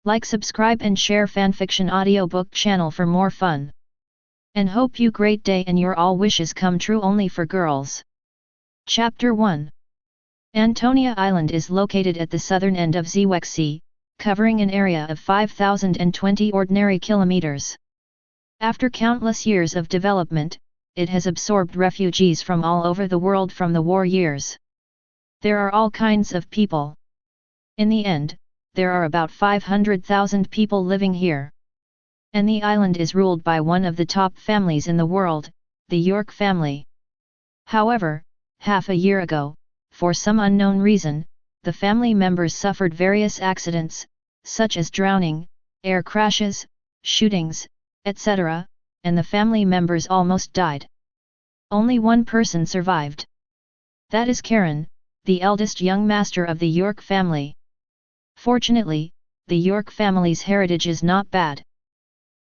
Like, subscribe and share fanfiction audiobook channel for more fun. And hope you great day and your all wishes come true only for girls. Chapter 1. Antonia Island is located at the southern end of Zewek Sea, covering an area of 5,020 ordinary kilometers. After countless years of development, it has absorbed refugees from all over the world from the war years. There are all kinds of people. In the end, there are about 500,000 people living here. And the island is ruled by one of the top families in the world, the York family. However, half a year ago, for some unknown reason, the family members suffered various accidents, such as drowning, air crashes, shootings, etc., and the family members almost died. Only one person survived. That is Karen, the eldest young master of the York family. Fortunately, the York family's heritage is not bad.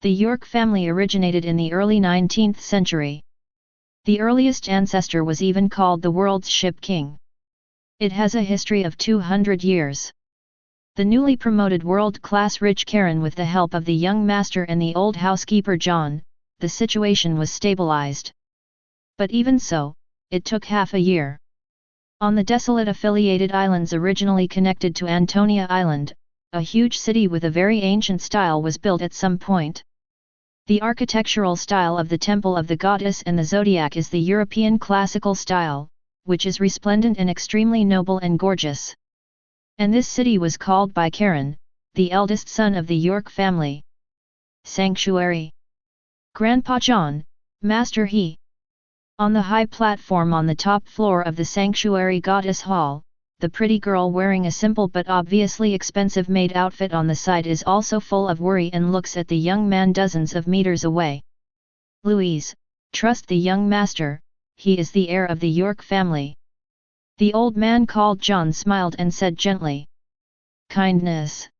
The York family originated in the early 19th century. The earliest ancestor was even called the world's ship king. It has a history of 200 years. The newly promoted world-class rich Karen, with the help of the young master and the old housekeeper John, the situation was stabilized. But even so, it took half a year. On the desolate affiliated islands originally connected to Antonia Island, a huge city with a very ancient style was built at some point. The architectural style of the Temple of the Goddess and the Zodiac is the European classical style, which is resplendent and extremely noble and gorgeous. And this city was called by Karen, the eldest son of the York family, Sanctuary. Grandpa John, Master He. On the high platform on the top floor of the Sanctuary Goddess Hall, the pretty girl wearing a simple but obviously expensive maid outfit on the side is also full of worry and looks at the young man dozens of meters away. Louise, trust the young master, he is the heir of the York family. The old man called John smiled and said gently. Kindness.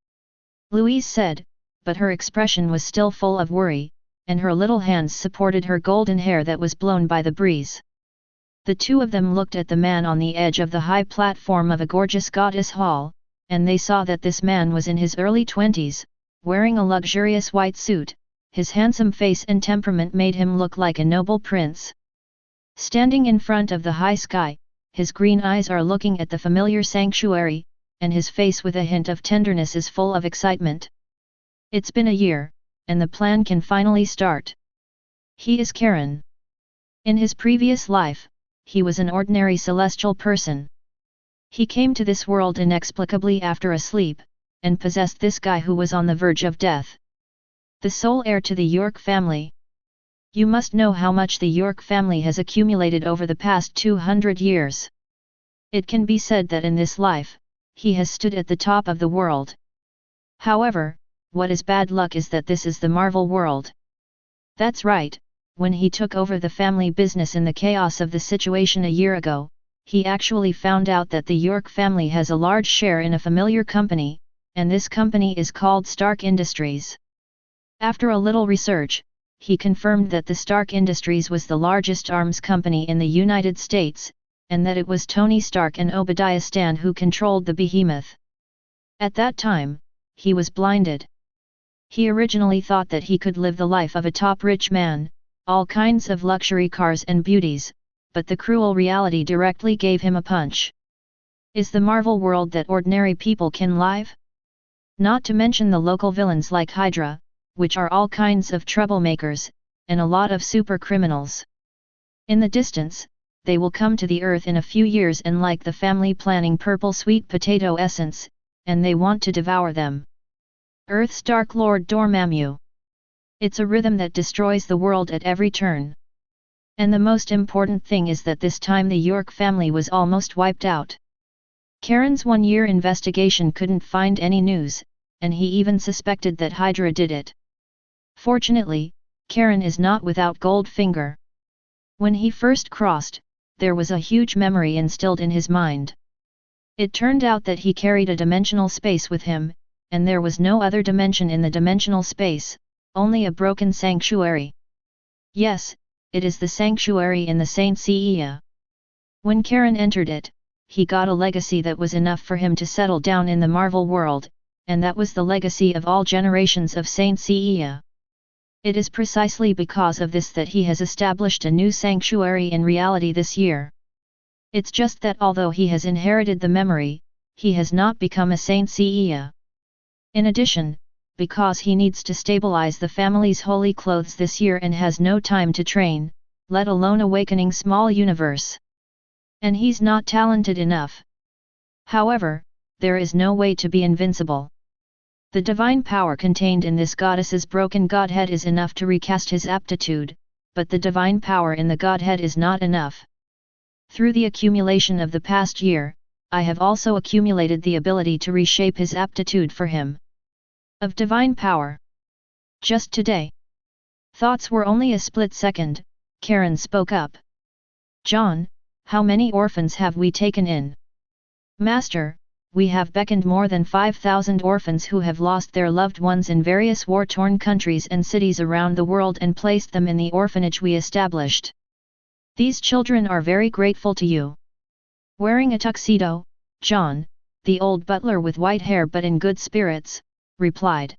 Louise said, but her expression was still full of worry, and her little hands supported her golden hair that was blown by the breeze. The two of them looked at the man on the edge of the high platform of a gorgeous goddess hall, and they saw that this man was in his early 20s, wearing a luxurious white suit. His handsome face and temperament made him look like a noble prince. Standing in front of the high sky, his green eyes are looking at the familiar sanctuary, and his face with a hint of tenderness is full of excitement. It's been a year, and the plan can finally start. He is Karen. In his previous life, he was an ordinary celestial person. He came to this world inexplicably after a sleep, and possessed this guy who was on the verge of death. The sole heir to the York family. You must know how much the York family has accumulated over the past 200 years. It can be said that in this life, he has stood at the top of the world. However, what is bad luck is that this is the Marvel world. That's right, when he took over the family business in the chaos of the situation a year ago, he actually found out that the York family has a large share in a familiar company, and this company is called Stark Industries. After a little research, he confirmed that the Stark Industries was the largest arms company in the United States, and that it was Tony Stark and Obadiah Stane who controlled the behemoth. At that time, he was blinded. He originally thought that he could live the life of a top rich man, all kinds of luxury cars and beauties, but the cruel reality directly gave him a punch. Is the Marvel world that ordinary people can live? Not to mention the local villains like Hydra, which are all kinds of troublemakers, and a lot of super criminals. In the distance, they will come to the earth in a few years and like the family planning purple sweet potato essence, and they want to devour them. Earth's Dark Lord Dormammu. It's a rhythm that destroys the world at every turn. And the most important thing is that this time the York family was almost wiped out. Karen's one-year investigation couldn't find any news, and he even suspected that Hydra did it. Fortunately, Karen is not without Goldfinger. When he first crossed, there was a huge memory instilled in his mind. It turned out that he carried a dimensional space with him, and there was no other dimension in the dimensional space, only a broken sanctuary. Yes, it is the sanctuary in the Saint Seiya. When Karen entered it, he got a legacy that was enough for him to settle down in the Marvel world, and that was the legacy of all generations of Saint S.H.I.E.L.D. It is precisely because of this that he has established a new sanctuary in reality this year. It's just that although he has inherited the memory, he has not become a Saint S.H.I.E.L.D. In addition, because he needs to stabilize the family's holy clothes this year and has no time to train, let alone awakening small universe. And he's not talented enough. However, there is no way to be invincible. The divine power contained in this goddess's broken godhead is enough to recast his aptitude, but the divine power in the godhead is not enough. Through the accumulation of the past year, I have also accumulated the ability to reshape his aptitude for him. Of divine power. Just today. Thoughts were only a split second, Karen spoke up. John, how many orphans have we taken in? Master, we have beckoned more than 5,000 orphans who have lost their loved ones in various war-torn countries and cities around the world and placed them in the orphanage we established. These children are very grateful to you. Wearing a tuxedo, John, the old butler with white hair but in good spirits, replied.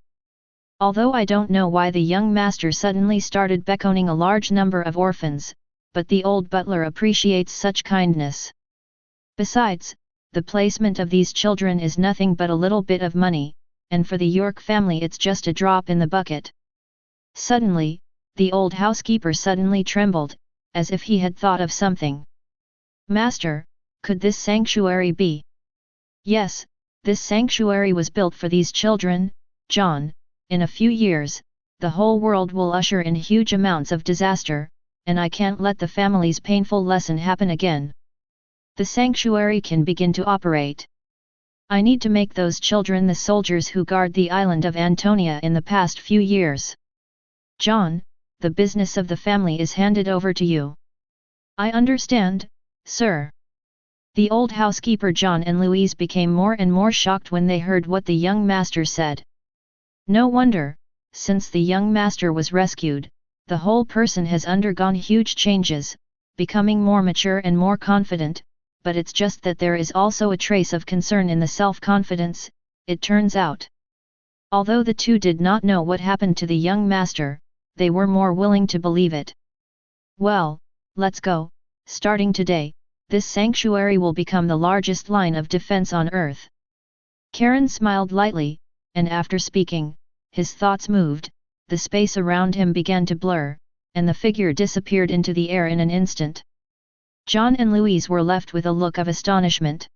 Although I don't know why the young master suddenly started beckoning a large number of orphans, but the old butler appreciates such kindness. Besides, the placement of these children is nothing but a little bit of money, and for the York family it's just a drop in the bucket. Suddenly, the old housekeeper suddenly trembled, as if he had thought of something. Master, could this sanctuary be? Yes, this sanctuary was built for these children, John. In a few years, the whole world will usher in huge amounts of disaster, and I can't let the family's painful lesson happen again. The sanctuary can begin to operate. I need to make those children the soldiers who guard the island of Antonia in the past few years. John, the business of the family is handed over to you. I understand, sir. The old housekeeper John and Louise became more and more shocked when they heard what the young master said. No wonder, since the young master was rescued, the whole person has undergone huge changes, becoming more mature and more confident, but it's just that there is also a trace of concern in the self-confidence, it turns out. Although the two did not know what happened to the young master, they were more willing to believe it. Well, let's go. Starting today, this sanctuary will become the largest line of defense on Earth. Karen smiled lightly, and after speaking, his thoughts moved, the space around him began to blur, and the figure disappeared into the air in an instant. John and Louise were left with a look of astonishment.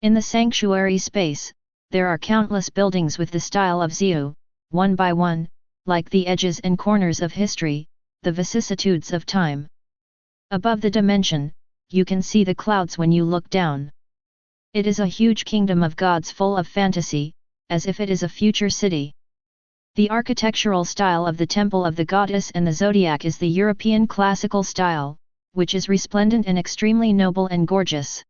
In the sanctuary space, there are countless buildings with the style of S.H.I.E.L.D, one by one, like the edges and corners of history, the vicissitudes of time. Above the dimension, you can see the clouds when you look down. It is a huge kingdom of gods full of fantasy, as if it is a future city. The architectural style of the Temple of the Goddess and the Zodiac is the European classical style, which is resplendent and extremely noble and gorgeous.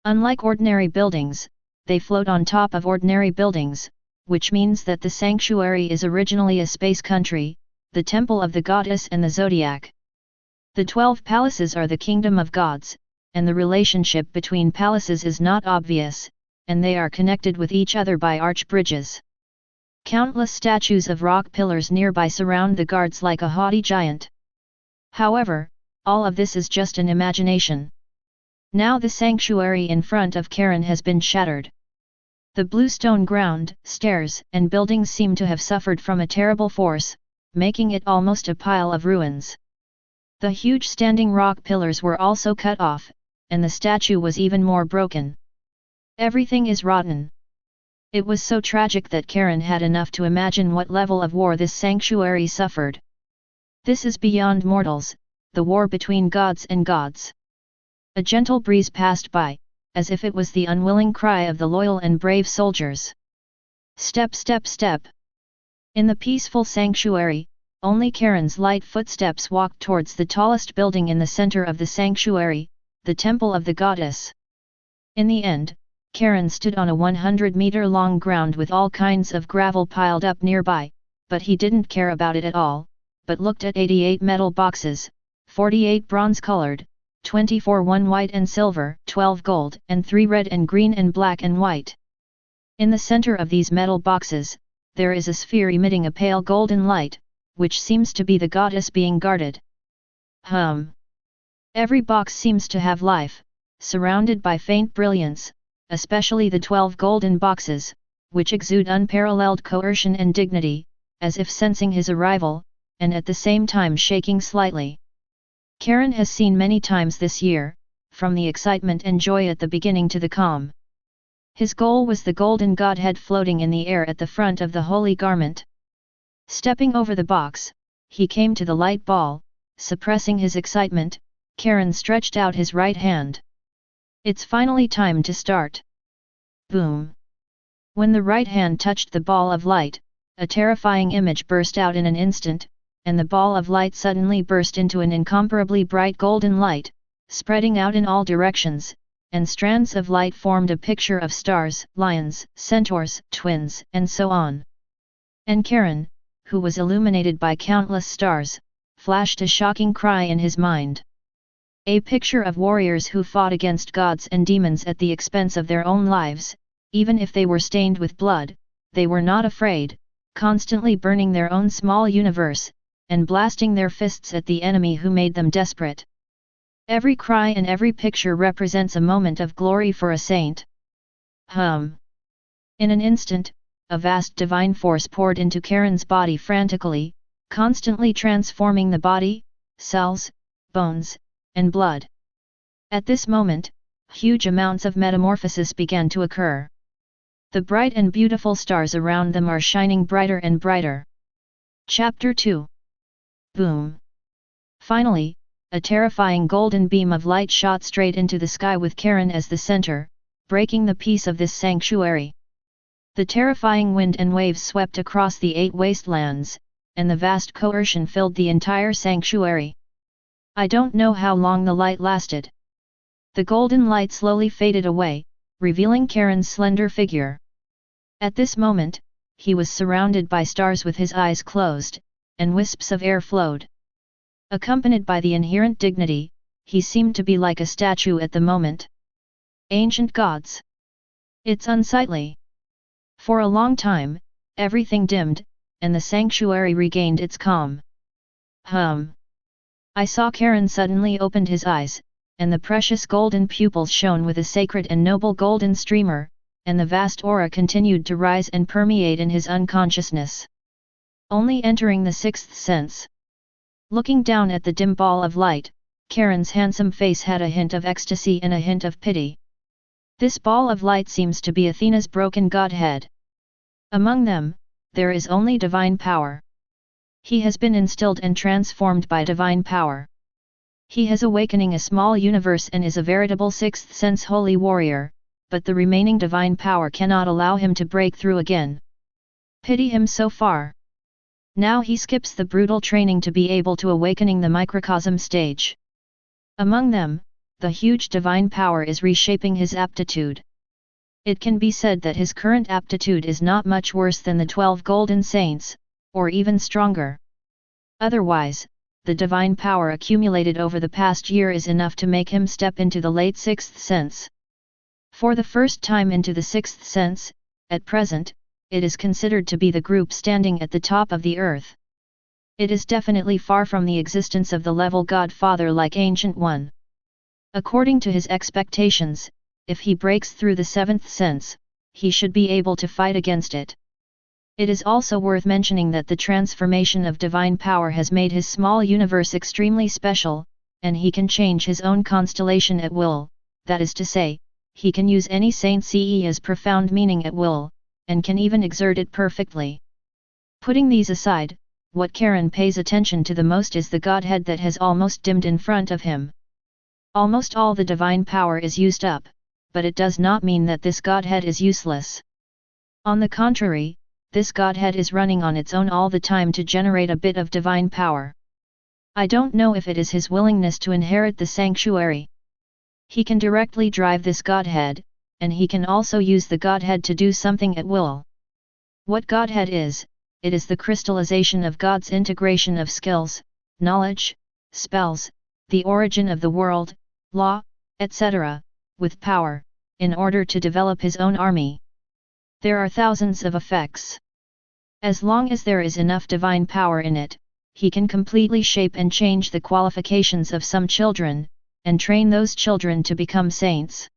Unlike ordinary buildings, they float on top of ordinary buildings, which means that the sanctuary is originally a space country, the Temple of the Goddess and the Zodiac. The 12 palaces are the kingdom of gods, and the relationship between palaces is not obvious, and they are connected with each other by arch bridges. Countless statues of rock pillars nearby surround the guards like a haughty giant. However, all of this is just an imagination. Now the sanctuary in front of Karen has been shattered. The blue stone ground, stairs, and buildings seem to have suffered from a terrible force, making it almost a pile of ruins. The huge standing rock pillars were also cut off, and the statue was even more broken. Everything is rotten. It was so tragic that Karen had enough to imagine what level of war this sanctuary suffered. This is beyond mortals, the war between gods and gods. A gentle breeze passed by, as if it was the unwilling cry of the loyal and brave soldiers. Step, step, step. In the peaceful sanctuary, only Karen's light footsteps walked towards the tallest building in the center of the sanctuary, the Temple of the Goddess. In the end, Karen stood on a 100-meter-long ground with all kinds of gravel piled up nearby, but he didn't care about it at all, but looked at 88 metal boxes, 48 bronze-colored, 24 1 white and silver, 12 gold, and 3 red and green and black and white. In the center of these metal boxes, there is a sphere emitting a pale golden light, which seems to be the goddess being guarded. Every box seems to have life, surrounded by faint brilliance, especially the 12 golden boxes, which exude unparalleled coercion and dignity, as if sensing his arrival, and at the same time shaking slightly. Karen has seen many times this year, from the excitement and joy at the beginning to the calm. His goal was the golden godhead floating in the air at the front of the holy garment. Stepping over the box, he came to the light ball. Suppressing his excitement, Karen stretched out his right hand. It's finally time to start. Boom! When the right hand touched the ball of light, a terrifying image burst out in an instant, and the ball of light suddenly burst into an incomparably bright golden light, spreading out in all directions, and strands of light formed a picture of stars, lions, centaurs, twins, and so on. And Karen, who was illuminated by countless stars, flashed a shocking cry in his mind. A picture of warriors who fought against gods and demons at the expense of their own lives, even if they were stained with blood, they were not afraid, constantly burning their own small universe, and blasting their fists at the enemy who made them desperate. Every cry and every picture represents a moment of glory for a saint. In an instant, a vast divine force poured into Karen's body frantically, constantly transforming the body, cells, bones, and blood. At this moment, huge amounts of metamorphosis began to occur. The bright and beautiful stars around them are shining brighter and brighter. Chapter 2. Boom! Finally, a terrifying golden beam of light shot straight into the sky with Karen as the center, breaking the peace of this sanctuary. The terrifying wind and waves swept across the 8 wastelands, and the vast coercion filled the entire sanctuary. I don't know how long the light lasted. The golden light slowly faded away, revealing Karen's slender figure. At this moment, he was surrounded by stars with his eyes closed, and wisps of air flowed. Accompanied by the inherent dignity, he seemed to be like a statue at the moment. Ancient gods! It's unsightly. For a long time, everything dimmed, and the sanctuary regained its calm. I saw Karen suddenly opened his eyes, and the precious golden pupils shone with a sacred and noble golden streamer, and the vast aura continued to rise and permeate in his unconsciousness. Only entering the 6th sense. Looking down at the dim ball of light, Karen's handsome face had a hint of ecstasy and a hint of pity. This ball of light seems to be Athena's broken godhead. Among them, there is only divine power. He has been instilled and transformed by divine power. He has awakening a small universe and is a veritable 6th sense holy warrior, but the remaining divine power cannot allow him to break through again. Pity him so far. Now he skips the brutal training to be able to awakening the microcosm stage. Among them, the huge divine power is reshaping his aptitude. It can be said that his current aptitude is not much worse than the 12 golden saints, or even stronger. Otherwise, the divine power accumulated over the past year is enough to make him step into the late 6th sense. For the first time into the 6th sense, at present, it is considered to be the group standing at the top of the earth. It is definitely far from the existence of the level Godfather like Ancient One. According to his expectations, if he breaks through the 7th sense, he should be able to fight against it. It is also worth mentioning that the transformation of divine power has made his small universe extremely special, and he can change his own constellation at will, that is to say, he can use any saint CE's profound meaning at will, and can even exert it perfectly. Putting these aside, what Karen pays attention to the most is the godhead that has almost dimmed in front of him. Almost all the divine power is used up, but it does not mean that this godhead is useless. On the contrary, this godhead is running on its own all the time to generate a bit of divine power. I don't know if it is his willingness to inherit the sanctuary. He can directly drive this godhead, and he can also use the godhead to do something at will. What godhead is? It is the crystallization of God's integration of skills, knowledge, spells, the origin of the world, law, etc., with power, in order to develop his own army. There are thousands of effects. As long as there is enough divine power in it, he can completely shape and change the qualifications of some children, and train those children to become saints.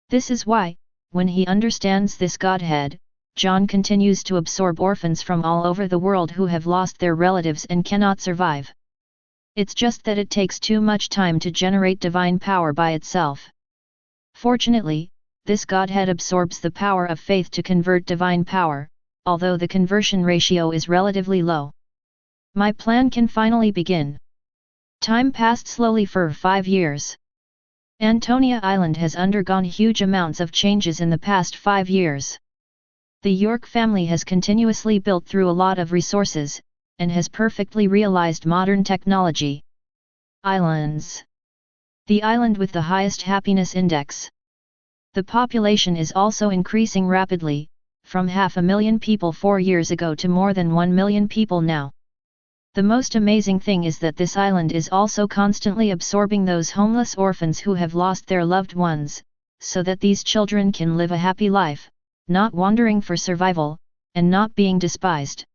This is why, when he understands this Godhead, John continues to absorb orphans from all over the world who have lost their relatives and cannot survive. It's just that it takes too much time to generate divine power by itself. Fortunately, this Godhead absorbs the power of faith to convert divine power, although the conversion ratio is relatively low. My plan can finally begin. Time passed slowly for 5 years. Antonia Island has undergone huge amounts of changes in the past 5 years. The York family has continuously built through a lot of resources, and has perfectly realized modern technology. Islands. The island with the highest happiness index. The population is also increasing rapidly, from 500,000 people 4 years ago to more than 1 million people now. The most amazing thing is that this island is also constantly absorbing those homeless orphans who have lost their loved ones, so that these children can live a happy life, not wandering for survival, and not being despised.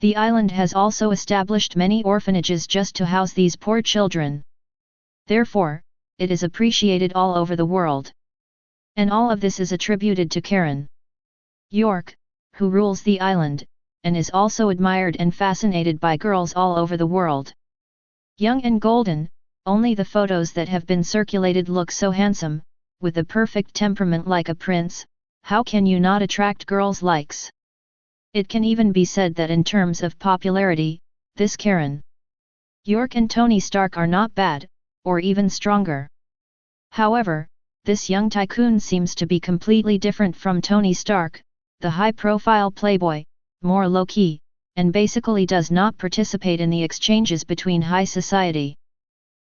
The island has also established many orphanages just to house these poor children. Therefore, it is appreciated all over the world. And all of this is attributed to Karen York, who rules the island, and is also admired and fascinated by girls all over the world. Young and golden, only the photos that have been circulated look so handsome, with a perfect temperament like a prince. How can you not attract girls' likes? It can even be said that in terms of popularity, this Karen York and Tony Stark are not bad, or even stronger. However, this young tycoon seems to be completely different from Tony Stark, the high-profile playboy, more low-key, and basically does not participate in the exchanges between high society.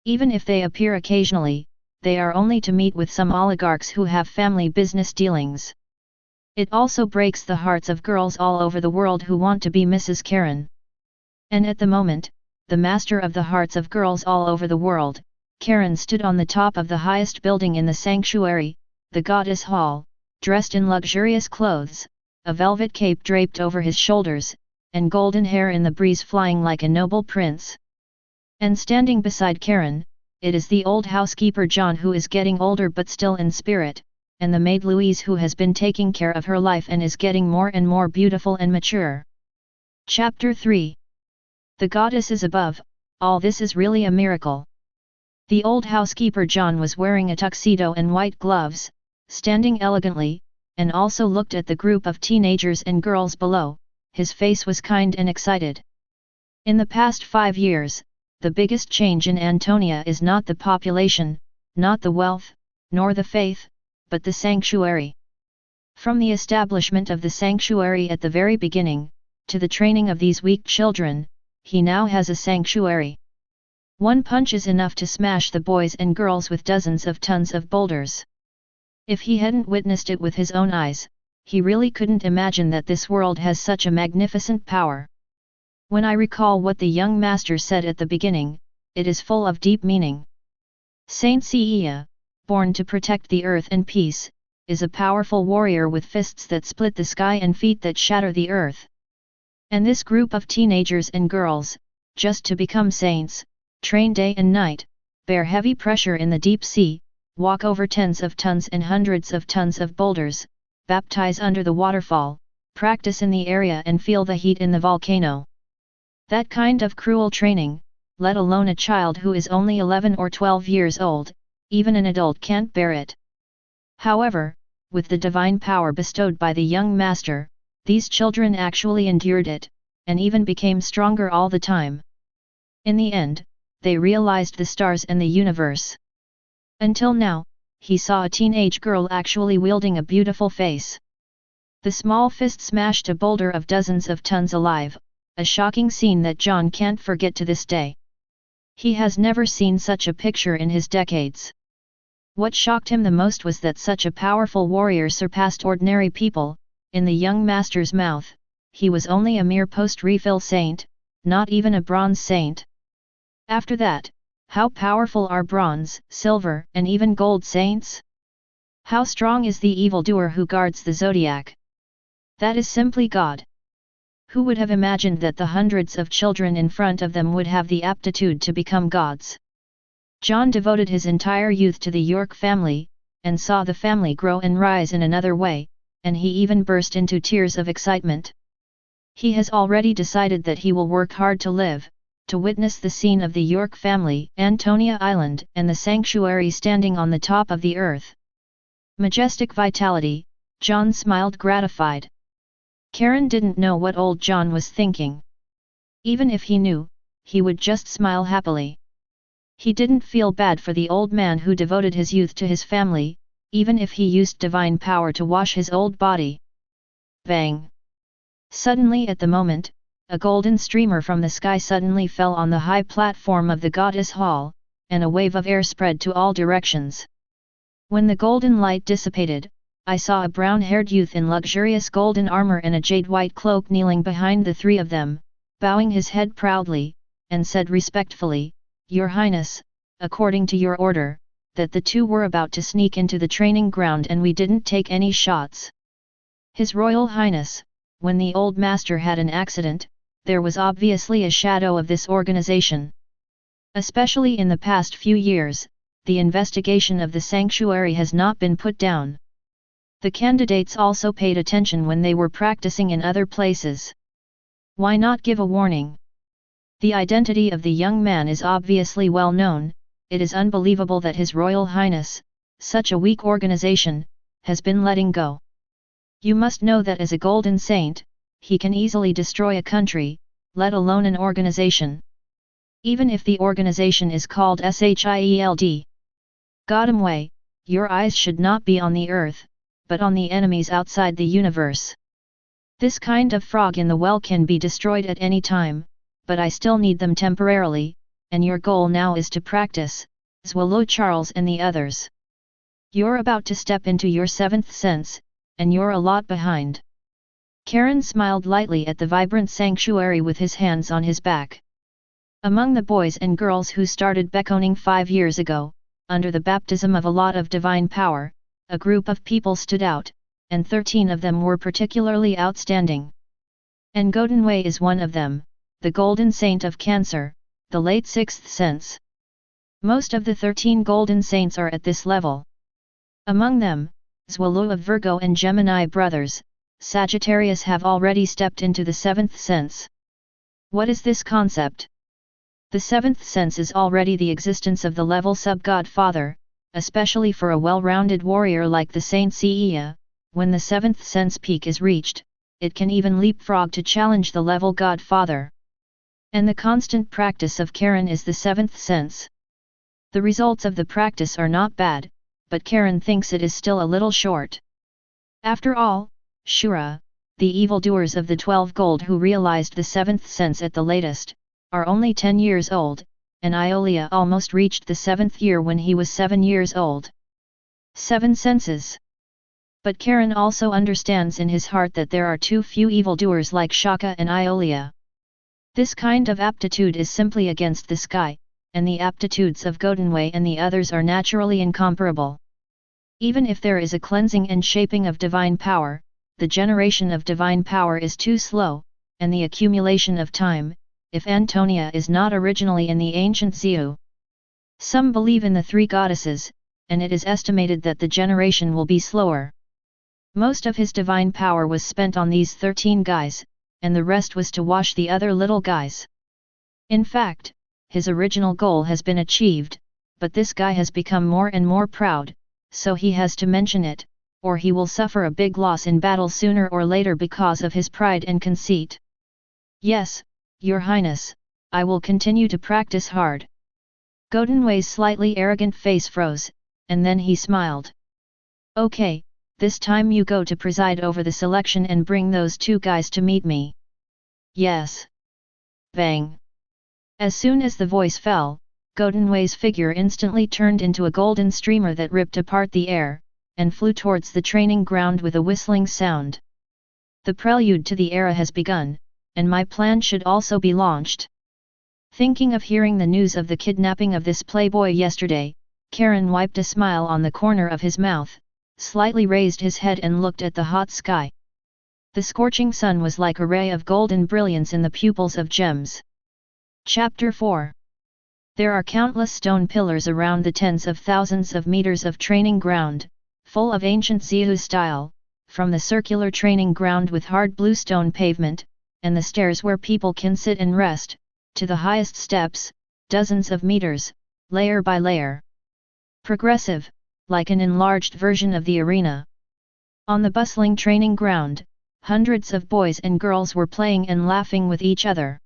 Even if they appear occasionally, they are only to meet with some oligarchs who have family business dealings. It also breaks the hearts of girls all over the world who want to be Mrs. Karen. And at the moment, the master of the hearts of girls all over the world, Karen stood on the top of the highest building in the sanctuary, the goddess hall, dressed in luxurious clothes, a velvet cape draped over his shoulders, and golden hair in the breeze flying like a noble prince. And standing beside Karen, it is the old housekeeper John, who is getting older but still in spirit, and the maid Louise, who has been taking care of her life and is getting more and more beautiful and mature. Chapter 3. The goddess is above. All this is really a miracle. The old housekeeper John was wearing a tuxedo and white gloves, standing elegantly, and also looked at the group of teenagers and girls below. His face was kind and excited. In the past 5 years, the biggest change in Antonia is not the population, not the wealth, nor the faith, but the sanctuary. From the establishment of the sanctuary at the very beginning, to the training of these weak children, he now has a sanctuary. One punch is enough to smash the boys and girls with dozens of tons of boulders. If he hadn't witnessed it with his own eyes, he really couldn't imagine that this world has such a magnificent power. When I recall what the young master said at the beginning, it is full of deep meaning. Saint Seiya, born to protect the earth and peace, is a powerful warrior with fists that split the sky and feet that shatter the earth. And this group of teenagers and girls, just to become saints, train day and night, bear heavy pressure in the deep sea, walk over tens of tons and hundreds of tons of boulders, baptize under the waterfall, practice in the area and feel the heat in the volcano. That kind of cruel training, let alone a child who is only 11 or 12 years old, even an adult can't bear it. However, with the divine power bestowed by the young master, these children actually endured it, and even became stronger all the time. In the end, they realized the stars and the universe. Until now, he saw a teenage girl actually wielding a beautiful face. The small fist smashed a boulder of dozens of tons alive, a shocking scene that John can't forget to this day. He has never seen such a picture in his decades. What shocked him the most was that such a powerful warrior surpassed ordinary people. In the young master's mouth, he was only a mere post-refill saint, not even a bronze saint. After that, how powerful are bronze, silver, and even gold saints? How strong is the evildoer who guards the zodiac? That is simply God. Who would have imagined that the hundreds of children in front of them would have the aptitude to become gods? John devoted his entire youth to the York family, and saw the family grow and rise in another way, and he even burst into tears of excitement. He has already decided that he will work hard to live, to witness the scene of the York family, Antonia Island, and the sanctuary standing on the top of the earth. Majestic vitality, John smiled gratified. Karen didn't know what old John was thinking. Even if he knew, he would just smile happily. He didn't feel bad for the old man who devoted his youth to his family, even if he used divine power to wash his old body. Bang! Suddenly at the moment, a golden streamer from the sky suddenly fell on the high platform of the goddess hall, and a wave of air spread to all directions. When the golden light dissipated, I saw a brown-haired youth in luxurious golden armor and a jade-white cloak kneeling behind the three of them, bowing his head proudly, and said respectfully, "Your Highness, according to your order, that the two were about to sneak into the training ground and we didn't take any shots." His Royal Highness, when the old master had an accident, there was obviously a shadow of this organization. Especially in the past few years, the investigation of the sanctuary has not been put down. The candidates also paid attention when they were practicing in other places. Why not give a warning? The identity of the young man is obviously well known. It is unbelievable that His Royal Highness, such a weak organization, has been letting go. You must know that as a golden saint, he can easily destroy a country, let alone an organization. Even if the organization is called S.H.I.E.L.D. Godamway, your eyes should not be on the earth, but on the enemies outside the universe. This kind of frog in the well can be destroyed at any time, but I still need them temporarily, and your goal now is to practice, Swallow Charles and the others. You're about to step into your seventh sense, and you're a lot behind. Karen smiled lightly at the vibrant sanctuary with his hands on his back. Among the boys and girls who started beckoning 5 years ago, under the baptism of a lot of divine power, a group of people stood out, and 13 of them were particularly outstanding. And Godinway is one of them, the Golden Saint of Cancer, the late sixth sense. Most of the 13 Golden Saints are at this level. Among them, Swallow of Virgo and Gemini brothers, Sagittarius have already stepped into the seventh sense. What is this concept? The seventh sense is already the existence of the level sub-godfather, especially for a well-rounded warrior like the Saint Seiya. When the seventh sense peak is reached, it can even leapfrog to challenge the level godfather. And the constant practice of Karen is the seventh sense. The results of the practice are not bad, but Karen thinks it is still a little short. After all, Shura, the evildoers of the 12 gold who realized the seventh sense at the latest, are only 10 years old, and Iolia almost reached the 7th year when he was 7 years old. 7 senses. But Karen also understands in his heart that there are too few evildoers like Shaka and Iolia. This kind of aptitude is simply against the sky, and the aptitudes of Godinway and the others are naturally incomparable. Even if there is a cleansing and shaping of divine power, the generation of divine power is too slow, and the accumulation of time, if Antonia is not originally in the ancient Zeu. Some believe in the 3 goddesses, and it is estimated that the generation will be slower. Most of his divine power was spent on these 13 guys, and the rest was to wash the other little guys. In fact, his original goal has been achieved, but this guy has become more and more proud, so he has to mention it, or he will suffer a big loss in battle sooner or later because of his pride and conceit. Yes, Your Highness, I will continue to practice hard. Godinway's slightly arrogant face froze, and then he smiled. Okay, this time you go to preside over the selection and bring those 2 guys to meet me. Yes. Bang. As soon as the voice fell, Godinway's figure instantly turned into a golden streamer that ripped apart the air, and flew towards the training ground with a whistling sound. The prelude to the era has begun, and my plan should also be launched. Thinking of hearing the news of the kidnapping of this playboy yesterday, Karen wiped a smile on the corner of his mouth, slightly raised his head and looked at the hot sky. The scorching sun was like a ray of golden brilliance in the pupils of gems. Chapter 4. There are countless stone pillars around the tens of thousands of meters of training ground, full of ancient S.H.I.E.L.D style, from the circular training ground with hard bluestone pavement, and the stairs where people can sit and rest, to the highest steps, dozens of meters, layer by layer. Progressive, like an enlarged version of the arena. On the bustling training ground, hundreds of boys and girls were playing and laughing with each other.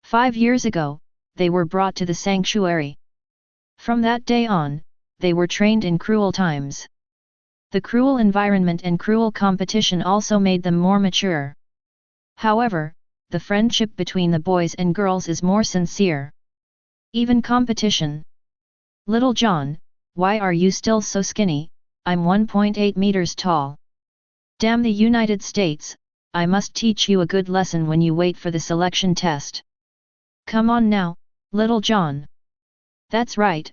5 years ago, they were brought to the sanctuary. From that day on, they were trained in cruel times. The cruel environment and cruel competition also made them more mature. However, the friendship between the boys and girls is more sincere. Even competition. Little John, why are you still so skinny? I'm 1.8 meters tall. Damn the United States, I must teach you a good lesson when you wait for the selection test. Come on now, little John. That's right,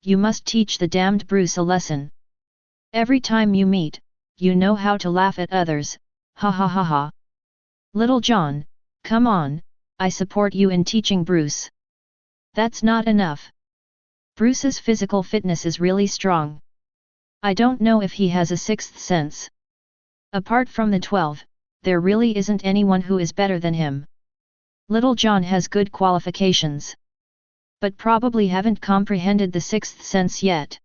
you must teach the damned Bruce a lesson. Every time you meet, you know how to laugh at others, ha ha ha ha. Little John, come on, I support you in teaching Bruce. That's not enough. Bruce's physical fitness is really strong. I don't know if he has a sixth sense. Apart from the 12, there really isn't anyone who is better than him. Little John has good qualifications. But probably haven't comprehended the sixth sense yet.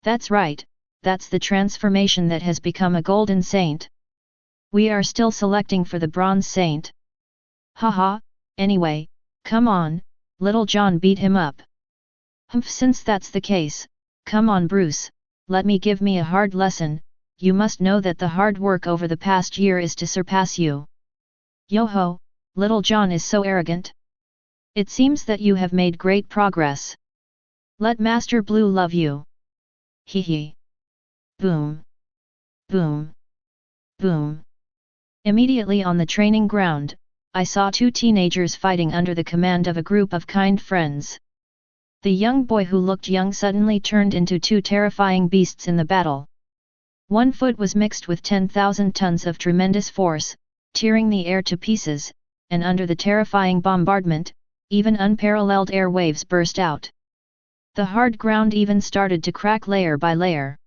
That's right, that's the transformation that has become a golden saint. We are still selecting for the bronze saint. Haha, anyway, come on, little John, beat him up. Since that's the case, come on Bruce, let me give me a hard lesson. You must know that the hard work over the past year is to surpass you. Yo-ho, little John is so arrogant. It seems that you have made great progress. Let Master Blue love you. Hee hee. Boom. Boom. Boom. Immediately on the training ground, I saw 2 teenagers fighting under the command of a group of kind friends. The young boy who looked young suddenly turned into 2 terrifying beasts in the battle. One foot was mixed with 10,000 tons of tremendous force, tearing the air to pieces, and under the terrifying bombardment, even unparalleled air waves burst out. The hard ground even started to crack layer by layer.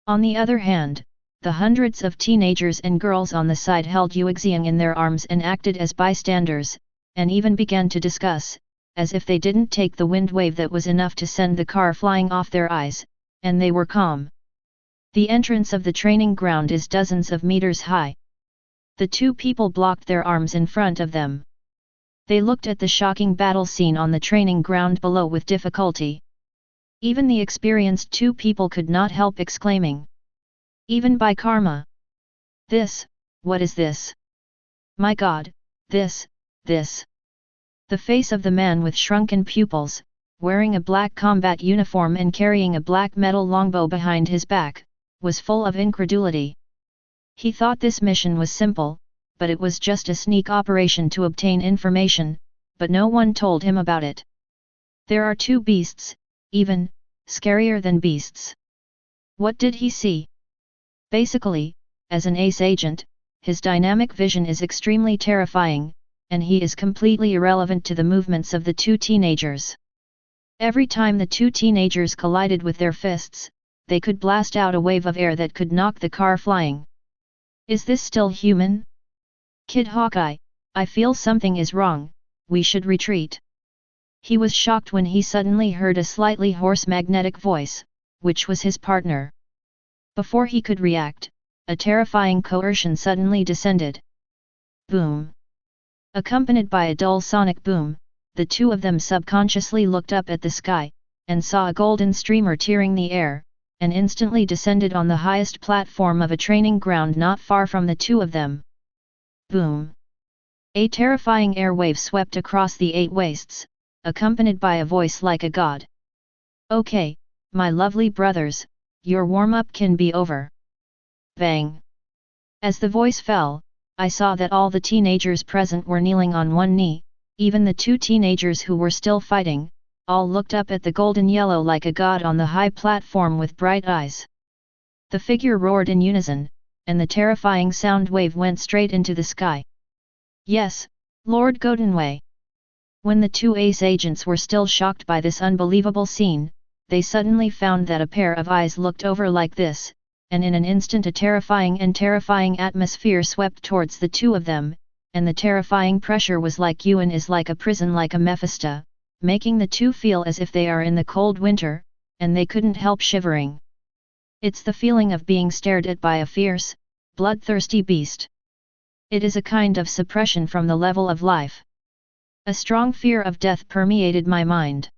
On the other hand, the hundreds of teenagers and girls on the side held Yuexiang in their arms and acted as bystanders, and even began to discuss, as if they didn't take the wind wave that was enough to send the car flying off their eyes, and they were calm. The entrance of the training ground is dozens of meters high. The 2 people blocked their arms in front of them. They looked at the shocking battle scene on the training ground below with difficulty. Even the experienced 2 people could not help exclaiming. Even by karma. What is this? My God, this. The face of the man with shrunken pupils, wearing a black combat uniform and carrying a black metal longbow behind his back, was full of incredulity. He thought this mission was simple, but it was just a sneak operation to obtain information, but no one told him about it. There are 2 beasts, even, scarier than beasts. What did he see? Basically, as an ace agent, his dynamic vision is extremely terrifying, and he is completely irrelevant to the movements of the 2 teenagers. Every time the 2 teenagers collided with their fists, they could blast out a wave of air that could knock the car flying. Is this still human? Kid Hawkeye, I feel something is wrong, we should retreat. He was shocked when he suddenly heard a slightly hoarse magnetic voice, which was his partner. Before he could react, a terrifying coercion suddenly descended. Boom! Accompanied by a dull sonic boom, the 2 of them subconsciously looked up at the sky, and saw a golden streamer tearing the air, and instantly descended on the highest platform of a training ground not far from the 2 of them. Boom! A terrifying air wave swept across the 8 wastes, accompanied by a voice like a god. Okay, my lovely brothers, your warm-up can be over. Bang! As the voice fell, I saw that all the teenagers present were kneeling on one knee, even the 2 teenagers who were still fighting, all looked up at the golden yellow like a god on the high platform with bright eyes. The figure roared in unison, and the terrifying sound wave went straight into the sky. Yes, Lord Godinway. When the two ace agents were still shocked by this unbelievable scene, they suddenly found that a pair of eyes looked over like this, and in an instant a terrifying atmosphere swept towards the two of them, and the terrifying pressure was like Yuan is like a prison like a Mephisto, making the two feel as if they are in the cold winter, and they couldn't help shivering. It's the feeling of being stared at by a fierce, bloodthirsty beast. It is a kind of suppression from the level of life. A strong fear of death permeated my mind.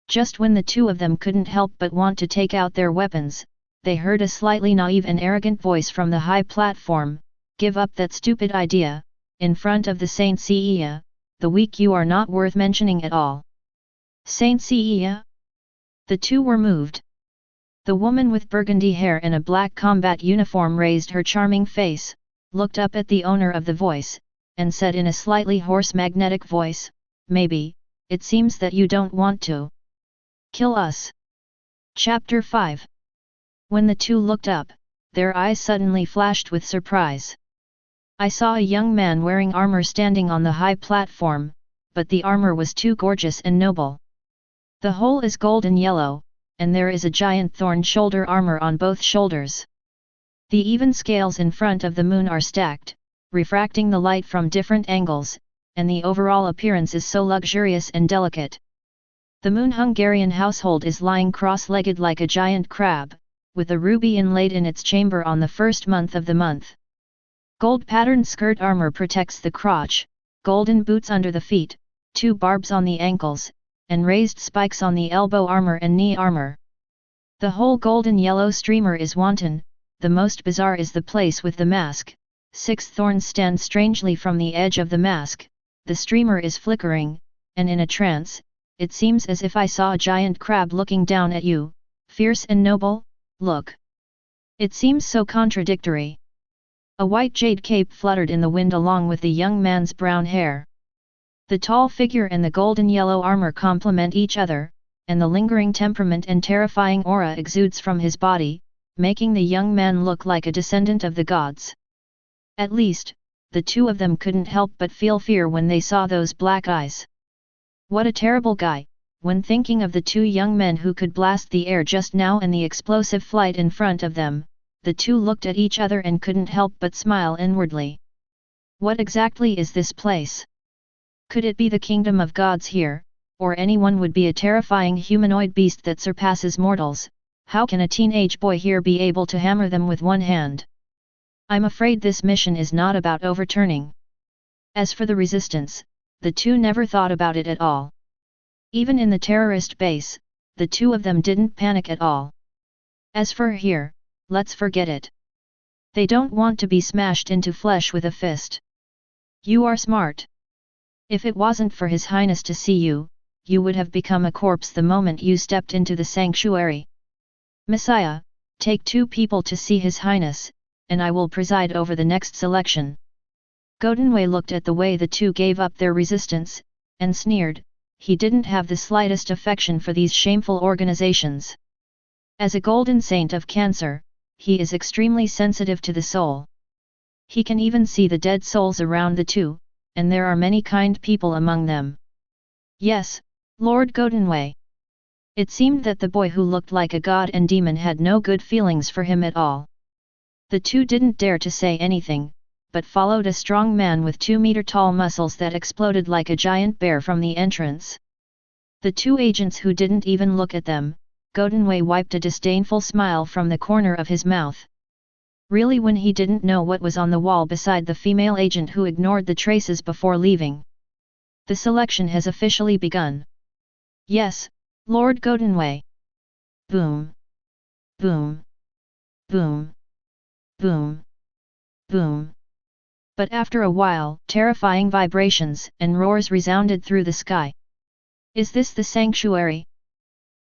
Just when the two of them couldn't help but want to take out their weapons, they heard a slightly naive and arrogant voice from the high platform, "Give up that stupid idea, in front of the Saint Seiya, the weak you are not worth mentioning at all." Saint Seiya? The two were moved. The woman with burgundy hair and a black combat uniform raised her charming face, looked up at the owner of the voice, and said in a slightly hoarse magnetic voice, "Maybe, it seems that you don't want to kill us." Chapter 5. When the two looked up, their eyes suddenly flashed with surprise. I saw a young man wearing armor standing on the high platform, but the armor was too gorgeous and noble. The whole is golden yellow, and there is a giant thorn shoulder armor on both shoulders. The even scales in front of the moon are stacked, refracting the light from different angles, and the overall appearance is so luxurious and delicate. The moon Hungarian household is lying cross-legged like a giant crab, with a ruby inlaid in its chamber on the first month of the month. Gold-patterned skirt armor protects the crotch, golden boots under the feet, 2 barbs on the ankles, and raised spikes on the elbow armor and knee armor. The whole golden yellow streamer is wanton. The most bizarre is the place with the mask. 6 thorns stand strangely from the edge of the mask, the streamer is flickering, and in a trance, it seems as if I saw a giant crab looking down at you, fierce and noble. Look. It seems so contradictory. A white jade cape fluttered in the wind along with the young man's brown hair. The tall figure and the golden yellow armor complement each other, and the lingering temperament and terrifying aura exudes from his body, making the young man look like a descendant of the gods. At least, the two of them couldn't help but feel fear when they saw those black eyes. What a terrible guy! When thinking of the 2 young men who could blast the air just now and the explosive flight in front of them, the two looked at each other and couldn't help but smile inwardly. What exactly is this place? Could it be the kingdom of gods here, or anyone would be a terrifying humanoid beast that surpasses mortals? How can a teenage boy here be able to hammer them with one hand? I'm afraid this mission is not about overturning. As for the resistance, the two never thought about it at all. Even in the terrorist base, the two of them didn't panic at all. As for here, let's forget it. They don't want to be smashed into flesh with a fist. You are smart. If it wasn't for His Highness to see you, you would have become a corpse the moment you stepped into the sanctuary. Messiah, take 2 people to see His Highness, and I will preside over the next selection. Godinway looked at the way the two gave up their resistance, and sneered. He didn't have the slightest affection for these shameful organizations. As a golden saint of Cancer, he is extremely sensitive to the soul. He can even see the dead souls around the two, and there are many kind people among them. Yes, Lord Godinway. It seemed that the boy who looked like a god and demon had no good feelings for him at all. The two didn't dare to say anything, but followed a strong man with 2-meter-tall muscles that exploded like a giant bear from the entrance. The 2 agents who didn't even look at them, Godinway wiped a disdainful smile from the corner of his mouth. Really, when he didn't know what was on the wall beside the female agent who ignored the traces before leaving. The selection has officially begun. Yes, Lord Godinway. Boom. Boom. Boom. Boom. Boom. But after a while, terrifying vibrations and roars resounded through the sky. Is this the sanctuary?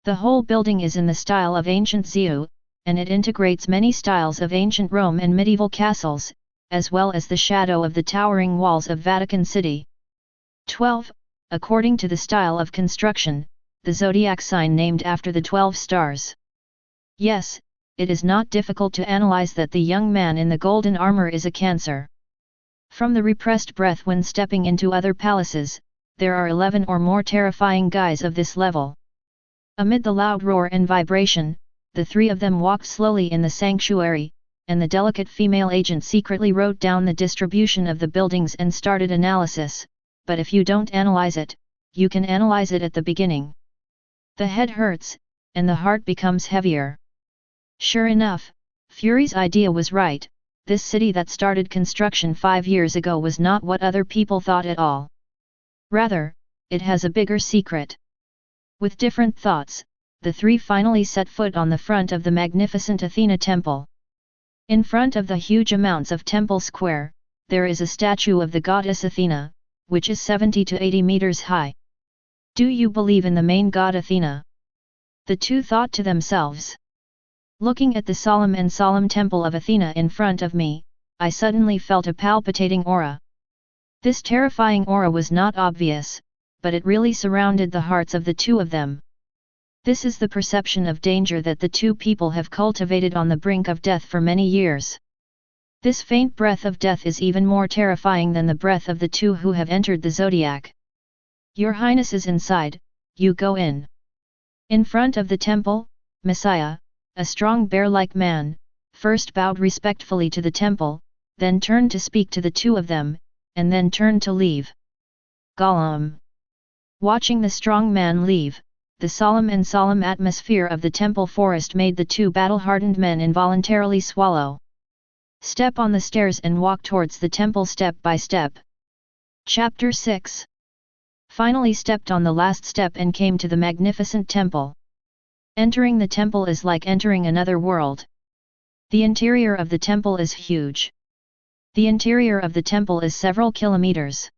The whole building is in the style of ancient Zeu, and it integrates many styles of ancient Rome and medieval castles, as well as the shadow of the towering walls of Vatican City. 12. According to the style of construction, the zodiac sign named after the 12 stars. Yes, it is not difficult to analyze that the young man in the golden armor is a Cancer. From the repressed breath when stepping into other palaces, there are 11 or more terrifying guys of this level. Amid the loud roar and vibration, the 3 of them walked slowly in the sanctuary, and the delicate female agent secretly wrote down the distribution of the buildings and started analysis, but if you don't analyze it, you can analyze it at the beginning. The head hurts, and the heart becomes heavier. Sure enough, Fury's idea was right. This city that started construction 5 years ago was not what other people thought at all. Rather, it has a bigger secret. With different thoughts, the 3 finally set foot on the front of the magnificent Athena temple. In front of the huge amounts of temple square, there is a statue of the goddess Athena, which is 70 to 80 meters high. Do you believe in the main god Athena? The 2 thought to themselves. Looking at the solemn temple of Athena in front of me, I suddenly felt a palpitating aura. This terrifying aura was not obvious, but it really surrounded the hearts of the 2 of them. This is the perception of danger that the 2 people have cultivated on the brink of death for many years. This faint breath of death is even more terrifying than the breath of the 2 who have entered the zodiac. Your Highness is inside, you go in. In front of the temple, Messiah, a strong bear-like man, first bowed respectfully to the temple, then turned to speak to the 2 of them, and then turned to leave. Gollum. Watching the strong man leave, the solemn atmosphere of the temple forest made the 2 battle-hardened men involuntarily swallow. Step on the stairs and walk towards the temple step by step. Chapter 6. Finally stepped on the last step and came to the magnificent temple. Entering the temple is like entering another world. The interior of the temple is huge. The interior of the temple is several kilometers.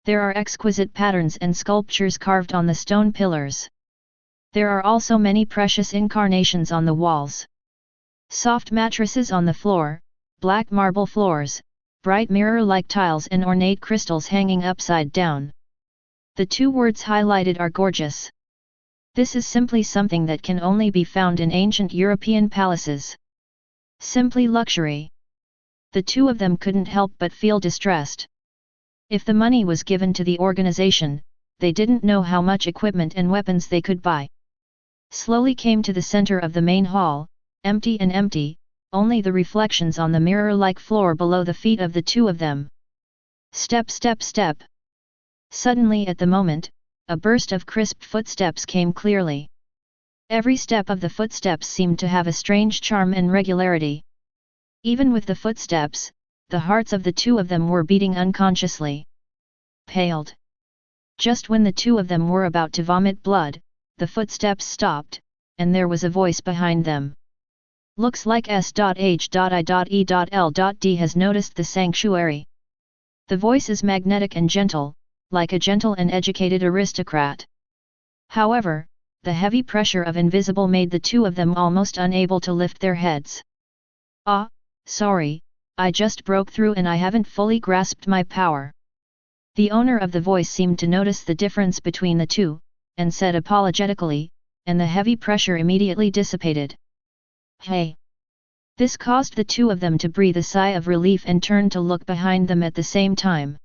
There are exquisite patterns and sculptures carved on the stone pillars. There are also many precious incarnations on the walls. Soft mattresses on the floor, black marble floors, bright mirror-like tiles and ornate crystals hanging upside down. The 2 words highlighted are gorgeous. This is simply something that can only be found in ancient European palaces. Simply luxury. The 2 of them couldn't help but feel distressed. If the money was given to the organization, they didn't know how much equipment and weapons they could buy. Slowly came to the center of the main hall, empty and empty, only the reflections on the mirror-like floor below the feet of the 2 of them. Step, step, step. Suddenly at the moment, a burst of crisp footsteps came clearly. Every step of the footsteps seemed to have a strange charm and regularity. Even with the footsteps, the hearts of the 2 of them were beating unconsciously. Paled. Just when the 2 of them were about to vomit blood, the footsteps stopped, and there was a voice behind them. Looks like S.H.I.E.L.D has noticed the sanctuary. The voice is magnetic and gentle, like a gentle and educated aristocrat. However, the heavy pressure of invisible made the 2 of them almost unable to lift their heads. Ah, sorry, I just broke through and I haven't fully grasped my power. The owner of the voice seemed to notice the difference between the 2, and said apologetically, and the heavy pressure immediately dissipated. Hey! This caused the 2 of them to breathe a sigh of relief and turn to look behind them at the same time.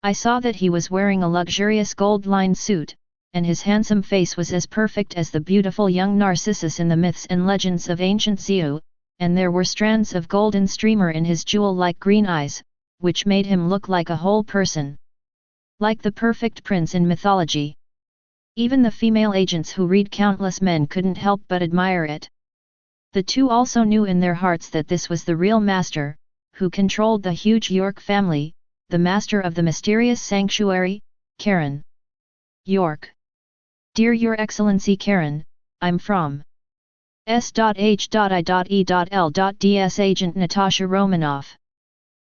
I saw that he was wearing a luxurious gold-lined suit, and his handsome face was as perfect as the beautiful young Narcissus in the myths and legends of ancient Zeus, and there were strands of golden streamer in his jewel-like green eyes, which made him look like a whole person. Like the perfect prince in mythology. Even the female agents who read countless men couldn't help but admire it. The 2 also knew in their hearts that this was the real master, who controlled the huge York family, the master of the mysterious sanctuary, Karen. York. Dear Your Excellency Karen, I'm from S.H.I.E.L.D's agent Natasha Romanoff.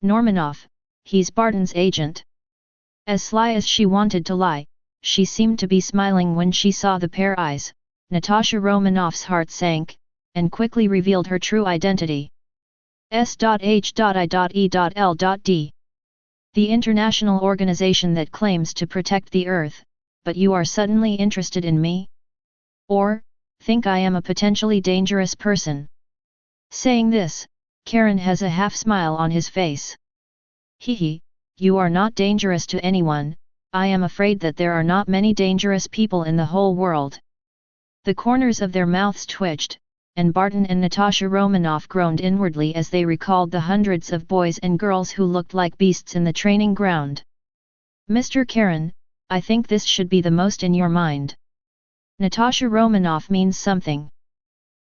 Normanoff, he's Barton's agent. As sly as she wanted to lie, she seemed to be smiling when she saw the pair eyes. Natasha Romanoff's heart sank, and quickly revealed her true identity. S.H.I.E.L.D. The international organization that claims to protect the Earth, but you are suddenly interested in me? Or, think I am a potentially dangerous person? Saying this, Karen has a half smile on his face. Hehe, you are not dangerous to anyone, I am afraid that there are not many dangerous people in the whole world. The corners of their mouths twitched, and Barton and Natasha Romanoff groaned inwardly as they recalled the hundreds of boys and girls who looked like beasts in the training ground. Mr. Karen, I think this should be the most in your mind. Natasha Romanoff means something.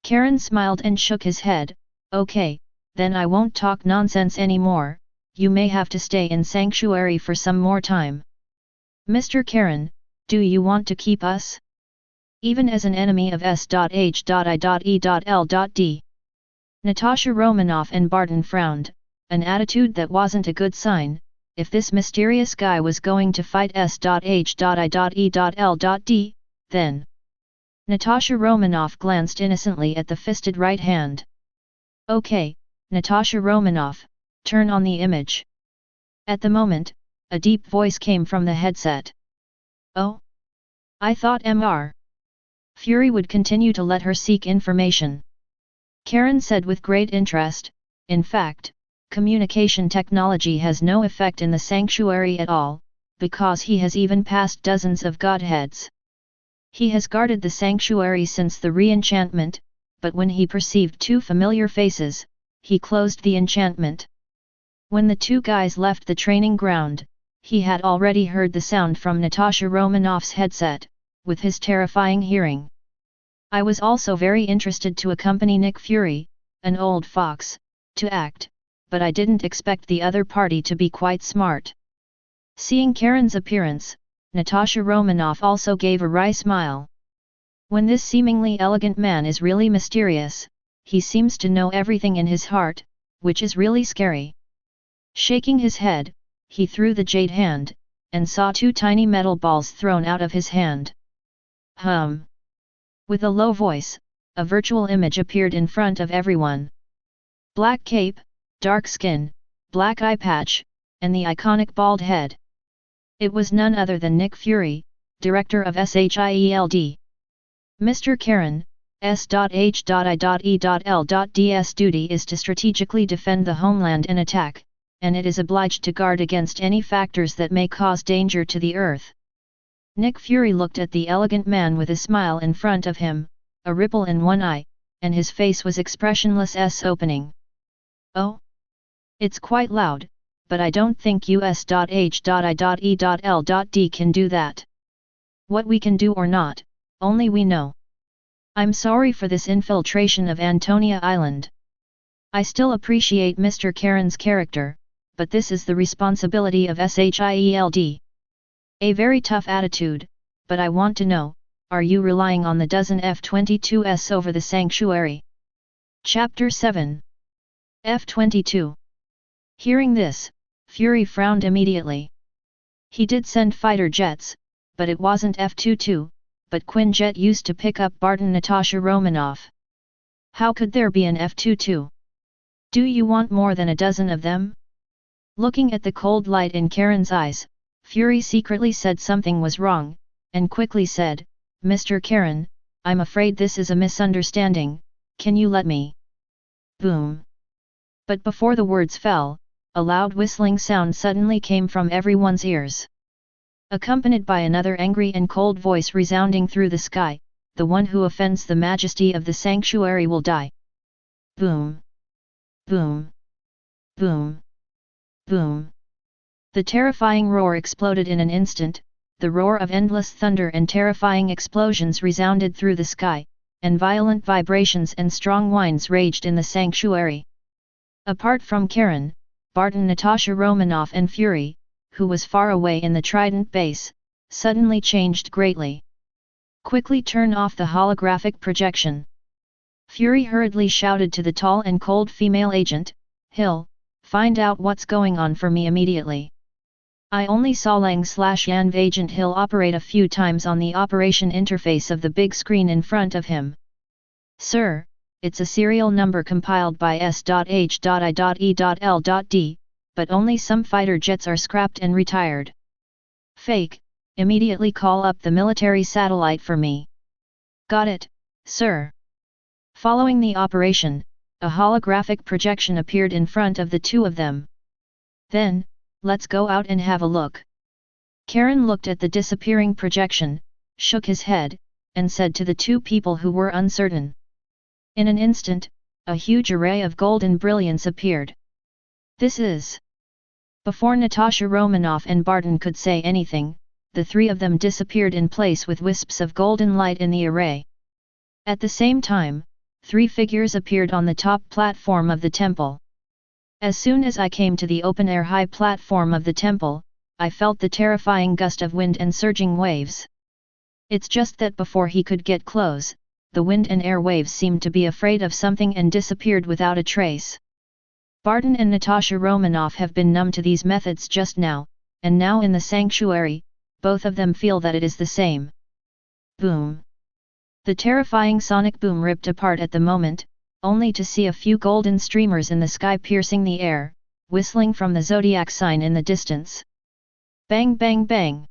Karen smiled and shook his head. Okay, then I won't talk nonsense anymore, you may have to stay in sanctuary for some more time. Mr. Karen, do you want to keep us? Even as an enemy of S.H.I.E.L.D. Natasha Romanoff and Barton frowned, an attitude that wasn't a good sign. If this mysterious guy was going to fight S.H.I.E.L.D, then... Natasha Romanoff glanced innocently at the fisted right hand. Okay, Natasha Romanoff, turn on the image. At the moment, a deep voice came from the headset. Oh? I thought Mr. Fury would continue to let her seek information. Karen said with great interest, in fact, communication technology has no effect in the sanctuary at all, because he has even passed dozens of godheads. He has guarded the sanctuary since the re-enchantment, but when he perceived two familiar faces, he closed the enchantment. When the two guys left the training ground, he had already heard the sound from Natasha Romanoff's headset, with his terrifying hearing. I was also very interested to accompany Nick Fury, an old fox, to act, but I didn't expect the other party to be quite smart. Seeing Karen's appearance, Natasha Romanoff also gave a wry smile. When this seemingly elegant man is really mysterious, he seems to know everything in his heart, which is really scary. Shaking his head, he threw the jade hand, and saw two tiny metal balls thrown out of his hand. With a low voice, a virtual image appeared in front of everyone. Black cape, dark skin, black eye patch, and the iconic bald head. It was none other than Nick Fury, director of S.H.I.E.L.D. Mr. Karen, S.H.I.E.L.D's duty is to strategically defend the homeland and attack, and it is obliged to guard against any factors that may cause danger to the Earth. Nick Fury looked at the elegant man with a smile in front of him, a ripple in one eye, and his face was expressionless opening. Oh? It's quite loud, but I don't think US.H.I.E.L.D can do that. What we can do or not, only we know. I'm sorry for this infiltration of Antonia Island. I still appreciate Mr. Karen's character, but this is the responsibility of S.H.I.E.L.D. A very tough attitude, but I want to know, are you relying on the dozen F-22s over the sanctuary? Chapter 7. F-22. Hearing this, Fury frowned immediately. He did send fighter jets, but it wasn't F-22, but Quinjet used to pick up Barton Natasha Romanoff. How could there be an F-22? Do you want more than a dozen of them? Looking at the cold light in Karen's eyes, Fury secretly said something was wrong, and quickly said, Mr. Karen, I'm afraid this is a misunderstanding, can you let me? Boom. But before the words fell, a loud whistling sound suddenly came from everyone's ears. Accompanied by another angry and cold voice resounding through the sky, the one who offends the majesty of the sanctuary will die. Boom. Boom. Boom. Boom. The terrifying roar exploded in an instant, the roar of endless thunder and terrifying explosions resounded through the sky, and violent vibrations and strong winds raged in the sanctuary. Apart from Karen, Barton Natasha Romanoff and Fury, who was far away in the Trident base, suddenly changed greatly. Quickly turn off the holographic projection. Fury hurriedly shouted to the tall and cold female agent, Hill, find out what's going on for me immediately. I only saw Lang/Yanv Agent Hill operate a few times on the operation interface of the big screen in front of him. Sir, it's a serial number compiled by S.H.I.E.L.D, but only some fighter jets are scrapped and retired. Fake, immediately call up the military satellite for me. Got it, sir. Following the operation, a holographic projection appeared in front of the two of them. Then, let's go out and have a look. Karen looked at the disappearing projection, shook his head, and said to the two people who were uncertain. In an instant, a huge array of golden brilliance appeared. This is... Before Natasha Romanoff and Barton could say anything, the three of them disappeared in place with wisps of golden light in the array. At the same time, three figures appeared on the top platform of the temple. As soon as I came to the open-air high platform of the temple, I felt the terrifying gust of wind and surging waves. It's just that before he could get close, the wind and air waves seemed to be afraid of something and disappeared without a trace. Barton and Natasha Romanoff have been numb to these methods just now, and now in the sanctuary, both of them feel that it is the same. Boom! The terrifying sonic boom ripped apart at the moment, only to see a few golden streamers in the sky piercing the air, whistling from the zodiac sign in the distance. Bang bang bang!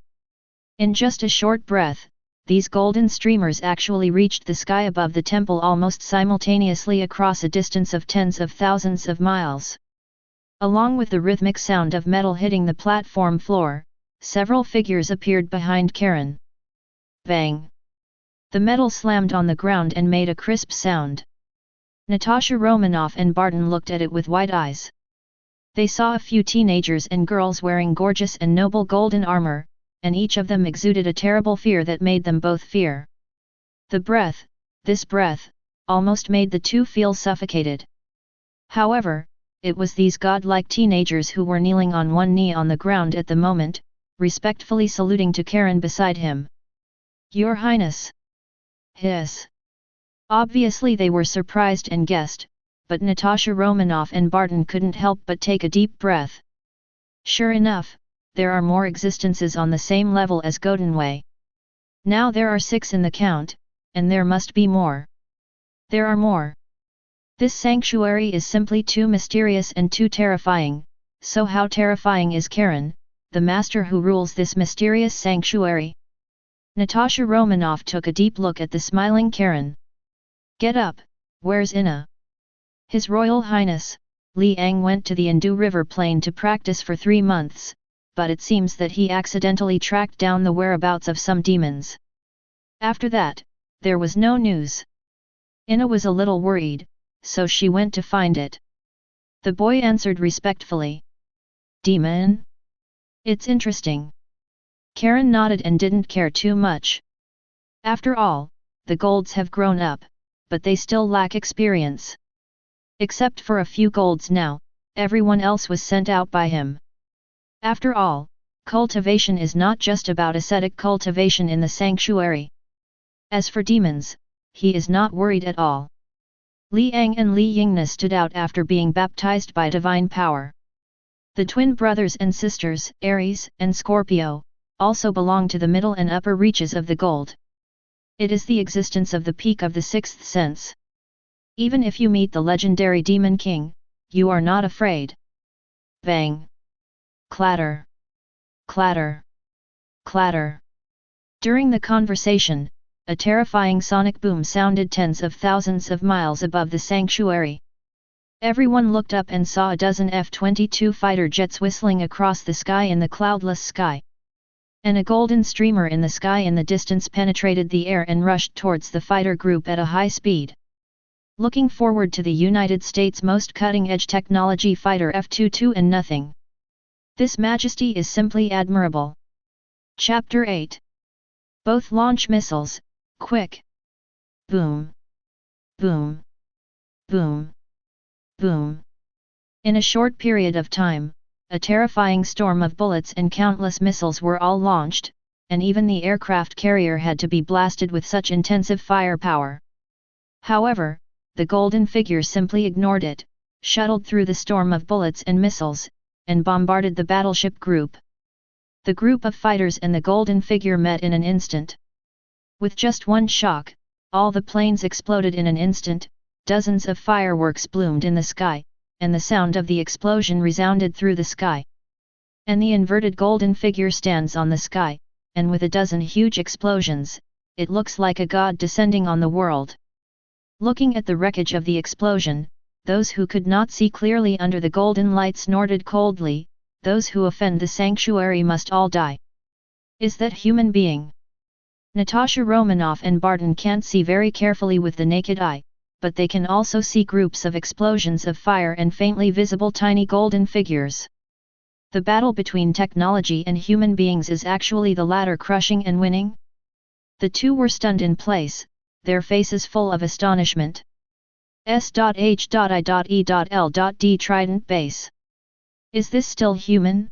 In just a short breath, these golden streamers actually reached the sky above the temple almost simultaneously across a distance of tens of thousands of miles. Along with the rhythmic sound of metal hitting the platform floor, several figures appeared behind Karen. Bang! The metal slammed on the ground and made a crisp sound. Natasha Romanoff and Barton looked at it with wide eyes. They saw a few teenagers and girls wearing gorgeous and noble golden armor, and each of them exuded a terrible fear that made them both fear. This breath, almost made the two feel suffocated. However, it was these godlike teenagers who were kneeling on one knee on the ground at the moment, respectfully saluting to Karen beside him. Your Highness! Hiss! Obviously they were surprised and guessed, but Natasha Romanoff and Barton couldn't help but take a deep breath. Sure enough, there are more existences on the same level as Godenway. Now there are 6 in the count, and there must be more. There are more. This sanctuary is simply too mysterious and too terrifying, so how terrifying is Karen, the master who rules this mysterious sanctuary? Natasha Romanoff took a deep look at the smiling Karen. Get up, where's Inna? His Royal Highness, Li Ang went to the Indu River plain to practice for 3 months, but it seems that he accidentally tracked down the whereabouts of some demons. After that, there was no news. Inna was a little worried, so she went to find it. The boy answered respectfully. Demon? It's interesting. Karen nodded and didn't care too much. After all, the Golds have grown up, but they still lack experience. Except for a few Golds now, everyone else was sent out by him. After all, cultivation is not just about ascetic cultivation in the sanctuary. As for demons, he is not worried at all. Li Ang and Li Yingna stood out after being baptized by divine power. The twin brothers and sisters, Aries and Scorpio, also belong to the middle and upper reaches of the gold. It is the existence of the peak of the 6th sense. Even if you meet the legendary Demon King, you are not afraid. Bang! Clatter! Clatter! Clatter! During the conversation, a terrifying sonic boom sounded tens of thousands of miles above the sanctuary. Everyone looked up and saw a dozen F-22 fighter jets whistling across the sky in the cloudless sky. And a golden streamer in the sky in the distance penetrated the air and rushed towards the fighter group at a high speed. Looking forward to the United States' most cutting-edge technology fighter F-22 and nothing. This majesty is simply admirable. Chapter 8. Both launch missiles, quick! Boom! Boom! Boom! Boom! In a short period of time, a terrifying storm of bullets and countless missiles were all launched, and even the aircraft carrier had to be blasted with such intensive firepower. However, the golden figure simply ignored it, shuttled through the storm of bullets and missiles, and bombarded the battleship group. The group of fighters and the golden figure met in an instant. With just one shock, all the planes exploded in an instant, dozens of fireworks bloomed in the sky, and the sound of the explosion resounded through the sky. And the inverted golden figure stands on the sky, and with a dozen huge explosions, it looks like a god descending on the world. Looking at the wreckage of the explosion, those who could not see clearly under the golden light snorted coldly, those who offend the sanctuary must all die. Is that human being? Natasha Romanoff and Barton can't see very carefully with the naked eye, but they can also see groups of explosions of fire and faintly visible tiny golden figures. The battle between technology and human beings is actually the latter crushing and winning? The two were stunned in place, their faces full of astonishment. S.H.I.E.L.D trident base. Is this still human?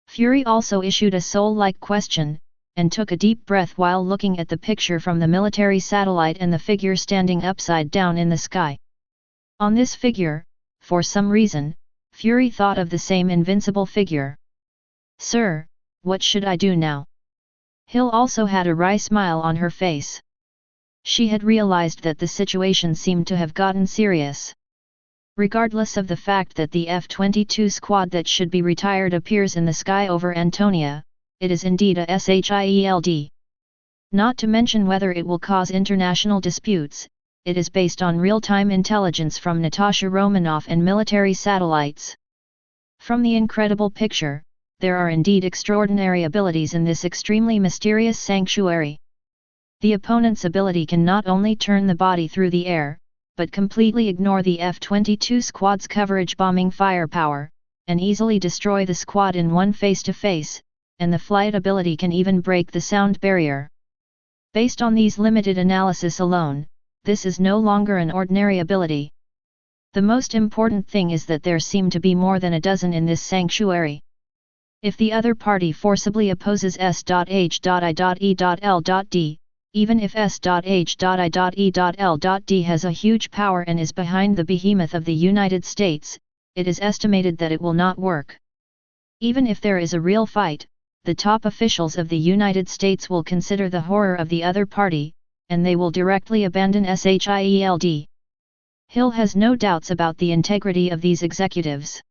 Fury also issued a soul-like question, and took a deep breath while looking at the picture from the military satellite and the figure standing upside down in the sky. On this figure, for some reason, Fury thought of the same invincible figure. Sir, what should I do now? Hill also had a wry smile on her face. She had realized that the situation seemed to have gotten serious. Regardless of the fact that the F-22 squad that should be retired appears in the sky over Antonia, it is indeed a S.H.I.E.L.D. Not to mention whether it will cause international disputes, it is based on real-time intelligence from Natasha Romanoff and military satellites. From the incredible picture, there are indeed extraordinary abilities in this extremely mysterious sanctuary. The opponent's ability can not only turn the body through the air, but completely ignore the F-22 squad's coverage bombing firepower, and easily destroy the squad in one face-to-face, and the flight ability can even break the sound barrier. Based on these limited analysis alone, this is no longer an ordinary ability. The most important thing is that there seem to be more than a dozen in this sanctuary. If the other party forcibly opposes S.H.I.E.L.D, even if S.H.I.E.L.D has a huge power and is behind the behemoth of the United States, it is estimated that it will not work. Even if there is a real fight, the top officials of the United States will consider the horror of the other party, and they will directly abandon S.H.I.E.L.D. Hill has no doubts about the integrity of these executives.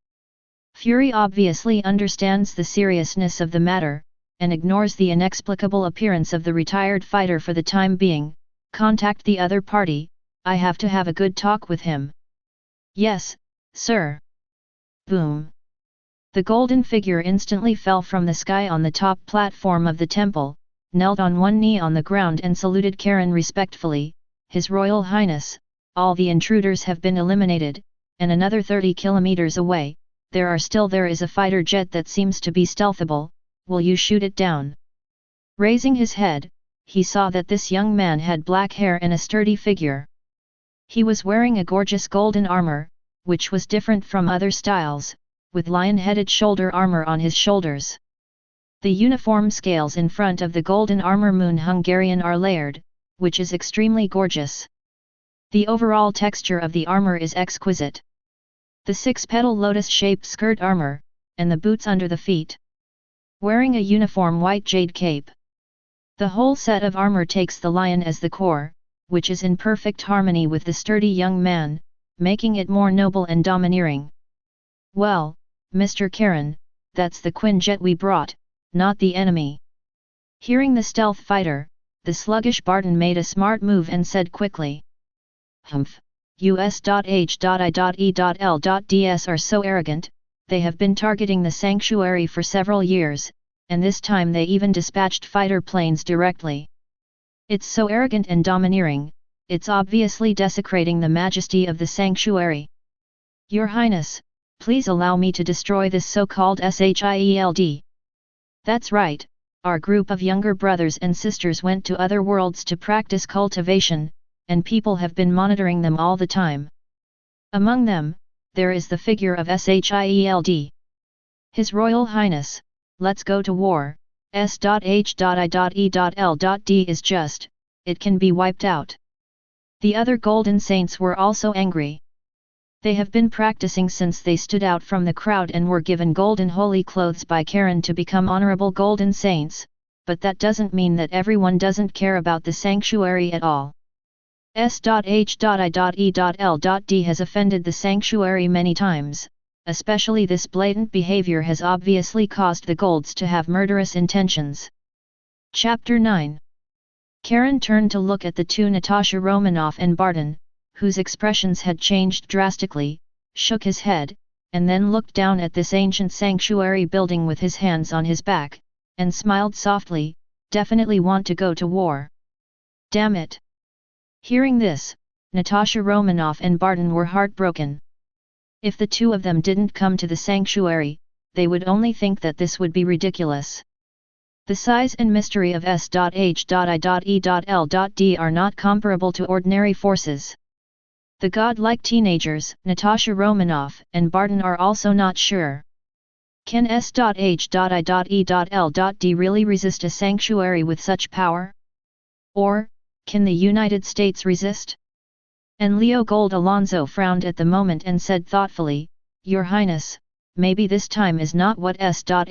Fury obviously understands the seriousness of the matter, and ignores the inexplicable appearance of the retired fighter for the time being. Contact the other party, I have to have a good talk with him. Yes, sir. Boom. The golden figure instantly fell from the sky on the top platform of the temple, knelt on one knee on the ground and saluted Karen respectfully. His Royal Highness, all the intruders have been eliminated, and another 30 kilometers away, there is a fighter jet that seems to be stealthable. Will you shoot it down? Raising his head, he saw that this young man had black hair and a sturdy figure. He was wearing a gorgeous golden armor, which was different from other styles, with lion-headed shoulder armor on his shoulders. The uniform scales in front of the golden armor moon Hungarian are layered, which is extremely gorgeous. The overall texture of the armor is exquisite. The six-petal lotus-shaped skirt armor, and the boots under the feet. Wearing a uniform white jade cape. The whole set of armor takes the lion as the core, which is in perfect harmony with the sturdy young man, making it more noble and domineering. Well, Mr. Karen, that's the Quinjet we brought, not the enemy. Hearing the stealth fighter, the sluggish Barton made a smart move and said quickly. Humph, US.H.I.E.L.Ds are so arrogant. They have been targeting the sanctuary for several years, and this time they even dispatched fighter planes directly. It's so arrogant and domineering, it's obviously desecrating the majesty of the sanctuary. Your Highness, please allow me to destroy this so-called S.H.I.E.L.D. That's right, our group of younger brothers and sisters went to other worlds to practice cultivation, and people have been monitoring them all the time. Among them, there is the figure of S.H.I.E.L.D. His Royal Highness, let's go to war. S.H.I.E.L.D is just, it can be wiped out. The other Golden Saints were also angry. They have been practicing since they stood out from the crowd and were given golden holy clothes by Karen to become honorable Golden Saints, but that doesn't mean that everyone doesn't care about the sanctuary at all. S.H.I.E.L.D has offended the sanctuary many times, especially this blatant behavior has obviously caused the Golds to have murderous intentions. Chapter 9. Karen turned to look at the two Natasha Romanoff and Barton, whose expressions had changed drastically, shook his head, and then looked down at this ancient sanctuary building with his hands on his back, and smiled softly, definitely want to go to war. Damn it! Hearing this, Natasha Romanoff and Barton were heartbroken. If the two of them didn't come to the sanctuary, they would only think that this would be ridiculous. The size and mystery of S.H.I.E.L.D are not comparable to ordinary forces. The godlike teenagers, Natasha Romanoff and Barton, are also not sure. Can S.H.I.E.L.D really resist a sanctuary with such power? Or, can the United States resist? And Leo Gold Alonso frowned at the moment and said thoughtfully, Your Highness, maybe this time is not what S.H.I.E.L.D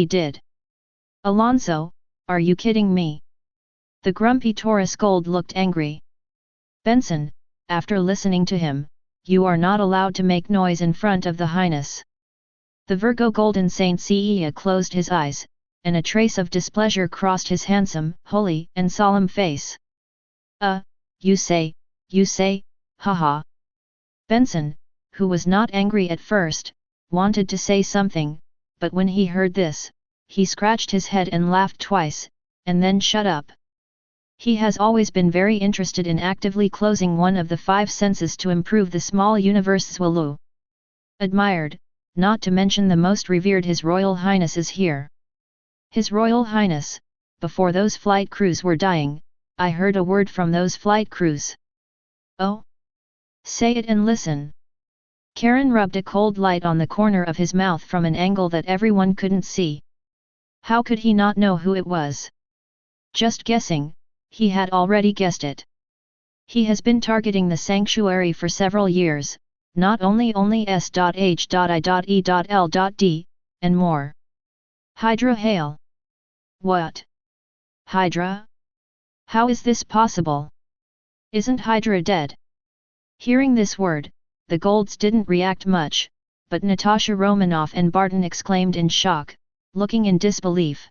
did. Alonso, are you kidding me? The grumpy Taurus Gold looked angry. Benson, after listening to him, you are not allowed to make noise in front of the Highness. The Virgo Golden Saint Cea closed his eyes, and a trace of displeasure crossed his handsome, holy, and solemn face. You say, haha. Benson, who was not angry at first, wanted to say something, but when he heard this, he scratched his head and laughed twice, and then shut up. He has always been very interested in actively closing one of the five senses to improve the small universe Zwalu. Admired, not to mention the most revered His Royal Highness is here. His Royal Highness, before those flight crews were dying, I heard a word from those flight crews. Oh? Say it and listen. Karen rubbed a cold light on the corner of his mouth from an angle that everyone couldn't see. How could he not know who it was? Just guessing, he had already guessed it. He has been targeting the sanctuary for several years, not only S.H.I.E.L.D, and more. Hydra hail. What? Hydra? How is this possible? Isn't Hydra dead? Hearing this word, the Golds didn't react much, but Natasha Romanoff and Barton exclaimed in shock, looking in disbelief.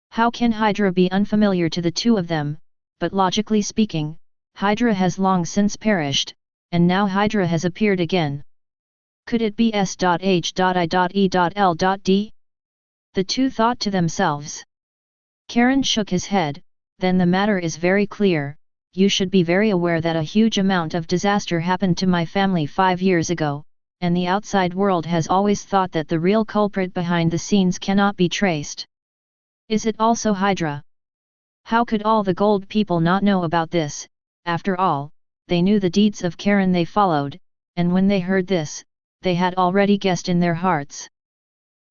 How can Hydra be unfamiliar to the two of them? But logically speaking, Hydra has long since perished, and now Hydra has appeared again. Could it be S.H.I.E.L.D? The two thought to themselves. Karen shook his head. Then the matter is very clear. You should be very aware that a huge amount of disaster happened to my family 5 years ago, and the outside world has always thought that the real culprit behind the scenes cannot be traced. Is it also Hydra? How could all the Gold people not know about this? After all, they knew the deeds of Karen they followed, and when they heard this, they had already guessed in their hearts.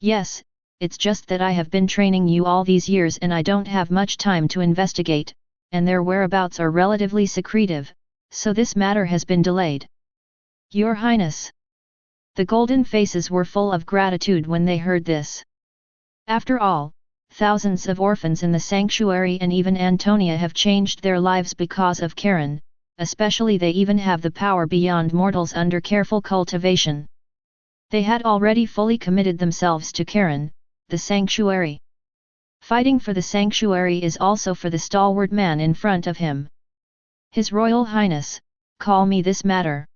Yes, it's just that I have been training you all these years and I don't have much time to investigate, and their whereabouts are relatively secretive, so this matter has been delayed. Your Highness. The golden faces were full of gratitude when they heard this. After all, thousands of orphans in the sanctuary and even Antonia have changed their lives because of Karen, especially they even have the power beyond mortals under careful cultivation. They had already fully committed themselves to Karen, the sanctuary. Fighting for the sanctuary is also for the stalwart man in front of him. His Royal Highness, call me this matter.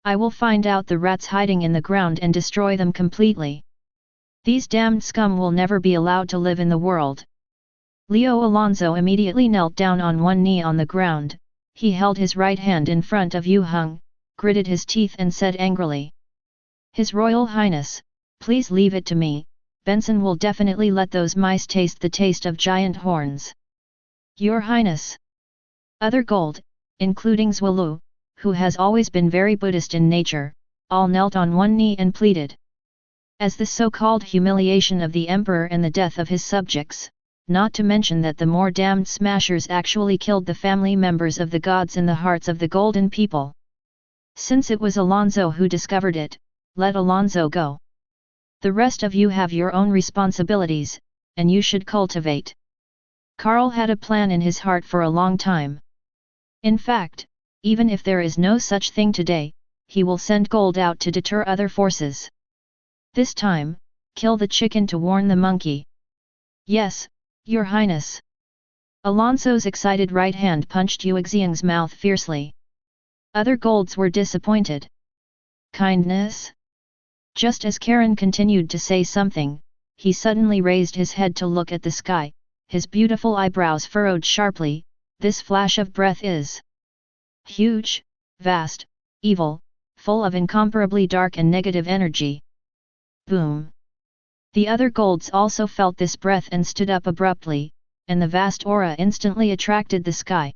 I will find out the rats hiding in the ground and destroy them completely. These damned scum will never be allowed to live in the world. Leo Alonso immediately knelt down on one knee on the ground. He held his right hand in front of Yu Hung, gritted his teeth and said angrily. His Royal Highness, please leave it to me. Benson will definitely let those mice taste the taste of giant horns. Your Highness. Other Gold, including Zwalu, who has always been very Buddhist in nature, all knelt on one knee and pleaded. As the so-called humiliation of the Emperor and the death of his subjects, not to mention that the more damned smashers actually killed the family members of the gods in the hearts of the Golden people. Since it was Alonso who discovered it, let Alonso go. The rest of you have your own responsibilities, and you should cultivate. Carl had a plan in his heart for a long time. In fact, even if there is no such thing today, he will send gold out to deter other forces. This time, kill the chicken to warn the monkey. Yes, Your Highness. Alonso's excited right hand punched Yuexiang's mouth fiercely. Other golds were disappointed. Kindness? Just as Karen continued to say something, he suddenly raised his head to look at the sky, his beautiful eyebrows furrowed sharply. This flash of breath is huge, vast, evil, full of incomparably dark and negative energy. Boom! The other golds also felt this breath and stood up abruptly, and the vast aura instantly attracted the sky.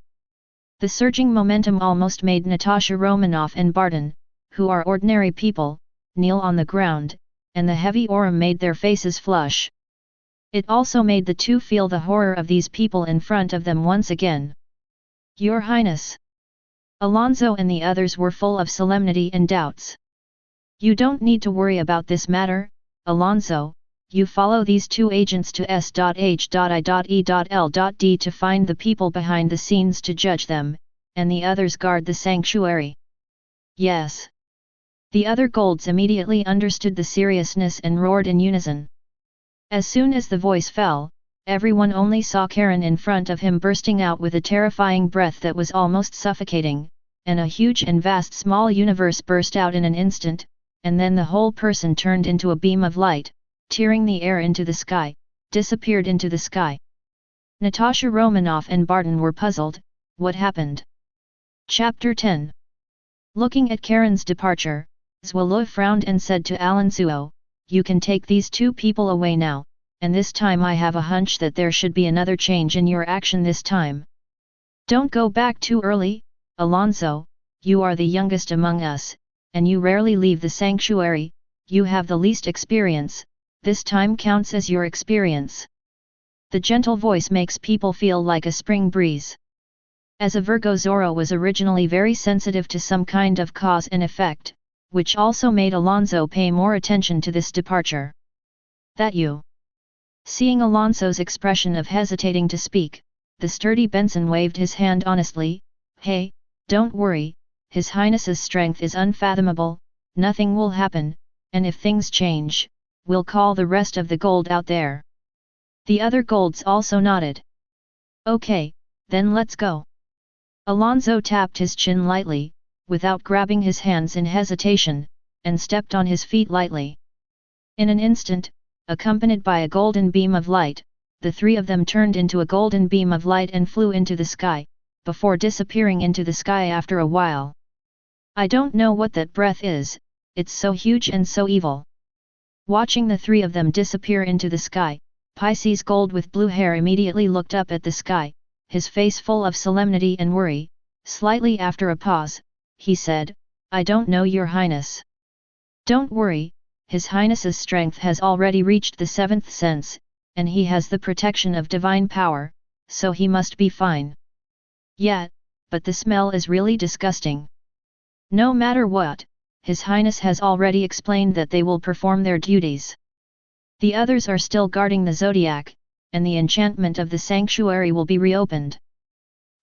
The surging momentum almost made Natasha Romanoff and Barton, who are ordinary people, kneel on the ground, and the heavy aura made their faces flush. It also made the two feel the horror of these people in front of them once again. Your Highness! Alonso and the others were full of solemnity and doubts. You don't need to worry about this matter, Alonso. You follow these two agents to S.H.I.E.L.D to find the people behind the scenes to judge them, and the others guard the sanctuary. Yes. The other golds immediately understood the seriousness and roared in unison. As soon as the voice fell, everyone only saw Karen in front of him bursting out with a terrifying breath that was almost suffocating, and a huge and vast small universe burst out in an instant, and then the whole person turned into a beam of light, tearing the air into the sky, disappeared into the sky. Natasha Romanoff and Barton were puzzled. What happened? Chapter 10. Looking at Karen's departure, Zwolo frowned and said to Alonso, "You can take these two people away now, and this time I have a hunch that there should be another change in your action this time. Don't go back too early, Alonso, you are the youngest among us, and you rarely leave the sanctuary, you have the least experience. This time counts as your experience." The gentle voice makes people feel like a spring breeze. As a Virgo, Zorro was originally very sensitive to some kind of cause and effect, which also made Alonso pay more attention to this departure. That you? Seeing Alonso's expression of hesitating to speak, the sturdy Benson waved his hand honestly. Hey, don't worry, His Highness's strength is unfathomable, nothing will happen, and if things change, we'll call the rest of the gold out there. The other golds also nodded. Okay, then let's go. Alonso tapped his chin lightly, without grabbing his hands in hesitation, and stepped on his feet lightly. In an instant, accompanied by a golden beam of light, the three of them turned into a golden beam of light and flew into the sky, before disappearing into the sky after a while. I don't know what that breath is, it's so huge and so evil. Watching the three of them disappear into the sky, Pisces Gold with blue hair immediately looked up at the sky, his face full of solemnity and worry. Slightly after a pause, he said, I don't know, Your Highness. Don't worry, His Highness's strength has already reached the seventh sense, and he has the protection of divine power, so he must be fine. Yeah, but the smell is really disgusting. No matter what, His Highness has already explained that they will perform their duties. The others are still guarding the zodiac, and the enchantment of the sanctuary will be reopened.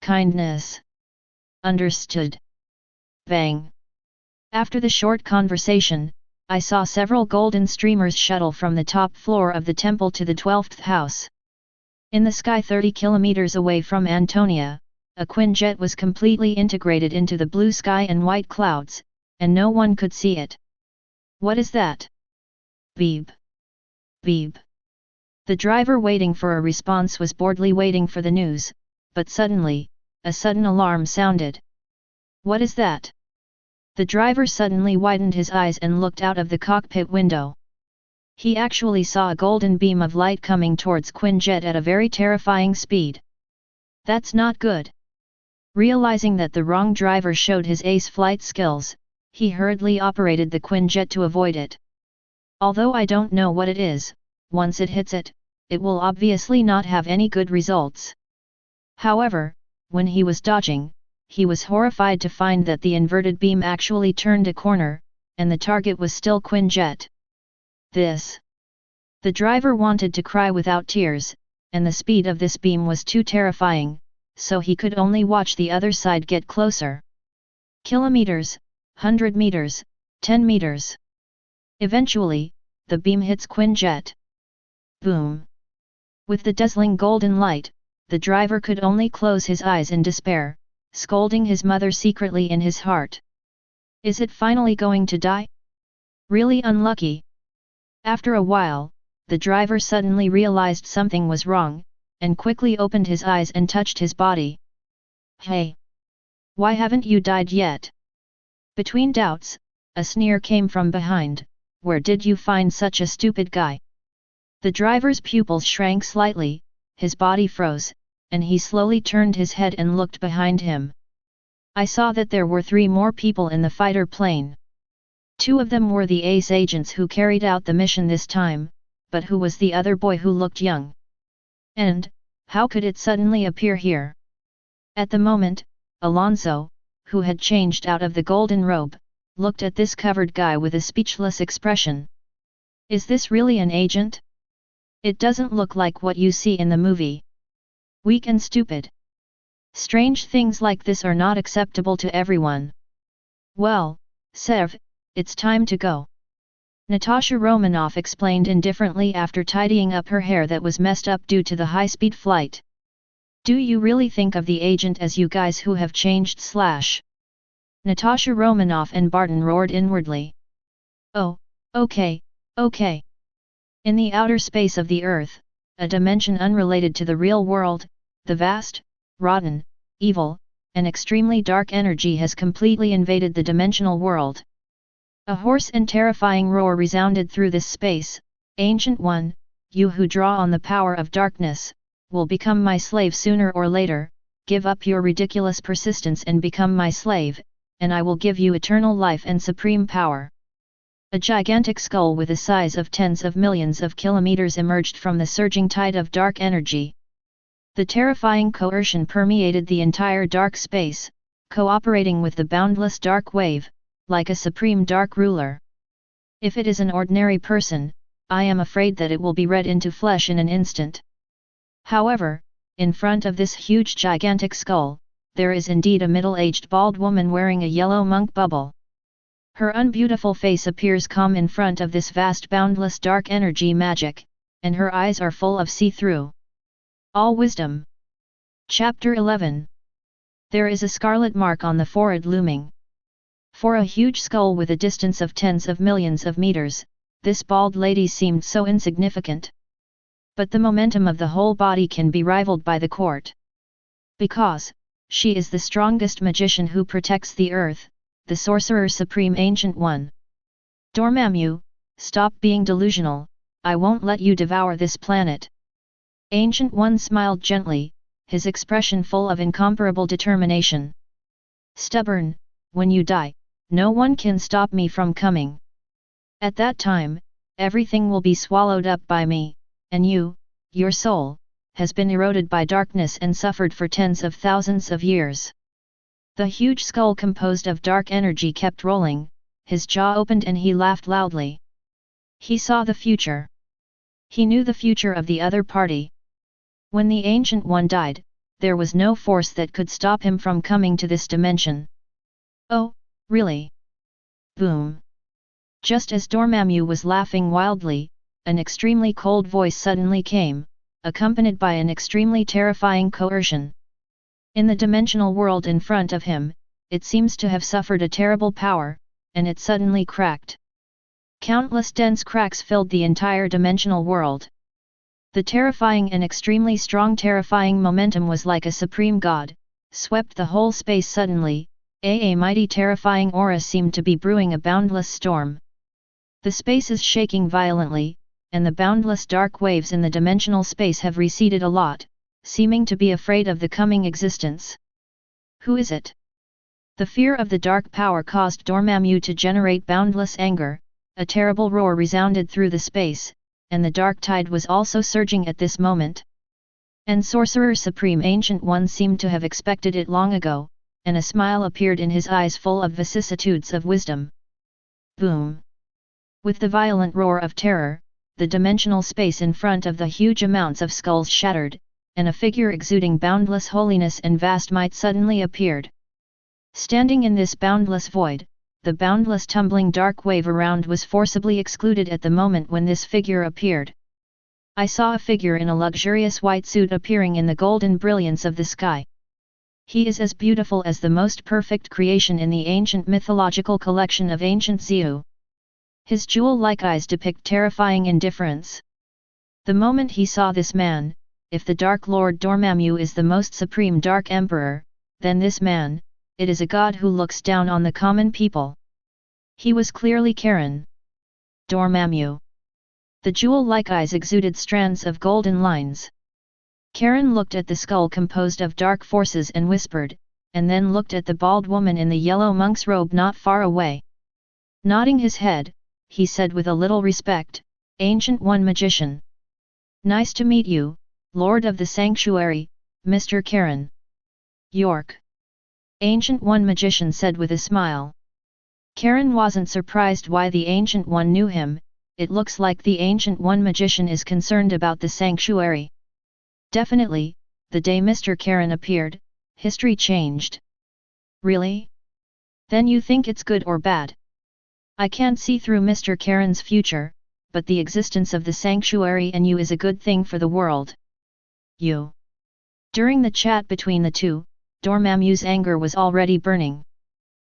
Kindness. Understood. Bang. After the short conversation, I saw several golden streamers shuttle from the top floor of the temple to the 12th house. In the sky 30 kilometers away from Antonia, a Quinjet was completely integrated into the blue sky and white clouds, and no one could see it. What is that? Beep. Beep. The driver waiting for a response was boredly waiting for the news, but suddenly, a sudden alarm sounded. What is that? The driver suddenly widened his eyes and looked out of the cockpit window. He actually saw a golden beam of light coming towards Quinjet at a very terrifying speed. That's not good. Realizing that the wrong driver showed his ace flight skills, he hurriedly operated the Quinjet to avoid it. Although I don't know what it is, once it hits it, it will obviously not have any good results. However, when he was dodging, he was horrified to find that the inverted beam actually turned a corner, and the target was still Quinjet. This. The driver wanted to cry without tears, and the speed of this beam was too terrifying, so he could only watch the other side get closer. Kilometers, 100 meters, 10 meters. Eventually, the beam hits Quinjet. Boom! With the dazzling golden light, the driver could only close his eyes in despair, scolding his mother secretly in his heart. Is it finally going to die? Really unlucky. After a while, the driver suddenly realized something was wrong, and quickly opened his eyes and touched his body. Hey! Why haven't you died yet? Between doubts, a sneer came from behind. Where did you find such a stupid guy? The driver's pupils shrank slightly, his body froze, and he slowly turned his head and looked behind him. I saw that there were 3 more people in the fighter plane. 2 of them were the ace agents who carried out the mission this time, but who was the other boy who looked young? And, how could it suddenly appear here? At the moment, Alonso, who had changed out of the golden robe, looked at this covered guy with a speechless expression. Is this really an agent? It doesn't look like what you see in the movie. Weak and stupid. Strange things like this are not acceptable to everyone. Well, Sev, it's time to go. Natasha Romanoff explained indifferently after tidying up her hair that was messed up due to the high-speed flight. Do you really think of the agent as you guys who have changed / Natasha Romanoff and Barton roared inwardly. Oh, okay, okay. In the outer space of the Earth, a dimension unrelated to the real world, the vast, rotten, evil, and extremely dark energy has completely invaded the dimensional world. A hoarse and terrifying roar resounded through this space. Ancient One, you who draw on the power of darkness, will become my slave sooner or later. Give up your ridiculous persistence and become my slave, and I will give you eternal life and supreme power. A gigantic skull with a size of tens of millions of kilometers emerged from the surging tide of dark energy. The terrifying coercion permeated the entire dark space, cooperating with the boundless dark wave, like a supreme dark ruler. If it is an ordinary person, I am afraid that it will be read into flesh in an instant. However, in front of this huge gigantic skull, there is indeed a middle-aged bald woman wearing a yellow monk bubble. Her unbeautiful face appears calm in front of this vast boundless dark energy magic, and her eyes are full of see-through. All wisdom. Chapter 11. There is a scarlet mark on the forehead looming. For a huge skull with a distance of tens of millions of meters, this bald lady seemed so insignificant. But the momentum of the whole body can be rivaled by the court. Because, she is the strongest magician who protects the earth, the Sorcerer Supreme Ancient One. Dormammu, stop being delusional, I won't let you devour this planet. Ancient One smiled gently, his expression full of incomparable determination. Stubborn, when you die, no one can stop me from coming. At that time, everything will be swallowed up by me, and you, your soul, has been eroded by darkness and suffered for tens of thousands of years. The huge skull composed of dark energy kept rolling, his jaw opened and he laughed loudly. He saw the future. He knew the future of the other party. When the Ancient One died, there was no force that could stop him from coming to this dimension. Oh, really? Boom! Just as Dormammu was laughing wildly, an extremely cold voice suddenly came, accompanied by an extremely terrifying coercion. In the dimensional world in front of him, it seems to have suffered a terrible power, and it suddenly cracked. Countless dense cracks filled the entire dimensional world. The terrifying and extremely strong terrifying momentum was like a supreme god, swept the whole space suddenly. A mighty terrifying aura seemed to be brewing a boundless storm. The space is shaking violently, and the boundless dark waves in the dimensional space have receded a lot, seeming to be afraid of the coming existence. Who is it? The fear of the dark power caused Dormammu to generate boundless anger. A terrible roar resounded through the space, and the dark tide was also surging at this moment. And Sorcerer Supreme Ancient One seemed to have expected it long ago, and a smile appeared in his eyes full of vicissitudes of wisdom. Boom! With the violent roar of terror, the dimensional space in front of the huge amounts of skulls shattered, and a figure exuding boundless holiness and vast might suddenly appeared. Standing in this boundless void, the boundless tumbling dark wave around was forcibly excluded at the moment when this figure appeared. I saw a figure in a luxurious white suit appearing in the golden brilliance of the sky. He is as beautiful as the most perfect creation in the ancient mythological collection of ancient Zhu. His jewel-like eyes depict terrifying indifference. The moment he saw this man, if the Dark Lord Dormammu is the most supreme Dark Emperor, then this man, it is a god who looks down on the common people. He was clearly Karen. Dormammu. The jewel-like eyes exuded strands of golden lines. Karen looked at the skull composed of dark forces and whispered, and then looked at the bald woman in the yellow monk's robe not far away. Nodding his head, he said with a little respect, "Ancient One Magician. Nice to meet you, Lord of the Sanctuary, Mr. Karen." "York." Ancient One Magician said with a smile. Karen wasn't surprised why the Ancient One knew him. It looks like the Ancient One Magician is concerned about the sanctuary. Definitely, the day Mr. Karen appeared, history changed. Really? Then you think it's good or bad? I can't see through Mr. Karen's future, but the existence of the sanctuary and you is a good thing for the world. You. During the chat between the two, Dormammu's anger was already burning.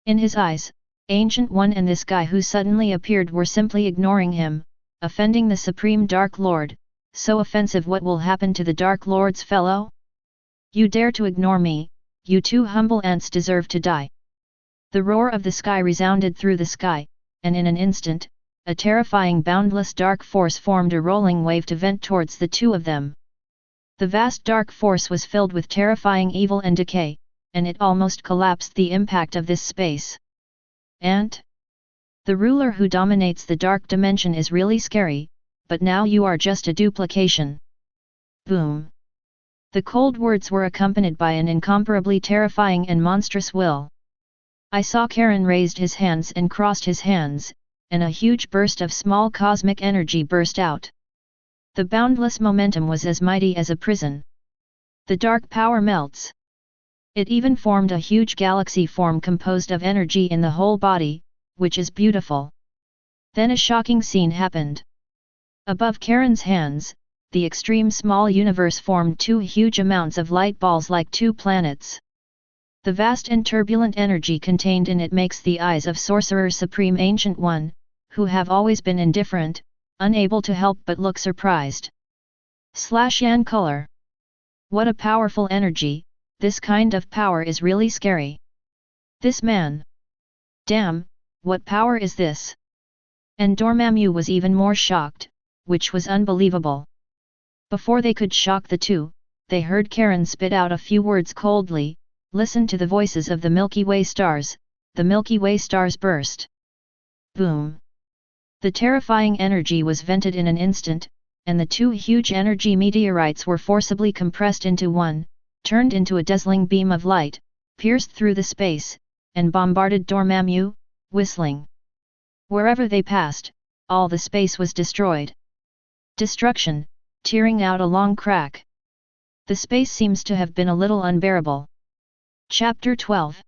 In his eyes, Ancient One and this guy who suddenly appeared were simply ignoring him, offending the Supreme Dark Lord. So offensive. What will happen to the Dark Lord's fellow? You dare to ignore me, you two humble ants deserve to die. The roar of the sky resounded through the sky, and in an instant, a terrifying boundless dark force formed a rolling wave to vent towards the two of them. The vast dark force was filled with terrifying evil and decay, and it almost collapsed the impact of this space. Ant? The ruler who dominates the dark dimension is really scary, but now you are just a duplication. Boom. The cold words were accompanied by an incomparably terrifying and monstrous will. I saw Karen raised his hands and crossed his hands, and a huge burst of small cosmic energy burst out. The boundless momentum was as mighty as a prison. The dark power melts. It even formed a huge galaxy form composed of energy in the whole body, which is beautiful. Then a shocking scene happened. Above Karen's hands, the extreme small universe formed two huge amounts of light balls like two planets. The vast and turbulent energy contained in it makes the eyes of Sorcerer Supreme Ancient One, who have always been indifferent, unable to help but look surprised. Yan color. What a powerful energy, this kind of power is really scary. This man. Damn, what power is this? And Dormammu was even more shocked, which was unbelievable. Before they could shock the two, they heard Karen spit out a few words coldly. Listen to the voices of the Milky Way stars. The Milky Way stars burst. Boom. The terrifying energy was vented in an instant, and the two huge energy meteorites were forcibly compressed into one, turned into a dazzling beam of light, pierced through the space, and bombarded Dormammu, whistling. Wherever they passed, all the space was destroyed. Destruction, tearing out a long crack. The space seems to have been a little unbearable. Chapter 12.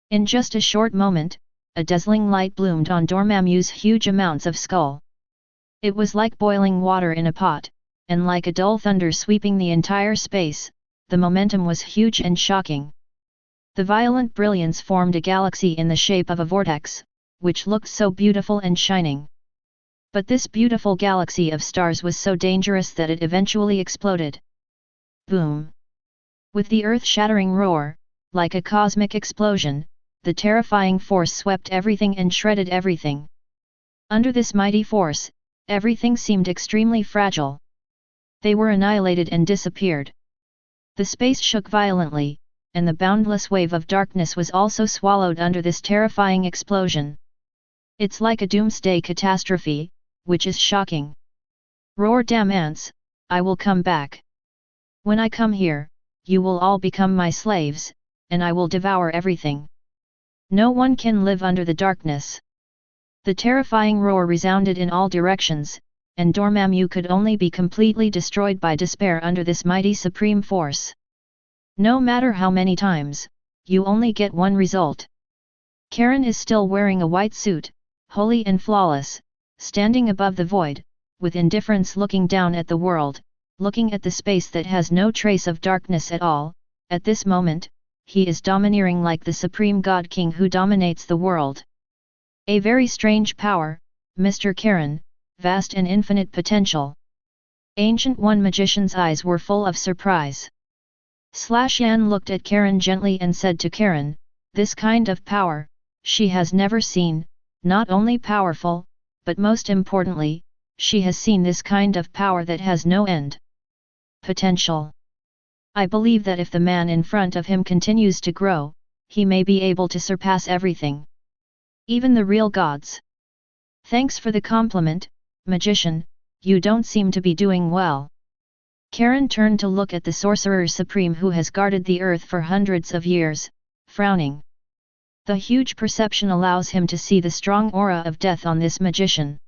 In just a short moment, a dazzling light bloomed on Dormammu's huge amounts of skull. It was like boiling water in a pot, and like a dull thunder sweeping the entire space, the momentum was huge and shocking. The violent brilliance formed a galaxy in the shape of a vortex, which looked so beautiful and shining. But this beautiful galaxy of stars was so dangerous that it eventually exploded. Boom! With the earth-shattering roar, like a cosmic explosion, the terrifying force swept everything and shredded everything. Under this mighty force, everything seemed extremely fragile. They were annihilated and disappeared. The space shook violently, and the boundless wave of darkness was also swallowed under this terrifying explosion. It's like a doomsday catastrophe, which is shocking. Roar, damn ants, I will come back. When I come here, you will all become my slaves, and I will devour everything. No one can live under the darkness. The terrifying roar resounded in all directions, and Dormammu could only be completely destroyed by despair under this mighty supreme force. No matter how many times, you only get one result. Karen is still wearing a white suit, holy and flawless, standing above the void, with indifference looking down at the world, looking at the space that has no trace of darkness at all. At this moment, he is domineering like the supreme god king who dominates the world. A very strange power, Mr. Karen, vast and infinite potential. Ancient One magician's eyes were full of surprise. Yan looked at Karen gently and said to Karen, this kind of power, she has never seen, not only powerful, but most importantly, she has seen this kind of power that has no end. Potential. I believe that if the man in front of him continues to grow, he may be able to surpass everything. Even the real gods. Thanks for the compliment, magician, you don't seem to be doing well. Karen turned to look at the sorcerer supreme who has guarded the earth for hundreds of years, frowning. The huge perception allows him to see the strong aura of death on this magician.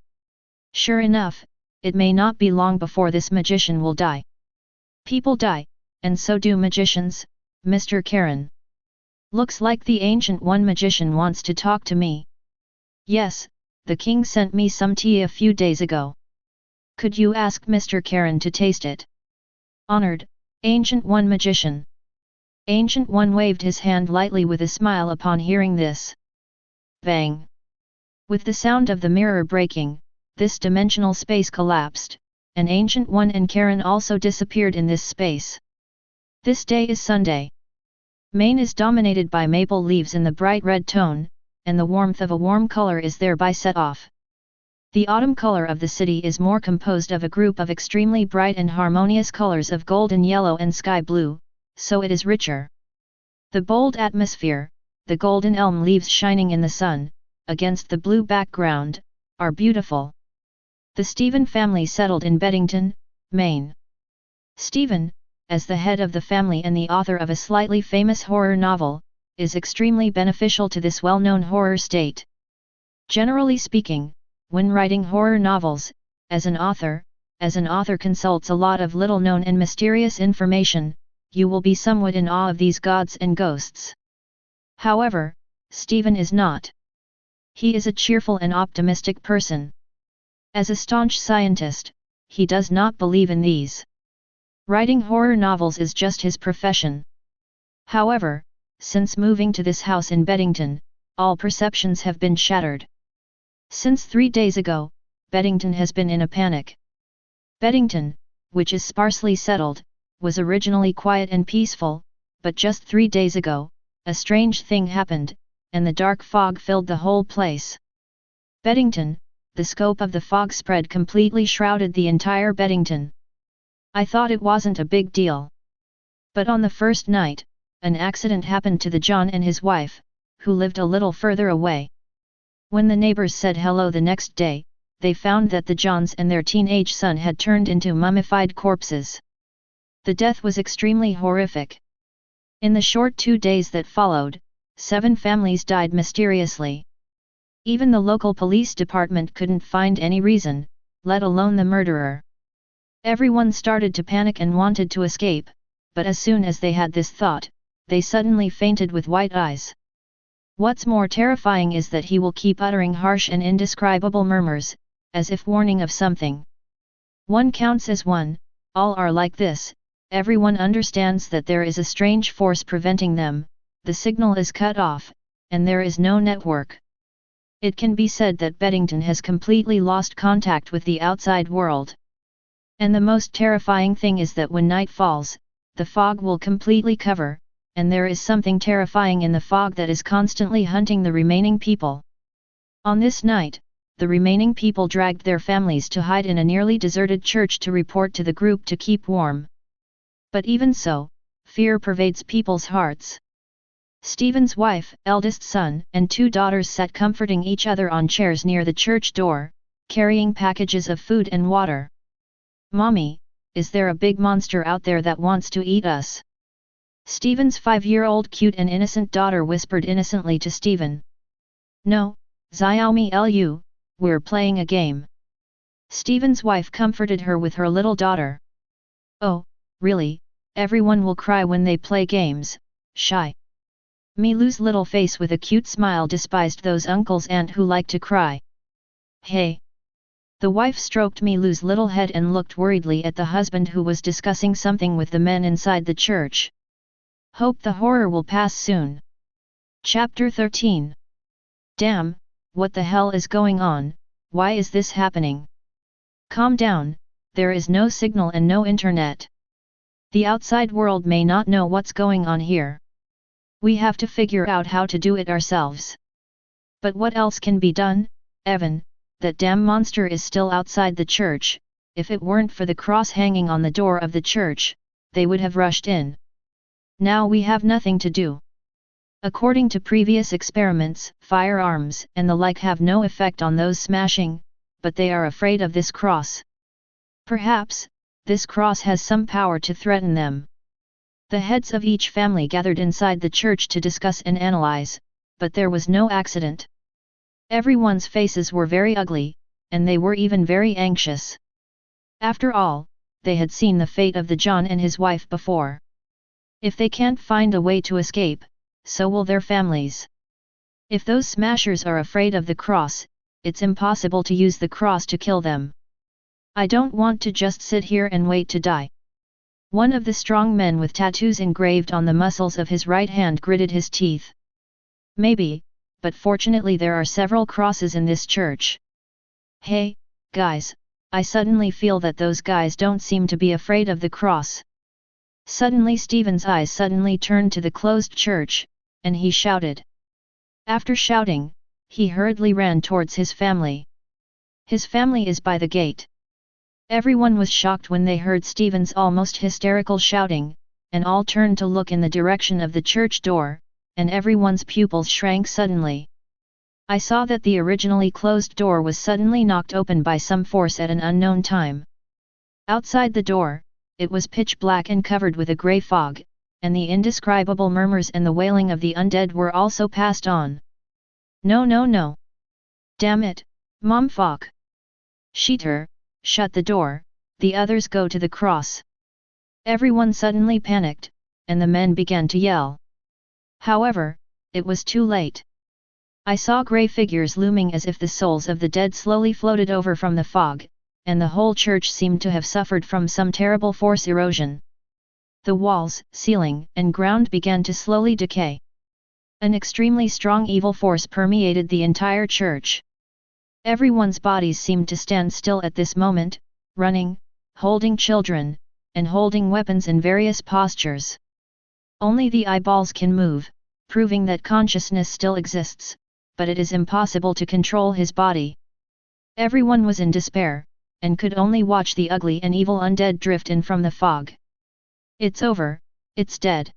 Sure enough, it may not be long before this magician will die. People die, and so do magicians, Mr. Karen. Looks like the Ancient One magician wants to talk to me. Yes, the king sent me some tea a few days ago. Could you ask Mr. Karen to taste it? Honored, Ancient One magician. Ancient One waved his hand lightly with a smile upon hearing this. Bang! With the sound of the mirror breaking, this dimensional space collapsed, and Ancient One and Karen also disappeared in this space. This day is Sunday. Maine is dominated by maple leaves in the bright red tone, and the warmth of a warm color is thereby set off. The autumn color of the city is more composed of a group of extremely bright and harmonious colors of golden yellow and sky blue, so it is richer. The bold atmosphere, the golden elm leaves shining in the sun, against the blue background, are beautiful. The Stephen family settled in Beddington, Maine. Stephen, as the head of the family and the author of a slightly famous horror novel, is extremely beneficial to this well-known horror state. Generally speaking, when writing horror novels, as an author consults a lot of little-known and mysterious information, you will be somewhat in awe of these gods and ghosts. However, Stephen is not. He is a cheerful and optimistic person. As a staunch scientist, he does not believe in these. Writing horror novels is just his profession. However, since moving to this house in Beddington, all perceptions have been shattered. Since 3 days ago, Beddington has been in a panic. Beddington, which is sparsely settled, was originally quiet and peaceful, but just 3 days ago, a strange thing happened, and the dark fog filled the whole place. Beddington, the scope of the fog spread completely shrouded the entire Beddington. I thought it wasn't a big deal. But on the first night, an accident happened to the John and his wife, who lived a little further away. When the neighbors said hello the next day, they found that the Johns and their teenage son had turned into mummified corpses. The death was extremely horrific. In the short 2 days that followed, 7 families died mysteriously. Even the local police department couldn't find any reason, let alone the murderer. Everyone started to panic and wanted to escape, but as soon as they had this thought, they suddenly fainted with white eyes. What's more terrifying is that he will keep uttering harsh and indescribable murmurs, as if warning of something. One counts as one, all are like this, everyone understands that there is a strange force preventing them, the signal is cut off, and there is no network. It can be said that Beddington has completely lost contact with the outside world. And the most terrifying thing is that when night falls, the fog will completely cover, and there is something terrifying in the fog that is constantly hunting the remaining people. On this night, the remaining people dragged their families to hide in a nearly deserted church to report to the group to keep warm. But even so, fear pervades people's hearts. Stephen's wife, eldest son, and 2 daughters sat comforting each other on chairs near the church door, carrying packages of food and water. "Mommy, is there a big monster out there that wants to eat us?" Stephen's 5-year-old cute and innocent daughter whispered innocently to Stephen. "No, Xiaomi Lu, we're playing a game." Stephen's wife comforted her with her little daughter. "Oh, really, everyone will cry when they play games, shy." Milu's little face with a cute smile despised those uncles and who like to cry. "Hey! The wife stroked Milu's little head and looked worriedly at the husband who was discussing something with the men inside the church. Hope the horror will pass soon. Chapter 13. Damn, what the hell is going on, why is this happening? Calm down, there is no signal and no internet. The outside world may not know what's going on here. We have to figure out how to do it ourselves. But what else can be done, Evan? That damn monster is still outside the church. If it weren't for the cross hanging on the door of the church, they would have rushed in. Now we have nothing to do. According to previous experiments, firearms and the like have no effect on those smashing, but they are afraid of this cross. Perhaps, this cross has some power to threaten them. The heads of each family gathered inside the church to discuss and analyze, but there was no accident. Everyone's faces were very ugly, and they were even very anxious. After all, they had seen the fate of the John and his wife before. If they can't find a way to escape, so will their families. If those smashers are afraid of the cross, it's impossible to use the cross to kill them. I don't want to just sit here and wait to die. One of the strong men with tattoos engraved on the muscles of his right hand gritted his teeth. Maybe, but fortunately there are several crosses in this church. Hey, guys, I suddenly feel that those guys don't seem to be afraid of the cross. Suddenly Stephen's eyes suddenly turned to the closed church, and he shouted. After shouting, he hurriedly ran towards his family. His family is by the gate. Everyone was shocked when they heard Stephen's almost hysterical shouting, and all turned to look in the direction of the church door, and everyone's pupils shrank suddenly. I saw that the originally closed door was suddenly knocked open by some force at an unknown time. Outside the door, it was pitch black and covered with a grey fog, and the indescribable murmurs and the wailing of the undead were also passed on. No, no, no! Damn it, Momfuck! Sheeter, shut the door, the others go to the cross. Everyone suddenly panicked, and the men began to yell. However, it was too late. I saw grey figures looming as if the souls of the dead slowly floated over from the fog, and the whole church seemed to have suffered from some terrible force erosion. The walls, ceiling, and ground began to slowly decay. An extremely strong evil force permeated the entire church. Everyone's bodies seemed to stand still at this moment, running, holding children, and holding weapons in various postures. Only the eyeballs can move, proving that consciousness still exists, but it is impossible to control his body. Everyone was in despair, and could only watch the ugly and evil undead drift in from the fog. It's over, it's dead.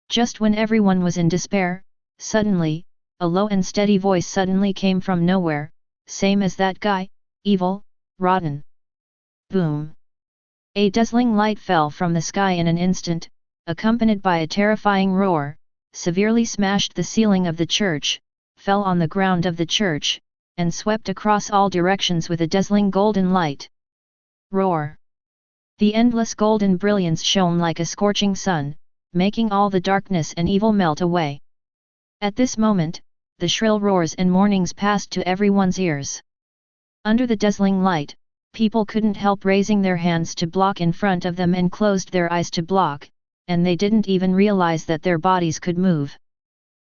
Just when everyone was in despair, suddenly, a low and steady voice suddenly came from nowhere, same as that guy, evil, rotten. Boom! A dazzling light fell from the sky in an instant, accompanied by a terrifying roar, severely smashed the ceiling of the church, fell on the ground of the church, and swept across all directions with a dazzling golden light. Roar! The endless golden brilliance shone like a scorching sun, making all the darkness and evil melt away. At this moment, the shrill roars and mournings passed to everyone's ears. Under the dazzling light, people couldn't help raising their hands to block in front of them and closed their eyes to block, and they didn't even realize that their bodies could move.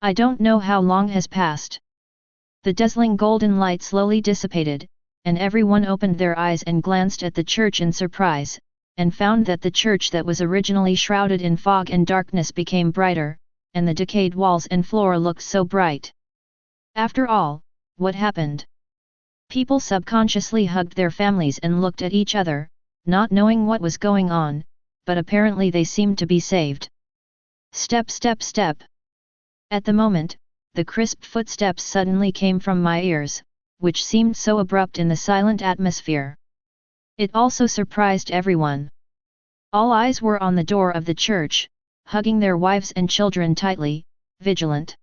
I don't know how long has passed. The dazzling golden light slowly dissipated, and everyone opened their eyes and glanced at the church in surprise, and found that the church that was originally shrouded in fog and darkness became brighter, and the decayed walls and floor looked so bright. After all, what happened? People subconsciously hugged their families and looked at each other, not knowing what was going on, but apparently they seemed to be saved. Step, step, step. At the moment, the crisp footsteps suddenly came from my ears, which seemed so abrupt in the silent atmosphere. It also surprised everyone. All eyes were on the door of the church, hugging their wives and children tightly, vigilant.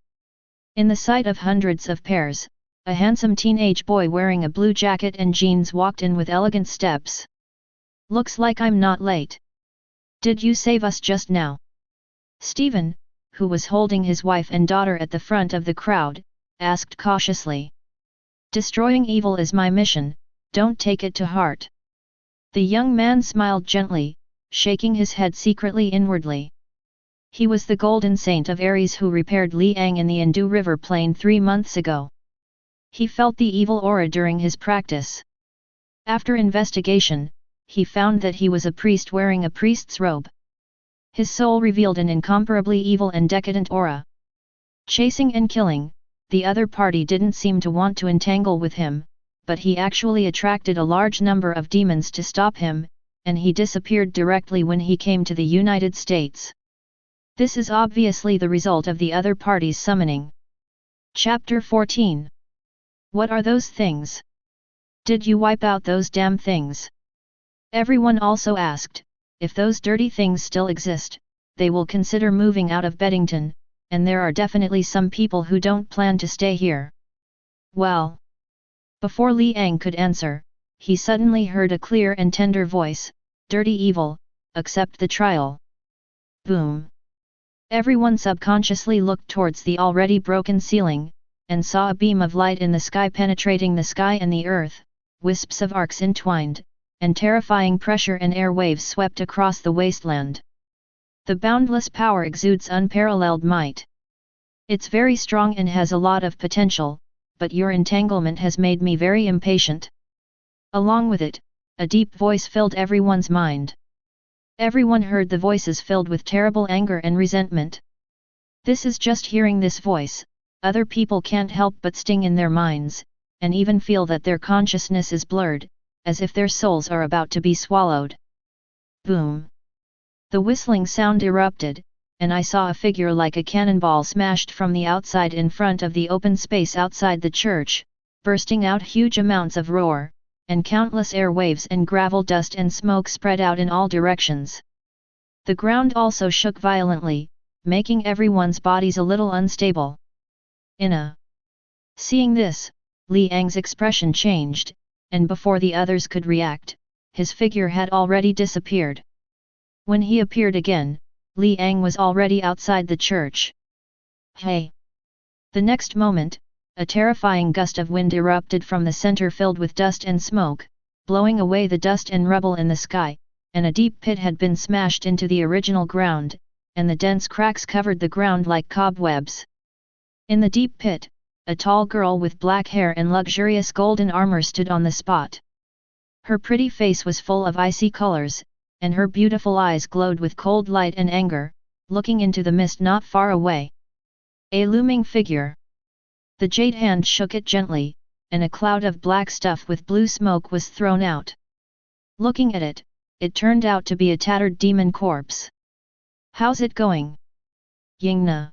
In the sight of hundreds of pairs, a handsome teenage boy wearing a blue jacket and jeans walked in with elegant steps. Looks like I'm not late. Did you save us just now? Stephen, who was holding his wife and daughter at the front of the crowd, asked cautiously. Destroying evil is my mission, Don't take it to heart. The young man smiled gently, shaking his head secretly inwardly. He was the golden saint of Ares who repaired Liang in the Indu River plain 3 months ago. He felt the evil aura during his practice. After investigation, he found that he was a priest wearing a priest's robe. His soul revealed an incomparably evil and decadent aura. Chasing and killing, the other party didn't seem to want to entangle with him, but he actually attracted a large number of demons to stop him, and he disappeared directly when he came to the United States. This is obviously the result of the other party's summoning. Chapter 14. What are those things? Did you wipe out those damn things? Everyone also asked. If those dirty things still exist, they will consider moving out of Beddington, and there are definitely some people who don't plan to stay here. Well. Before Liang could answer, he suddenly heard a clear and tender voice, "Dirty evil, accept the trial." Boom. Everyone subconsciously looked towards the already broken ceiling, and saw a beam of light in the sky penetrating the sky and the earth, wisps of arcs entwined, and terrifying pressure and air waves swept across the wasteland. The boundless power exudes unparalleled might. It's very strong and has a lot of potential, but your entanglement has made me very impatient. Along with it, a deep voice filled everyone's mind. Everyone heard the voices filled with terrible anger and resentment. This is just hearing this voice, other people can't help but sting in their minds, and even feel that their consciousness is blurred, as if their souls are about to be swallowed. Boom! The whistling sound erupted, and I saw a figure like a cannonball smashed from the outside in front of the open space outside the church, bursting out huge amounts of roar, and countless air waves and gravel dust and smoke spread out in all directions. The ground also shook violently, making everyone's bodies a little unstable. Seeing this, Liang's expression changed, and before the others could react, his figure had already disappeared. When he appeared again, Liang was already outside the church. Hey! The next moment, a terrifying gust of wind erupted from the center filled with dust and smoke, blowing away the dust and rubble in the sky, and a deep pit had been smashed into the original ground, and the dense cracks covered the ground like cobwebs. In the deep pit, a tall girl with black hair and luxurious golden armor stood on the spot. Her pretty face was full of icy colors, and her beautiful eyes glowed with cold light and anger, looking into the mist not far away. A looming figure. The jade hand shook it gently, and a cloud of black stuff with blue smoke was thrown out. Looking at it, it turned out to be a tattered demon corpse. How's it going? Yingna.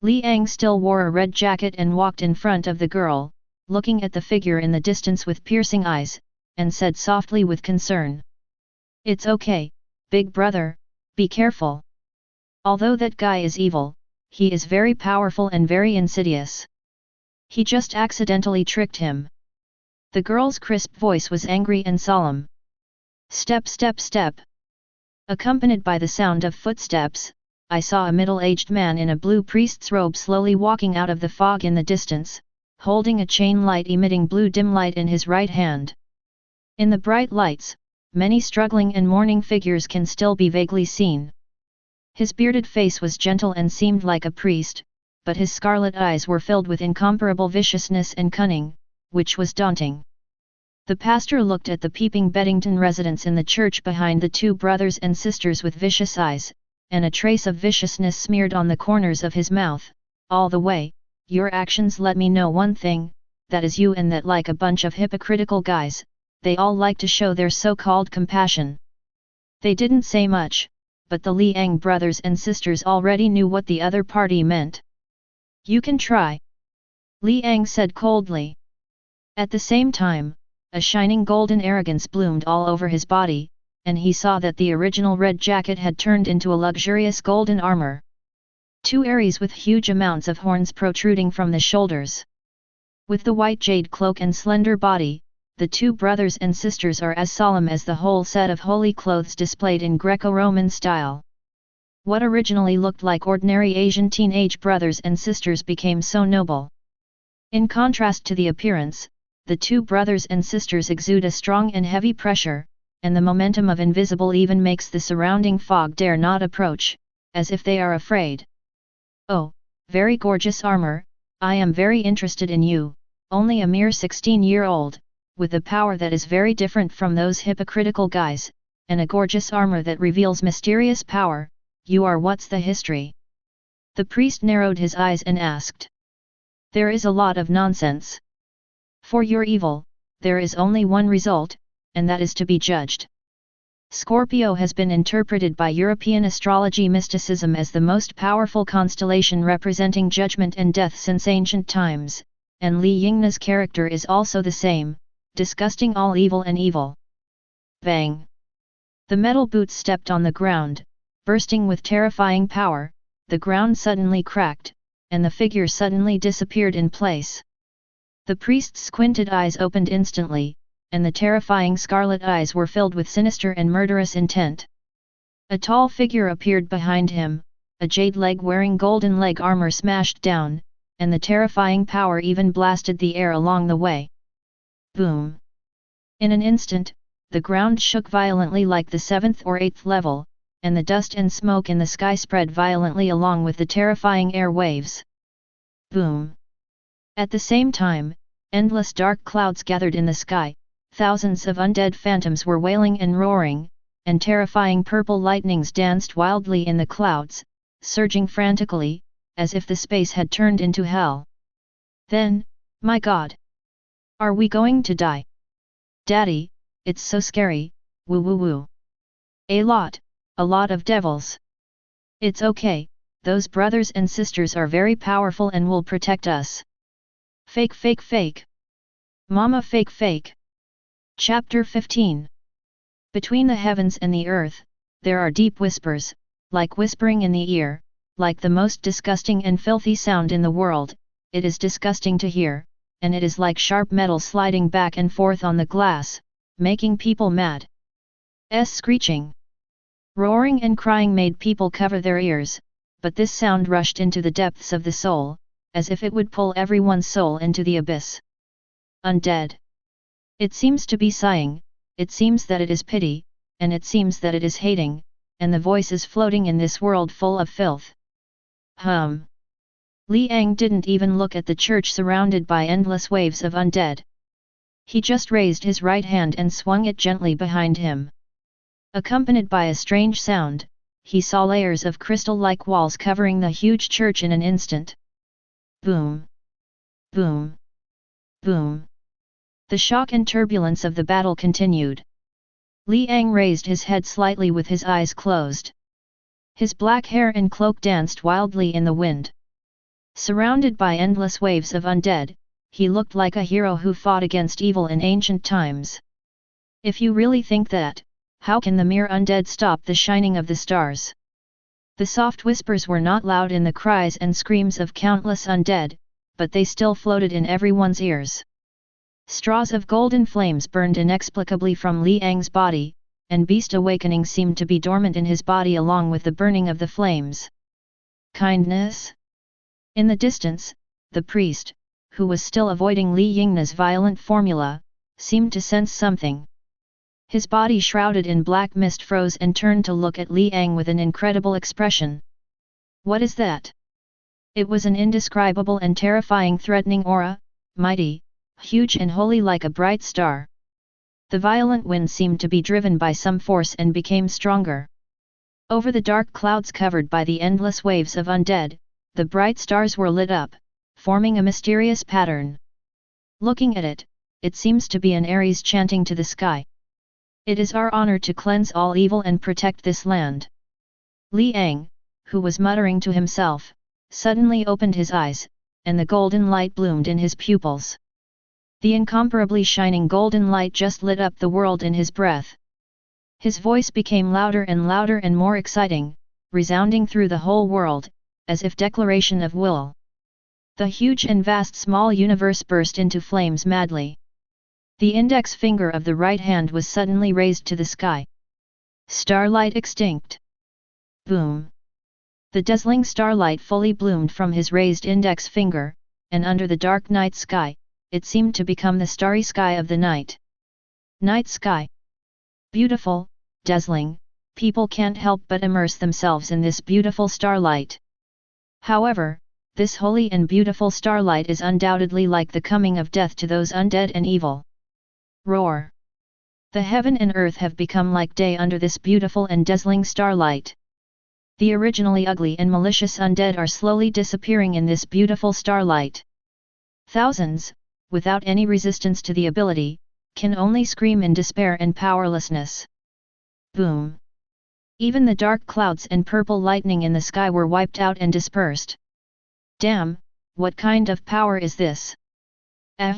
Liang still wore a red jacket and walked in front of the girl, looking at the figure in the distance with piercing eyes, and said softly with concern. It's okay, big brother, be careful. Although that guy is evil, he is very powerful and very insidious. He just accidentally tricked him. The girl's crisp voice was angry and solemn. Step, step, step. Accompanied by the sound of footsteps, I saw a middle-aged man in a blue priest's robe slowly walking out of the fog in the distance, holding a chain light emitting blue dim light in his right hand. In the bright lights, many struggling and mourning figures can still be vaguely seen. His bearded face was gentle and seemed like a priest, but his scarlet eyes were filled with incomparable viciousness and cunning, which was daunting. The pastor looked at the peeping Beddington residents in the church behind the two brothers and sisters with vicious eyes, and a trace of viciousness smeared on the corners of his mouth. All the way, your actions let me know one thing, that is you and that like a bunch of hypocritical guys, they all like to show their so-called compassion. They didn't say much, but the Liang brothers and sisters already knew what the other party meant. You can try. Liang said coldly. At the same time, a shining golden arrogance bloomed all over his body, and he saw that the original red jacket had turned into a luxurious golden armor. Two Ares with huge amounts of horns protruding from the shoulders. With the white jade cloak and slender body, the two brothers and sisters are as solemn as the whole set of holy clothes displayed in Greco-Roman style. What originally looked like ordinary Asian teenage brothers and sisters became so noble. In contrast to the appearance, the two brothers and sisters exude a strong and heavy pressure, and the momentum of invisible even makes the surrounding fog dare not approach, as if they are afraid. Oh, very gorgeous armor, I am very interested in you, only a mere 16-year-old, with a power that is very different from those hypocritical guys, and a gorgeous armor that reveals mysterious power, you are what's the history? The priest narrowed his eyes and asked. There is a lot of nonsense. For your evil, there is only one result, and that is to be judged. Scorpio has been interpreted by European astrology mysticism as the most powerful constellation representing judgment and death since ancient times, and Li Yingna's character is also the same, disgusting all evil and evil. Bang! The metal boots stepped on the ground, bursting with terrifying power, the ground suddenly cracked, and the figure suddenly disappeared in place. The priest's squinted eyes opened instantly, and the terrifying scarlet eyes were filled with sinister and murderous intent. A tall figure appeared behind him, a jade leg wearing golden leg armor smashed down, and the terrifying power even blasted the air along the way. Boom! In an instant, the ground shook violently like the 7th or 8th level, and the dust and smoke in the sky spread violently along with the terrifying air waves. Boom! At the same time, endless dark clouds gathered in the sky, thousands of undead phantoms were wailing and roaring, and terrifying purple lightnings danced wildly in the clouds, surging frantically, as if the space had turned into hell. Then, my God! Are we going to die? Daddy, it's so scary, woo woo woo. A lot of devils. It's okay, those brothers and sisters are very powerful and will protect us. Fake fake fake. Mama fake fake. Chapter 15. Between the heavens and the earth, there are deep whispers, like whispering in the ear, like the most disgusting and filthy sound in the world. It is disgusting to hear, and it is like sharp metal sliding back and forth on the glass, making people mad. Screeching, roaring and crying made people cover their ears, but this sound rushed into the depths of the soul, as if it would pull everyone's soul into the abyss. Undead. It seems to be sighing, it seems that it is pity, and it seems that it is hating, and the voice is floating in this world full of filth. Li Ang didn't even look at the church surrounded by endless waves of undead. He just raised his right hand and swung it gently behind him. Accompanied by a strange sound, he saw layers of crystal-like walls covering the huge church in an instant. Boom! Boom! Boom! The shock and turbulence of the battle continued. Li Ang raised his head slightly with his eyes closed. His black hair and cloak danced wildly in the wind. Surrounded by endless waves of undead, he looked like a hero who fought against evil in ancient times. If you really think that, how can the mere undead stop the shining of the stars? The soft whispers were not loud in the cries and screams of countless undead, but they still floated in everyone's ears. Straws of golden flames burned inexplicably from Li Ang's body, and beast awakening seemed to be dormant in his body along with the burning of the flames. Kindness? In the distance, the priest, who was still avoiding Li Yingna's violent formula, seemed to sense something. His body shrouded in black mist froze and turned to look at Li Ang with an incredible expression. What is that? It was an indescribable and terrifying threatening aura, mighty, huge and holy like a bright star. The violent wind seemed to be driven by some force and became stronger. Over the dark clouds covered by the endless waves of undead, the bright stars were lit up, forming a mysterious pattern. Looking at it, it seems to be an Aries chanting to the sky. It is our honor to cleanse all evil and protect this land. Li Ang, who was muttering to himself, suddenly opened his eyes, and the golden light bloomed in his pupils. The incomparably shining golden light just lit up the world in his breath. His voice became louder and more exciting, resounding through the whole world, as if declaration of will. The huge and vast small universe burst into flames madly. The index finger of the right hand was suddenly raised to the sky. Starlight extinct. Boom! The dazzling starlight fully bloomed from his raised index finger, and under the dark night sky, it seemed to become the starry sky of the night. Night sky. Beautiful, dazzling, people can't help but immerse themselves in this beautiful starlight. However, this holy and beautiful starlight is undoubtedly like the coming of death to those undead and evil. Roar! The heaven and earth have become like day under this beautiful and dazzling starlight. The originally ugly and malicious undead are slowly disappearing in this beautiful starlight. Thousands, without any resistance to the ability, can only scream in despair and powerlessness. Boom! Even the dark clouds and purple lightning in the sky were wiped out and dispersed. Damn, what kind of power is this? Ah!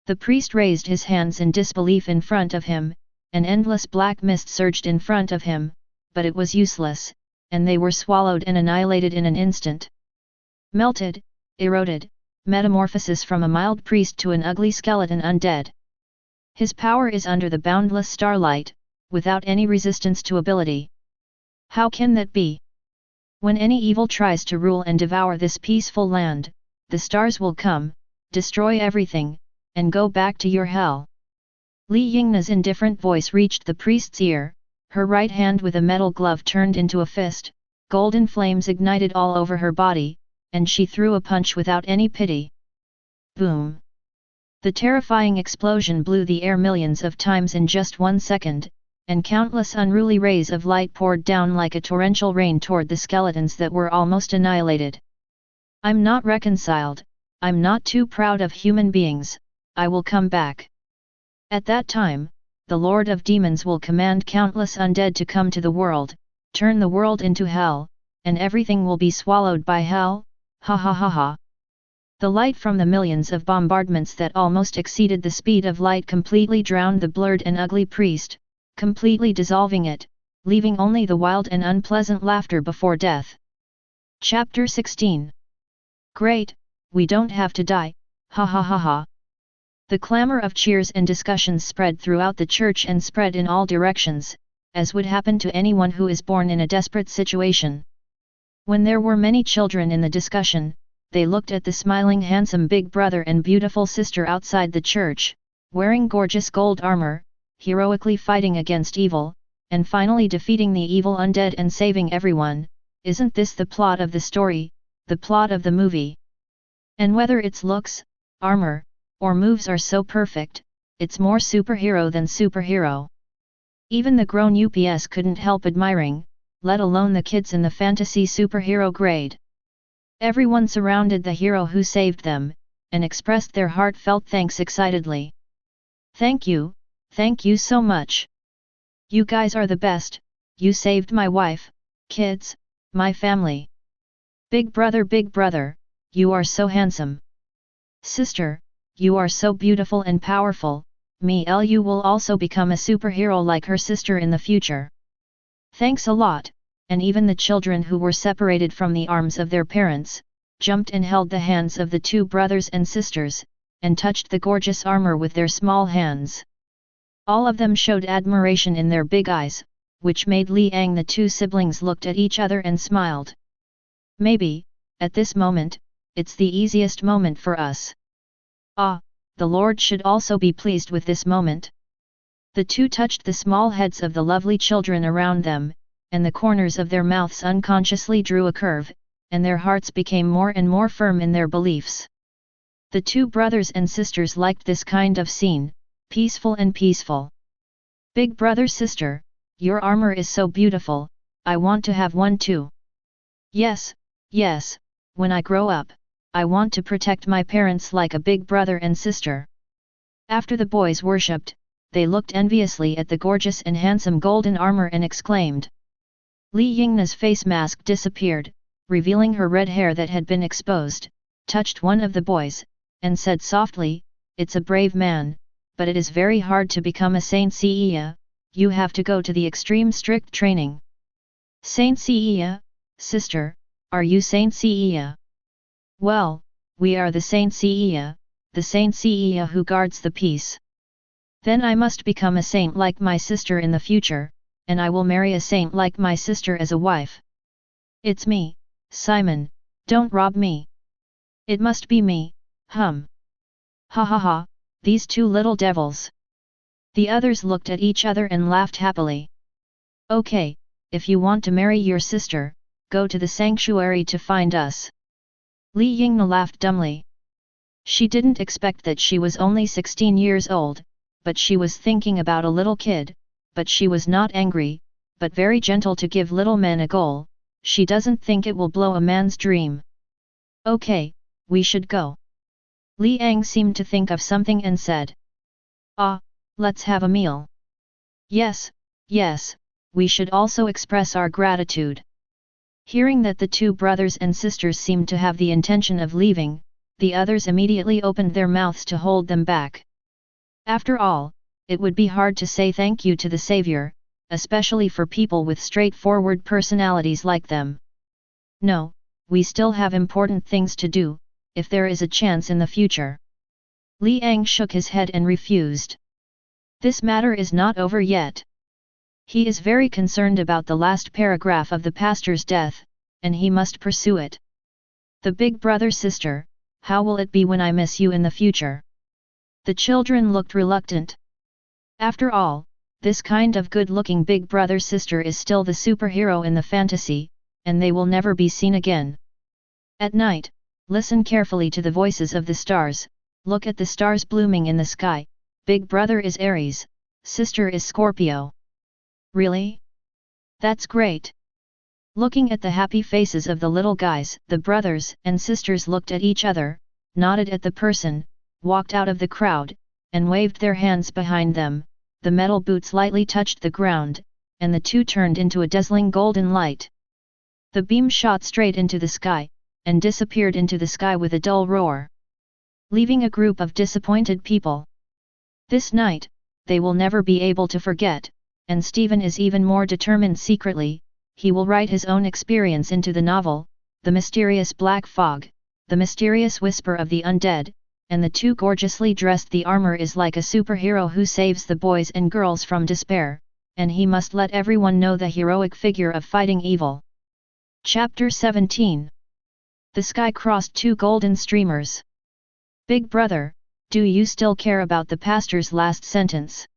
The priest raised his hands in disbelief in front of him, an endless black mist surged in front of him, but it was useless, and they were swallowed and annihilated in an instant. Melted, eroded, metamorphosis from a mild priest to an ugly skeleton undead. His power is under the boundless starlight, without any resistance to ability. How can that be? When any evil tries to rule and devour this peaceful land, the stars will come, destroy everything, and go back to your hell. Li Yingna's indifferent voice reached the priest's ear, her right hand with a metal glove turned into a fist, golden flames ignited all over her body, and she threw a punch without any pity. Boom! The terrifying explosion blew the air millions of times in just 1 second, and countless unruly rays of light poured down like a torrential rain toward the skeletons that were almost annihilated. I'm not reconciled, I'm not too proud of human beings, I will come back. At that time, the Lord of Demons will command countless undead to come to the world, turn the world into hell, and everything will be swallowed by hell, ha ha ha ha. The light from the millions of bombardments that almost exceeded the speed of light completely drowned the blurred and ugly priest, completely dissolving it, leaving only the wild and unpleasant laughter before death. Chapter 16. Great, we don't have to die, ha ha ha ha. The clamor of cheers and discussions spread throughout the church and spread in all directions, as would happen to anyone who is born in a desperate situation. When there were many children in the discussion, they looked at the smiling handsome big brother and beautiful sister outside the church, wearing gorgeous gold armor, heroically fighting against evil, and finally defeating the evil undead and saving everyone. Isn't this the plot of the story, the plot of the movie? And whether its looks, armor, or moves are so perfect, it's more superhero than superhero. Even the grown UPS couldn't help admiring, let alone the kids in the fantasy superhero grade. Everyone surrounded the hero who saved them, and expressed their heartfelt thanks excitedly. Thank you so much. You guys are the best, you saved my wife, kids, my family. Big brother, you are so handsome. Sister, you are so beautiful and powerful, you will also become a superhero like her sister in the future. Thanks a lot. And even the children who were separated from the arms of their parents, jumped and held the hands of the two brothers and sisters, and touched the gorgeous armor with their small hands. All of them showed admiration in their big eyes, which made Liang the two siblings looked at each other and smiled. Maybe, at this moment, it's the easiest moment for us. Ah, the Lord should also be pleased with this moment. The two touched the small heads of the lovely children around them, and the corners of their mouths unconsciously drew a curve, and their hearts became more and more firm in their beliefs. The two brothers and sisters liked this kind of scene, peaceful and peaceful. Big brother sister, your armor is so beautiful, I want to have one too. Yes, when I grow up, I want to protect my parents like a big brother and sister. After the boys worshipped, they looked enviously at the gorgeous and handsome golden armor and exclaimed. Li Yingna's face mask disappeared, revealing her red hair that had been exposed, touched one of the boys, and said softly, "It's a brave man, but it is very hard to become a Saint Seiya, you have to go to the extreme strict training." Saint Seiya, sister, are you Saint Seiya? Well, we are the Saint Seiya who guards the peace. Then I must become a saint like my sister in the future, and I will marry a saint like my sister as a wife. It's me, Simon, don't rob me. It must be me, hum. Ha ha ha, these two little devils. The others looked at each other and laughed happily. Okay, if you want to marry your sister, go to the sanctuary to find us. Li Yingna laughed dumbly. She didn't expect that she was only 16 years old, but she was thinking about a little kid, but she was not angry, but very gentle to give little men a goal. She doesn't think it will blow a man's dream. Okay, we should go. Li Ang seemed to think of something and said. Ah, let's have a meal. Yes, yes, we should also express our gratitude. Hearing that the two brothers and sisters seemed to have the intention of leaving, the others immediately opened their mouths to hold them back. After all, it would be hard to say thank you to the savior, especially for people with straightforward personalities like them. No, we still have important things to do, if there is a chance in the future. Li Ang shook his head and refused. This matter is not over yet. He is very concerned about the last paragraph of the pastor's death, and he must pursue it. The big brother-sister, how will it be when I miss you in the future? The children looked reluctant. After all, this kind of good-looking big brother-sister is still the superhero in the fantasy, and they will never be seen again. At night, listen carefully to the voices of the stars, look at the stars blooming in the sky. Big brother is Aries, sister is Scorpio. Really? That's great. Looking at the happy faces of the little guys, the brothers and sisters looked at each other, nodded at the person, walked out of the crowd, and waved their hands behind them. The metal boots lightly touched the ground, and the two turned into a dazzling golden light. The beam shot straight into the sky, and disappeared into the sky with a dull roar, leaving a group of disappointed people. This night, they will never be able to forget, and Stephen is even more determined secretly. He will write his own experience into the novel, The Mysterious Black Fog, The Mysterious Whisper of the Undead, and the two gorgeously dressed. The armor is like a superhero who saves the boys and girls from despair, and he must let everyone know the heroic figure of fighting evil. Chapter 17. The sky crossed two golden streamers. Big brother, do you still care about the pastor's last sentence?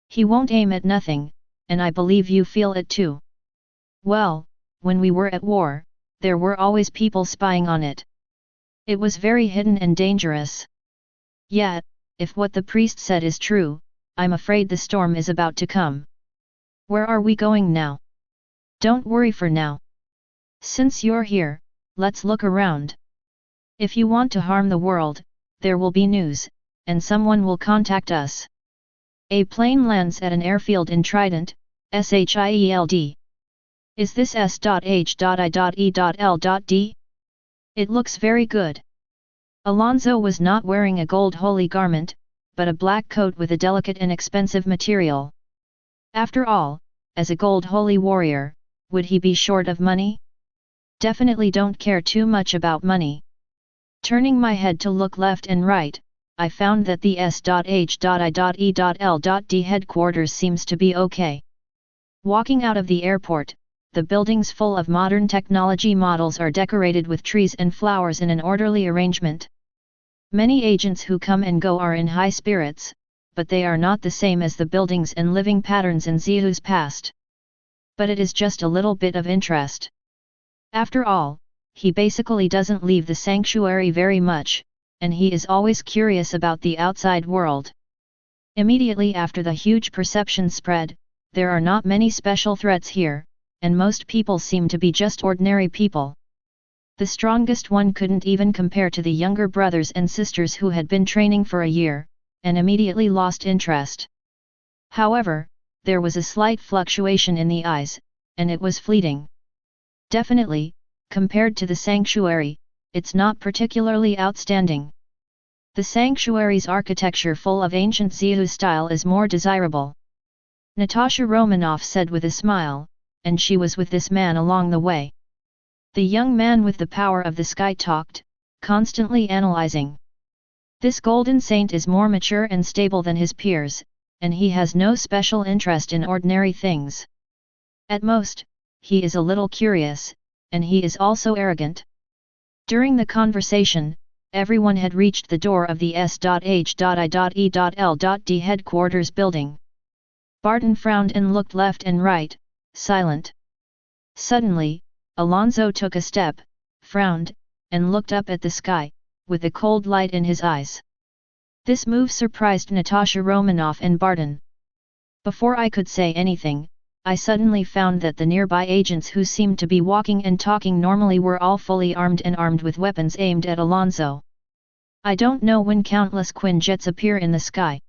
He won't aim at nothing, and I believe you feel it too. Well, when we were at war, there were always people spying on it. It was very hidden and dangerous. Yet, if what the priest said is true, I'm afraid the storm is about to come. Where are we going now? Don't worry for now. Since you're here, let's look around. If you want to harm the world, there will be news, and someone will contact us. A plane lands at an airfield in Trident, S.H.I.E.L.D. Is this S.H.I.E.L.D? It looks very good. Alonzo was not wearing a gold holy garment, but a black coat with a delicate and expensive material. After all, as a gold holy warrior, would he be short of money? Definitely don't care too much about money. Turning my head to look left and right, I found that the S.H.I.E.L.D headquarters seems to be okay. Walking out of the airport, the buildings full of modern technology models are decorated with trees and flowers in an orderly arrangement. Many agents who come and go are in high spirits, but they are not the same as the buildings and living patterns in Zihu's past. But it is just a little bit of interest. After all, he basically doesn't leave the sanctuary very much, and he is always curious about the outside world. Immediately after the huge perception spread, there are not many special threats here, and most people seem to be just ordinary people. The strongest one couldn't even compare to the younger brothers and sisters who had been training for a year, and immediately lost interest. However, there was a slight fluctuation in the eyes, and it was fleeting. Definitely, compared to the sanctuary, it's not particularly outstanding. The sanctuary's architecture full of ancient Zihu style is more desirable. Natasha Romanoff said with a smile, and she was with this man along the way. The young man with the power of the sky talked, constantly analyzing. This golden saint is more mature and stable than his peers, and he has no special interest in ordinary things. At most, he is a little curious, and he is also arrogant. During the conversation, everyone had reached the door of the S.H.I.E.L.D headquarters building. Barton frowned and looked left and right, silent. Suddenly, Alonso took a step, frowned, and looked up at the sky, with a cold light in his eyes. This move surprised Natasha Romanoff and Barton. Before I could say anything, I suddenly found that the nearby agents who seemed to be walking and talking normally were all fully armed and armed with weapons aimed at Alonso. I don't know when countless Quinjets appear in the sky.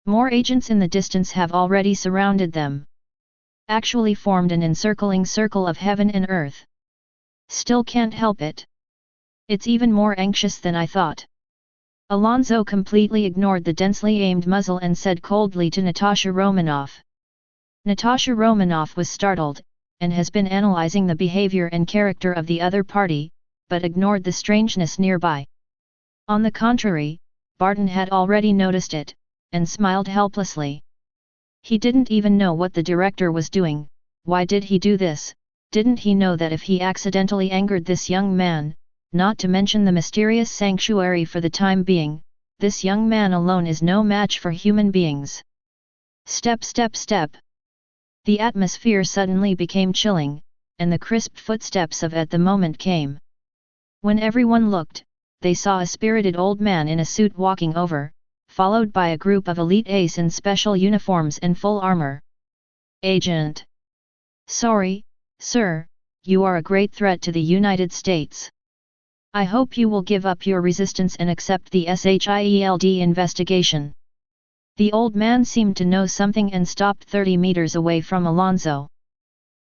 More agents in the distance have already surrounded them. Actually formed an encircling circle of heaven and earth. Still can't help it. It's even more anxious than I thought. Alonso completely ignored the densely aimed muzzle and said coldly to Natasha Romanoff. Natasha Romanoff was startled, and has been analyzing the behavior and character of the other party, but ignored the strangeness nearby. On the contrary, Barton had already noticed it, and smiled helplessly. He didn't even know what the director was doing. Why did he do this? Didn't he know that if he accidentally angered this young man, not to mention the mysterious sanctuary for the time being, this young man alone is no match for human beings? Step, step, step. The atmosphere suddenly became chilling, and the crisp footsteps of at the moment came. When everyone looked, they saw a spirited old man in a suit walking over, followed by a group of elite ace in special uniforms and full armor. Agent. Sorry, sir, you are a great threat to the United States. I hope you will give up your resistance and accept the S.H.I.E.L.D investigation. The old man seemed to know something and stopped 30 meters away from Alonso.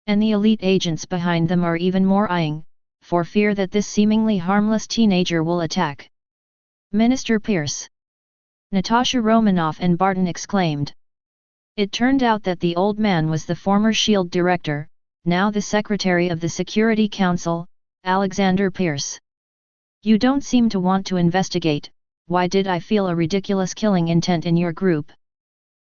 And the elite agents behind them are even more eyeing, for fear that this seemingly harmless teenager will attack. Minister Pierce. Natasha Romanoff and Barton exclaimed. It turned out that the old man was the former S.H.I.E.L.D director, now the Secretary of the Security Council, Alexander Pierce. You don't seem to want to investigate. Why did I feel a ridiculous killing intent in your group?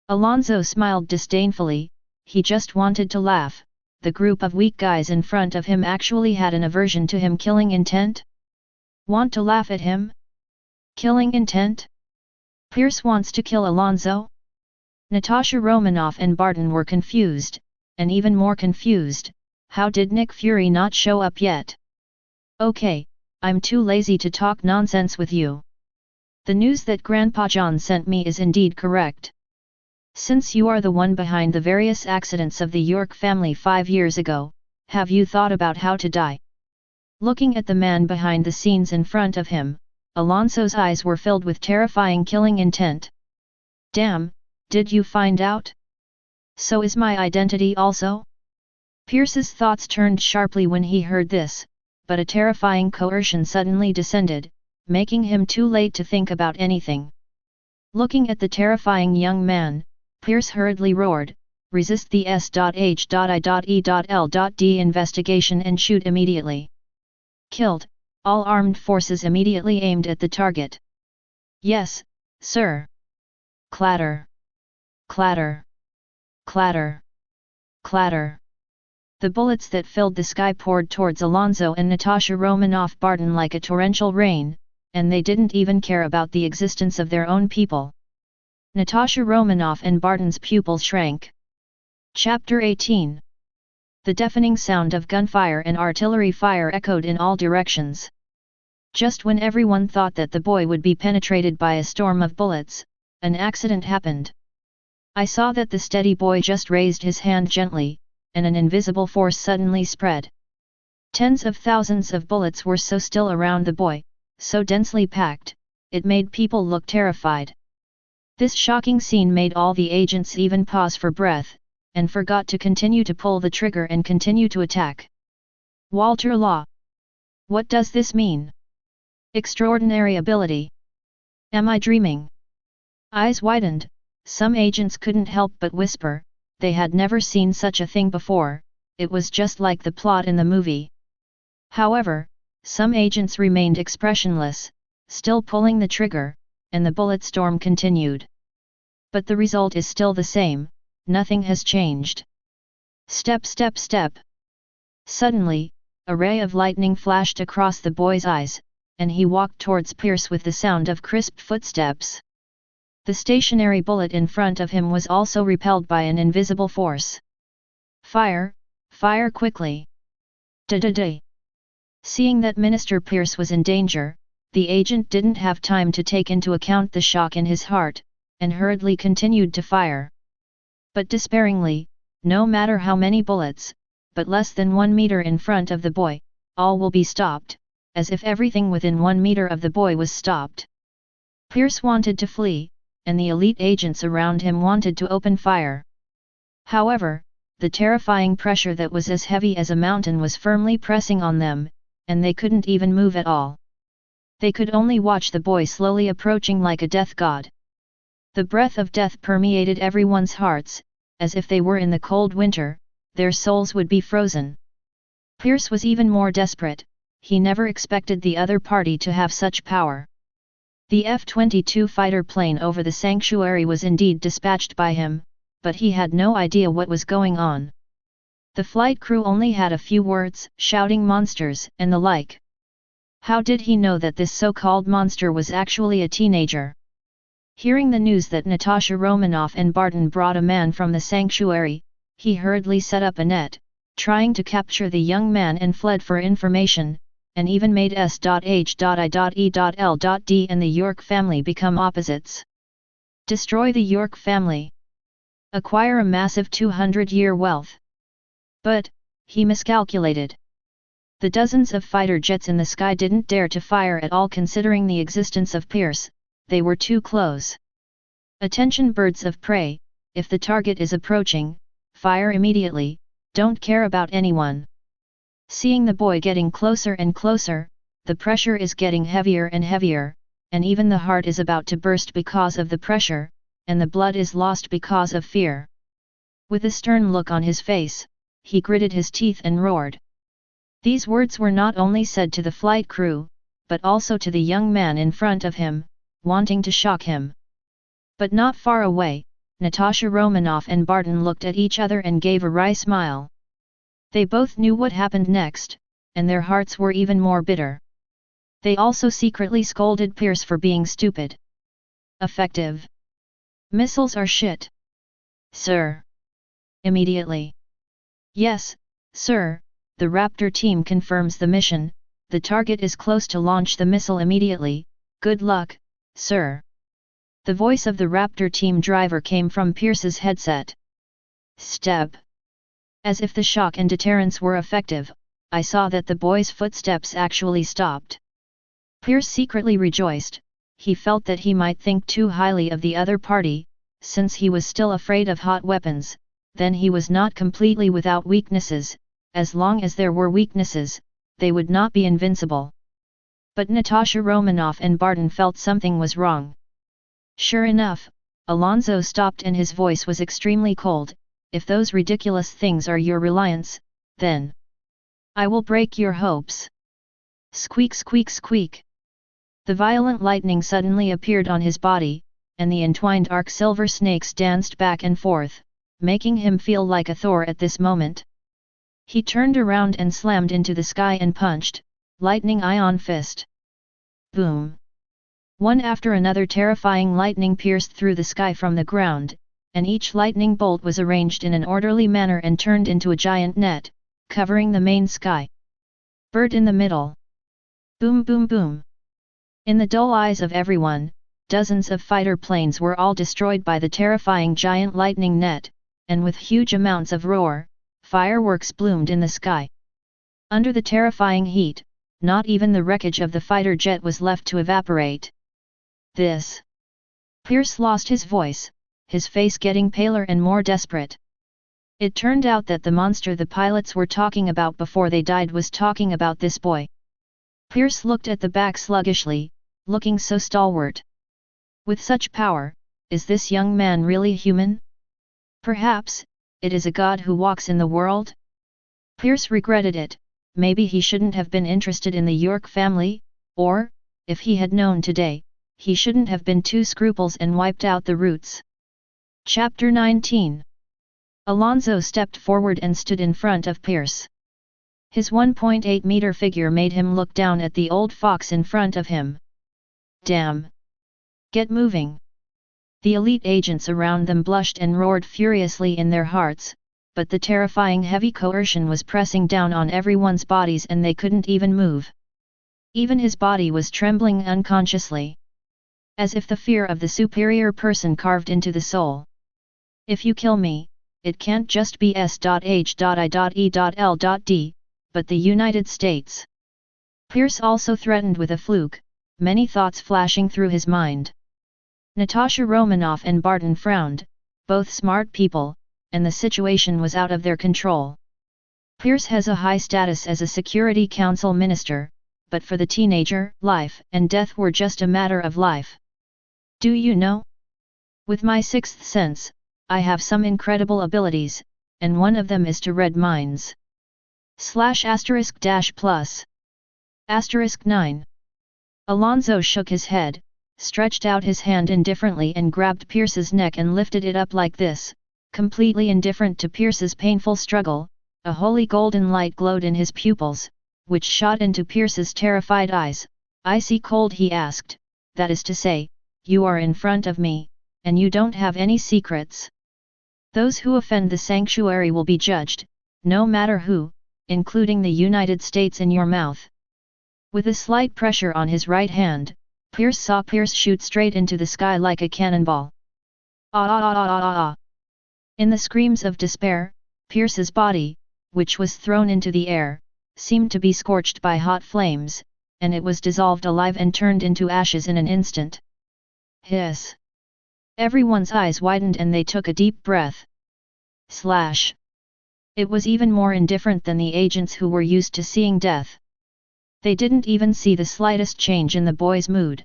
Alonso smiled disdainfully. He just wanted to laugh. The group of weak guys in front of him actually had an aversion to him killing intent? Want to laugh at him? Killing intent? Pierce wants to kill Alonso? Natasha Romanoff and Barton were confused, and even more confused. How did Nick Fury not show up yet? Okay, I'm too lazy to talk nonsense with you. The news that Grandpa John sent me is indeed correct. Since you are the one behind the various accidents of the York family 5 years ago, have you thought about how to die? Looking at the man behind the scenes in front of him, Alonso's eyes were filled with terrifying killing intent. Damn, did you find out? So is my identity also? Pierce's thoughts turned sharply when he heard this, but a terrifying coercion suddenly descended, making him too late to think about anything. Looking at the terrifying young man, Pierce hurriedly roared, resist the S.H.I.E.L.D investigation and shoot immediately. Killed, all armed forces immediately aimed at the target. Yes, sir. Clatter. Clatter. Clatter. Clatter. The bullets that filled the sky poured towards Alonso and Natasha Romanoff Barton like a torrential rain, and they didn't even care about the existence of their own people. Natasha Romanoff and Barton's pupils shrank. Chapter 18. The deafening sound of gunfire and artillery fire echoed in all directions. Just when everyone thought that the boy would be penetrated by a storm of bullets, an accident happened. I saw that the steady boy just raised his hand gently, and an invisible force suddenly spread. Tens of thousands of bullets were so still around the boy, so densely packed, it made people look terrified. This shocking scene made all the agents even pause for breath, and forgot to continue to pull the trigger and continue to attack. Walter Law. What does this mean? Extraordinary ability. Am I dreaming? Eyes widened, some agents couldn't help but whisper, they had never seen such a thing before, it was just like the plot in the movie. However, some agents remained expressionless, still pulling the trigger, and the bullet storm continued. But the result is still the same, nothing has changed. Step, step, step. Suddenly, a ray of lightning flashed across the boy's eyes, and he walked towards Pierce with the sound of crisp footsteps. The stationary bullet in front of him was also repelled by an invisible force. Fire! Fire quickly! Da-da-da! Seeing that Minister Pierce was in danger, the agent didn't have time to take into account the shock in his heart, and hurriedly continued to fire. But despairingly, no matter how many bullets, but less than 1 meter in front of the boy, all will be stopped, as if everything within 1 meter of the boy was stopped. Pierce wanted to flee, and the elite agents around him wanted to open fire. However, the terrifying pressure that was as heavy as a mountain was firmly pressing on them, and they couldn't even move at all. They could only watch the boy slowly approaching like a death god. The breath of death permeated everyone's hearts, as if they were in the cold winter, their souls would be frozen. Pierce was even more desperate, he never expected the other party to have such power. The F-22 fighter plane over the sanctuary was indeed dispatched by him, but he had no idea what was going on. The flight crew only had a few words, shouting monsters and the like. How did he know that this so-called monster was actually a teenager? Hearing the news that Natasha Romanoff and Barton brought a man from the sanctuary, he hurriedly set up a net, trying to capture the young man and fled for information, and even made S.H.I.E.L.D and the York family become opposites. Destroy the York family. Acquire a massive 200-year wealth. But, he miscalculated. The dozens of fighter jets in the sky didn't dare to fire at all considering the existence of Pierce, they were too close. Attention birds of prey, if the target is approaching, fire immediately, don't care about anyone. Seeing the boy getting closer and closer, the pressure is getting heavier and heavier, and even the heart is about to burst because of the pressure, and the blood is lost because of fear. With a stern look on his face, he gritted his teeth and roared. These words were not only said to the flight crew, but also to the young man in front of him, wanting to shock him. But not far away, Natasha Romanoff and Barton looked at each other and gave a wry smile. They both knew what happened next, and their hearts were even more bitter. They also secretly scolded Pierce for being stupid. Effective. Missiles are shit. Sir. Immediately. Yes, sir, the Raptor team confirms the mission, the target is close to launch the missile immediately, good luck, sir. The voice of the Raptor team driver came from Pierce's headset. Step. As if the shock and deterrence were effective, I saw that the boy's footsteps actually stopped. Pierce secretly rejoiced, he felt that he might think too highly of the other party, since he was still afraid of hot weapons, then he was not completely without weaknesses, as long as there were weaknesses, they would not be invincible. But Natasha Romanoff and Barton felt something was wrong. Sure enough, Alonso stopped and his voice was extremely cold. If those ridiculous things are your reliance, then I will break your hopes. Squeak squeak squeak. The violent lightning suddenly appeared on his body, and the entwined arc silver snakes danced back and forth, making him feel like a Thor at this moment. He turned around and slammed into the sky and punched, lightning ion fist. Boom. One after another terrifying lightning pierced through the sky from the ground, and each lightning bolt was arranged in an orderly manner and turned into a giant net, covering the main sky. Bird in the middle. Boom boom boom. In the dull eyes of everyone, dozens of fighter planes were all destroyed by the terrifying giant lightning net, and with huge amounts of roar, fireworks bloomed in the sky. Under the terrifying heat, not even the wreckage of the fighter jet was left to evaporate. This. Pierce lost his voice, his face getting paler and more desperate. It turned out that the monster the pilots were talking about before they died was talking about this boy. Pierce looked at the back sluggishly, looking so stalwart. With such power, is this young man really human? Perhaps, it is a god who walks in the world? Pierce regretted it, maybe he shouldn't have been interested in the York family, or, if he had known today, he shouldn't have been too scrupulous and wiped out the roots. Chapter 19. Alonso stepped forward and stood in front of Pierce. His 1.8-meter figure made him look down at the old fox in front of him. Damn! Get moving! The elite agents around them blushed and roared furiously in their hearts, but the terrifying heavy coercion was pressing down on everyone's bodies and they couldn't even move. Even his body was trembling unconsciously. As if the fear of the superior person carved into the soul. If you kill me, it can't just be S.H.I.E.L.D, but the United States. Pierce also threatened with a fluke, many thoughts flashing through his mind. Natasha Romanoff and Barton frowned, both smart people, and the situation was out of their control. Pierce has a high status as a Security Council minister, but for the teenager, life and death were just a matter of life. Do you know? With my sixth sense, I have some incredible abilities, and one of them is to read minds. /+*9. Alonzo shook his head, stretched out his hand indifferently and grabbed Pierce's neck and lifted it up like this, completely indifferent to Pierce's painful struggle. A holy golden light glowed in his pupils, which shot into Pierce's terrified eyes. Icy cold, he asked, that is to say, you are in front of me, and you don't have any secrets. Those who offend the sanctuary will be judged, no matter who, including the United States in your mouth. With a slight pressure on his right hand, Pierce saw Pierce shoot straight into the sky like a cannonball. Ah ah ah ah ah ah! In the screams of despair, Pierce's body, which was thrown into the air, seemed to be scorched by hot flames, and it was dissolved alive and turned into ashes in an instant. Hiss! Everyone's eyes widened and they took a deep breath. Slash! It was even more indifferent than the agents who were used to seeing death. They didn't even see the slightest change in the boy's mood.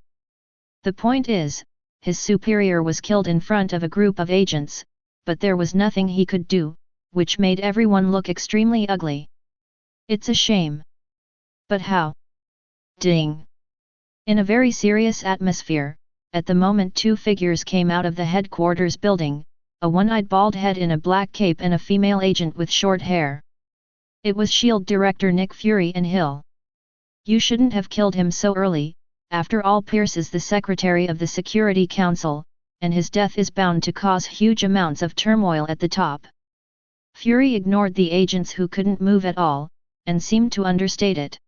The point is, his superior was killed in front of a group of agents, but there was nothing he could do, which made everyone look extremely ugly. It's a shame. But how? Ding! In a very serious atmosphere, at the moment two figures came out of the headquarters building, a one-eyed bald head in a black cape and a female agent with short hair. It was S.H.I.E.L.D. Director Nick Fury and Hill. You shouldn't have killed him so early, after all Pierce is the Secretary of the Security Council, and his death is bound to cause huge amounts of turmoil at the top. Fury ignored the agents who couldn't move at all, and seemed to understate it.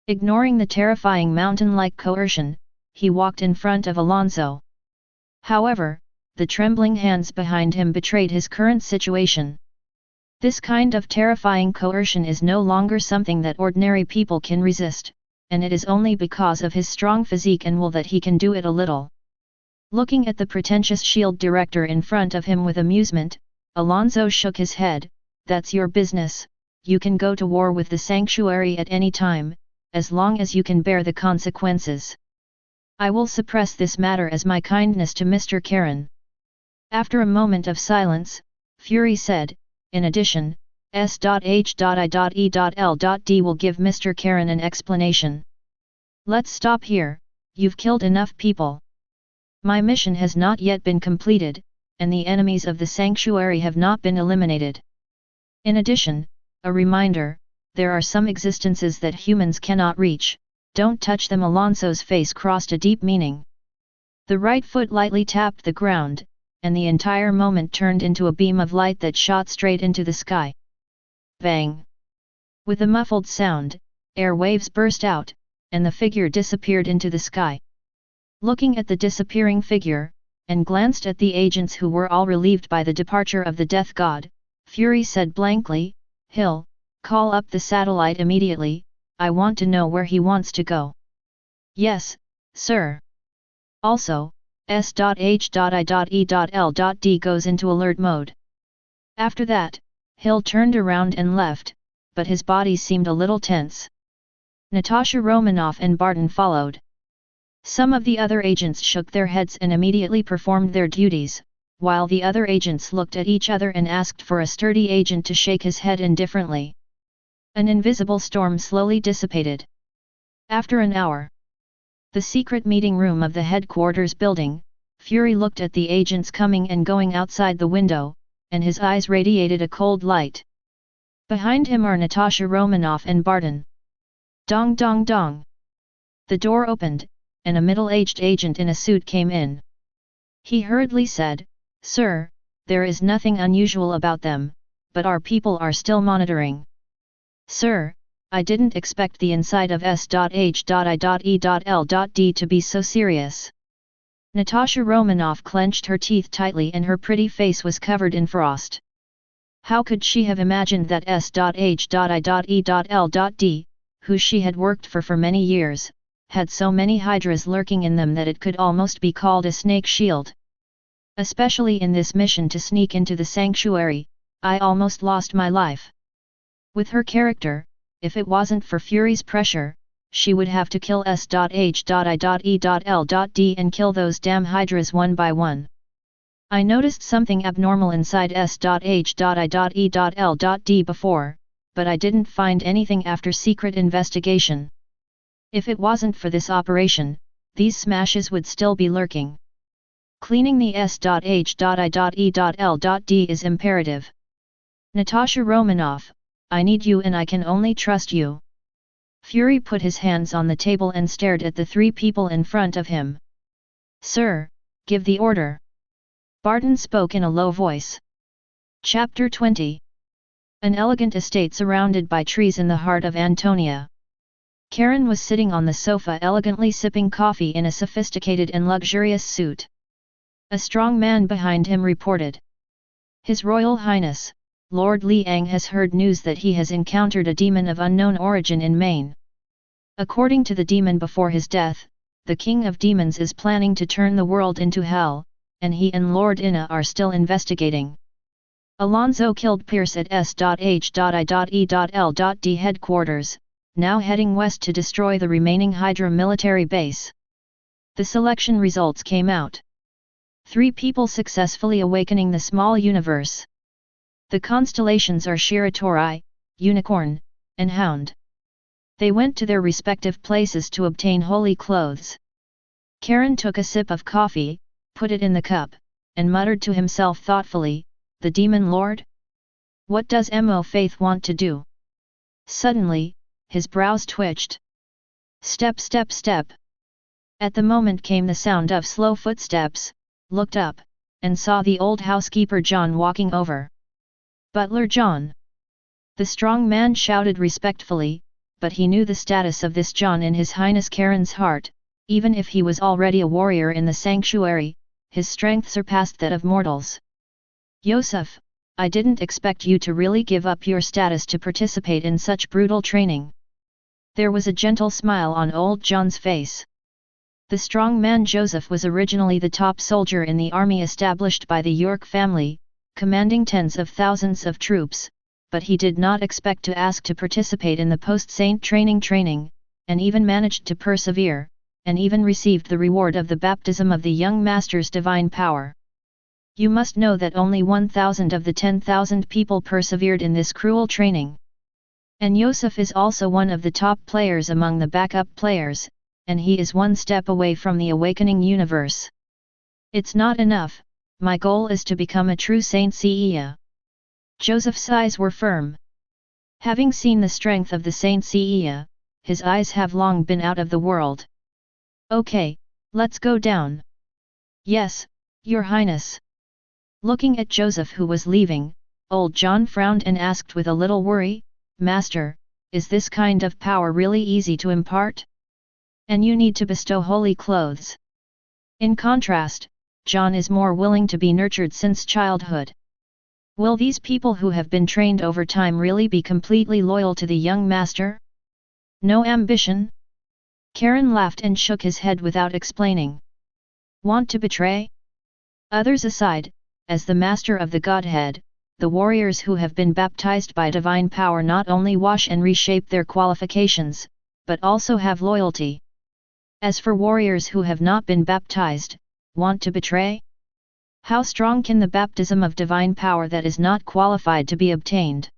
Ignoring the terrifying mountain-like coercion, he walked in front of Alonzo. However, the trembling hands behind him betrayed his current situation. This kind of terrifying coercion is no longer something that ordinary people can resist, and it is only because of his strong physique and will that he can do it a little. Looking at the pretentious S.H.I.E.L.D. director in front of him with amusement, Alonzo shook his head. That's your business, you can go to war with the sanctuary at any time, as long as you can bear the consequences. I will suppress this matter as my kindness to Mr. Karen. After a moment of silence, Fury said, in addition, S.H.I.E.L.D will give Mr. Karen an explanation. Let's stop here, you've killed enough people. My mission has not yet been completed, and the enemies of the sanctuary have not been eliminated. In addition, a reminder, there are some existences that humans cannot reach, don't touch them. Alonzo's face crossed a deep meaning. The right foot lightly tapped the ground, and the entire moment turned into a beam of light that shot straight into the sky. Bang! With a muffled sound, air waves burst out, and the figure disappeared into the sky. Looking at the disappearing figure, and glanced at the agents who were all relieved by the departure of the Death God, Fury said blankly, Hill, call up the satellite immediately, I want to know where he wants to go. Yes, sir. Also, S.H.I.E.L.D goes into alert mode. After that, Hill turned around and left, but his body seemed a little tense. Natasha Romanoff and Barton followed. Some of the other agents shook their heads and immediately performed their duties, while the other agents looked at each other and asked for a sturdy agent to shake his head indifferently. An invisible storm slowly dissipated. After an hour, the secret meeting room of the headquarters building, Fury looked at the agents coming and going outside the window, and his eyes radiated a cold light. Behind him are Natasha Romanoff and Barton. Dong dong dong. The door opened, and a middle-aged agent in a suit came in. He hurriedly said, "Sir, there is nothing unusual about them, but our people are still monitoring." "Sir, I didn't expect the inside of S.H.I.E.L.D to be so serious." Natasha Romanoff clenched her teeth tightly and her pretty face was covered in frost. How could she have imagined that S.H.I.E.L.D, who she had worked for many years, had so many hydras lurking in them that it could almost be called a snake shield? Especially in this mission to sneak into the sanctuary, I almost lost my life. With her character, if it wasn't for Fury's pressure, she would have to kill S.H.I.E.L.D and kill those damn hydras one by one. I noticed something abnormal inside S.H.I.E.L.D before, but I didn't find anything after secret investigation. If it wasn't for this operation, these smashes would still be lurking. Cleaning the S.H.I.E.L.D is imperative. Natasha Romanoff, I need you and I can only trust you. Fury put his hands on the table and stared at the three people in front of him. "Sir, give the order." Barton spoke in a low voice. Chapter 20. An elegant estate surrounded by trees in the heart of Antonia. Karen was sitting on the sofa elegantly sipping coffee in a sophisticated and luxurious suit. A strong man behind him reported. "His Royal Highness, Lord Liang has heard news that he has encountered a demon of unknown origin in Maine. According to the demon before his death, the King of Demons is planning to turn the world into hell, and he and Lord Ina are still investigating." Alonzo killed Pierce at S.H.I.E.L.D headquarters, now heading west to destroy the remaining Hydra military base. The selection results came out. 3 people successfully awakening the small universe. The constellations are Shiratori, Unicorn, and Hound. They went to their respective places to obtain holy clothes. Karen took a sip of coffee, put it in the cup, and muttered to himself thoughtfully, "The Demon Lord? What does Mo Faith want to do?" Suddenly, his brows twitched. Step step step. At the moment came the sound of slow footsteps, looked up, and saw the old housekeeper John walking over. "Butler John!" The strong man shouted respectfully, but he knew the status of this John in His Highness Karen's heart. Even if he was already a warrior in the sanctuary, his strength surpassed that of mortals. "Yosef, I didn't expect you to really give up your status to participate in such brutal training." There was a gentle smile on old John's face. The strong man Joseph was originally the top soldier in the army established by the York family, commanding tens of thousands of troops, but he did not expect to ask to participate in the post-saint training, and even managed to persevere, and even received the reward of the baptism of the young master's divine power. You must know that only 1,000 of the 10,000 people persevered in this cruel training. And Yosef is also one of the top players among the backup players, and he is one step away from the awakening universe. It's not enough, my goal is to become a true Saint Seiya. Joseph's eyes were firm. Having seen the strength of the Saint Seiya, his eyes have long been out of the world. "Okay, let's go down." "Yes, Your Highness." Looking at Joseph who was leaving, old John frowned and asked with a little worry, "Master, is this kind of power really easy to impart? And you need to bestow holy clothes." In contrast, John is more willing to be nurtured since childhood. Will these people who have been trained over time really be completely loyal to the young master? No ambition? Karen laughed and shook his head without explaining. Want to betray? Others aside, as the master of the Godhead, the warriors who have been baptized by divine power not only wash and reshape their qualifications, but also have loyalty. As for warriors who have not been baptized, want to betray? How strong can the baptism of divine power that is not qualified to be obtained?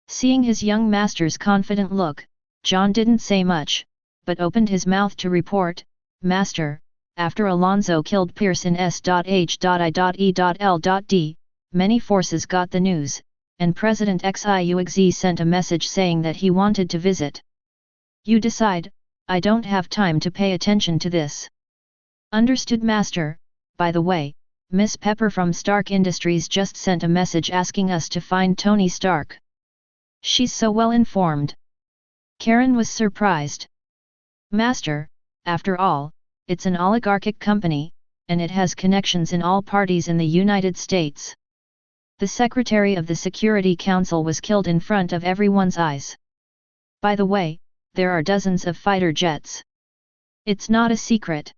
Seeing his young master's confident look, John didn't say much, but opened his mouth to report, "Master, after Alonzo killed Pierce in S.H.I.E.L.D, many forces got the news, and President X.I.E.L.D sent a message saying that he wanted to visit. You decide, I don't have time to pay attention to this. Understood, Master. By the way, Miss Pepper from Stark Industries just sent a message asking us to find Tony Stark. She's so well informed. Karen was surprised. Master, after all, it's an oligarchic company, and it has connections in all parties in the United States. The Secretary of the Security Council was killed in front of everyone's eyes. By the way, there are dozens of fighter jets. It's not a secret.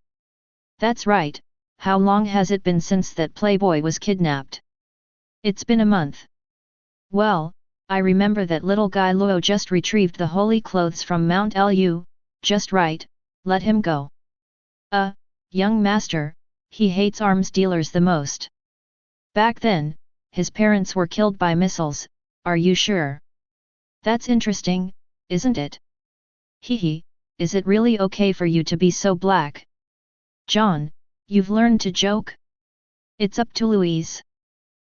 That's right. How long has it been since that playboy was kidnapped? It's been a month. Well, I remember that little guy Luo just retrieved the holy clothes from Mount Lu, just right, let him go. Young master, he hates arms dealers the most. Back then, his parents were killed by missiles, are you sure? That's interesting, isn't it? Hehe, is it really okay for you to be so black? John, you've learned to joke? It's up to Louise.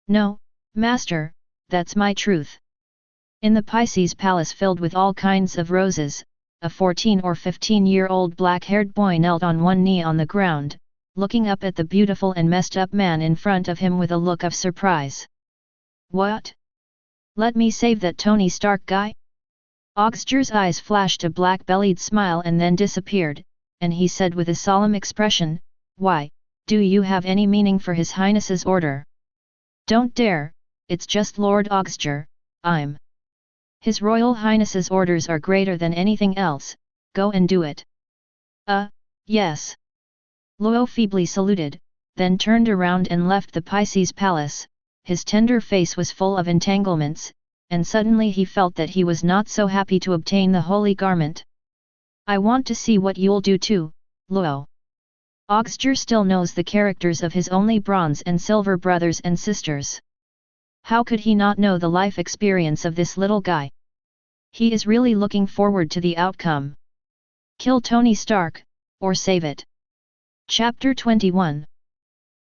No, master, that's my truth. In the Pisces palace filled with all kinds of roses, a 14 or 15-year-old black-haired boy knelt on one knee on the ground, looking up at the beautiful and messed-up man in front of him with a look of surprise. What? Let me save that Tony Stark guy? Augsger's eyes flashed a black-bellied smile and then disappeared, and he said with a solemn expression, Why, do you have any meaning for His Highness's order? Don't dare, it's just Lord Augsger, I'm. His Royal Highness's orders are greater than anything else, go and do it. Yes. Luo feebly saluted, then turned around and left the Pisces palace. His tender face was full of entanglements, and suddenly he felt that he was not so happy to obtain the holy garment. I want to see what you'll do too, Luo. Augsger still knows the characters of his only bronze and silver brothers and sisters. How could he not know the life experience of this little guy? He is really looking forward to the outcome. Kill Tony Stark, or save it. Chapter 21.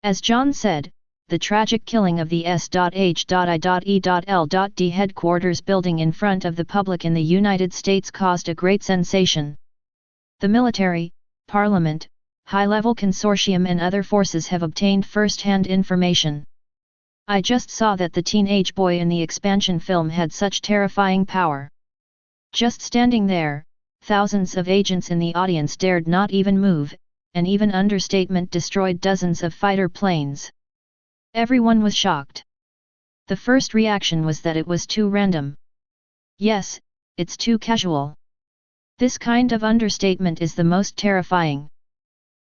As John said, the tragic killing of the S.H.I.E.L.D headquarters building in front of the public in the United States caused a great sensation. The military, parliament, high-level consortium and other forces have obtained first-hand information. I just saw that the teenage boy in the expansion film had such terrifying power. Just standing there, thousands of agents in the audience dared not even move, and even understatement destroyed dozens of fighter planes. Everyone was shocked. The first reaction was that it was too random. Yes, it's too casual. This kind of understatement is the most terrifying.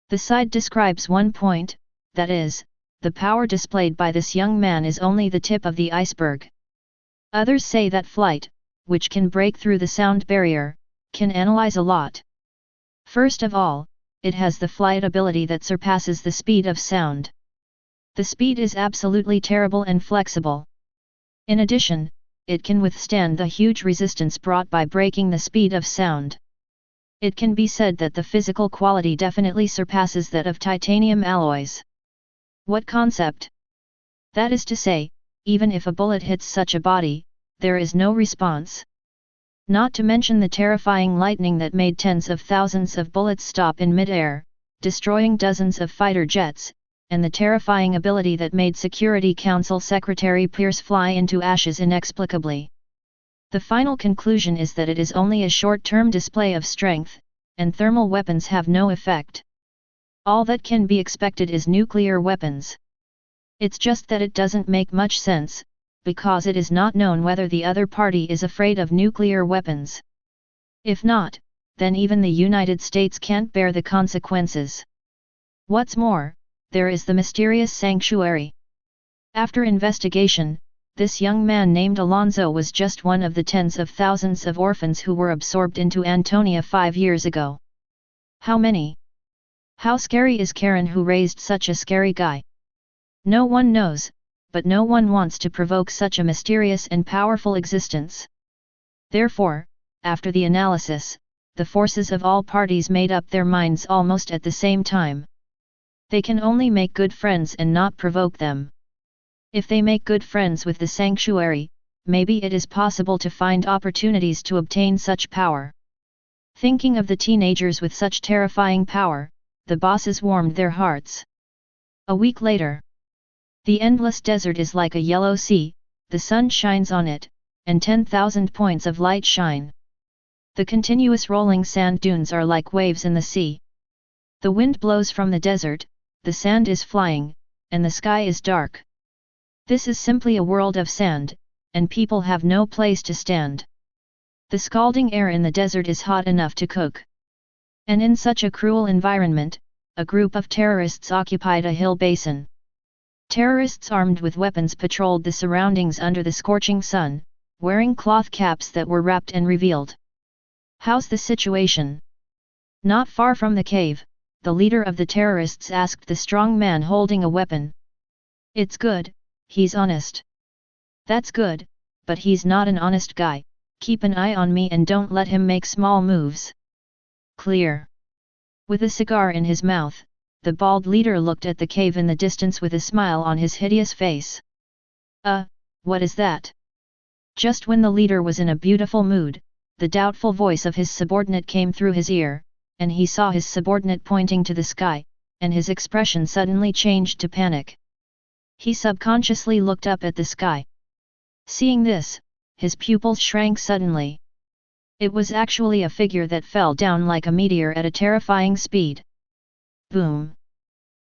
The side describes one point, that is, the power displayed by this young man is only the tip of the iceberg. Others say that flight, which can break through the sound barrier, can analyze a lot. First of all, it has the flight ability that surpasses the speed of sound. The speed is absolutely terrible and flexible. In addition, it can withstand the huge resistance brought by breaking the speed of sound. It can be said that the physical quality definitely surpasses that of titanium alloys. What concept? That is to say, even if a bullet hits such a body, there is no response. Not to mention the terrifying lightning that made tens of thousands of bullets stop in mid-air, destroying dozens of fighter jets, and the terrifying ability that made Security Council Secretary Pierce fly into ashes inexplicably. The final conclusion is that it is only a short-term display of strength, and thermal weapons have no effect. All that can be expected is nuclear weapons. It's just that it doesn't make much sense, because it is not known whether the other party is afraid of nuclear weapons. If not, then even the United States can't bear the consequences. What's more, there is the mysterious sanctuary. After investigation, this young man named Alonzo was just one of the tens of thousands of orphans who were absorbed into Antonia 5 years ago. How many? How scary is Karen who raised such a scary guy? No one knows, but no one wants to provoke such a mysterious and powerful existence. Therefore, after the analysis, the forces of all parties made up their minds almost at the same time. They can only make good friends and not provoke them. If they make good friends with the sanctuary, maybe it is possible to find opportunities to obtain such power. Thinking of the teenagers with such terrifying power, the bosses warmed their hearts. A week later. The endless desert is like a yellow sea, the sun shines on it, and 10,000 points of light shine. The continuous rolling sand dunes are like waves in the sea. The wind blows from the desert, the sand is flying, and the sky is dark. This is simply a world of sand, and people have no place to stand. The scalding air in the desert is hot enough to cook. And in such a cruel environment, a group of terrorists occupied a hill basin. Terrorists armed with weapons patrolled the surroundings under the scorching sun, wearing cloth caps that were wrapped and revealed. "How's the situation?" Not far from the cave, the leader of the terrorists asked the strong man holding a weapon. "It's good, he's honest." "That's good, but he's not an honest guy, keep an eye on me and don't let him make small moves." "Clear." With a cigar in his mouth, the bald leader looked at the cave in the distance with a smile on his hideous face. What is that?" Just when the leader was in a beautiful mood, the doubtful voice of his subordinate came through his ear, and he saw his subordinate pointing to the sky, and his expression suddenly changed to panic. He subconsciously looked up at the sky. Seeing this, his pupils shrank suddenly. It was actually a figure that fell down like a meteor at a terrifying speed. Boom!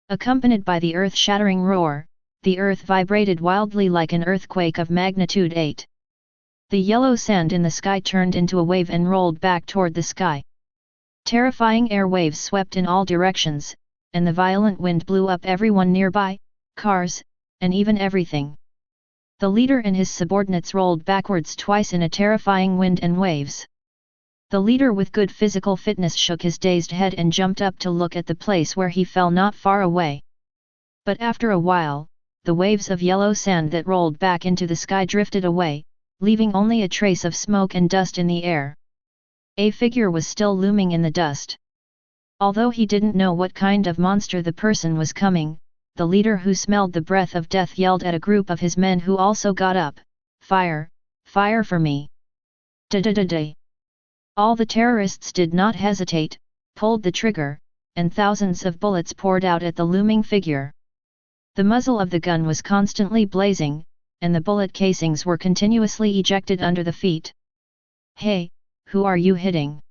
Accompanied by the earth-shattering roar, the earth vibrated wildly like an earthquake of magnitude 8. The yellow sand in the sky turned into a wave and rolled back toward the sky. Terrifying air waves swept in all directions, and the violent wind blew up everyone nearby, cars, and even everything. The leader and his subordinates rolled backwards twice in a terrifying wind and waves. The leader with good physical fitness shook his dazed head and jumped up to look at the place where he fell not far away. But after a while, the waves of yellow sand that rolled back into the sky drifted away, leaving only a trace of smoke and dust in the air. A figure was still looming in the dust. Although he didn't know what kind of monster the person was coming, the leader who smelled the breath of death yelled at a group of his men who also got up, "Fire! Fire for me! Da-da-da-da!" All the terrorists did not hesitate, pulled the trigger, and thousands of bullets poured out at the looming figure. The muzzle of the gun was constantly blazing, and the bullet casings were continuously ejected under the feet. "Hey, who are you hitting?"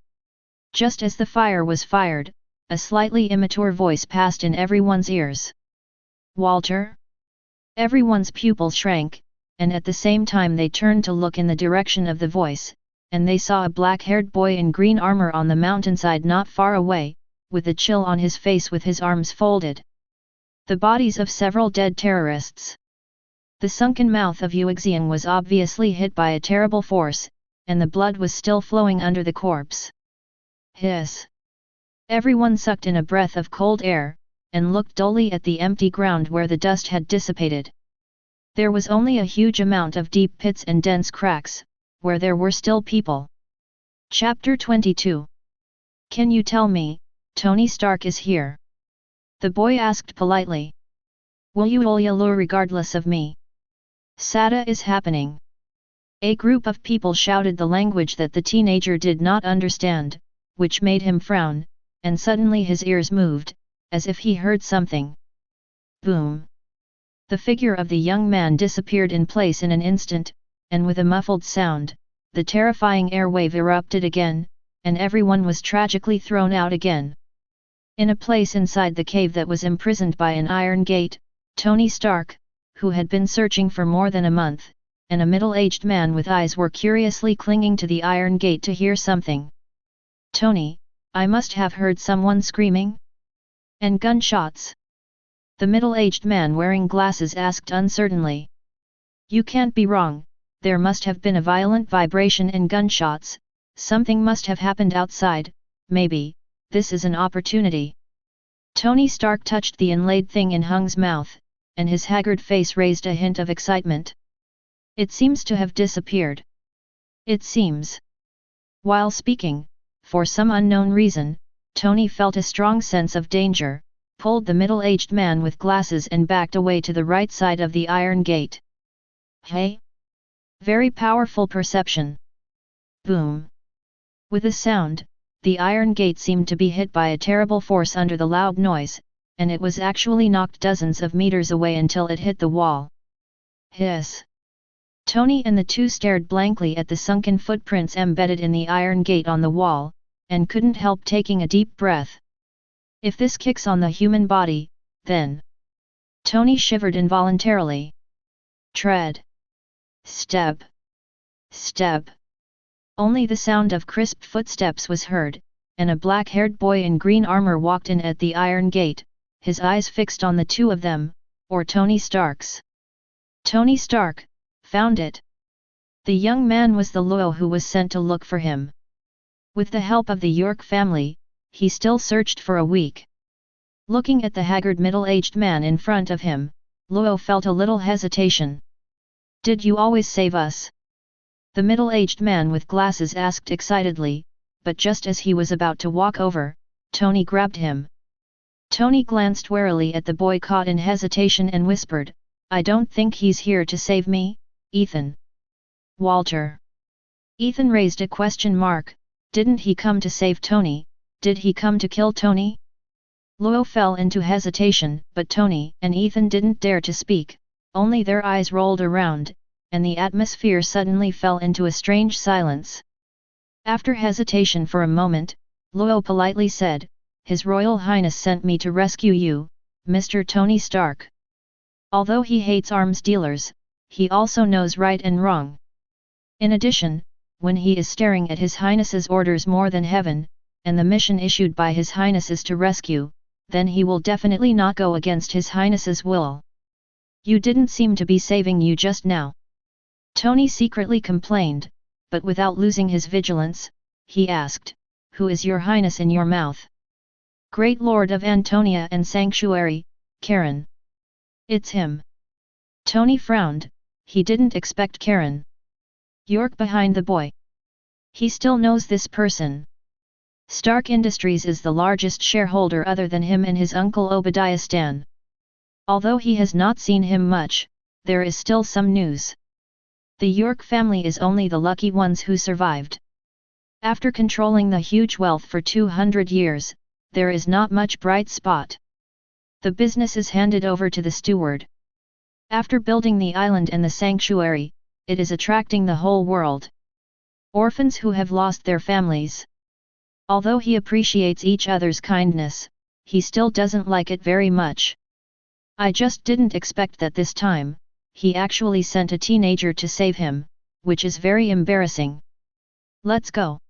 Just as the fire was fired, a slightly immature voice passed in everyone's ears. "Walter?" Everyone's pupil shrank, and at the same time they turned to look in the direction of the voice, and they saw a black-haired boy in green armor on the mountainside not far away, with a chill on his face with his arms folded. The bodies of several dead terrorists. The sunken mouth of Yuexian was obviously hit by a terrible force, and the blood was still flowing under the corpse. Hiss! Everyone sucked in a breath of cold air, and looked dully at the empty ground where the dust had dissipated. There was only a huge amount of deep pits and dense cracks, where there were still people. Chapter 22. "Can you tell me, Tony Stark is here?" the boy asked politely. "Will you lure regardless of me?" "Sada is happening." A group of people shouted the language that the teenager did not understand, which made him frown, and suddenly his ears moved, as if he heard something. Boom! The figure of the young man disappeared in place in an instant, and with a muffled sound, the terrifying air wave erupted again, and everyone was tragically thrown out again. In a place inside the cave that was imprisoned by an iron gate, Tony Stark, who had been searching for more than a month, and a middle-aged man with eyes were curiously clinging to the iron gate to hear something. "Tony, I must have heard someone screaming? And gunshots?" the middle-aged man wearing glasses asked uncertainly. "You can't be wrong, there must have been a violent vibration and gunshots, something must have happened outside, maybe, this is an opportunity." Tony Stark touched the inlaid thing in Hung's mouth, and his haggard face raised a hint of excitement. "It seems to have disappeared." "It seems." While speaking, for some unknown reason, Tony felt a strong sense of danger, pulled the middle-aged man with glasses and backed away to the right side of the iron gate. "Hey? Very powerful perception. Boom. With a sound, the iron gate seemed to be hit by a terrible force under the loud noise, and it was actually knocked dozens of meters away until it hit the wall. Hiss! Tony and the two stared blankly at the sunken footprints embedded in the iron gate on the wall, and couldn't help taking a deep breath. If this kicks on the human body, then... Tony shivered involuntarily. Tread. Step. Step. Only the sound of crisp footsteps was heard, and a black-haired boy in green armor walked in at the iron gate, his eyes fixed on the two of them, or Tony Stark's. Tony Stark, found it. The young man was the Luo who was sent to look for him. With the help of the York family, he still searched for a week. Looking at the haggard middle-aged man in front of him, Luo felt a little hesitation. Did you always save us? The middle-aged man with glasses asked excitedly, but just as he was about to walk over, Tony grabbed him. Tony glanced warily at the boy caught in hesitation and whispered, I don't think he's here to save me, Ethan. Walter. Ethan raised a question mark, didn't he come to save Tony, did he come to kill Tony? Luo fell into hesitation, but Tony and Ethan didn't dare to speak, only their eyes rolled around, and the atmosphere suddenly fell into a strange silence. After hesitation for a moment, Luo politely said, His Royal Highness sent me to rescue you, Mr. Tony Stark. Although he hates arms dealers, he also knows right and wrong. In addition, when he is staring at His Highness's orders more than heaven, and the mission issued by His Highness is to rescue, then he will definitely not go against His Highness's will. You didn't seem to be saving you just now. Tony secretly complained, but without losing his vigilance, he asked, Who is your highness in your mouth? Great Lord of Antonia and Sanctuary, Karen. It's him. Tony frowned, he didn't expect Karen. York behind the boy. He still knows this person. Stark Industries is the largest shareholder other than him and his uncle Obadiah Stan. Although he has not seen him much, there is still some news. The York family is only the lucky ones who survived. After controlling the huge wealth for 200 years, there is not much bright spot. The business is handed over to the steward. After building the island and the sanctuary, it is attracting the whole world. Orphans who have lost their families. Although he appreciates each other's kindness, he still doesn't like it very much. I just didn't expect that this time. He actually sent a teenager to save him, which is very embarrassing. Let's go.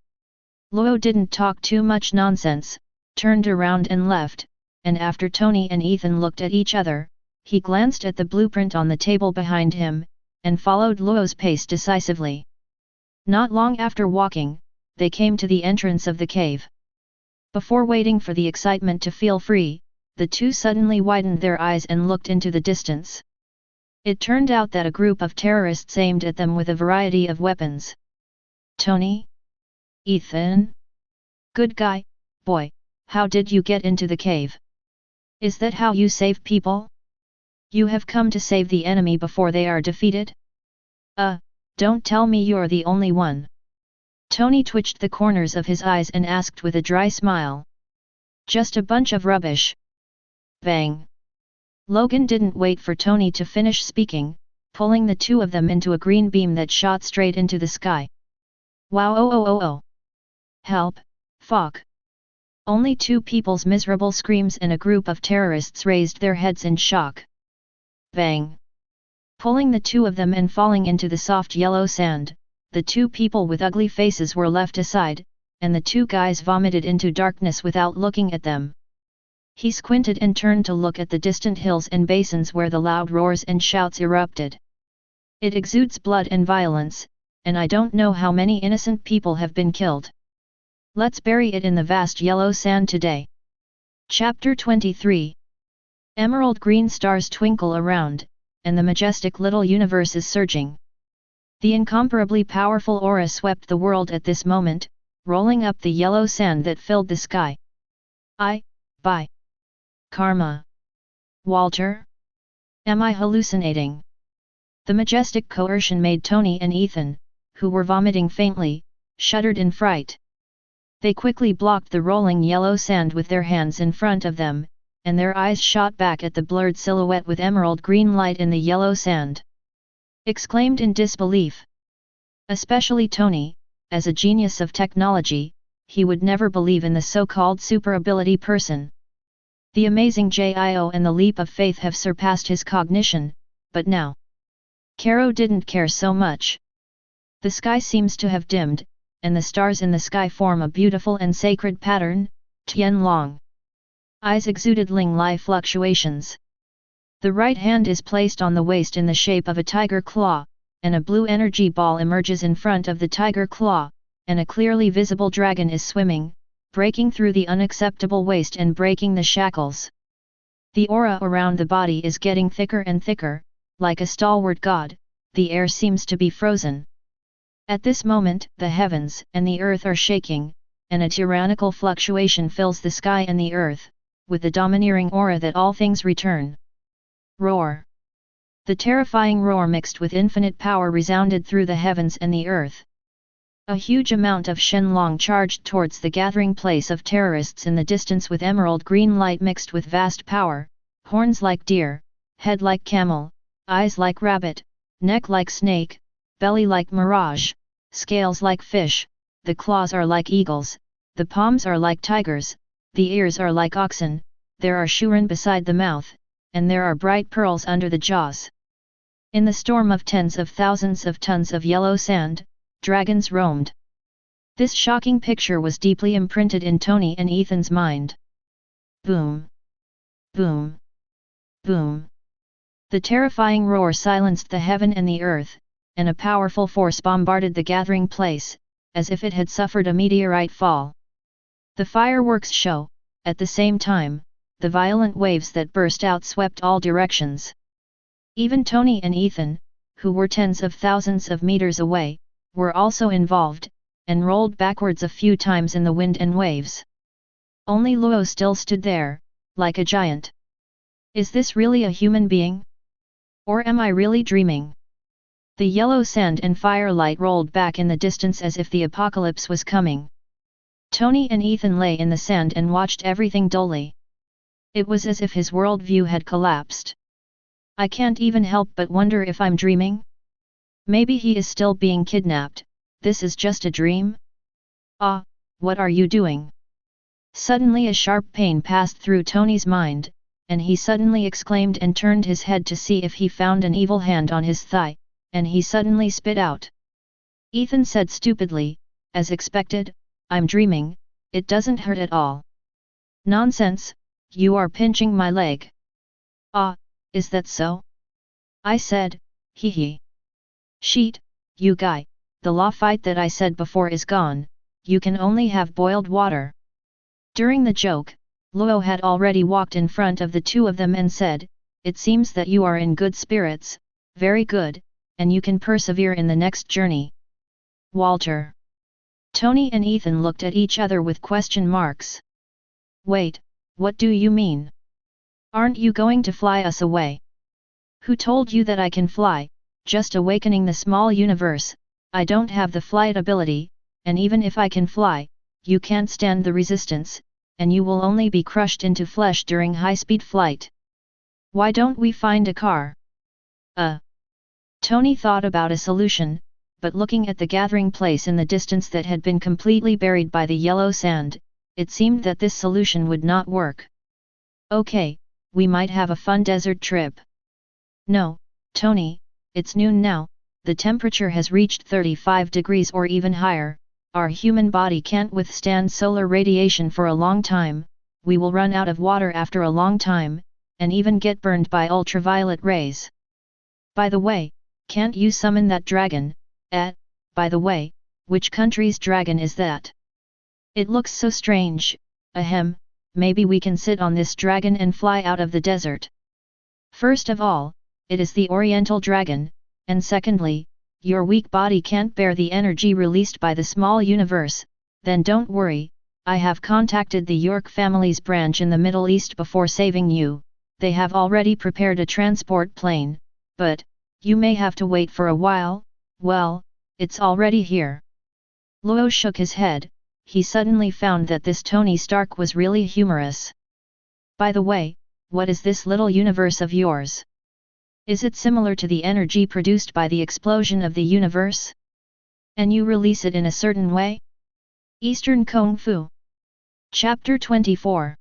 Luo didn't talk too much nonsense, turned around and left, and after Tony and Ethan looked at each other, he glanced at the blueprint on the table behind him, and followed Luo's pace decisively. Not long after walking, they came to the entrance of the cave. Before waiting for the excitement to feel free, the two suddenly widened their eyes and looked into the distance. It turned out that a group of terrorists aimed at them with a variety of weapons. Tony? Ethan? Good guy, boy, how did you get into the cave? Is that how you save people? You have come to save the enemy before they are defeated? Don't tell me you're the only one. Tony twitched the corners of his eyes and asked with a dry smile. Just a bunch of rubbish. Bang! Logan didn't wait for Tony to finish speaking, pulling the two of them into a green beam that shot straight into the sky. Wow! Oh! Help! Fuck! Only two people's miserable screams and a group of terrorists raised their heads in shock. Bang! Pulling the two of them and falling into the soft yellow sand, the two people with ugly faces were left aside, and the two guys vomited into darkness without looking at them. He squinted and turned to look at the distant hills and basins where the loud roars and shouts erupted. It exudes blood and violence, and I don't know how many innocent people have been killed. Let's bury it in the vast yellow sand today. Chapter 23. Emerald green stars twinkle around, and the majestic little universe is surging. The incomparably powerful aura swept the world at this moment, rolling up the yellow sand that filled the sky. Bye. Karma. Walter? Am I hallucinating? The majestic coercion made Tony and Ethan, who were vomiting faintly, shuddered in fright. They quickly blocked the rolling yellow sand with their hands in front of them, and their eyes shot back at the blurred silhouette with emerald green light in the yellow sand. Exclaimed in disbelief. Especially Tony, as a genius of technology, he would never believe in the so-called super ability person. The amazing JIO and the leap of faith have surpassed his cognition, but now. Caro didn't care so much. The sky seems to have dimmed, and the stars in the sky form a beautiful and sacred pattern, Tian Long. Eyes exuded Ling Lai fluctuations. The right hand is placed on the waist in the shape of a tiger claw, and a blue energy ball emerges in front of the tiger claw, and a clearly visible dragon is swimming, breaking through the unacceptable waist and breaking the shackles. The aura around the body is getting thicker and thicker, like a stalwart god, the air seems to be frozen. At this moment, the heavens and the earth are shaking, and a tyrannical fluctuation fills the sky and the earth, with the domineering aura that all things return. Roar! The terrifying roar mixed with infinite power resounded through the heavens and the earth. A huge amount of Shenlong charged towards the gathering place of terrorists in the distance with emerald green light mixed with vast power, horns like deer, head like camel, eyes like rabbit, neck like snake, belly like mirage, scales like fish, the claws are like eagles, the palms are like tigers, the ears are like oxen, there are shuren beside the mouth, and there are bright pearls under the jaws. In the storm of tens of thousands of tons of yellow sand, dragons roamed. This shocking picture was deeply imprinted in Tony and Ethan's mind. Boom! Boom! Boom! The terrifying roar silenced the heaven and the earth, and a powerful force bombarded the gathering place, as if it had suffered a meteorite fall. The fireworks show, at the same time, the violent waves that burst out swept all directions. Even Tony and Ethan, who were tens of thousands of meters away, were also involved, and rolled backwards a few times in the wind and waves. Only Luo still stood there, like a giant. Is this really a human being? Or am I really dreaming? The yellow sand and firelight rolled back in the distance as if the apocalypse was coming. Tony and Ethan lay in the sand and watched everything dully. It was as if his worldview had collapsed. I can't even help but wonder if I'm dreaming? Maybe he is still being kidnapped, this is just a dream? Ah, what are you doing? Suddenly a sharp pain passed through Tony's mind, and he suddenly exclaimed and turned his head to see if he found an evil hand on his thigh, and he suddenly spit out. Ethan said stupidly, as expected, I'm dreaming, it doesn't hurt at all. Nonsense, you are pinching my leg. Ah, is that so? I said, hee hee. Sheet, you guy, the law fight that I said before is gone, you can only have boiled water. During the joke, Luo had already walked in front of the two of them and said, it seems that you are in good spirits, very good, and you can persevere in the next journey. Walter. Tony and Ethan looked at each other with question marks. Wait, what do you mean? Aren't you going to fly us away? Who told you that I can fly? Just awakening the small universe, I don't have the flight ability, and even if I can fly, you can't stand the resistance, and you will only be crushed into flesh during high-speed flight. Why don't we find a car? Tony thought about a solution, but looking at the gathering place in the distance that had been completely buried by the yellow sand, it seemed that this solution would not work. Okay, we might have a fun desert trip. No, Tony, it's noon now, the temperature has reached 35 degrees or even higher, our human body can't withstand solar radiation for a long time, we will run out of water after a long time, and even get burned by ultraviolet rays. By the way, can't you summon that dragon? By the way, which country's dragon is that? It looks so strange, ahem, maybe we can sit on this dragon and fly out of the desert. First of all, it is the Oriental dragon, and secondly, your weak body can't bear the energy released by the small universe, then don't worry, I have contacted the York family's branch in the Middle East before saving you, they have already prepared a transport plane, but, You may have to wait for a while. Well, it's already here. Luo shook his head. He suddenly found that this Tony Stark was really humorous. By the way, what is this little universe of yours? Is it similar to the energy produced by the explosion of the universe? And you release it in a certain way? Eastern Kung Fu. Chapter 24.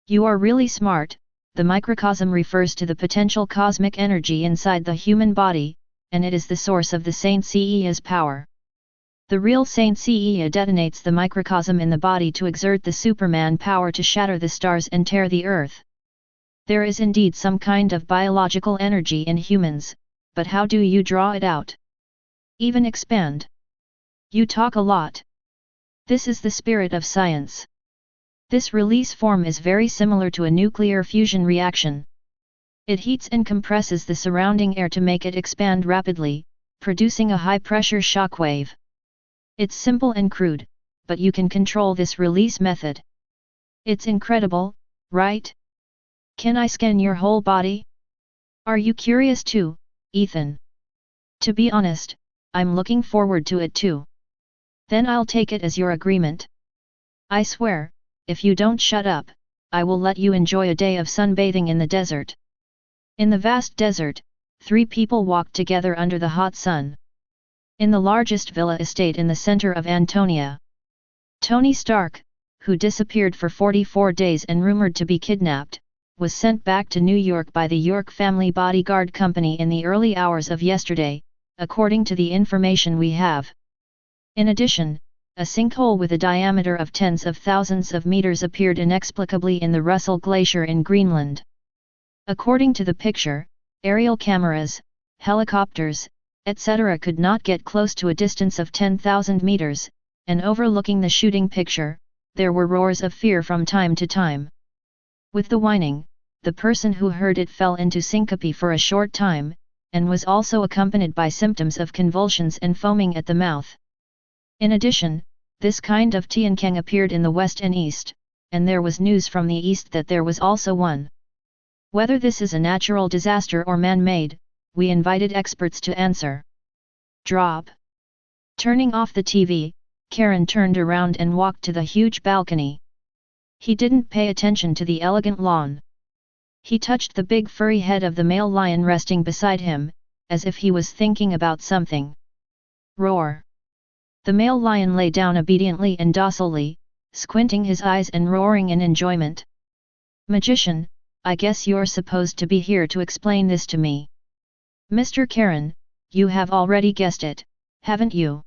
You are really smart. The microcosm refers to the potential cosmic energy inside the human body, and it is the source of the Saint Seiya's power. The real Saint Seiya detonates the microcosm in the body to exert the Superman power to shatter the stars and tear the earth. There is indeed some kind of biological energy in humans, but how do you draw it out? Even expand? You talk a lot. This is the spirit of science. This release form is very similar to a nuclear fusion reaction. It heats and compresses the surrounding air to make it expand rapidly, producing a high-pressure shockwave. It's simple and crude, but you can control this release method. It's incredible, right? Can I scan your whole body? Are you curious too, Ethan? To be honest, I'm looking forward to it too. Then I'll take it as your agreement. I swear, if you don't shut up, I will let you enjoy a day of sunbathing in the desert. In the vast desert, 3 people walked together under the hot sun. In the largest villa estate in the center of Antonia, Tony Stark, who disappeared for 44 days and rumored to be kidnapped, was sent back to New York by the York family bodyguard company in the early hours of yesterday, according to the information we have. In addition, a sinkhole with a diameter of tens of thousands of meters appeared inexplicably in the Russell Glacier in Greenland. According to the picture, aerial cameras, helicopters, etc. could not get close to a distance of 10,000 meters, and overlooking the shooting picture, there were roars of fear from time to time. With the whining, the person who heard it fell into syncope for a short time, and was also accompanied by symptoms of convulsions and foaming at the mouth. In addition, this kind of tiankang appeared in the west and east, and there was news from the east that there was also one. Whether this is a natural disaster or man-made, we invited experts to answer. Drop. Turning off the TV, Karen turned around and walked to the huge balcony. He didn't pay attention to the elegant lawn. He touched the big furry head of the male lion resting beside him, as if he was thinking about something. Roar. The male lion lay down obediently and docilely, squinting his eyes and roaring in enjoyment. Magician, I guess you're supposed to be here to explain this to me. Mr. Karen, you have already guessed it, haven't you?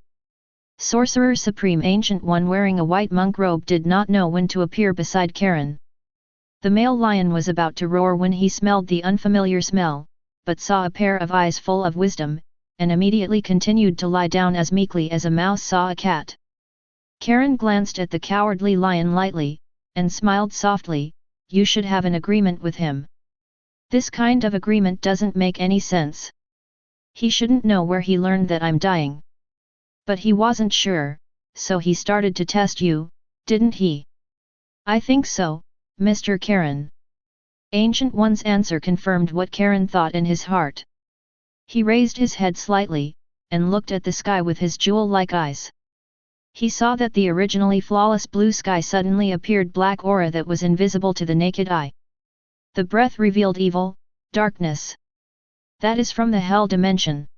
Sorcerer Supreme Ancient One wearing a white monk robe did not know when to appear beside Karen. The male lion was about to roar when he smelled the unfamiliar smell, but saw a pair of eyes full of wisdom, and immediately continued to lie down as meekly as a mouse saw a cat. Karen glanced at the cowardly lion lightly, and smiled softly. You should have an agreement with him. This kind of agreement doesn't make any sense. He shouldn't know where he learned that I'm dying. But he wasn't sure, so he started to test you, didn't he? I think so, Mr. Karen. Ancient One's answer confirmed what Karen thought in his heart. He raised his head slightly, and looked at the sky with his jewel-like eyes. He saw that the originally flawless blue sky suddenly appeared black aura that was invisible to the naked eye. The breath revealed evil, darkness. That is from the hell dimension.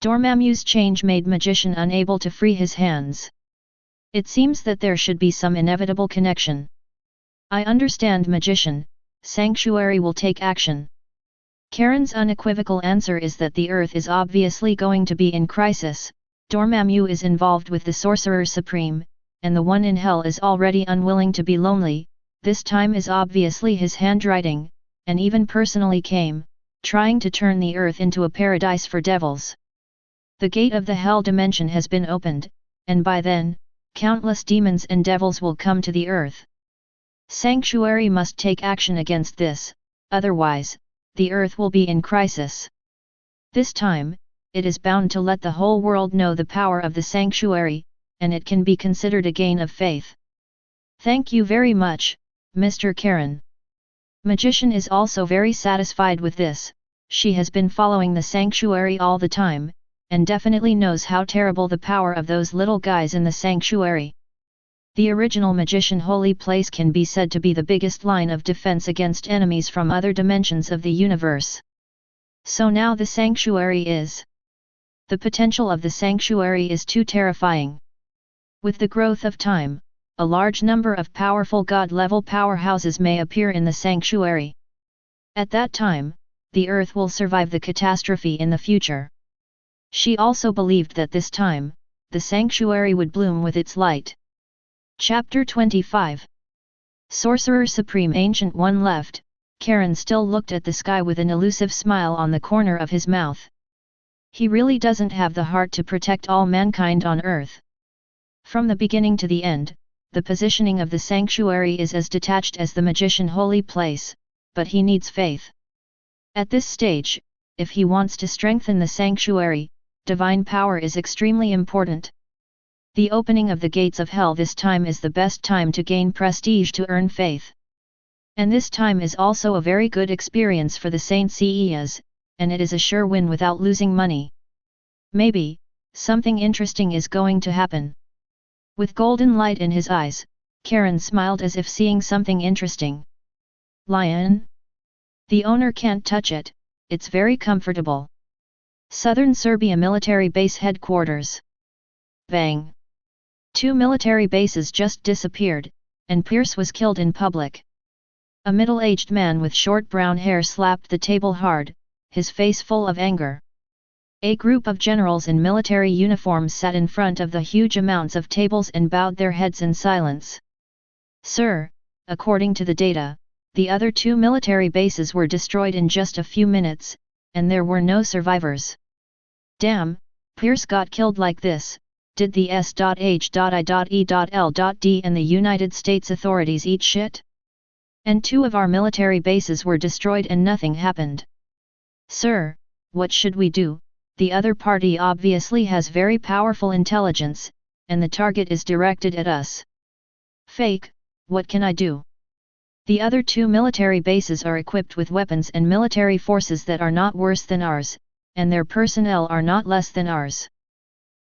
Dormammu's change made Magician unable to free his hands. It seems that there should be some inevitable connection. I understand, Magician. Sanctuary will take action. Karen's unequivocal answer is that the Earth is obviously going to be in crisis. Dormammu is involved with the Sorcerer Supreme, and the one in hell is already unwilling to be lonely. This time is obviously his handwriting, and even personally came, trying to turn the Earth into a paradise for devils. The gate of the hell dimension has been opened, and by then, countless demons and devils will come to the Earth. Sanctuary must take action against this, otherwise, the Earth will be in crisis. This time, it is bound to let the whole world know the power of the Sanctuary, and it can be considered a gain of faith. Thank you very much, Mr. Karen. Magician is also very satisfied with this. She has been following the sanctuary all the time, and definitely knows how terrible the power of those little guys in the sanctuary. The original magician holy place can be said to be the biggest line of defense against enemies from other dimensions of the universe. So now the sanctuary is. The potential of the sanctuary is too terrifying. With the growth of time, a large number of powerful god-level powerhouses may appear in the sanctuary. At that time, the Earth will survive the catastrophe in the future. She also believed that this time, the sanctuary would bloom with its light. Chapter 25. Sorcerer Supreme Ancient One left. Karen still looked at the sky with an elusive smile on the corner of his mouth. He really doesn't have the heart to protect all mankind on Earth. From the beginning to the end, the positioning of the sanctuary is as detached as the magician holy place, but he needs faith. At this stage, if he wants to strengthen the sanctuary, divine power is extremely important. The opening of the gates of hell this time is the best time to gain prestige to earn faith. And this time is also a very good experience for the Saint Seiya, and it is a sure win without losing money. Maybe, something interesting is going to happen. With golden light in his eyes, Karen smiled as if seeing something interesting. Lion? The owner can't touch it, it's very comfortable. Southern Serbia Military Base Headquarters. Bang! 2 military bases just disappeared, and Pierce was killed in public. A middle-aged man with short brown hair slapped the table hard, his face full of anger. A group of generals in military uniforms sat in front of the huge amounts of tables and bowed their heads in silence. Sir, according to the data, the other 2 military bases were destroyed in just a few minutes, and there were no survivors. Damn, Pierce got killed like this. Did the S.H.I.E.L.D and the United States authorities eat shit? And 2 of our military bases were destroyed and nothing happened. Sir, what should we do? The other party obviously has very powerful intelligence, and the target is directed at us. Fake, what can I do? The other 2 military bases are equipped with weapons and military forces that are not worse than ours, and their personnel are not less than ours.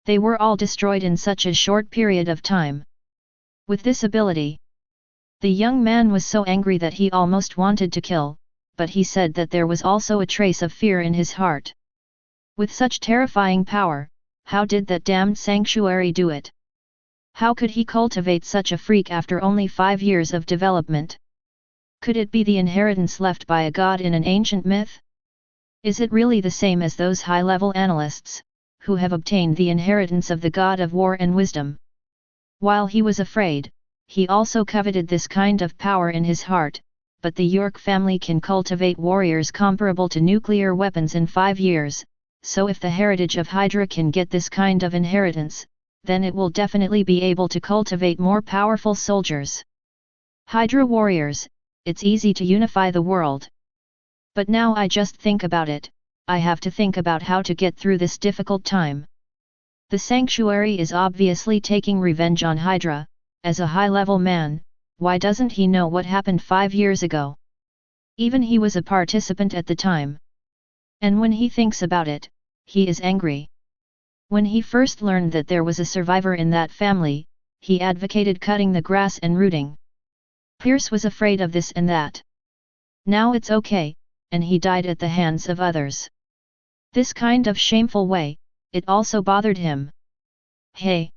They were all destroyed in such a short period of time. With this ability, the young man was so angry that he almost wanted to kill, but he said that there was also a trace of fear in his heart. With such terrifying power, how did that damned sanctuary do it? How could he cultivate such a freak after only 5 years of development? Could it be the inheritance left by a god in an ancient myth? Is it really the same as those high-level analysts, who have obtained the inheritance of the god of war and wisdom? While he was afraid, he also coveted this kind of power in his heart, but the York family can cultivate warriors comparable to nuclear weapons in 5 years, so if the heritage of Hydra can get this kind of inheritance, then it will definitely be able to cultivate more powerful soldiers. Hydra warriors, it's easy to unify the world. But now I just think about it, I have to think about how to get through this difficult time. The sanctuary is obviously taking revenge on Hydra. As a high-level man, why doesn't he know what happened 5 years ago? Even he was a participant at the time. And when he thinks about it, he is angry. When he first learned that there was a survivor in that family, he advocated cutting the grass and rooting. Pierce was afraid of this and that. Now it's okay, and he died at the hands of others. This kind of shameful way, it also bothered him. Hey!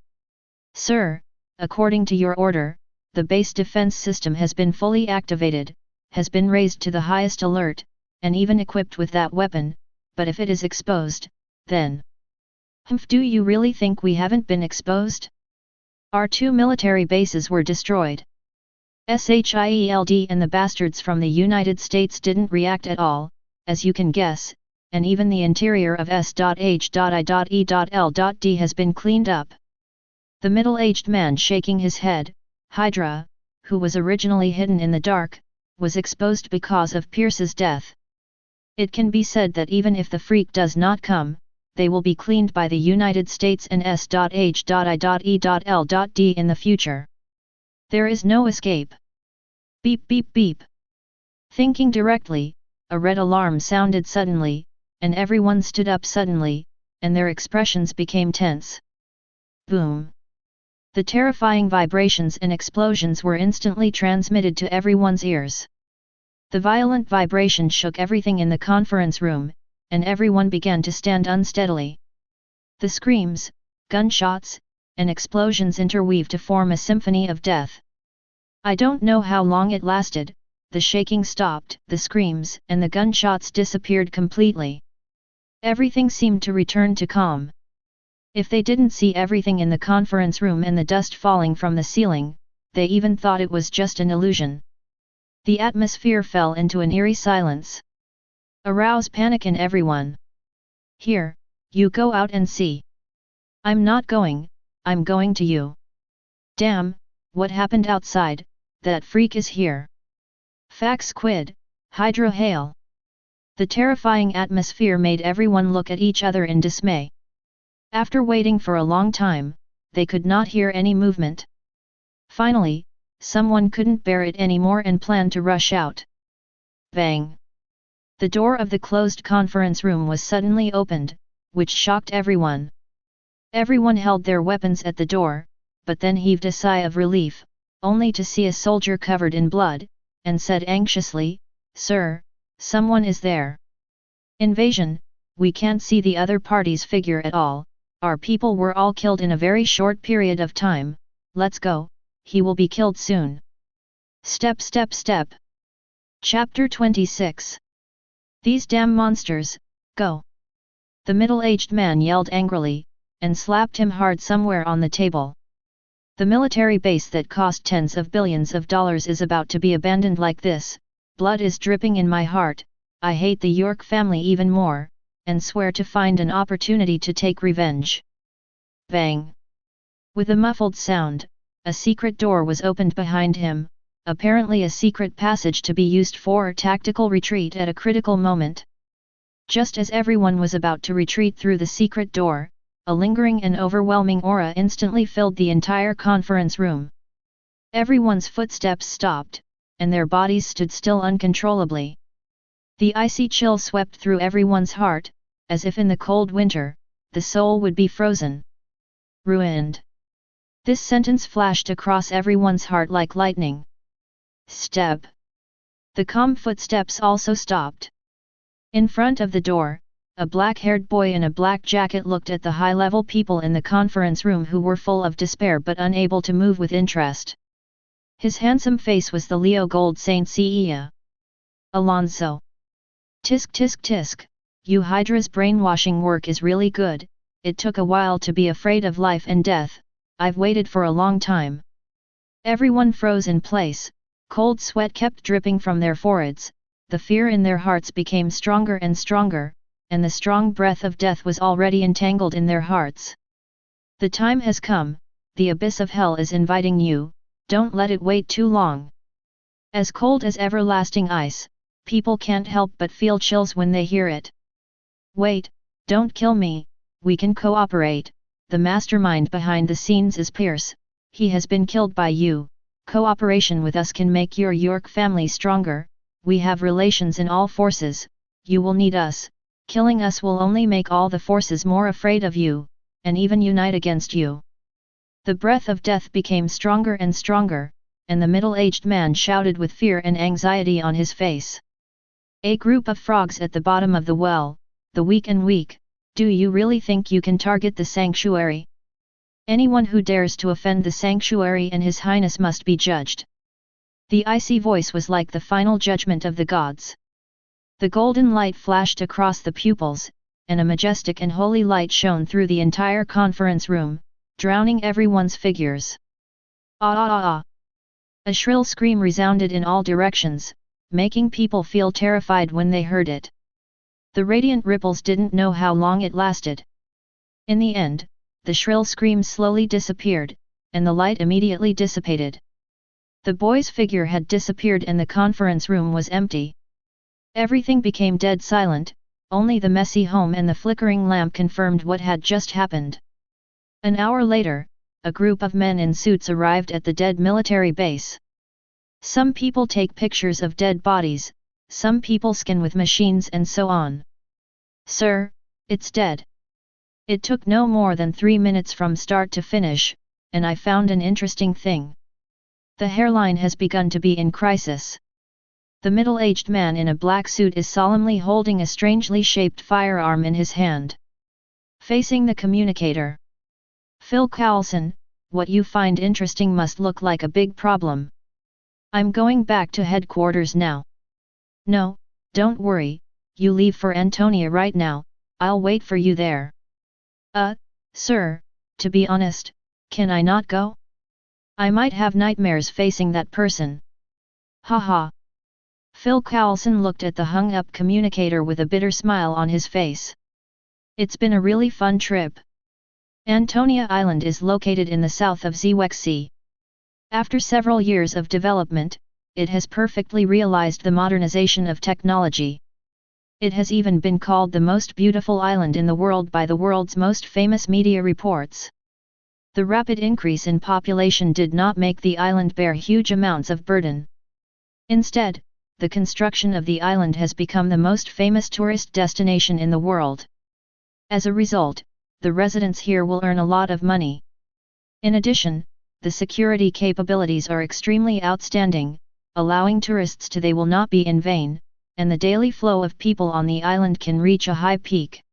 Sir, according to your order, the base defense system has been fully activated, has been raised to the highest alert, and even equipped with that weapon, but if it is exposed, then... Do you really think we haven't been exposed? Our 2 military bases were destroyed. S.H.I.E.L.D and the bastards from the United States didn't react at all, as you can guess, and even the interior of S.H.I.E.L.D has been cleaned up. The middle-aged man shaking his head, Hydra, who was originally hidden in the dark, was exposed because of Pierce's death. It can be said that even if the freak does not come, they will be cleaned by the United States and S.H.I.E.L.D in the future. There is no escape. Beep beep beep. Thinking directly, a red alarm sounded suddenly, and everyone stood up suddenly, and their expressions became tense. Boom! The terrifying vibrations and explosions were instantly transmitted to everyone's ears. The violent vibration shook everything in the conference room, and everyone began to stand unsteadily. The screams, gunshots, and explosions interweave to form a symphony of death. I don't know how long it lasted. The shaking stopped, the screams and the gunshots disappeared completely. Everything seemed to return to calm. If they didn't see everything in the conference room and the dust falling from the ceiling, they even thought it was just an illusion. The atmosphere fell into an eerie silence. Arouse panic in everyone. Here, you go out and see. I'm not going, I'm going to you. Damn, what happened outside? That freak is here. Fax quid, Hydra hail. The terrifying atmosphere made everyone look at each other in dismay. After waiting for a long time, they could not hear any movement. Finally, someone couldn't bear it anymore and planned to rush out. Bang! The door of the closed conference room was suddenly opened, which shocked everyone. Everyone held their weapons at the door, but then heaved a sigh of relief, only to see a soldier covered in blood, and said anxiously, "Sir, someone is there." Invasion, we can't see the other party's figure at all, our people were all killed in a very short period of time, let's go, he will be killed soon. Step step step. Chapter 26. These damn monsters, go! The middle-aged man yelled angrily, and slapped him hard somewhere on the table. The military base that cost tens of billions of dollars is about to be abandoned like this, blood is dripping in my heart, I hate the York family even more, and swear to find an opportunity to take revenge. Bang! With a muffled sound, a secret door was opened behind him, apparently a secret passage to be used for tactical retreat at a critical moment. Just as everyone was about to retreat through the secret door, a lingering and overwhelming aura instantly filled the entire conference room. Everyone's footsteps stopped, and their bodies stood still uncontrollably. The icy chill swept through everyone's heart, as if in the cold winter, the soul would be frozen. Ruined. This sentence flashed across everyone's heart like lightning. Step. The calm footsteps also stopped. In front of the door, a black-haired boy in a black jacket looked at the high-level people in the conference room who were full of despair but unable to move with interest. His handsome face was the Leo Gold Saint Seiya. Alonso. Tisk tisk tisk, you Hydra's brainwashing work is really good, it took a while to be afraid of life and death, I've waited for a long time. Everyone froze in place, cold sweat kept dripping from their foreheads, the fear in their hearts became stronger and stronger, and the strong breath of death was already entangled in their hearts. The time has come, the abyss of hell is inviting you, don't let it wait too long. As cold as everlasting ice, people can't help but feel chills when they hear it. Wait, don't kill me, we can cooperate, the mastermind behind the scenes is Pierce, he has been killed by you, cooperation with us can make your York family stronger, we have relations in all forces, you will need us. Killing us will only make all the forces more afraid of you, and even unite against you. The breath of death became stronger and stronger, and the middle-aged man shouted with fear and anxiety on his face. A group of frogs at the bottom of the well, the weak and weak, do you really think you can target the sanctuary? Anyone who dares to offend the sanctuary and His Highness must be judged. The icy voice was like the final judgment of the gods. The golden light flashed across the pupils, and a majestic and holy light shone through the entire conference room, drowning everyone's figures. Ah ah ah ah! A shrill scream resounded in all directions, making people feel terrified when they heard it. The radiant ripples didn't know how long it lasted. In the end, the shrill scream slowly disappeared, and the light immediately dissipated. The boy's figure had disappeared and the conference room was empty. Everything became dead silent, only the messy home and the flickering lamp confirmed what had just happened. An hour later, a group of men in suits arrived at the dead military base. Some people take pictures of dead bodies, some people skin with machines and so on. Sir, it's dead. It took no more than 3 minutes from start to finish, and I found an interesting thing. The hairline has begun to be in crisis. The middle-aged man in a black suit is solemnly holding a strangely shaped firearm in his hand. Facing the communicator. Phil Coulson, what you find interesting must look like a big problem. I'm going back to headquarters now. No, don't worry, you leave for Antonia right now, I'll wait for you there. Sir, to be honest, can I not go? I might have nightmares facing that person. Haha. Phil Coulson looked at the hung-up communicator with a bitter smile on his face. It's been a really fun trip. Antonia Island is located in the south of Zewexy. After several years of development, it has perfectly realized the modernization of technology. It has even been called the most beautiful island in the world by the world's most famous media reports. The rapid increase in population did not make the island bear huge amounts of burden. Instead, the construction of the island has become the most famous tourist destination in the world. As a result, the residents here will earn a lot of money. In addition, the security capabilities are extremely outstanding, allowing tourists to they will not be in vain, and the daily flow of people on the island can reach a high peak.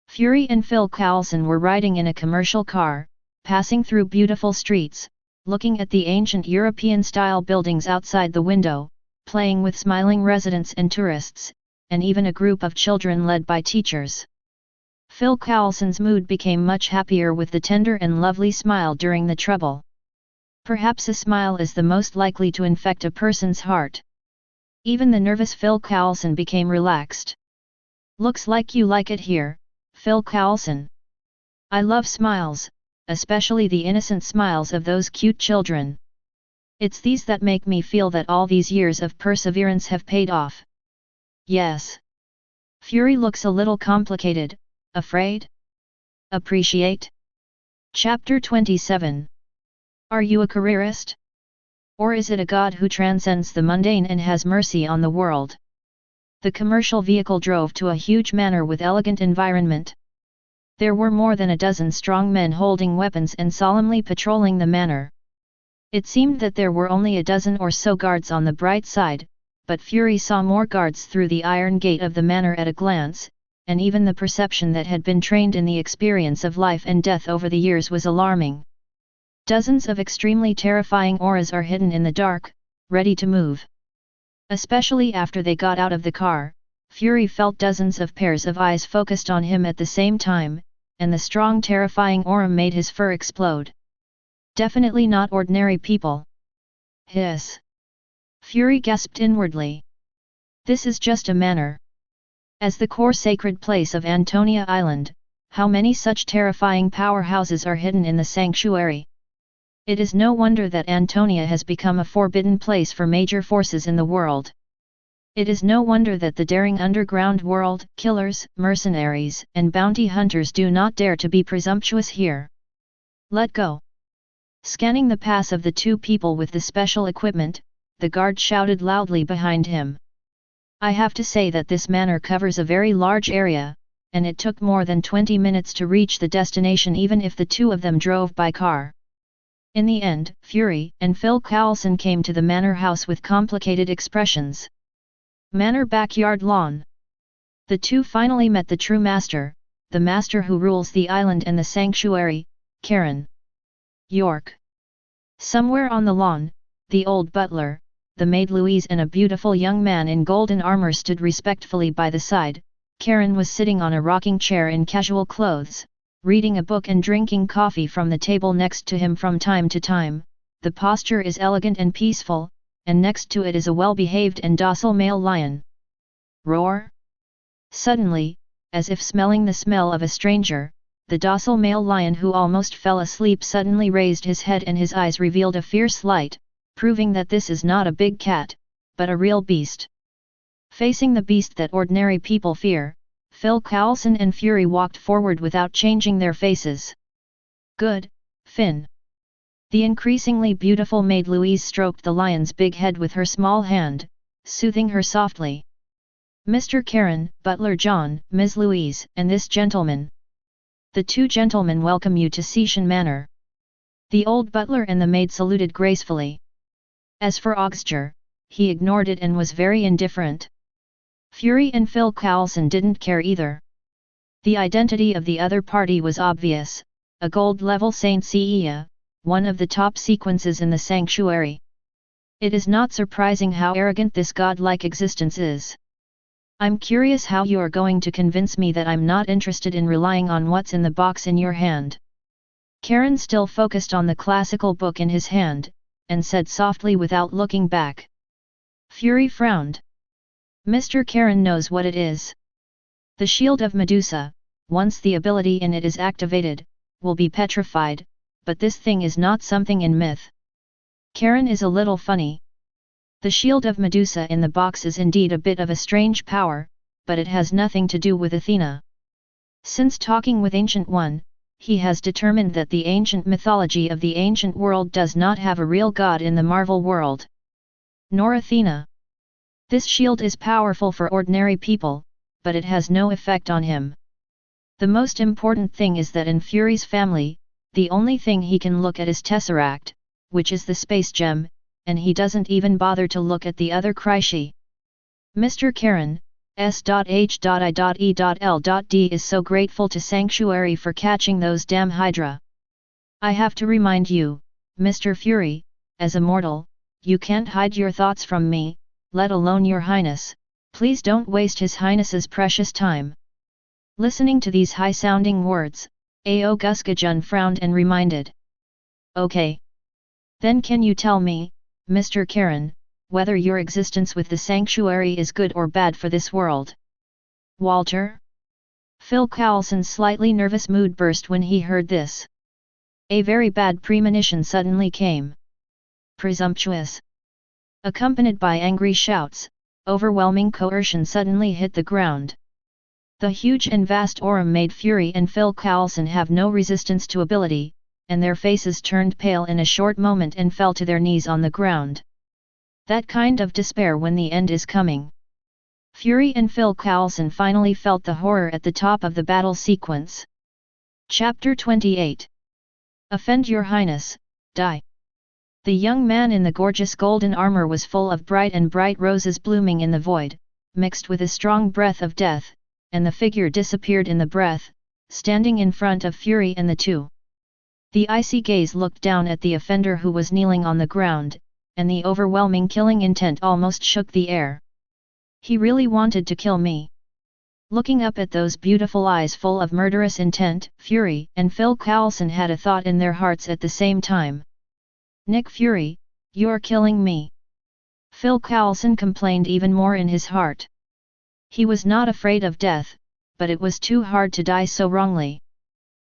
Fury and Phil Coulson were riding in a commercial car, passing through beautiful streets, looking at the ancient European-style buildings outside the window, playing with smiling residents and tourists, and even a group of children led by teachers. Phil Coulson's mood became much happier with the tender and lovely smile during the trouble. Perhaps a smile is the most likely to infect a person's heart. Even the nervous Phil Coulson became relaxed. Looks like you like it here, Phil Coulson. I love smiles, especially the innocent smiles of those cute children. It's these that make me feel that all these years of perseverance have paid off. Yes. Fury looks a little complicated, afraid? Appreciate? Chapter 27. Are you a careerist? Or is it a god who transcends the mundane and has mercy on the world? The commercial vehicle drove to a huge manor with elegant environment. There were more than a dozen strong men holding weapons and solemnly patrolling the manor. It seemed that there were only a dozen or so guards on the bright side, but Fury saw more guards through the iron gate of the manor at a glance, and even the perception that had been trained in the experience of life and death over the years was alarming. Dozens of extremely terrifying auras are hidden in the dark, ready to move. Especially after they got out of the car, Fury felt dozens of pairs of eyes focused on him at the same time, and the strong terrifying aura made his fur explode. Definitely not ordinary people. Hiss. Fury gasped inwardly. This is just a manor. As the core sacred place of Antonia Island, how many such terrifying powerhouses are hidden in the sanctuary? It is no wonder that Antonia has become a forbidden place for major forces in the world. It is no wonder that the daring underground world, killers, mercenaries, and bounty hunters do not dare to be presumptuous here. Let go. Scanning the pass of the two people with the special equipment, the guard shouted loudly behind him. I have to say that this manor covers a very large area, and it took more than 20 minutes to reach the destination even if the two of them drove by car. In the end, Fury and Phil Coulson came to the manor house with complicated expressions. Manor backyard lawn. The two finally met the true master, the master who rules the island and the sanctuary, Karen. York. Somewhere on the lawn, the old butler, the maid Louise and a beautiful young man in golden armor stood respectfully by the side. Karen was sitting on a rocking chair in casual clothes, reading a book and drinking coffee from the table next to him from time to time. The posture is elegant and peaceful, and next to it is a well-behaved and docile male lion. Roar! Suddenly, as if smelling the smell of a stranger, the docile male lion who almost fell asleep suddenly raised his head and his eyes revealed a fierce light, proving that this is not a big cat, but a real beast. Facing the beast that ordinary people fear, Phil Coulson and Fury walked forward without changing their faces. Good, Finn. The increasingly beautiful maid Louise stroked the lion's big head with her small hand, soothing her softly. Mr. Karen, Butler John, Ms. Louise, and this gentleman. The two gentlemen welcome you to S.H.I.E.L.D Manor. The old butler and the maid saluted gracefully. As for Augsger, he ignored it and was very indifferent. Fury and Phil Coulson didn't care either. The identity of the other party was obvious, a gold-level Saint Seiya, one of the top sequences in the sanctuary. It is not surprising how arrogant this godlike existence is. I'm curious how you are going to convince me that I'm not interested in relying on what's in the box in your hand. Karen still focused on the classical book in his hand, and said softly without looking back. Fury frowned. Mr. Karen knows what it is. The shield of Medusa, once the ability in it is activated, will be petrified, but this thing is not something in myth. Karen is a little funny. The shield of Medusa in the box is indeed a bit of a strange power, but it has nothing to do with Athena. Since talking with Ancient One, he has determined that the ancient mythology of the ancient world does not have a real god in the Marvel world. Nor Athena. This shield is powerful for ordinary people, but it has no effect on him. The most important thing is that in Fury's family, the only thing he can look at is Tesseract, which is the space gem, and he doesn't even bother to look at the other Kryshi. Mr. Karen, S.H.I.E.L.D is so grateful to Sanctuary for catching those damn Hydra. I have to remind you, Mr. Fury, as a mortal, you can't hide your thoughts from me, let alone your highness, please don't waste his highness's precious time. Listening to these high-sounding words, Ao Guskajun frowned and reminded. Okay. Then can you tell me, Mr. Karen, whether your existence with the sanctuary is good or bad for this world? Walter? Phil Coulson's slightly nervous mood burst when he heard this. A very bad premonition suddenly came. Presumptuous. Accompanied by angry shouts, overwhelming coercion suddenly hit the ground. The huge and vast aurum made Fury and Phil Coulson have no resistance to ability, and their faces turned pale in a short moment and fell to their knees on the ground. That kind of despair when the end is coming. Fury and Phil Coulson finally felt the horror at the top of the battle sequence. Chapter 28. Offend your highness, die. The young man in the gorgeous golden armor was full of bright roses blooming in the void, mixed with a strong breath of death, and the figure disappeared in the breath, standing in front of Fury and the two. The icy gaze looked down at the offender who was kneeling on the ground, and the overwhelming killing intent almost shook the air. He really wanted to kill me. Looking up at those beautiful eyes full of murderous intent, Fury and Phil Coulson had a thought in their hearts at the same time. Nick Fury, you're killing me. Phil Coulson complained even more in his heart. He was not afraid of death, but it was too hard to die so wrongly.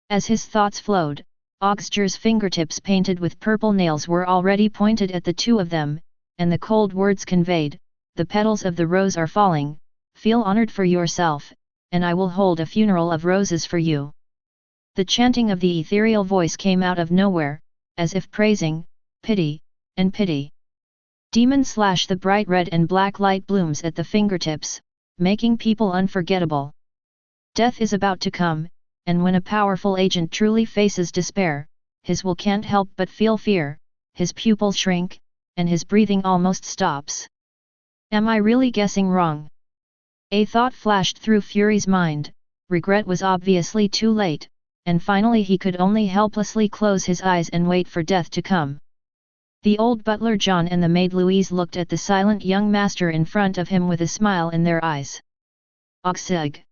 As his thoughts flowed, Augsger's fingertips painted with purple nails were already pointed at the two of them, and the cold words conveyed, the petals of the rose are falling, feel honored for yourself, and I will hold a funeral of roses for you. The chanting of the ethereal voice came out of nowhere, as if praising, pity, and pity. Demon slash the bright red and black light blooms at the fingertips, making people unforgettable. Death is about to come, and when a powerful agent truly faces despair, his will can't help but feel fear, his pupils shrink, and his breathing almost stops. Am I really guessing wrong? A thought flashed through Fury's mind, regret was obviously too late, and finally he could only helplessly close his eyes and wait for death to come. The old butler John and the maid Louise looked at the silent young master in front of him with a smile in their eyes. Augsig.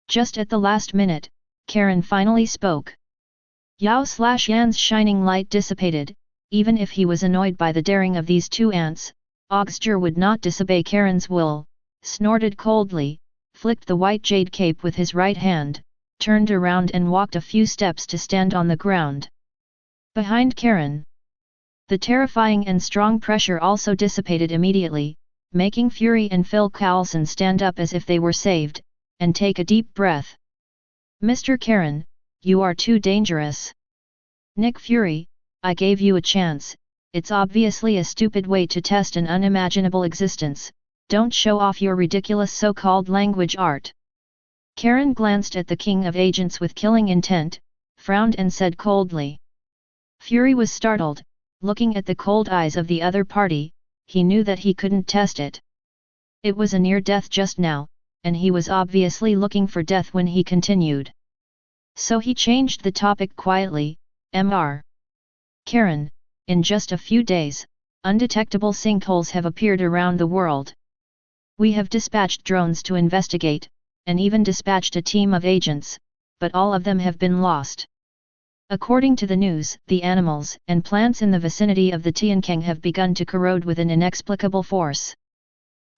Just at the last minute, Karen finally spoke. Yao/Yan's shining light dissipated. Even if he was annoyed by the daring of these two ants, Augsger would not disobey Karen's will, snorted coldly, flicked the white jade cape with his right hand, turned around and walked a few steps to stand on the ground. Behind Karen. The terrifying and strong pressure also dissipated immediately, making Fury and Phil Coulson stand up as if they were saved, and take a deep breath. Mr. Karen, you are too dangerous. Nick Fury, I gave you a chance, it's obviously a stupid way to test an unimaginable existence, Don't show off your ridiculous so-called language art. Karen glanced at the king of agents with killing intent, frowned and said coldly. Fury was startled, looking at the cold eyes of the other party. He knew that he couldn't test it. It was a near death just now, and he was obviously looking for death when he continued. So he changed the topic quietly. Mr. Karen, in just a few days, undetectable sinkholes have appeared around the world. We have dispatched drones to investigate, and even dispatched a team of agents, but all of them have been lost. According to the news, the animals and plants in the vicinity of the Tiankang have begun to corrode with an inexplicable force.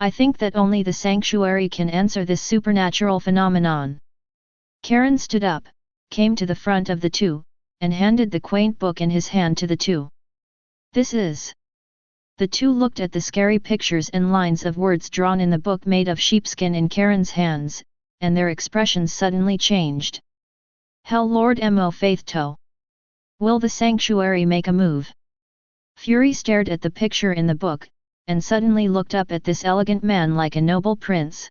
I think that only the sanctuary can answer this supernatural phenomenon. Karen stood up, came to the front of the two, and handed the quaint book in his hand to the two. This is. The two looked at the scary pictures and lines of words drawn in the book made of sheepskin in Karen's hands, and their expressions suddenly changed. Hell Lord Mo Faith To. Will the sanctuary make a move? Fury stared at the picture in the book, and suddenly looked up at this elegant man like a noble prince.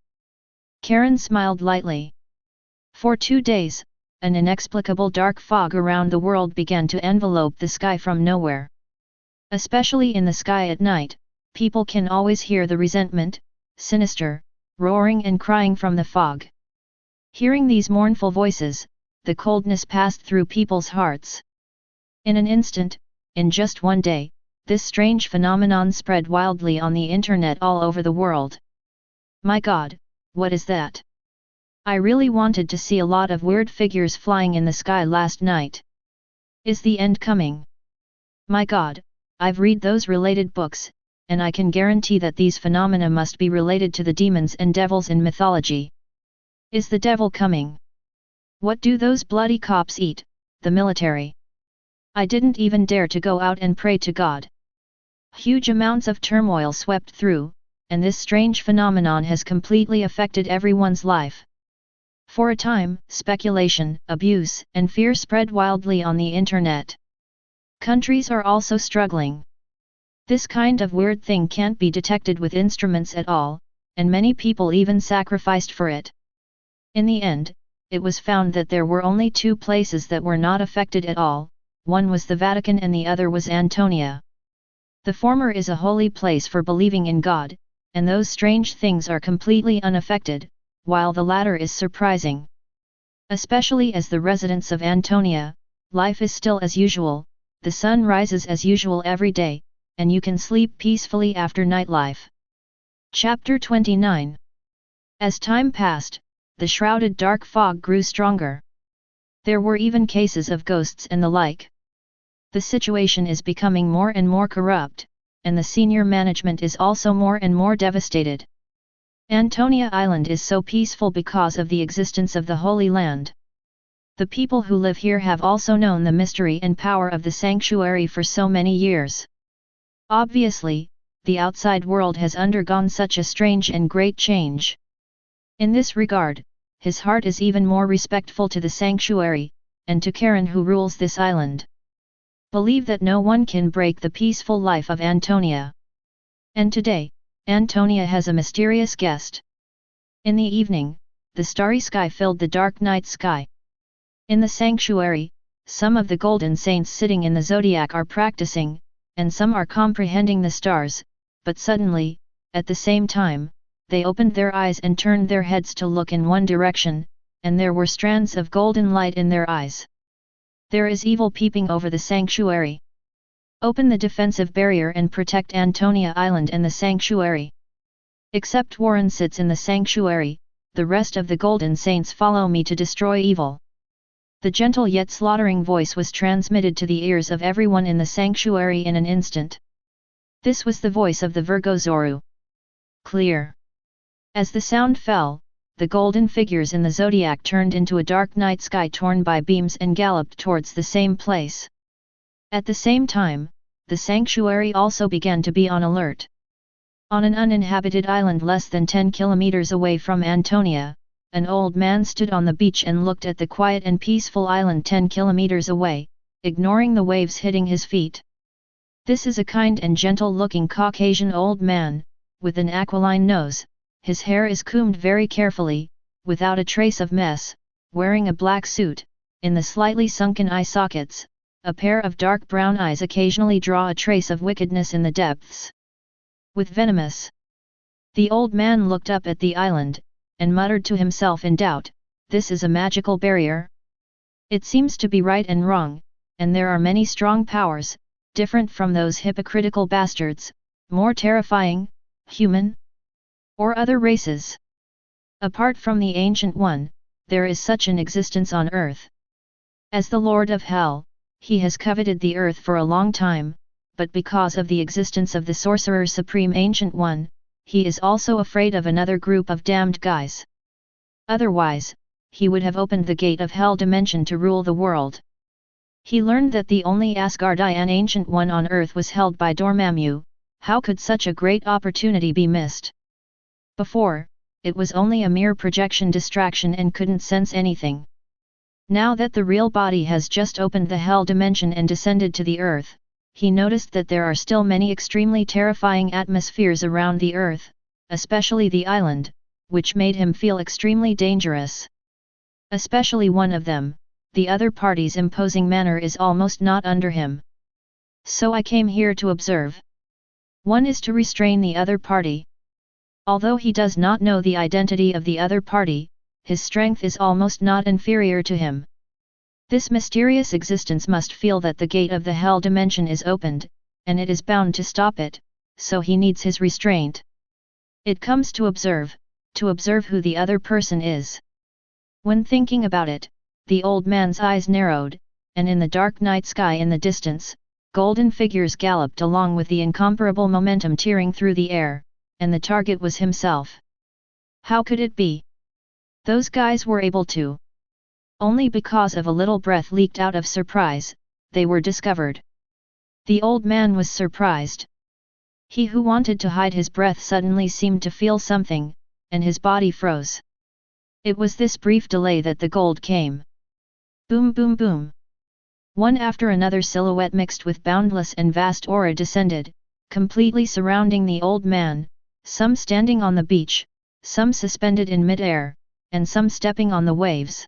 Karen smiled lightly. For 2 days, an inexplicable dark fog around the world began to envelope the sky from nowhere. Especially in the sky at night, people can always hear the resentment, sinister, roaring and crying from the fog. Hearing these mournful voices, the coldness passed through people's hearts. In an instant, in just 1 day, this strange phenomenon spread wildly on the internet all over the world. My God, what is that? I really wanted to see a lot of weird figures flying in the sky last night. Is the end coming? My God, I've read those related books, and I can guarantee that these phenomena must be related to the demons and devils in mythology. Is the devil coming? What do those bloody cops eat, the military? I didn't even dare to go out and pray to God. Huge amounts of turmoil swept through, and this strange phenomenon has completely affected everyone's life. For a time, speculation, abuse, and fear spread wildly on the internet. Countries are also struggling. This kind of weird thing can't be detected with instruments at all, and many people even sacrificed for it. In the end, it was found that there were only 2 places that were not affected at all. One was the Vatican and the other was Antonia. The former is a holy place for believing in God, and those strange things are completely unaffected, while the latter is surprising. Especially as the residents of Antonia, life is still as usual, the sun rises as usual every day, and you can sleep peacefully after nightlife. Chapter 29. As time passed, the shrouded dark fog grew stronger. There were even cases of ghosts and the like. The situation is becoming more and more corrupt, and the senior management is also more and more devastated. Antonia Island is so peaceful because of the existence of the Holy Land. The people who live here have also known the mystery and power of the sanctuary for so many years. Obviously, the outside world has undergone such a strange and great change. In this regard, his heart is even more respectful to the sanctuary, and to Karen who rules this island. Believe that no one can break the peaceful life of Antonia. And today, Antonia has a mysterious guest. In the evening, the starry sky filled the dark night sky. In the sanctuary, some of the golden saints sitting in the zodiac are practicing, and some are comprehending the stars, but suddenly, at the same time, they opened their eyes and turned their heads to look in one direction, and there were strands of golden light in their eyes. There is evil peeping over the sanctuary. Open the defensive barrier and protect Antonia Island and the sanctuary. Except Warren sits in the sanctuary, the rest of the golden saints follow me to destroy evil. The gentle yet slaughtering voice was transmitted to the ears of everyone in the sanctuary in an instant. This was the voice of the Virgo Zoru. Clear. As the sound fell, the golden figures in the zodiac turned into a dark night sky torn by beams and galloped towards the same place. At the same time, the sanctuary also began to be on alert. On an uninhabited island less than 10 kilometers away from Antonia, an old man stood on the beach and looked at the quiet and peaceful island 10 kilometers away, ignoring the waves hitting his feet. This is a kind and gentle-looking Caucasian old man, with an aquiline nose, his hair is combed very carefully, without a trace of mess, wearing a black suit, in the slightly sunken eye sockets, a pair of dark brown eyes occasionally draw a trace of wickedness in the depths. With venomous. The old man looked up at the island, and muttered to himself in doubt, "This is a magical barrier? It seems to be right and wrong, and there are many strong powers, different from those hypocritical bastards, more terrifying, human? Or other races? Apart from the Ancient One, there is such an existence on earth. As the Lord of Hell, he has coveted the earth for a long time, but because of the existence of the Sorcerer Supreme Ancient One, he is also afraid of another group of damned guys. Otherwise, he would have opened the gate of Hell dimension to rule the world. He learned that the only Asgardian Ancient One on earth was held by Dormammu. How could such a great opportunity be missed? Before, it was only a mere projection distraction and couldn't sense anything. Now that the real body has just opened the Hell dimension and descended to the earth, he noticed that there are still many extremely terrifying atmospheres around the earth, especially the island, which made him feel extremely dangerous. Especially one of them, the other party's imposing manner is almost not under him. So I came here to observe. One is to restrain the other party. Although he does not know the identity of the other party, his strength is almost not inferior to him. This mysterious existence must feel that the gate of the Hell dimension is opened, and it is bound to stop it, so he needs his restraint. It comes to observe who the other person is. When thinking about it, the old man's eyes narrowed, and in the dark night sky in the distance, golden figures galloped along with the incomparable momentum tearing through the air, and the target was himself. How could it be? Those guys were able to. Only because of a little breath leaked out of surprise, they were discovered. The old man was surprised. He who wanted to hide his breath suddenly seemed to feel something, and his body froze. It was this brief delay that the gold came. Boom boom boom. One after another silhouette mixed with boundless and vast aura descended, completely surrounding the old man, some standing on the beach, some suspended in mid-air, and some stepping on the waves.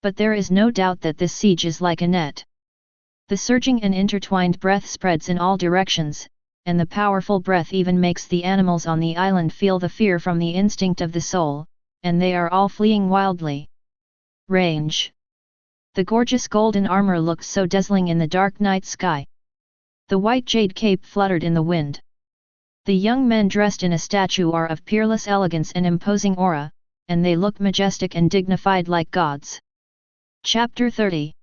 But there is no doubt that this siege is like a net. The surging and intertwined breath spreads in all directions, and the powerful breath even makes the animals on the island feel the fear from the instinct of the soul, and they are all fleeing wildly. Range. The gorgeous golden armor looked so dazzling in the dark night sky. The white jade cape fluttered in the wind. The young men dressed in a statue are of peerless elegance and imposing aura, and they look majestic and dignified like gods. Chapter 30.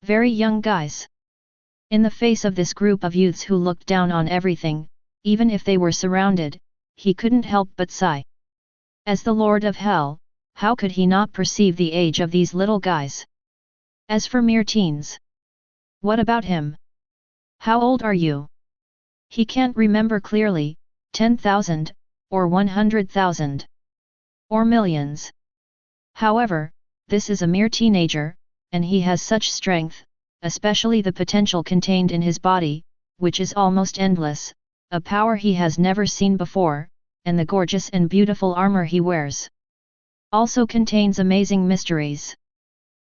Very young guys. In the face of this group of youths who looked down on everything, even if they were surrounded, he couldn't help but sigh. As the Lord of Hell, how could he not perceive the age of these little guys? As for mere teens. What about him? How old are you? He can't remember clearly, 10,000, or 100,000. Or millions. However, this is a mere teenager, and he has such strength, especially the potential contained in his body, which is almost endless, a power he has never seen before, and the gorgeous and beautiful armor he wears also contains amazing mysteries.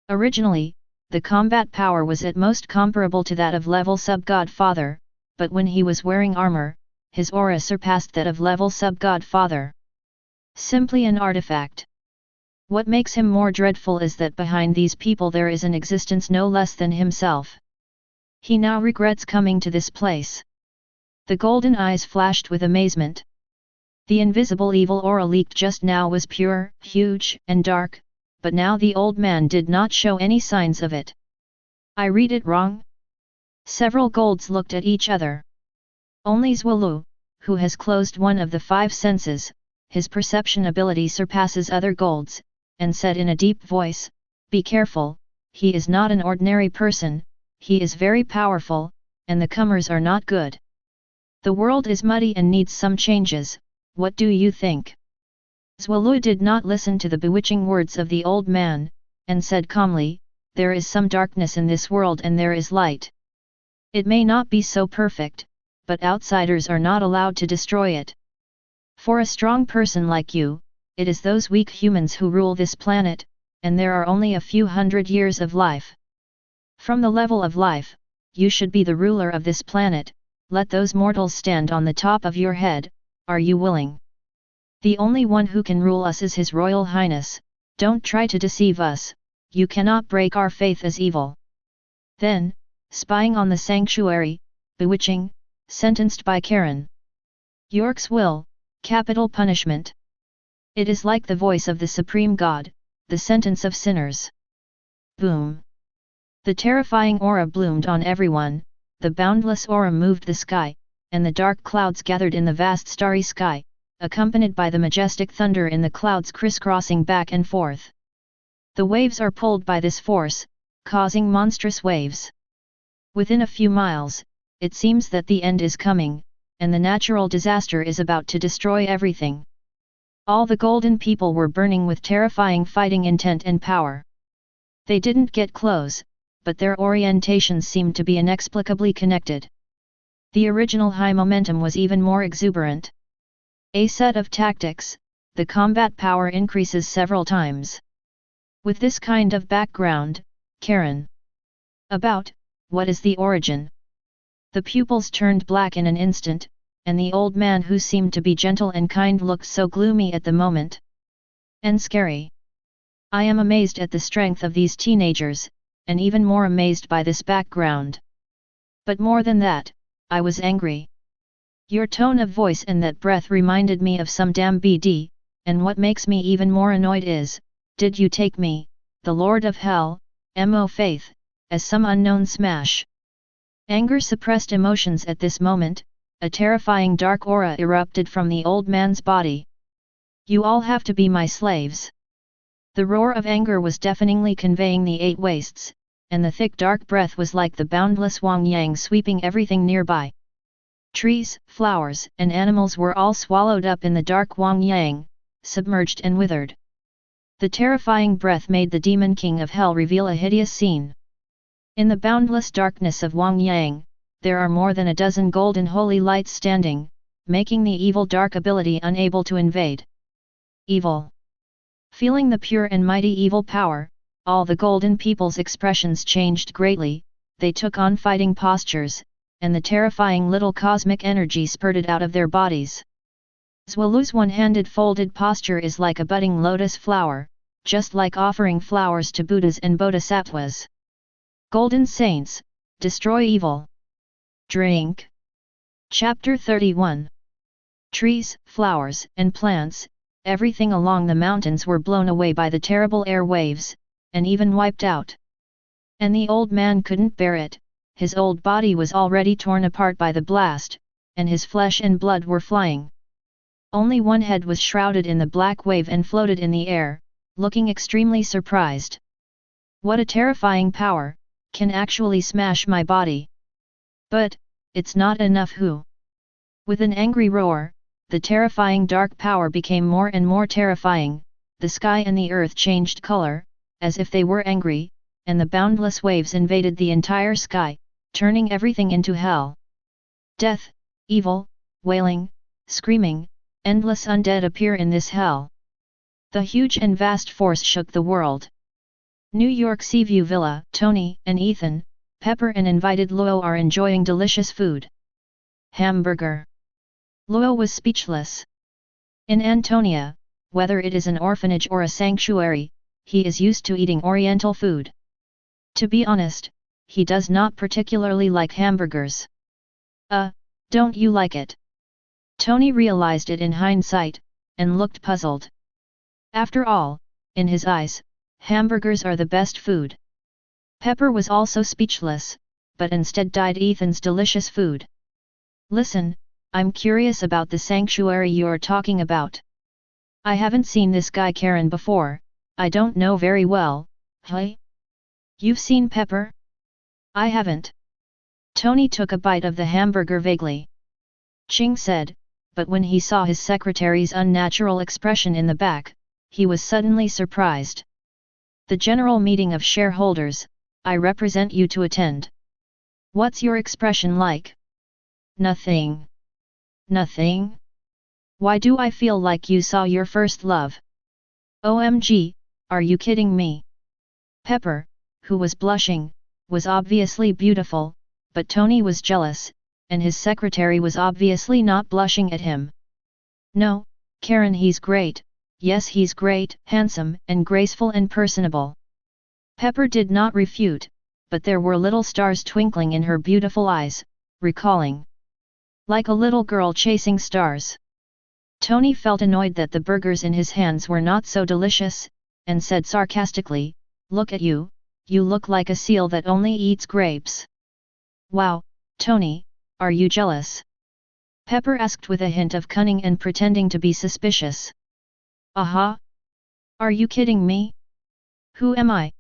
Originally, the combat power was at most comparable to that of level sub-Godfather, but when he was wearing armor, his aura surpassed that of level sub-Godfather. Simply an artifact. What makes him more dreadful is that behind these people there is an existence no less than himself. He now regrets coming to this place. The golden eyes flashed with amazement. The invisible evil aura leaked just now was pure, huge, and dark, but now the old man did not show any signs of it. I read it wrong? Several golds looked at each other. Only Zwalu, who has closed one of the five senses, his perception ability surpasses other golds, and said in a deep voice, "Be careful, he is not an ordinary person, he is very powerful, and the comers are not good. The world is muddy and needs some changes, what do you think?" Zwalu did not listen to the bewitching words of the old man, and said calmly, "There is some darkness in this world and there is light. It may not be so perfect, but outsiders are not allowed to destroy it. For a strong person like you, it is those weak humans who rule this planet, and there are only a few hundred years of life. From the level of life, you should be the ruler of this planet, let those mortals stand on the top of your head, are you willing? The only one who can rule us is His Royal Highness, don't try to deceive us, you cannot break our faith as evil. Then, spying on the sanctuary, bewitching, sentenced by Karen. York's will, capital punishment. It is like the voice of the Supreme God, the sentence of sinners. Boom! The terrifying aura bloomed on everyone, the boundless aura moved the sky, and the dark clouds gathered in the vast starry sky, accompanied by the majestic thunder in the clouds crisscrossing back and forth. The waves are pulled by this force, causing monstrous waves. Within a few miles, it seems that the end is coming, and the natural disaster is about to destroy everything. All the golden people were burning with terrifying fighting intent and power. They didn't get close, but their orientations seemed to be inexplicably connected. The original high momentum was even more exuberant. A set of tactics, the combat power increases several times. With this kind of background, Karen. About, what is the origin? The pupils turned black in an instant, and the old man who seemed to be gentle and kind looked so gloomy at the moment. And scary. I am amazed at the strength of these teenagers, and even more amazed by this background. But more than that, I was angry. Your tone of voice and that breath reminded me of some damn BD, and what makes me even more annoyed is, did you take me, the Lord of Hell, M.O. Faith, as some unknown smash? Anger suppressed emotions at this moment, a terrifying dark aura erupted from the old man's body. You all have to be my slaves. The roar of anger was deafeningly conveying the 8 wastes, and the thick dark breath was like the boundless Wang Yang sweeping everything nearby. Trees, flowers, and animals were all swallowed up in the dark Wang Yang, submerged and withered. The terrifying breath made the Demon King of Hell reveal a hideous scene. In the boundless darkness of Wang Yang, there are more than a dozen golden holy lights standing, making the evil dark ability unable to invade. Evil. Feeling the pure and mighty evil power, all the golden people's expressions changed greatly, they took on fighting postures, and the terrifying little cosmic energy spurted out of their bodies. Zwalu's one-handed folded posture is like a budding lotus flower, just like offering flowers to Buddhas and Bodhisattvas. Golden Saints, destroy evil. Drink. Chapter 31. Trees, flowers, and plants, everything along the mountains were blown away by the terrible air waves, and even wiped out. And the old man couldn't bear it, his old body was already torn apart by the blast, and his flesh and blood were flying. Only one head was shrouded in the black wave and floated in the air, looking extremely surprised. What a terrifying power, can actually smash my body. But, it's not enough who. With an angry roar, the terrifying dark power became more and more terrifying, the sky and the earth changed color, as if they were angry, and the boundless waves invaded the entire sky, turning everything into hell. Death, evil, wailing, screaming, endless undead appear in this hell. The huge and vast force shook the world. New York Seaview Villa, Tony and Ethan, Pepper and invited Luo are enjoying delicious food. Hamburger. Luo was speechless. In Antonia, whether it is an orphanage or a sanctuary, he is used to eating Oriental food. To be honest, he does not particularly like hamburgers. Don't you like it? Tony realized it in hindsight, and looked puzzled. After all, in his eyes, hamburgers are the best food. Pepper was also speechless, but instead eyed Ethan's delicious food. Listen, I'm curious about the sanctuary you're talking about. I haven't seen this guy Karen before, I don't know very well, hey? You've seen Pepper? I haven't. Tony took a bite of the hamburger vaguely. Ching said, but when he saw his secretary's unnatural expression in the back, he was suddenly surprised. The general meeting of shareholders, I represent you to attend. What's your expression like? Nothing. Nothing? Why do I feel like you saw your first love? OMG, are you kidding me? Pepper, who was blushing, was obviously beautiful, but Tony was jealous, and his secretary was obviously not blushing at him. No, Karen, he's great, yes he's great, handsome and graceful and personable. Pepper did not refute, but there were little stars twinkling in her beautiful eyes, recalling. Like a little girl chasing stars. Tony felt annoyed that the burgers in his hands were not so delicious, and said sarcastically, "Look at you, you look like a seal that only eats grapes." "Wow, Tony, are you jealous?" Pepper asked with a hint of cunning and pretending to be suspicious. "Aha! Are you kidding me? Who am I?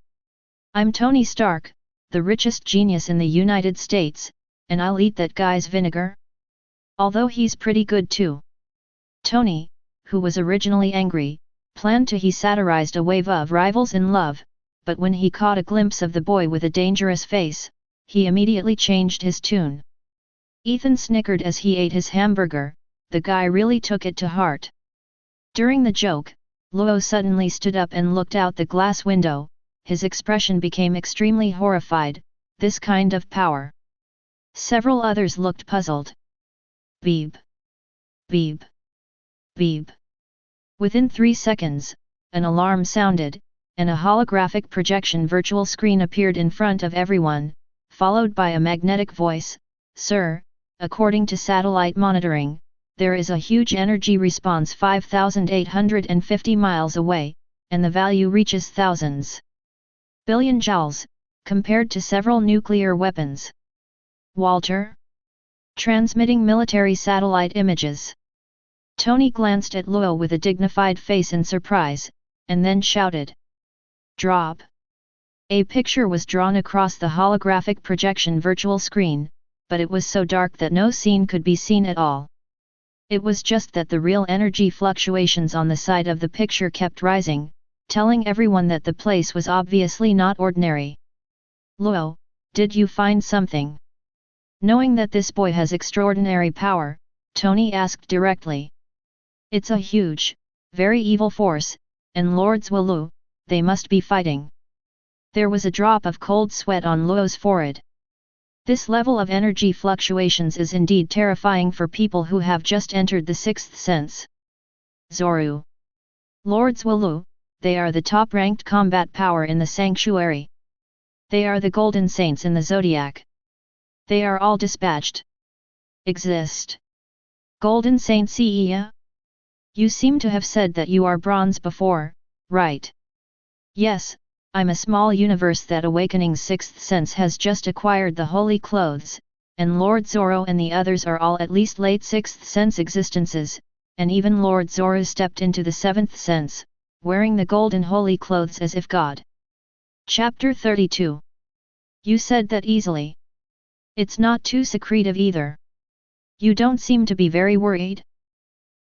I'm Tony Stark, the richest genius in the United States, and I'll eat that guy's vinegar? Although he's pretty good too." Tony, who was originally angry, planned to satirized a wave of rivals in love, but when he caught a glimpse of the boy with a dangerous face, he immediately changed his tune. Ethan snickered as he ate his hamburger, the guy really took it to heart. During the joke, Luo suddenly stood up and looked out the glass window, his expression became extremely horrified, this kind of power. Several others looked puzzled. Beep. Beep. Beep. Within 3 seconds, an alarm sounded, and a holographic projection virtual screen appeared in front of everyone, followed by a magnetic voice, "Sir, according to satellite monitoring, there is a huge energy response 5,850 miles away, and the value reaches thousands billion joules, compared to several nuclear weapons. Walter? Transmitting military satellite images." Tony glanced at Luo with a dignified face in surprise, and then shouted. "Drop!" A picture was drawn across the holographic projection virtual screen, but it was so dark that no scene could be seen at all. It was just that the real energy fluctuations on the side of the picture kept rising, telling everyone that the place was obviously not ordinary. "Luo, did you find something?" Knowing that this boy has extraordinary power, Tony asked directly. "It's a huge, very evil force, and Lords Walu, they must be fighting." There was a drop of cold sweat on Luo's forehead. This level of energy fluctuations is indeed terrifying for people who have just entered the sixth sense. Zoru. Lords Walu, they are the top-ranked combat power in the sanctuary. They are the golden saints in the zodiac. They are all dispatched. Exist. Golden Saint Cia? You seem to have said that you are bronze before, right? Yes, I'm a small universe that Awakening's sixth sense has just acquired the holy clothes, and Lord Zoro and the others are all at least late sixth sense existences, and even Lord Zoro stepped into the seventh sense, wearing the golden holy clothes as if God. Chapter 32. You said that easily. It's not too secretive either. You don't seem to be very worried?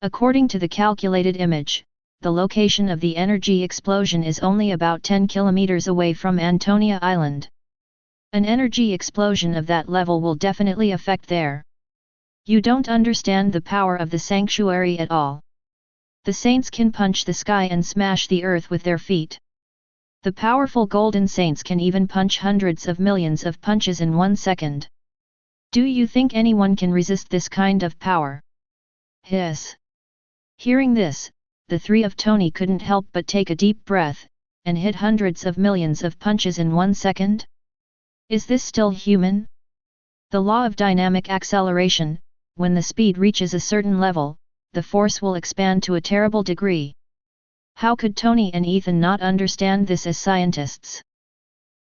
According to the calculated image, the location of the energy explosion is only about 10 kilometers away from Antonia Island. An energy explosion of that level will definitely affect there. You don't understand the power of the sanctuary at all. The saints can punch the sky and smash the earth with their feet. The powerful golden saints can even punch hundreds of millions of punches in 1 second. Do you think anyone can resist this kind of power? Hiss. Hearing this, the three of Tony couldn't help but take a deep breath, and hit hundreds of millions of punches in 1 second? Is this still human? The law of dynamic acceleration, when the speed reaches a certain level, the force will expand to a terrible degree. How could Tony and Ethan not understand this as scientists?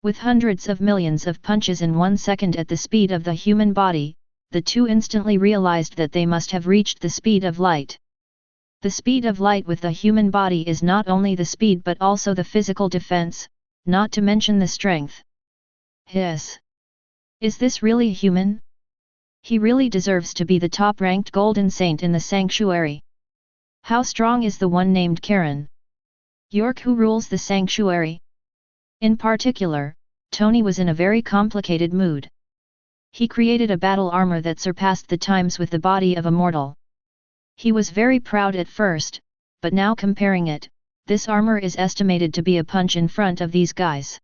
With hundreds of millions of punches in 1 second at the speed of the human body, the two instantly realized that they must have reached the speed of light. The speed of light with the human body is not only the speed but also the physical defense, not to mention the strength. Hiss. Is this really human? He really deserves to be the top-ranked golden saint in the sanctuary. How strong is the one named Karen? York who rules the sanctuary? In particular, Tony was in a very complicated mood. He created a battle armor that surpassed the times with the body of a mortal. He was very proud at first, but now comparing it, this armor is estimated to be a punch in front of these guys.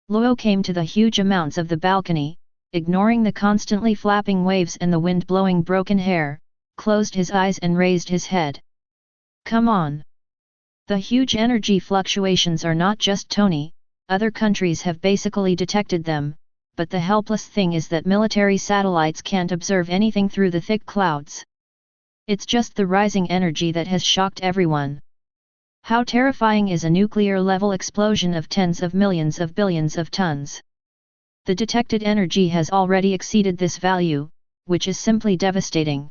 Luo came to the huge amounts of the balcony, ignoring the constantly flapping waves and the wind blowing broken hair, closed his eyes and raised his head. Come on! The huge energy fluctuations are not just Tony, other countries have basically detected them, but the helpless thing is that military satellites can't observe anything through the thick clouds. It's just the rising energy that has shocked everyone. How terrifying is a nuclear-level explosion of tens of millions of billions of tons? The detected energy has already exceeded this value, which is simply devastating.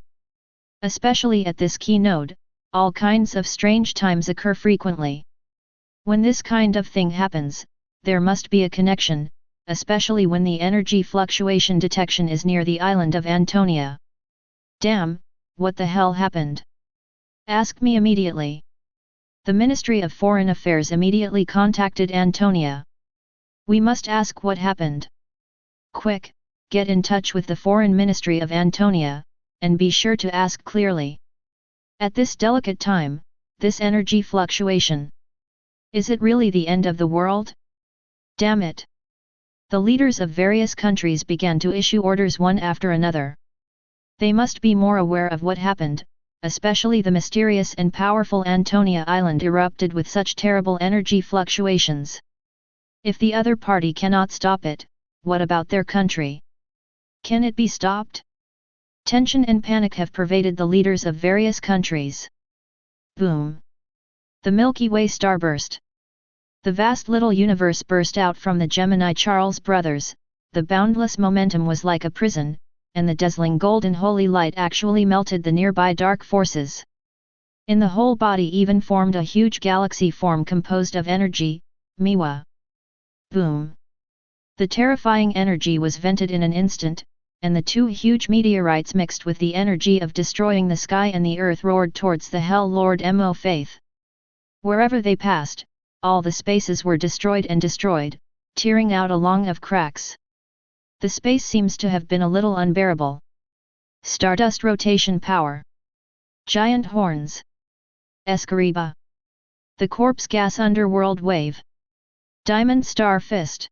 Especially at this key node, all kinds of strange times occur frequently. When this kind of thing happens, there must be a connection, especially when the energy fluctuation detection is near the island of Antonia. Damn, what the hell happened? Ask me immediately. The Ministry of Foreign Affairs immediately contacted Antonia. We must ask what happened. Quick, get in touch with the Foreign Ministry of Antonia, and be sure to ask clearly. At this delicate time, this energy fluctuation. Is it really the end of the world? Damn it! The leaders of various countries began to issue orders one after another. They must be more aware of what happened, especially the mysterious and powerful Antonia Island erupted with such terrible energy fluctuations. If the other party cannot stop it, what about their country? Can it be stopped? Tension and panic have pervaded the leaders of various countries. Boom! The Milky Way starburst. The vast little universe burst out from the Gemini Charles brothers, the boundless momentum was like a prison, and the dazzling golden holy light actually melted the nearby dark forces. In the whole body even formed a huge galaxy form composed of energy, Miwa. Boom! The terrifying energy was vented in an instant, and the two huge meteorites mixed with the energy of destroying the sky and the earth roared towards the Hell Lord Mo Faith. Wherever they passed, all the spaces were destroyed and destroyed, tearing out along of cracks. The space seems to have been a little unbearable. Stardust rotation power. Giant horns. Escariba. The corpse gas underworld wave. Diamond star fist.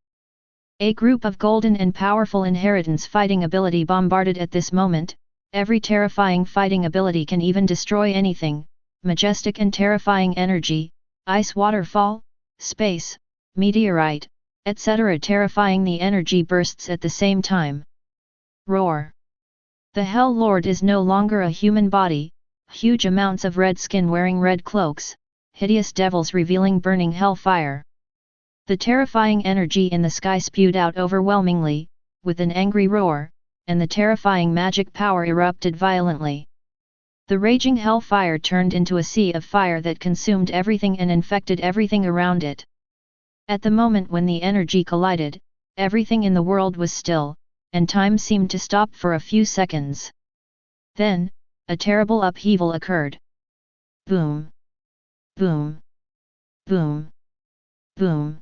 A group of golden and powerful inheritance fighting ability bombarded at this moment. Every terrifying fighting ability can even destroy anything. Majestic and terrifying energy, ice waterfall, space, meteorite, etc. Terrifying the energy bursts at the same time. Roar! The Hell Lord is no longer a human body, huge amounts of red skin wearing red cloaks, hideous devils revealing burning hellfire. The terrifying energy in the sky spewed out overwhelmingly, with an angry roar, and the terrifying magic power erupted violently. The raging hellfire turned into a sea of fire that consumed everything and infected everything around it. At the moment when the energy collided, everything in the world was still, and time seemed to stop for a few seconds. Then, a terrible upheaval occurred. Boom! Boom! Boom! Boom!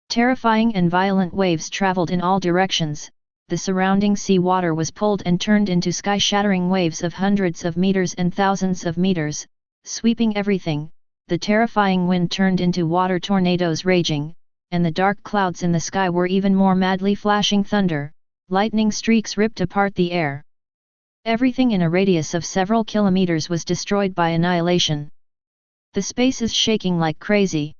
Terrifying and violent waves traveled in all directions, the surrounding sea water was pulled and turned into sky-shattering waves of hundreds of meters and thousands of meters, sweeping everything. The terrifying wind turned into water tornadoes raging, and the dark clouds in the sky were even more madly flashing thunder, lightning streaks ripped apart the air. Everything in a radius of several kilometers was destroyed by annihilation. The space is shaking like crazy.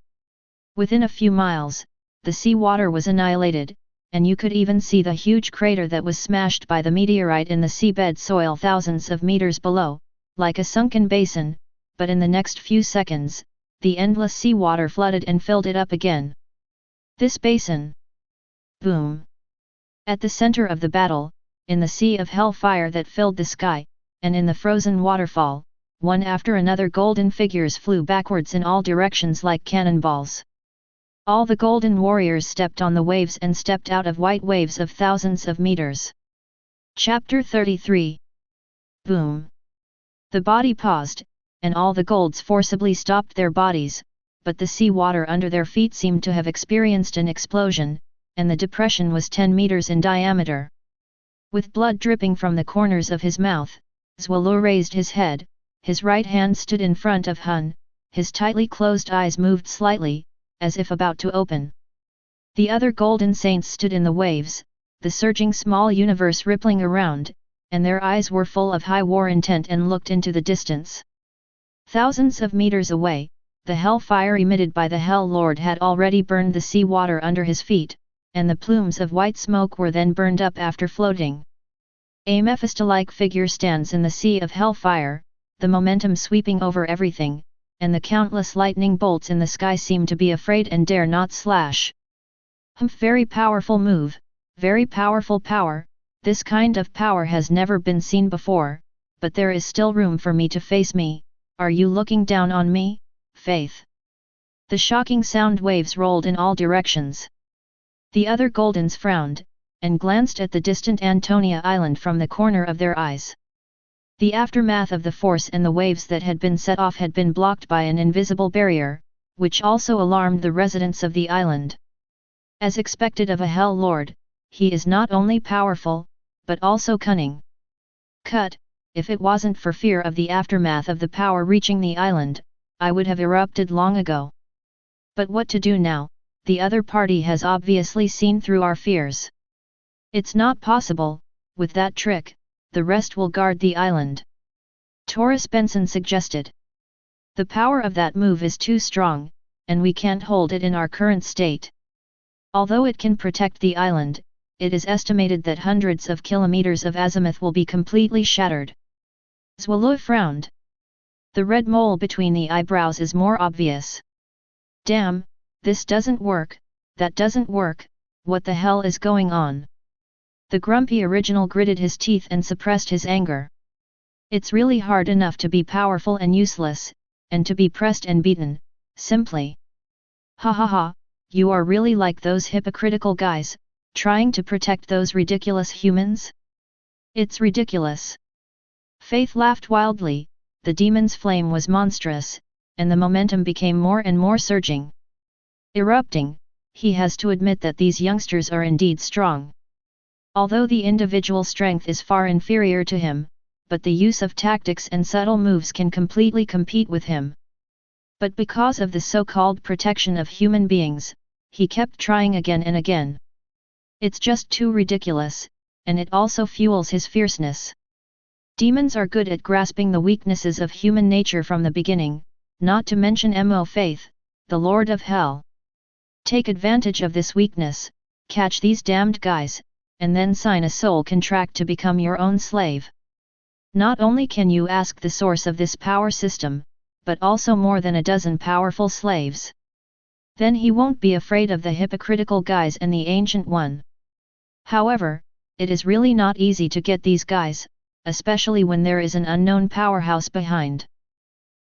Within a few miles, the sea water was annihilated, and you could even see the huge crater that was smashed by the meteorite in the seabed soil thousands of meters below, like a sunken basin. But in the next few seconds, the endless seawater flooded and filled it up again. This basin. Boom! At the center of the battle, in the sea of hellfire that filled the sky, and in the frozen waterfall, one after another golden figures flew backwards in all directions like cannonballs. All the golden warriors stepped on the waves and stepped out of white waves of thousands of meters. Chapter 33. Boom! The body paused, and all the golds forcibly stopped their bodies, but the sea water under their feet seemed to have experienced an explosion, and the depression was 10 meters in diameter. With blood dripping from the corners of his mouth, Zwalur raised his head, his right hand stood in front of Hun, his tightly closed eyes moved slightly, as if about to open. The other golden saints stood in the waves, the surging small universe rippling around, and their eyes were full of high war intent and looked into the distance. Thousands of meters away, the hellfire emitted by the Hell Lord had already burned the sea water under his feet, and the plumes of white smoke were then burned up after floating. A Mephisto-like figure stands in the sea of hellfire, the momentum sweeping over everything, and the countless lightning bolts in the sky seem to be afraid and dare not slash. Very powerful move, very powerful power. This kind of power has never been seen before, but there is still room for me to face me. Are you looking down on me, Faith? The shocking sound waves rolled in all directions. The other Goldens frowned, and glanced at the distant Antonia Island from the corner of their eyes. The aftermath of the force and the waves that had been set off had been blocked by an invisible barrier, which also alarmed the residents of the island. As expected of a Hell Lord, he is not only powerful, but also cunning. Cut, if it wasn't for fear of the aftermath of the power reaching the island, I would have erupted long ago. But what to do now? The other party has obviously seen through our fears. It's not possible, with that trick, the rest will guard the island. Taurus Benson suggested. The power of that move is too strong, and we can't hold it in our current state. Although it can protect the island, it is estimated that hundreds of kilometers of azimuth will be completely shattered. Zwalloy frowned. The red mole between the eyebrows is more obvious. Damn, this doesn't work, that doesn't work, what the hell is going on? The grumpy original gritted his teeth and suppressed his anger. It's really hard enough to be powerful and useless, and to be pressed and beaten, simply. Ha ha ha, you are really like those hypocritical guys, trying to protect those ridiculous humans? It's ridiculous. Faith laughed wildly, the demon's flame was monstrous, and the momentum became more and more surging. Erupting, he has to admit that these youngsters are indeed strong. Although the individual strength is far inferior to him, but the use of tactics and subtle moves can completely compete with him. But because of the so-called protection of human beings, he kept trying again and again. It's just too ridiculous, and it also fuels his fierceness. Demons are good at grasping the weaknesses of human nature from the beginning, not to mention Mo Faith, the Lord of Hell. Take advantage of this weakness, catch these damned guys, and then sign a soul contract to become your own slave. Not only can you ask the source of this power system, but also more than a dozen powerful slaves. Then he won't be afraid of the hypocritical guys and the Ancient One. However, it is really not easy to get these guys, especially when there is an unknown powerhouse behind.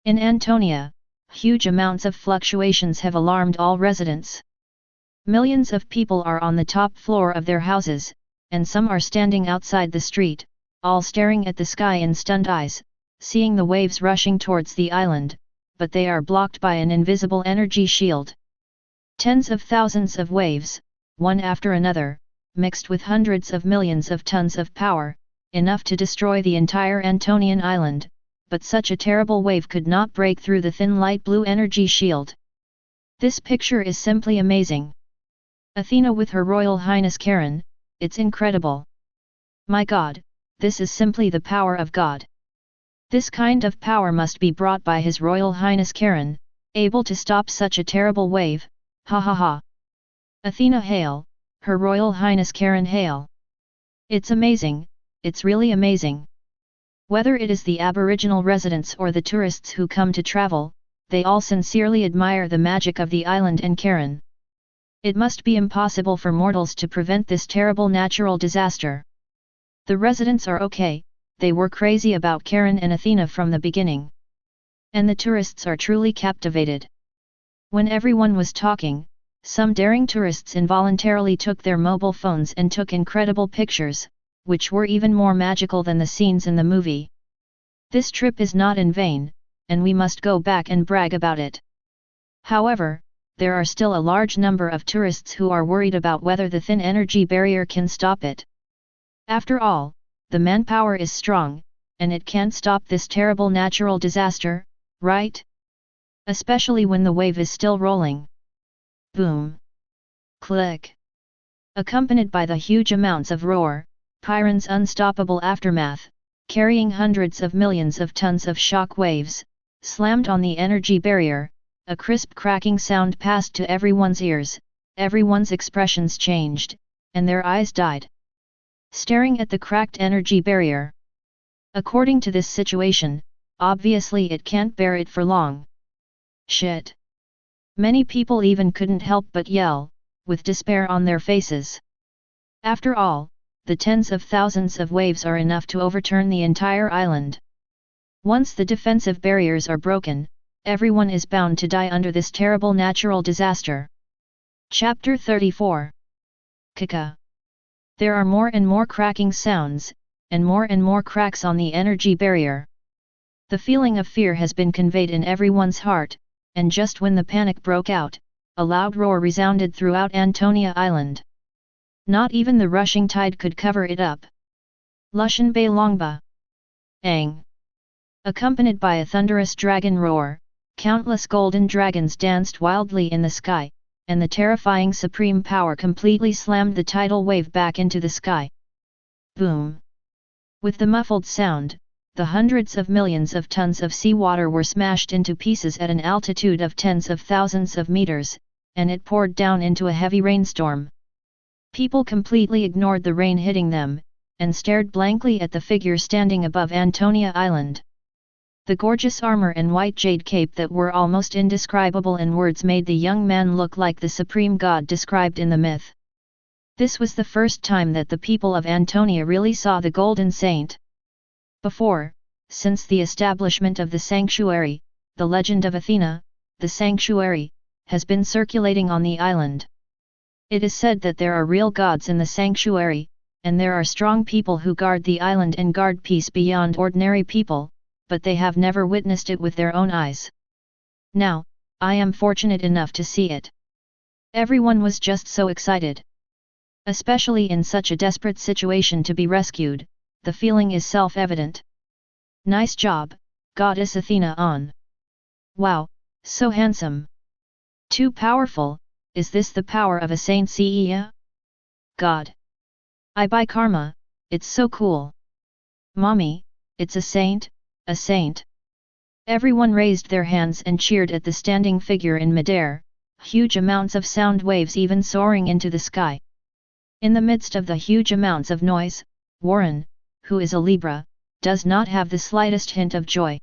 In Antonia, huge amounts of fluctuations have alarmed all residents. Millions of people are on the top floor of their houses, and some are standing outside the street, all staring at the sky in stunned eyes, seeing the waves rushing towards the island, but they are blocked by an invisible energy shield. Tens of thousands of waves, one after another, mixed with hundreds of millions of tons of power, enough to destroy the entire Antonian island, but such a terrible wave could not break through the thin light blue energy shield. This picture is simply amazing. Athena with Her Royal Highness Karen, it's incredible. My God, this is simply the power of God. This kind of power must be brought by His Royal Highness Karen, able to stop such a terrible wave, ha ha ha. Athena hail, Her Royal Highness Karen hail. It's amazing, it's really amazing. Whether it is the Aboriginal residents or the tourists who come to travel, they all sincerely admire the magic of the island and Karen. It must be impossible for mortals to prevent this terrible natural disaster. The residents are okay, they were crazy about Karen and Athena from the beginning. And the tourists are truly captivated. When everyone was talking, some daring tourists involuntarily took their mobile phones and took incredible pictures, which were even more magical than the scenes in the movie. This trip is not in vain, and we must go back and brag about it. However, there are still a large number of tourists who are worried about whether the thin energy barrier can stop it. After all, the manpower is strong, and it can't stop this terrible natural disaster, right? Especially when the wave is still rolling. Boom! Click! Accompanied by the huge amounts of roar, Pyrrhon's unstoppable aftermath, carrying hundreds of millions of tons of shock waves, slammed on the energy barrier, a crisp cracking sound passed to everyone's ears, everyone's expressions changed, and their eyes died, staring at the cracked energy barrier. According to this situation, obviously it can't bear it for long. Shit! Many people even couldn't help but yell, with despair on their faces. After all, the tens of thousands of waves are enough to overturn the entire island. Once the defensive barriers are broken, everyone is bound to die under this terrible natural disaster. Chapter 34. Kaka. There are more and more cracking sounds, and more cracks on the energy barrier. The feeling of fear has been conveyed in everyone's heart, and just when the panic broke out, a loud roar resounded throughout Antonia Island. Not even the rushing tide could cover it up. Lushan Bay Longba. Ang. Accompanied by a thunderous dragon roar, countless golden dragons danced wildly in the sky, and the terrifying supreme power completely slammed the tidal wave back into the sky. Boom! With the muffled sound, the hundreds of millions of tons of seawater were smashed into pieces at an altitude of tens of thousands of meters, and it poured down into a heavy rainstorm. People completely ignored the rain hitting them, and stared blankly at the figure standing above Antonia Island. The gorgeous armor and white jade cape that were almost indescribable in words made the young man look like the supreme god described in the myth. This was the first time that the people of Antonia really saw the Golden Saint. Before, since the establishment of the sanctuary, the legend of Athena, the sanctuary, has been circulating on the island. It is said that there are real gods in the sanctuary, and there are strong people who guard the island and guard peace beyond ordinary people, but they have never witnessed it with their own eyes. Now, I am fortunate enough to see it. Everyone was just so excited. Especially in such a desperate situation to be rescued, the feeling is self-evident. Nice job, Goddess Athena on. Wow, so handsome. Too powerful, is this the power of a saint Sia? God. I buy karma, it's so cool. Mommy, it's a saint, a saint. Everyone raised their hands and cheered at the standing figure in midair, huge amounts of sound waves even soaring into the sky. In the midst of the huge amounts of noise, Warren, who is a Libra, does not have the slightest hint of joy.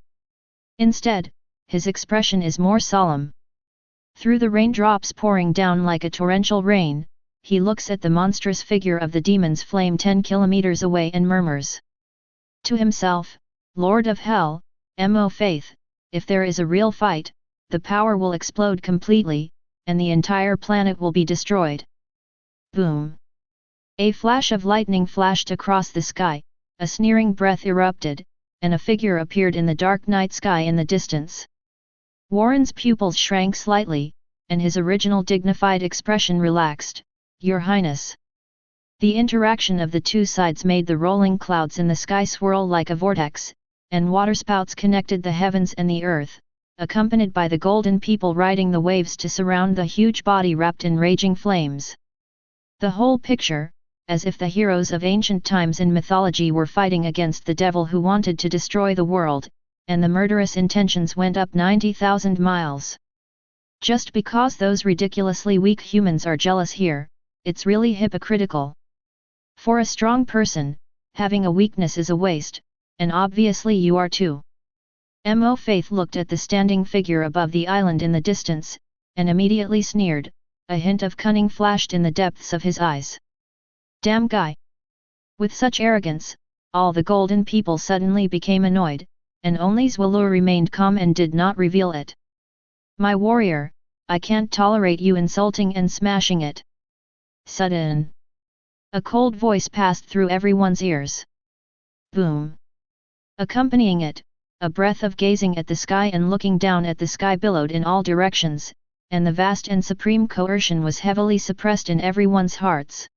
Instead, his expression is more solemn. Through the raindrops pouring down like a torrential rain, he looks at the monstrous figure of the demon's flame 10 kilometers away and murmurs to himself, Lord of Hell, Mo Faith, if there is a real fight, the power will explode completely, and the entire planet will be destroyed. Boom! A flash of lightning flashed across the sky, a sneering breath erupted, and a figure appeared in the dark night sky in the distance. Warren's pupils shrank slightly, and his original dignified expression relaxed. Your Highness. The interaction of the two sides made the rolling clouds in the sky swirl like a vortex, and waterspouts connected the heavens and the earth, accompanied by the golden people riding the waves to surround the huge body wrapped in raging flames. The whole picture, as if the heroes of ancient times in mythology were fighting against the devil who wanted to destroy the world, and the murderous intentions went up 90,000 miles. Just because those ridiculously weak humans are jealous here, it's really hypocritical. For a strong person, having a weakness is a waste, and obviously you are too. Mo Faith looked at the standing figure above the island in the distance, and immediately sneered, a hint of cunning flashed in the depths of his eyes. Damn guy! With such arrogance, all the golden people suddenly became annoyed, and only Zwilur remained calm and did not reveal it. My warrior, I can't tolerate you insulting and smashing it. Sudden. A cold voice passed through everyone's ears. Boom. Accompanying it, a breath of gazing at the sky and looking down at the sky billowed in all directions, and the vast and supreme coercion was heavily suppressed in everyone's hearts.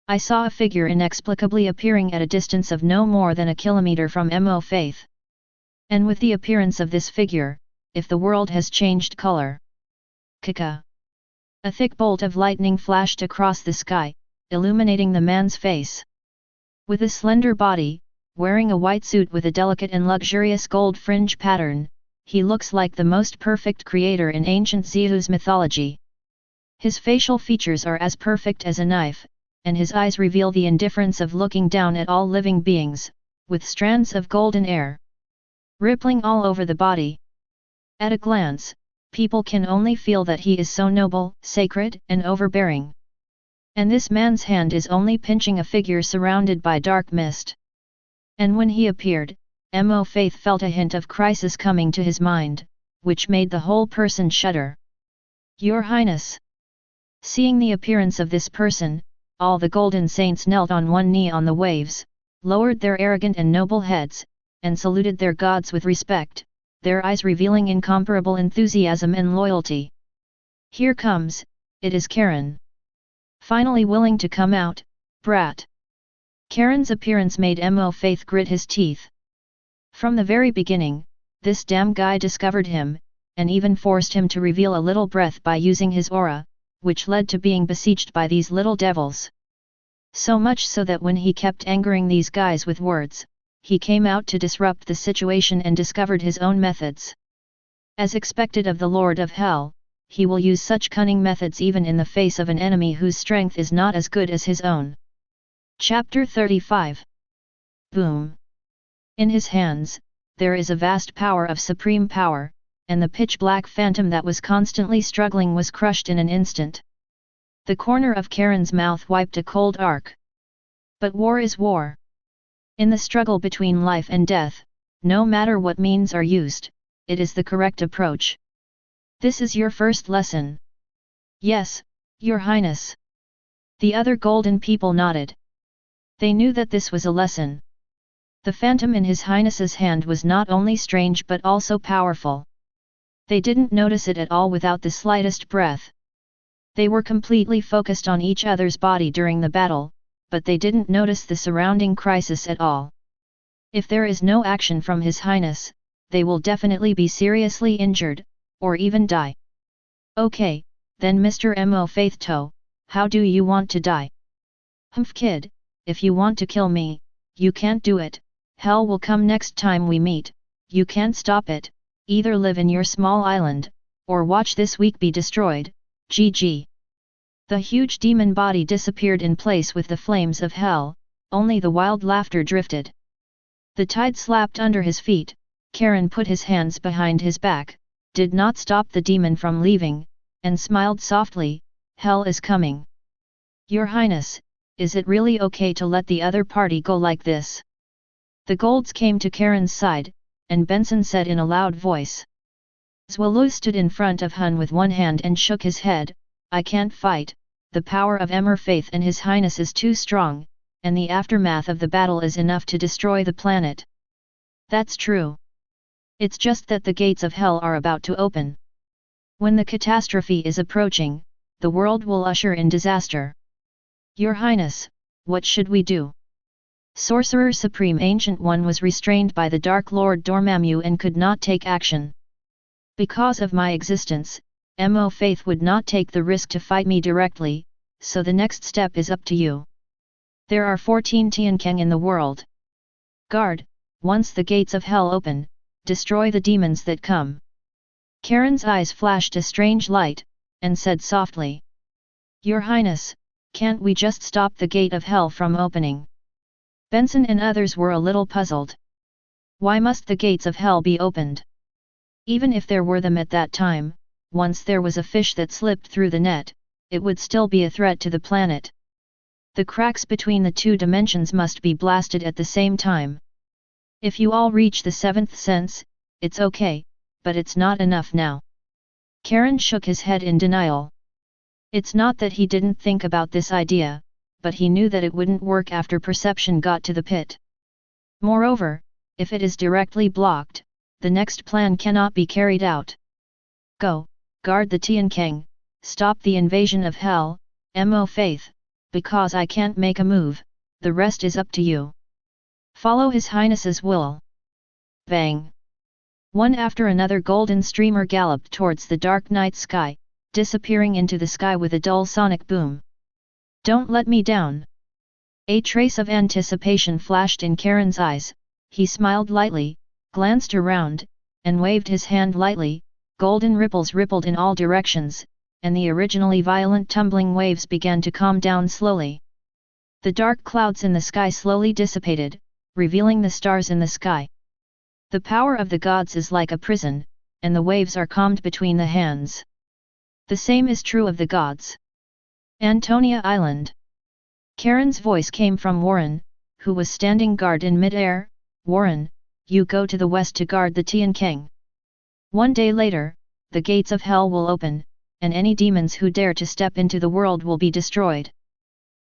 I saw a figure inexplicably appearing at a distance of no more than a kilometer from Mo Faith. And with the appearance of this figure, if the world has changed color. Kaka. A thick bolt of lightning flashed across the sky, illuminating the man's face. With a slender body, wearing a white suit with a delicate and luxurious gold fringe pattern, he looks like the most perfect creator in ancient Zeus mythology. His facial features are as perfect as a knife, and his eyes reveal the indifference of looking down at all living beings, with strands of golden hair rippling all over the body. At a glance, people can only feel that he is so noble, sacred, and overbearing. And this man's hand is only pinching a figure surrounded by dark mist. And when he appeared, Mo Faith felt a hint of crisis coming to his mind, which made the whole person shudder. Your Highness! Seeing the appearance of this person, all the golden saints knelt on one knee on the waves, lowered their arrogant and noble heads, and saluted their gods with respect, their eyes revealing incomparable enthusiasm and loyalty. Here comes, it is Karen. Finally willing to come out, brat. Karen's appearance made Mo Faith grit his teeth. From the very beginning, this damn guy discovered him, and even forced him to reveal a little breath by using his aura, which led to being besieged by these little devils. So much so that when he kept angering these guys with words, he came out to disrupt the situation and discovered his own methods. As expected of the Lord of Hell, he will use such cunning methods even in the face of an enemy whose strength is not as good as his own. Chapter 35. Boom! In his hands, there is a vast power of supreme power, and the pitch-black phantom that was constantly struggling was crushed in an instant. The corner of Karen's mouth wiped a cold arc. But war is war. In the struggle between life and death, no matter what means are used, it is the correct approach. This is your first lesson. Yes, Your Highness. The other golden people nodded. They knew that this was a lesson. The phantom in His Highness's hand was not only strange but also powerful. They didn't notice it at all without the slightest breath. They were completely focused on each other's body during the battle, but they didn't notice the surrounding crisis at all. If there is no action from His Highness, they will definitely be seriously injured, or even die. Okay, then Mr. Mo Faithto, how do you want to die? Humph kid, if you want to kill me, you can't do it, hell will come next time we meet, you can't stop it, either live in your small island, or watch this week be destroyed, GG. The huge demon body disappeared in place with the flames of hell, only the wild laughter drifted. The tide slapped under his feet, Karen put his hands behind his back, did not stop the demon from leaving, and smiled softly, hell is coming. Your Highness, is it really okay to let the other party go like this? The golds came to Karen's side, and Benson said in a loud voice. Zwalu stood in front of Hun with one hand and shook his head, I can't fight, the power of Emmer Faith and His Highness is too strong, and the aftermath of the battle is enough to destroy the planet. That's true. It's just that the gates of hell are about to open. When the catastrophe is approaching, the world will usher in disaster. Your Highness, what should we do? Sorcerer Supreme Ancient One was restrained by the Dark Lord Dormammu and could not take action. Because of my existence, Mo Faith would not take the risk to fight me directly, so the next step is up to you. There are 14 Tiankang in the world. Guard, once the gates of hell open, destroy the demons that come. Karen's eyes flashed a strange light, and said softly. Your Highness, can't we just stop the gate of hell from opening? Benson and others were a little puzzled. Why must the gates of hell be opened? Even if there were them at that time, once there was a fish that slipped through the net, it would still be a threat to the planet. The cracks between the two dimensions must be blasted at the same time. If you all reach the seventh sense, it's okay, but it's not enough now. Karen shook his head in denial. It's not that he didn't think about this idea, but he knew that it wouldn't work after perception got to the pit. Moreover, if it is directly blocked, the next plan cannot be carried out. Go, guard the Tiankang, stop the invasion of hell, Mo Faith, because I can't make a move, the rest is up to you. Follow His Highness's will. Bang! One after another golden streamer galloped towards the dark night sky, disappearing into the sky with a dull sonic boom. Don't let me down! A trace of anticipation flashed in Karen's eyes. He smiled lightly, glanced around, and waved his hand lightly. Golden ripples rippled in all directions, and the originally violent tumbling waves began to calm down slowly. The dark clouds in the sky slowly dissipated, revealing the stars in the sky. The power of the gods is like a prison, and the waves are calmed between the hands. The same is true of the gods. Antonia Island. Karen's voice came from Warren, who was standing guard in mid-air. Warren, you go to the west to guard the Tiankang. One day later, the gates of hell will open, and any demons who dare to step into the world will be destroyed.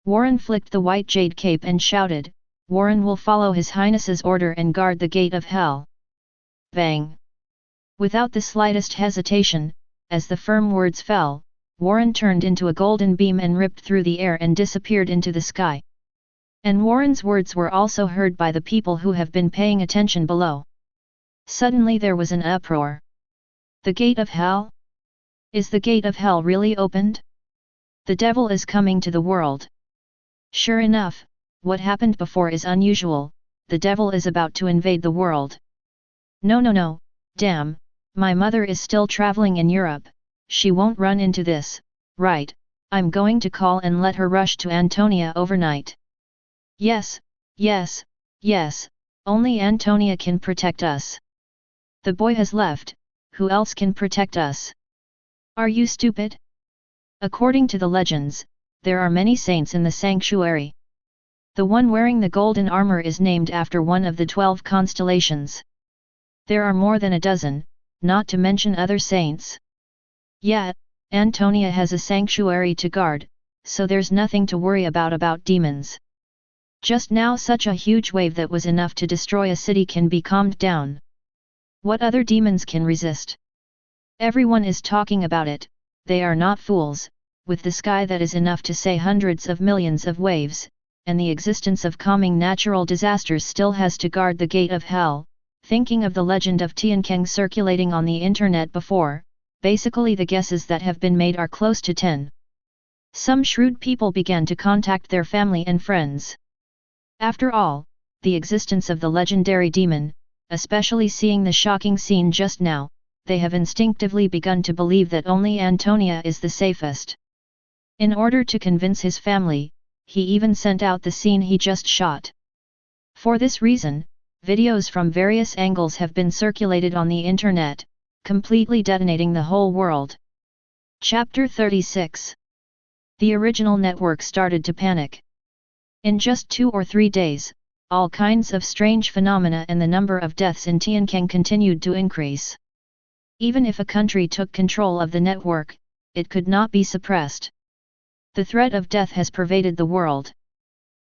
Warren flicked the white jade cape and shouted, Warren will follow His Highness's order and guard the gate of hell. Bang! Without the slightest hesitation, as the firm words fell, Warren turned into a golden beam and ripped through the air and disappeared into the sky. And Warren's words were also heard by the people who have been paying attention below. Suddenly there was an uproar. The gate of hell? Is the gate of hell really opened? The devil is coming to the world. Sure enough, what happened before is unusual. The devil is about to invade the world. No, damn, my mother is still traveling in Europe, she won't run into this, right? I'm going to call and let her rush to Antonia overnight. Yes, only Antonia can protect us. The boy has left, who else can protect us? Are you stupid? According to the legends, there are many saints in the sanctuary. The one wearing the golden armor is named after one of the 12 constellations. There are more than a dozen, not to mention other saints. Yet, Antonia has a sanctuary to guard, so there's nothing to worry about demons. Just now such a huge wave that was enough to destroy a city can be calmed down. What other demons can resist? Everyone is talking about it, they are not fools, with the sky that is enough to say hundreds of millions of waves, and the existence of calming natural disasters still has to guard the gate of hell. Thinking of the legend of Tiankang circulating on the internet before, basically the guesses that have been made are close to 10. Some shrewd people began to contact their family and friends. After all, the existence of the legendary demon, especially seeing the shocking scene just now, they have instinctively begun to believe that only Antonia is the safest. In order to convince his family, he even sent out the scene he just shot. For this reason, videos from various angles have been circulated on the internet, completely detonating the whole world. Chapter 36. The original network started to panic. In just 2 or 3 days, all kinds of strange phenomena and the number of deaths in Tiankang continued to increase. Even if a country took control of the network, it could not be suppressed. The threat of death has pervaded the world.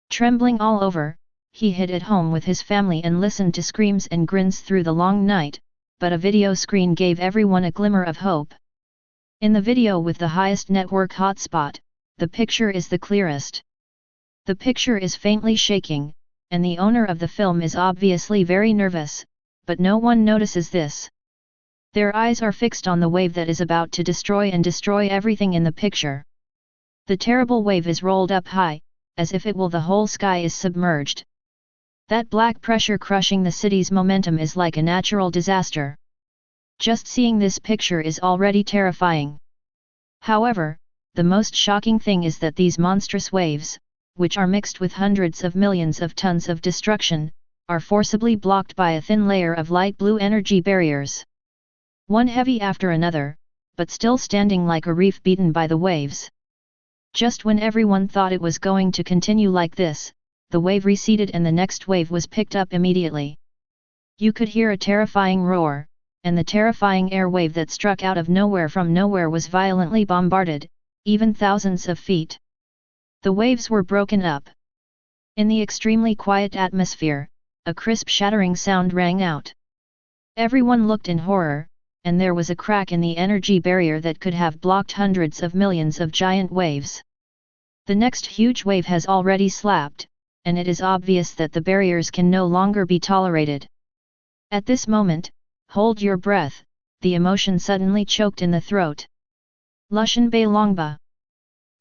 Trembling all over, he hid at home with his family and listened to screams and grins through the long night, but a video screen gave everyone a glimmer of hope. In the video with the highest network hotspot, the picture is the clearest. The picture is faintly shaking, and the owner of the film is obviously very nervous, but no one notices this. Their eyes are fixed on the wave that is about to destroy everything in the picture. The terrible wave is rolled up high, as if it will the whole sky is submerged. That black pressure crushing the city's momentum is like a natural disaster. Just seeing this picture is already terrifying. However, the most shocking thing is that these monstrous waves, which are mixed with hundreds of millions of tons of destruction, are forcibly blocked by a thin layer of light blue energy barriers. One heavy after another, but still standing like a reef beaten by the waves. Just when everyone thought it was going to continue like this, the wave receded and the next wave was picked up immediately. You could hear a terrifying roar, and the terrifying air wave that struck out of nowhere from nowhere was violently bombarded, even thousands of feet. The waves were broken up. In the extremely quiet atmosphere, a crisp shattering sound rang out. Everyone looked in horror, and there was a crack in the energy barrier that could have blocked hundreds of millions of giant waves. The next huge wave has already slapped, and it is obvious that the barriers can no longer be tolerated. At this moment, hold your breath, the emotion suddenly choked in the throat. Lushan Bei Longba.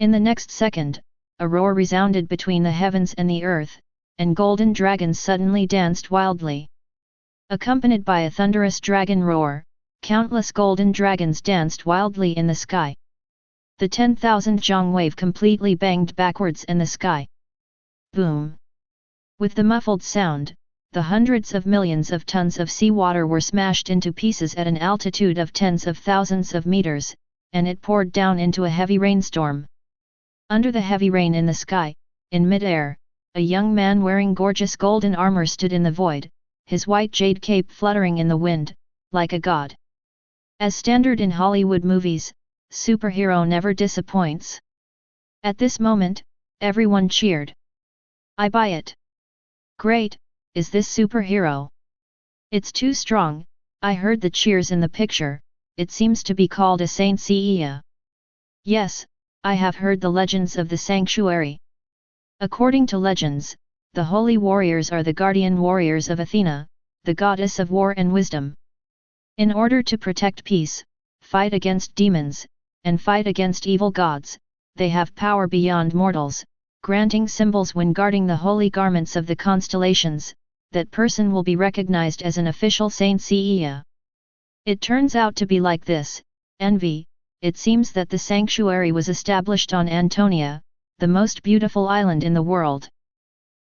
In the next second, a roar resounded between the heavens and the earth, and golden dragons suddenly danced wildly. Accompanied by a thunderous dragon roar, countless golden dragons danced wildly in the sky. The 10,000 Zhang wave completely banged backwards in the sky. Boom! With the muffled sound, the hundreds of millions of tons of seawater were smashed into pieces at an altitude of tens of thousands of meters, and it poured down into a heavy rainstorm. Under the heavy rain in the sky, in mid-air, a young man wearing gorgeous golden armor stood in the void, his white jade cape fluttering in the wind, like a god. As standard in Hollywood movies, superhero never disappoints. At this moment, everyone cheered. I buy it. Great, is this superhero? It's too strong, I heard the cheers in the picture, it seems to be called a Saint Seiya. Yes, I have heard the legends of the sanctuary. According to legends, the holy warriors are the guardian warriors of Athena, the goddess of war and wisdom. In order to protect peace, fight against demons, and fight against evil gods, they have power beyond mortals, granting symbols when guarding the holy garments of the constellations, that person will be recognized as an official Saint Seiya. It turns out to be like this, envy. It seems that the sanctuary was established on Antonia, the most beautiful island in the world.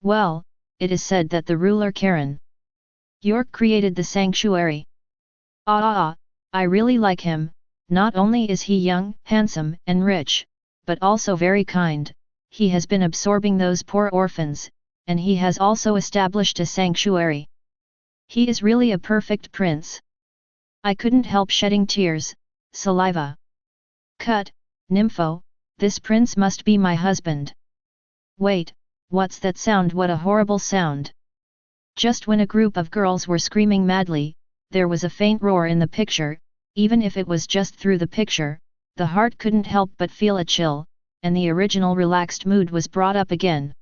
Well, it is said that the ruler Karen York created the sanctuary. I really like him, not only is he young, handsome and rich, but also very kind, he has been absorbing those poor orphans, and he has also established a sanctuary. He is really a perfect prince. I couldn't help shedding tears, saliva. Cut, nympho, this prince must be my husband. Wait, what's that sound? What a horrible sound! Just when a group of girls were screaming madly, there was a faint roar in the picture. Even if it was just through the picture, the heart couldn't help but feel a chill, and the original relaxed mood was brought up again.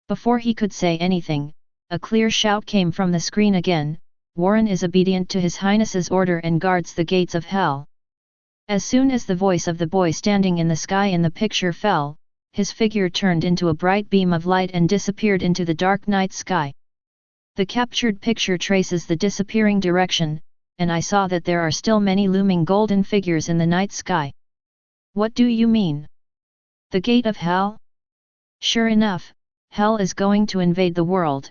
Before he could say anything, a clear shout came from the screen again, Warren is obedient to His Highness's order and guards the gates of hell. As soon as the voice of the boy standing in the sky in the picture fell, his figure turned into a bright beam of light and disappeared into the dark night sky. The captured picture traces the disappearing direction, and I saw that there are still many looming golden figures in the night sky. What do you mean? The gate of hell? Sure enough, hell is going to invade the world.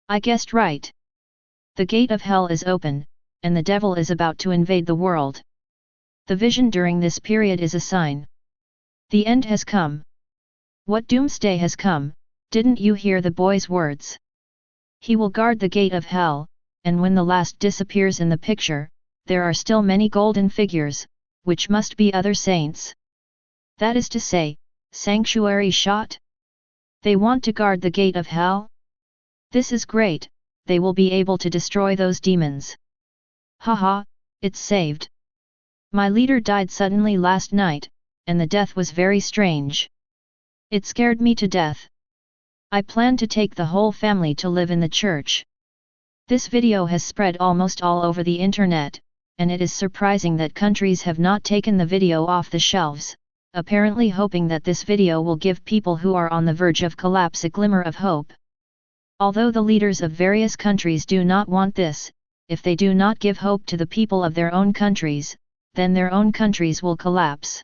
I guessed right. The gate of hell is open, and the devil is about to invade the world. The vision during this period is a sign. The end has come. What doomsday has come? Didn't you hear the boy's words? He will guard the gate of hell, and when the last disappears in the picture, there are still many golden figures, which must be other saints. That is to say, sanctuary shot? They want to guard the gate of hell? This is great, they will be able to destroy those demons. Haha, it's saved. My leader died suddenly last night, and the death was very strange. It scared me to death. I plan to take the whole family to live in the church. This video has spread almost all over the internet, and it is surprising that countries have not taken the video off the shelves, apparently hoping that this video will give people who are on the verge of collapse a glimmer of hope. Although the leaders of various countries do not want this, if they do not give hope to the people of their own countries, then their own countries will collapse.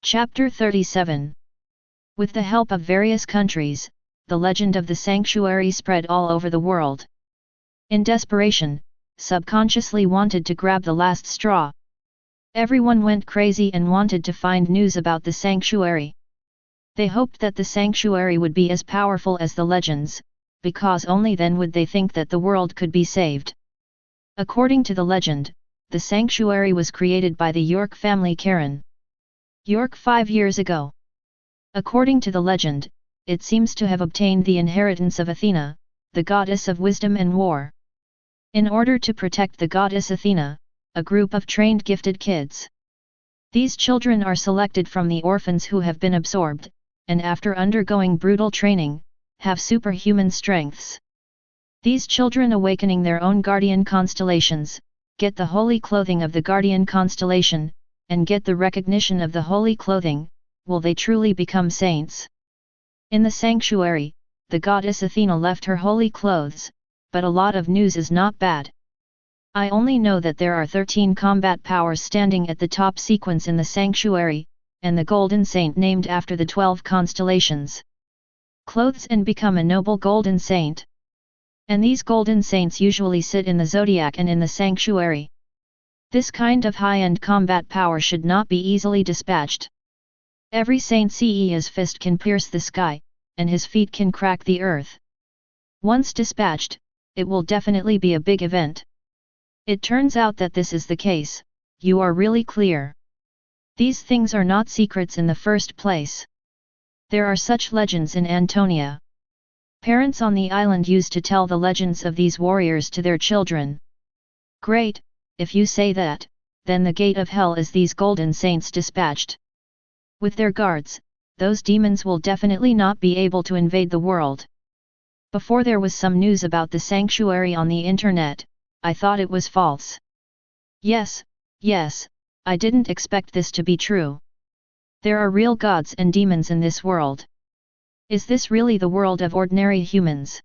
Chapter 37. With the help of various countries, the legend of the sanctuary spread all over the world. In desperation, subconsciously wanted to grab the last straw. Everyone went crazy and wanted to find news about the sanctuary. They hoped that the sanctuary would be as powerful as the legends, because only then would they think that the world could be saved. According to the legend, the sanctuary was created by the York family Karen York 5 years ago. According to the legend, it seems to have obtained the inheritance of Athena, the goddess of wisdom and war. In order to protect the goddess Athena, a group of trained gifted kids. These children are selected from the orphans who have been absorbed, and after undergoing brutal training, have superhuman strengths. These children awakening their own guardian constellations, get the holy clothing of the guardian constellation, and get the recognition of the holy clothing, will they truly become saints? In the sanctuary, the goddess Athena left her holy clothes, but a lot of news is not bad. I only know that there are 13 combat powers standing at the top sequence in the sanctuary, and the golden saint named after the 12 constellations. Clothes and become a noble golden saint. And these golden saints usually sit in the zodiac and in the sanctuary. This kind of high-end combat power should not be easily dispatched. Every saint CE's fist can pierce the sky, and his feet can crack the earth. Once dispatched, it will definitely be a big event. It turns out that this is the case. You are really clear. These things are not secrets in the first place. There are such legends in Antonia. Parents on the island used to tell the legends of these warriors to their children. Great, if you say that, then the gate of hell is these golden saints dispatched. With their guards, those demons will definitely not be able to invade the world. Before there was some news about the sanctuary on the internet, I thought it was false. Yes, I didn't expect this to be true. There are real gods and demons in this world. Is this really the world of ordinary humans?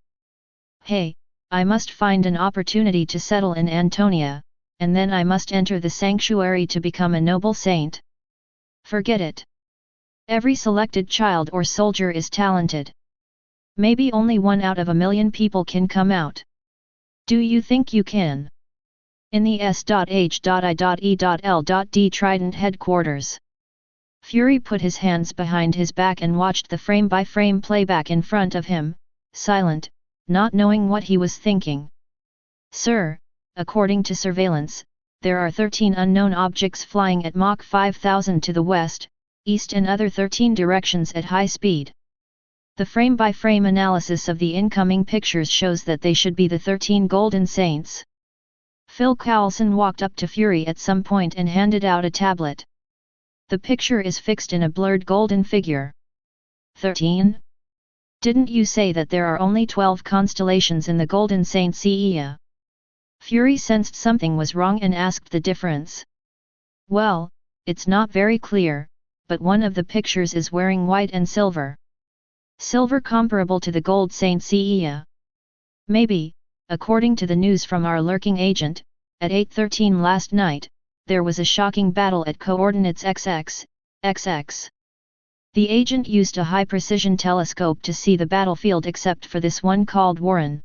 Hey, I must find an opportunity to settle in Antonia, and then I must enter the sanctuary to become a noble saint. Forget it. Every selected child or soldier is talented. Maybe only 1 out of a million people can come out. Do you think you can? In the S.H.I.E.L.D. Trident headquarters. Fury put his hands behind his back and watched the frame-by-frame playback in front of him, silent, not knowing what he was thinking. Sir, according to surveillance, there are 13 unknown objects flying at Mach 5000 to the west, east and other 13 directions at high speed. The frame-by-frame analysis of the incoming pictures shows that they should be the 13 Golden Saints. Phil Coulson walked up to Fury at some point and handed out a tablet. The picture is fixed in a blurred golden figure. 13? Didn't you say that there are only 12 constellations in the Golden Saint CEA? Fury sensed something was wrong and asked the difference. Well, it's not very clear, but one of the pictures is wearing white and silver. Silver comparable to the Gold Saint CEA. Maybe, according to the news from our lurking agent, at 8:13 last night, there was a shocking battle at coordinates XX. The agent used a high-precision telescope to see the battlefield except for this one called Warren.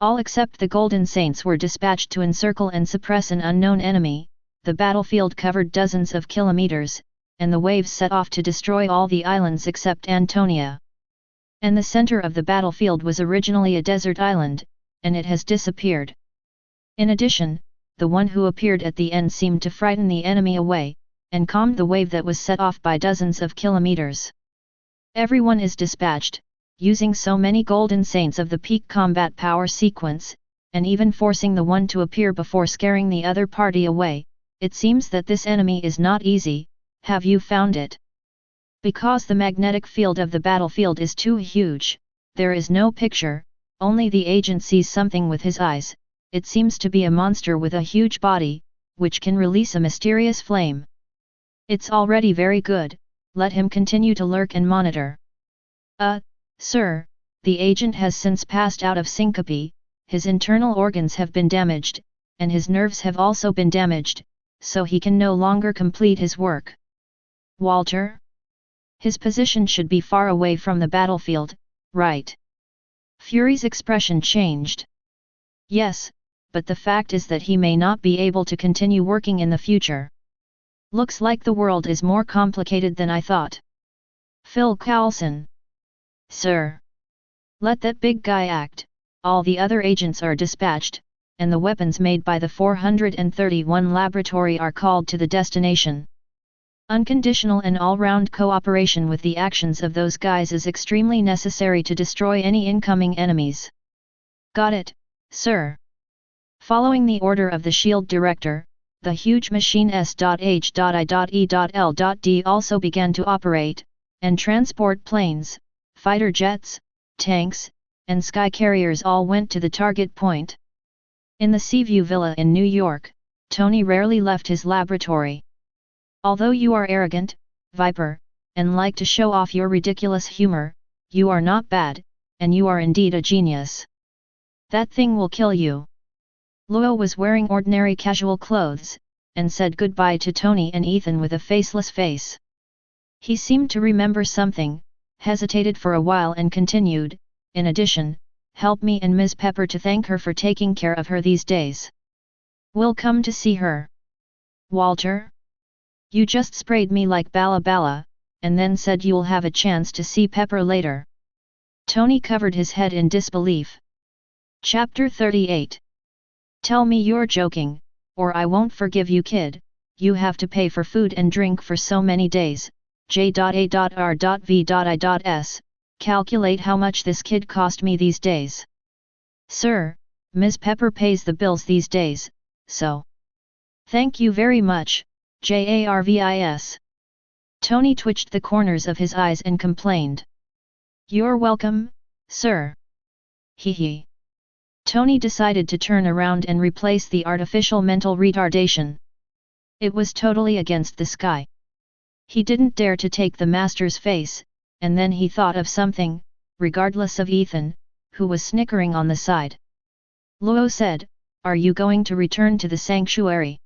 All except the Golden Saints were dispatched to encircle and suppress an unknown enemy. The battlefield covered dozens of kilometers, and the waves set off to destroy all the islands except Antonia. And the center of the battlefield was originally a desert island, and it has disappeared. In addition, the one who appeared at the end seemed to frighten the enemy away, and calmed the wave that was set off by dozens of kilometers. Everyone is dispatched, using so many Golden Saints of the peak combat power sequence, and even forcing the one to appear before scaring the other party away. It seems that this enemy is not easy. Have you found it? Because the magnetic field of the battlefield is too huge, there is no picture, only the agent sees something with his eyes. It seems to be a monster with a huge body, which can release a mysterious flame. It's already very good, let him continue to lurk and monitor. Sir, the agent has since passed out of syncope, his internal organs have been damaged, and his nerves have also been damaged, so he can no longer complete his work. Walter? His position should be far away from the battlefield, right? Fury's expression changed. Yes, but the fact is that he may not be able to continue working in the future. Looks like the world is more complicated than I thought. Phil Coulson. Sir. Let that big guy act, all the other agents are dispatched, and the weapons made by the 431 laboratory are called to the destination. Unconditional and all-round cooperation with the actions of those guys is extremely necessary to destroy any incoming enemies. Got it, sir. Following the order of the S.H.I.E.L.D. director, the huge machine S.H.I.E.L.D. also began to operate, and transport planes, fighter jets, tanks, and sky carriers all went to the target point. In the Seaview Villa in New York, Tony rarely left his laboratory. Although you are arrogant, viper, and like to show off your ridiculous humor, you are not bad, and you are indeed a genius. That thing will kill you. Luo was wearing ordinary casual clothes, and said goodbye to Tony and Ethan with a faceless face. He seemed to remember something, hesitated for a while and continued, in addition, help me and Ms. Pepper to thank her for taking care of her these days. We'll come to see her. Walter? You just sprayed me like Bala Bala, and then said you'll have a chance to see Pepper later. Tony covered his head in disbelief. Chapter 38. Tell me you're joking, or I won't forgive you, kid. You have to pay for food and drink for so many days. J.A.R.V.I.S. Calculate how much this kid cost me these days. Sir, Ms. Pepper pays the bills these days, so. Thank you very much, Jarvis. Tony twitched the corners of his eyes and complained. You're welcome, sir. Hee hee. Tony decided to turn around and replace the artificial mental retardation. It was totally against the sky. He didn't dare to take the master's face, and then he thought of something, regardless of Ethan, who was snickering on the side. Luo said, "Are you going to return to the sanctuary?"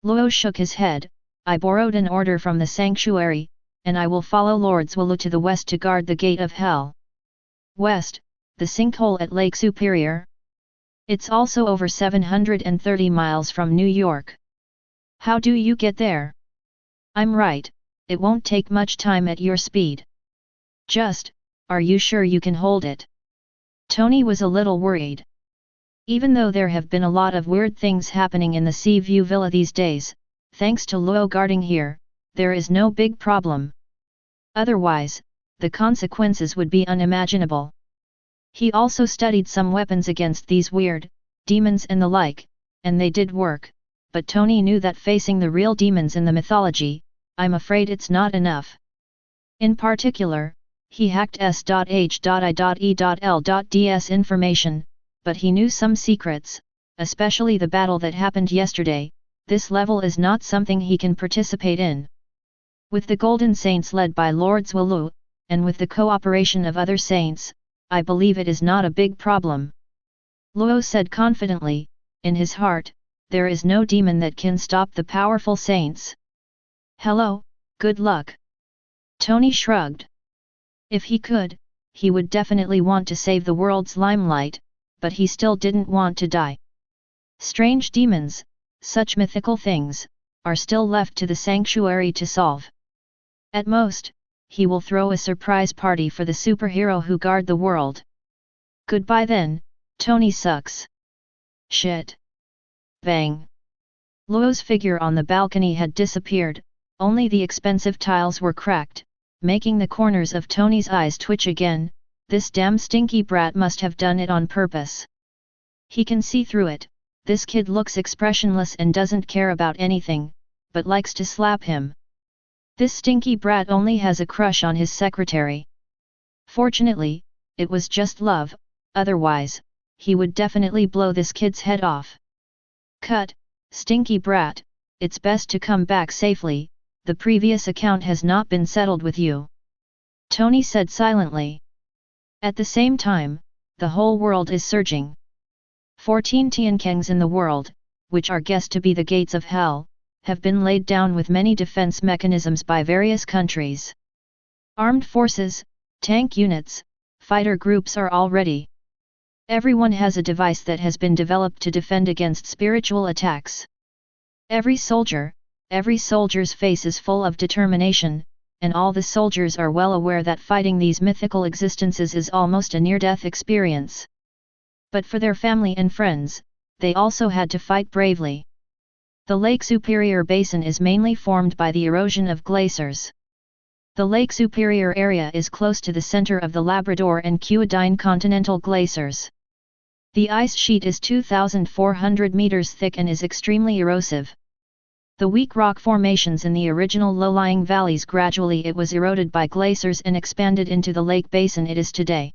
Luo shook his head. I borrowed an order from the sanctuary, and I will follow Lord Zwalu to the west to guard the gate of hell. West, the sinkhole at Lake Superior? It's also over 730 miles from New York. How do you get there? I'm right, it won't take much time at your speed. Are you sure you can hold it? Tony was a little worried. Even though there have been a lot of weird things happening in the Seaview Villa these days, thanks to Luo guarding here, there is no big problem. Otherwise, the consequences would be unimaginable. He also studied some weapons against these weird demons and the like, and they did work, but Tony knew that facing the real demons in the mythology, I'm afraid it's not enough. In particular, he hacked S.H.I.E.L.D's information, but he knew some secrets, especially the battle that happened yesterday. This level is not something he can participate in. With the Golden Saints led by Lord Zwalu, and with the cooperation of other saints, I believe it is not a big problem. Luo said confidently, in his heart, there is no demon that can stop the powerful saints. Hello, good luck. Tony shrugged. If he could, he would definitely want to save the world's limelight, but he still didn't want to die. Strange demons, such mythical things, are still left to the sanctuary to solve. At most, he will throw a surprise party for the superhero who guard the world. Goodbye then, Tony sucks. Shit. Bang. Luo's figure on the balcony had disappeared, only the expensive tiles were cracked, making the corners of Tony's eyes twitch again. This damn stinky brat must have done it on purpose. He can see through it. This kid looks expressionless and doesn't care about anything, but likes to slap him. This stinky brat only has a crush on his secretary. Fortunately, it was just love, otherwise, he would definitely blow this kid's head off. Cut, stinky brat, it's best to come back safely, the previous account has not been settled with you. Tony said silently. At the same time, the whole world is surging. 14 Tiankangs in the world, which are guessed to be the gates of hell, have been laid down with many defense mechanisms by various countries. Armed forces, tank units, fighter groups are all ready. Everyone has a device that has been developed to defend against spiritual attacks. Every soldier's face is full of determination, and all the soldiers are well aware that fighting these mythical existences is almost a near-death experience. But for their family and friends, they also had to fight bravely. The Lake Superior Basin is mainly formed by the erosion of glaciers. The Lake Superior area is close to the center of the Labrador and Cuidine continental glaciers. The ice sheet is 2,400 meters thick and is extremely erosive. The weak rock formations in the original low-lying valleys gradually it was eroded by glaciers and expanded into the lake basin it is today.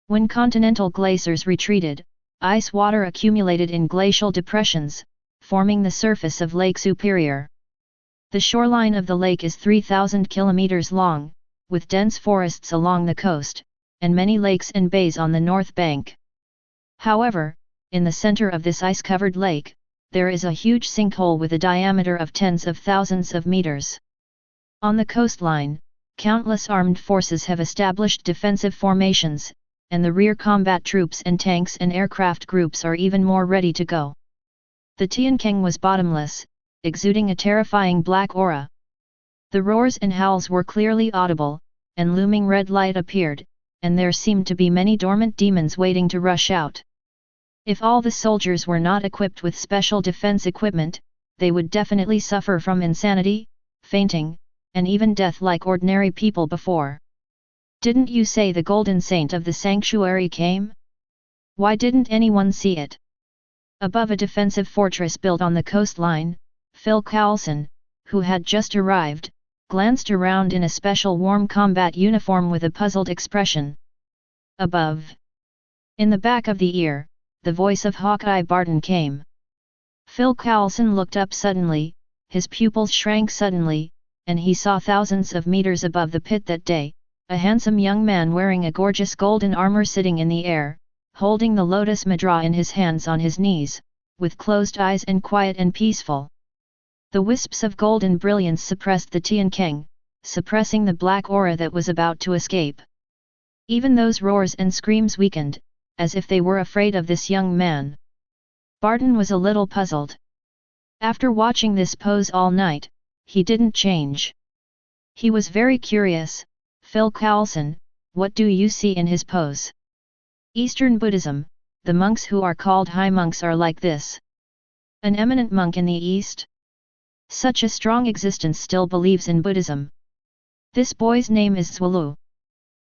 When continental glaciers retreated, ice water accumulated in glacial depressions, forming the surface of Lake Superior. The shoreline of the lake is 3,000 kilometers long, with dense forests along the coast, and many lakes and bays on the north bank. However, in the center of this ice-covered lake, there is a huge sinkhole with a diameter of tens of thousands of meters. On the coastline, countless armed forces have established defensive formations, and the rear combat troops and tanks and aircraft groups are even more ready to go. The Tianqiang was bottomless, exuding a terrifying black aura. The roars and howls were clearly audible, and looming red light appeared, and there seemed to be many dormant demons waiting to rush out. If all the soldiers were not equipped with special defense equipment, they would definitely suffer from insanity, fainting, and even death like ordinary people before. Didn't you say the golden saint of the sanctuary came? Why didn't anyone see it? Above a defensive fortress built on the coastline, Phil Coulson, who had just arrived, glanced around in a special warm combat uniform with a puzzled expression. Above. In the back of the ear, the voice of Hawkeye Barton came. Phil Coulson looked up suddenly, his pupils shrank suddenly, and he saw thousands of meters above the pit that day, a handsome young man wearing a gorgeous golden armor sitting in the air, holding the lotus mudra in his hands on his knees, with closed eyes and quiet and peaceful. The wisps of golden brilliance suppressed the Tianqiang, suppressing the black aura that was about to escape. Even those roars and screams weakened, as if they were afraid of this young man. Barton was a little puzzled. After watching this pose all night, he didn't change. He was very curious. Phil Coulson, what do you see in his pose? Eastern Buddhism, the monks who are called high monks are like this. An eminent monk in the East? Such a strong existence still believes in Buddhism. This boy's name is Zwalu.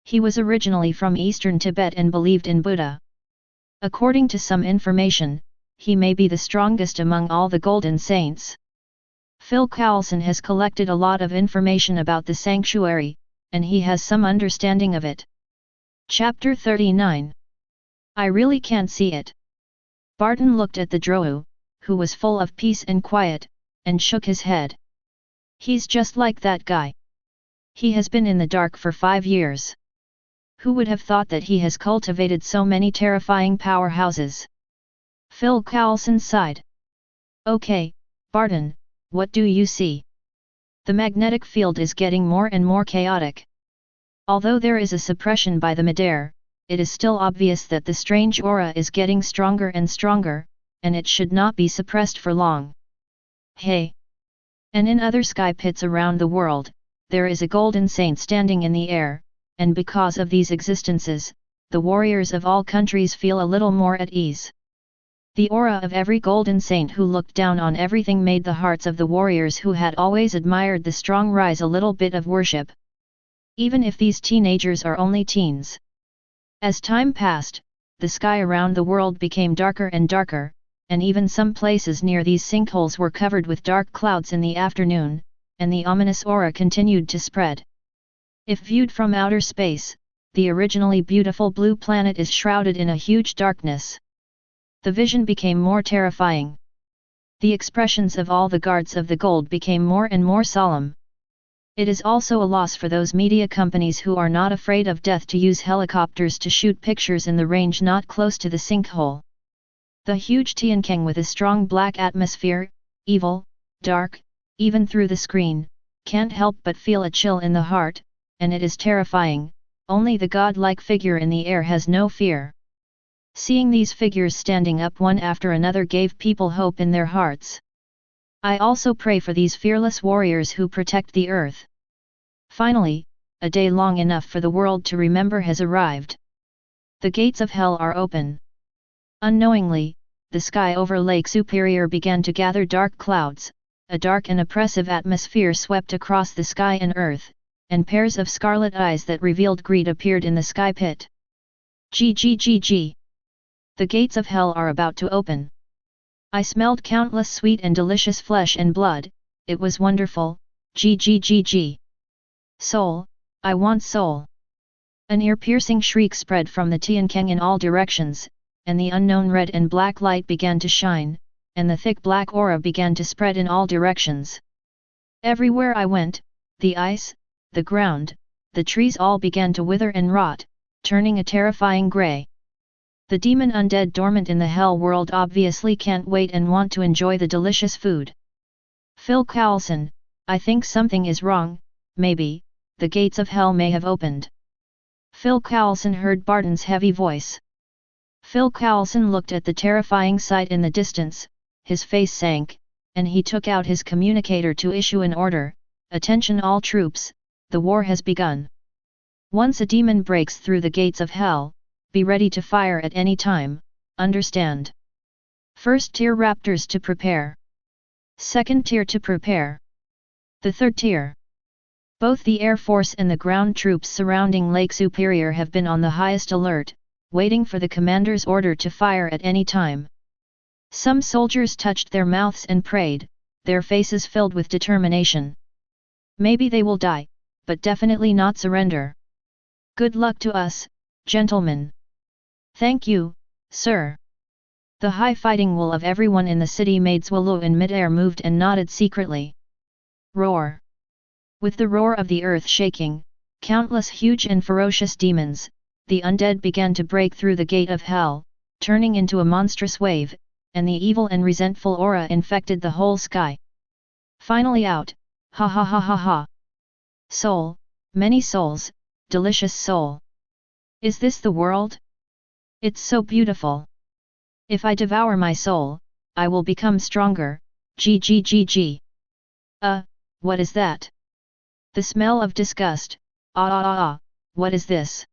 He was originally from eastern Tibet and believed in Buddha. According to some information, he may be the strongest among all the golden saints. Phil Coulson has collected a lot of information about the sanctuary, and he has some understanding of it. Chapter 39. I really can't see it. Barton looked at the Drow, who was full of peace and quiet, and shook his head. He's just like that guy. He has been in the dark for 5 years. Who would have thought that he has cultivated so many terrifying powerhouses? Phil Coulson sighed. Okay, Barton, what do you see? The magnetic field is getting more and more chaotic. Although there is a suppression by the midair, it is still obvious that the strange aura is getting stronger and stronger, and it should not be suppressed for long. Hey! And in other sky pits around the world, there is a golden saint standing in the air, and because of these existences, the warriors of all countries feel a little more at ease. The aura of every golden saint who looked down on everything made the hearts of the warriors who had always admired the strong rise a little bit of worship. Even if these teenagers are only teens. As time passed, the sky around the world became darker and darker, and even some places near these sinkholes were covered with dark clouds in the afternoon, and the ominous aura continued to spread. If viewed from outer space, the originally beautiful blue planet is shrouded in a huge darkness. The vision became more terrifying. The expressions of all the guards of the gold became more and more solemn. It is also a loss for those media companies who are not afraid of death to use helicopters to shoot pictures in the range not close to the sinkhole. The huge Tianqiang with a strong black atmosphere, evil, dark, even through the screen, can't help but feel a chill in the heart, and it is terrifying. Only the godlike figure in the air has no fear. Seeing these figures standing up one after another gave people hope in their hearts. I also pray for these fearless warriors who protect the earth. Finally, a day long enough for the world to remember has arrived. The gates of hell are open. Unknowingly, the sky over Lake Superior began to gather dark clouds, a dark and oppressive atmosphere swept across the sky and earth, and pairs of scarlet eyes that revealed greed appeared in the sky pit. Gggg. The gates of hell are about to open. I smelled countless sweet and delicious flesh and blood, it was wonderful, GGGG. Soul, I want soul. An ear-piercing shriek spread from the Tiankeng in all directions, and the unknown red and black light began to shine, and the thick black aura began to spread in all directions. Everywhere I went, the ice, the ground, the trees all began to wither and rot, turning a terrifying grey. The demon undead dormant in the hell world obviously can't wait and want to enjoy the delicious food. Phil Coulson, I think something is wrong, maybe, the gates of hell may have opened. Phil Coulson heard Barton's heavy voice. Phil Coulson looked at the terrifying sight in the distance, his face sank, and he took out his communicator to issue an order, "Attention all troops, the war has begun. Once a demon breaks through the gates of hell, be ready to fire at any time, understand? First tier raptors to prepare. Second tier to prepare. The third tier." Both the Air Force and the ground troops surrounding Lake Superior have been on the highest alert, waiting for the commander's order to fire at any time. Some soldiers touched their mouths and prayed, their faces filled with determination. Maybe they will die, but definitely not surrender. Good luck to us, gentlemen. Thank you, sir. The high fighting wool of everyone in the city made Zwillow in midair moved and nodded secretly. Roar. With the roar of the earth shaking, countless huge and ferocious demons, the undead began to break through the gate of hell, turning into a monstrous wave, and the evil and resentful aura infected the whole sky. Finally out, ha ha ha ha ha. Soul, many souls, delicious soul. Is this the world? It's so beautiful. If I devour my soul, I will become stronger, GGGG. What is that? The smell of disgust, what is this?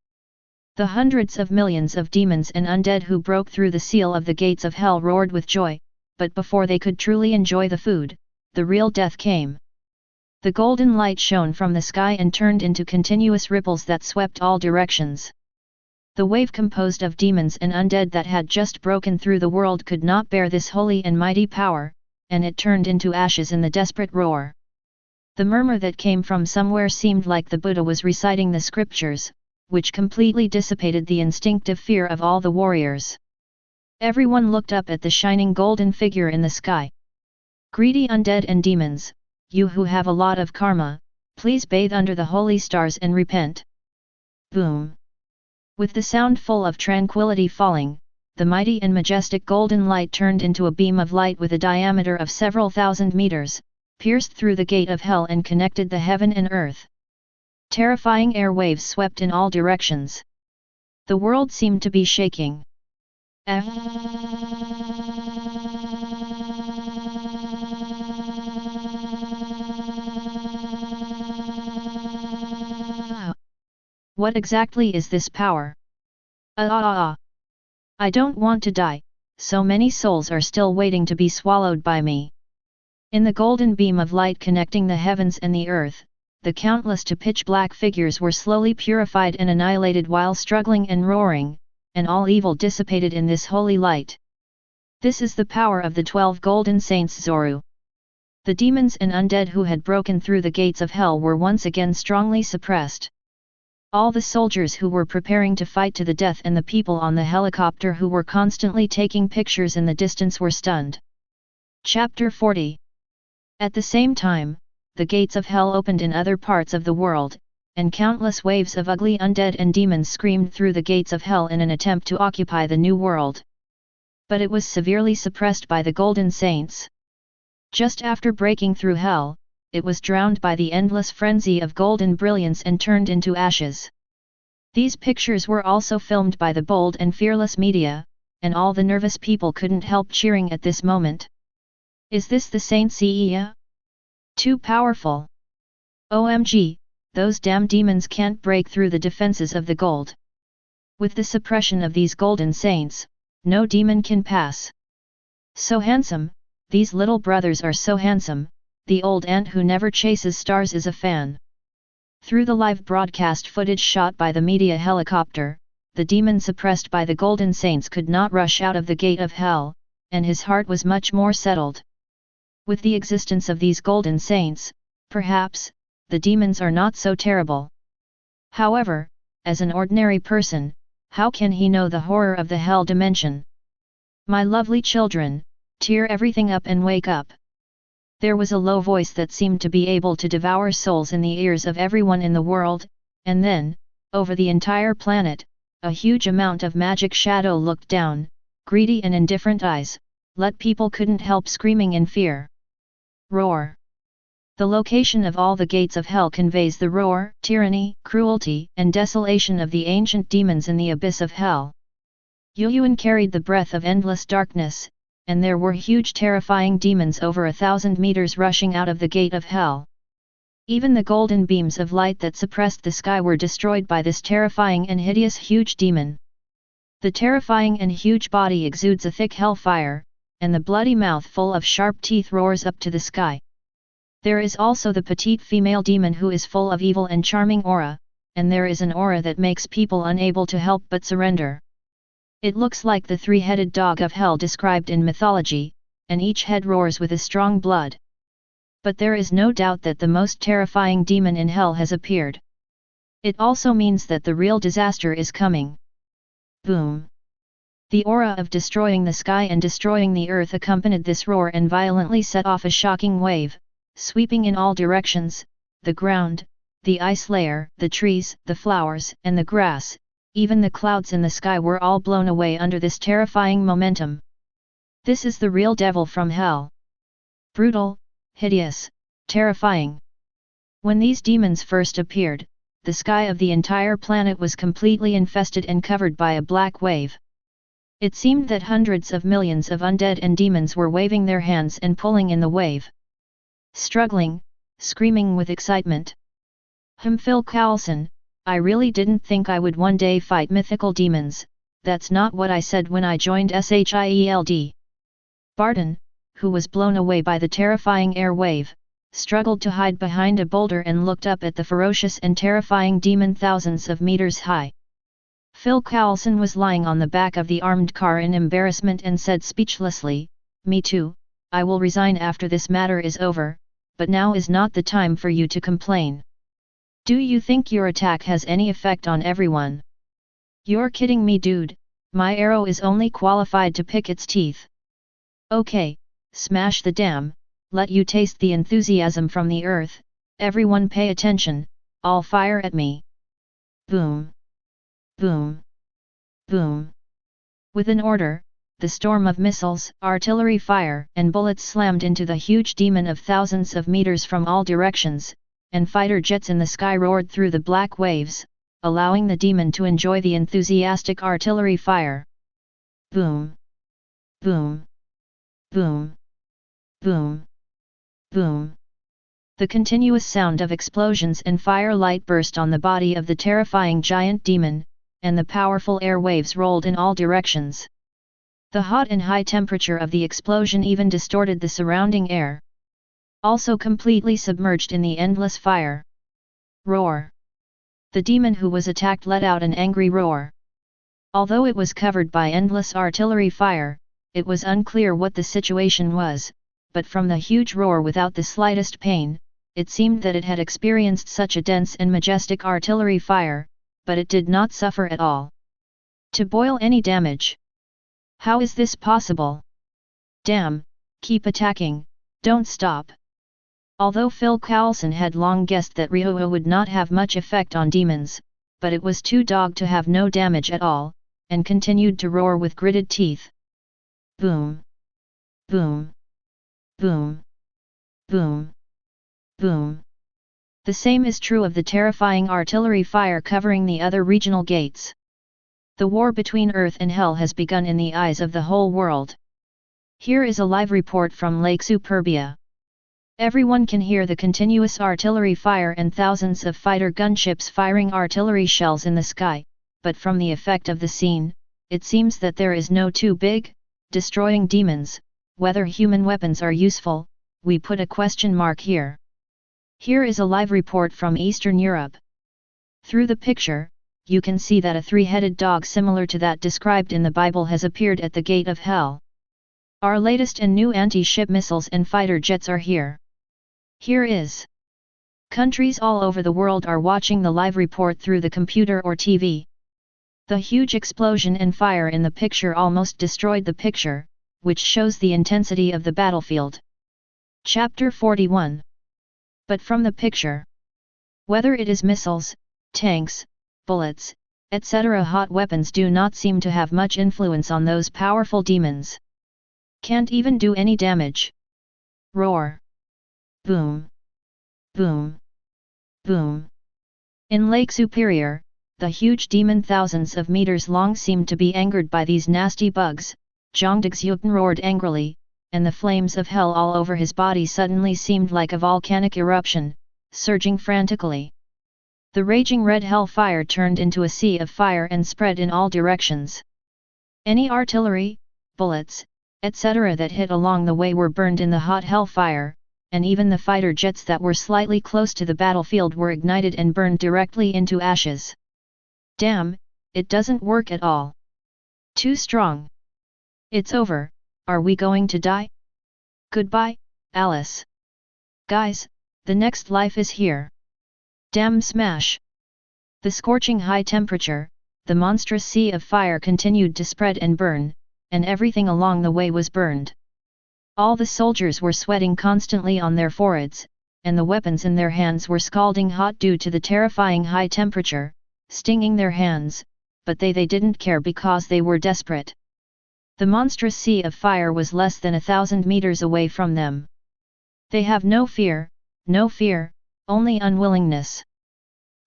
The hundreds of millions of demons and undead who broke through the seal of the gates of hell roared with joy, but before they could truly enjoy the food, the real death came. The golden light shone from the sky and turned into continuous ripples that swept all directions. The wave composed of demons and undead that had just broken through the world could not bear this holy and mighty power, and it turned into ashes in the desperate roar. The murmur that came from somewhere seemed like the Buddha was reciting the scriptures, which completely dissipated the instinctive fear of all the warriors. Everyone looked up at the shining golden figure in the sky. Greedy undead and demons, you who have a lot of karma, please bathe under the holy stars and repent. Boom! With the sound full of tranquility falling, the mighty and majestic golden light turned into a beam of light with a diameter of several thousand meters, pierced through the gate of hell and connected the heaven and earth. Terrifying air waves swept in all directions. The world seemed to be shaking. What exactly is this power? I don't want to die, so many souls are still waiting to be swallowed by me. In the golden beam of light connecting the heavens and the earth, the countless to pitch black figures were slowly purified and annihilated while struggling and roaring, and all evil dissipated in this holy light. This is the power of the 12 golden saints Zoru. The demons and undead who had broken through the gates of hell were once again strongly suppressed. All the soldiers who were preparing to fight to the death and the people on the helicopter who were constantly taking pictures in the distance were stunned. Chapter 40. At the same time, the gates of hell opened in other parts of the world, and countless waves of ugly undead and demons screamed through the gates of hell in an attempt to occupy the new world. But it was severely suppressed by the golden saints. Just after breaking through hell, it was drowned by the endless frenzy of golden brilliance and turned into ashes. These pictures were also filmed by the bold and fearless media, and all the nervous people couldn't help cheering at this moment. Is this the Saint Seiya? Too powerful. OMG, those damn demons can't break through the defenses of the gold. With the suppression of these golden saints, no demon can pass. So handsome, these little brothers are so handsome, the old ant who never chases stars is a fan. Through the live broadcast footage shot by the media helicopter, the demon suppressed by the golden saints could not rush out of the gate of hell, and his heart was much more settled. With the existence of these golden saints, perhaps, the demons are not so terrible. However, as an ordinary person, how can he know the horror of the hell dimension? My lovely children, tear everything up and wake up. There was a low voice that seemed to be able to devour souls in the ears of everyone in the world, and then, over the entire planet, a huge amount of magic shadow looked down, greedy and indifferent eyes, let people couldn't help screaming in fear. Roar. The location of all the gates of hell conveys the roar, tyranny, cruelty, and desolation of the ancient demons in the abyss of hell. Yuan carried the breath of endless darkness, and there were huge terrifying demons over 1,000 meters rushing out of the gate of hell. Even the golden beams of light that suppressed the sky were destroyed by this terrifying and hideous huge demon. The terrifying and huge body exudes a thick hellfire, and the bloody mouth full of sharp teeth roars up to the sky. There is also the petite female demon who is full of evil and charming aura, and there is an aura that makes people unable to help but surrender. It looks like the three-headed dog of hell described in mythology, and each head roars with a strong blood. But there is no doubt that the most terrifying demon in hell has appeared. It also means that the real disaster is coming. Boom! The aura of destroying the sky and destroying the earth accompanied this roar and violently set off a shocking wave, sweeping in all directions, the ground, the ice layer, the trees, the flowers, and the grass. Even the clouds in the sky were all blown away under this terrifying momentum. This is the real devil from hell. Brutal, hideous, terrifying. When these demons first appeared, the sky of the entire planet was completely infested and covered by a black wave. It seemed that hundreds of millions of undead and demons were waving their hands and pulling in the wave. Struggling, screaming with excitement. Phil Coulson, I really didn't think I would one day fight mythical demons, that's not what I said when I joined S.H.I.E.L.D. Barton, who was blown away by the terrifying air wave, struggled to hide behind a boulder and looked up at the ferocious and terrifying demon thousands of meters high. Phil Coulson was lying on the back of the armed car in embarrassment and said speechlessly, "Me too, I will resign after this matter is over, but now is not the time for you to complain. Do you think your attack has any effect on everyone? You're kidding me, dude, my arrow is only qualified to pick its teeth. Okay, smash the dam, let you taste the enthusiasm from the earth, everyone pay attention, all fire at me." Boom! Boom! Boom! With an order, the storm of missiles, artillery fire, and bullets slammed into the huge demon of thousands of meters from all directions, and fighter jets in the sky roared through the black waves, allowing the demon to enjoy the enthusiastic artillery fire. Boom! Boom! Boom! Boom! Boom! The continuous sound of explosions and firelight burst on the body of the terrifying giant demon, and the powerful air waves rolled in all directions. The hot and high temperature of the explosion even distorted the surrounding air. Also completely submerged in the endless fire. Roar! The demon who was attacked let out an angry roar. Although it was covered by endless artillery fire, it was unclear what the situation was, but from the huge roar without the slightest pain, it seemed that it had experienced such a dense and majestic artillery fire, but it did not suffer at all. To boil any damage. How is this possible? Damn, keep attacking, don't stop. Although Phil Coulson had long guessed that Rioa would not have much effect on demons, but it was too dog to have no damage at all, and continued to roar with gritted teeth. Boom! Boom! Boom! Boom! Boom! The same is true of the terrifying artillery fire covering the other regional gates. The war between Earth and Hell has begun in the eyes of the whole world. Here is a live report from Lake Superbia. Everyone can hear the continuous artillery fire and thousands of fighter gunships firing artillery shells in the sky, but from the effect of the scene, it seems that there is no too big, destroying demons. Whether human weapons are useful, we put a question mark here. Here is a live report from Eastern Europe. Through the picture, you can see that a three-headed dog similar to that described in the Bible has appeared at the gate of hell. Our latest and new anti-ship missiles and fighter jets are here. Here is. Countries all over the world are watching the live report through the computer or TV. The huge explosion and fire in the picture almost destroyed the picture, which shows the intensity of the battlefield. Chapter 41. But from the picture, whether it is missiles, tanks, bullets, etc., hot weapons do not seem to have much influence on those powerful demons. Can't even do any damage. Roar. Boom. Boom. Boom. In Lake Superior, the huge demon thousands of meters long seemed to be angered by these nasty bugs. Zhongdexyutan roared angrily, and the flames of hell all over his body suddenly seemed like a volcanic eruption, surging frantically. The raging red hellfire turned into a sea of fire and spread in all directions. Any artillery, bullets, etc. that hit along the way were burned in the hot hellfire, and even the fighter jets that were slightly close to the battlefield were ignited and burned directly into ashes. Damn, it doesn't work at all. Too strong. It's over, are we going to die? Goodbye, Alice. Guys, the next life is here. Damn smash. The scorching high temperature, the monstrous sea of fire continued to spread and burn, and everything along the way was burned. All the soldiers were sweating constantly on their foreheads, and the weapons in their hands were scalding hot due to the terrifying high temperature, stinging their hands, but they didn't care because they were desperate. The monstrous sea of fire was less than 1,000 meters away from them. They have no fear, only unwillingness.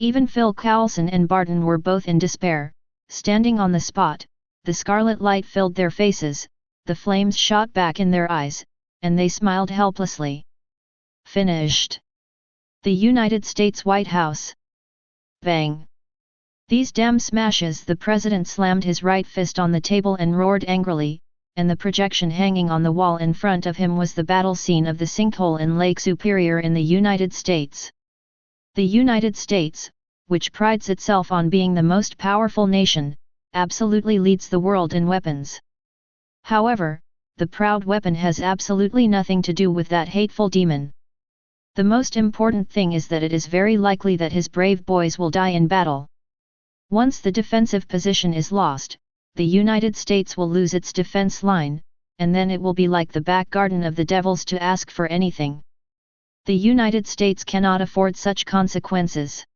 Even Phil Coulson and Barton were both in despair, standing on the spot. The scarlet light filled their faces, the flames shot back in their eyes, and they smiled helplessly. Finished. The United States White House. Bang. These damn smashes! The president slammed his right fist on the table and roared angrily, and the projection hanging on the wall in front of him was the battle scene of the sinkhole in Lake Superior in the United States. The United States, which prides itself on being the most powerful nation, absolutely leads the world in weapons. However, the proud weapon has absolutely nothing to do with that hateful demon. The most important thing is that it is very likely that his brave boys will die in battle. Once the defensive position is lost, the United States will lose its defense line, and then it will be like the back garden of the devils to ask for anything. The United States cannot afford such consequences.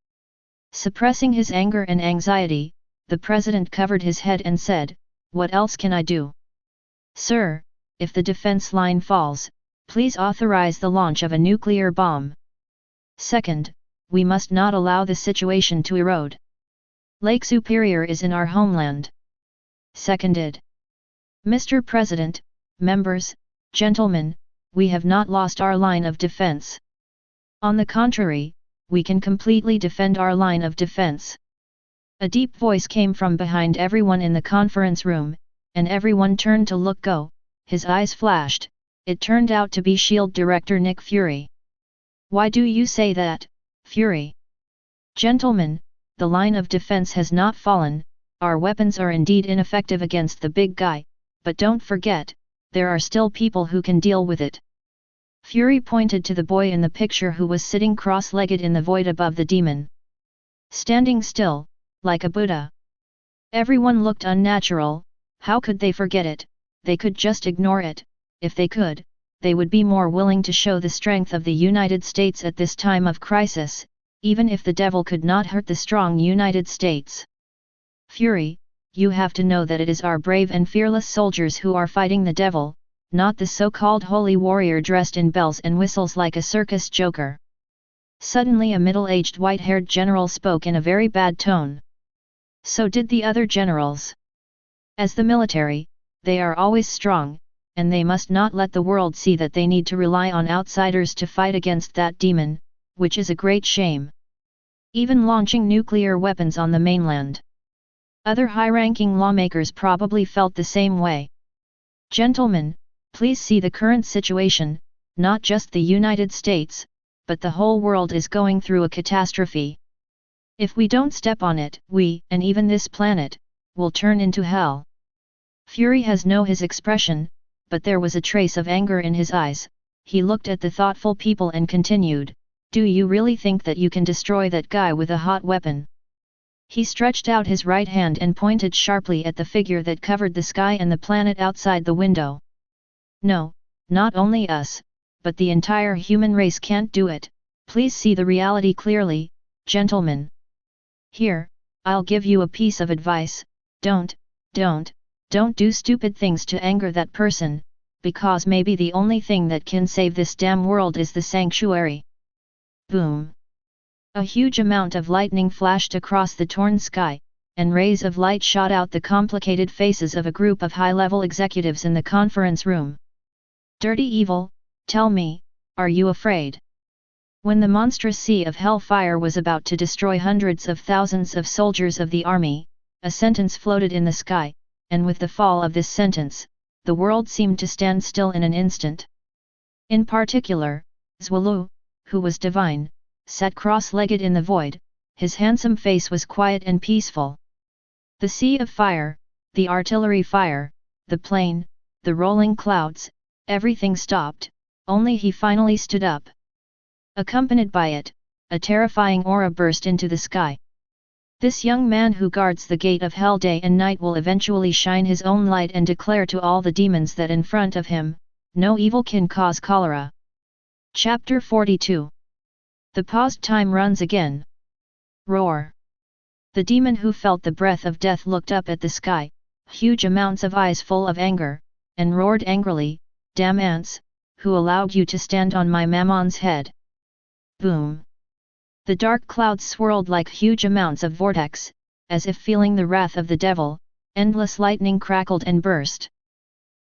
Suppressing his anger and anxiety, the president covered his head and said, "What else can I do? Sir, if the defense line falls, please authorize the launch of a nuclear bomb. Second, we must not allow the situation to erode. Lake Superior is in our homeland." Seconded. Mr. President, members, gentlemen, we have not lost our line of defense. On the contrary, we can completely defend our line of defense. A deep voice came from behind everyone in the conference room, and everyone turned to look. His eyes flashed. It turned out to be S.H.I.E.L.D. Director Nick Fury. "Why do you say that, Fury?" "Gentlemen, the line of defense has not fallen, our weapons are indeed ineffective against the big guy, but don't forget, there are still people who can deal with it." Fury pointed to the boy in the picture who was sitting cross-legged in the void above the demon. Standing still, like a Buddha. Everyone looked unnatural. How could they forget it? They could just ignore it. If they could, they would be more willing to show the strength of the United States at this time of crisis, even if the devil could not hurt the strong United States. Fury, you have to know that it is our brave and fearless soldiers who are fighting the devil, not the so-called holy warrior dressed in bells and whistles like a circus joker. Suddenly a middle-aged white-haired general spoke in a very bad tone. So did the other generals. As the military, they are always strong, and they must not let the world see that they need to rely on outsiders to fight against that demon, which is a great shame. Even launching nuclear weapons on the mainland. Other high-ranking lawmakers probably felt the same way. Gentlemen, please see the current situation, not just the United States, but the whole world is going through a catastrophe. If we don't step on it, we, and even this planet, will turn into hell. Fury has no his expression, but there was a trace of anger in his eyes. He looked at the thoughtful people and continued, "Do you really think that you can destroy that guy with a hot weapon?" He stretched out his right hand and pointed sharply at the figure that covered the sky and the planet outside the window. "No, not only us, but the entire human race can't do it. Please see the reality clearly, gentlemen. Here, I'll give you a piece of advice: don't do stupid things to anger that person, because maybe the only thing that can save this damn world is the sanctuary." Boom! A huge amount of lightning flashed across the torn sky, and rays of light shot out the complicated faces of a group of high-level executives in the conference room. "Dirty evil, tell me, are you afraid?" When the monstrous sea of hellfire was about to destroy hundreds of thousands of soldiers of the army, a sentence floated in the sky, and with the fall of this sentence, the world seemed to stand still in an instant. In particular, S.H.I.E.L.D, who was divine, sat cross-legged in the void. His handsome face was quiet and peaceful. The sea of fire, the artillery fire, the plane, the rolling clouds, everything stopped, only he finally stood up. Accompanied by it, a terrifying aura burst into the sky. This young man who guards the gate of hell day and night will eventually shine his own light and declare to all the demons that in front of him, no evil can cause cholera. Chapter 42. The paused time runs again. Roar! The demon who felt the breath of death looked up at the sky, huge amounts of eyes full of anger, and roared angrily, "Damn ants, who allowed you to stand on my mammon's head?" Boom! The dark clouds swirled like huge amounts of vortex, as if feeling the wrath of the devil. Endless lightning crackled and burst.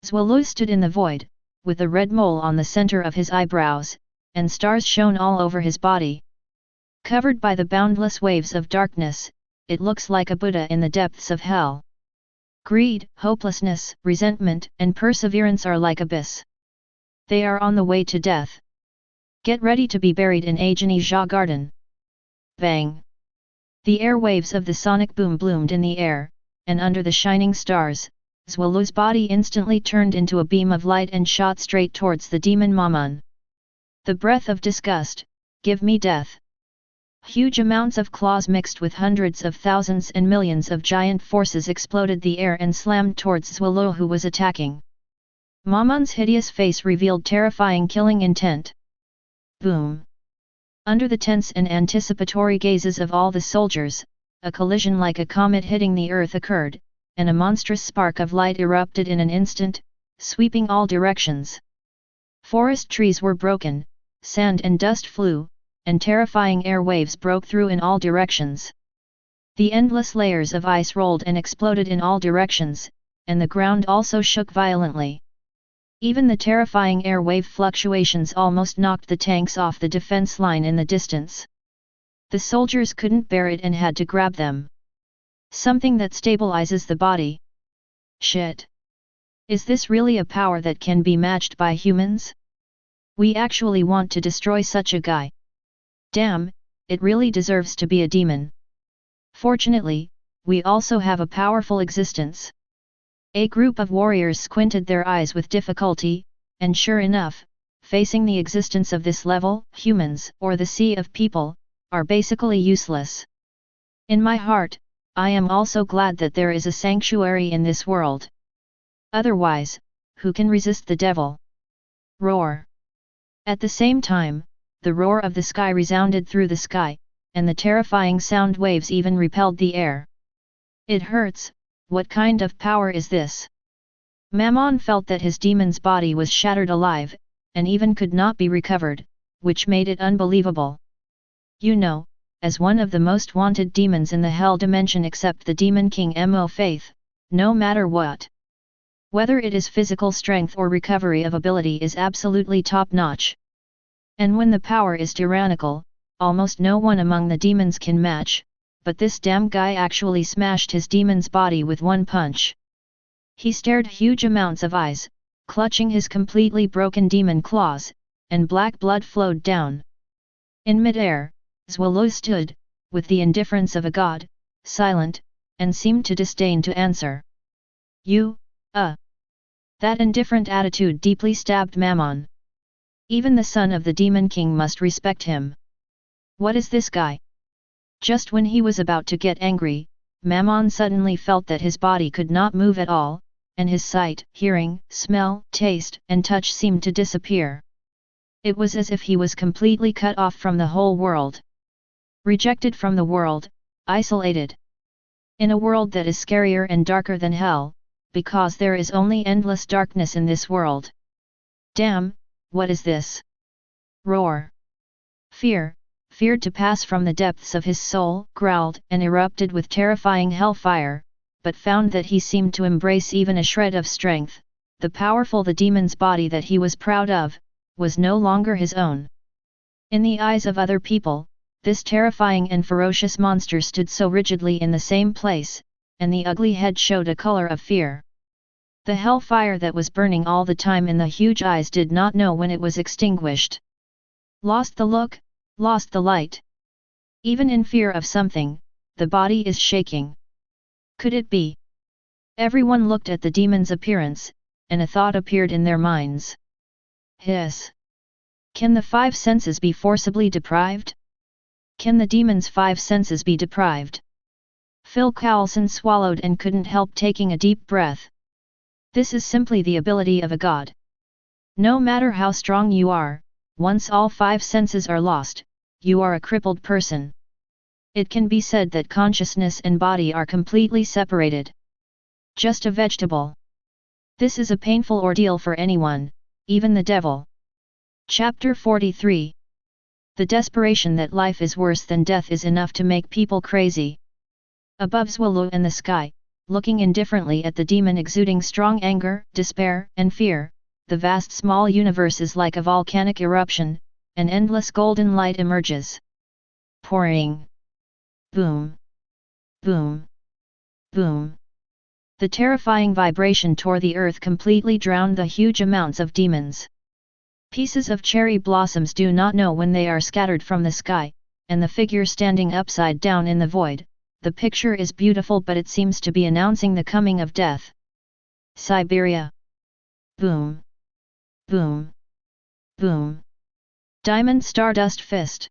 S.H.I.E.L.D stood in the void, with a red mole on the center of his eyebrows, and stars shone all over his body. Covered by the boundless waves of darkness, it looks like a Buddha in the depths of hell. Greed, hopelessness, resentment, and perseverance are like abyss. They are on the way to death. Get ready to be buried in Ajani Jha garden. Bang! The airwaves of the sonic boom bloomed in the air, and under the shining stars, S.H.I.E.L.D's body instantly turned into a beam of light and shot straight towards the demon Mammon. The breath of disgust, "Give me death." Huge amounts of claws mixed with hundreds of thousands and millions of giant forces exploded the air and slammed towards S.H.I.E.L.D who was attacking. Mammon's hideous face revealed terrifying killing intent. Boom! Under the tense and anticipatory gazes of all the soldiers, a collision like a comet hitting the earth occurred, and a monstrous spark of light erupted in an instant, sweeping all directions. Forest trees were broken, sand and dust flew, and terrifying air waves broke through in all directions. The endless layers of ice rolled and exploded in all directions, and the ground also shook violently. Even the terrifying air wave fluctuations almost knocked the tanks off the defense line in the distance. The soldiers couldn't bear it and had to grab them. Something that stabilizes the body. Shit! Is this really a power that can be matched by humans? We actually want to destroy such a guy. Damn, it really deserves to be a demon. Fortunately, we also have a powerful existence. A group of warriors squinted their eyes with difficulty, and sure enough, facing the existence of this level, humans, or the sea of people, are basically useless. In my heart, I am also glad that there is a sanctuary in this world. Otherwise, who can resist the devil? Roar! At the same time, the roar of the sky resounded through the sky, and the terrifying sound waves even repelled the air. It hurts. What kind of power is this? Mammon felt that his demon's body was shattered alive, and even could not be recovered, which made it unbelievable. You know, as one of the most wanted demons in the hell dimension except the Demon King Mo Faith, no matter what. Whether it is physical strength or recovery of ability is absolutely top-notch. And when the power is tyrannical, almost no one among the demons can match. But this damn guy actually smashed his demon's body with one punch. He stared huge amounts of eyes, clutching his completely broken demon claws, and black blood flowed down. In mid-air, S.H.I.E.L.D stood, with the indifference of a god, silent, and seemed to disdain to answer. You, That indifferent attitude deeply stabbed Mammon. Even the son of the Demon King must respect him. What is this guy? Just when he was about to get angry, Mammon suddenly felt that his body could not move at all, and his sight, hearing, smell, taste, and touch seemed to disappear. It was as if he was completely cut off from the whole world. Rejected from the world, isolated. In a world that is scarier and darker than hell, because there is only endless darkness in this world. Damn, what is this? Roar. Fear, feared to pass from the depths of his soul, growled and erupted with terrifying hellfire, but found that he seemed to embrace even a shred of strength. The demon's body that he was proud of, was no longer his own. In the eyes of other people, this terrifying and ferocious monster stood so rigidly in the same place, and the ugly head showed a color of fear. The hellfire that was burning all the time in the huge eyes did not know when it was extinguished. Lost the look, lost the light. Even in fear of something, the body is shaking. Could it be? Everyone looked at the demon's appearance, and a thought appeared in their minds. Hiss! Can the five senses be forcibly deprived? Can the demon's five senses be deprived? Phil Coulson swallowed and couldn't help taking a deep breath. This is simply the ability of a god. No matter how strong you are, once all five senses are lost, you are a crippled person. It can be said that consciousness and body are completely separated. Just a vegetable. This is a painful ordeal for anyone, even the devil. Chapter 43. The desperation that life is worse than death is enough to make people crazy. Above Zwolu and the sky, looking indifferently at the demon exuding strong anger, despair, and fear, the vast small universe is like a volcanic eruption, an endless golden light emerges. Pouring. Boom. Boom. Boom. The terrifying vibration tore the earth completely, drowned the huge amounts of demons. Pieces of cherry blossoms do not know when they are scattered from the sky, and the figure standing upside down in the void. The picture is beautiful, but it seems to be announcing the coming of death. Siberia. Boom. Boom. Boom. Diamond Stardust Fist.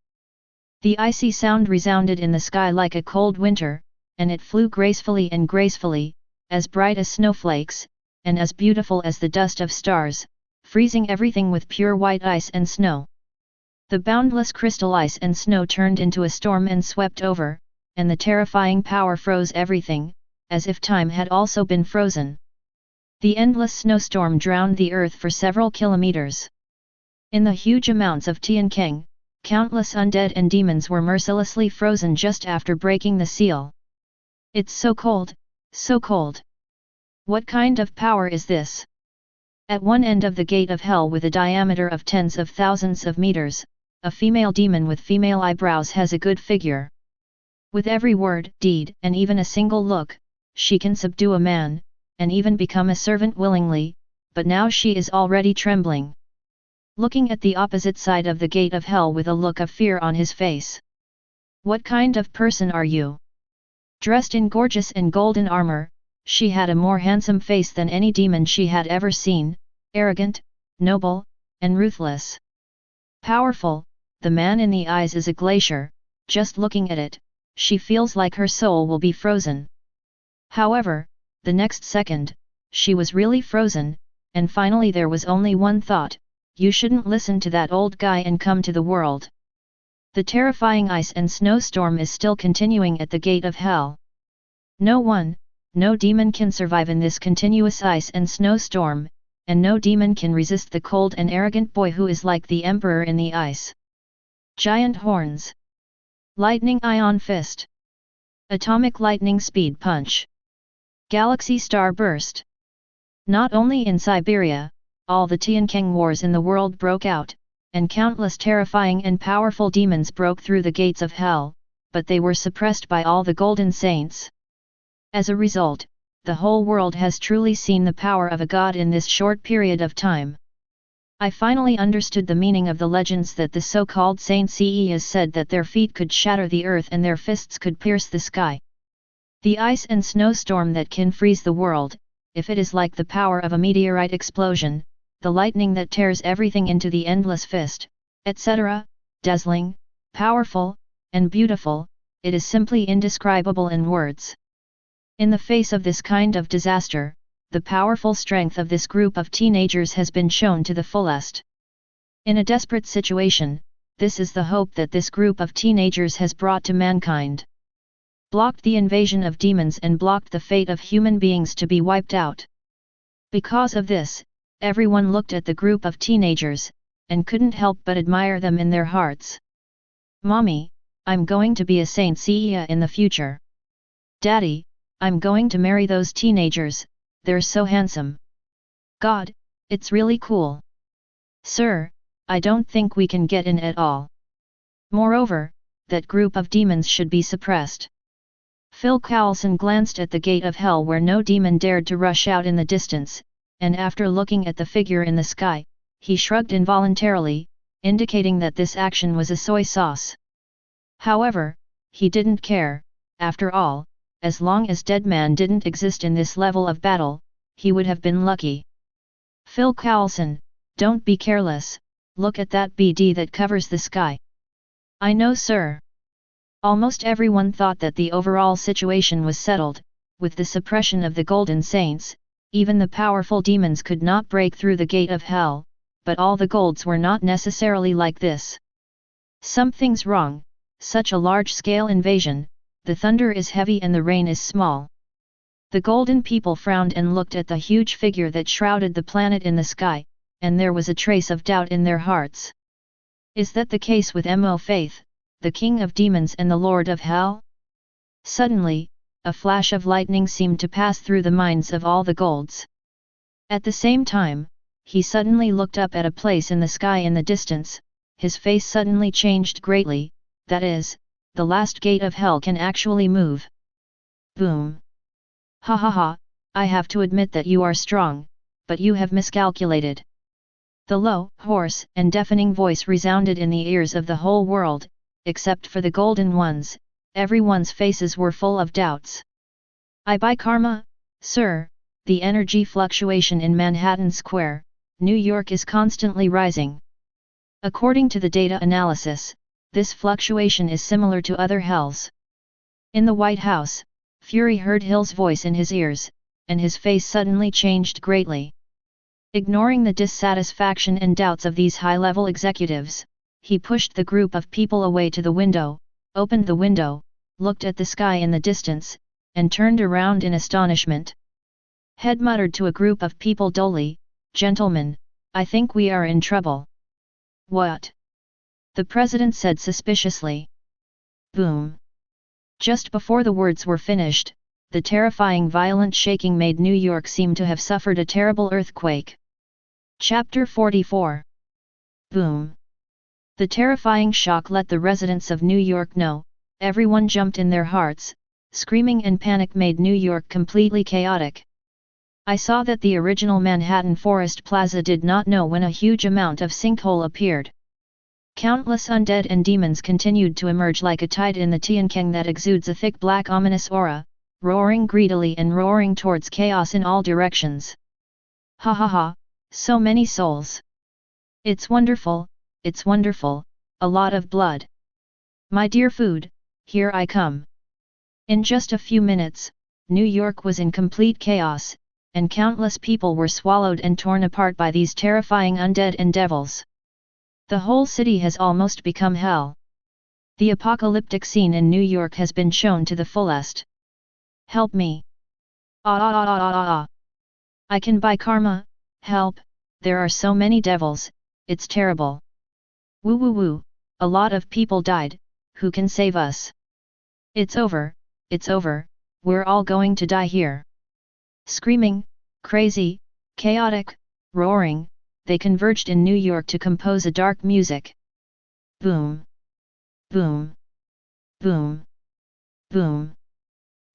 The icy sound resounded in the sky like a cold winter, and it flew gracefully and gracefully, as bright as snowflakes, and as beautiful as the dust of stars, freezing everything with pure white ice and snow. The boundless crystal ice and snow turned into a storm and swept over, and the terrifying power froze everything, as if time had also been frozen. The endless snowstorm drowned the earth for several kilometers. In the huge amounts of Tiankeng, countless undead and demons were mercilessly frozen just after breaking the seal. It's so cold, so cold. What kind of power is this? At one end of the gate of hell, with a diameter of tens of thousands of meters, a female demon with female eyebrows has a good figure. With every word, deed, and even a single look, she can subdue a man, and even become a servant willingly, but now she is already trembling. Looking at the opposite side of the gate of hell with a look of fear on his face. What kind of person are you? Dressed in gorgeous and golden armor, she had a more handsome face than any demon she had ever seen, arrogant, noble, and ruthless. Powerful, the man in the eyes is a glacier. Just looking at it, she feels like her soul will be frozen. However, the next second, she was really frozen, and finally there was only one thought: you shouldn't listen to that old guy and come to the world. The terrifying ice and snowstorm is still continuing at the gate of hell. No demon can survive in this continuous ice and snowstorm, and no demon can resist the cold and arrogant boy who is like the emperor in the ice. Giant horns. Lightning ion fist. Atomic lightning speed punch. Galaxy star burst. Not only in Siberia, all the Tiankeng wars in the world broke out, and countless terrifying and powerful demons broke through the gates of hell, but they were suppressed by all the golden saints. As a result, the whole world has truly seen the power of a god in this short period of time. I finally understood the meaning of the legends that the so-called saints said that their feet could shatter the earth and their fists could pierce the sky. The ice and snowstorm that can freeze the world if it is like the power of a meteorite explosion, the lightning that tears everything into the endless fist, etc., dazzling, powerful, and beautiful, it is simply indescribable in words. In the face of this kind of disaster, the powerful strength of this group of teenagers has been shown to the fullest. In a desperate situation, this is the hope that this group of teenagers has brought to mankind. Blocked the invasion of demons and blocked the fate of human beings to be wiped out. Because of this, everyone looked at the group of teenagers, and couldn't help but admire them in their hearts. Mommy, I'm going to be a Saint Seiya in the future. Daddy, I'm going to marry those teenagers, they're so handsome. God, it's really cool. Sir, I don't think we can get in at all. Moreover, that group of demons should be suppressed. Phil Coulson glanced at the gate of hell where no demon dared to rush out in the distance, and after looking at the figure in the sky, he shrugged involuntarily, indicating that this action was a soy sauce. However, he didn't care, after all, as long as Deadman didn't exist in this level of battle, he would have been lucky. Phil Coulson, don't be careless, look at that BD that covers the sky. I know, sir. Almost everyone thought that the overall situation was settled, with the suppression of the Golden Saints, even the powerful demons could not break through the gate of hell, but all the golds were not necessarily like this. Something's wrong, such a large-scale invasion, the thunder is heavy and the rain is small. The golden people frowned and looked at the huge figure that shrouded the planet in the sky, and there was a trace of doubt in their hearts. Is that the case with Mo Faith, the king of demons and the lord of hell? Suddenly, a flash of lightning seemed to pass through the minds of all the golds. At the same time, he suddenly looked up at a place in the sky in the distance, his face suddenly changed greatly, that is, the last gate of hell can actually move. Boom! Ha ha ha, I have to admit that you are strong, but you have miscalculated. The low, hoarse, and deafening voice resounded in the ears of the whole world, except for the golden ones, everyone's faces were full of doubts. I buy karma, sir, the energy fluctuation in Manhattan Square, New York is constantly rising. According to the data analysis, this fluctuation is similar to other hells. In the White House, Fury heard Hill's voice in his ears, and his face suddenly changed greatly. Ignoring the dissatisfaction and doubts of these high-level executives, he pushed the group of people away to the window, opened the window, looked at the sky in the distance, and turned around in astonishment. Head muttered to a group of people dully, "Gentlemen, I think we are in trouble." "What?" the president said suspiciously. Boom! Just before the words were finished, the terrifying violent shaking made New York seem to have suffered a terrible earthquake. Chapter 44. Boom! The terrifying shock let the residents of New York know, everyone jumped in their hearts, screaming and panic made New York completely chaotic. I saw that the original Manhattan Forest Plaza did not know when a huge amount of sinkhole appeared. Countless undead and demons continued to emerge like a tide in the Tiankeng that exudes a thick black ominous aura, roaring greedily and roaring towards chaos in all directions. Ha ha ha, so many souls. It's wonderful, a lot of blood. My dear food, here I come. In just a few minutes, New York was in complete chaos, and countless people were swallowed and torn apart by these terrifying undead and devils. The whole city has almost become hell. The apocalyptic scene in New York has been shown to the fullest. Help me! Ah ah ah ah ah ah! I can buy karma, help, there are so many devils, it's terrible. Woo woo woo, a lot of people died, who can save us? It's over, we're all going to die here. Screaming, crazy, chaotic, roaring, they converged in New York to compose a dark music. Boom! Boom! Boom! Boom!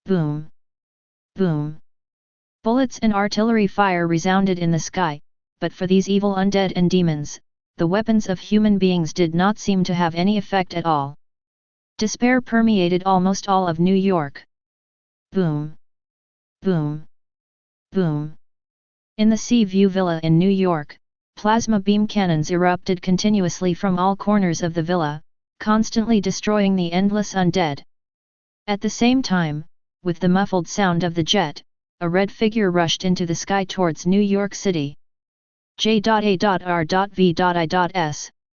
Boom! Boom! Bullets and artillery fire resounded in the sky, but for these evil undead and demons, the weapons of human beings did not seem to have any effect at all. Despair permeated almost all of New York. Boom! Boom! Boom! In the Sea View Villa in New York, plasma beam cannons erupted continuously from all corners of the villa, constantly destroying the endless undead. At the same time, with the muffled sound of the jet, a red figure rushed into the sky towards New York City. J.A.R.V.I.S,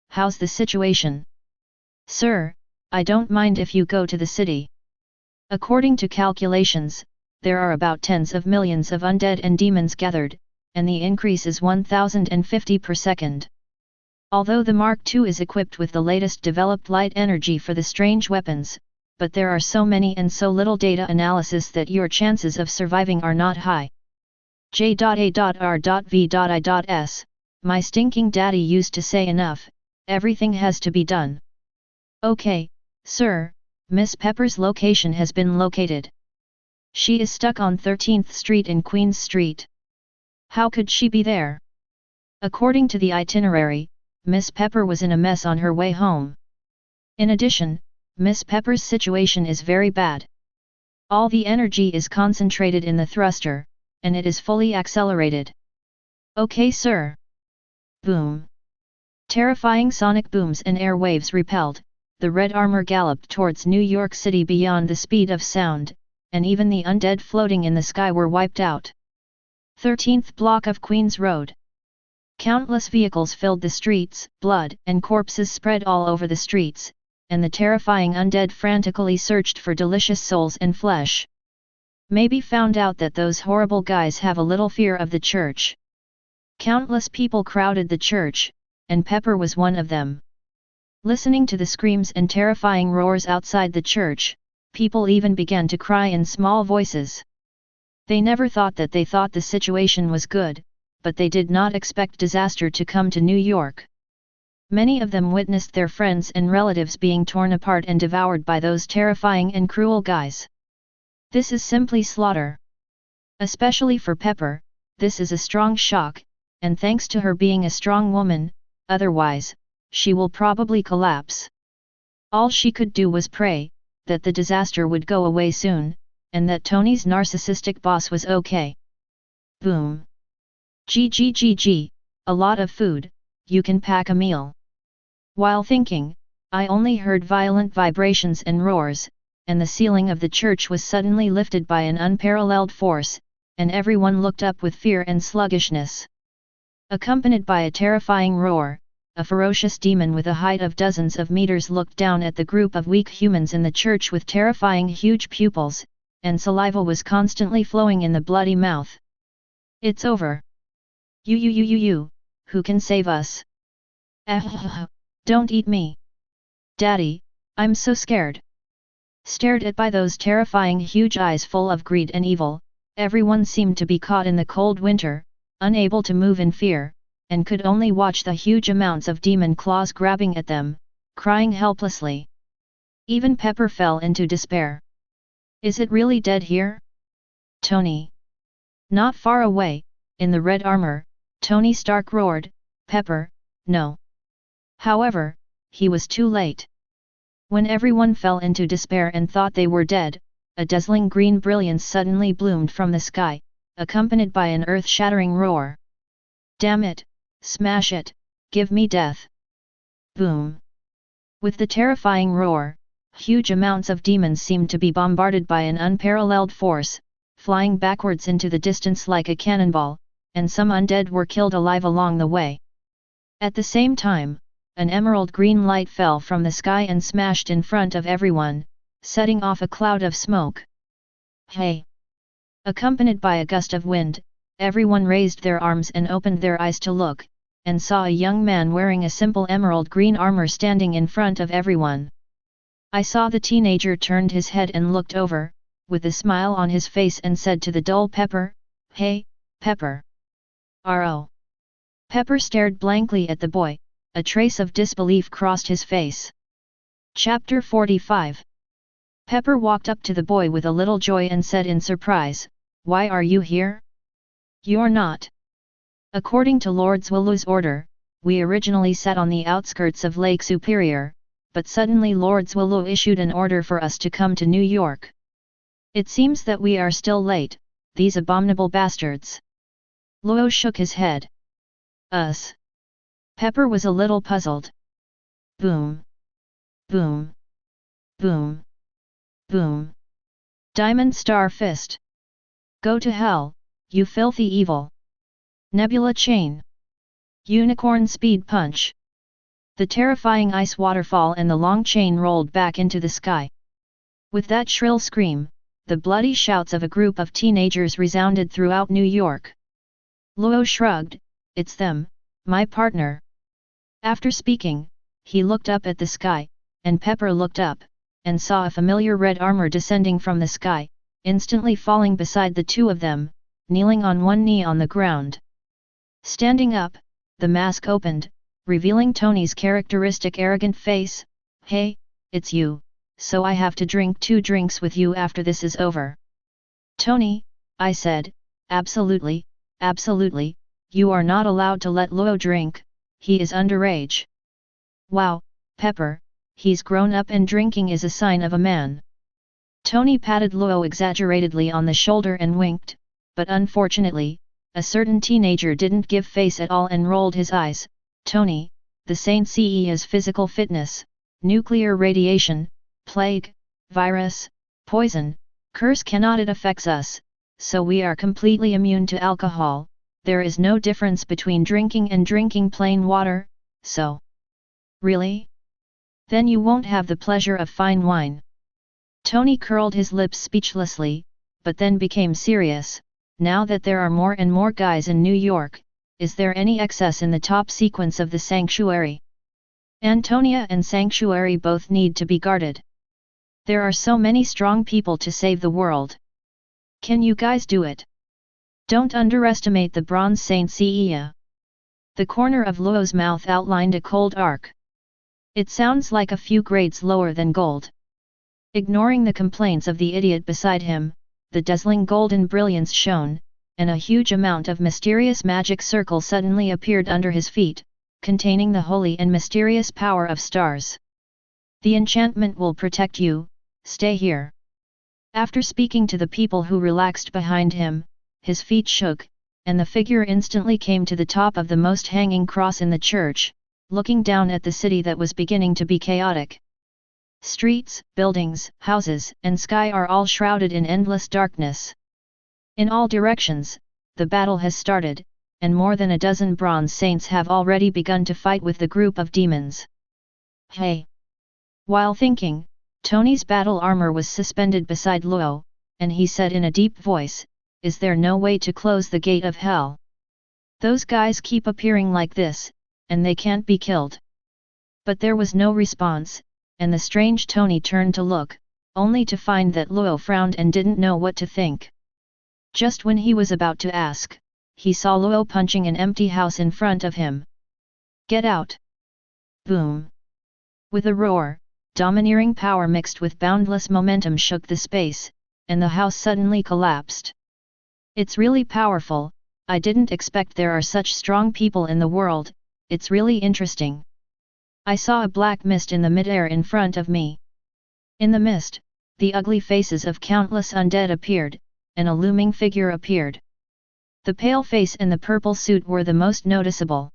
how's the situation? Sir, I don't mind if you go to the city. According to calculations, there are about tens of millions of undead and demons gathered, and the increase is 1050 per second. Although the Mark II is equipped with the latest developed light energy for the strange weapons, but there are so many and so little data analysis that your chances of surviving are not high. J.A.R.V.I.S, my stinking daddy used to say enough, everything has to be done. Okay, sir, Miss Pepper's location has been located. She is stuck on 13th Street in Queens Street. How could she be there? According to the itinerary, Miss Pepper was in a mess on her way home. In addition, Miss Pepper's situation is very bad. All the energy is concentrated in the thruster, and it is fully accelerated. Okay, sir. Boom. Terrifying sonic booms and air waves repelled, the red armor galloped towards New York City beyond the speed of sound, and even the undead floating in the sky were wiped out. 13th block of Queens Road. Countless vehicles filled the streets, blood and corpses spread all over the streets, and the terrifying undead frantically searched for delicious souls and flesh. Maybe found out that those horrible guys have a little fear of the church. Countless people crowded the church, and Pepper was one of them. Listening to the screams and terrifying roars outside the church, people even began to cry in small voices. They never thought that they thought the situation was good, but they did not expect disaster to come to New York. Many of them witnessed their friends and relatives being torn apart and devoured by those terrifying and cruel guys. This is simply slaughter. Especially for Pepper, this is a strong shock, and thanks to her being a strong woman, otherwise, she will probably collapse. All she could do was pray that the disaster would go away soon, and that Tony's narcissistic boss was okay. Boom. GGGG, a lot of food, you can pack a meal. While thinking, I only heard violent vibrations and roars, and the ceiling of the church was suddenly lifted by an unparalleled force, and everyone looked up with fear and sluggishness. Accompanied by a terrifying roar, a ferocious demon with a height of dozens of meters looked down at the group of weak humans in the church with terrifying huge pupils, and saliva was constantly flowing in the bloody mouth. It's over. You, who can save us? Don't eat me. Daddy, I'm so scared. Stared at by those terrifying huge eyes full of greed and evil, everyone seemed to be caught in the cold winter, unable to move in fear, and could only watch the huge amounts of demon claws grabbing at them, crying helplessly. Even Pepper fell into despair. Is it really dead here? Tony. Not far away, in the red armor, Tony Stark roared, Pepper, no. However, he was too late. When everyone fell into despair and thought they were dead, a dazzling green brilliance suddenly bloomed from the sky, accompanied by an earth-shattering roar. Damn it, smash it, give me death. Boom. With the terrifying roar, huge amounts of demons seemed to be bombarded by an unparalleled force, flying backwards into the distance like a cannonball, and some undead were killed alive along the way. At the same time, an emerald green light fell from the sky and smashed in front of everyone, setting off a cloud of smoke. Hey! Accompanied by a gust of wind, everyone raised their arms and opened their eyes to look, and saw a young man wearing a simple emerald green armor standing in front of everyone. I saw the teenager turned his head and looked over, with a smile on his face and said to the dull Pepper, Hey, Pepper. R.O. Pepper stared blankly at the boy, a trace of disbelief crossed his face. Chapter 45. Pepper walked up to the boy with a little joy and said in surprise, Why are you here? You're not. According to Lord Zwillu's order, we originally sat on the outskirts of Lake Superior, but suddenly Lord Zwillu issued an order for us to come to New York. It seems that we are still late, these abominable bastards. Luo shook his head. Us. Pepper was a little puzzled. Boom. Boom. Boom. Boom. Diamond Star Fist. Go to hell, you filthy evil. Nebula Chain. Unicorn Speed Punch. The terrifying ice waterfall and the long chain rolled back into the sky. With that shrill scream, the bloody shouts of a group of teenagers resounded throughout New York. Luo shrugged, it's them, my partner. After speaking, he looked up at the sky, and Pepper looked up, and saw a familiar red armor descending from the sky, instantly falling beside the two of them, kneeling on one knee on the ground. Standing up, the mask opened, revealing Tony's characteristic arrogant face. Hey, it's you, so I have to drink 2 drinks with you after this is over. Tony, I said, absolutely, absolutely, you are not allowed to let Luo drink, he is underage. Wow, Pepper, he's grown up and drinking is a sign of a man. Tony patted Luo exaggeratedly on the shoulder and winked, but unfortunately, a certain teenager didn't give face at all and rolled his eyes. Tony, the Saint CE's physical fitness, nuclear radiation, plague, virus, poison, curse cannot it affects us, so we are completely immune to alcohol, there is no difference between drinking and drinking plain water, so. Really? Then you won't have the pleasure of fine wine. Tony curled his lips speechlessly, but then became serious. Now that there are more and more guys in New York, is there any excess in the top sequence of the sanctuary? Antonia and sanctuary both need to be guarded. There are so many strong people to save the world. Can you guys do it? Don't underestimate the Bronze Saint CEA. The corner of Luo's mouth outlined a cold arc. It sounds like a few grades lower than gold. Ignoring the complaints of the idiot beside him, the dazzling golden brilliance shone, and a huge amount of mysterious magic circle suddenly appeared under his feet, containing the holy and mysterious power of stars. The enchantment will protect you, stay here. After speaking to the people who relaxed behind him, his feet shook, and the figure instantly came to the top of the most hanging cross in the church, looking down at the city that was beginning to be chaotic. Streets, buildings, houses, and sky are all shrouded in endless darkness. In all directions, the battle has started, and more than a dozen bronze saints have already begun to fight with the group of demons. Hey! While thinking, Tony's battle armor was suspended beside Luo, and he said in a deep voice, is there no way to close the gate of hell? Those guys keep appearing like this, and they can't be killed. But there was no response, and the strange Tony turned to look, only to find that Luo frowned and didn't know what to think. Just when he was about to ask, he saw Luo punching an empty house in front of him. Get out! Boom! With a roar, domineering power mixed with boundless momentum shook the space, and the house suddenly collapsed. It's really powerful, I didn't expect there are such strong people in the world, it's really interesting. I saw a black mist in the midair in front of me. In the mist, the ugly faces of countless undead appeared, and a looming figure appeared. The pale face and the purple suit were the most noticeable.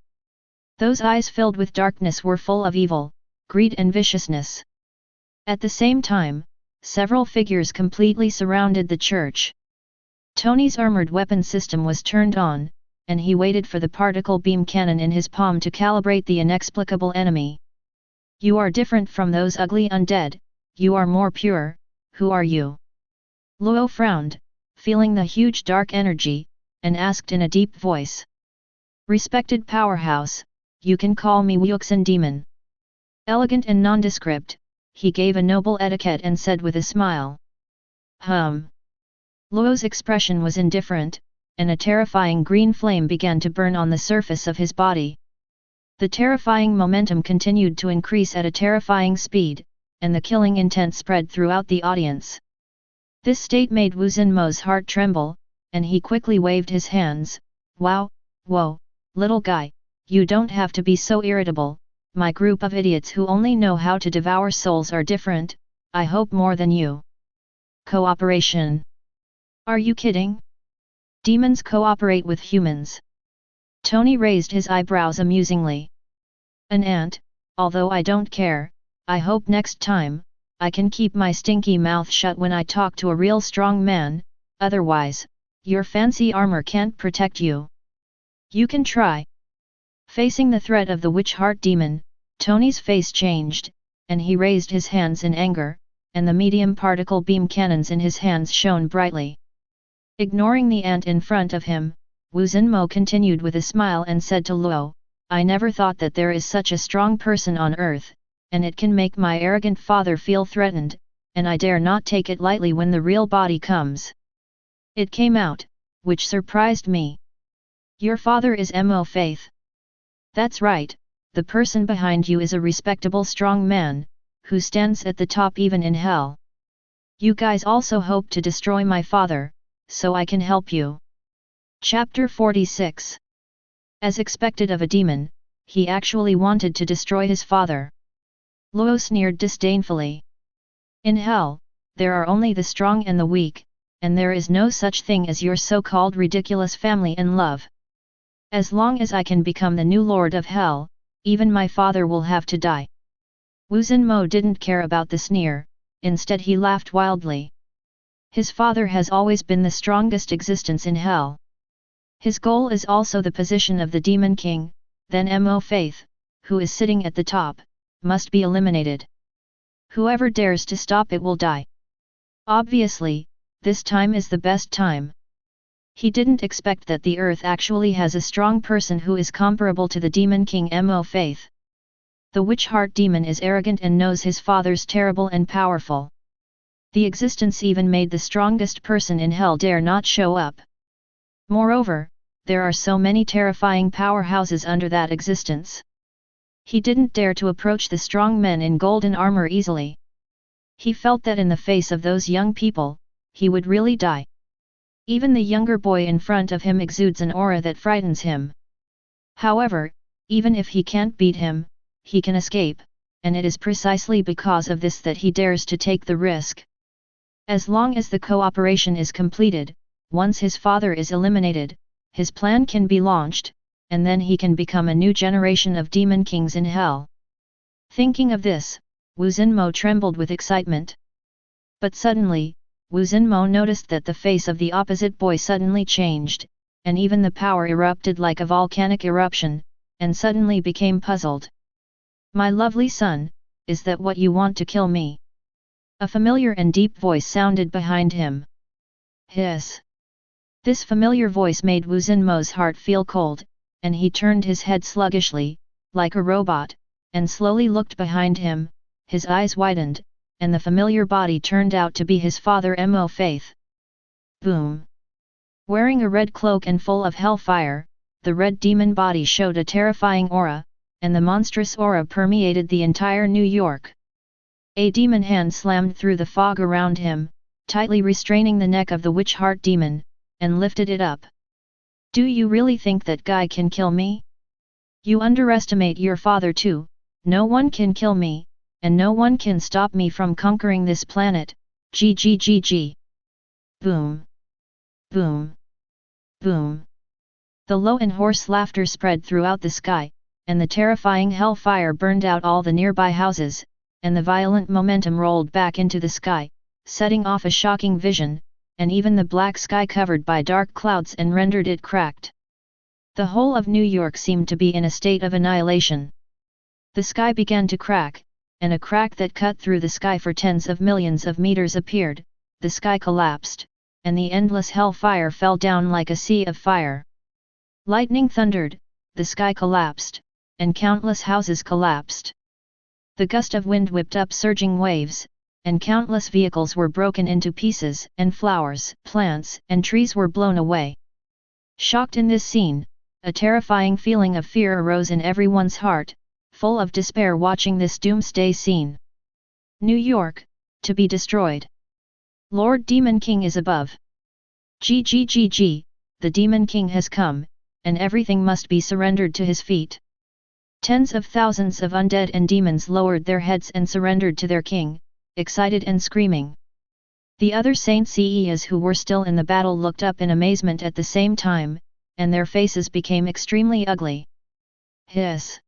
Those eyes filled with darkness were full of evil, greed and viciousness. At the same time, several figures completely surrounded the church. Tony's armored weapon system was turned on, and he waited for the particle beam cannon in his palm to calibrate the inexplicable enemy. You are different from those ugly undead, you are more pure, who are you? Luo frowned, feeling the huge dark energy, and asked in a deep voice. Respected powerhouse, you can call me Wuxin Demon. Elegant and nondescript, he gave a noble etiquette and said with a smile. Luo's expression was indifferent, and a terrifying green flame began to burn on the surface of his body. The terrifying momentum continued to increase at a terrifying speed, and the killing intent spread throughout the audience. This state made Wu Zhenmo's heart tremble, and he quickly waved his hands. Wow, whoa, little guy, you don't have to be so irritable, my group of idiots who only know how to devour souls are different, I hope more than you. Cooperation. Are you kidding? demons cooperate with humans? Tony raised his eyebrows amusingly. An ant, although I don't care, I hope next time, I can keep my stinky mouth shut when I talk to a real strong man, otherwise, your fancy armor can't protect you. You can try. Facing the threat of the witch heart demon, Tony's face changed, and he raised his hands in anger, and the medium particle beam cannons in his hands shone brightly. Ignoring the ant in front of him, Wu Zhenmo continued with a smile and said to Luo, I never thought that there is such a strong person on earth, and it can make my arrogant father feel threatened, and I dare not take it lightly when the real body comes. It came out, which surprised me. Your father is Mo Faith. That's right, the person behind you is a respectable strong man, who stands at the top even in hell. You guys also hope to destroy my father, so I can help you. Chapter 46. As expected of a demon, he actually wanted to destroy his father. Luo sneered disdainfully. In hell, there are only the strong and the weak, and there is no such thing as your so-called ridiculous family and love. As long as I can become the new lord of hell, even my father will have to die. Wu Zhenmo didn't care about the sneer, instead he laughed wildly. His father has always been the strongest existence in hell. His goal is also the position of the Demon King, then Mo Faith, who is sitting at the top, must be eliminated. Whoever dares to stop it will die. Obviously, this time is the best time. He didn't expect that the earth actually has a strong person who is comparable to the Demon King Mo Faith. The Witch Heart Demon is arrogant and knows his father's terrible and powerful. The existence even made the strongest person in hell dare not show up. Moreover, there are so many terrifying powerhouses under that existence. He didn't dare to approach the strong men in golden armor easily. He felt that in the face of those young people, he would really die. Even the younger boy in front of him exudes an aura that frightens him. However, even if he can't beat him, he can escape, and it is precisely because of this that he dares to take the risk. As long as the cooperation is completed, once his father is eliminated, his plan can be launched, and then he can become a new generation of demon kings in hell. Thinking of this, Wu Zhenmo trembled with excitement. But suddenly, Wu Zhenmo noticed that the face of the opposite boy suddenly changed, and even the power erupted like a volcanic eruption, and suddenly became puzzled. My lovely son, is that what you want to kill me? A familiar and deep voice sounded behind him. Hiss. This familiar voice made Wu Zhenmo's heart feel cold, and he turned his head sluggishly, like a robot, and slowly looked behind him. His eyes widened, and the familiar body turned out to be his father Mo Faith. Boom! Wearing a red cloak and full of hellfire, the red demon body showed a terrifying aura, and the monstrous aura permeated the entire New York. A demon hand slammed through the fog around him, tightly restraining the neck of the witch heart demon, and lifted it up. Do you really think that guy can kill me? You underestimate your father too. No one can kill me, and no one can stop me from conquering this planet. GGGG. Boom. Boom. Boom. The low and hoarse laughter spread throughout the sky, and the terrifying hellfire burned out all the nearby houses, and the violent momentum rolled back into the sky, setting off a shocking vision, and even the black sky covered by dark clouds and rendered it cracked. The whole of New York seemed to be in a state of annihilation. The sky began to crack, and a crack that cut through the sky for tens of millions of meters appeared, the sky collapsed, and the endless hellfire fell down like a sea of fire. Lightning thundered, the sky collapsed, and countless houses collapsed. The gust of wind whipped up surging waves, and countless vehicles were broken into pieces, and flowers, plants, and trees were blown away. Shocked in this scene, a terrifying feeling of fear arose in everyone's heart, full of despair watching this doomsday scene. New York, to be destroyed. Lord Demon King is above. GGGG, the Demon King has come, and everything must be surrendered to his feet. Tens of thousands of undead and demons lowered their heads and surrendered to their king, excited and screaming. The other Saint Sei's who were still in the battle looked up in amazement at the same time, and their faces became extremely ugly. Hiss!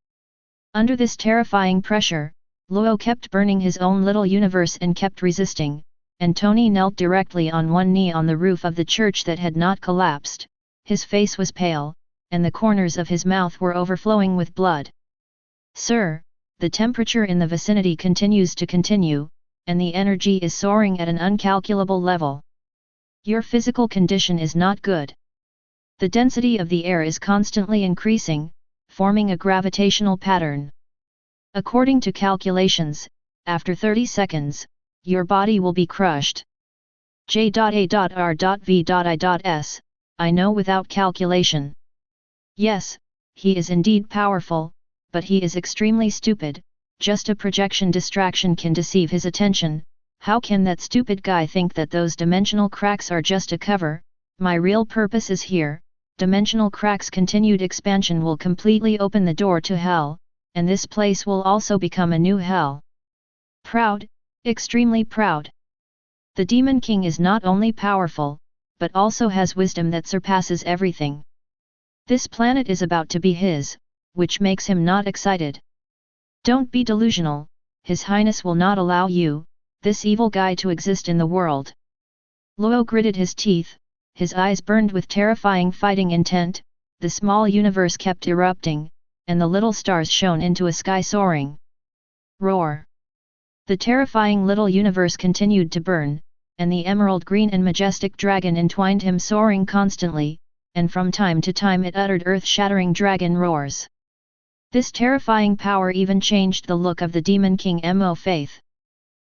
Under this terrifying pressure, Luo kept burning his own little universe and kept resisting, and Tony knelt directly on one knee on the roof of the church that had not collapsed. His face was pale, and the corners of his mouth were overflowing with blood. Sir, the temperature in the vicinity continues to continue, and the energy is soaring at an uncalculable level. Your physical condition is not good. The density of the air is constantly increasing, forming a gravitational pattern. According to calculations, after 30 seconds, your body will be crushed. J.A.R.V.I.S. I know without calculation. Yes, he is indeed powerful, but he is extremely stupid. Just a projection distraction can deceive his attention. How can that stupid guy think that those dimensional cracks are just a cover? My real purpose is here. Dimensional cracks' continued expansion will completely open the door to hell, and this place will also become a new hell. Proud, extremely proud. The Demon King is not only powerful, but also has wisdom that surpasses everything. This planet is about to be his, which makes him not excited. Don't be delusional, His Highness will not allow you, this evil guy, to exist in the world. Luo gritted his teeth, his eyes burned with terrifying fighting intent. The small universe kept erupting, and the little stars shone into a sky soaring. Roar! The terrifying little universe continued to burn, and the emerald green and majestic dragon entwined him, soaring constantly, and from time to time it uttered earth-shattering dragon roars. This terrifying power even changed the look of the Demon King Mo Faith.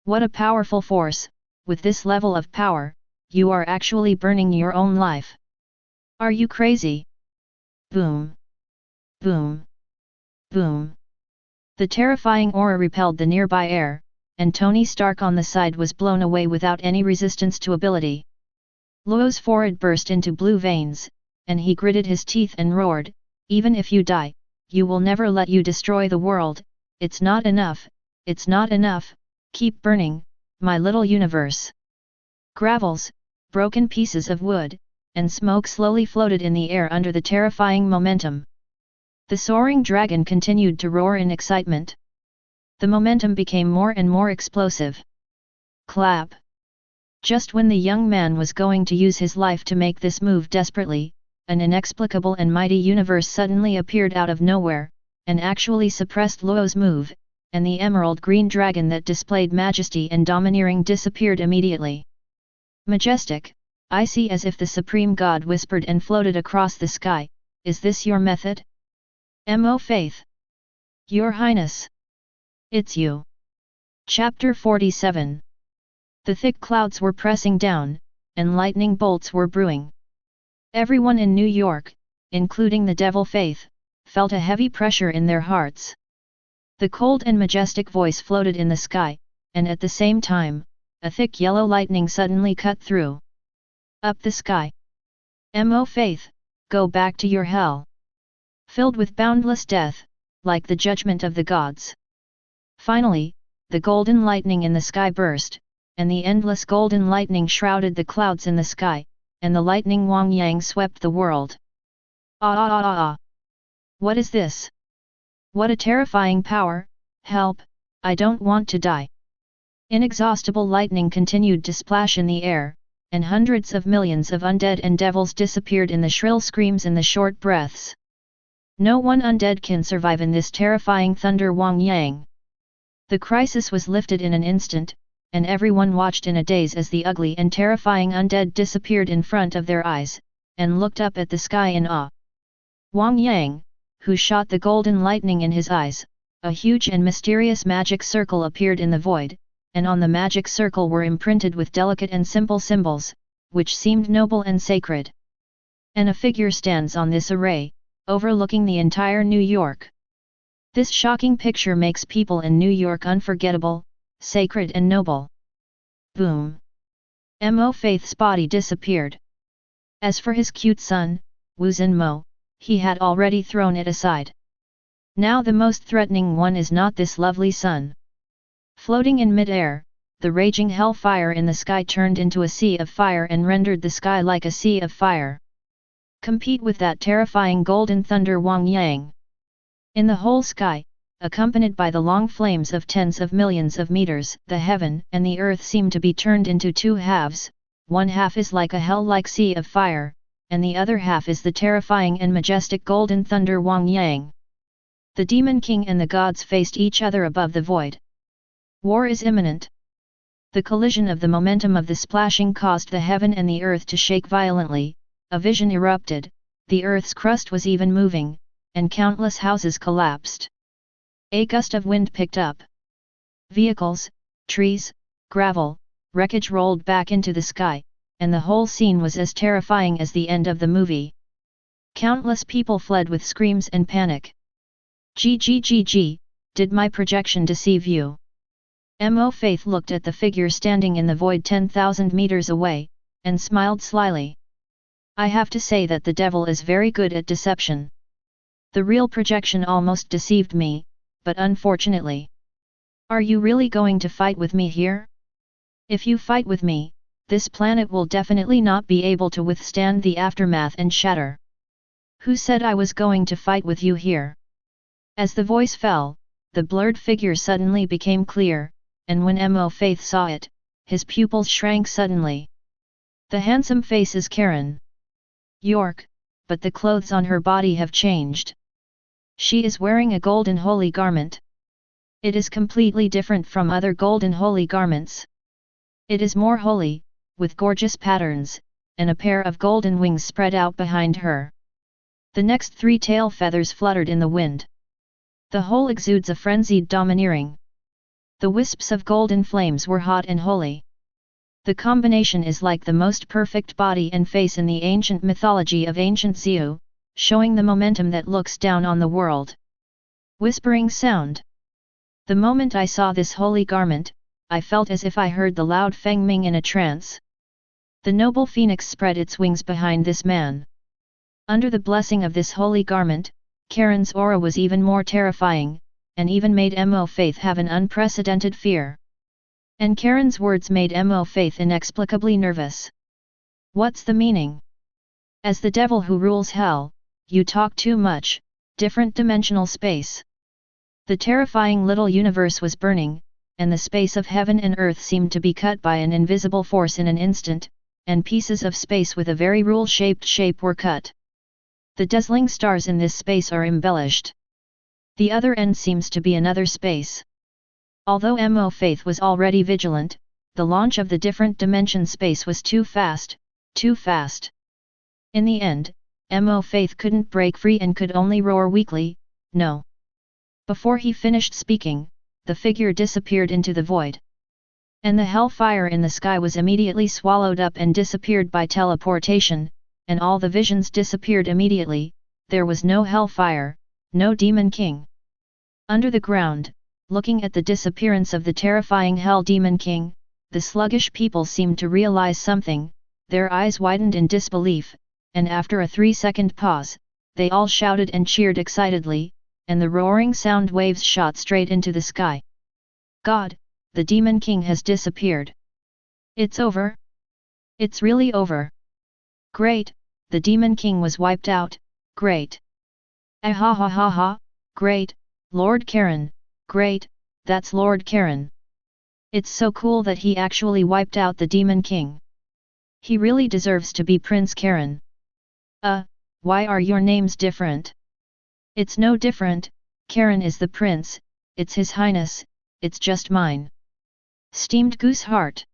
What a powerful force! With this level of power, you are actually burning your own life. Are you crazy? Boom! Boom! Boom! The terrifying aura repelled the nearby air, and Tony Stark on the side was blown away without any resistance to ability. Luo's forehead burst into blue veins, and he gritted his teeth and roared, "Even if you die, you will never let you destroy the world. It's not enough, it's not enough, keep burning, my little universe." Gravels, broken pieces of wood, and smoke slowly floated in the air under the terrifying momentum. The soaring dragon continued to roar in excitement. The momentum became more and more explosive. Clap! Just when the young man was going to use his life to make this move desperately, an inexplicable and mighty universe suddenly appeared out of nowhere, and actually suppressed Luo's move, and the emerald green dragon that displayed majesty and domineering disappeared immediately. Majestic, I see, as if the supreme god whispered and floated across the sky. Is this your method? Mo Faith. Your Highness. It's you. Chapter 47. The thick clouds were pressing down, and lightning bolts were brewing. Everyone in New York, including the Devil Faith, felt a heavy pressure in their hearts. The cold and majestic voice floated in the sky, and at the same time, a thick yellow lightning suddenly cut through. Up the sky. Mo Faith, go back to your hell. Filled with boundless death, like the judgment of the gods. Finally, the golden lightning in the sky burst, and the endless golden lightning shrouded the clouds in the sky, and the lightning Wang Yang swept the world. Ah ah ah ah ah! What is this? What a terrifying power! Help! I don't want to die! Inexhaustible lightning continued to splash in the air, and hundreds of millions of undead and devils disappeared in the shrill screams and the short breaths. No one undead can survive in this terrifying thunder Wang Yang. The crisis was lifted in an instant, and everyone watched in a daze as the ugly and terrifying undead disappeared in front of their eyes, and looked up at the sky in awe. Wang Yang, who shot the golden lightning in his eyes, a huge and mysterious magic circle appeared in the void, and on the magic circle were imprinted with delicate and simple symbols, which seemed noble and sacred. And a figure stands on this array, overlooking the entire New York. This shocking picture makes people in New York unforgettable, sacred and noble. Boom! Mo Faith's body disappeared. As for his cute son, Wu Zhenmo, he had already thrown it aside. Now the most threatening one is not this lovely son. Floating in mid-air, the raging hellfire in the sky turned into a sea of fire and rendered the sky like a sea of fire. Compete with that terrifying golden thunder Wang Yang. In the whole sky, accompanied by the long flames of tens of millions of meters, the heaven and the earth seem to be turned into two halves. One half is like a hell-like sea of fire, and the other half is the terrifying and majestic golden thunder Wang Yang. The Demon King and the gods faced each other above the void. War is imminent. The collision of the momentum of the splashing caused the heaven and the earth to shake violently, a vision erupted, the earth's crust was even moving, and countless houses collapsed. A gust of wind picked up. Vehicles, trees, gravel, wreckage rolled back into the sky, and the whole scene was as terrifying as the end of the movie. Countless people fled with screams and panic. Gg, did my projection deceive you? Mo Faith looked at the figure standing in the void 10,000 meters away, and smiled slyly. I have to say that the devil is very good at deception. The real projection almost deceived me, but unfortunately. Are you really going to fight with me here? If you fight with me, this planet will definitely not be able to withstand the aftermath and shatter. Who said I was going to fight with you here? As the voice fell, the blurred figure suddenly became clear, and when Mo Faith saw it, his pupils shrank suddenly. The handsome face is Karen York, but the clothes on her body have changed. She is wearing a golden holy garment. It is completely different from other golden holy garments. It is more holy, with gorgeous patterns, and a pair of golden wings spread out behind her. The next 3 tail feathers fluttered in the wind. The whole exudes a frenzied domineering. The wisps of golden flames were hot and holy. The combination is like the most perfect body and face in the ancient mythology of ancient Zhu, showing the momentum that looks down on the world. Whispering sound. The moment I saw this holy garment, I felt as if I heard the loud Feng Ming in a trance. The noble phoenix spread its wings behind this man. Under the blessing of this holy garment, Karen's aura was even more terrifying, and even made Mo Faith have an unprecedented fear. And Karen's words made Mo Faith inexplicably nervous. What's the meaning? As the devil who rules hell, you talk too much, different dimensional space. The terrifying little universe was burning, and the space of heaven and earth seemed to be cut by an invisible force in an instant, and pieces of space with a very rule-shaped shape were cut. The dazzling stars in this space are embellished. The other end seems to be another space. Although Mo Faith was already vigilant, the launch of the different dimension space was too fast, too fast. In the end, Mo Faith couldn't break free and could only roar weakly, no. Before he finished speaking, the figure disappeared into the void. And the hellfire in the sky was immediately swallowed up and disappeared by teleportation, and all the visions disappeared immediately. There was no hellfire, no Demon King. Under the ground, looking at the disappearance of the terrifying Hell Demon King, the sluggish people seemed to realize something, their eyes widened in disbelief, and after a 3-second pause, they all shouted and cheered excitedly, and the roaring sound waves shot straight into the sky. God, the Demon King has disappeared. It's over? It's really over. Great, the Demon King was wiped out, great. Ah ha ha ha ha, great, Lord Karen, great, that's Lord Karen. It's so cool that he actually wiped out the Demon King. He really deserves to be Prince Karen. Why are your names different? It's no different, Karen is the prince, it's his highness, it's just mine. Steamed Goose Heart.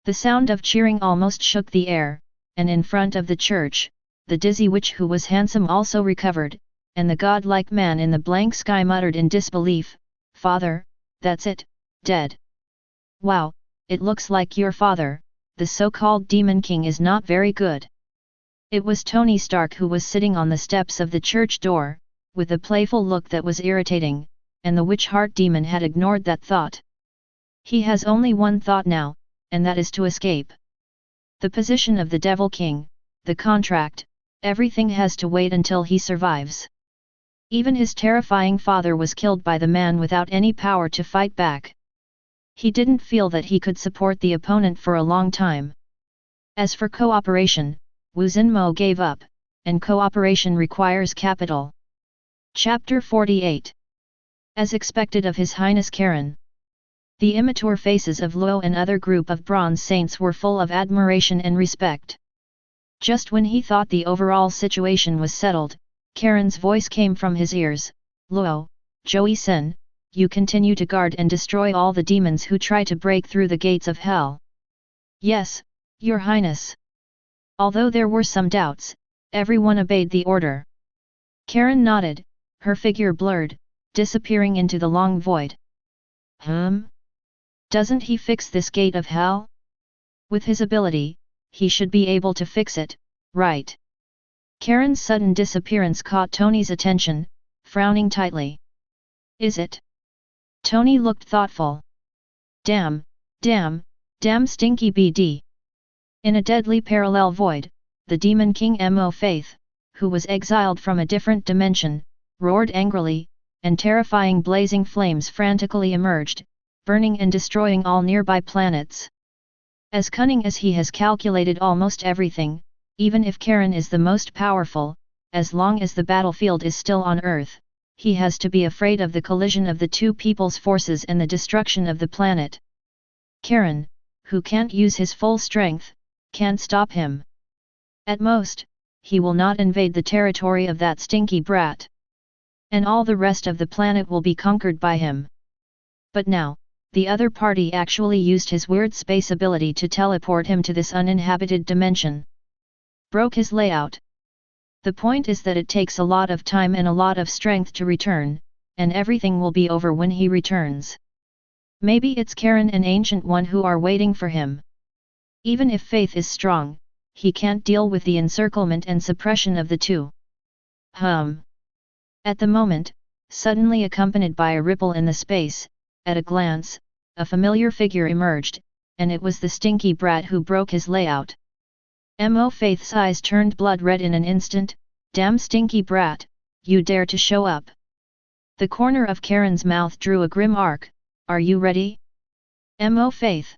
The sound of cheering almost shook the air, and in front of the church, the dizzy witch who was handsome also recovered, and the godlike man in the blank sky muttered in disbelief, Father, that's it, dead. Wow, it looks like your father, the so-called Demon King is not very good. It was Tony Stark who was sitting on the steps of the church door, with a playful look that was irritating, and the witch heart demon had ignored that thought. He has only one thought now, and that is to escape. The position of the Devil King, the contract, everything has to wait until he survives. Even his terrifying father was killed by the man without any power to fight back. He didn't feel that he could support the opponent for a long time. As for cooperation, Wu Zhenmo gave up, and cooperation requires capital. Chapter 48. As expected of His Highness Karen. The immature faces of Luo and other group of bronze saints were full of admiration and respect. Just when he thought the overall situation was settled, Karen's voice came from his ears. Luo, Joey-sen, you continue to guard and destroy all the demons who try to break through the gates of hell. Yes, Your Highness. Although there were some doubts, everyone obeyed the order. Karen nodded, her figure blurred, disappearing into the long void. Doesn't he fix this gate of hell? With his ability, he should be able to fix it, right? Karen's sudden disappearance caught Tony's attention, frowning tightly. Is it? Tony looked thoughtful. Damn stinky BD. In a deadly parallel void, the Demon King Mo Faith, who was exiled from a different dimension, roared angrily, and terrifying blazing flames frantically emerged, burning and destroying all nearby planets. As cunning as he has calculated almost everything, even if Karen is the most powerful, as long as the battlefield is still on Earth, he has to be afraid of the collision of the two people's forces and the destruction of the planet. Karen, who can't use his full strength, can't stop him. At most, he will not invade the territory of that stinky brat. And all the rest of the planet will be conquered by him. But now, the other party actually used his weird space ability to teleport him to this uninhabited dimension. Broke his layout. The point is that it takes a lot of time and a lot of strength to return, and everything will be over when he returns. Maybe it's Karen and Ancient One who are waiting for him. Even if Faith is strong, he can't deal with the encirclement and suppression of the two. At the moment, suddenly accompanied by a ripple in the space, at a glance, a familiar figure emerged, and it was the stinky brat who broke his layout. Mo Faith's eyes turned blood red in an instant. Damn stinky brat, you dare to show up. The corner of Karen's mouth drew a grim arc. Are you ready? Mo Faith.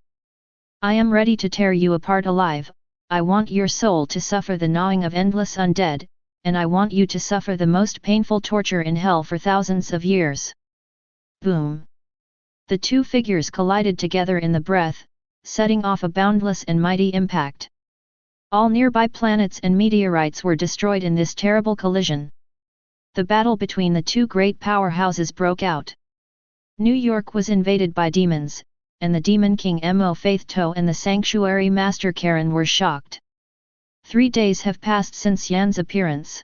I am ready to tear you apart alive. I want your soul to suffer the gnawing of endless undead, and I want you to suffer the most painful torture in hell for thousands of years. Boom. The two figures collided together in the breath, setting off a boundless and mighty impact. All nearby planets and meteorites were destroyed in this terrible collision. The battle between the two great powerhouses broke out. New York was invaded by demons, and the Demon King Mo Faith To and the Sanctuary Master Karen were shocked. 3 days have passed since Yan's appearance.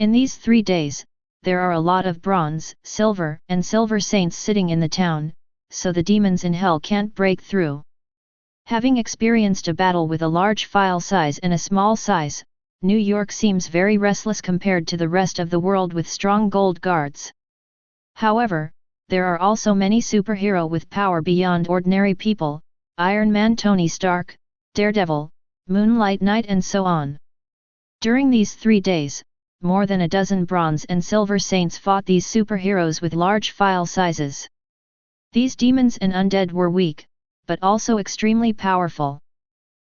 In these 3 days, there are a lot of bronze, silver, and silver saints sitting in the town, so the demons in hell can't break through. Having experienced a battle with a large file size and a small size, New York seems very restless compared to the rest of the world with strong gold guards. However, there are also many superhero with power beyond ordinary people, Iron Man Tony Stark, Daredevil, Moonlight Knight and so on. During these 3 days, more than a dozen bronze and silver saints fought these superheroes with large file sizes. These demons and undead were weak, but also extremely powerful.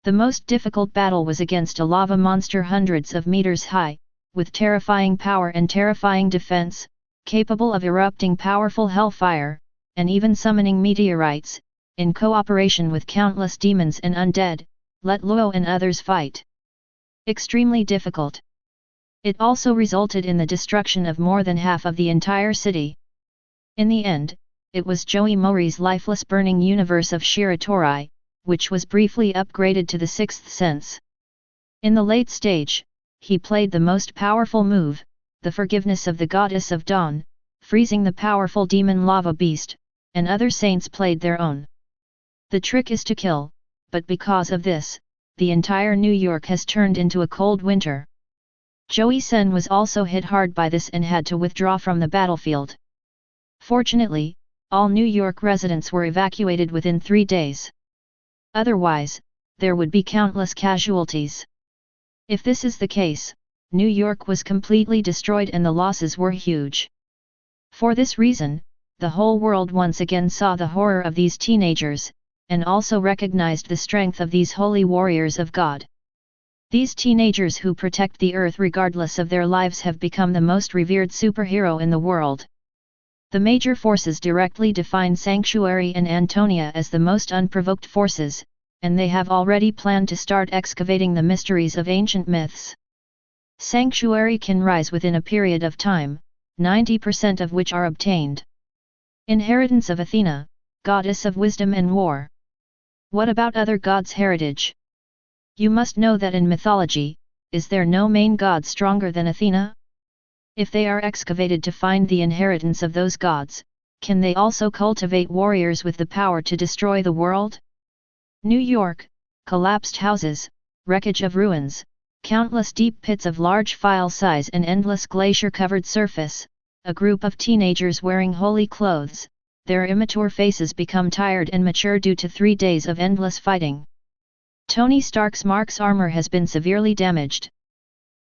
The most difficult battle was against a lava monster hundreds of meters high, with terrifying power and terrifying defense, capable of erupting powerful hellfire, and even summoning meteorites, in cooperation with countless demons and undead. Let Luo and others fight. Extremely difficult. It also resulted in the destruction of more than half of the entire city. In the end, it was Joey Mori's lifeless burning universe of Shiratori, which was briefly upgraded to the 6th sense. In the late stage, he played the most powerful move, the forgiveness of the Goddess of Dawn, freezing the powerful demon lava beast, and other saints played their own. The trick is to kill, but because of this, the entire New York has turned into a cold winter. Joey-sen was also hit hard by this and had to withdraw from the battlefield. Fortunately, all New York residents were evacuated within 3 days. Otherwise, there would be countless casualties. If this is the case, New York was completely destroyed and the losses were huge. For this reason, the whole world once again saw the horror of these teenagers, and also recognized the strength of these holy warriors of God. These teenagers who protect the earth regardless of their lives have become the most revered superhero in the world. The major forces directly define Sanctuary and Antonia as the most unprovoked forces, and they have already planned to start excavating the mysteries of ancient myths. Sanctuary can rise within a period of time, 90% of which are obtained. Inheritance of Athena, goddess of wisdom and war. What about other gods' heritage? You must know that in mythology, is there no main god stronger than Athena? If they are excavated to find the inheritance of those gods, can they also cultivate warriors with the power to destroy the world? New York, collapsed houses, wreckage of ruins, countless deep pits of large file size and endless glacier-covered surface, a group of teenagers wearing holy clothes, their immature faces become tired and mature due to 3 days of endless fighting. Tony Stark's Mark's armor has been severely damaged.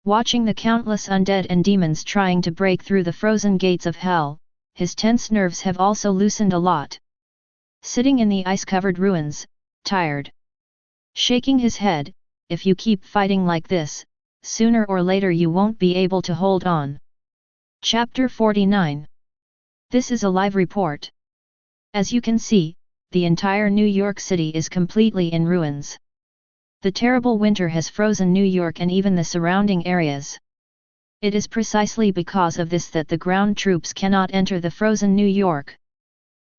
Watching the countless undead and demons trying to break through the frozen gates of hell, his tense nerves have also loosened a lot. Sitting in the ice-covered ruins, tired. Shaking his head, if you keep fighting like this, sooner or later you won't be able to hold on. Chapter 49. This is a live report. As you can see, the entire New York City is completely in ruins. The terrible winter has frozen New York and even the surrounding areas. It is precisely because of this that the ground troops cannot enter the frozen New York.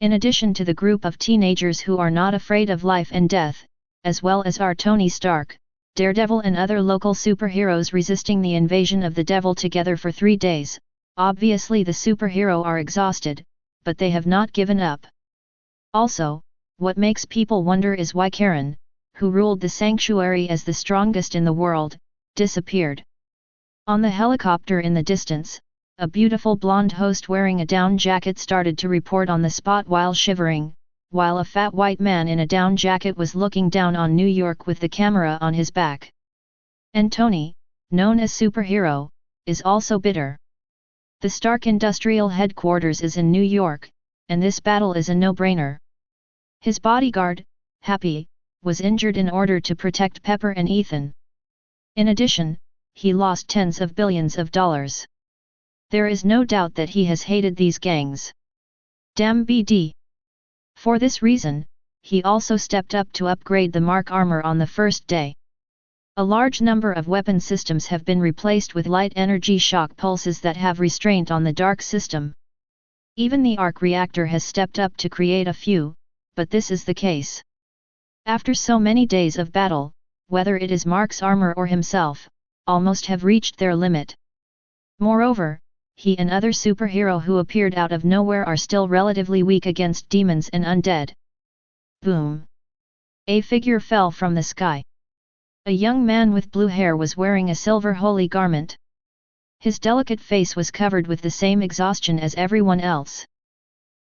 In addition to the group of teenagers who are not afraid of life and death, as well as are Tony Stark, Daredevil and other local superheroes resisting the invasion of the Devil together for 3 days, obviously the superhero are exhausted, but they have not given up. Also, what makes people wonder is why Karen, who ruled the Sanctuary as the strongest in the world, disappeared. On the helicopter in the distance, a beautiful blonde host wearing a down jacket started to report on the spot while shivering, while a fat white man in a down jacket was looking down on New York with the camera on his back. And Tony, known as Superhero, is also bitter. The Stark Industrial Headquarters is in New York, and this battle is a no-brainer. His bodyguard, Happy, was injured in order to protect Pepper and Ethan. In addition, he lost tens of billions of dollars. There is no doubt that he has hated these gangs. Damn BD. For this reason, he also stepped up to upgrade the Mark armor on the first day. A large number of weapon systems have been replaced with light energy shock pulses that have restraint on the dark system. Even the arc reactor has stepped up to create a few, but this is the case. After so many days of battle, whether it is Mark's armor or himself, almost have reached their limit. Moreover, he and other superhero who appeared out of nowhere are still relatively weak against demons and undead. Boom! A figure fell from the sky. A young man with blue hair was wearing a silver holy garment. His delicate face was covered with the same exhaustion as everyone else.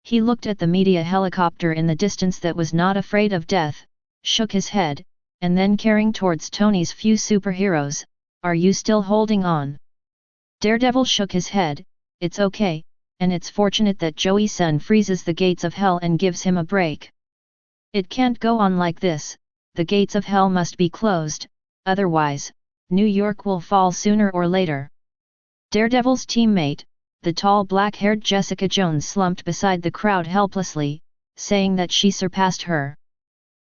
He looked at the media helicopter in the distance that was not afraid of death, shook his head, and then carrying towards Tony's few superheroes, "Are you still holding on?" Daredevil shook his head, "It's okay, and it's fortunate that Joey's son freezes the gates of hell and gives him a break. It can't go on like this, the gates of hell must be closed, otherwise, New York will fall sooner or later." Daredevil's teammate, the tall black-haired Jessica Jones slumped beside the crowd helplessly, saying that she surpassed her.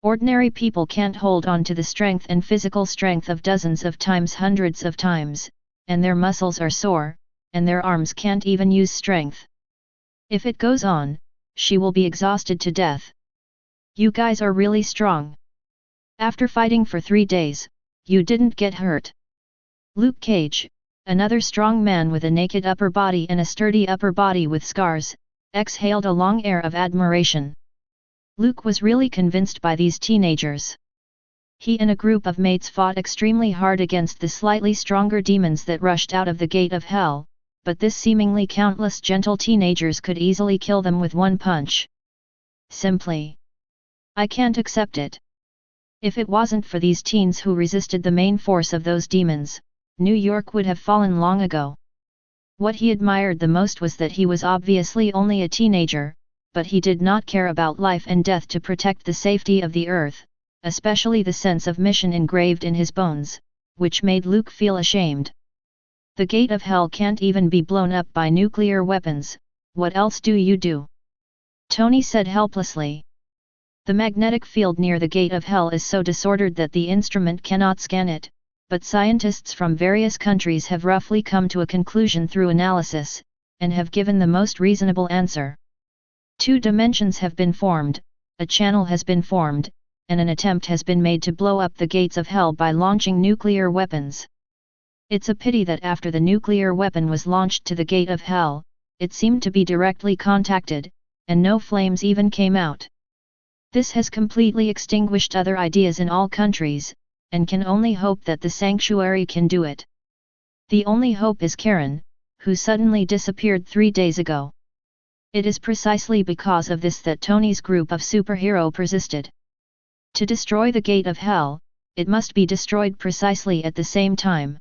Ordinary people can't hold on to the strength and physical strength of dozens of times, hundreds of times, and their muscles are sore, and their arms can't even use strength. If it goes on, she will be exhausted to death. You guys are really strong. After fighting for 3 days, you didn't get hurt. Luke Cage, another strong man with a naked upper body and a sturdy upper body with scars, exhaled a long air of admiration. Luke was really convinced by these teenagers. He and a group of mates fought extremely hard against the slightly stronger demons that rushed out of the gate of hell, but this seemingly countless gentle teenagers could easily kill them with one punch. Simply, I can't accept it. If it wasn't for these teens who resisted the main force of those demons, New York would have fallen long ago. What he admired the most was that he was obviously only a teenager, but he did not care about life and death to protect the safety of the Earth, especially the sense of mission engraved in his bones, which made Luke feel ashamed. The gate of hell can't even be blown up by nuclear weapons, what else do you do? Tony said helplessly. The magnetic field near the gate of hell is so disordered that the instrument cannot scan it, but scientists from various countries have roughly come to a conclusion through analysis, and have given the most reasonable answer. 2 dimensions have been formed, a channel has been formed, and an attempt has been made to blow up the gates of hell by launching nuclear weapons. It's a pity that after the nuclear weapon was launched to the gate of hell, it seemed to be directly contacted, and no flames even came out. This has completely extinguished other ideas in all countries, and can only hope that the sanctuary can do it. The only hope is Karen, who suddenly disappeared 3 days ago. It is precisely because of this that Tony's group of superhero persisted. To destroy the gate of hell, it must be destroyed precisely at the same time.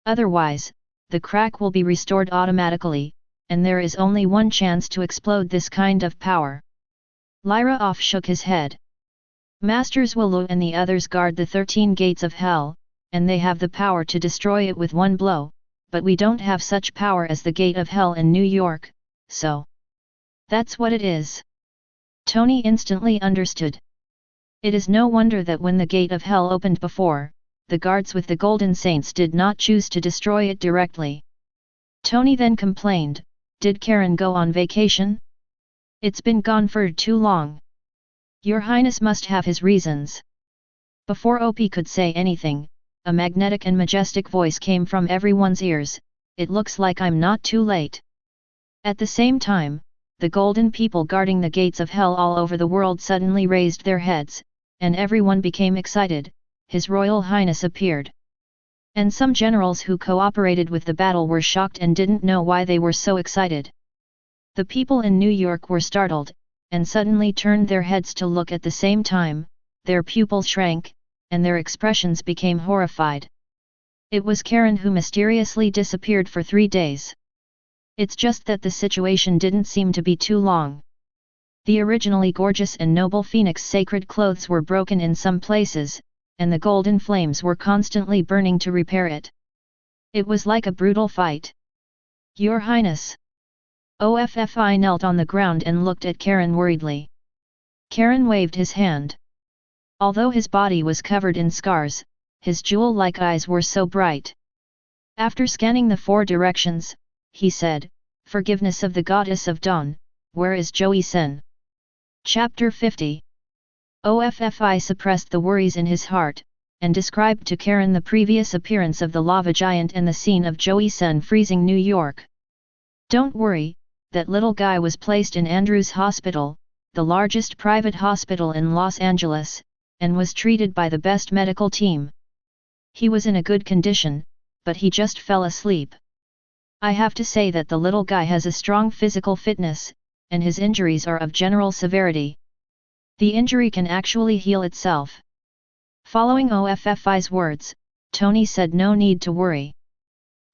Otherwise, the crack will be restored automatically, and there is only one chance to explode this kind of power. Lyra shook his head. Masters Willow and the others guard the 13 gates of hell, and they have the power to destroy it with one blow, but we don't have such power as the gate of hell in New York, so. That's what it is. Tony instantly understood. It is no wonder that when the gate of hell opened before, the guards with the Golden Saints did not choose to destroy it directly. Tony then complained, "Did Karen go on vacation? It's been gone for too long. Your Highness must have his reasons." Before OP could say anything, a magnetic and majestic voice came from everyone's ears, "It looks like I'm not too late." At the same time, the golden people guarding the gates of hell all over the world suddenly raised their heads, and everyone became excited. His Royal Highness appeared. And some generals who cooperated with the battle were shocked and didn't know why they were so excited. The people in New York were startled, and suddenly turned their heads to look at the same time, their pupils shrank, and their expressions became horrified. It was Karen who mysteriously disappeared for 3 days. It's just that the situation didn't seem to be too long. The originally gorgeous and noble Phoenix sacred clothes were broken in some places, and the golden flames were constantly burning to repair it. It was like a brutal fight. "Your Highness." OFFI knelt on the ground and looked at Karen worriedly. Karen waved his hand. Although his body was covered in scars, his jewel-like eyes were so bright. After scanning the 4 directions, he said, "Forgiveness of the Goddess of Dawn, where is Joey Sen?" Chapter 50. OFFI suppressed the worries in his heart, and described to Karen the previous appearance of the lava giant and the scene of Joey Sen freezing New York. "Don't worry, that little guy was placed in Andrews Hospital, the largest private hospital in Los Angeles, and was treated by the best medical team. He was in a good condition, but he just fell asleep. I have to say that the little guy has a strong physical fitness, and his injuries are of general severity. The injury can actually heal itself." Following OFFI's words, Tony said no need to worry.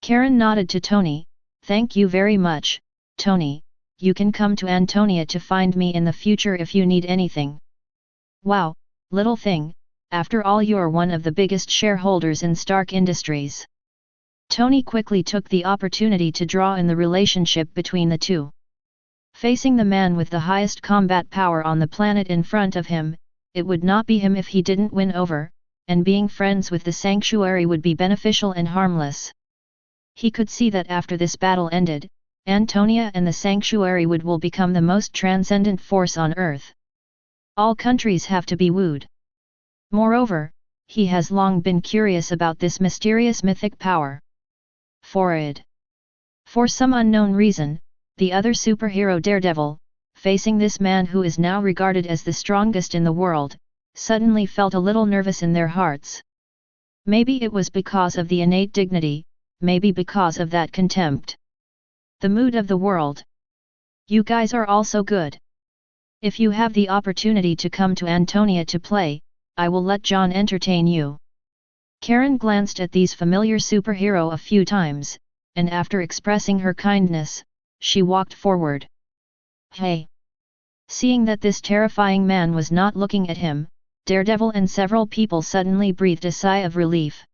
Karen nodded to Tony, "Thank you very much, Tony. You can come to Antonia to find me in the future if you need anything." "Wow, little thing, after all you're one of the biggest shareholders in Stark Industries." Tony quickly took the opportunity to draw in the relationship between the two. Facing the man with the highest combat power on the planet in front of him, it would not be him if he didn't win over, and being friends with the Sanctuary would be beneficial and harmless. He could see that after this battle ended, Antonia and the Sanctuary will become the most transcendent force on Earth. All countries have to be wooed. Moreover, he has long been curious about this mysterious mythic power. For some unknown reason, the other superhero Daredevil, facing this man who is now regarded as the strongest in the world, suddenly felt a little nervous in their hearts. Maybe it was because of the innate dignity, maybe because of that contempt. The mood of the world. "You guys are all so good. If you have the opportunity to come to Antonia to play, I will let John entertain you." Karen glanced at these familiar superhero a few times, and after expressing her kindness, she walked forward. "Hey! Seeing that this terrifying man was not looking at him, Daredevil and several people suddenly breathed a sigh of relief.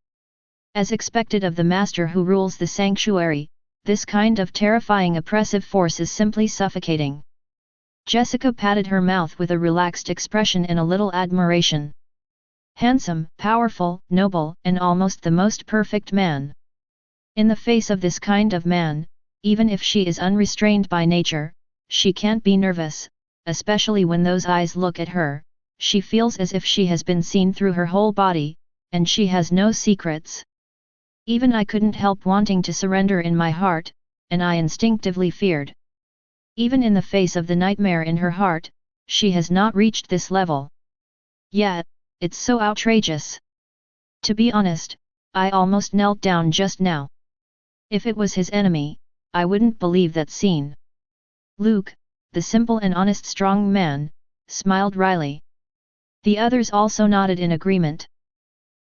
As expected of the master who rules the sanctuary, this kind of terrifying oppressive force is simply suffocating. Jessica patted her mouth with a relaxed expression and a little admiration. Handsome, powerful, noble, and almost the most perfect man. In the face of this kind of man, even if she is unrestrained by nature, she can't be nervous, especially when those eyes look at her. She feels as if she has been seen through her whole body, and she has no secrets. Even I couldn't help wanting to surrender in my heart, and I instinctively feared. Even in the face of the nightmare in her heart, she has not reached this level. Yeah, it's so outrageous. To be honest, I almost knelt down just now. If it was his enemy, I wouldn't believe that scene. Luke, the simple and honest strong man, smiled wryly. The others also nodded in agreement.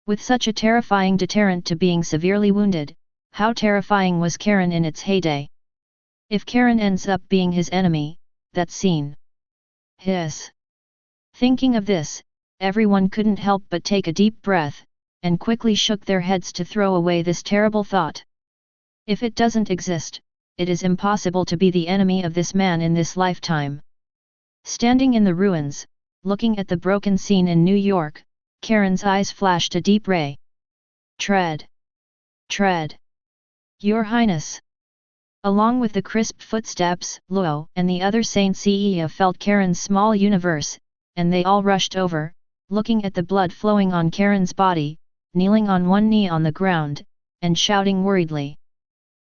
With such a terrifying deterrent to being severely wounded, how terrifying was Karen in its heyday? If Karen ends up being his enemy, that scene. Hiss. Thinking of this, everyone couldn't help but take a deep breath, and quickly shook their heads to throw away this terrible thought. If it doesn't exist, it is impossible to be the enemy of this man in this lifetime. Standing in the ruins, looking at the broken scene in New York, Karen's eyes flashed a deep ray. Tread! Tread! Your Highness! Along with the crisp footsteps, Luo and the other Saint Cea felt Karen's small universe, and they all rushed over, looking at the blood flowing on Karen's body, kneeling on one knee on the ground, and shouting worriedly.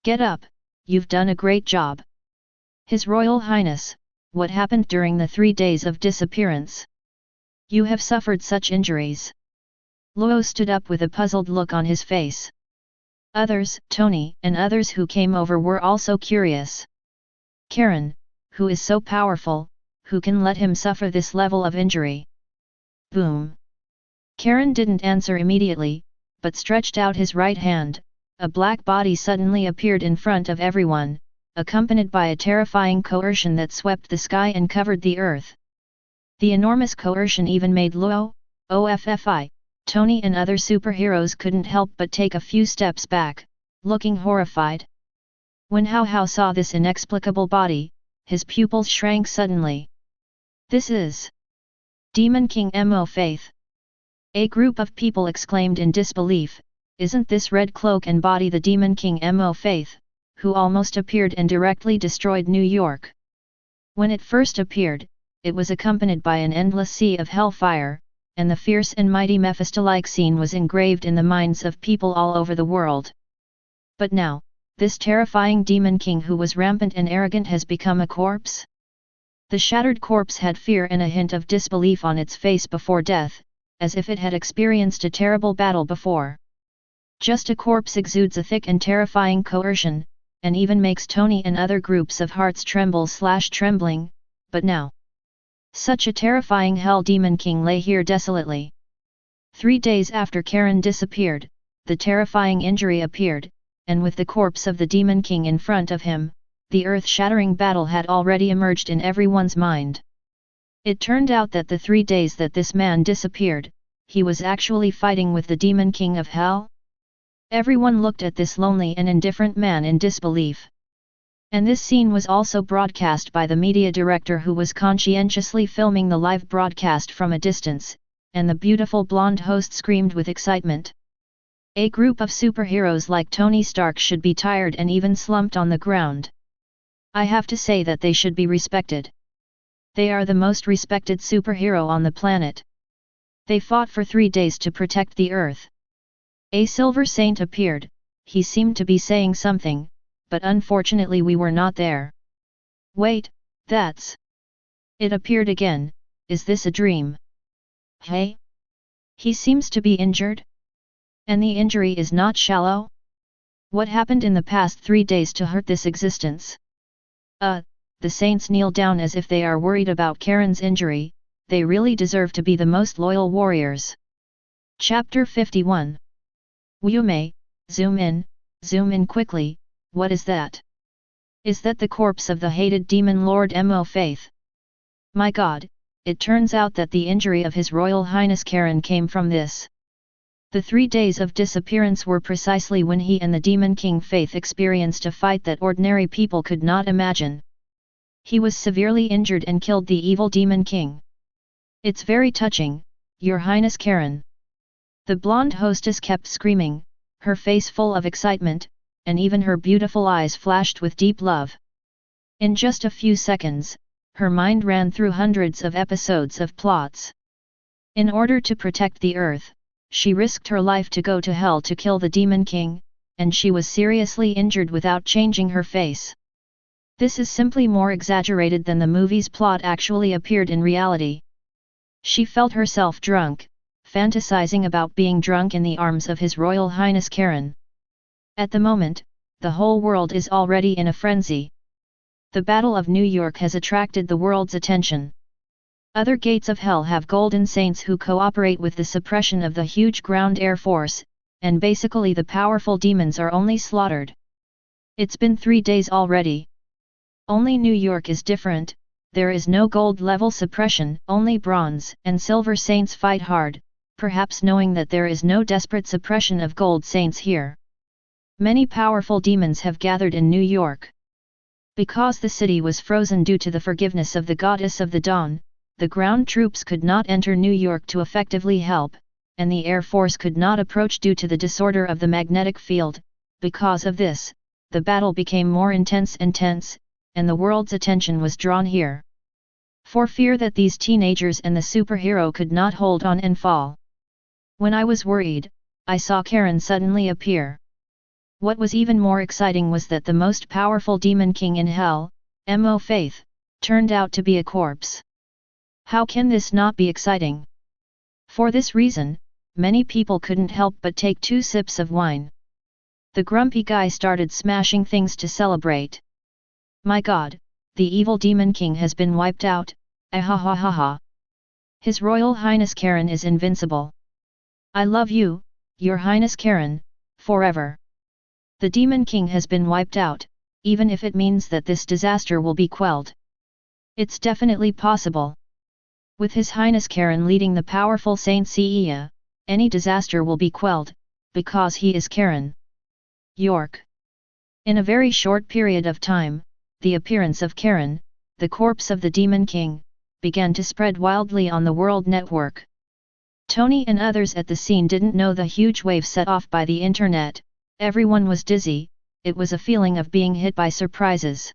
Get up, you've done a great job. His Royal Highness, what happened during the 3 days of disappearance? You have suffered such injuries. Luo stood up with a puzzled look on his face. Others, Tony and others who came over were also curious. Karen, who is so powerful, who can let him suffer this level of injury? Boom! Karen didn't answer immediately, but stretched out his right hand. A black body suddenly appeared in front of everyone, accompanied by a terrifying coercion that swept the sky and covered the earth. The enormous coercion even made Luo, OFFI, Tony and other superheroes couldn't help but take a few steps back, looking horrified. When Hao Hao saw this inexplicable body, his pupils shrank suddenly. This is Demon King Mo Faith. A group of people exclaimed in disbelief, isn't this red cloak and body the Demon King Mo Faith, who almost appeared and directly destroyed New York? When it first appeared, it was accompanied by an endless sea of hellfire, and the fierce and mighty Mephisto-like scene was engraved in the minds of people all over the world. But now, this terrifying Demon King who was rampant and arrogant has become a corpse? The shattered corpse had fear and a hint of disbelief on its face before death, as if it had experienced a terrible battle before. Just a corpse exudes a thick and terrifying coercion, and even makes Tony and other groups of hearts trembling, but now. Such a terrifying hell demon king lay here desolately. 3 days after Karen disappeared, the terrifying injury appeared, and with the corpse of the demon king in front of him, the earth-shattering battle had already emerged in everyone's mind. It turned out that the 3 days that this man disappeared, he was actually fighting with the demon king of hell. Everyone looked at this lonely and indifferent man in disbelief. And this scene was also broadcast by the media director who was conscientiously filming the live broadcast from a distance, and the beautiful blonde host screamed with excitement. A group of superheroes like Tony Stark should be tired and even slumped on the ground. I have to say that they should be respected. They are the most respected superhero on the planet. They fought for 3 days to protect the Earth. A silver saint appeared, he seemed to be saying something, but unfortunately we were not there. Wait, that's... It appeared again, is this a dream? Hey? He seems to be injured? And the injury is not shallow? What happened in the past 3 days to hurt this existence? The saints kneel down as if they are worried about Karen's injury, they really deserve to be the most loyal warriors. Chapter 51. Wume, zoom in quickly, what is that? Is that the corpse of the hated demon Lord Mo Faith? My god, it turns out that the injury of His Royal Highness Karen came from this. The 3 days of disappearance were precisely when he and the Demon King Faith experienced a fight that ordinary people could not imagine. He was severely injured and killed the evil Demon King. It's very touching, Your Highness Karen. The blonde hostess kept screaming, her face full of excitement, and even her beautiful eyes flashed with deep love. In just a few seconds, her mind ran through hundreds of episodes of plots. In order to protect the Earth, she risked her life to go to hell to kill the Demon King, and she was seriously injured without changing her face. This is simply more exaggerated than the movie's plot actually appeared in reality. She felt herself drunk, fantasizing about being drunk in the arms of His Royal Highness Karen. At the moment, the whole world is already in a frenzy. The Battle of New York has attracted the world's attention. Other gates of hell have golden saints who cooperate with the suppression of the huge ground air force, and basically the powerful demons are only slaughtered. It's been 3 days already. Only New York is different, there is no gold level suppression, only bronze and silver saints fight hard, perhaps knowing that there is no desperate suppression of gold saints here. Many powerful demons have gathered in New York. Because the city was frozen due to the forgiveness of the Goddess of the Dawn, the ground troops could not enter New York to effectively help, and the Air Force could not approach due to the disorder of the magnetic field. Because of this, the battle became more intense and tense, and the world's attention was drawn here. For fear that these teenagers and the superhero could not hold on and fall. When I was worried, I saw Karen suddenly appear. What was even more exciting was that the most powerful demon king in hell, Mo Faith, turned out to be a corpse. How can this not be exciting? For this reason, many people couldn't help but take 2 sips of wine. The grumpy guy started smashing things to celebrate. My god, the evil demon king has been wiped out, ahahaha. His Royal Highness Karen is invincible. I love you, Your Highness Karen, forever. The Demon King has been wiped out, even if it means that this disaster will be quelled. It's definitely possible. With His Highness Karen leading the powerful Saint Seiya, any disaster will be quelled, because he is Karen. York. In a very short period of time, the appearance of Karen, the corpse of the Demon King, began to spread wildly on the world network. Tony and others at the scene didn't know the huge wave set off by the internet. Everyone was dizzy, it was a feeling of being hit by surprises.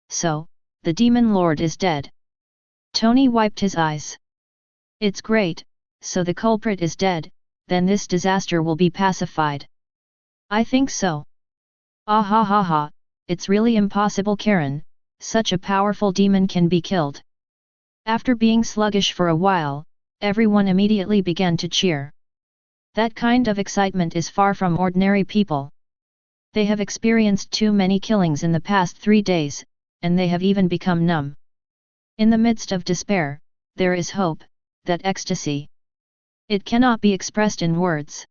So, the Demon Lord is dead. Tony wiped his eyes. It's great, so the culprit is dead, then this disaster will be pacified. I think so. Ah ha ha ha, it's really impossible Karen, such a powerful demon can be killed. After being sluggish for a while, everyone immediately began to cheer. That kind of excitement is far from ordinary people. They have experienced too many killings in the past 3 days, and they have even become numb. In the midst of despair, there is hope, that ecstasy. It cannot be expressed in words.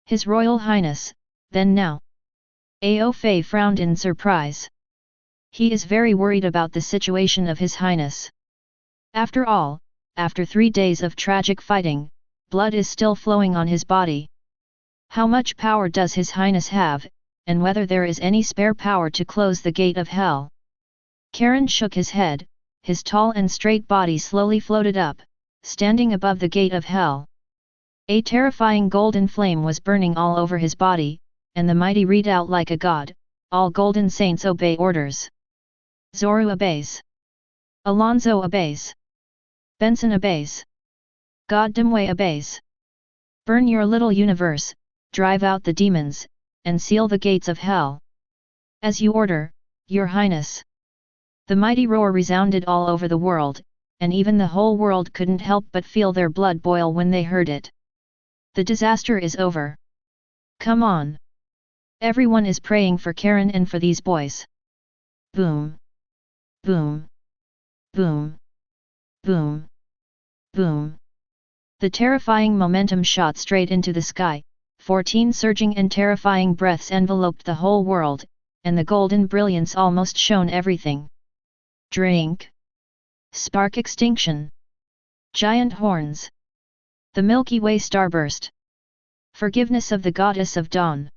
His Royal Highness, then now. Ao Fei frowned in surprise. He is very worried about the situation of His Highness. After all, after 3 days of tragic fighting, blood is still flowing on his body. How much power does His Highness have, and whether there is any spare power to close the gate of hell? Karen shook his head, his tall and straight body slowly floated up, standing above the gate of hell. A terrifying golden flame was burning all over his body, and the mighty read out like a god, all golden saints obey orders. Zoru obeys. Alonzo obeys. Benson obeys. God Dimway obeys. Burn your little universe, drive out the demons, and seal the gates of hell. As you order, Your Highness. The mighty roar resounded all over the world, and even the whole world couldn't help but feel their blood boil when they heard it. The disaster is over. Come on. Everyone is praying for Karen and for these boys. Boom. Boom. Boom. Boom. Boom. The terrifying momentum shot straight into the sky, 14 surging and terrifying breaths enveloped the whole world, and the golden brilliance almost shone everything. Drink. Spark extinction. Giant horns. The Milky Way starburst. Forgiveness of the goddess of dawn.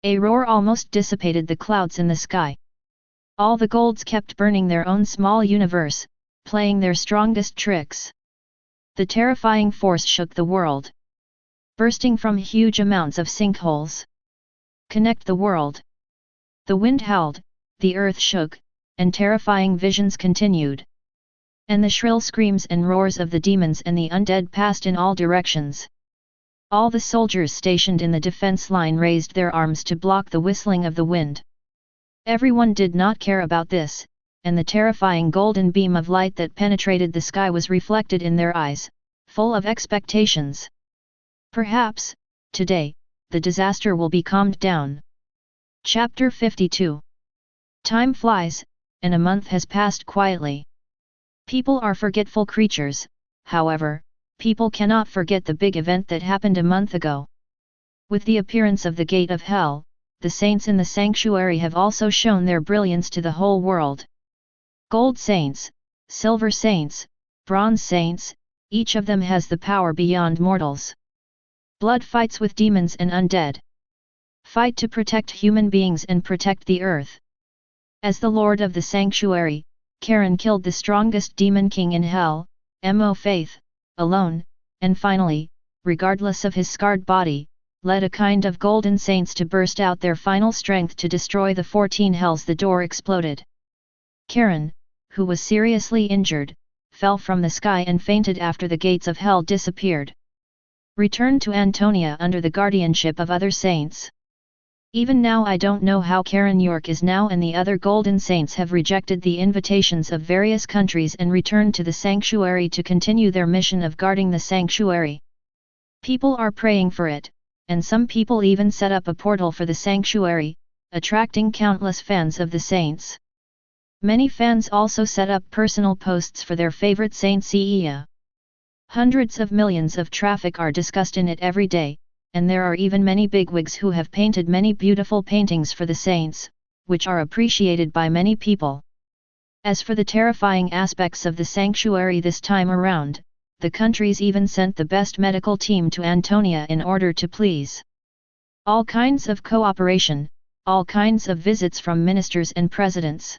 A roar almost dissipated the clouds in the sky. All the golds kept burning their own small universe, playing their strongest tricks. The terrifying force shook the world. Bursting from huge amounts of sinkholes. Connect the world. The wind howled, the earth shook, and terrifying visions continued. And the shrill screams and roars of the demons and the undead passed in all directions. All the soldiers stationed in the defense line raised their arms to block the whistling of the wind. Everyone did not care about this, and the terrifying golden beam of light that penetrated the sky was reflected in their eyes, full of expectations. Perhaps, today, the disaster will be calmed down. Chapter 52. Time flies, and a month has passed quietly. People are forgetful creatures, however, people cannot forget the big event that happened a month ago. With the appearance of the Gate of Hell, the saints in the sanctuary have also shown their brilliance to the whole world. Gold saints, silver saints, bronze saints, each of them has the power beyond mortals. Blood fights with demons and undead. Fight to protect human beings and protect the earth. As the Lord of the Sanctuary, Karen killed the strongest demon king in hell, Mo Faith, alone, and finally, regardless of his scarred body, led a kind of golden saints to burst out their final strength to destroy the 14 hells. The door exploded. Karen, who was seriously injured, fell from the sky and fainted after the gates of hell disappeared. Returned to Antonia under the guardianship of other saints. Even now I don't know how Karen York is now, and the other golden saints have rejected the invitations of various countries and returned to the sanctuary to continue their mission of guarding the sanctuary. People are praying for it, and some people even set up a portal for the sanctuary, attracting countless fans of the saints. Many fans also set up personal posts for their favorite saint Sia. Hundreds of millions of traffic are discussed in it every day, and there are even many bigwigs who have painted many beautiful paintings for the saints, which are appreciated by many people. As for the terrifying aspects of the sanctuary this time around, the countries even sent the best medical team to Antonia in order to please. All kinds of cooperation, all kinds of visits from ministers and presidents.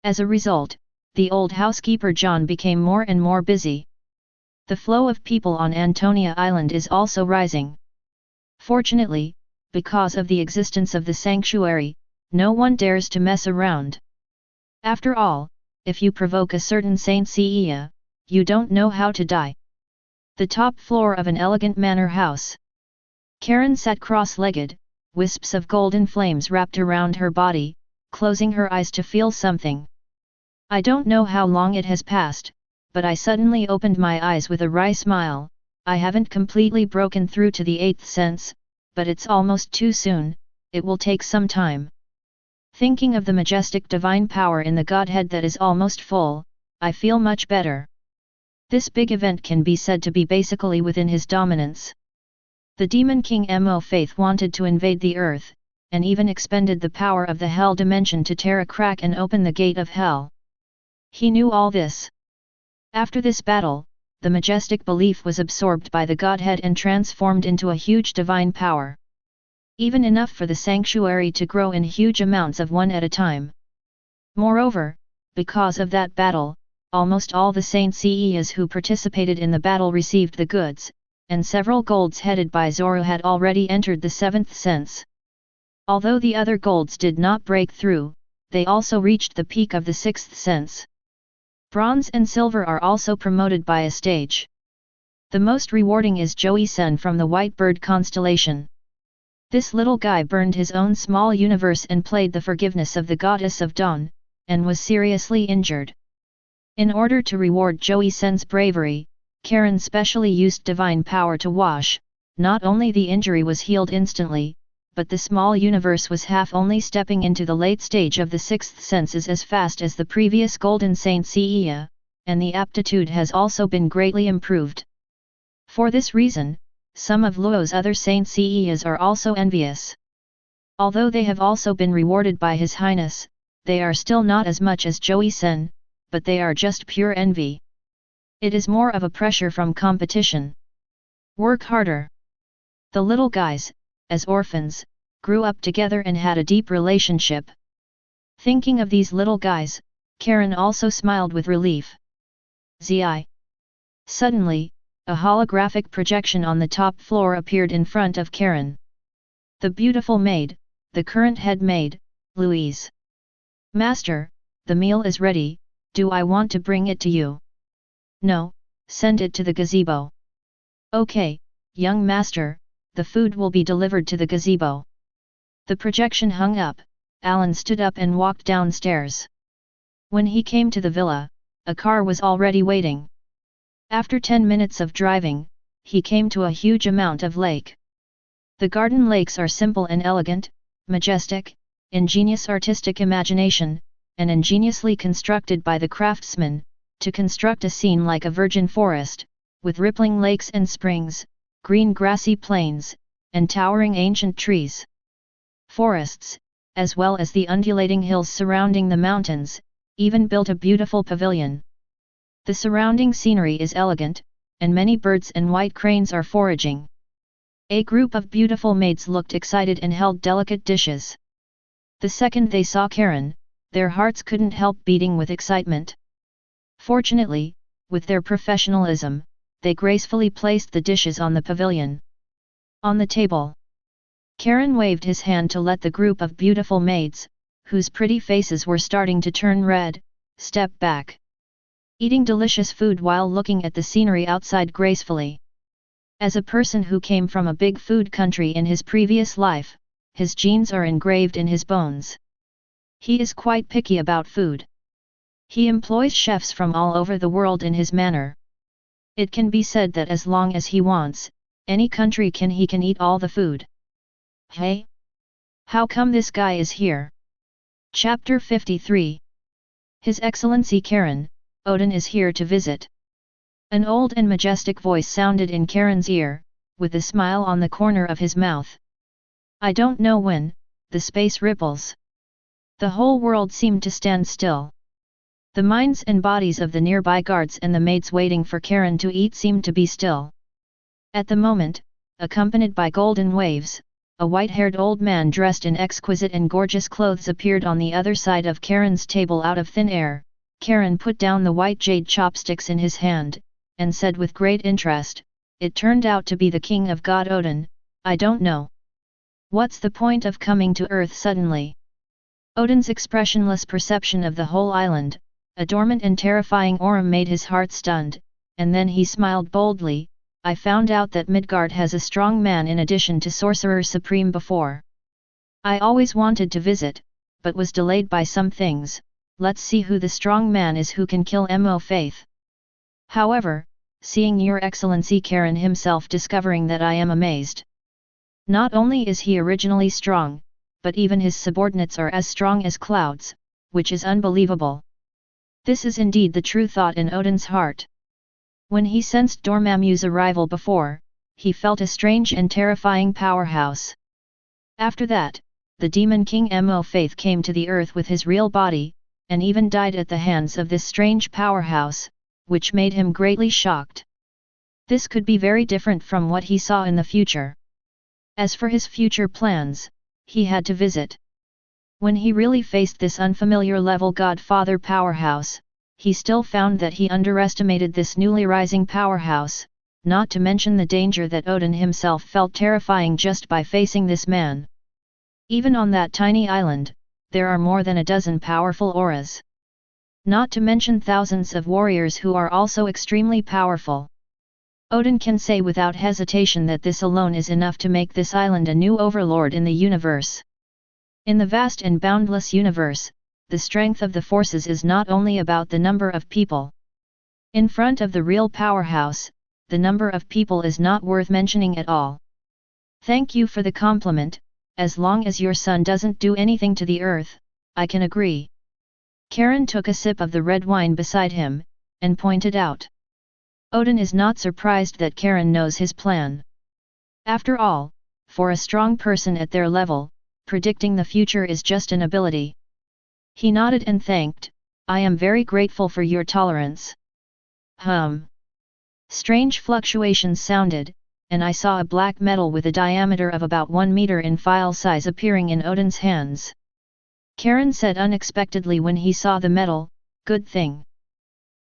As a result, the old housekeeper John became more and more busy. The flow of people on Antonia Island is also rising. Fortunately, because of the existence of the sanctuary, no one dares to mess around. After all, if you provoke a certain Saint Sia, you don't know how to die. The top floor of an elegant manor house. Karen sat cross-legged, wisps of golden flames wrapped around her body, closing her eyes to feel something. I don't know how long it has passed, but I suddenly opened my eyes with a wry smile. I haven't completely broken through to the 8th sense, but it's almost too soon, it will take some time. Thinking of the majestic divine power in the Godhead that is almost full, I feel much better. This big event can be said to be basically within his dominance. The demon king Mo Faith wanted to invade the earth, and even expended the power of the hell dimension to tear a crack and open the gate of hell. He knew all this. After this battle, the majestic belief was absorbed by the Godhead and transformed into a huge divine power. Even enough for the sanctuary to grow in huge amounts of one at a time. Moreover, because of that battle, almost all the Saint Sias who participated in the battle received the goods, and several golds headed by Zoro had already entered the 7th sense. Although the other golds did not break through, they also reached the peak of the 6th sense. Bronze and silver are also promoted by a stage. The most rewarding is Joey-sen from the White Bird constellation. This little guy burned his own small universe and played the forgiveness of the goddess of dawn, and was seriously injured. In order to reward Joey-sen's bravery, Karen specially used divine power to wash. Not only the injury was healed instantly, but the small universe was only stepping into the late stage of the 6th senses as fast as the previous Golden Saint Sia, and the aptitude has also been greatly improved. For this reason, some of Luo's other Saint Sias are also envious. Although they have also been rewarded by His Highness, they are still not as much as Joey-sen, but they are just pure envy. It is more of a pressure from competition. Work harder. The little guys, as orphans, grew up together and had a deep relationship. Thinking of these little guys, Karen also smiled with relief. Zi. Suddenly, a holographic projection on the top floor appeared in front of Karen. The beautiful maid, the current head maid, Louise. Master, the meal is ready, do I want to bring it to you? No, send it to the gazebo. Okay, young master, the food will be delivered to the gazebo. The projection hung up, Alan stood up and walked downstairs. When he came to the villa, a car was already waiting. After 10 minutes of driving, he came to a huge amount of lake. The garden lakes are simple and elegant, majestic, ingenious artistic imagination, and ingeniously constructed by the craftsman, to construct a scene like a virgin forest, with rippling lakes and springs, green grassy plains, and towering ancient trees. Forests, as well as the undulating hills surrounding the mountains, even built a beautiful pavilion. The surrounding scenery is elegant, and many birds and white cranes are foraging. A group of beautiful maids looked excited and held delicate dishes. The second they saw Karen, their hearts couldn't help beating with excitement. Fortunately, with their professionalism, they gracefully placed the dishes on the pavilion. On the table. Karen waved his hand to let the group of beautiful maids, whose pretty faces were starting to turn red, step back. Eating delicious food while looking at the scenery outside gracefully. As a person who came from a big food country in his previous life, his genes are engraved in his bones. He is quite picky about food. He employs chefs from all over the world in his manor. It can be said that as long as he wants, any country he can eat all the food. Hey? How come this guy is here? Chapter 53. His Excellency Karen, Odin is here to visit. An old and majestic voice sounded in Karen's ear, with a smile on the corner of his mouth. I don't know when, the space ripples. The whole world seemed to stand still. The minds and bodies of the nearby guards and the maids waiting for Karen to eat seemed to be still. At the moment, accompanied by golden waves, a white-haired old man dressed in exquisite and gorgeous clothes appeared on the other side of Karen's table out of thin air. Karen put down the white jade chopsticks in his hand, and said with great interest, it turned out to be the king of God Odin. I don't know. What's the point of coming to Earth suddenly? Odin's expressionless perception of the whole island, a dormant and terrifying aura made his heart stunned, and then he smiled boldly. I found out that Midgard has a strong man in addition to Sorcerer Supreme before. I always wanted to visit, but was delayed by some things. Let's see who the strong man is who can kill Mo Faith. However, seeing Your Excellency Karen himself discovering that I am amazed. Not only is he originally strong, but even his subordinates are as strong as clouds, which is unbelievable. This is indeed the true thought in Odin's heart. When he sensed Dormammu's arrival before, he felt a strange and terrifying powerhouse. After that, the Demon King Mo Faith came to the earth with his real body, and even died at the hands of this strange powerhouse, which made him greatly shocked. This could be very different from what he saw in the future. As for his future plans, he had to visit. When he really faced this unfamiliar level Godfather powerhouse, he still found that he underestimated this newly rising powerhouse, not to mention the danger that Odin himself felt terrifying just by facing this man. Even on that tiny island, there are more than a dozen powerful auras. Not to mention thousands of warriors who are also extremely powerful. Odin can say without hesitation that this alone is enough to make this island a new overlord in the universe. In the vast and boundless universe, the strength of the forces is not only about the number of people. In front of the real powerhouse, the number of people is not worth mentioning at all. Thank you for the compliment, as long as your son doesn't do anything to the earth, I can agree. Karen took a sip of the red wine beside him, and pointed out. Odin is not surprised that Karen knows his plan. After all, for a strong person at their level, predicting the future is just an ability. He nodded and thanked, I am very grateful for your tolerance. Strange fluctuations sounded, and I saw a black metal with a diameter of about 1 meter in file size appearing in Odin's hands. Karen said unexpectedly when he saw the metal, "Good thing.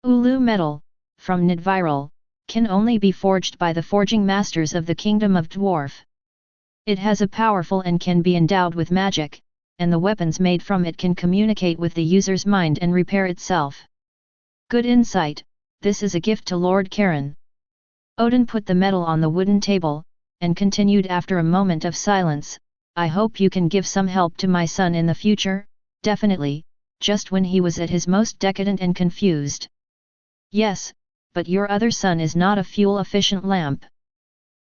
Ulu metal, from Nidviral, can only be forged by the forging masters of the Kingdom of Dwarf. It has a powerful and can be endowed with magic, and the weapons made from it can communicate with the user's mind and repair itself. Good insight, this is a gift to Lord Karen." Odin put the metal on the wooden table, and continued after a moment of silence, "I hope you can give some help to my son in the future." "Definitely," just when he was at his most decadent and confused. "Yes, but your other son is not a fuel-efficient lamp."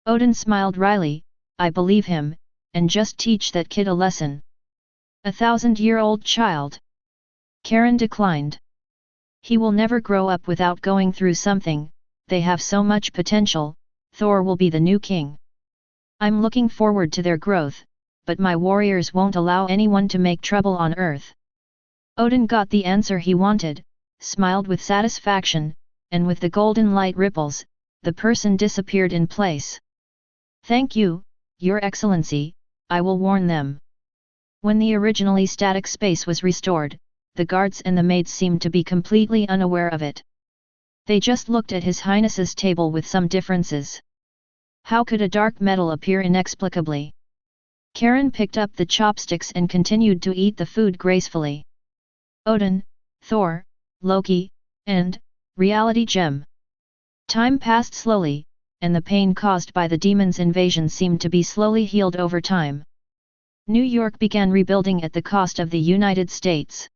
Odin smiled wryly, "I believe him, and just teach that kid a lesson." "A 1,000-year-old child?" Karen declined. "He will never grow up without going through something. They have so much potential. Thor will be the new king. I'm looking forward to their growth, but my warriors won't allow anyone to make trouble on Earth." Odin got the answer he wanted, smiled with satisfaction, and with the golden light ripples, the person disappeared in place. "Thank you, Your Excellency, I will warn them." When the originally static space was restored, the guards and the maids seemed to be completely unaware of it. They just looked at His Highness's table with some differences. How could a dark metal appear inexplicably? Karen picked up the chopsticks and continued to eat the food gracefully. Odin, Thor, Loki, and Reality Gem. Time passed slowly, and the pain caused by the demon's invasion seemed to be slowly healed over time. New York began rebuilding at the cost of the United States.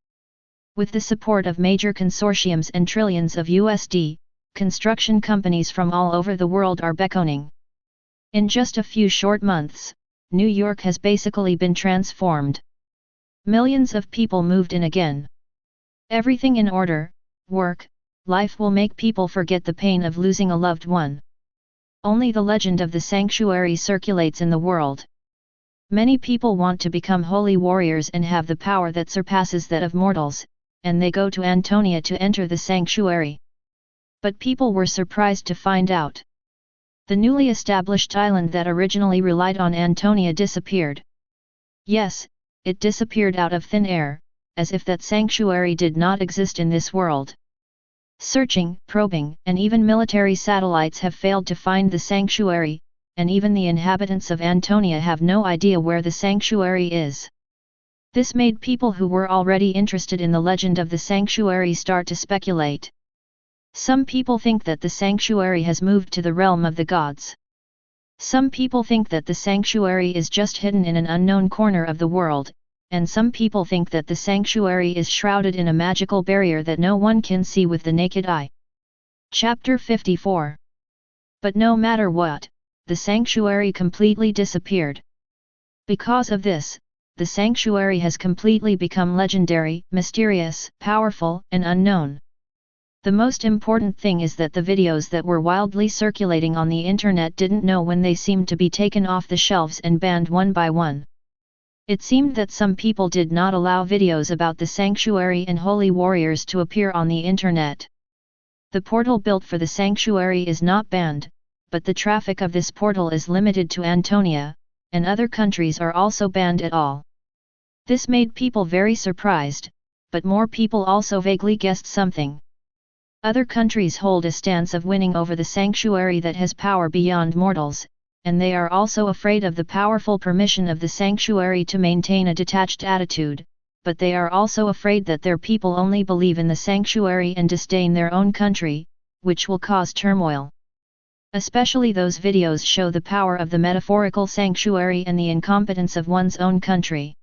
With the support of major consortiums and trillions of USD, construction companies from all over the world are beckoning. In just a few short months, New York has basically been transformed. Millions of people moved in again. Everything in order, work, life will make people forget the pain of losing a loved one. Only the legend of the sanctuary circulates in the world. Many people want to become holy warriors and have the power that surpasses that of mortals, and they go to Antonia to enter the sanctuary. But people were surprised to find out. The newly established island that originally relied on Antonia disappeared. Yes, it disappeared out of thin air, as if that sanctuary did not exist in this world. Searching, probing, and even military satellites have failed to find the sanctuary, and even the inhabitants of Antonia have no idea where the sanctuary is. This made people who were already interested in the legend of the sanctuary start to speculate. Some people think that the sanctuary has moved to the realm of the gods. Some people think that the sanctuary is just hidden in an unknown corner of the world, and some people think that the sanctuary is shrouded in a magical barrier that no one can see with the naked eye. Chapter 54. But no matter what, the sanctuary completely disappeared. Because of this, the sanctuary has completely become legendary, mysterious, powerful, and unknown. The most important thing is that the videos that were wildly circulating on the internet didn't know when they seemed to be taken off the shelves and banned one by one. It seemed that some people did not allow videos about the sanctuary and holy warriors to appear on the internet. The portal built for the sanctuary is not banned, but the traffic of this portal is limited to Antonia, and other countries are also banned at all. This made people very surprised, but more people also vaguely guessed something. Other countries hold a stance of winning over the sanctuary that has power beyond mortals, and they are also afraid of the powerful permission of the sanctuary to maintain a detached attitude, but they are also afraid that their people only believe in the sanctuary and disdain their own country, which will cause turmoil. Especially those videos show the power of the metaphorical sanctuary and the incompetence of one's own country.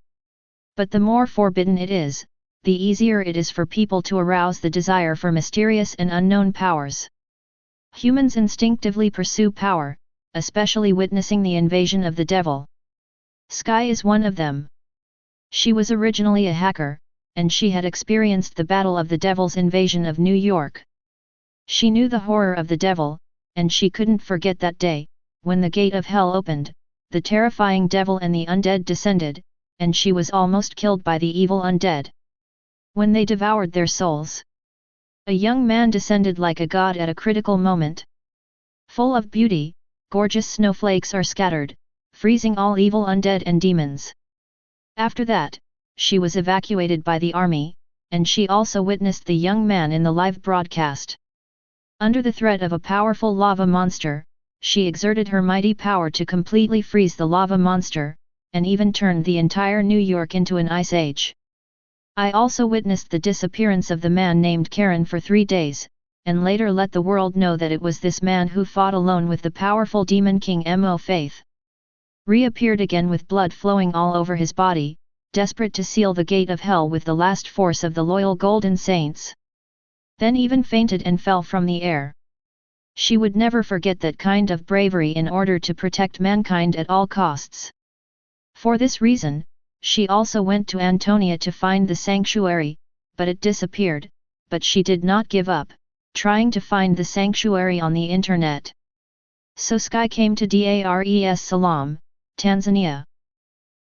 But the more forbidden it is, the easier it is for people to arouse the desire for mysterious and unknown powers. Humans instinctively pursue power, especially witnessing the invasion of the devil. Sky is one of them. She was originally a hacker, and she had experienced the battle of the devil's invasion of New York. She knew the horror of the devil, and she couldn't forget that day, when the gate of hell opened, the terrifying devil and the undead descended, and she was almost killed by the evil undead. when they devoured their souls. A young man descended like a god at a critical moment. Full of beauty, gorgeous snowflakes are scattered, freezing all evil undead and demons. After that, she was evacuated by the army, and she also witnessed the young man in the live broadcast. Under the threat of a powerful lava monster, she exerted her mighty power to completely freeze the lava monster, and even turned the entire New York into an ice age. I also witnessed the disappearance of the man named Karen for 3 days, and later let the world know that it was this man who fought alone with the powerful demon king Mo Faith. Reappeared again with blood flowing all over his body, desperate to seal the gate of hell with the last force of the loyal golden saints. Then even fainted and fell from the air. She would never forget that kind of bravery in order to protect mankind at all costs. For this reason, she also went to Antonia to find the sanctuary, but it disappeared, but she did not give up, trying to find the sanctuary on the internet. So Sky came to Dar-es Salaam, Tanzania.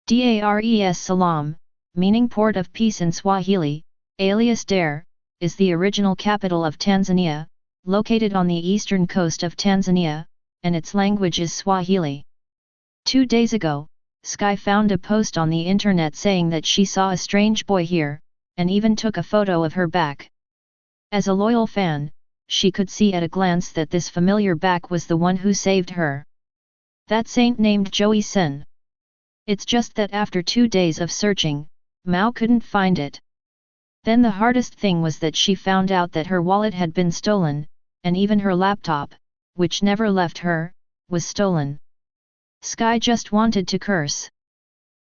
Dar-es Salaam, meaning Port of Peace in Swahili, alias Dar, is the original capital of Tanzania, located on the eastern coast of Tanzania, and its language is Swahili. 2 days ago, Sky found a post on the internet saying that she saw a strange boy here, and even took a photo of her back. As a loyal fan, she could see at a glance that this familiar back was the one who saved her. That saint named Joey Sen. It's just that after 2 days of searching, Mao couldn't find it. Then the hardest thing was that she found out that her wallet had been stolen, and even her laptop, which never left her, was stolen. Sky just wanted to curse.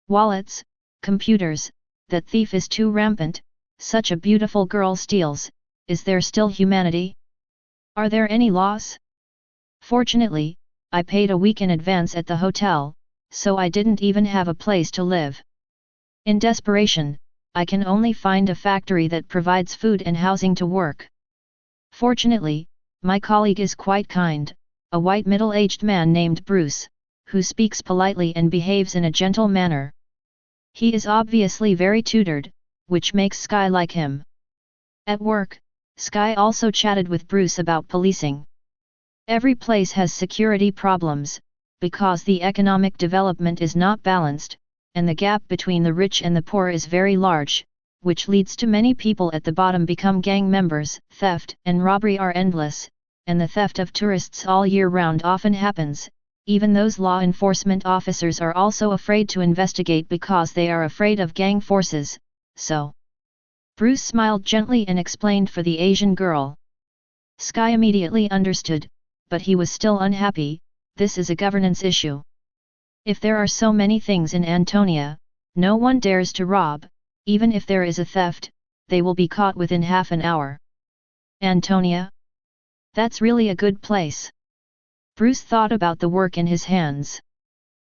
Wallets, computers, that thief is too rampant, such a beautiful girl steals, is there still humanity? Are there any laws? Fortunately, I paid a week in advance at the hotel, so I didn't even have a place to live. In desperation, I can only find a factory that provides food and housing to work. Fortunately, my colleague is quite kind, a white middle-aged man named Bruce, who speaks politely and behaves in a gentle manner. He is obviously very tutored, which makes Sky like him. At work, Sky also chatted with Bruce about policing. Every place has security problems, because the economic development is not balanced, and the gap between the rich and the poor is very large, which leads to many people at the bottom become gang members. Theft and robbery are endless, and the theft of tourists all year round often happens. Even those law enforcement officers are also afraid to investigate because they are afraid of gang forces, so. Bruce smiled gently and explained for the Asian girl. Sky immediately understood, but he was still unhappy. This is a governance issue. If there are so many things in Antonia, no one dares to rob. Even if there is a theft, they will be caught within half an hour. Antonia? That's really a good place. Bruce thought about the work in his hands.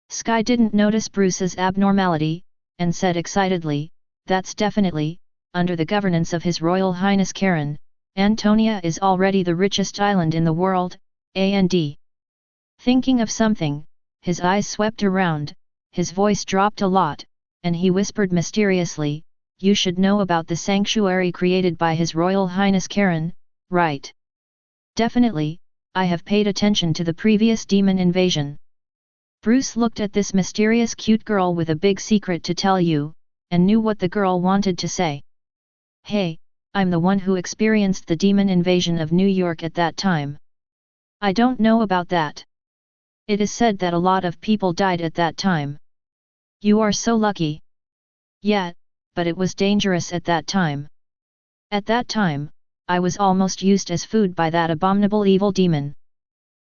Sky didn't notice Bruce's abnormality, and said excitedly, "That's definitely, under the governance of His Royal Highness Karen, Antonia is already the richest island in the world, and." Thinking of something, his eyes swept around, his voice dropped a lot, and he whispered mysteriously, "You should know about the sanctuary created by His Royal Highness Karen, right?" "Definitely, I have paid attention to the previous demon invasion." Bruce looked at this mysterious cute girl with a big secret to tell you, and knew what the girl wanted to say. "Hey, I'm the one who experienced the demon invasion of New York at that time." "I don't know about that. It is said that a lot of people died at that time." "You are so lucky." "Yeah, but it was dangerous at that time. At that time, I was almost used as food by that abominable evil demon."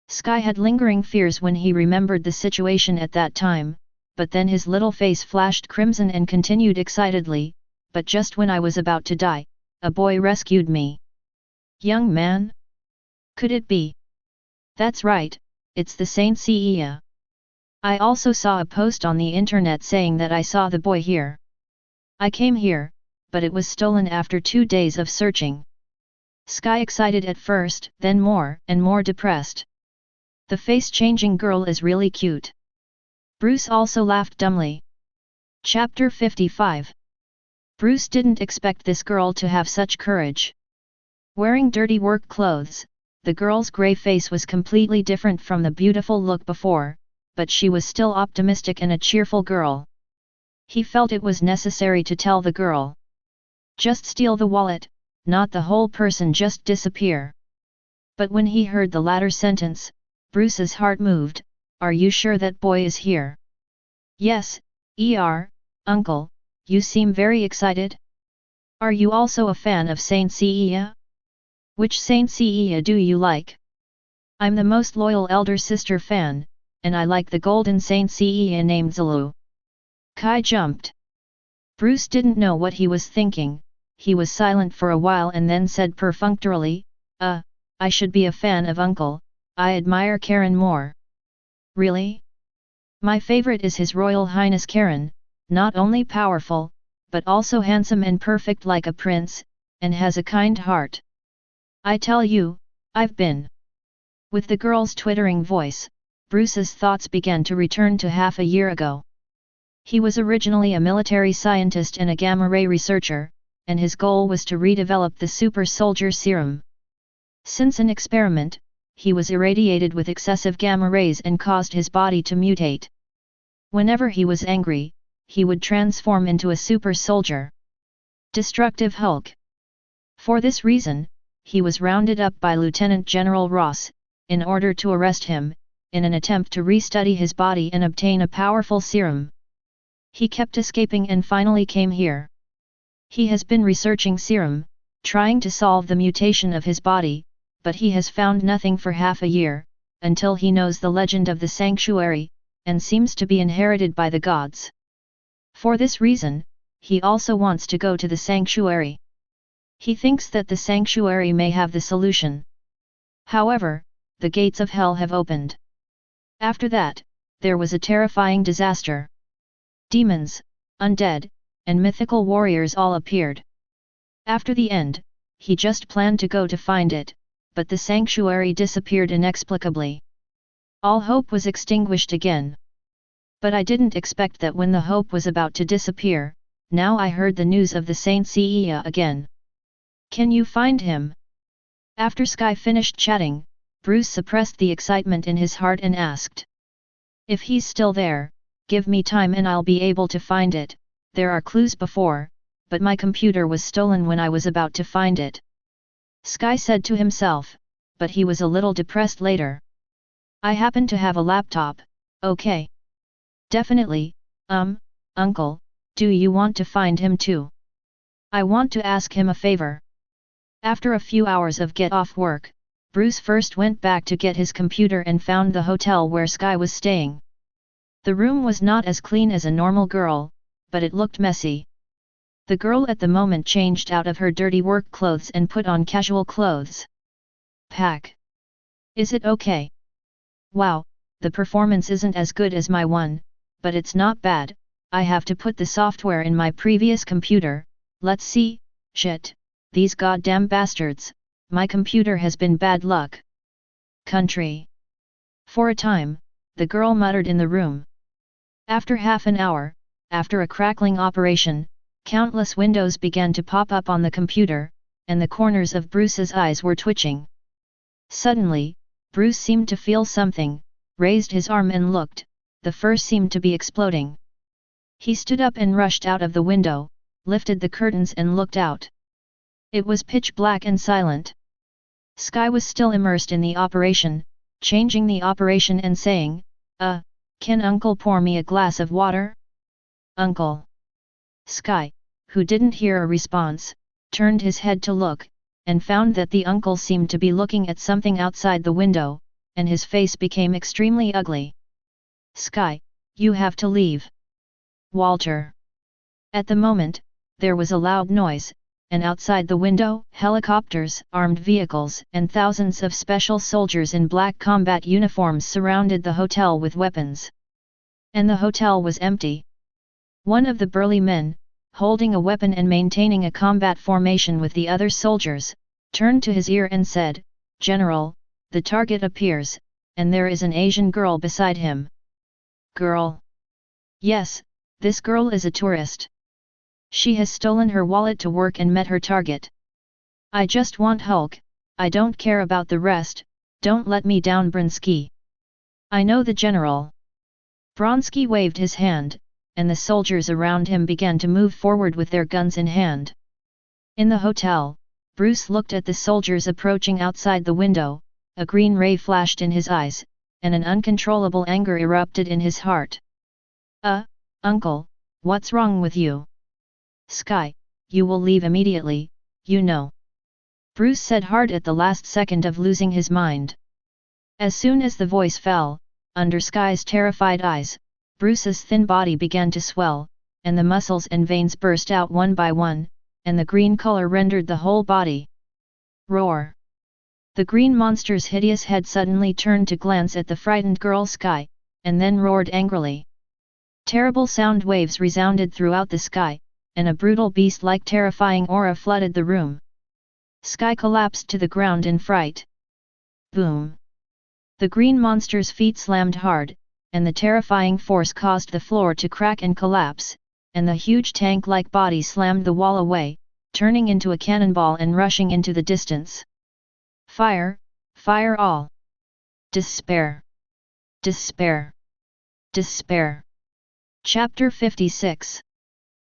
Sky had lingering fears when he remembered the situation at that time, but then his little face flashed crimson and continued excitedly, "But just when I was about to die, a boy rescued me." "Young man? Could it be?" "That's right, it's the Saint Sia. I also saw a post on the internet saying that I saw the boy here. I came here, but it was stolen after 2 days of searching." Sky excited at first, then more and more depressed. The face-changing girl is really cute. Bruce also laughed dumbly. Chapter 55. Bruce didn't expect this girl to have such courage. Wearing dirty work clothes, the girl's grey face was completely different from the beautiful look before, but she was still optimistic and a cheerful girl. He felt it was necessary to tell the girl. Just steal the wallet, not the whole person, just disappear. But when he heard the latter sentence, Bruce's heart moved. Are you sure that boy is here? Yes, uncle, you seem very excited. Are you also a fan of Saint Seiya? Which Saint Seiya do you like? I'm the most loyal elder sister fan, and I like the golden Saint Seiya named Zulu. Kai jumped. Bruce didn't know what he was thinking. He was silent for a while and then said perfunctorily, I should be a fan of uncle, I admire Karen more. Really? My favorite is His Royal Highness Karen, not only powerful, but also handsome and perfect like a prince, and has a kind heart. I tell you, I've been. With the girl's twittering voice, Bruce's thoughts began to return to half a year ago. He was originally a military scientist and a gamma-ray researcher, and his goal was to redevelop the super soldier serum. Since an experiment, he was irradiated with excessive gamma rays and caused his body to mutate. Whenever he was angry, he would transform into a super soldier. Destructive Hulk. For this reason, he was rounded up by Lieutenant General Ross, in order to arrest him, in an attempt to restudy his body and obtain a powerful serum. He kept escaping and finally came here. He has been researching serum, trying to solve the mutation of his body, but he has found nothing for half a year, until he knows the legend of the sanctuary, and seems to be inherited by the gods. For this reason, he also wants to go to the sanctuary. He thinks that the sanctuary may have the solution. However, the gates of hell have opened. After that, there was a terrifying disaster. Demons, undead, and mythical warriors all appeared. After the end, he just planned to go to find it, but the sanctuary disappeared inexplicably. All hope was extinguished again. But I didn't expect that when the hope was about to disappear, now I heard the news of the Saint Seiya again. Can you find him? After Sky finished chatting, Bruce suppressed the excitement in his heart and asked. If he's still there, give me time and I'll be able to find it. There are clues before, but my computer was stolen when I was about to find it. Sky said to himself, but he was a little depressed later. I happen to have a laptop, okay? Definitely, uncle, do you want to find him too? I want to ask him a favor. After a few hours of get off work, Bruce first went back to get his computer and found the hotel where Sky was staying. The room was not as clean as a normal girl, but it looked messy. The girl at the moment changed out of her dirty work clothes and put on casual clothes. Pack. Is it okay? Wow, the performance isn't as good as my one, but it's not bad. I have to put the software in my previous computer. Let's see. Shit, these goddamn bastards, my computer has been bad luck. Country. For a time, the girl muttered in the room. After half an hour, after a crackling operation, countless windows began to pop up on the computer, and the corners of Bruce's eyes were twitching. Suddenly, Bruce seemed to feel something, raised his arm and looked. The fur seemed to be exploding. He stood up and rushed out of the window, lifted the curtains and looked out. It was pitch black and silent. Sky was still immersed in the operation, changing the operation and saying, can uncle pour me a glass of water? Uncle. Sky, who didn't hear a response, turned his head to look, and found that the uncle seemed to be looking at something outside the window, and his face became extremely ugly. Sky, you have to leave. Walter. At the moment, there was a loud noise, and outside the window, helicopters, armed vehicles, and thousands of special soldiers in black combat uniforms surrounded the hotel with weapons. And the hotel was empty. One of the burly men, holding a weapon and maintaining a combat formation with the other soldiers, turned to his ear and said, "General, the target appears, and there is an Asian girl beside him." Girl? Yes, this girl is a tourist. She has stolen her wallet to work and met her target. I just want Hulk, I don't care about the rest, don't let me down Bronsky. I know the general. Bronsky waved his hand, and the soldiers around him began to move forward with their guns in hand. In the hotel, Bruce looked at the soldiers approaching outside the window, a green ray flashed in his eyes, and an uncontrollable anger erupted in his heart. Uncle, what's wrong with you? S.H.I.E.L.D, you will leave immediately, you know. Bruce said hard at the last second of losing his mind. As soon as the voice fell, under S.H.I.E.L.D's terrified eyes, Bruce's thin body began to swell, and the muscles and veins burst out one by one, and the green color rendered the whole body. Roar! The green monster's hideous head suddenly turned to glance at the frightened girl S.H.I.E.L.D, and then roared angrily. Terrible sound waves resounded throughout the sky, and a brutal beast-like terrifying aura flooded the room. S.H.I.E.L.D collapsed to the ground in fright. Boom! The green monster's feet slammed hard, and the terrifying force caused the floor to crack and collapse, and the huge tank-like body slammed the wall away, turning into a cannonball and rushing into the distance. Fire! Fire all! Despair! Despair! Despair! Chapter 56.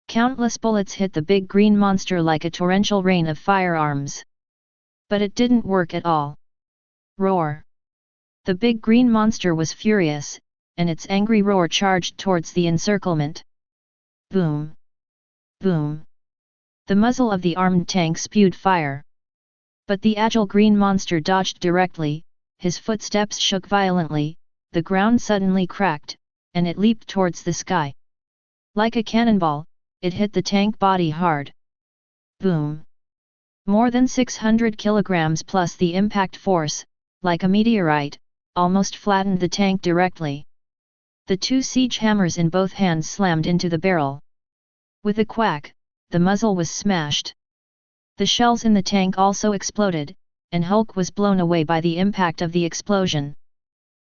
Countless bullets hit the big green monster like a torrential rain of firearms. But it didn't work at all. Roar! The big green monster was furious, and its angry roar charged towards the encirclement. Boom! Boom! The muzzle of the armed tank spewed fire. But the agile green monster dodged directly, his footsteps shook violently, the ground suddenly cracked, and it leaped towards the sky. Like a cannonball, it hit the tank body hard. Boom! More than 600 kilograms plus the impact force, like a meteorite, almost flattened the tank directly. The two siege hammers in both hands slammed into the barrel. With a quack, the muzzle was smashed. The shells in the tank also exploded, and Hulk was blown away by the impact of the explosion.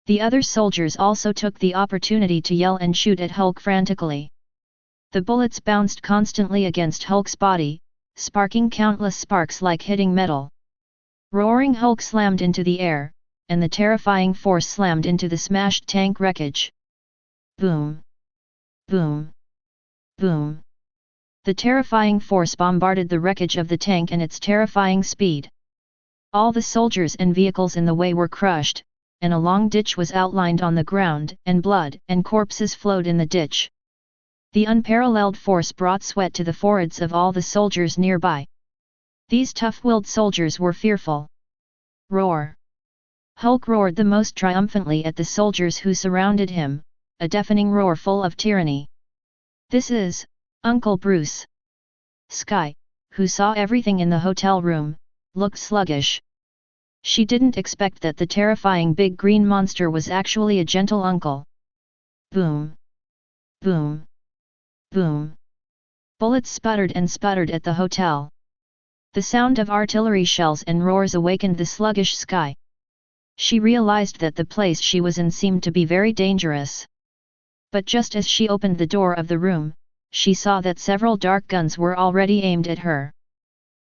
The other soldiers also took the opportunity to yell and shoot at Hulk frantically. The bullets bounced constantly against Hulk's body, sparking countless sparks like hitting metal. Roaring Hulk slammed into the air, and the terrifying force slammed into the smashed tank wreckage. Boom! Boom! Boom! The terrifying force bombarded the wreckage of the tank and its terrifying speed. All the soldiers and vehicles in the way were crushed, and a long ditch was outlined on the ground, and blood and corpses flowed in the ditch. The unparalleled force brought sweat to the foreheads of all the soldiers nearby. These tough-willed soldiers were fearful. Roar! Hulk roared the most triumphantly at the soldiers who surrounded him, a deafening roar full of tyranny. This is Uncle Bruce. S.H.I.E.L.D, who saw everything in the hotel room, looked sluggish. She didn't expect that the terrifying big green monster was actually a gentle uncle. Boom! Boom! Boom! Bullets sputtered and sputtered at the hotel. The sound of artillery shells and roars awakened the sluggish S.H.I.E.L.D. She realized that the place she was in seemed to be very dangerous. But just as she opened the door of the room, she saw that several dark guns were already aimed at her.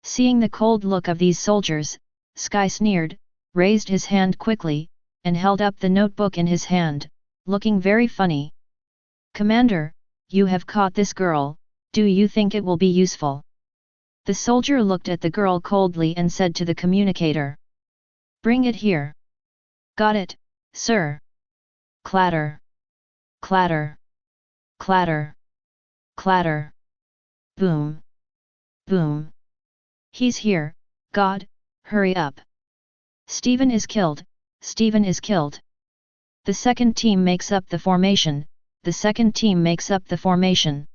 Seeing the cold look of these soldiers, S.H.I.E.L.D sneered, raised his hand quickly, and held up the notebook in his hand, looking very funny. Commander, you have caught this girl, do you think it will be useful? The soldier looked at the girl coldly and said to the communicator. Bring it here. Got it, sir. Clatter. Clatter. Clatter. Clatter. Boom. Boom. He's here, God, hurry up. Stephen is killed, Stephen is killed. The second team makes up the formation, the second team makes up the formation.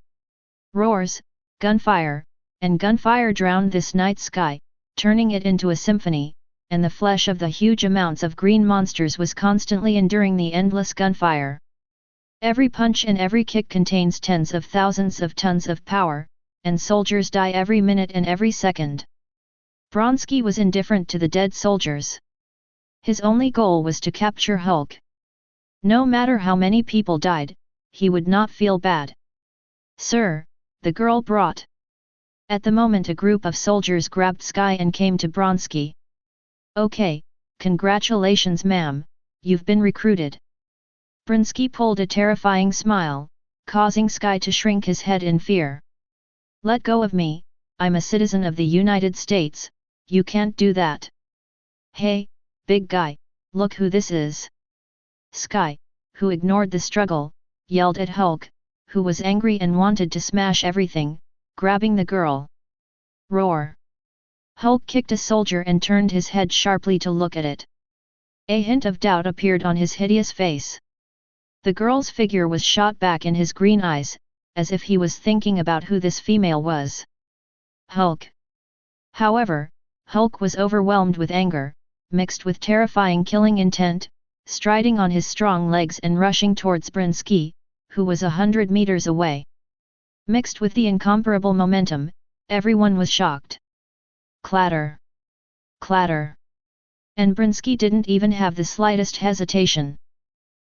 Roars, gunfire, and gunfire drowned this night sky, turning it into a symphony, and the flesh of the huge amounts of green monsters was constantly enduring the endless gunfire. Every punch and every kick contains tens of thousands of tons of power, and soldiers die every minute and every second. Bronsky was indifferent to the dead soldiers. His only goal was to capture Hulk. No matter how many people died, he would not feel bad. Sir, the girl brought. At the moment a group of soldiers grabbed Sky and came to Bronski. Okay, congratulations ma'am, you've been recruited. Bronski pulled a terrifying smile, causing Sky to shrink his head in fear. Let go of me, I'm a citizen of the United States, you can't do that. Hey, big guy, look who this is. Sky, who ignored the struggle, yelled at Hulk, who was angry and wanted to smash everything, grabbing the girl. Roar! Hulk kicked a soldier and turned his head sharply to look at it. A hint of doubt appeared on his hideous face. The girl's figure was shot back in his green eyes, as if he was thinking about who this female was. Hulk. However, Hulk was overwhelmed with anger, mixed with terrifying killing intent, striding on his strong legs and rushing towards Bronski, who was 100 meters away. Mixed with the incomparable momentum, everyone was shocked. Clatter! Clatter! And Bronski didn't even have the slightest hesitation.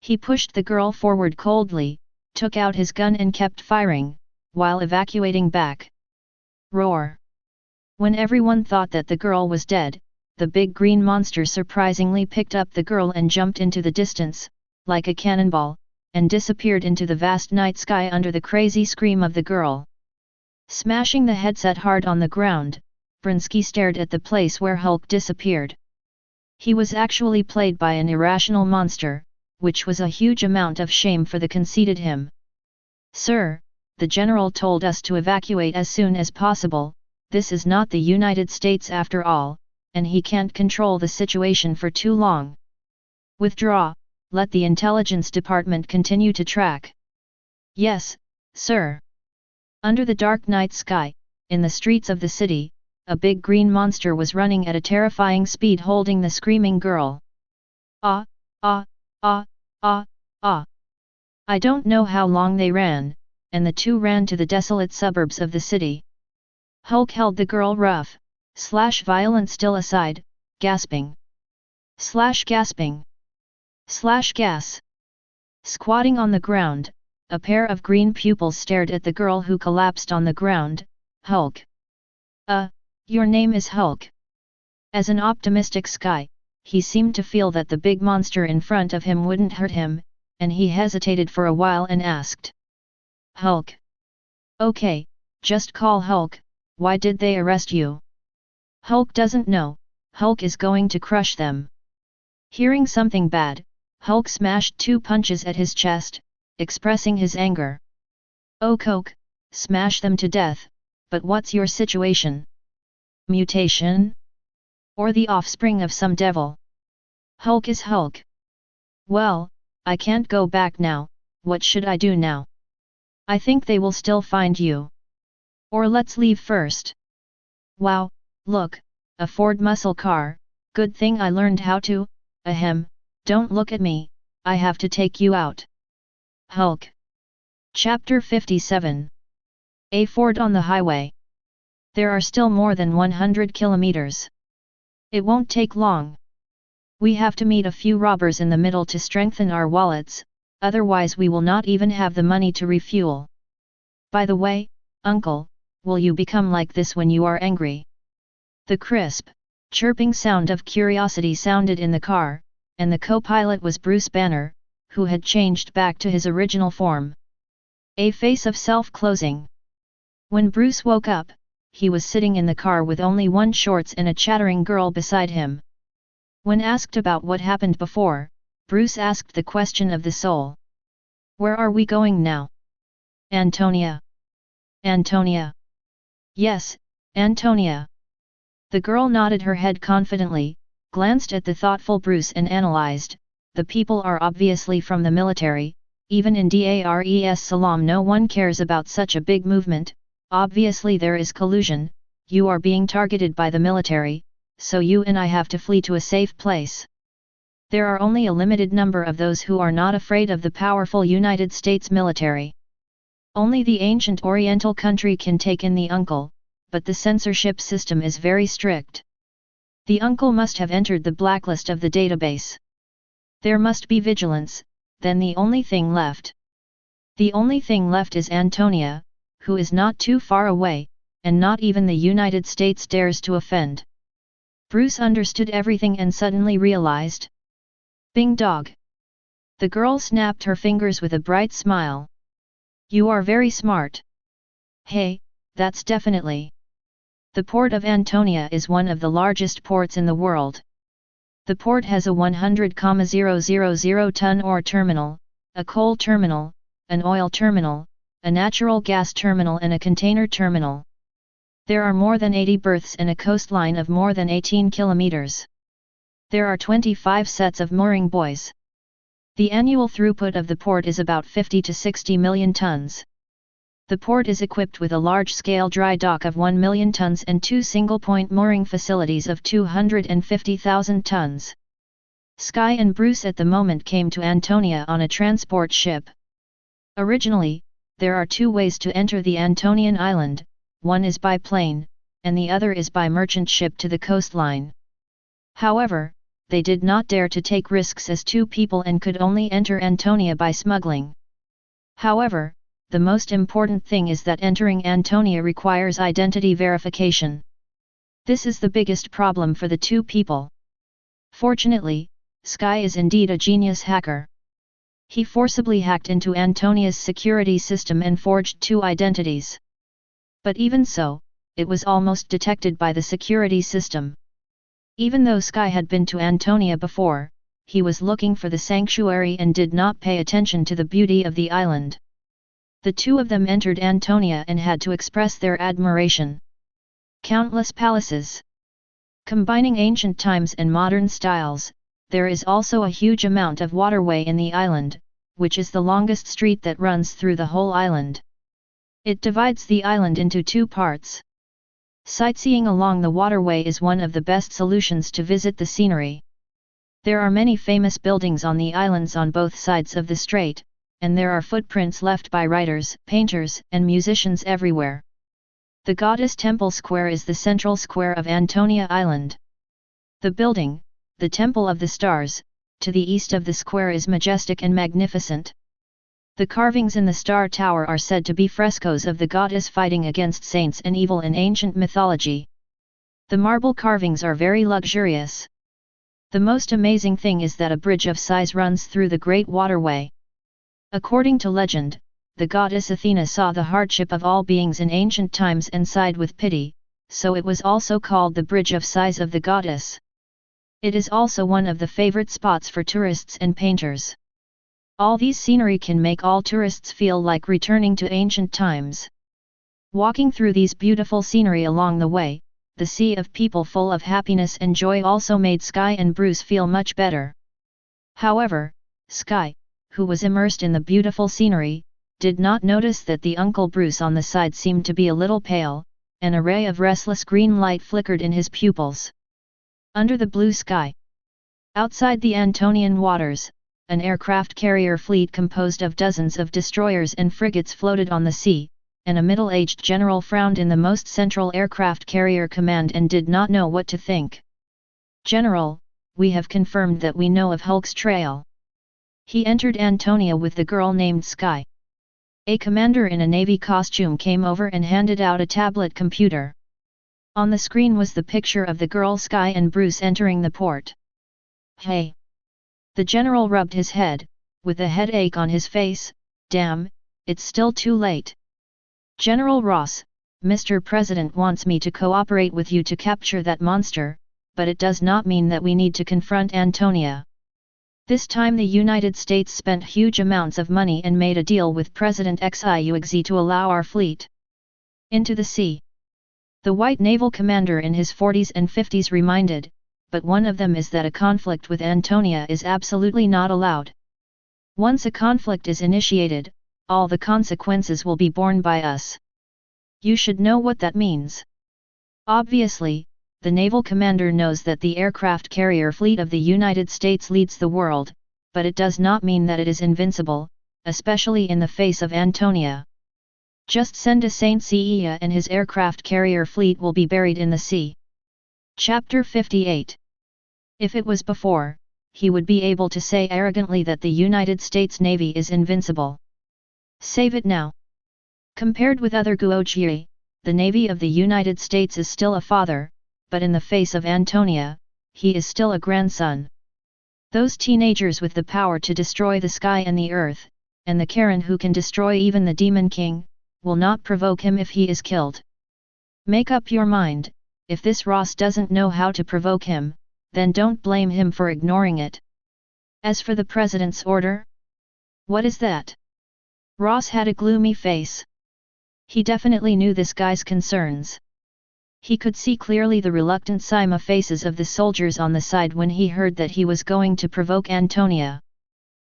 He pushed the girl forward coldly, took out his gun and kept firing, while evacuating back. Roar! When everyone thought that the girl was dead, the big green monster surprisingly picked up the girl and jumped into the distance, like a cannonball, and disappeared into the vast night sky under the crazy scream of the girl. Smashing the headset hard on the ground, Bronski stared at the place where Hulk disappeared. He was actually played by an irrational monster, which was a huge amount of shame for the conceited him. Sir, the general told us to evacuate as soon as possible, this is not the United States after all, and he can't control the situation for too long. Withdraw, let the intelligence department continue to track. Yes, sir. Under the dark night sky, in the streets of the city, a big green monster was running at a terrifying speed holding the screaming girl. Ah, ah, ah, ah, ah. I don't know how long they ran, and the two ran to the desolate suburbs of the city. Hulk held the girl rough, violent still aside, gasping. Gasping. Gas. Squatting on the ground, a pair of green pupils stared at the girl who collapsed on the ground. Hulk. Your name is Hulk. As an optimistic Sky, he seemed to feel that the big monster in front of him wouldn't hurt him, and he hesitated for a while and asked. Hulk. Okay, just call Hulk, why did they arrest you? Hulk doesn't know, Hulk is going to crush them. Hearing something bad, Hulk smashed 2 punches at his chest, expressing his anger. Oh Coke, smash them to death, but what's your situation? Mutation? Or the offspring of some devil? Hulk is Hulk. Well, I can't go back now, what should I do now? I think they will still find you. Or let's leave first. Wow, look, a Ford muscle car, good thing I learned how to, ahem, don't look at me, I have to take you out. Hulk. Chapter 57. A Ford on the highway. There are still more than 100 kilometers. It won't take long. We have to meet a few robbers in the middle to strengthen our wallets, otherwise we will not even have the money to refuel. By the way, uncle, will you become like this when you are angry? The crisp, chirping sound of curiosity sounded in the car, and the co-pilot was Bruce Banner, who had changed back to his original form. A face of self-closing. When Bruce woke up, he was sitting in the car with only one shorts and a chattering girl beside him. When asked about what happened before, Bruce asked the question of the soul. Where are we going now? Antonia. Antonia. Yes, Antonia. The girl nodded her head confidently, glanced at the thoughtful Bruce and analyzed, the people are obviously from the military, even in Dar es Salaam no one cares about such a big movement, obviously there is collusion, you are being targeted by the military, so you and I have to flee to a safe place. There are only a limited number of those who are not afraid of the powerful United States military. Only the ancient Oriental country can take in the uncle, but the censorship system is very strict. The uncle must have entered the blacklist of the database. There must be vigilance, then the only thing left. The only thing left is Antonia, who is not too far away, and not even the United States dares to offend. Bruce understood everything and suddenly realized. Bing dog. The girl snapped her fingers with a bright smile. You are very smart. Hey, that's definitely. The port of Antonia is one of the largest ports in the world. The port has a 100,000 ton ore terminal, a coal terminal, an oil terminal, a natural gas terminal and a container terminal. There are more than 80 berths and a coastline of more than 18 kilometers. There are 25 sets of mooring buoys. The annual throughput of the port is about 50 to 60 million tons. The port is equipped with a large-scale dry dock of 1 million tons and 2 single-point mooring facilities of 250,000 tons. Sky and Bruce at the moment came to Antonia on a transport ship. Originally, there are 2 ways to enter the Antonian island, one is by plane, and the other is by merchant ship to the coastline. However, they did not dare to take risks as 2 people and could only enter Antonia by smuggling. However, the most important thing is that entering Antonia requires identity verification. This is the biggest problem for the 2 people. Fortunately, Sky is indeed a genius hacker. He forcibly hacked into Antonia's security system and forged 2 identities. But even so, it was almost detected by the security system. Even though Sky had been to Antonia before, he was looking for the sanctuary and did not pay attention to the beauty of the island. The 2 of them entered Antonia and had to express their admiration. Countless palaces. Combining ancient times and modern styles, there is also a huge amount of waterway in the island, which is the longest street that runs through the whole island. It divides the island into 2 parts. Sightseeing along the waterway is one of the best solutions to visit the scenery. There are many famous buildings on the islands on both sides of the strait, and there are footprints left by writers, painters, and musicians everywhere. The Goddess Temple Square is the central square of Antonia Island. The building, the Temple of the Stars, to the east of the square is majestic and magnificent. The carvings in the Star Tower are said to be frescoes of the goddess fighting against saints and evil in ancient mythology. The marble carvings are very luxurious. The most amazing thing is that a bridge of size runs through the great waterway. According to legend, the goddess Athena saw the hardship of all beings in ancient times and sighed with pity, so it was also called the Bridge of Sighs of the Goddess. It is also one of the favorite spots for tourists and painters. All these scenery can make all tourists feel like returning to ancient times. Walking through these beautiful scenery along the way, the sea of people full of happiness and joy also made Sky and Bruce feel much better. However, Sky, who was immersed in the beautiful scenery, did not notice that the Uncle Bruce on the side seemed to be a little pale, and a ray of restless green light flickered in his pupils. Under the blue sky. Outside the Antonian waters, an aircraft carrier fleet composed of dozens of destroyers and frigates floated on the sea, and a middle-aged general frowned in the most central aircraft carrier command and did not know what to think. General, we have confirmed that we know of Hulk's trail. He entered Antonia with the girl named Sky. A commander in a navy costume came over and handed out a tablet computer. On the screen was the picture of the girl Sky and Bruce entering the port. Hey! The general rubbed his head, with a headache on his face. Damn, it's still too late. General Ross, Mr. President wants me to cooperate with you to capture that monster, but it does not mean that we need to confront Antonia. This time the United States spent huge amounts of money and made a deal with President X.I.E.L.D to allow our fleet into the sea. The white naval commander in his 40s and 50s reminded, but one of them is that a conflict with Antonia is absolutely not allowed. Once a conflict is initiated, all the consequences will be borne by us. You should know what that means. Obviously, the naval commander knows that the aircraft carrier fleet of the United States leads the world, but it does not mean that it is invincible, especially in the face of Antonia. Just send a Saint Seiya and his aircraft carrier fleet will be buried in the sea. Chapter 58. If it was before, he would be able to say arrogantly that the United States Navy is invincible. Save it now. Compared with other Guoji, the Navy of the United States is still a father, but in the face of Antonia, he is still a grandson. Those teenagers with the power to destroy the sky and the earth, and the Karen who can destroy even the Demon King, will not provoke him if he is killed. Make up your mind, if this Ross doesn't know how to provoke him, then don't blame him for ignoring it. As for the President's order? What is that? Ross had a gloomy face. He definitely knew this guy's concerns. He could see clearly the reluctant Sima faces of the soldiers on the side when he heard that he was going to provoke Antonia.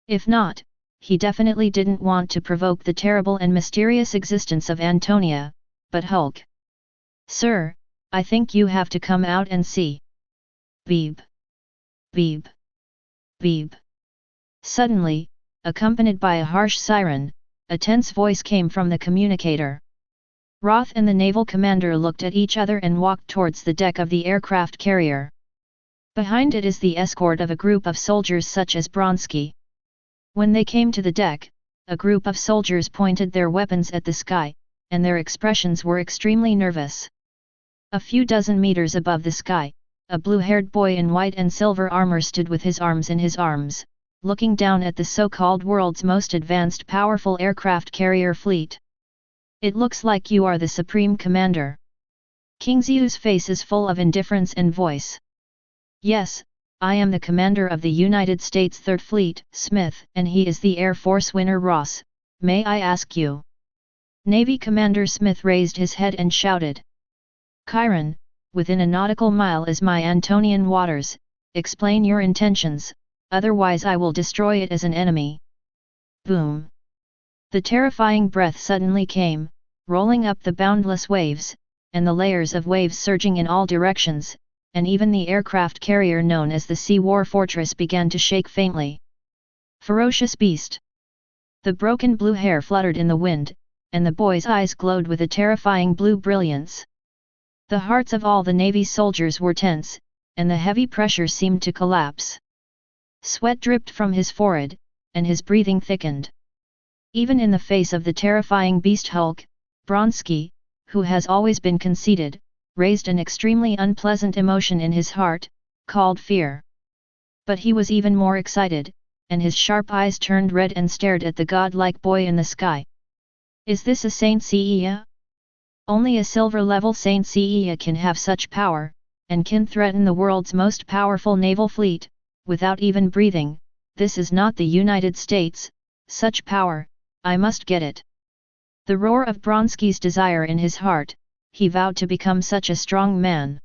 If not, he definitely didn't want to provoke the terrible and mysterious existence of Antonia, but Hulk. Sir, I think you have to come out and see. Beep. Beep. Beep. Suddenly, accompanied by a harsh siren, a tense voice came from the communicator. Roth and the naval commander looked at each other and walked towards the deck of the aircraft carrier. Behind it is the escort of a group of soldiers such as Bronsky. When they came to the deck, a group of soldiers pointed their weapons at the sky, and their expressions were extremely nervous. A few dozen meters above the sky, a blue-haired boy in white and silver armor stood with his arms in his arms, looking down at the so-called world's most advanced powerful aircraft carrier fleet. It looks like you are the Supreme Commander. King Xiu's face is full of indifference and voice. Yes, I am the Commander of the United States Third Fleet, Smith, and he is the Air Force winner Ross, may I ask you? Navy Commander Smith raised his head and shouted. Chiron, within a nautical mile is my Antonian waters, explain your intentions, otherwise I will destroy it as an enemy. Boom! The terrifying breath suddenly came, rolling up the boundless waves, and the layers of waves surging in all directions, and even the aircraft carrier known as the Sea War Fortress began to shake faintly. Ferocious beast! The broken blue hair fluttered in the wind, and the boy's eyes glowed with a terrifying blue brilliance. The hearts of all the Navy soldiers were tense, and the heavy pressure seemed to collapse. Sweat dripped from his forehead, and his breathing thickened. Even in the face of the terrifying beast Hulk, Bronsky, who has always been conceited, raised an extremely unpleasant emotion in his heart, called fear. But he was even more excited, and his sharp eyes turned red and stared at the godlike boy in the sky. Is this a Saint Seiya? Only a silver-level Saint Seiya can have such power, and can threaten the world's most powerful naval fleet, without even breathing. This is not the United States, such power, I must get it. The roar of Bronsky's desire in his heart, he vowed to become such a strong man.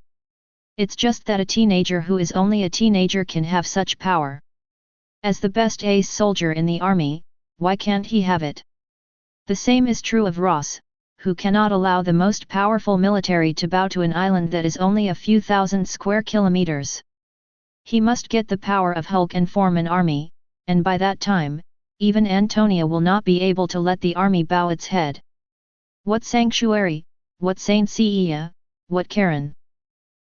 It's just that a teenager who is only a teenager can have such power. As the best ace soldier in the army, why can't he have it? The same is true of Ross, who cannot allow the most powerful military to bow to an island that is only a few thousand square kilometers. He must get the power of Hulk and form an army, and by that time, even Antonia will not be able to let the army bow its head. What sanctuary, what Saint Seiya, what Karen?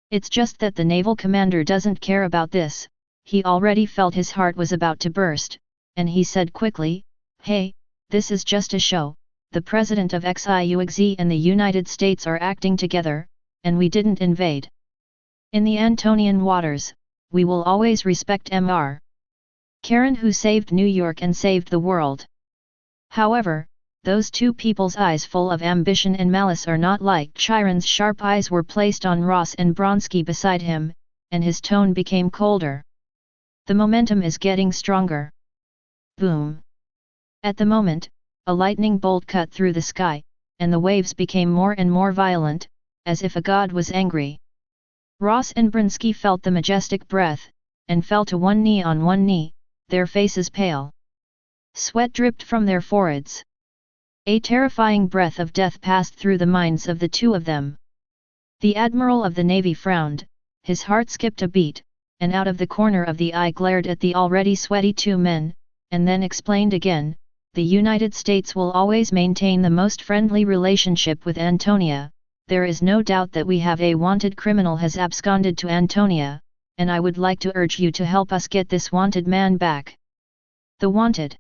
It's just that the naval commander doesn't care about this. He already felt his heart was about to burst, and he said quickly, hey, this is just a show, the President of X.I.E.L.D and the United States are acting together, and we didn't invade. In the Antonian waters, we will always respect Mr. Karen who saved New York and saved the world. However, those two people's eyes full of ambition and malice are not like Chiron's sharp eyes were placed on Ross and Bronsky beside him, and his tone became colder. The momentum is getting stronger. Boom! At the moment, a lightning bolt cut through the sky, and the waves became more and more violent, as if a god was angry. Ross and Bronsky felt the majestic breath, and fell to one knee, their faces pale. Sweat dripped from their foreheads. A terrifying breath of death passed through the minds of the two of them. The Admiral of the Navy frowned, his heart skipped a beat, and out of the corner of the eye glared at the already sweaty two men, and then explained again, the United States will always maintain the most friendly relationship with Antonia. There is no doubt that we have a wanted criminal has absconded to Antonia, and I would like to urge you to help us get this wanted man back. The wanted?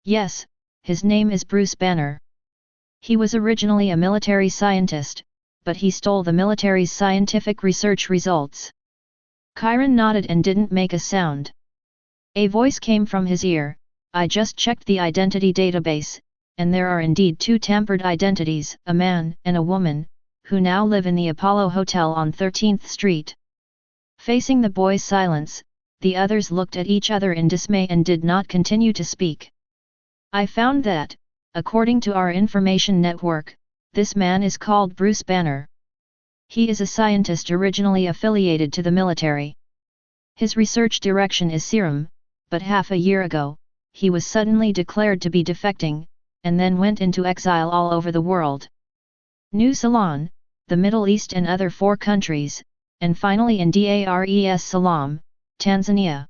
Yes, his name is Bruce Banner. He was originally a military scientist, but he stole the military's scientific research results. Chiron nodded and didn't make a sound. A voice came from his ear, I just checked the identity database, and there are indeed 2 tampered identities, a man and a woman, who now live in the Apollo Hotel on 13th Street. Facing the boy's silence, the others looked at each other in dismay and did not continue to speak. I found that, according to our information network, this man is called Bruce Banner. He is a scientist originally affiliated to the military. His research direction is serum, but half a year ago, he was suddenly declared to be defecting, and then went into exile all over the world. New Ceylon, the Middle East and other 4 countries, and finally in Dar es Salaam, Tanzania.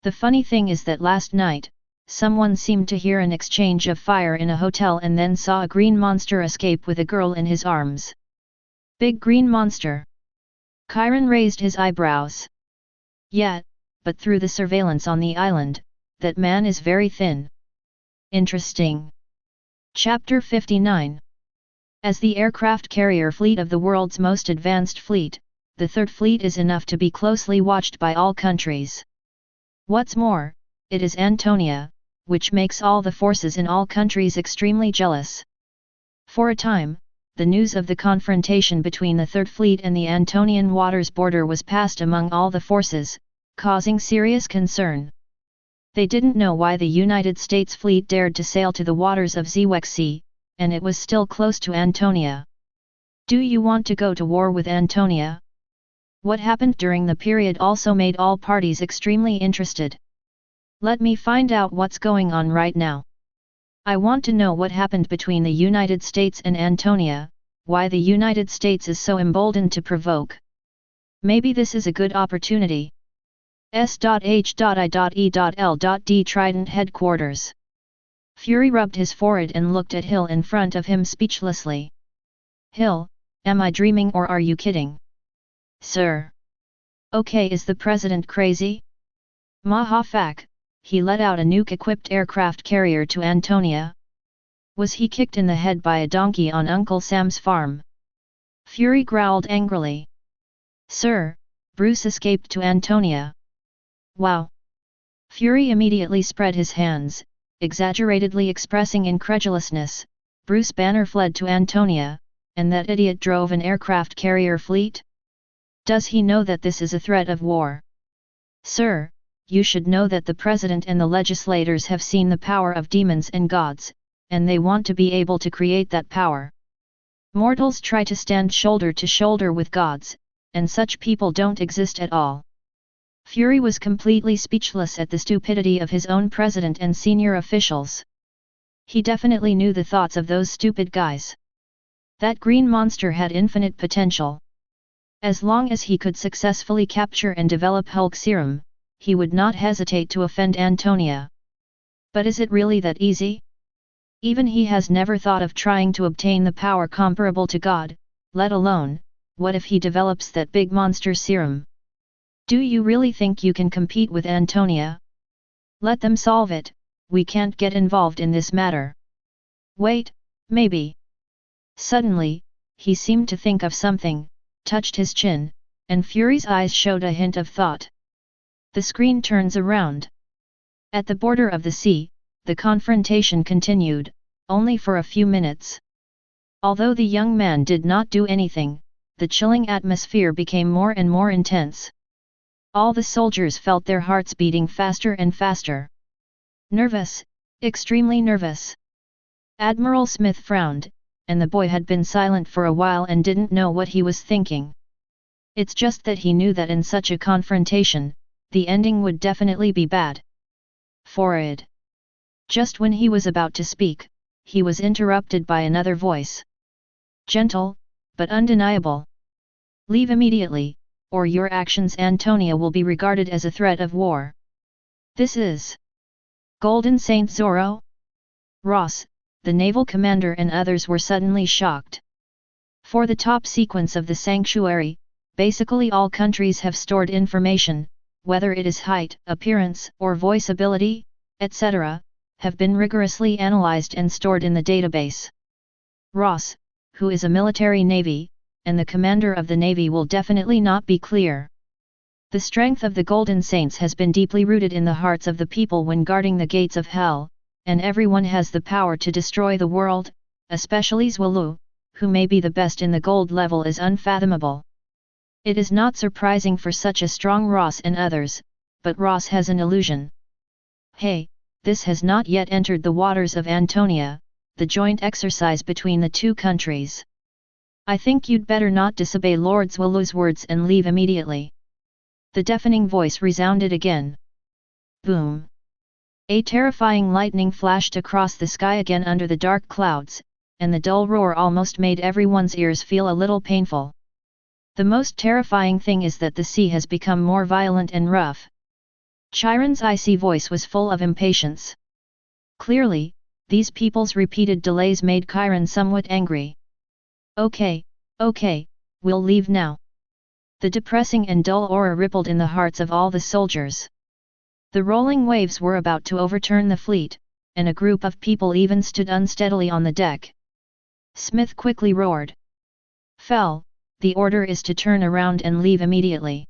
The funny thing is that last night, someone seemed to hear an exchange of fire in a hotel and then saw a green monster escape with a girl in his arms. Big green monster. Chiron raised his eyebrows. Yeah, but through the surveillance on the island, that man is very thin. Interesting. Chapter 59. As the aircraft carrier fleet of the world's most advanced fleet, the Third Fleet is enough to be closely watched by all countries. What's more, it is Antonia, which makes all the forces in all countries extremely jealous. For a time, the news of the confrontation between the Third Fleet and the Antonian waters border was passed among all the forces, causing serious concern. They didn't know why the United States fleet dared to sail to the waters of Zewek Sea, and it was still close to Antonia. Do you want to go to war with Antonia? What happened during the period also made all parties extremely interested. Let me find out what's going on right now. I want to know what happened between the United States and Antonia, why the United States is so emboldened to provoke. Maybe this is a good opportunity. S.H.I.E.L.D. Trident Headquarters. Fury rubbed his forehead and looked at Hill in front of him speechlessly. Hill, am I dreaming or are you kidding? Sir. Okay, is the president crazy? Maha-fuck, he let out a nuke-equipped aircraft carrier to Antonia. Was he kicked in the head by a donkey on Uncle Sam's farm? Fury growled angrily. Sir, Bruce escaped to Antonia. Wow! Fury immediately spread his hands, exaggeratedly expressing incredulousness. Bruce Banner fled to Antonia, and that idiot drove an aircraft carrier fleet? Does he know that this is a threat of war? Sir, you should know that the president and the legislators have seen the power of demons and gods, and they want to be able to create that power. Mortals try to stand shoulder to shoulder with gods, and such people don't exist at all. Fury was completely speechless at the stupidity of his own president and senior officials. He definitely knew the thoughts of those stupid guys. That green monster had infinite potential. As long as he could successfully capture and develop Hulk serum, he would not hesitate to offend Antonia. But is it really that easy? Even he has never thought of trying to obtain the power comparable to God, let alone, what if he develops that big monster serum? Do you really think you can compete with Antonia? Let them solve it, we can't get involved in this matter. Wait, maybe. Suddenly, he seemed to think of something, touched his chin, and Fury's eyes showed a hint of thought. The screen turns around. At the border of the sea, the confrontation continued, only for a few minutes. Although the young man did not do anything, the chilling atmosphere became more and more intense. All the soldiers felt their hearts beating faster and faster. Nervous, extremely nervous. Admiral Smith frowned, and the boy had been silent for a while and didn't know what he was thinking. It's just that he knew that in such a confrontation, the ending would definitely be bad. Forward. Just when he was about to speak, he was interrupted by another voice. Gentle, but undeniable. Leave immediately, or your actions Antonia will be regarded as a threat of war. This is Golden Saint Zorro? Ross, the naval commander and others were suddenly shocked. For the top sequence of the sanctuary, basically all countries have stored information, whether it is height, appearance, or voice ability, etc., have been rigorously analyzed and stored in the database. Ross, who is a military navy, and the commander of the navy will definitely not be clear. The strength of the Golden Saints has been deeply rooted in the hearts of the people when guarding the gates of hell, and everyone has the power to destroy the world, especially Zwalu, who may be the best in the gold level is unfathomable. It is not surprising for such a strong Ross and others, but Ross has an illusion. Hey, this has not yet entered the waters of Antonia, the joint exercise between the two countries. I think you'd better not disobey Lord Zwalu's words and leave immediately. The deafening voice resounded again. Boom! A terrifying lightning flashed across the sky again under the dark clouds, and the dull roar almost made everyone's ears feel a little painful. The most terrifying thing is that the sea has become more violent and rough. Chiron's icy voice was full of impatience. Clearly, these people's repeated delays made Chiron somewhat angry. Okay, we'll leave now. The depressing and dull aura rippled in the hearts of all the soldiers. The rolling waves were about to overturn the fleet, and a group of people even stood unsteadily on the deck. Smith quickly roared. Fell, the order is to turn around and leave immediately.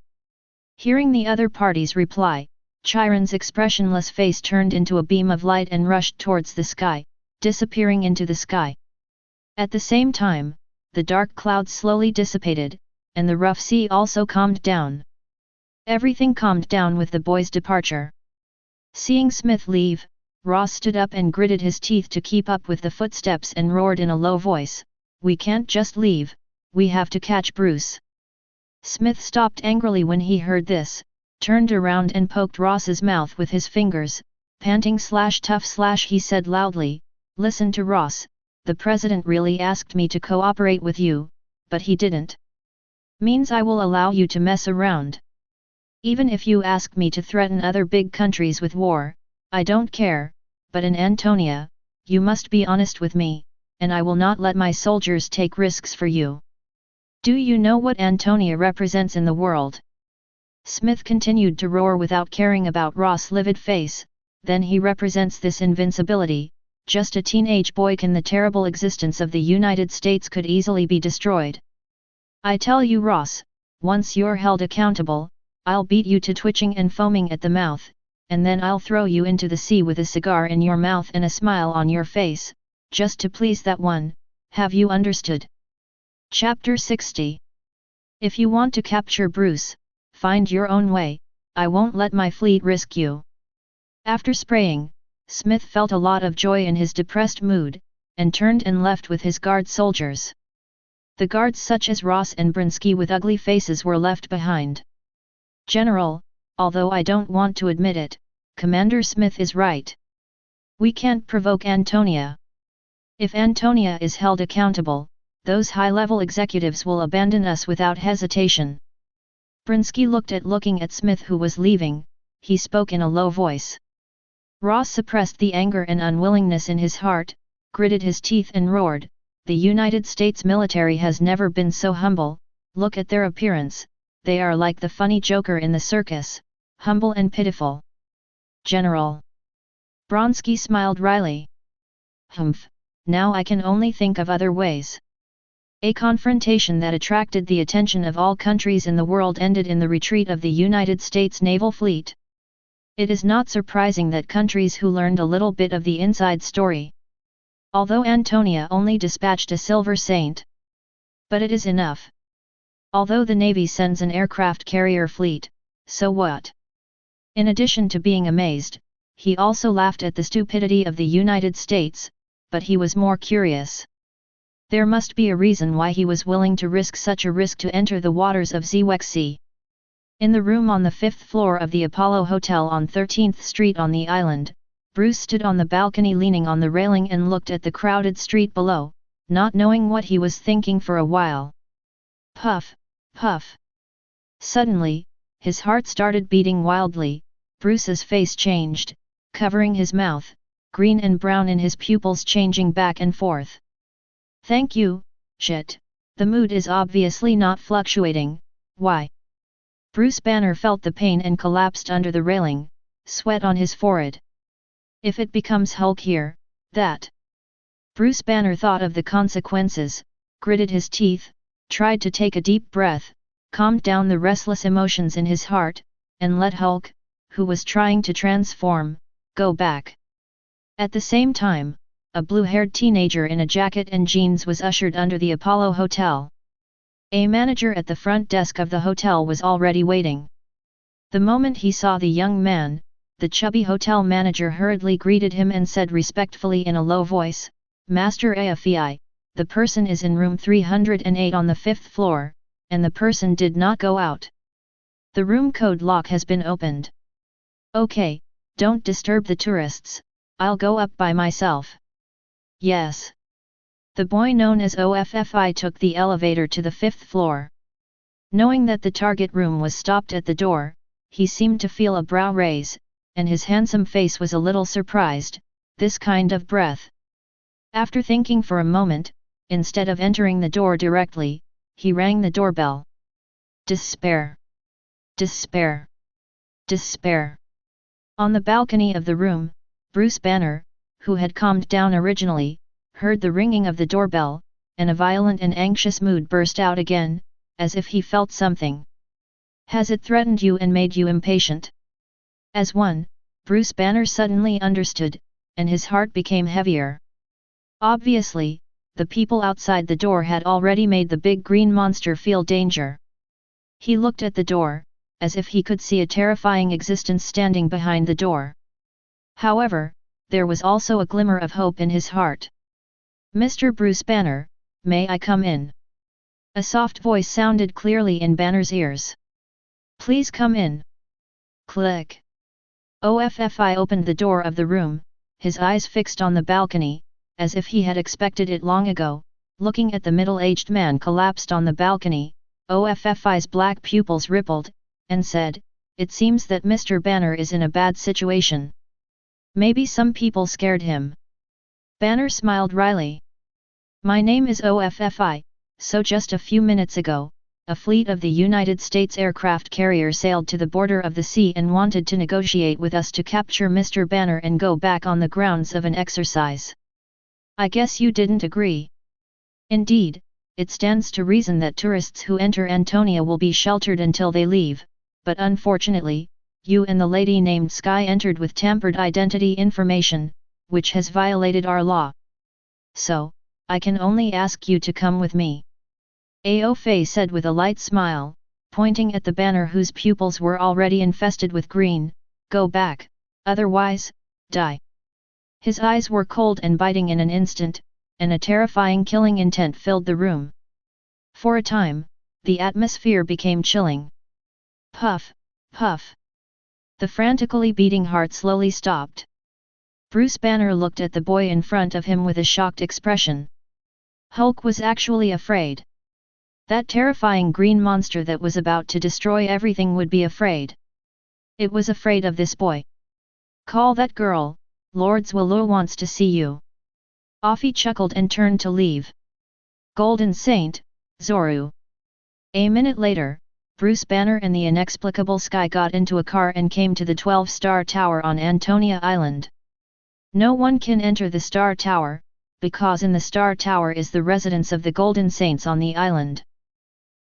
Hearing the other party's reply, Chiron's expressionless face turned into a beam of light and rushed towards the sky, disappearing into the sky. At the same time, the dark clouds slowly dissipated, and the rough sea also calmed down. Everything calmed down with the boy's departure. Seeing Smith leave, Ross stood up and gritted his teeth to keep up with the footsteps and roared in a low voice, "We can't just leave, we have to catch Bruce." Smith stopped angrily when he heard this, turned around and poked Ross's mouth with his fingers, panting /tough/ he said loudly, "Listen to Ross, the president really asked me to cooperate with you, but he didn't. Means I will allow you to mess around. Even if you ask me to threaten other big countries with war, I don't care, but in Antonia, you must be honest with me, and I will not let my soldiers take risks for you. Do you know what Antonia represents in the world?" Smith continued to roar without caring about Ross' livid face, "Then he represents this invincibility, just a teenage boy can the terrible existence of the United States could easily be destroyed. I tell you Ross, once you're held accountable, I'll beat you to twitching and foaming at the mouth, and then I'll throw you into the sea with a cigar in your mouth and a smile on your face, just to please that one, have you understood?" Chapter 60. If you want to capture Bruce, find your own way, I won't let my fleet risk you. After spraying, Smith felt a lot of joy in his depressed mood, and turned and left with his guard soldiers. The guards such as Ross and Brinsky with ugly faces were left behind. "General, although I don't want to admit it, Commander Smith is right. We can't provoke Antonia. If Antonia is held accountable, those high-level executives will abandon us without hesitation." Brinsky looking at Smith who was leaving, he spoke in a low voice. Ross suppressed the anger and unwillingness in his heart, gritted his teeth and roared, "The United States military has never been so humble, look at their appearance, they are like the funny joker in the circus, humble and pitiful." "General." Bronsky smiled wryly. "Humph, now I can only think of other ways." A confrontation that attracted the attention of all countries in the world ended in the retreat of the United States Naval Fleet. It is not surprising that countries who learned a little bit of the inside story. Although Antonia only dispatched a Silver Saint. But it is enough. Although the Navy sends an aircraft carrier fleet, so what? In addition to being amazed, he also laughed at the stupidity of the United States, but he was more curious. There must be a reason why he was willing to risk such a risk to enter the waters of Zwexy. In the room on the 5th floor of the Apollo Hotel on 13th Street on the island, Bruce stood on the balcony leaning on the railing and looked at the crowded street below, not knowing what he was thinking for a while. Puff, puff. Suddenly, his heart started beating wildly, Bruce's face changed, covering his mouth, green and brown in his pupils changing back and forth. "Thank you, shit, the mood is obviously not fluctuating, why?" Bruce Banner felt the pain and collapsed under the railing, sweat on his forehead. "If it becomes Hulk here, that Bruce Banner thought of the consequences, gritted his teeth, tried to take a deep breath, calmed down the restless emotions in his heart, and let Hulk, who was trying to transform, go back. At the same time, a blue-haired teenager in a jacket and jeans was ushered under the Apollo Hotel. A manager at the front desk of the hotel was already waiting. The moment he saw the young man, the chubby hotel manager hurriedly greeted him and said respectfully in a low voice, "Master AFEI, the person is in room 308 on the 5th floor, and the person did not go out. The room code lock has been opened. Okay, don't disturb the tourists, I'll go up by myself." "Yes." The boy known as OFFI took the elevator to the 5th floor. Knowing that the target room was stopped at the door, he seemed to feel a brow raise, and his handsome face was a little surprised, this kind of breath. After thinking for a moment, instead of entering the door directly, he rang the doorbell. Despair! Despair! Despair! On the balcony of the room, Bruce Banner, who had calmed down originally, heard the ringing of the doorbell, and a violent and anxious mood burst out again, as if he felt something. "Has it threatened you and made you impatient?" As one, Bruce Banner suddenly understood, and his heart became heavier. Obviously, the people outside the door had already made the big green monster feel danger. He looked at the door, as if he could see a terrifying existence standing behind the door. However, there was also a glimmer of hope in his heart. "Mr. Bruce Banner, may I come in?" A soft voice sounded clearly in Banner's ears. "Please come in." Click. OFFI opened the door of the room, his eyes fixed on the balcony, as if he had expected it long ago. Looking at the middle-aged man collapsed on the balcony, OFFI's black pupils rippled, and said, "It seems that Mr. Banner is in a bad situation. Maybe some people scared him." Banner smiled wryly. "My name is OFFI, so just a few minutes ago, a fleet of the United States aircraft carrier sailed to the border of the sea and wanted to negotiate with us to capture Mr. Banner and go back on the grounds of an exercise. I guess you didn't agree. Indeed, it stands to reason that tourists who enter Antonia will be sheltered until they leave, but unfortunately, you and the lady named Sky entered with tampered identity information, which has violated our law. So, I can only ask you to come with me." Aofe said with a light smile, pointing at the Banner whose pupils were already infested with green, "Go back, otherwise, die." His eyes were cold and biting in an instant, and a terrifying killing intent filled the room. For a time, the atmosphere became chilling. Puff, puff. The frantically beating heart slowly stopped. Bruce Banner looked at the boy in front of him with a shocked expression. Hulk was actually afraid. That terrifying green monster that was about to destroy everything would be afraid. It was afraid of this boy. "Call that girl, Lord Zwillow wants to see you." Offie chuckled and turned to leave. "Golden Saint, Zoru." A minute later, Bruce Banner and the inexplicable Sky got into a car and came to the 12-star tower on Antonia Island. No one can enter the Star Tower, because in the Star Tower is the residence of the Golden Saints on the island.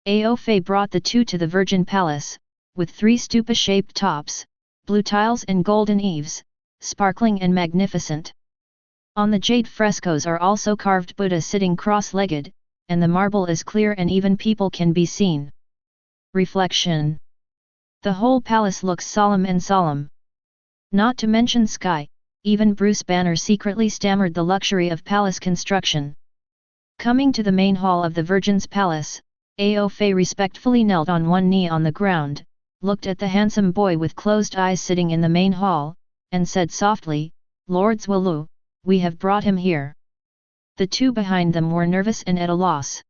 Aofe brought the two to the Virgin Palace, with 3 stupa-shaped tops, blue tiles and golden eaves, sparkling and magnificent. On the jade frescoes are also carved Buddha sitting cross-legged, and the marble is clear and even people can be seen. Reflection. The whole palace looks solemn and solemn. Not to mention Sky, even Bruce Banner secretly stammered the luxury of palace construction. Coming to the main hall of the Virgin's Palace, Aofe respectfully knelt on one knee on the ground, looked at the handsome boy with closed eyes sitting in the main hall, and said softly, "Lord Zwillow, we have brought him here." The two behind them were nervous and at a loss.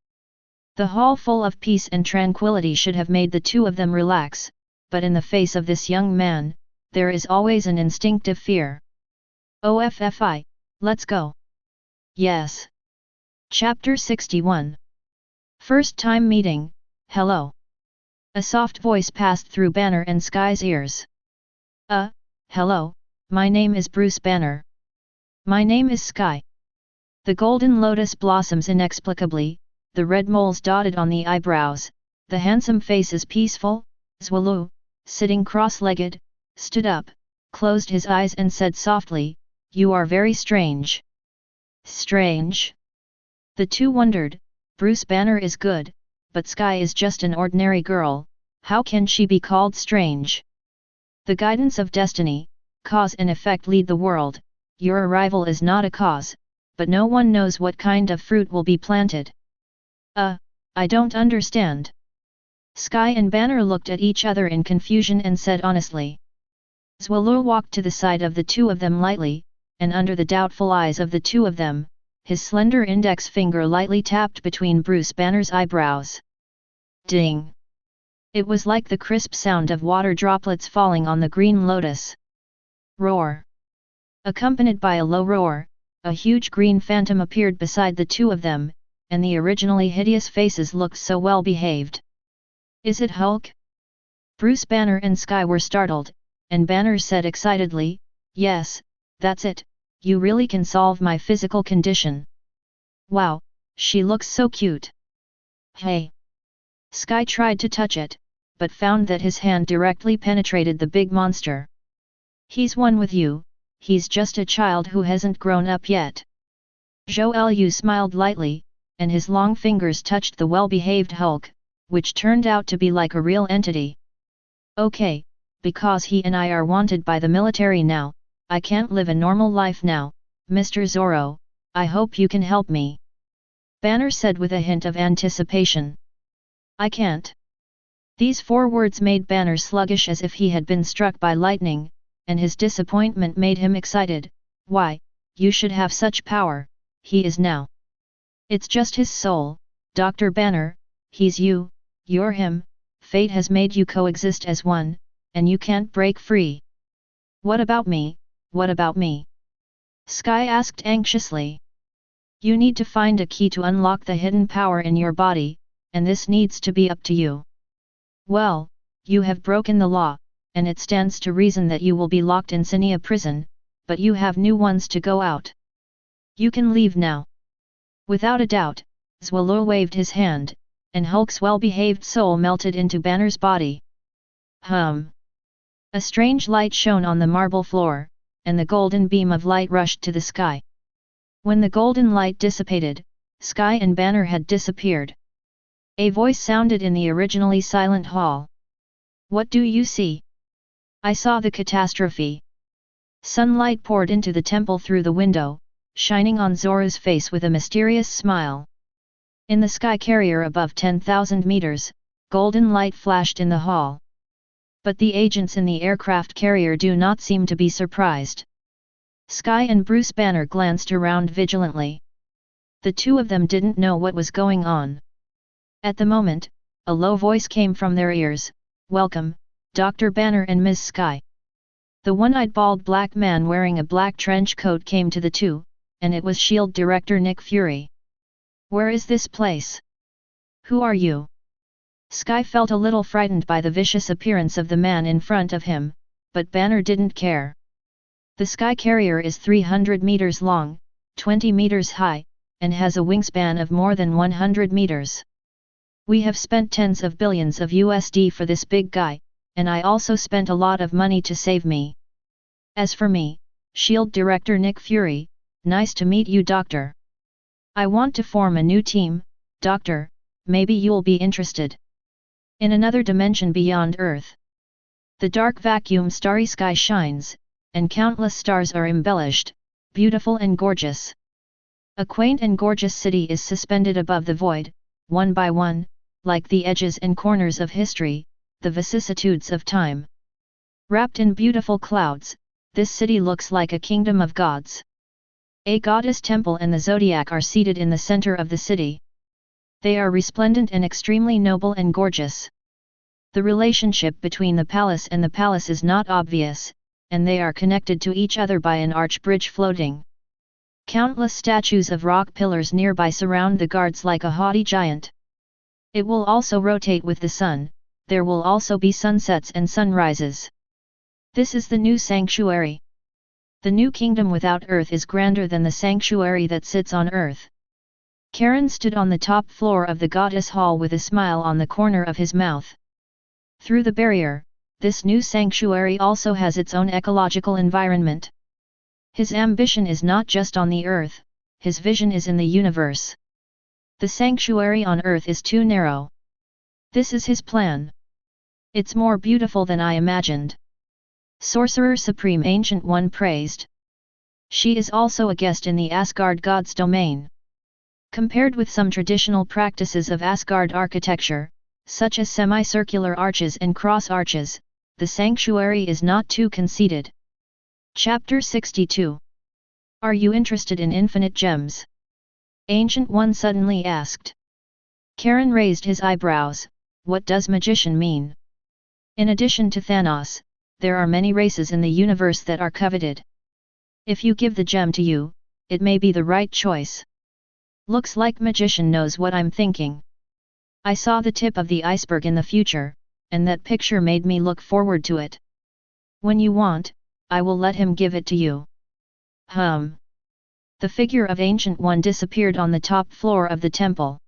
The hall full of peace and tranquility should have made the two of them relax, but in the face of this young man, there is always an instinctive fear. OFFI, let's go. Yes. Chapter 61. First time meeting, hello. A soft voice passed through Banner and Sky's ears. Hello, my name is Bruce Banner. My name is Sky. The golden lotus blossoms inexplicably, the red moles dotted on the eyebrows, the handsome face is peaceful. S.H.I.E.L.D, sitting cross-legged, stood up, closed his eyes and said softly, "You are very strange." Strange? The two wondered. Bruce Banner is good, but S.H.I.E.L.D is just an ordinary girl, how can she be called strange? The guidance of destiny, cause and effect lead the world, your arrival is not a cause, but no one knows what kind of fruit will be planted. I don't understand. S.H.I.E.L.D and Banner looked at each other in confusion and said honestly. S.H.I.E.L.D walked to the side of the two of them lightly, and under the doubtful eyes of the two of them, his slender index finger lightly tapped between Bruce Banner's eyebrows. Ding! It was like the crisp sound of water droplets falling on the green lotus. Roar! Accompanied by a low roar, a huge green phantom appeared beside the two of them, and the originally hideous faces looked so well behaved. Is it Hulk? Bruce Banner and S.H.I.E.L.D were startled, and Banner said excitedly, "Yes, that's it, you really can solve my physical condition. Wow, she looks so cute." Hey! S.H.I.E.L.D tried to touch it, but found that his hand directly penetrated the big monster. "He's one with you, he's just a child who hasn't grown up yet." Zhou smiled lightly, and his long fingers touched the well-behaved Hulk, which turned out to be like a real entity. "Okay, because he and I are wanted by the military now, I can't live a normal life now, Mr. Zorro, I hope you can help me," Banner said with a hint of anticipation. "I can't." These 4 words made Banner sluggish as if he had been struck by lightning, and his disappointment made him excited. "Why, you should have such power, he is now. It's just his soul, Dr. Banner, he's you, you're him, fate has made you coexist as one, and you can't break free." What about me, what about me? S.H.I.E.L.D asked anxiously. "You need to find a key to unlock the hidden power in your body, and this needs to be up to you. Well, you have broken the law, and it stands to reason that you will be locked in Sinia prison, but you have new ones to go out. You can leave now." Without a doubt, S.H.I.E.L.D waved his hand, and Hulk's well-behaved soul melted into Banner's body. A strange light shone on the marble floor, and the golden beam of light rushed to the sky. When the golden light dissipated, S.H.I.E.L.D and Banner had disappeared. A voice sounded in the originally silent hall. "What do you see?" "I saw the catastrophe." Sunlight poured into the temple through the window, shining on Zorro's face with a mysterious smile. In the sky carrier above 10,000 meters, golden light flashed in the hall. But the agents in the aircraft carrier do not seem to be surprised. S.H.I.E.L.D and Bruce Banner glanced around vigilantly. The two of them didn't know what was going on. At the moment, a low voice came from their ears, "Welcome, Dr. Banner and Ms. S.H.I.E.L.D. The one-eyed bald black man wearing a black trench coat came to the two, and it was S.H.I.E.L.D. Director Nick Fury. "Where is this place? Who are you?" S.H.I.E.L.D felt a little frightened by the vicious appearance of the man in front of him, but Banner didn't care. The sky carrier is 300 meters long, 20 meters high, and has a wingspan of more than 100 meters. We have spent tens of billions of USD for this big guy, and I also spent a lot of money to save me. As for me, S.H.I.E.L.D. Director Nick Fury, nice to meet you, Doctor. I want to form a new team, Doctor, maybe you'll be interested. In another dimension beyond Earth, the dark vacuum starry sky shines, and countless stars are embellished, beautiful and gorgeous. A quaint and gorgeous city is suspended above the void, one by one, like the edges and corners of history, the vicissitudes of time. Wrapped in beautiful clouds, this city looks like a kingdom of gods. A goddess temple and the zodiac are seated in the center of the city. They are resplendent and extremely noble and gorgeous. The relationship between the palace and the palace is not obvious, and they are connected to each other by an arch bridge floating. Countless statues of rock pillars nearby surround the guards like a haughty giant. It will also rotate with the sun, there will also be sunsets and sunrises. This is the new sanctuary. The new kingdom without earth is grander than the sanctuary that sits on earth. Karen stood on the top floor of the goddess hall with a smile on the corner of his mouth. Through the barrier, this new sanctuary also has its own ecological environment. His ambition is not just on the earth, his vision is in the universe. The sanctuary on earth is too narrow. This is his plan. It's more beautiful than I imagined. Sorcerer Supreme Ancient One praised. She is also a guest in the Asgard god's domain. Compared with some traditional practices of Asgard architecture, such as semicircular arches and cross arches, the sanctuary is not too conceited. Chapter 62. Are you interested in infinite gems? Ancient One suddenly asked. Karen raised his eyebrows. What does magician mean? In addition to Thanos, there are many races in the universe that are coveted. If you give the gem to you, it may be the right choice. Looks like magician knows what I'm thinking. I saw the tip of the iceberg in the future, and that picture made me look forward to it. When you want, I will let him give it to you. The figure of Ancient One disappeared on the top floor of the temple.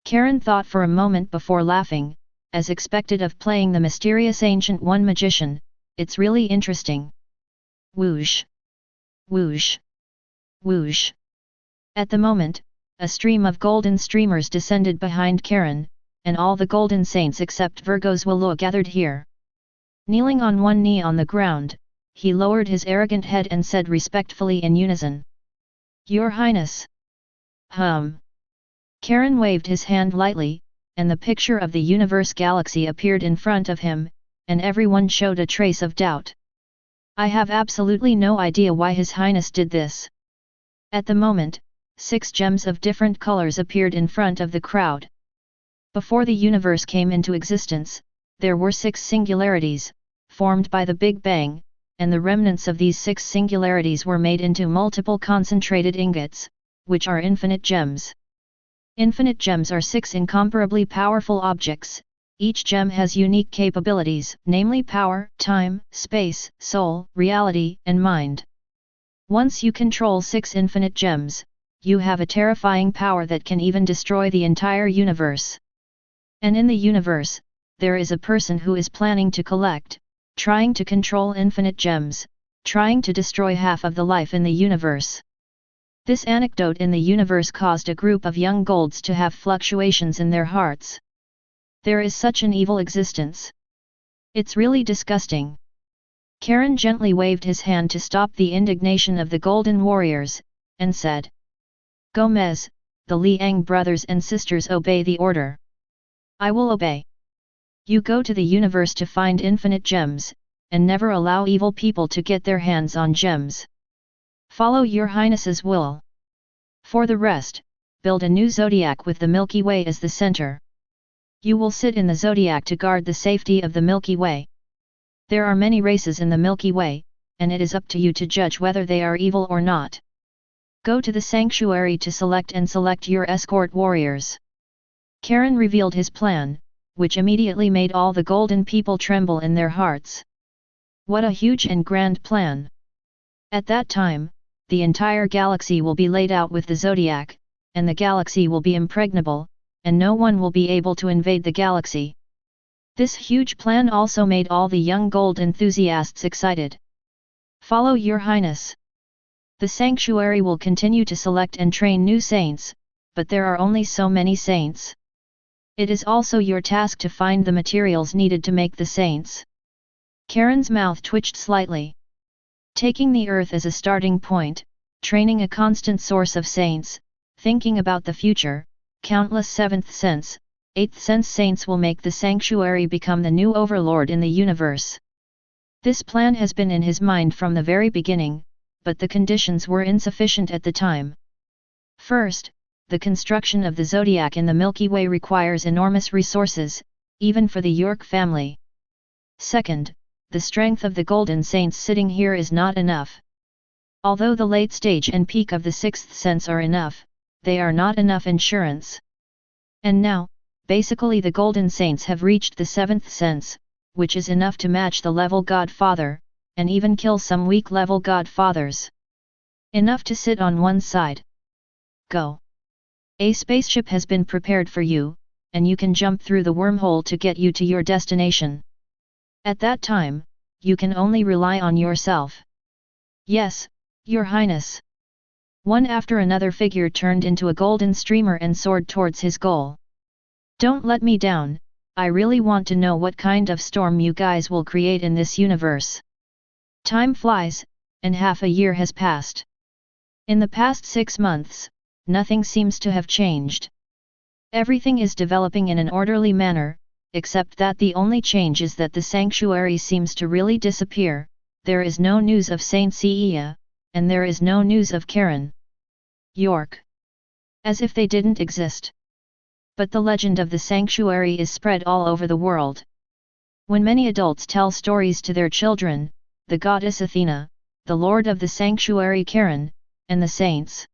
Karen thought for a moment before laughing, as expected of playing the mysterious Ancient One magician. It's really interesting. Whoosh! Whoosh! Whoosh! At the moment, a stream of golden streamers descended behind Karen, and all the golden saints except Virgo's willow gathered here. Kneeling on one knee on the ground, he lowered his arrogant head and said respectfully in unison. Your Highness. Karen waved his hand lightly, and the picture of the universe galaxy appeared in front of him, and everyone showed a trace of doubt. I have absolutely no idea why His Highness did this. At the moment, 6 gems of different colors appeared in front of the crowd. Before the universe came into existence, there were 6 singularities, formed by the Big Bang, and the remnants of these 6 singularities were made into multiple concentrated ingots, which are infinite gems. Infinite gems are 6 incomparably powerful objects. Each gem has unique capabilities, namely power, time, space, soul, reality, and mind. Once you control 6 infinite gems, you have a terrifying power that can even destroy the entire universe. And in the universe, there is a person who is planning to collect, trying to control infinite gems, trying to destroy half of the life in the universe. This anecdote in the universe caused a group of young golds to have fluctuations in their hearts. There is such an evil existence. It's really disgusting. Karen gently waved his hand to stop the indignation of the golden warriors, and said, Gomez, the Liang brothers and sisters obey the order. I will obey. You go to the universe to find infinite gems, and never allow evil people to get their hands on gems. Follow your Highness's will. For the rest, build a new zodiac with the Milky Way as the center. You will sit in the zodiac to guard the safety of the Milky Way. There are many races in the Milky Way, and it is up to you to judge whether they are evil or not. Go to the sanctuary to select your escort warriors. Karen revealed his plan, which immediately made all the golden people tremble in their hearts. What a huge and grand plan! At that time, the entire galaxy will be laid out with the zodiac, and the galaxy will be impregnable, and no one will be able to invade the galaxy. This huge plan also made all the young gold enthusiasts excited. Follow your Highness. The sanctuary will continue to select and train new saints, but there are only so many saints. It is also your task to find the materials needed to make the saints. Karen's mouth twitched slightly. Taking the earth as a starting point, training a constant source of saints, thinking about the future, countless 7th sense, 8th sense saints will make the sanctuary become the new overlord in the universe. This plan has been in his mind from the very beginning, but the conditions were insufficient at the time. First, the construction of the zodiac in the Milky Way requires enormous resources, even for the York family. Second, the strength of the golden saints sitting here is not enough. Although the late stage and peak of the 6th sense are enough, they are not enough insurance. And now, basically the golden saints have reached the 7th sense, which is enough to match the level Godfather, and even kill some weak-level godfathers. Enough to sit on one side. Go. A spaceship has been prepared for you, and you can jump through the wormhole to get you to your destination. At that time, you can only rely on yourself. Yes, Your Highness. One after another figure turned into a golden streamer and soared towards his goal. Don't let me down, I really want to know what kind of storm you guys will create in this universe. Time flies, and half a year has passed. In the past 6 months, nothing seems to have changed. Everything is developing in an orderly manner, except that the only change is that the sanctuary seems to really disappear. There is no news of Saint Seiya, and there is no news of Karen. York. As if they didn't exist. But the legend of the sanctuary is spread all over the world. When many adults tell stories to their children, the goddess Athena, the lord of the sanctuary Karen, and the saints.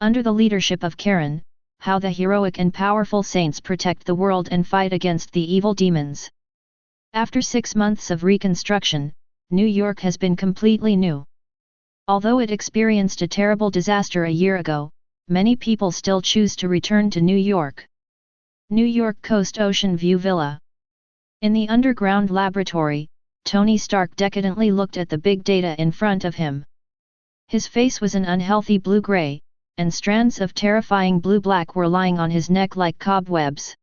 Under the leadership of Karen, how the heroic and powerful saints protect the world and fight against the evil demons. After 6 months of reconstruction, New York has been completely new. Although it experienced a terrible disaster a year ago, many people still choose to return to New York. New York Coast Ocean View Villa. In the underground laboratory, Tony Stark decadently looked at the big data in front of him. His face was an unhealthy blue-gray, and strands of terrifying blue-black were lying on his neck like cobwebs.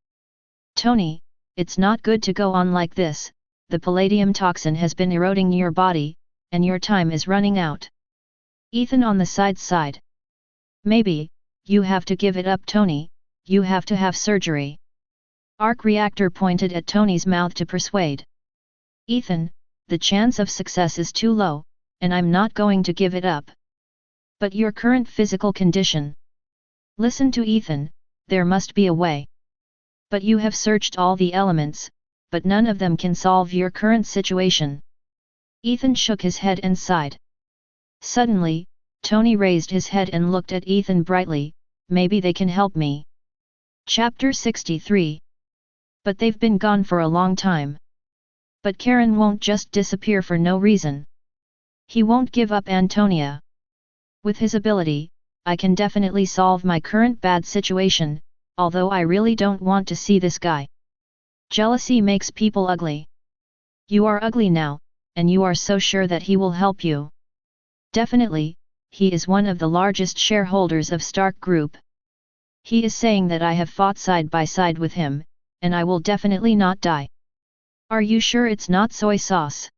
Tony, it's not good to go on like this, the palladium toxin has been eroding your body, and your time is running out. Ethan on the side. Maybe, you have to give it up Tony, you have to have surgery. Arc Reactor pointed at Tony's mouth to persuade. Ethan, the chance of success is too low, and I'm not going to give it up. But your current physical condition. Listen to Ethan, there must be a way. But you have searched all the elements, but none of them can solve your current situation. Ethan shook his head and sighed. Suddenly, Tony raised his head and looked at Ethan brightly, maybe they can help me. Chapter 63. But they've been gone for a long time. But Karen won't just disappear for no reason. He won't give up Antonia. With his ability, I can definitely solve my current bad situation, although I really don't want to see this guy. Jealousy makes people ugly. You are ugly now, and you are so sure that he will help you. Definitely, he is one of the largest shareholders of Stark Group. He is saying that I have fought side by side with him, and I will definitely not die. Are you sure it's not soy sauce?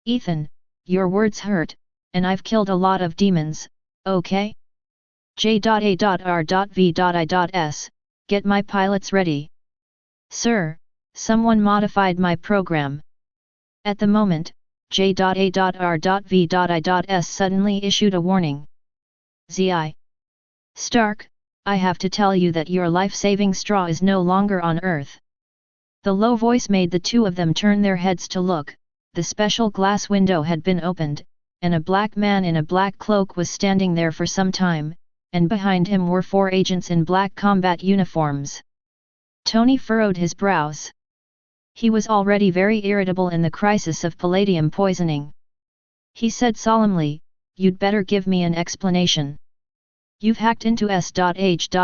Ethan, your words hurt, and I've killed a lot of demons, okay? J.A.R.V.I.S, get my pilots ready. Sir, someone modified my program. At the moment, J.A.R.V.I.S suddenly issued a warning. Z.I. Stark, I have to tell you that your life-saving straw is no longer on Earth. The low voice made the two of them turn their heads to look. The special glass window had been opened, and a black man in a black cloak was standing there for some time, and behind him were 4 agents in black combat uniforms. Tony furrowed his brows. He was already very irritable in the crisis of palladium poisoning. He said solemnly, "You'd better give me an explanation. You've hacked into S.H.I.E.L.D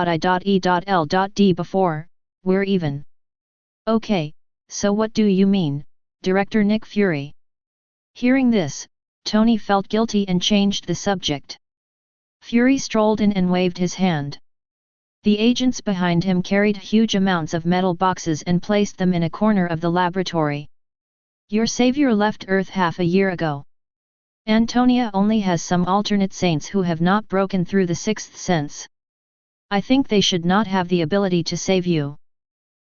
before, we're even." "Okay, so what do you mean, Director Nick Fury?" Hearing this, Tony felt guilty and changed the subject. Fury strolled in and waved his hand. The agents behind him carried huge amounts of metal boxes and placed them in a corner of the laboratory. "Your savior left Earth half a year ago. Antonia only has some alternate saints who have not broken through the sixth sense. I think they should not have the ability to save you.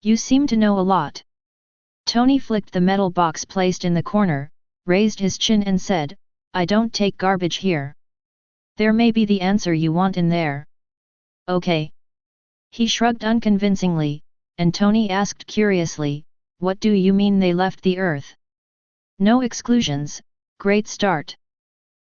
You seem to know a lot." Tony flicked the metal box placed in the corner, raised his chin and said, "I don't take garbage here. There may be the answer you want in there." "Okay." He shrugged unconvincingly, and Tony asked curiously, "What do you mean they left the Earth?" "No exclusions, great start."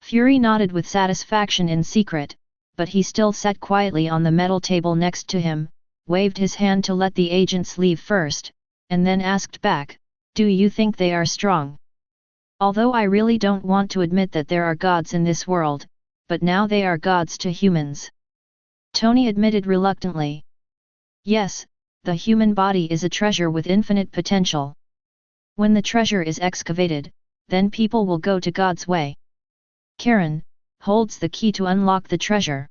Fury nodded with satisfaction in secret, but he still sat quietly on the metal table next to him, waved his hand to let the agents leave first, and then asked back, "Do you think they are strong?" Although I really don't want to admit that there are gods in this world, but now they are gods to humans. Tony admitted reluctantly. Yes, the human body is a treasure with infinite potential. When the treasure is excavated, then people will go to God's way. Karen holds the key to unlock the treasure.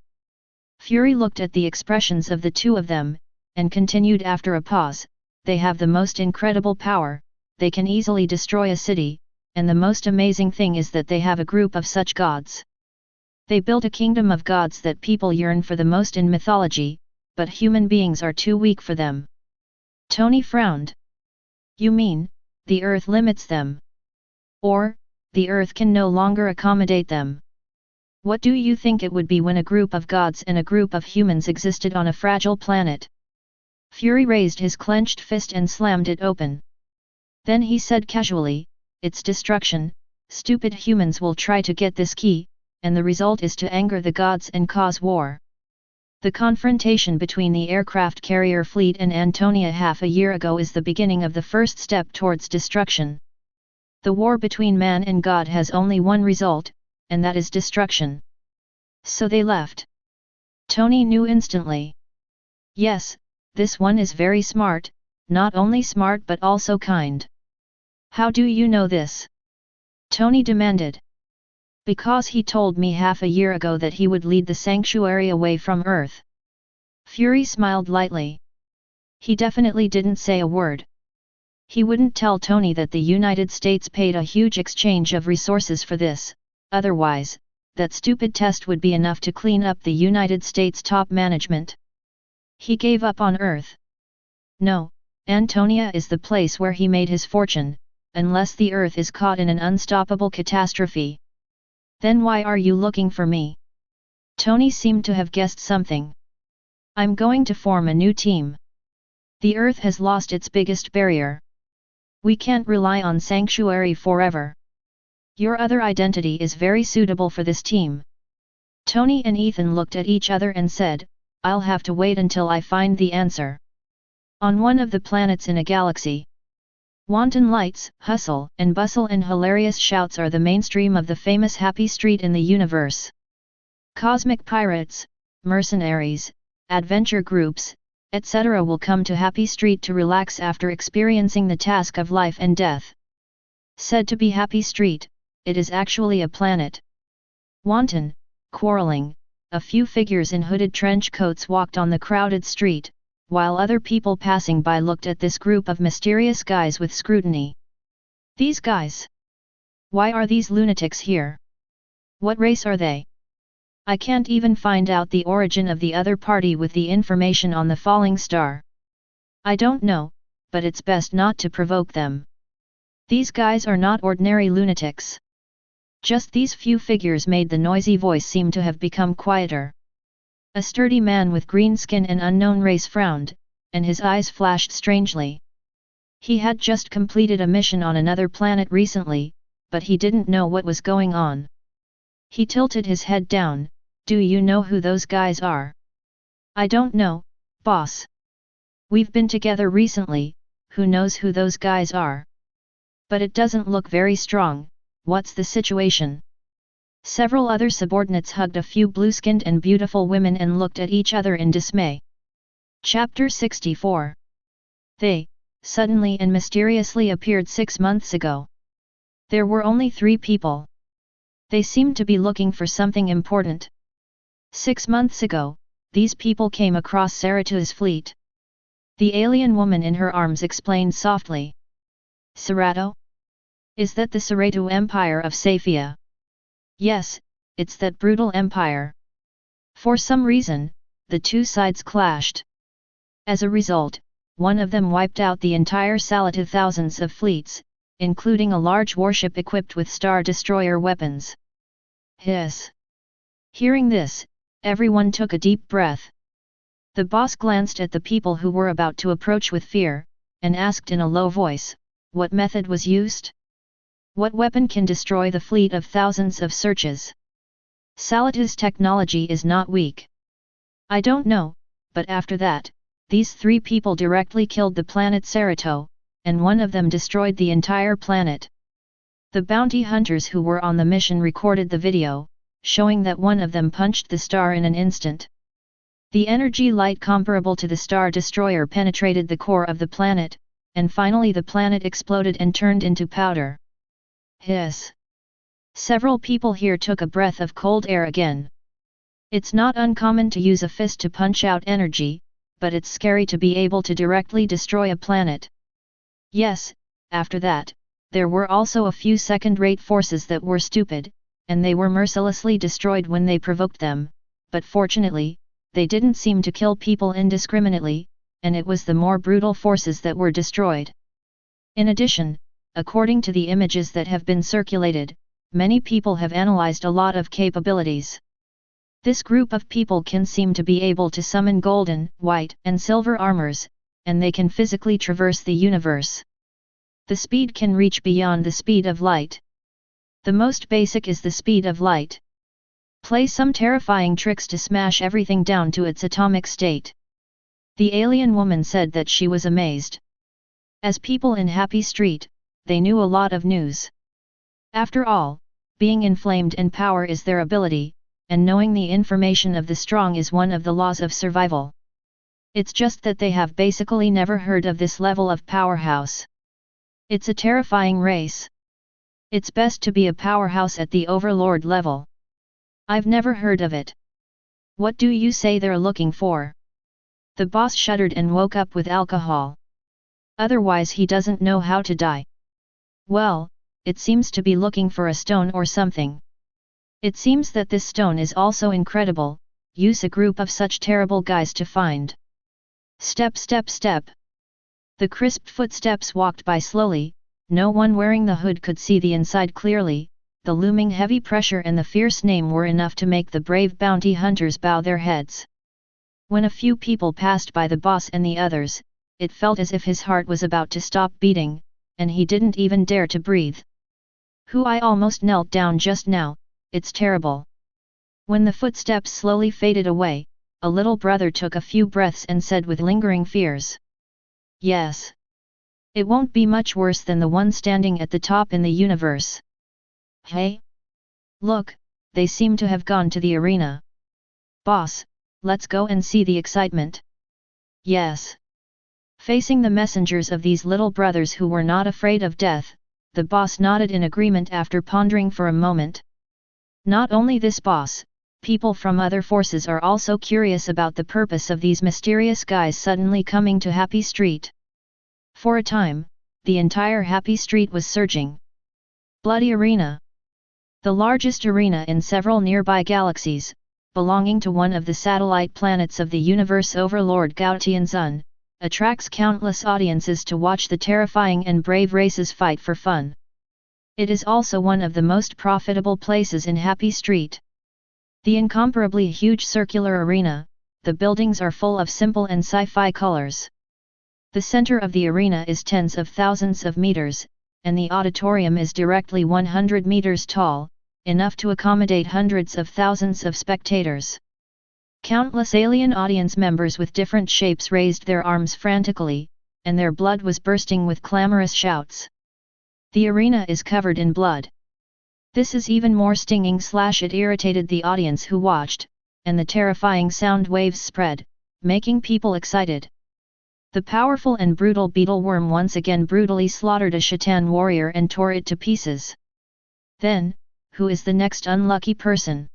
Fury looked at the expressions of the two of them, and continued after a pause, they have the most incredible power, they can easily destroy a city, and the most amazing thing is that they have a group of such gods. They built a kingdom of gods that people yearn for the most in mythology, but human beings are too weak for them. Tony frowned. You mean, the earth limits them? Or, the earth can no longer accommodate them? What do you think it would be when a group of gods and a group of humans existed on a fragile planet? Fury raised his clenched fist and slammed it open. Then he said casually, it's destruction, stupid humans will try to get this key, and the result is to anger the gods and cause war. The confrontation between the aircraft carrier fleet and Antonia half a year ago is the beginning of the first step towards destruction. The war between man and God has only one result, and that is destruction. So they left. Tony knew instantly. Yes, this one is very smart, not only smart but also kind. How do you know this? Tony demanded. Because he told me half a year ago that he would lead the sanctuary away from Earth. Fury smiled lightly. He definitely didn't say a word. He wouldn't tell Tony that the United States paid a huge exchange of resources for this, otherwise, that stupid test would be enough to clean up the United States top management. He gave up on Earth. No, Antonia is the place where he made his fortune, unless the Earth is caught in an unstoppable catastrophe. Then why are you looking for me? Tony seemed to have guessed something. I'm going to form a new team. The Earth has lost its biggest barrier. We can't rely on Sanctuary forever. Your other identity is very suitable for this team. Tony and Ethan looked at each other and said, I'll have to wait until I find the answer. On one of the planets in a galaxy. Wanton lights, hustle and bustle and hilarious shouts are the mainstream of the famous Happy Street in the universe. Cosmic pirates, mercenaries, adventure groups, etc. will come to Happy Street to relax after experiencing the task of life and death. Said to be Happy Street, it is actually a planet. Wanton, quarreling, a few figures in hooded trench coats walked on the crowded street, while other people passing by looked at this group of mysterious guys with scrutiny. These guys? Why are these lunatics here? What race are they? I can't even find out the origin of the other party with the information on the falling star. I don't know, but it's best not to provoke them. These guys are not ordinary lunatics. Just these few figures made the noisy voice seem to have become quieter. A sturdy man with green skin and unknown race frowned, and his eyes flashed strangely. He had just completed a mission on another planet recently, but he didn't know what was going on. He tilted his head down. Do you know who those guys are? I don't know, boss. We've been together recently, who knows who those guys are? But it doesn't look very strong, what's the situation? Several other subordinates hugged a few blue-skinned and beautiful women and looked at each other in dismay. Chapter 64. They, suddenly and mysteriously appeared 6 months ago. There were only 3 people. They seemed to be looking for something important. 6 months ago, these people came across Sarato's fleet. The alien woman in her arms explained softly. Sarato? Is that the Sarato Empire of Safia? Yes, it's that brutal empire. For some reason, the two sides clashed. As a result, one of them wiped out the entire Salato thousands of fleets, including a large warship equipped with Star Destroyer weapons. Hiss. Hearing this, everyone took a deep breath. The boss glanced at the people who were about to approach with fear, and asked in a low voice, what method was used? What weapon can destroy the fleet of thousands of searches? Salato's technology is not weak. I don't know, but after that, these 3 people directly killed the planet Sarato, and one of them destroyed the entire planet. The bounty hunters who were on the mission recorded the video, showing that one of them punched the star in an instant. The energy light comparable to the Star Destroyer penetrated the core of the planet, and finally the planet exploded and turned into powder. Hiss! Several people here took a breath of cold air again. It's not uncommon to use a fist to punch out energy, but it's scary to be able to directly destroy a planet. Yes, after that, there were also a few second-rate forces that were stupid, and they were mercilessly destroyed when they provoked them, but fortunately, they didn't seem to kill people indiscriminately, and it was the more brutal forces that were destroyed. In addition, according to the images that have been circulated, many people have analyzed a lot of capabilities. This group of people can seem to be able to summon golden, white, and silver armors, and they can physically traverse the universe. The speed can reach beyond the speed of light. The most basic is the speed of light. Play some terrifying tricks to smash everything down to its atomic state. The alien woman said that she was amazed. As people in Happy Street, they knew a lot of news. After all, being inflamed in power is their ability, and knowing the information of the strong is one of the laws of survival. It's just that they have basically never heard of this level of powerhouse. It's a terrifying race. It's best to be a powerhouse at the overlord level. I've never heard of it. What do you say they're looking for? The boss shuddered and woke up with alcohol. Otherwise he doesn't know how to die. Well, it seems to be looking for a stone or something. It seems that this stone is also incredible, use a group of such terrible guys to find. Step step step. The crisp footsteps walked by slowly, no one wearing the hood could see the inside clearly. The looming heavy pressure and the fierce name were enough to make the brave bounty hunters bow their heads. When a few people passed by the boss and the others, it felt as if his heart was about to stop beating, and he didn't even dare to breathe. I almost knelt down just now, it's terrible. When the footsteps slowly faded away, a little brother took a few breaths and said with lingering fears. Yes. It won't be much worse than the one standing at the top in the universe. Hey? Look, they seem to have gone to the arena. Boss, let's go and see the excitement. Yes. Facing the messengers of these little brothers who were not afraid of death, the boss nodded in agreement after pondering for a moment. Not only this boss, people from other forces are also curious about the purpose of these mysterious guys suddenly coming to Happy Street. For a time, the entire Happy Street was surging. Bloody Arena. The largest arena in several nearby galaxies, belonging to one of the satellite planets of the universe overlord Gaotianzun, attracts countless audiences to watch the terrifying and brave races fight for fun. It is also one of the most profitable places in Happy Street. The incomparably huge circular arena, the buildings are full of simple and sci-fi colors. The center of the arena is tens of thousands of meters, and the auditorium is directly 100 meters tall, enough to accommodate hundreds of thousands of spectators. Countless alien audience members with different shapes raised their arms frantically, and their blood was bursting with clamorous shouts. The arena is covered in blood. This is even more stinging / it irritated the audience who watched, and the terrifying sound waves spread, making people excited. The powerful and brutal beetle worm once again brutally slaughtered a Shaitan warrior and tore it to pieces. Then, who is the next unlucky person?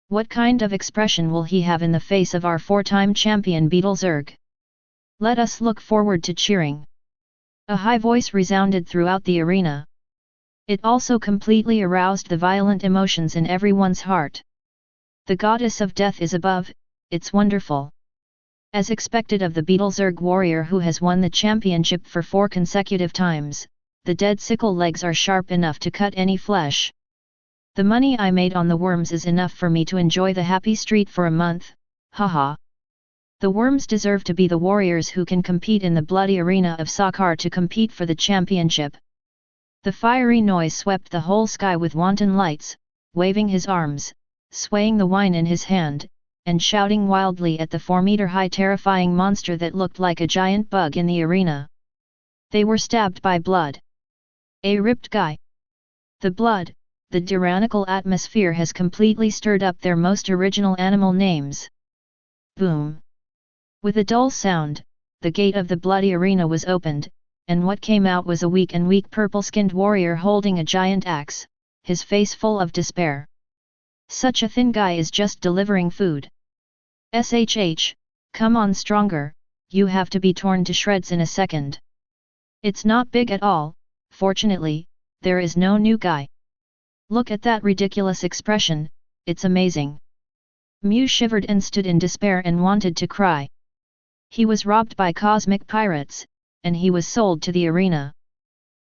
What kind of expression will he have in the face of our 4-time champion Beetle Zerg? Let us look forward to cheering. A high voice resounded throughout the arena. It also completely aroused the violent emotions in everyone's heart. The goddess of death is above, it's wonderful. As expected of the Beetle Zerg warrior who has won the championship for 4 consecutive times, the dead sickle legs are sharp enough to cut any flesh. The money I made on the worms is enough for me to enjoy the Happy Street for a month, haha. The worms deserve to be the warriors who can compete in the bloody arena of Sakar to compete for the championship. The fiery noise swept the whole sky with wanton lights, waving his arms, swaying the wine in his hand, and shouting wildly at the 4-meter-high terrifying monster that looked like a giant bug in the arena. They were stabbed by blood. A ripped guy. The blood, the tyrannical atmosphere has completely stirred up their most original animal names. Boom! With a dull sound, the gate of the bloody arena was opened, and what came out was a weak purple-skinned warrior holding a giant axe, his face full of despair. Such a thin guy is just delivering food. SHH, come on stronger, you have to be torn to shreds in a second. It's not big at all, fortunately, there is no new guy. Look at that ridiculous expression, it's amazing. Mew shivered and stood in despair and wanted to cry. He was robbed by cosmic pirates, and he was sold to the arena.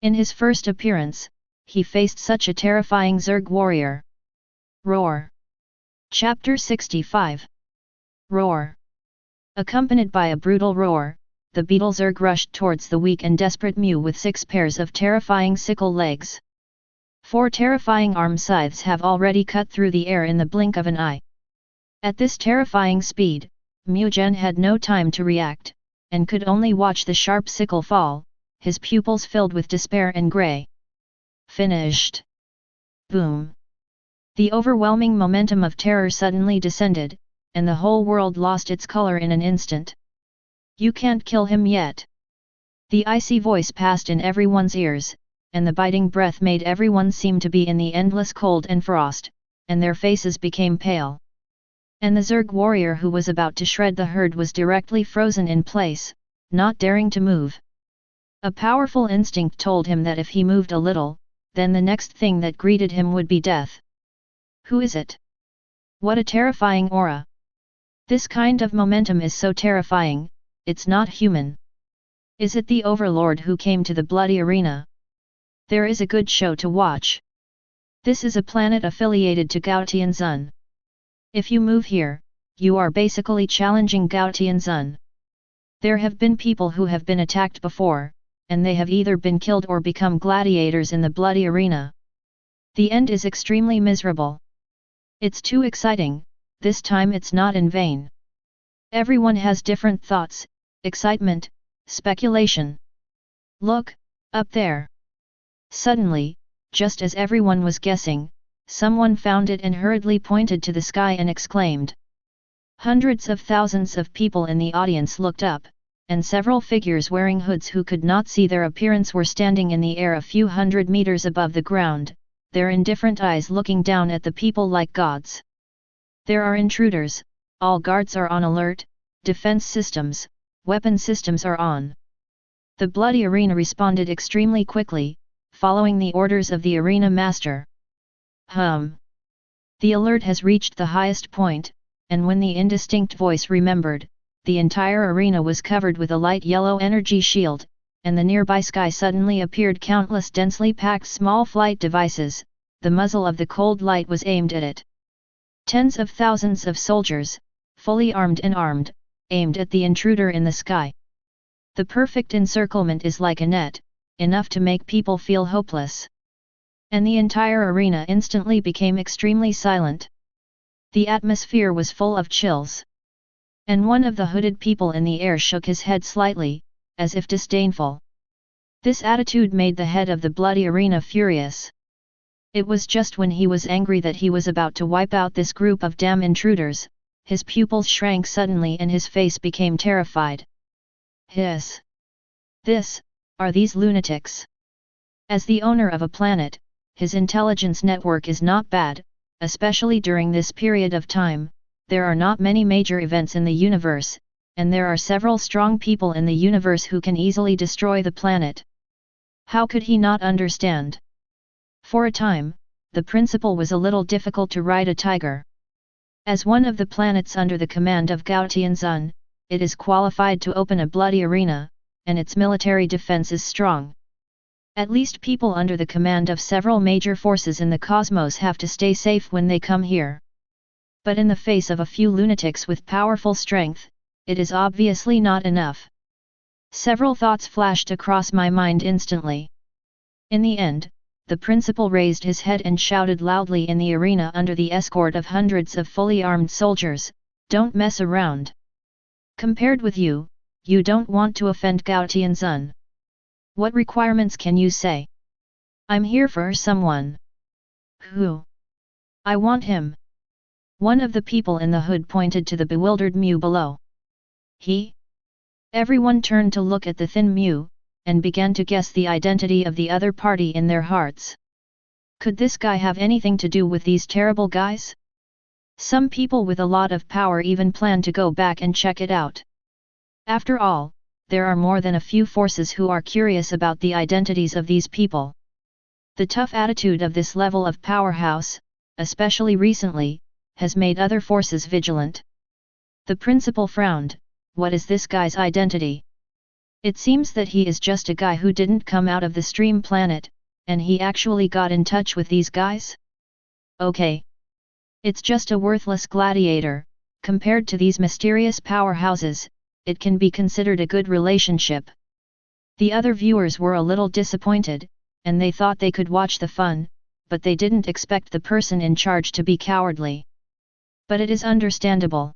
In his first appearance, he faced such a terrifying Zerg warrior. Roar! Chapter 65. Roar! Accompanied by a brutal roar, the beetle Zerg rushed towards the weak and desperate Mew with 6 pairs of terrifying sickle legs. 4 terrifying arm scythes have already cut through the air in the blink of an eye. At this terrifying speed, Mewgen had no time to react, and could only watch the sharp sickle fall, his pupils filled with despair and grey. Finished! Boom! The overwhelming momentum of terror suddenly descended, and the whole world lost its color in an instant. You can't kill him yet. The icy voice passed in everyone's ears, and the biting breath made everyone seem to be in the endless cold and frost, and their faces became pale. And the Zerg warrior who was about to shred the herd was directly frozen in place, not daring to move. A powerful instinct told him that if he moved a little, then the next thing that greeted him would be death. Who is it? What a terrifying aura! This kind of momentum is so terrifying, it's not human. Is it the Overlord who came to the bloody arena? There is a good show to watch. This is a planet affiliated to Gaotianzun. If you move here, you are basically challenging Gaotianzun. There have been people who have been attacked before, and they have either been killed or become gladiators in the bloody arena. The end is extremely miserable. It's too exciting, this time it's not in vain. Everyone has different thoughts, excitement, speculation. Look, up there! Suddenly, just as everyone was guessing, someone found it and hurriedly pointed to the sky and exclaimed. Hundreds of thousands of people in the audience looked up, and several figures wearing hoods who could not see their appearance were standing in the air a few hundred meters above the ground, their indifferent eyes looking down at the people like gods. There are intruders, all guards are on alert, defense systems, weapon systems are on. The bloody arena responded extremely quickly, following the orders of the arena master. The alert has reached the highest point, and when the indistinct voice remembered, the entire arena was covered with a light yellow energy shield, and the nearby sky suddenly appeared countless densely packed small flight devices, the muzzle of the cold light was aimed at it. Tens of thousands of soldiers, fully armed and armed, aimed at the intruder in the sky. The perfect encirclement is like a net, enough to make people feel hopeless. And the entire arena instantly became extremely silent. The atmosphere was full of chills. And one of the hooded people in the air shook his head slightly, as if disdainful. This attitude made the head of the bloody arena furious. It was just when he was angry that he was about to wipe out this group of damn intruders, his pupils shrank suddenly and his face became terrified. Hiss! Are these lunatics? As the owner of a planet, his intelligence network is not bad, especially during this period of time. There are not many major events in the universe, and there are several strong people in the universe who can easily destroy the planet. How could he not understand? For a time, the principle was a little difficult to ride a tiger. As one of the planets under the command of Gaotianzun, it is qualified to open a bloody arena, and its military defense is strong. At least people under the command of several major forces in the cosmos have to stay safe when they come here. But in the face of a few lunatics with powerful strength, it is obviously not enough. Several thoughts flashed across my mind instantly. In the end, the principal raised his head and shouted loudly in the arena under the escort of hundreds of fully armed soldiers, "Don't mess around! Compared with you, you don't want to offend Gaotianzun. What requirements can you say? I'm here for someone. Who? I want him. One of the people in the hood pointed to the bewildered Mew below. He? Everyone turned to look at the thin Mew, and began to guess the identity of the other party in their hearts. Could this guy have anything to do with these terrible guys? Some people with a lot of power even plan to go back and check it out. After all, there are more than a few forces who are curious about the identities of these people. The tough attitude of this level of powerhouse, especially recently, has made other forces vigilant. The principal frowned. What is this guy's identity? It seems that he is just a guy who didn't come out of the stream planet, and he actually got in touch with these guys? Okay. It's just a worthless gladiator. Compared to these mysterious powerhouses, it can be considered a good relationship. The other viewers were a little disappointed, and they thought they could watch the fun, but they didn't expect the person in charge to be cowardly. But it is understandable.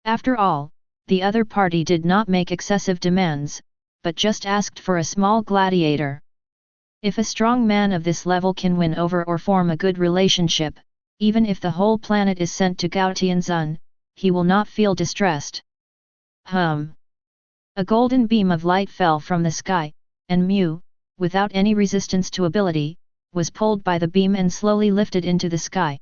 After all, the other party did not make excessive demands, but just asked for a small gladiator. If a strong man of this level can win over or form a good relationship, even if the whole planet is sent to Gaotianzun, he will not feel distressed. A golden beam of light fell from the sky, and Mew, without any resistance to ability, was pulled by the beam and slowly lifted into the sky.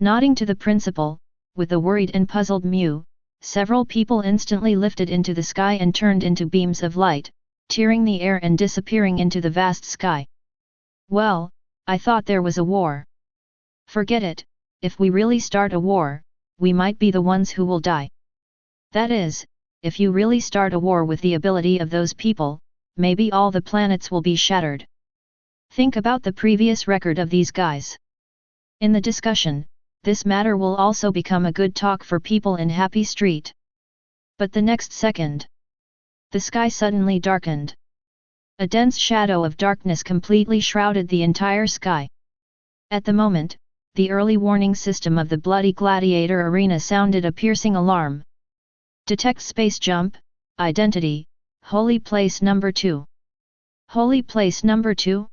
Nodding to the principal, with a worried and puzzled Mew, several people instantly lifted into the sky and turned into beams of light, tearing the air and disappearing into the vast sky. Well, I thought there was a war. Forget it, if we really start a war, we might be the ones who will die. That is, if you really start a war with the ability of those people, maybe all the planets will be shattered. Think about the previous record of these guys. In the discussion, this matter will also become a good talk for people in Happy Street. But the next second, the sky suddenly darkened. A dense shadow of darkness completely shrouded the entire sky. At the moment, the early warning system of the Bloody Gladiator Arena sounded a piercing alarm. Detect space jump, identity, holy place number 2. Holy place number 2?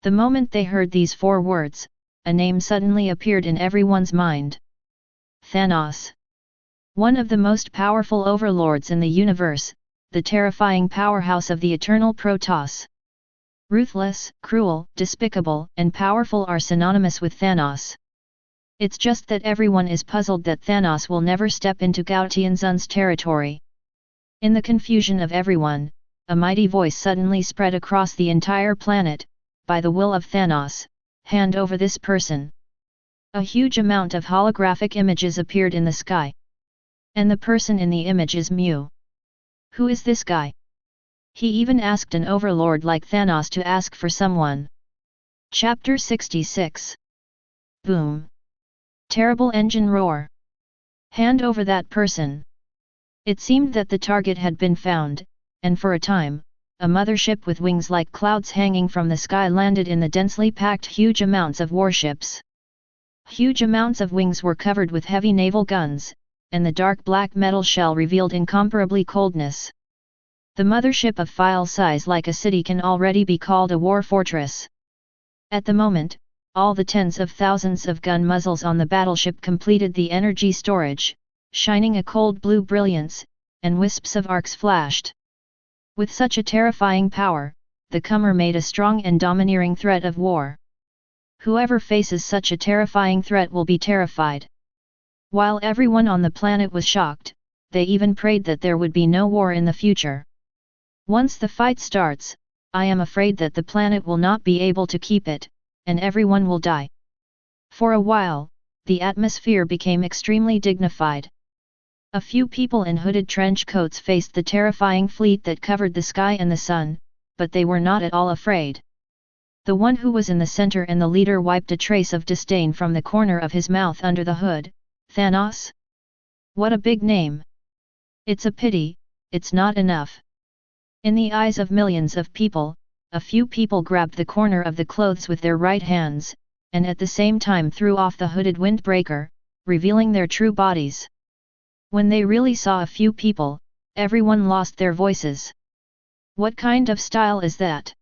The moment they heard these 4 words, a name suddenly appeared in everyone's mind. Thanos. One of the most powerful overlords in the universe, the terrifying powerhouse of the eternal Protoss. Ruthless, cruel, despicable, and powerful are synonymous with Thanos. It's just that everyone is puzzled that Thanos will never step into Gaotianzun's territory. In the confusion of everyone, a mighty voice suddenly spread across the entire planet. By the will of Thanos, hand over this person. A huge amount of holographic images appeared in the sky. And the person in the image is Mew. Who is this guy? He even asked an overlord like Thanos to ask for someone. Chapter 66. Boom. Terrible engine roar. Hand over that person. It seemed that the target had been found, and for a time, a mothership with wings like clouds hanging from the sky landed in the densely packed huge amounts of warships. Huge amounts of wings were covered with heavy naval guns, and the dark black metal shell revealed incomparably coldness. The mothership of file size like a city can already be called a war fortress. At the moment, all the tens of thousands of gun muzzles on the battleship completed the energy storage, shining a cold blue brilliance, and wisps of arcs flashed. With such a terrifying power, the comer made a strong and domineering threat of war. Whoever faces such a terrifying threat will be terrified. While everyone on the planet was shocked, they even prayed that there would be no war in the future. Once the fight starts, I am afraid that the planet will not be able to keep it, and everyone will die. For a while, the atmosphere became extremely dignified. A few people in hooded trench coats faced the terrifying fleet that covered the sky and the sun, but they were not at all afraid. The one who was in the center and the leader wiped a trace of disdain from the corner of his mouth under the hood. Thanos? What a big name! It's a pity, it's not enough. In the eyes of millions of people, a few people grabbed the corner of the clothes with their right hands, and at the same time threw off the hooded windbreaker, revealing their true bodies. When they really saw a few people, everyone lost their voices. What kind of style is that?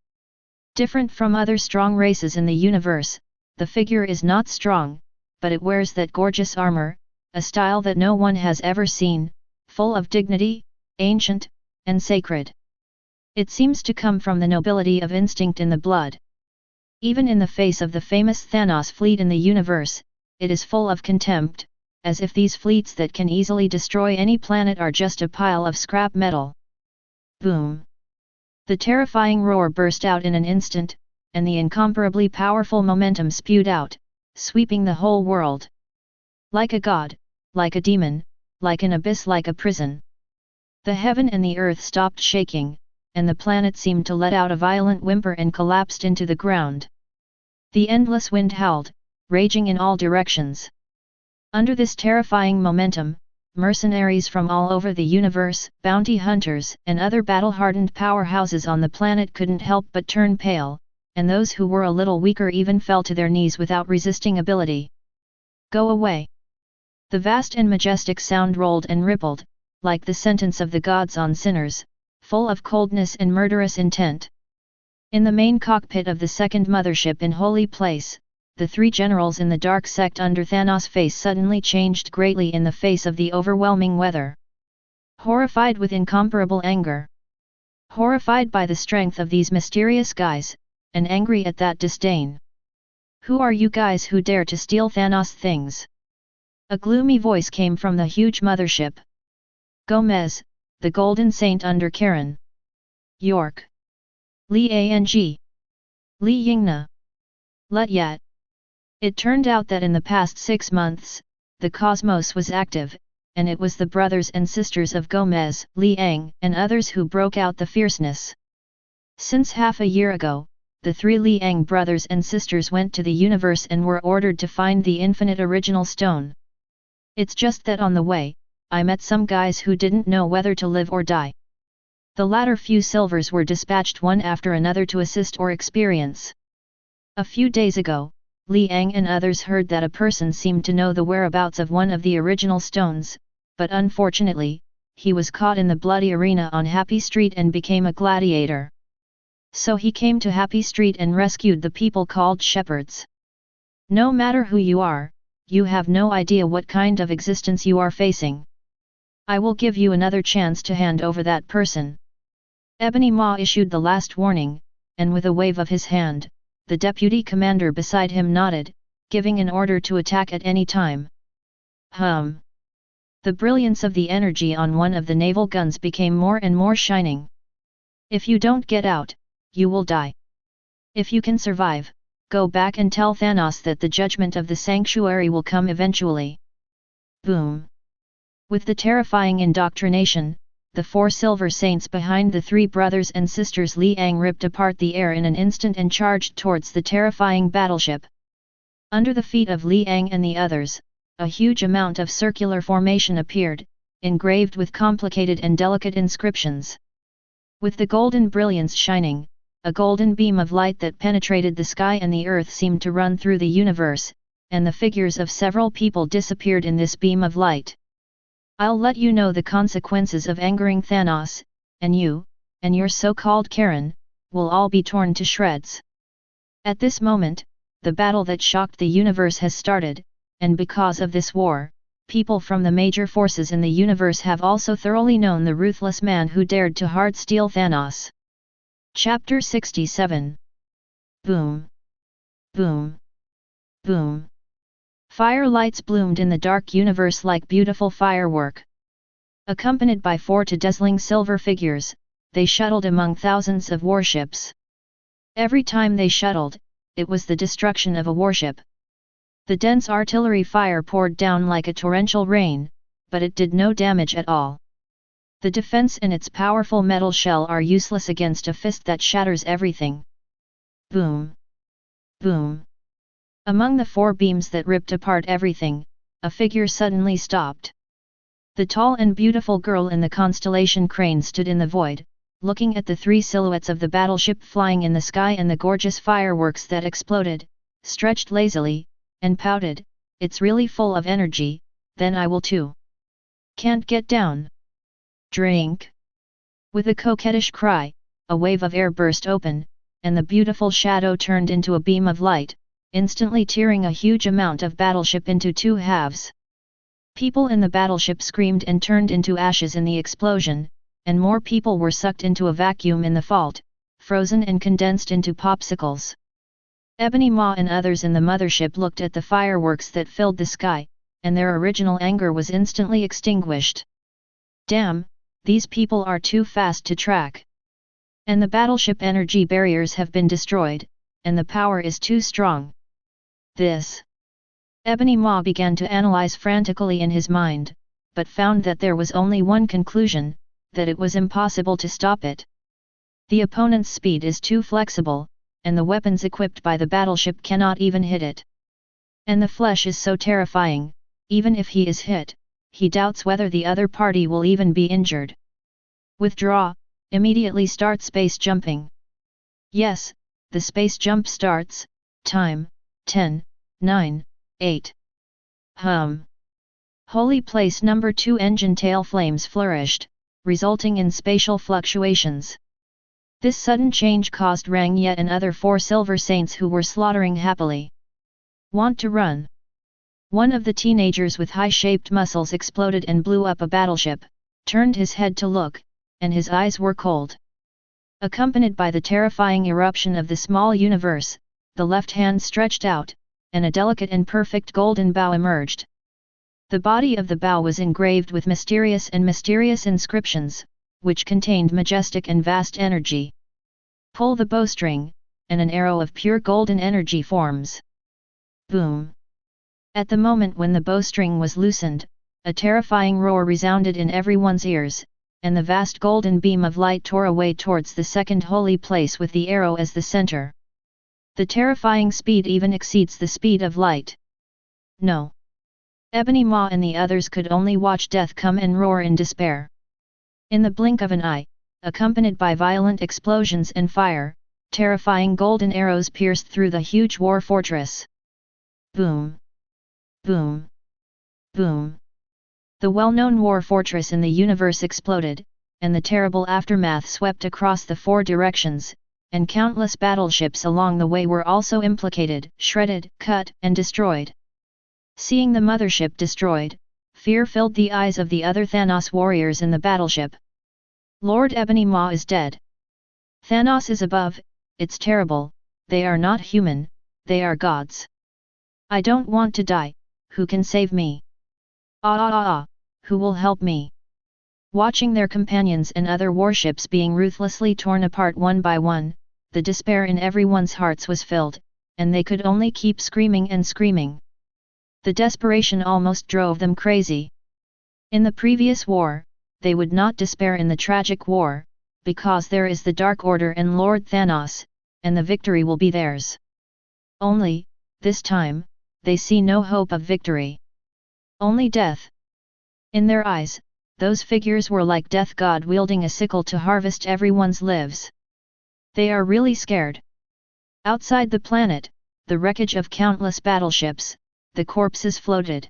Different from other strong races in the universe, the figure is not strong, but it wears that gorgeous armor, a style that no one has ever seen, full of dignity, ancient, and sacred. It seems to come from the nobility of instinct in the blood. Even in the face of the famous Thanos fleet in the universe, it is full of contempt, as if these fleets that can easily destroy any planet are just a pile of scrap metal. Boom! The terrifying roar burst out in an instant, and the incomparably powerful momentum spewed out, sweeping the whole world. Like a god, like a demon, like an abyss, like a prison. The heaven and the earth stopped shaking, and the planet seemed to let out a violent whimper and collapsed into the ground. The endless wind howled, raging in all directions. Under this terrifying momentum, mercenaries from all over the universe, bounty hunters, and other battle-hardened powerhouses on the planet couldn't help but turn pale, and those who were a little weaker even fell to their knees without resisting ability. Go away! The vast and majestic sound rolled and rippled, like the sentence of the gods on sinners, full of coldness and murderous intent. In the main cockpit of the second mothership in Holy Place, the three generals in the dark sect under Thanos' face suddenly changed greatly in the face of the overwhelming weather. Horrified with incomparable anger. Horrified by the strength of these mysterious guys, and angry at that disdain. Who are you guys who dare to steal Thanos' things? A gloomy voice came from the huge mothership. Gomez, the Golden Saint under Karen. York. Li Ang. Li Yingna. Let Yat. It turned out that in the past 6 months, the cosmos was active, and it was the brothers and sisters of Gomez, Liang, and others who broke out the fierceness. Since half a year ago, the 3 Liang brothers and sisters went to the universe and were ordered to find the infinite original stone. It's just that on the way, I met some guys who didn't know whether to live or die. The latter few silvers were dispatched one after another to assist or experience. A few days ago, Liang and others heard that a person seemed to know the whereabouts of one of the original stones, but unfortunately, he was caught in the bloody arena on Happy Street and became a gladiator. So he came to Happy Street and rescued the people called shepherds. No matter who you are, you have no idea what kind of existence you are facing. I will give you another chance to hand over that person. Ebony Maw issued the last warning, and with a wave of his hand, the deputy commander beside him nodded, giving an order to attack at any time. The brilliance of the energy on one of the naval guns became more and more shining. If you don't get out, you will die. If you can survive, go back and tell Thanos that the judgment of the sanctuary will come eventually. Boom! With the terrifying indoctrination, the 4 silver saints behind the 3 brothers and sisters Liang ripped apart the air in an instant and charged towards the terrifying battleship. Under the feet of Liang and the others, a huge amount of circular formation appeared, engraved with complicated and delicate inscriptions. With the golden brilliance shining, a golden beam of light that penetrated the sky and the earth seemed to run through the universe, and the figures of several people disappeared in this beam of light. I'll let you know the consequences of angering Thanos, and you, and your so-called Karen, will all be torn to shreds. At this moment, the battle that shocked the universe has started, and because of this war, people from the major forces in the universe have also thoroughly known the ruthless man who dared to hard steal Thanos. Chapter 67. Boom! Boom! Boom! Fire lights bloomed in the dark universe like beautiful firework. Accompanied by 4 dazzling silver figures, they shuttled among thousands of warships. Every time they shuttled, it was the destruction of a warship. The dense artillery fire poured down like a torrential rain, but it did no damage at all. The defense and its powerful metal shell are useless against a fist that shatters everything. Boom! Boom! Among the 4 beams that ripped apart everything, a figure suddenly stopped. The tall and beautiful girl in the constellation crane stood in the void, looking at the 3 silhouettes of the battleship flying in the sky and the gorgeous fireworks that exploded, stretched lazily, and pouted, "It's really full of energy, then I will too. Can't get down. Drink." With a coquettish cry, a wave of air burst open, and the beautiful shadow turned into a beam of light, instantly tearing a huge amount of battleship into two halves. People in the battleship screamed and turned into ashes in the explosion, and more people were sucked into a vacuum in the fault, frozen and condensed into popsicles. Ebony Maw and others in the mothership looked at the fireworks that filled the sky, and their original anger was instantly extinguished. Damn, these people are too fast to track. And the battleship energy barriers have been destroyed, and the power is too strong. This. Ebony Maw began to analyze frantically in his mind, but found that there was only one conclusion, that it was impossible to stop it. The opponent's speed is too flexible, and the weapons equipped by the battleship cannot even hit it. And the flesh is so terrifying, even if he is hit, he doubts whether the other party will even be injured. Withdraw, immediately start space jumping. Yes, the space jump starts, time, 10, 9, 8. Holy place number 2 engine tail flames flourished, resulting in spatial fluctuations. This sudden change caused Rang Yet and other 4 silver saints who were slaughtering happily. Want to run? One of the teenagers with high-shaped muscles exploded and blew up a battleship, turned his head to look, and his eyes were cold. Accompanied by the terrifying eruption of the small universe, the left hand stretched out, and a delicate and perfect golden bow emerged. The body of the bow was engraved with mysterious inscriptions, which contained majestic and vast energy. Pull the bowstring, and an arrow of pure golden energy forms. Boom! At the moment when the bowstring was loosened, a terrifying roar resounded in everyone's ears, and the vast golden beam of light tore away towards the second holy place with the arrow as the center. The terrifying speed even exceeds the speed of light. No! Ebony Maw and the others could only watch death come and roar in despair. In the blink of an eye, accompanied by violent explosions and fire, terrifying golden arrows pierced through the huge war fortress. Boom! Boom! Boom! The well-known war fortress in the universe exploded, and the terrible aftermath swept across the 4 directions, and countless battleships along the way were also implicated, shredded, cut, and destroyed. Seeing the mothership destroyed, fear filled the eyes of the other Thanos warriors in the battleship. Lord Ebony Maw is dead. Thanos is above, it's terrible, they are not human, they are gods. I don't want to die, who can save me? Who will help me? Watching their companions and other warships being ruthlessly torn apart one by one, the despair in everyone's hearts was filled, and they could only keep screaming and screaming. The desperation almost drove them crazy. In the previous war, they would not despair in the tragic war, because there is the Dark Order and Lord Thanos, and the victory will be theirs. Only, this time, they see no hope of victory. Only death. In their eyes, those figures were like death god wielding a sickle to harvest everyone's lives. They are really scared. Outside the planet, the wreckage of countless battleships, the corpses floated.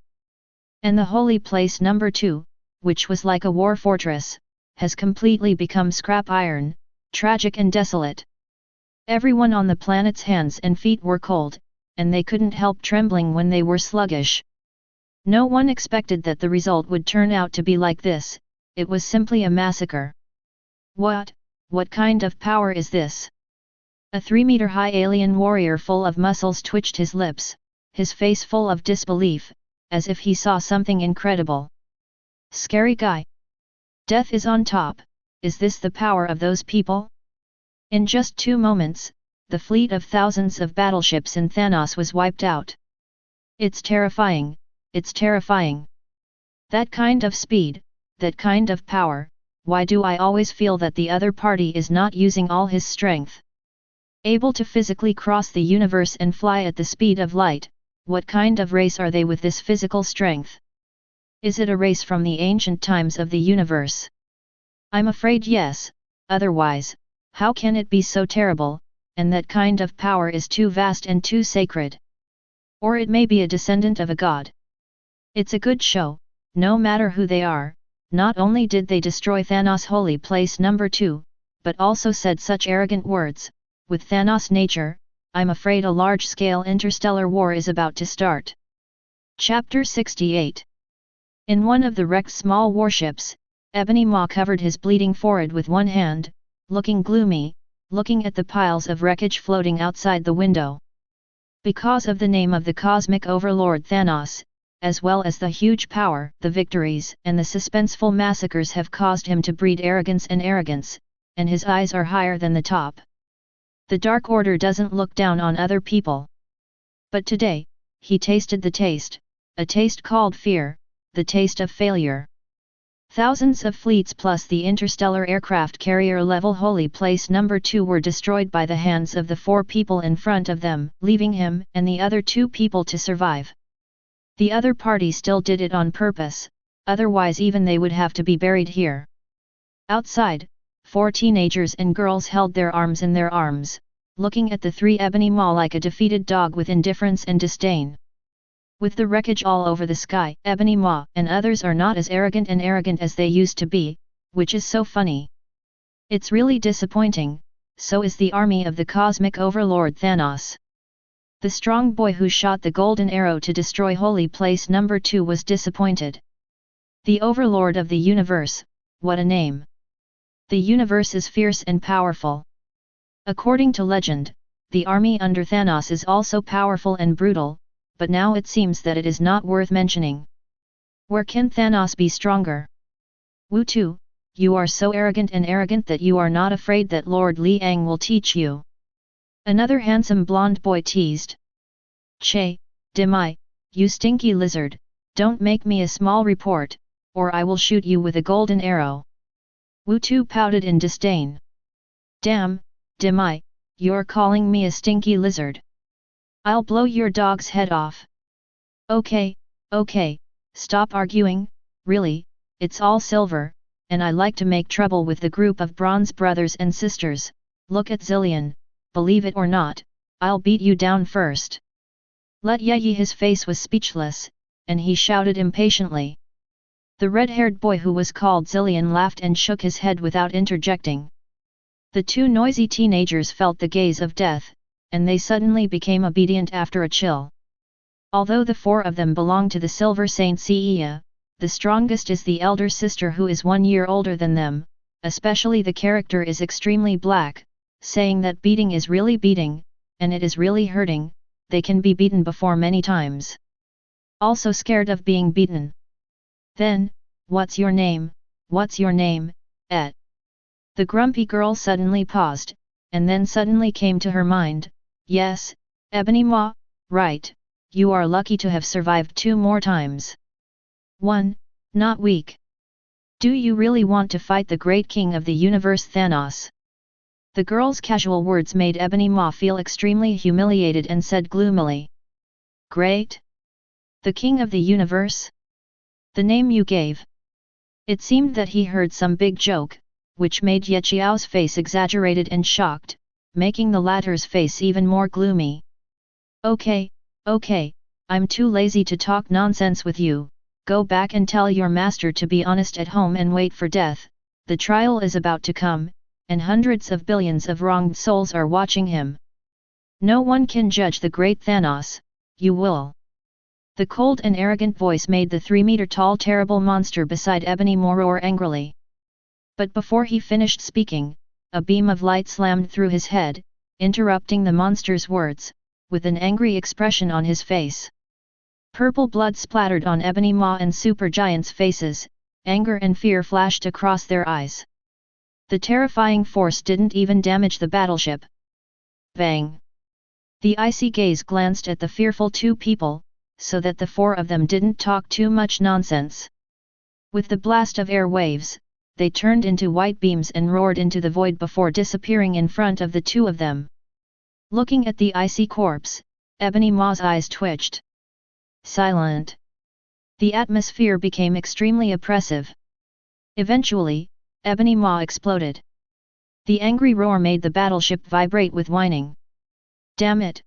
And the holy place number 2, which was like a war fortress, has completely become scrap iron, tragic and desolate. Everyone on the planet's hands and feet were cold, and they couldn't help trembling when they were sluggish. No one expected that the result would turn out to be like this, it was simply a massacre. What kind of power is this? A 3-meter-high alien warrior full of muscles twitched his lips, his face full of disbelief, as if he saw something incredible. Scary guy. Death is on top, is this the power of those people? In just 2 moments, the fleet of thousands of battleships in Thanos was wiped out. It's terrifying, it's terrifying. That kind of speed, that kind of power, why do I always feel that the other party is not using all his strength? Able to physically cross the universe and fly at the speed of light, what kind of race are they with this physical strength? Is it a race from the ancient times of the universe? I'm afraid yes, otherwise, how can it be so terrible, and that kind of power is too vast and too sacred? Or it may be a descendant of a god. It's a good show, no matter who they are. Not only did they destroy Thanos' holy place number 2, but also said such arrogant words, with Thanos' nature, I'm afraid a large-scale interstellar war is about to start. Chapter 68. In one of the wrecked small warships, Ebony Maw covered his bleeding forehead with one hand, looking gloomy, looking at the piles of wreckage floating outside the window. Because of the name of the cosmic overlord Thanos, as well as the huge power, the victories and the suspenseful massacres have caused him to breed arrogance, and his eyes are higher than the top. The Dark Order doesn't look down on other people. But today, he tasted the taste, a taste called fear, the taste of failure. Thousands of fleets plus the interstellar aircraft carrier level Holy Place No. 2 were destroyed by the hands of the 4 people in front of them, leaving him and the other 2 people to survive. The other party still did it on purpose, otherwise even they would have to be buried here. Outside, 4 teenagers and girls held their arms in their arms, looking at the 3 Ebony Maw like a defeated dog with indifference and disdain. With the wreckage all over the sky, Ebony Maw and others are not as arrogant as they used to be, which is so funny. It's really disappointing, so is the army of the cosmic overlord Thanos. The strong boy who shot the golden arrow to destroy Holy Place No. 2 was disappointed. The overlord of the universe, what a name! The universe is fierce and powerful. According to legend, the army under Thanos is also powerful and brutal, but now it seems that it is not worth mentioning. Where can Thanos be stronger? Wu Tu, you are so arrogant that you are not afraid that Lord Liang will teach you. Another handsome blonde boy teased. Che, Demai, you stinky lizard, don't make me a small report, or I will shoot you with a golden arrow. Wu Tu pouted in disdain. Damn, Demai, you're calling me a stinky lizard. I'll blow your dog's head off. Okay, stop arguing, really, it's all silver, and I like to make trouble with the group of bronze brothers and sisters. Look at Zillion, believe it or not, I'll beat you down first. Let Ye, his face was speechless, and he shouted impatiently. The red-haired boy who was called Zillion laughed and shook his head without interjecting. The 2 noisy teenagers felt the gaze of death, and they suddenly became obedient after a chill. Although the 4 of them belong to the Silver Saint Seiya, the strongest is the elder sister who is 1 year older than them, especially the character is extremely black, saying that beating is really beating, and it is really hurting, they can be beaten before many times. Also scared of being beaten. Then, what's your name, et? The grumpy girl suddenly paused, and then suddenly came to her mind, yes, Ebony Maw, right, you are lucky to have survived 2 more times. 1. Not weak. Do you really want to fight the great king of the universe Thanos? The girl's casual words made Ebony Maw feel extremely humiliated and said gloomily. Great? The king of the universe? The name you gave. It seemed that he heard some big joke, which made Ye Qiao's face exaggerated and shocked, making the latter's face even more gloomy. Okay, I'm too lazy to talk nonsense with you, go back and tell your master to be honest at home and wait for death, the trial is about to come, and hundreds of billions of wronged souls are watching him. No one can judge the great Thanos, you will. The cold and arrogant voice made the 3-meter-tall terrible monster beside Ebony Maw roar angrily. But before he finished speaking, a beam of light slammed through his head, interrupting the monster's words, with an angry expression on his face. Purple blood splattered on Ebony Maw and Supergiant's faces, anger and fear flashed across their eyes. The terrifying force didn't even damage the battleship. Bang! The icy gaze glanced at the fearful 2 people, so that the 4 of them didn't talk too much nonsense. With the blast of air waves, they turned into white beams and roared into the void before disappearing in front of the 2 of them. Looking at the icy corpse, Ebony Maw's eyes twitched. Silent. The atmosphere became extremely oppressive. Eventually, Ebony Maw exploded. The angry roar made the battleship vibrate with whining. Damn it!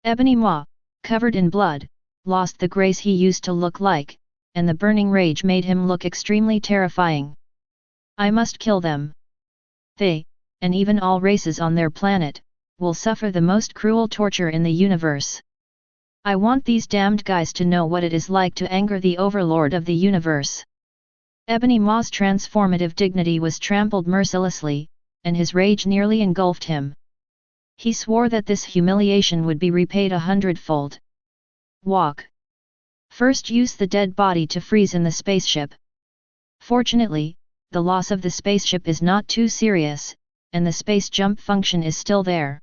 Ebony Maw, covered in blood, lost the grace he used to look like, and the burning rage made him look extremely terrifying. I must kill them. They, and even all races on their planet, will suffer the most cruel torture in the universe. I want these damned guys to know what it is like to anger the overlord of the universe. Ebony Maw's transformative dignity was trampled mercilessly, and his rage nearly engulfed him. He swore that this humiliation would be repaid 100-fold. Walk. First, use the dead body to freeze in the spaceship. Fortunately, the loss of the spaceship is not too serious, and the space jump function is still there.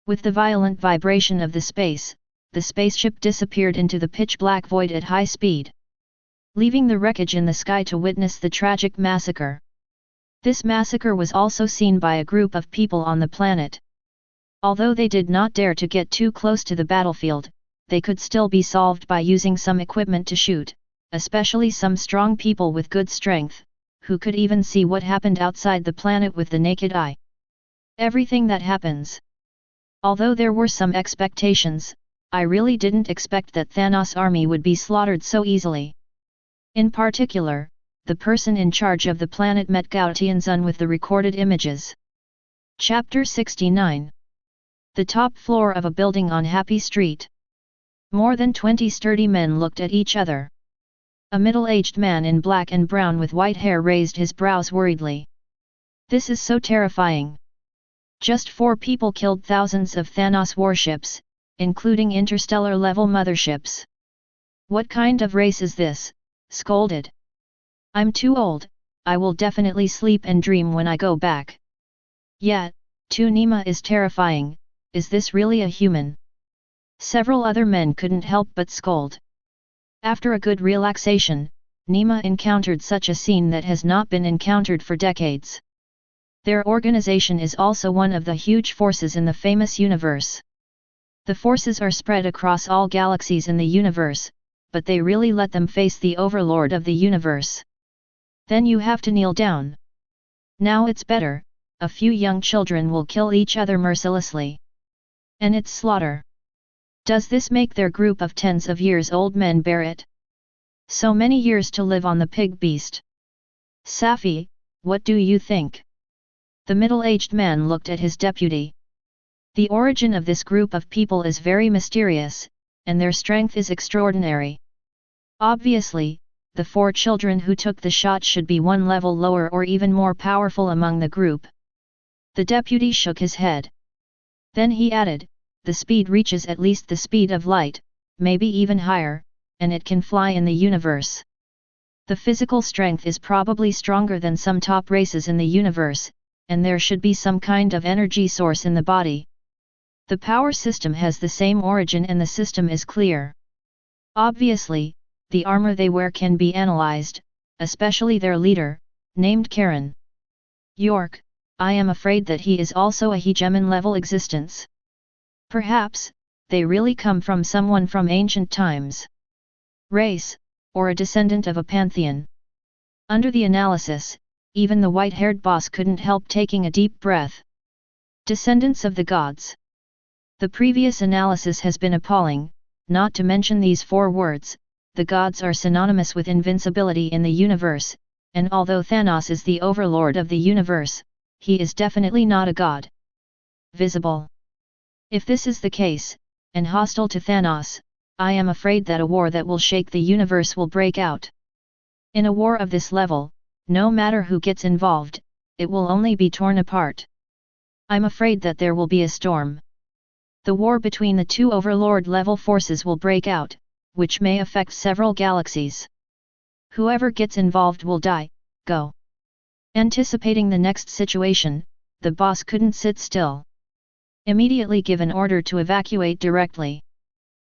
With the violent vibration of the spaceship disappeared into the pitch-black void at high speed, leaving the wreckage in the sky to witness the tragic massacre. This massacre was also seen by a group of people on the planet. Although they did not dare to get too close to the battlefield, they could still be solved by using some equipment to shoot, especially some strong people with good strength, who could even see what happened outside the planet with the naked eye. Everything that happens. Although there were some expectations, I really didn't expect that Thanos' army would be slaughtered so easily. In particular, the person in charge of the planet met Gaotianzun with the recorded images. Chapter 69. The top floor of a building on Happy Street. More than 20 sturdy men looked at each other. A middle-aged man in black and brown with white hair raised his brows worriedly. This is so terrifying. Just 4 people killed thousands of Thanos warships, including interstellar-level motherships. What kind of race is this? Scolded. I'm too old, I will definitely sleep and dream when I go back. Yeah, too Nima is terrifying, is this really a human? Several other men couldn't help but scold. After a good relaxation, Nima encountered such a scene that has not been encountered for decades. Their organization is also one of the huge forces in the famous universe. The forces are spread across all galaxies in the universe, but they really let them face the overlord of the universe. Then you have to kneel down. Now it's better, a few young children will kill each other mercilessly. And it's slaughter. Does this make their group of tens of years old men bear it? So many years to live on the pig beast. Safi, what do you think? The middle-aged man looked at his deputy. The origin of this group of people is very mysterious, and their strength is extraordinary. Obviously, the 4 children who took the shot should be one level lower or even more powerful among the group. The deputy shook his head. Then he added, the speed reaches at least the speed of light, maybe even higher, and it can fly in the universe. The physical strength is probably stronger than some top races in the universe, and there should be some kind of energy source in the body. The power system has the same origin and the system is clear. Obviously, the armor they wear can be analyzed, especially their leader, named Karen. York, I am afraid that he is also a hegemon-level existence. Perhaps, they really come from someone from ancient times. Race, or a descendant of a pantheon. Under the analysis, even the white-haired boss couldn't help taking a deep breath. Descendants of the gods. The previous analysis has been appalling, not to mention these 4 words, the gods are synonymous with invincibility in the universe, and although Thanos is the overlord of the universe, he is definitely not a god. Visible. If this is the case, and hostile to Thanos, I am afraid that a war that will shake the universe will break out. In a war of this level, no matter who gets involved, it will only be torn apart. I'm afraid that there will be a storm. The war between the 2 overlord-level forces will break out, which may affect several galaxies. Whoever gets involved will die, go. Anticipating the next situation, the boss couldn't sit still. Immediately give an order to evacuate directly.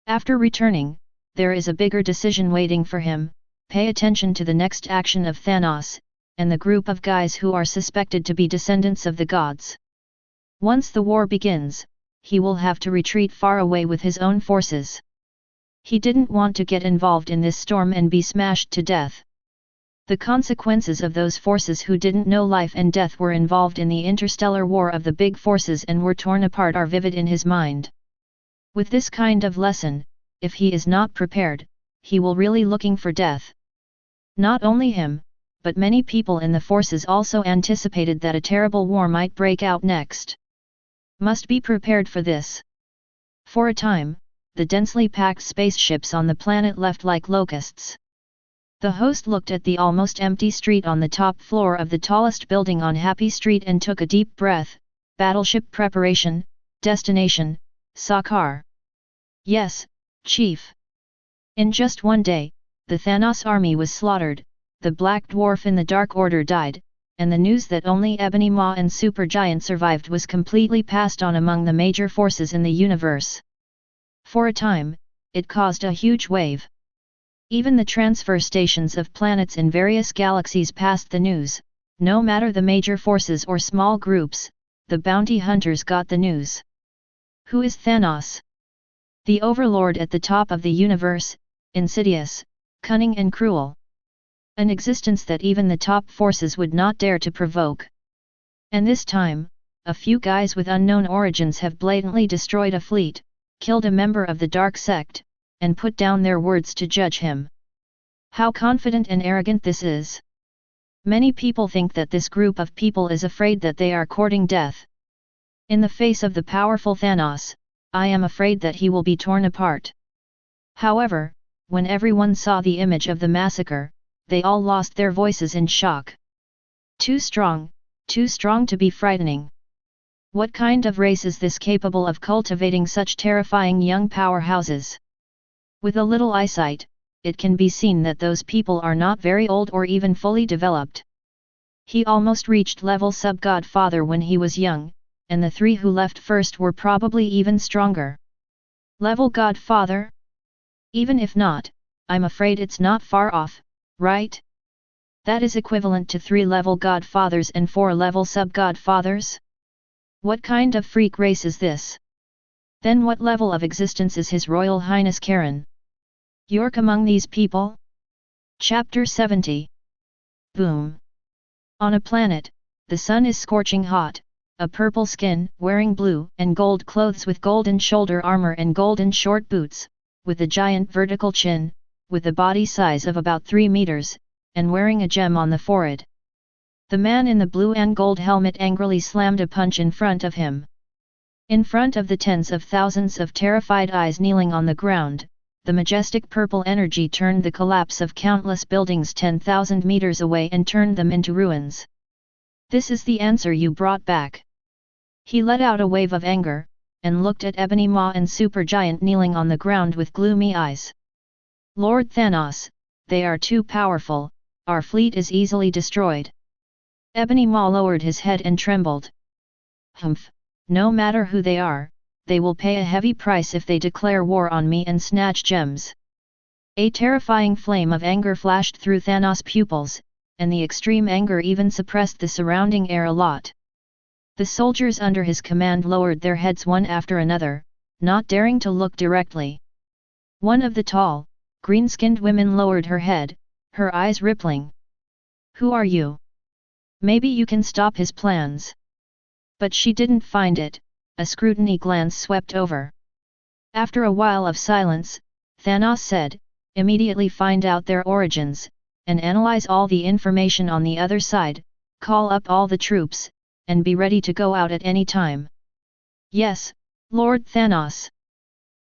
After returning, there is a bigger decision waiting for him, pay attention to the next action of Thanos, and the group of guys who are suspected to be descendants of the gods. Once the war begins, he will have to retreat far away with his own forces. He didn't want to get involved in this storm and be smashed to death. The consequences of those forces who didn't know life and death were involved in the interstellar war of the big forces and were torn apart are vivid in his mind. With this kind of lesson, if he is not prepared, he will really looking for death. Not only him, but many people in the forces also anticipated that a terrible war might break out next. Must be prepared for this. For a time, the densely packed spaceships on the planet left like locusts. The host looked at the almost empty street on the top floor of the tallest building on Happy Street and took a deep breath. Battleship preparation, destination, Sakar. Yes, Chief. In just one day, the Thanos army was slaughtered, the Black Dwarf in the Dark Order died, and the news that only Ebony Maw and Supergiant survived was completely passed on among the major forces in the universe. For a time, it caused a huge wave. Even the transfer stations of planets in various galaxies passed the news. No matter the major forces or small groups, the bounty hunters got the news. Who is Thanos? The overlord at the top of the universe, insidious, cunning and cruel. An existence that even the top forces would not dare to provoke. And this time, a few guys with unknown origins have blatantly destroyed a fleet, killed a member of the dark sect, and put down their words to judge him. How confident and arrogant this is! Many people think that this group of people is afraid that they are courting death. In the face of the powerful Thanos, I am afraid that he will be torn apart. However, when everyone saw the image of the massacre, they all lost their voices in shock. Too strong to be frightening. What kind of race is this capable of cultivating such terrifying young powerhouses? With a little eyesight, it can be seen that those people are not very old or even fully developed. He almost reached level sub-godfather when he was young, and the three who left first were probably even stronger. Level godfather? Even if not, I'm afraid it's not far off, right? That is equivalent to 3 level godfathers and 4 level sub-godfathers? What kind of freak race is this? Then what level of existence is His Royal Highness Karen? York among these people? Chapter 70. Boom. On a planet, the sun is scorching hot, a purple skin, wearing blue and gold clothes with golden shoulder armor and golden short boots, with a giant vertical chin, with a body size of about 3 meters, and wearing a gem on the forehead. The man in the blue and gold helmet angrily slammed a punch in front of him. In front of the tens of thousands of terrified eyes kneeling on the ground, the majestic purple energy turned the collapse of countless buildings 10,000 meters away and turned them into ruins. This is the answer you brought back. He let out a wave of anger, and looked at Ebony Maw and Supergiant kneeling on the ground with gloomy eyes. Lord Thanos, they are too powerful, our fleet is easily destroyed. Ebony Maw lowered his head and trembled. Humph, no matter who they are, they will pay a heavy price if they declare war on me and snatch gems. A terrifying flame of anger flashed through Thanos' pupils, and the extreme anger even suppressed the surrounding air a lot. The soldiers under his command lowered their heads one after another, not daring to look directly. One of the tall, green-skinned women lowered her head, her eyes rippling. Who are you? Maybe you can stop his plans. But she didn't find it, a scrutiny glance swept over. After a while of silence, Thanos said, immediately find out their origins, and analyze all the information on the other side, call up all the troops, and be ready to go out at any time. Yes, Lord Thanos.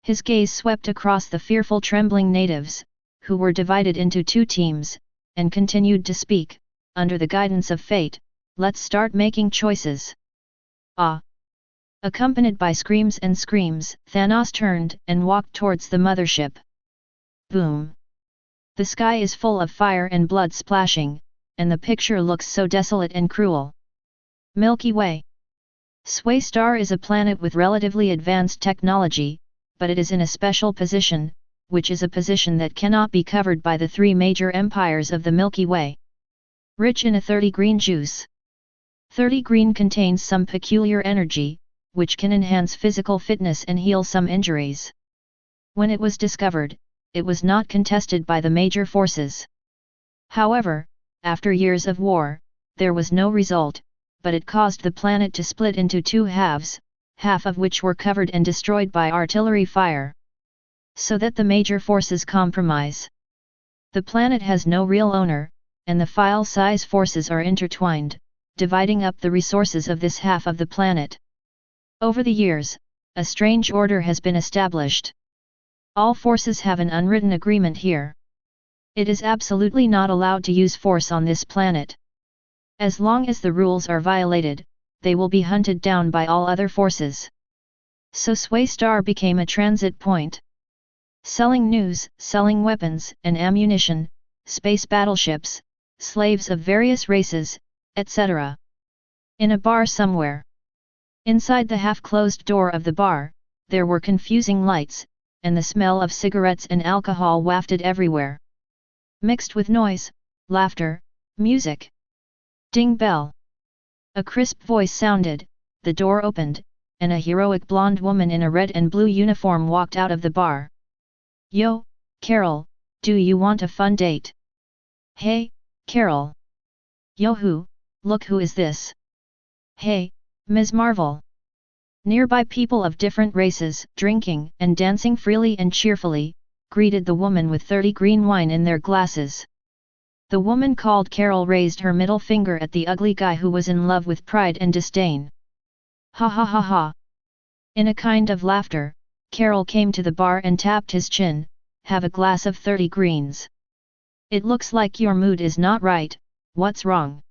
His gaze swept across the fearful trembling natives, who were divided into 2 teams, and continued to speak, under the guidance of fate, let's start making choices. Ah! Accompanied by screams and screams, Thanos turned and walked towards the mothership. Boom! The sky is full of fire and blood splashing, and the picture looks so desolate and cruel. Milky Way. Sway Star is a planet with relatively advanced technology, but it is in a special position, which is a position that cannot be covered by the 3 major empires of the Milky Way. Rich in a 30 green juice. 30 green contains some peculiar energy, which can enhance physical fitness and heal some injuries. When it was discovered, it was not contested by the major forces. However, after years of war, there was no result, but it caused the planet to split into 2 halves, half of which were covered and destroyed by artillery fire. So that the major forces compromise. The planet has no real owner, and the file-size forces are intertwined, dividing up the resources of this half of the planet. Over the years, a strange order has been established. All forces have an unwritten agreement here. It is absolutely not allowed to use force on this planet. As long as the rules are violated, they will be hunted down by all other forces. So Sway Star became a transit point. Selling news, selling weapons and ammunition, space battleships, slaves of various races, etc. In a bar somewhere. Inside the half-closed door of the bar, there were confusing lights, and the smell of cigarettes and alcohol wafted everywhere. Mixed with noise, laughter, music. Ding bell. A crisp voice sounded, the door opened, and a heroic blonde woman in a red and blue uniform walked out of the bar. Yo, Carol, do you want a fun date? Hey, Carol. Yo-hoo, look who is this? Hey, Ms. Marvel. Nearby people of different races, drinking and dancing freely and cheerfully, greeted the woman with 30 green wine in their glasses. The woman called Carol raised her middle finger at the ugly guy who was in love with pride and disdain. Ha ha ha ha. In a kind of laughter, Carol came to the bar and tapped his chin. Have a glass of 30 greens. It looks like your mood is not right, what's wrong?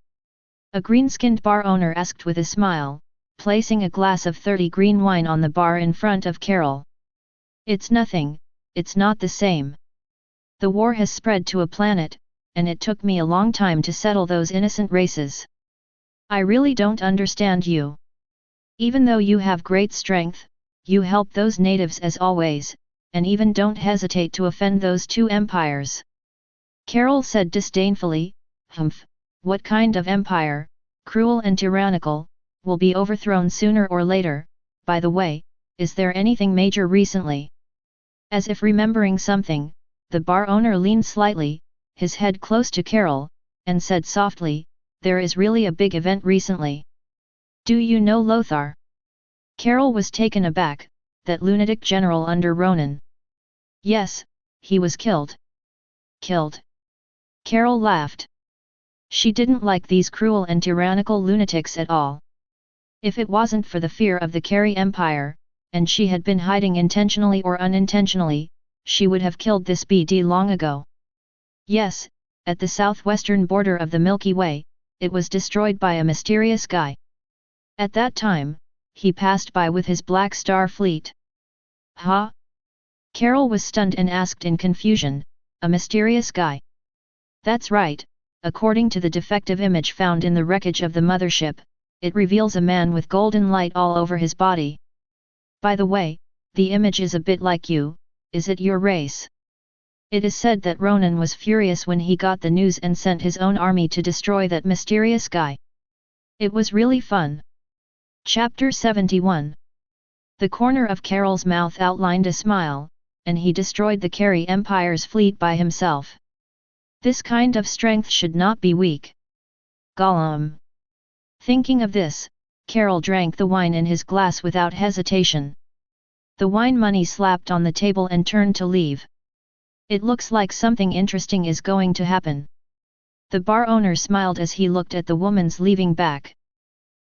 A green-skinned bar owner asked with a smile, placing a glass of 30 green wine on the bar in front of Carol. It's nothing, it's not the same. The war has spread to a planet, and it took me a long time to settle those innocent races. I really don't understand you. Even though you have great strength, you help those natives as always, and even don't hesitate to offend those two empires. Carol said disdainfully, humph, what kind of empire, cruel and tyrannical, will be overthrown sooner or later? By the way, is there anything major recently? As if remembering something, the bar owner leaned slightly, his head close to Carol, and said softly, there is really a big event recently. Do you know Lothar? Carol was taken aback, that lunatic general under Ronan. Yes, he was killed. Killed? Carol laughed. She didn't like these cruel and tyrannical lunatics at all. If it wasn't for the fear of the Carey Empire, and she had been hiding intentionally or unintentionally, she would have killed this BD long ago. Yes, at the southwestern border of the Milky Way, it was destroyed by a mysterious guy. At that time, he passed by with his Black Star fleet. Huh? Carol was stunned and asked in confusion, a mysterious guy? That's right, according to the defective image found in the wreckage of the mothership, it reveals a man with golden light all over his body. By the way, the image is a bit like you, is it your race? It is said that Ronan was furious when he got the news and sent his own army to destroy that mysterious guy. It was really fun. Chapter 71. The corner of Carol's mouth outlined a smile, and he destroyed the Carey Empire's fleet by himself. This kind of strength should not be weak. Gollum. Thinking of this, Carol drank the wine in his glass without hesitation. The wine money slapped on the table and turned to leave. It looks like something interesting is going to happen. The bar owner smiled as he looked at the woman's leaving back.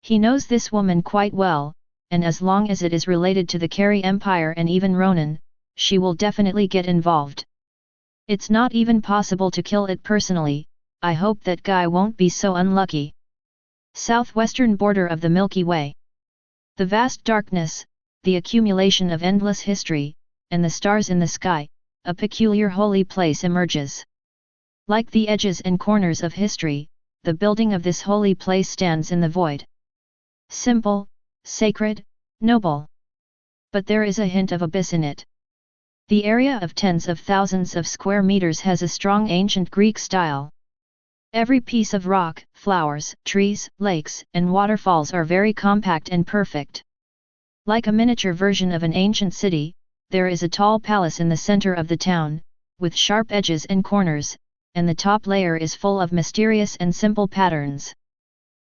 He knows this woman quite well, and as long as it is related to the Carey Empire and even Ronan, she will definitely get involved. It's not even possible to kill it personally, I hope that guy won't be so unlucky. Southwestern border of the Milky Way. The vast darkness, the accumulation of endless history, and the stars in the sky, a peculiar holy place emerges. Like the edges and corners of history, the building of this holy place stands in the void. Simple, sacred, noble. But there is a hint of abyss in it. The area of tens of thousands of square meters has a strong ancient Greek style. Every piece of rock, flowers, trees, lakes, and waterfalls are very compact and perfect. Like a miniature version of an ancient city, there is a tall palace in the center of the town, with sharp edges and corners, and the top layer is full of mysterious and simple patterns.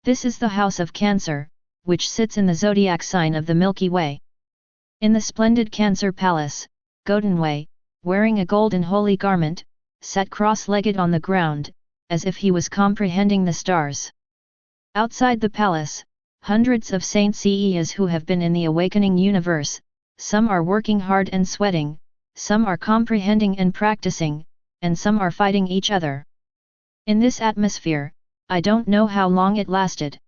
This is the House of Cancer, which sits in the zodiac sign of the Milky Way. In the splendid Cancer Palace, Godinway, wearing a golden holy garment, sat cross-legged on the ground, as if he was comprehending the stars. Outside the palace, hundreds of Saint Sei's who have been in the awakening universe, some are working hard and sweating, some are comprehending and practicing, and some are fighting each other. In this atmosphere, I don't know how long it lasted.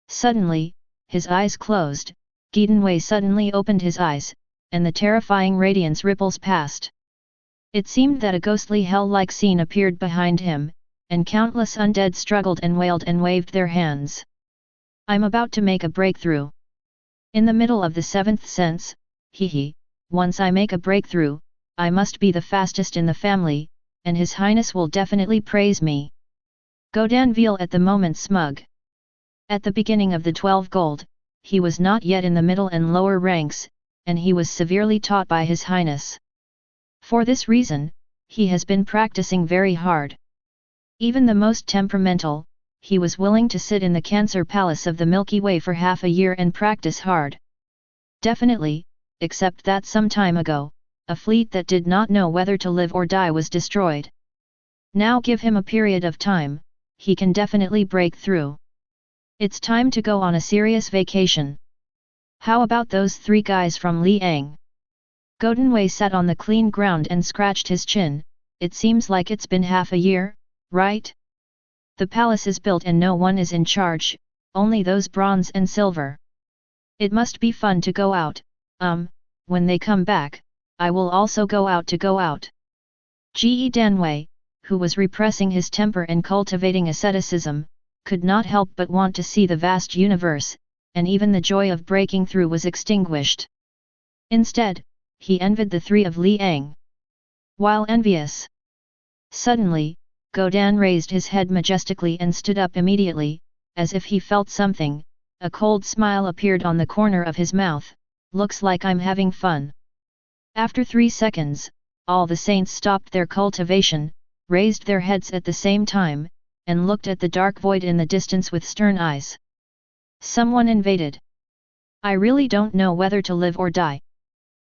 Suddenly, his eyes closed, Gidenwei suddenly opened his eyes, and the terrifying radiance ripples passed. It seemed that a ghostly hell-like scene appeared behind him, and countless undead struggled and wailed and waved their hands. I'm about to make a breakthrough. In the middle of the seventh sense, once I make a breakthrough, I must be the fastest in the family, and His Highness will definitely praise me. Godanville at the moment smug. At the beginning of the 12 gold, he was not yet in the middle and lower ranks, and he was severely taught by His Highness. For this reason, he has been practicing very hard. Even the most temperamental, he was willing to sit in the Cancer Palace of the Milky Way for half a year and practice hard. Definitely, except that some time ago, a fleet that did not know whether to live or die was destroyed. Now give him a period of time, he can definitely break through. It's time to go on a serious vacation. How about those 3 guys from Liang? Godanwei sat on the clean ground and scratched his chin. It seems like it's been half a year, right? The palace is built and no one is in charge, only those bronze and silver. It must be fun to go out, when they come back, I will also go out to go out. Ge Danwei, who was repressing his temper and cultivating asceticism, could not help but want to see the vast universe, and even the joy of breaking through was extinguished. Instead, he envied the 3 of Liang. While envious, suddenly, Godan raised his head majestically and stood up immediately, as if he felt something. A cold smile appeared on the corner of his mouth. Looks like I'm having fun. After 3 seconds, all the saints stopped their cultivation, raised their heads at the same time, and looked at the dark void in the distance with stern eyes. Someone invaded. I really don't know whether to live or die.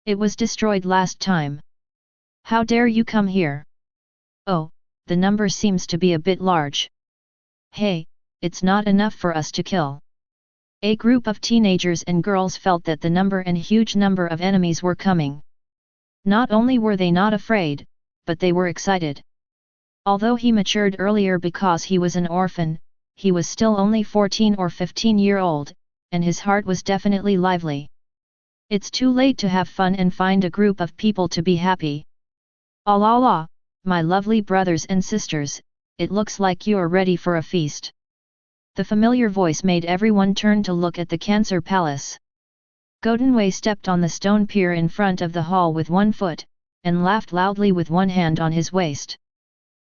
It was destroyed last time. How dare you come here? Oh, the number seems to be a bit large. Hey, it's not enough for us to kill. A group of teenagers and girls felt that the number and huge number of enemies were coming. Not only were they not afraid, but they were excited. Although he matured earlier because he was an orphan, he was still only 14 or 15-year-old, and his heart was definitely lively. It's too late to have fun and find a group of people to be happy. Allah, my lovely brothers and sisters, it looks like you are ready for a feast. The familiar voice made everyone turn to look at the Cancer Palace. Godanwei stepped on the stone pier in front of the hall with one foot, and laughed loudly with one hand on his waist.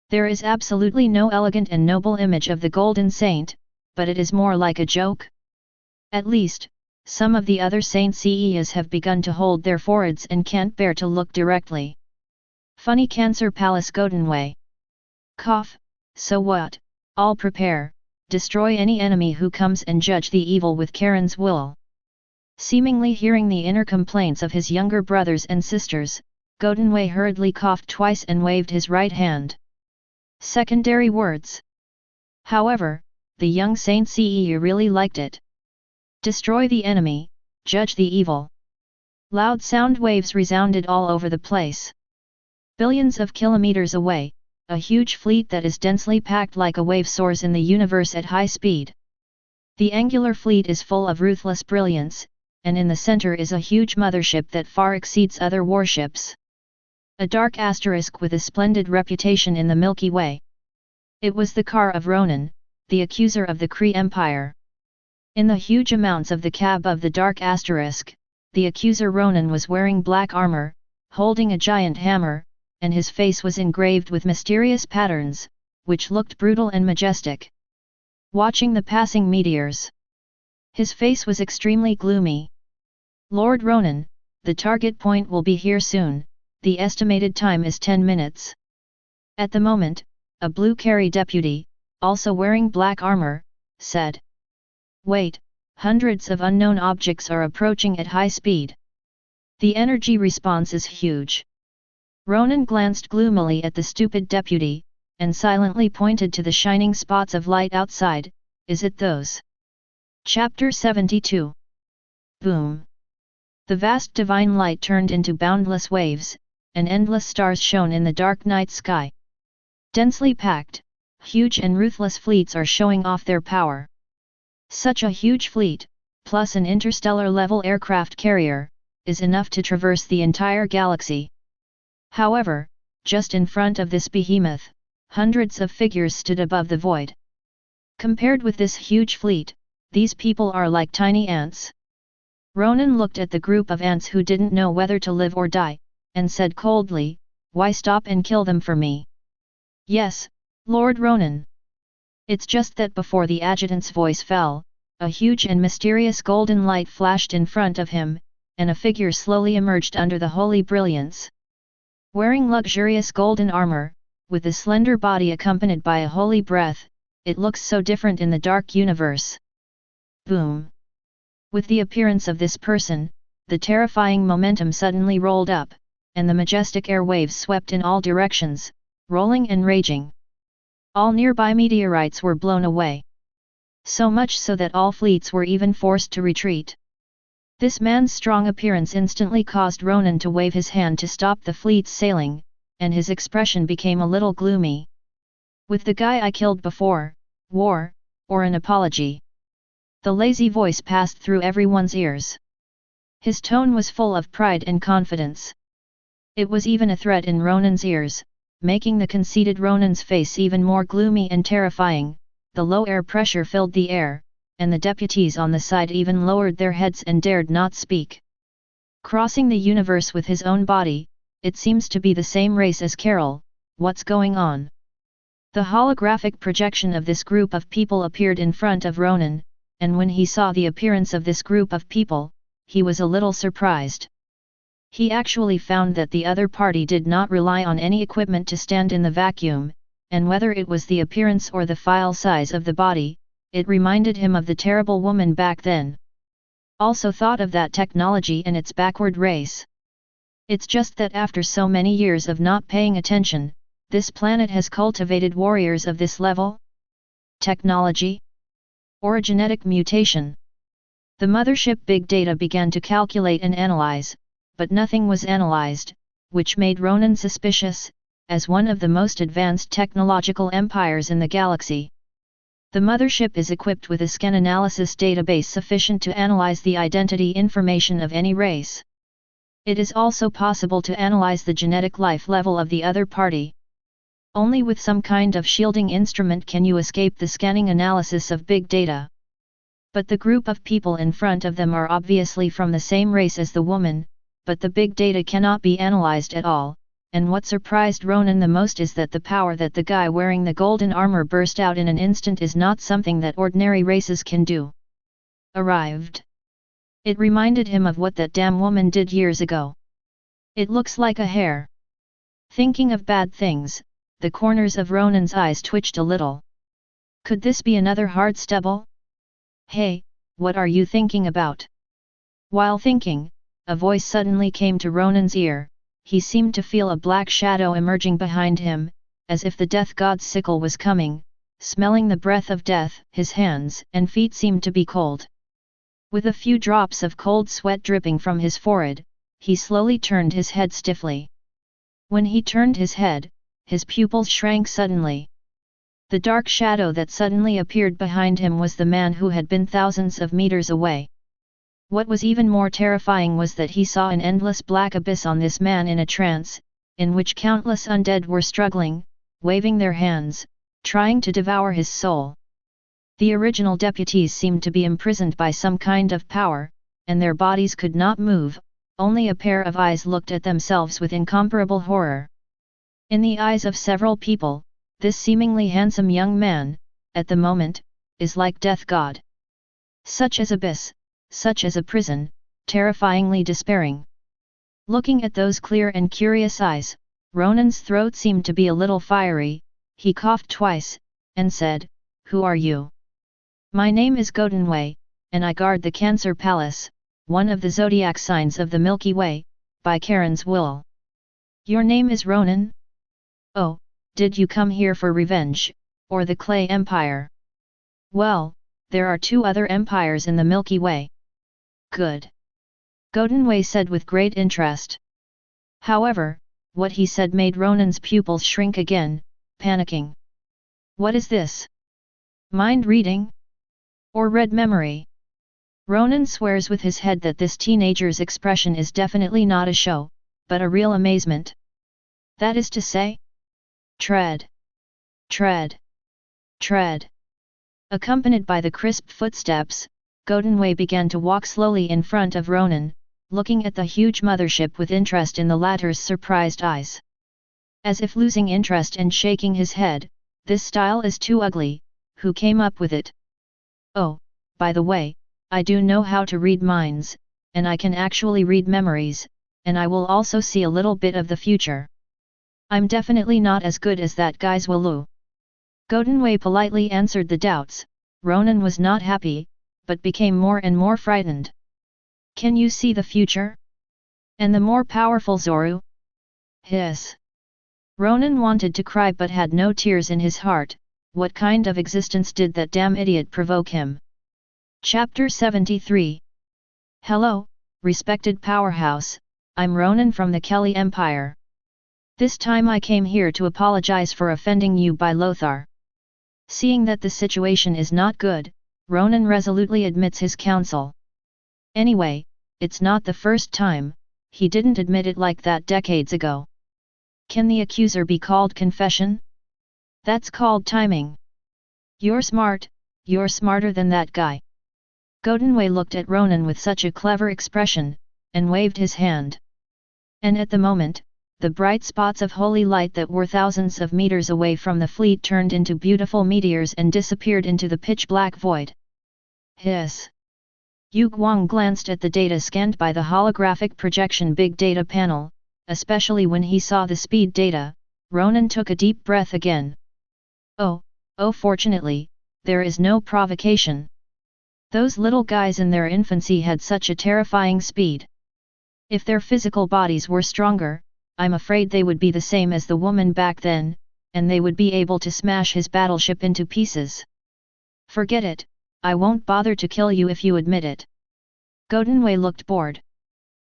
There is absolutely no elegant and noble image of the Golden Saint, but it is more like a joke. At least, some of the other Saint Sei's have begun to hold their foreheads and can't bear to look directly. Funny Cancer Palace Godanwei. Cough, so what, all prepare. Destroy any enemy who comes and judge the evil with Karen's will. Seemingly hearing the inner complaints of his younger brothers and sisters, Godanwei hurriedly coughed twice and waved his right hand. Secondary words. However, the young Saint Ce really liked it. Destroy the enemy, judge the evil. Loud sound waves resounded all over the place. Billions of kilometers away, a huge fleet that is densely packed like a wave soars in the universe at high speed. The angular fleet is full of ruthless brilliance, and in the center is a huge mothership that far exceeds other warships. A dark asterisk with a splendid reputation in the Milky Way. It was the car of Ronan, the accuser of the Kree Empire. In the huge amounts of the cab of the dark asterisk, the accuser Ronan was wearing black armor, holding a giant hammer, and his face was engraved with mysterious patterns, which looked brutal and majestic. Watching the passing meteors, his face was extremely gloomy. Lord Ronan, the target point will be here soon, the estimated time is 10 minutes. At the moment, a blue carry deputy, also wearing black armor, said. Wait, hundreds of unknown objects are approaching at high speed. The energy response is huge. Ronan glanced gloomily at the stupid deputy, and silently pointed to the shining spots of light outside. Is it those? Chapter 72. Boom! The vast divine light turned into boundless waves, and endless stars shone in the dark night sky. Densely packed, huge and ruthless fleets are showing off their power. Such a huge fleet, plus an interstellar-level aircraft carrier, is enough to traverse the entire galaxy. However, just in front of this behemoth, hundreds of figures stood above the void. Compared with this huge fleet, these people are like tiny ants. Ronan looked at the group of ants who didn't know whether to live or die, and said coldly, "Why stop and kill them for me?" "Yes, Lord Ronan." It's just that before the adjutant's voice fell, a huge and mysterious golden light flashed in front of him, and a figure slowly emerged under the holy brilliance. Wearing luxurious golden armor, with a slender body accompanied by a holy breath, it looks so different in the dark universe. Boom! With the appearance of this person, the terrifying momentum suddenly rolled up, and the majestic air waves swept in all directions, rolling and raging. All nearby meteorites were blown away. So much so that all fleets were even forced to retreat. This man's strong appearance instantly caused Ronan to wave his hand to stop the fleet's sailing, and his expression became a little gloomy. "With the guy I killed before, war, or an apology?" The lazy voice passed through everyone's ears. His tone was full of pride and confidence. It was even a threat in Ronan's ears, making the conceited Ronan's face even more gloomy and terrifying. The low air pressure filled the air, and the deputies on the side even lowered their heads and dared not speak. Crossing the universe with his own body, it seems to be the same race as Carol. What's going on? The holographic projection of this group of people appeared in front of Ronan, and when he saw the appearance of this group of people, he was a little surprised. He actually found that the other party did not rely on any equipment to stand in the vacuum, and whether it was the appearance or the file size of the body, it reminded him of the terrible woman back then. Also thought of that technology and its backward race. It's just that after so many years of not paying attention, this planet has cultivated warriors of this level? Technology? Or a genetic mutation? The mothership Big Data began to calculate and analyze, but nothing was analyzed, which made Ronan suspicious, as one of the most advanced technological empires in the galaxy. The mothership is equipped with a scan analysis database sufficient to analyze the identity information of any race. It is also possible to analyze the genetic life level of the other party. Only with some kind of shielding instrument can you escape the scanning analysis of big data. But the group of people in front of them are obviously from the same race as the woman, but the big data cannot be analyzed at all, and what surprised Ronan the most is that the power that the guy wearing the golden armor burst out in an instant is not something that ordinary races can do. Arrived. It reminded him of what that damn woman did years ago. It looks like a hair. Thinking of bad things, the corners of Ronan's eyes twitched a little. Could this be another hard stubble? "Hey, what are you thinking about?" While thinking, a voice suddenly came to Ronan's ear. He seemed to feel a black shadow emerging behind him, as if the death god's sickle was coming. Smelling the breath of death, his hands and feet seemed to be cold. With a few drops of cold sweat dripping from his forehead, he slowly turned his head stiffly. When he turned his head, his pupils shrank suddenly. The dark shadow that suddenly appeared behind him was the man who had been thousands of meters away. What was even more terrifying was that he saw an endless black abyss on this man in a trance, in which countless undead were struggling, waving their hands, trying to devour his soul. The original deputies seemed to be imprisoned by some kind of power, and their bodies could not move, only a pair of eyes looked at themselves with incomparable horror. In the eyes of several people, this seemingly handsome young man, at the moment, is like Death God. Such as abyss, such as a prison, terrifyingly despairing. Looking at those clear and curious eyes, Ronan's throat seemed to be a little fiery. He coughed twice, and said, "Who are you?" "My name is Godenway, and I guard the Cancer Palace, one of the zodiac signs of the Milky Way, by Charon's will." "Your name is Ronan?" "Oh, did you come here for revenge, or the Clay Empire? Well, there are 2 other empires in the Milky Way. Good. Godinwei said with great interest. However, what he said made Ronan's pupils shrink again, panicking. What is this? Mind reading? Or read memory? Ronan swears with his head that this teenager's expression is definitely not a show, but a real amazement. That is to say? Tread. Tread. Tread. Accompanied by the crisp footsteps, Godinwei began to walk slowly in front of Ronan, looking at the huge mothership with interest in the latter's surprised eyes. As if losing interest and shaking his head, this style is too ugly, who came up with it? Oh, by the way, I do know how to read minds, and I can actually read memories, and I will also see a little bit of the future. I'm definitely not as good as that guy's Walu. Godinwei politely answered the doubts. Ronan was not happy, but became more and more frightened. Can you see the future? And the more powerful Zoru? Hiss. Ronan wanted to cry but had no tears in his heart. What kind of existence did that damn idiot provoke him? Chapter 73. Hello, respected powerhouse, I'm Ronan from the Kelly Empire. This time I came here to apologize for offending you by Lothar. Seeing that the situation is not good, Ronan resolutely admits his counsel. Anyway, it's not the first time, he didn't admit it like that decades ago. Can the accuser be called confession? That's called timing. You're smart, you're smarter than that guy. Godinwei looked at Ronan with such a clever expression, and waved his hand. And at the moment, the bright spots of holy light that were thousands of meters away from the fleet turned into beautiful meteors and disappeared into the pitch-black void. Hiss. Yu Guang glanced at the data scanned by the holographic projection big data panel, especially when he saw the speed data. Ronan took a deep breath again. Oh, fortunately, there is no provocation. Those little guys in their infancy had such a terrifying speed. If their physical bodies were stronger, I'm afraid they would be the same as the woman back then, and they would be able to smash his battleship into pieces. Forget it, I won't bother to kill you if you admit it. Godinwei looked bored.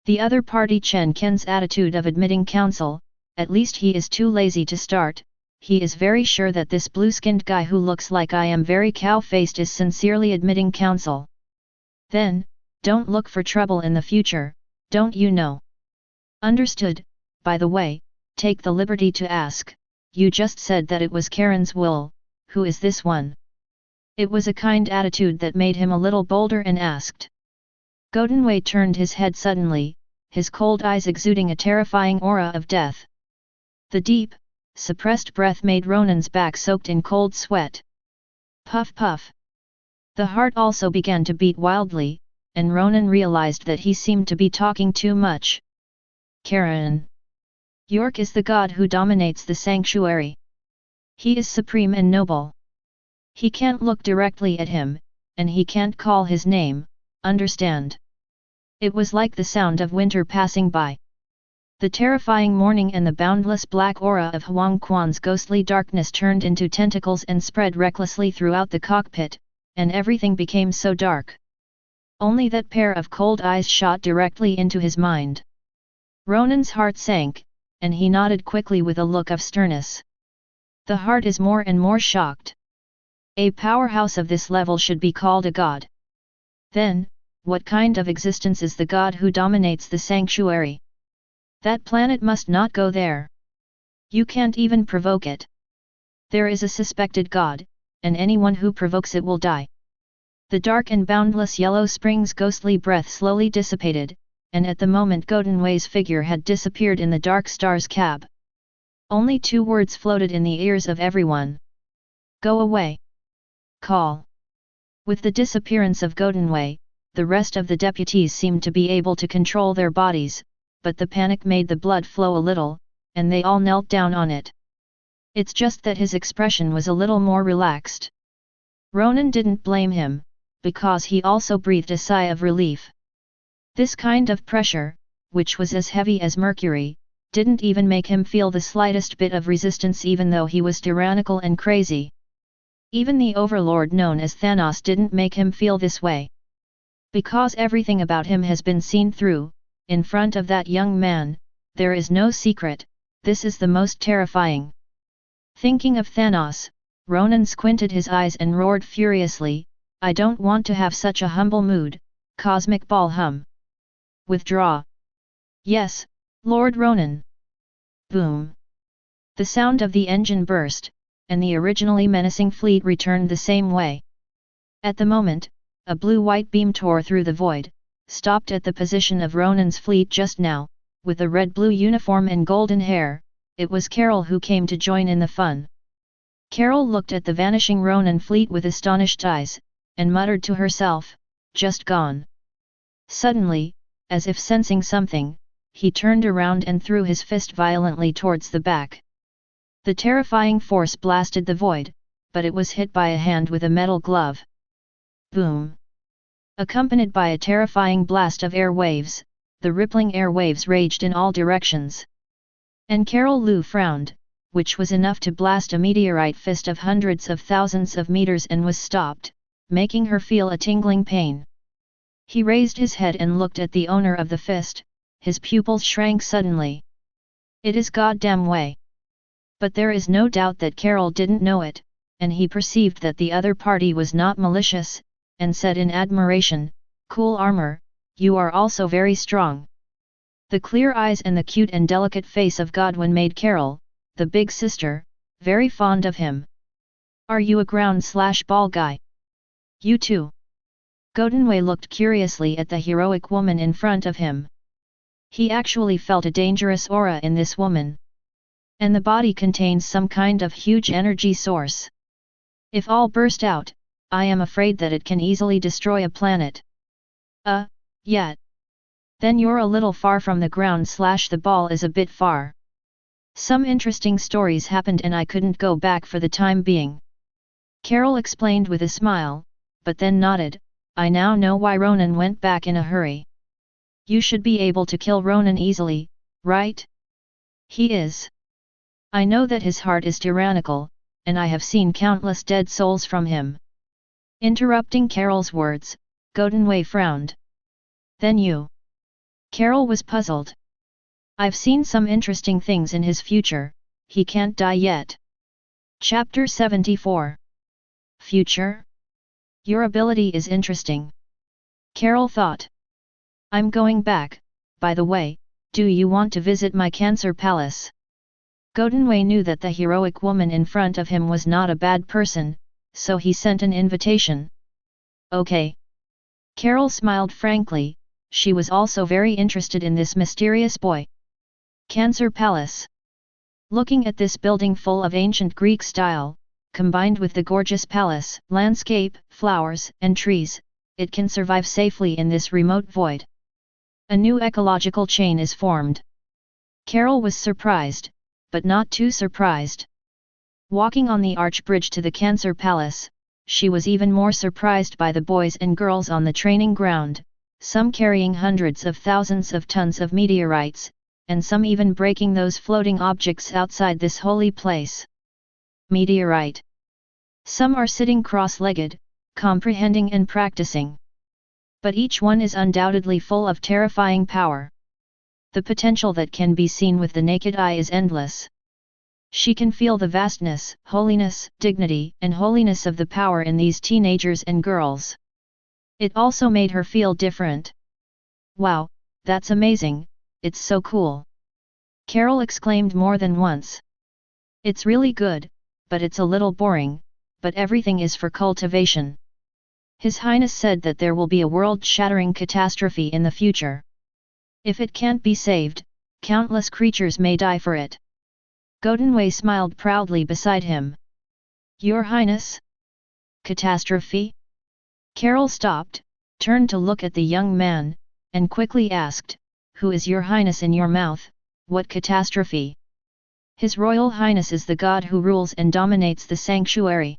The other party Chen Qin's attitude of admitting counsel, at least he is too lazy to start. He is very sure that this blue-skinned guy who looks like I am very cow-faced is sincerely admitting counsel. Then, don't look for trouble in the future, don't you know? Understood. By the way, take the liberty to ask, you just said that it was Karen's wool, who is this one? It was a kind attitude that made him a little bolder and asked. Godinwei turned his head suddenly, his cold eyes exuding a terrifying aura of death. The deep, suppressed breath made Ronan's back soaked in cold sweat. Puff puff. The heart also began to beat wildly, and Ronan realized that he seemed to be talking too much. Karen. York is the god who dominates the sanctuary. He is supreme and noble. He can't look directly at him, and he can't call his name, understand? It was like the sound of winter passing by. The terrifying morning and the boundless black aura of Huang Quan's ghostly darkness turned into tentacles and spread recklessly throughout the cockpit, and everything became so dark. Only that pair of cold eyes shot directly into his mind. Ronan's heart sank, and he nodded quickly with a look of sternness. The heart is more and more shocked. A powerhouse of this level should be called a god. Then, what kind of existence is the god who dominates the sanctuary? That planet must not go there. You can't even provoke it. There is a suspected god, and anyone who provokes it will die. The dark and boundless yellow spring's ghostly breath slowly dissipated, and at the moment Godinwei's figure had disappeared in the dark star's cab. Only 2 words floated in the ears of everyone. Go away. Call. With the disappearance of Godinwei, the rest of the deputies seemed to be able to control their bodies, but the panic made the blood flow a little, and they all knelt down on it. It's just that his expression was a little more relaxed. Ronan didn't blame him, because he also breathed a sigh of relief. This kind of pressure, which was as heavy as mercury, didn't even make him feel the slightest bit of resistance even though he was tyrannical and crazy. Even the overlord known as Thanos didn't make him feel this way. Because everything about him has been seen through, in front of that young man, there is no secret, this is the most terrifying. Thinking of Thanos, Ronan squinted his eyes and roared furiously, I don't want to have such a humble mood, cosmic ball hum. Withdraw. Yes, Lord Ronan. Boom. The sound of the engine burst, and the originally menacing fleet returned the same way. At the moment, a blue-white beam tore through the void, stopped at the position of Ronan's fleet just now, with a red-blue uniform and golden hair. It was Carol who came to join in the fun. Carol looked at the vanishing Ronan fleet with astonished eyes, and muttered to herself, just gone. Suddenly, as if sensing something, he turned around and threw his fist violently towards the back. The terrifying force blasted the void, but it was hit by a hand with a metal glove. Boom! Accompanied by a terrifying blast of air waves, the rippling air waves raged in all directions. And Carol Lu frowned, which was enough to blast a meteorite fist of hundreds of thousands of meters and was stopped, making her feel a tingling pain. He raised his head and looked at the owner of the fist, his pupils shrank suddenly. It is goddamn way. But there is no doubt that Carol didn't know it, and he perceived that the other party was not malicious, and said in admiration, cool armor, you are also very strong. The clear eyes and the cute and delicate face of Godwin made Carol, the big sister, very fond of him. Are you a ground/ball guy? You too. Godwin looked curiously at the heroic woman in front of him. He actually felt a dangerous aura in this woman. And the body contains some kind of huge energy source. If all burst out, I am afraid that it can easily destroy a planet. Yeah. Then you're a little far from the ground/the ball is a bit far. Some interesting stories happened and I couldn't go back for the time being. Carol explained with a smile, but then nodded, I now know why Ronan went back in a hurry. You should be able to kill Ronan easily, right? He is. I know that his heart is tyrannical, and I have seen countless dead souls from him. Interrupting Carol's words, Godwin frowned. Then you. Carol was puzzled. I've seen some interesting things in his future, he can't die yet. Chapter 74. Future? Your ability is interesting. Carol thought. I'm going back, by the way, do you want to visit my Cancer Palace? Godwin knew that the heroic woman in front of him was not a bad person, so he sent an invitation. Okay. Carol smiled frankly, she was also very interested in this mysterious boy. Cancer Palace. Looking at this building full of ancient Greek style, combined with the gorgeous palace, landscape, flowers, and trees, it can survive safely in this remote void. A new ecological chain is formed. Carol was surprised, but not too surprised. Walking on the arch bridge to the Cancer Palace, she was even more surprised by the boys and girls on the training ground, some carrying hundreds of thousands of tons of meteorites, and some even breaking those floating objects outside this holy place. Meteorite. Some are sitting cross-legged, comprehending and practicing. But each one is undoubtedly full of terrifying power. The potential that can be seen with the naked eye is endless. She can feel the vastness, holiness, dignity, and holiness of the power in these teenagers and girls. It also made her feel different. Wow, that's amazing, it's so cool. Carol exclaimed more than once. It's really good, but it's a little boring, but everything is for cultivation. His Highness said that there will be a world-shattering catastrophe in the future. If it can't be saved, countless creatures may die for it. Godwin smiled proudly beside him. Your Highness? Catastrophe? Carol stopped, turned to look at the young man, and quickly asked, Who is your Highness in your mouth, what catastrophe? His Royal Highness is the god who rules and dominates the sanctuary.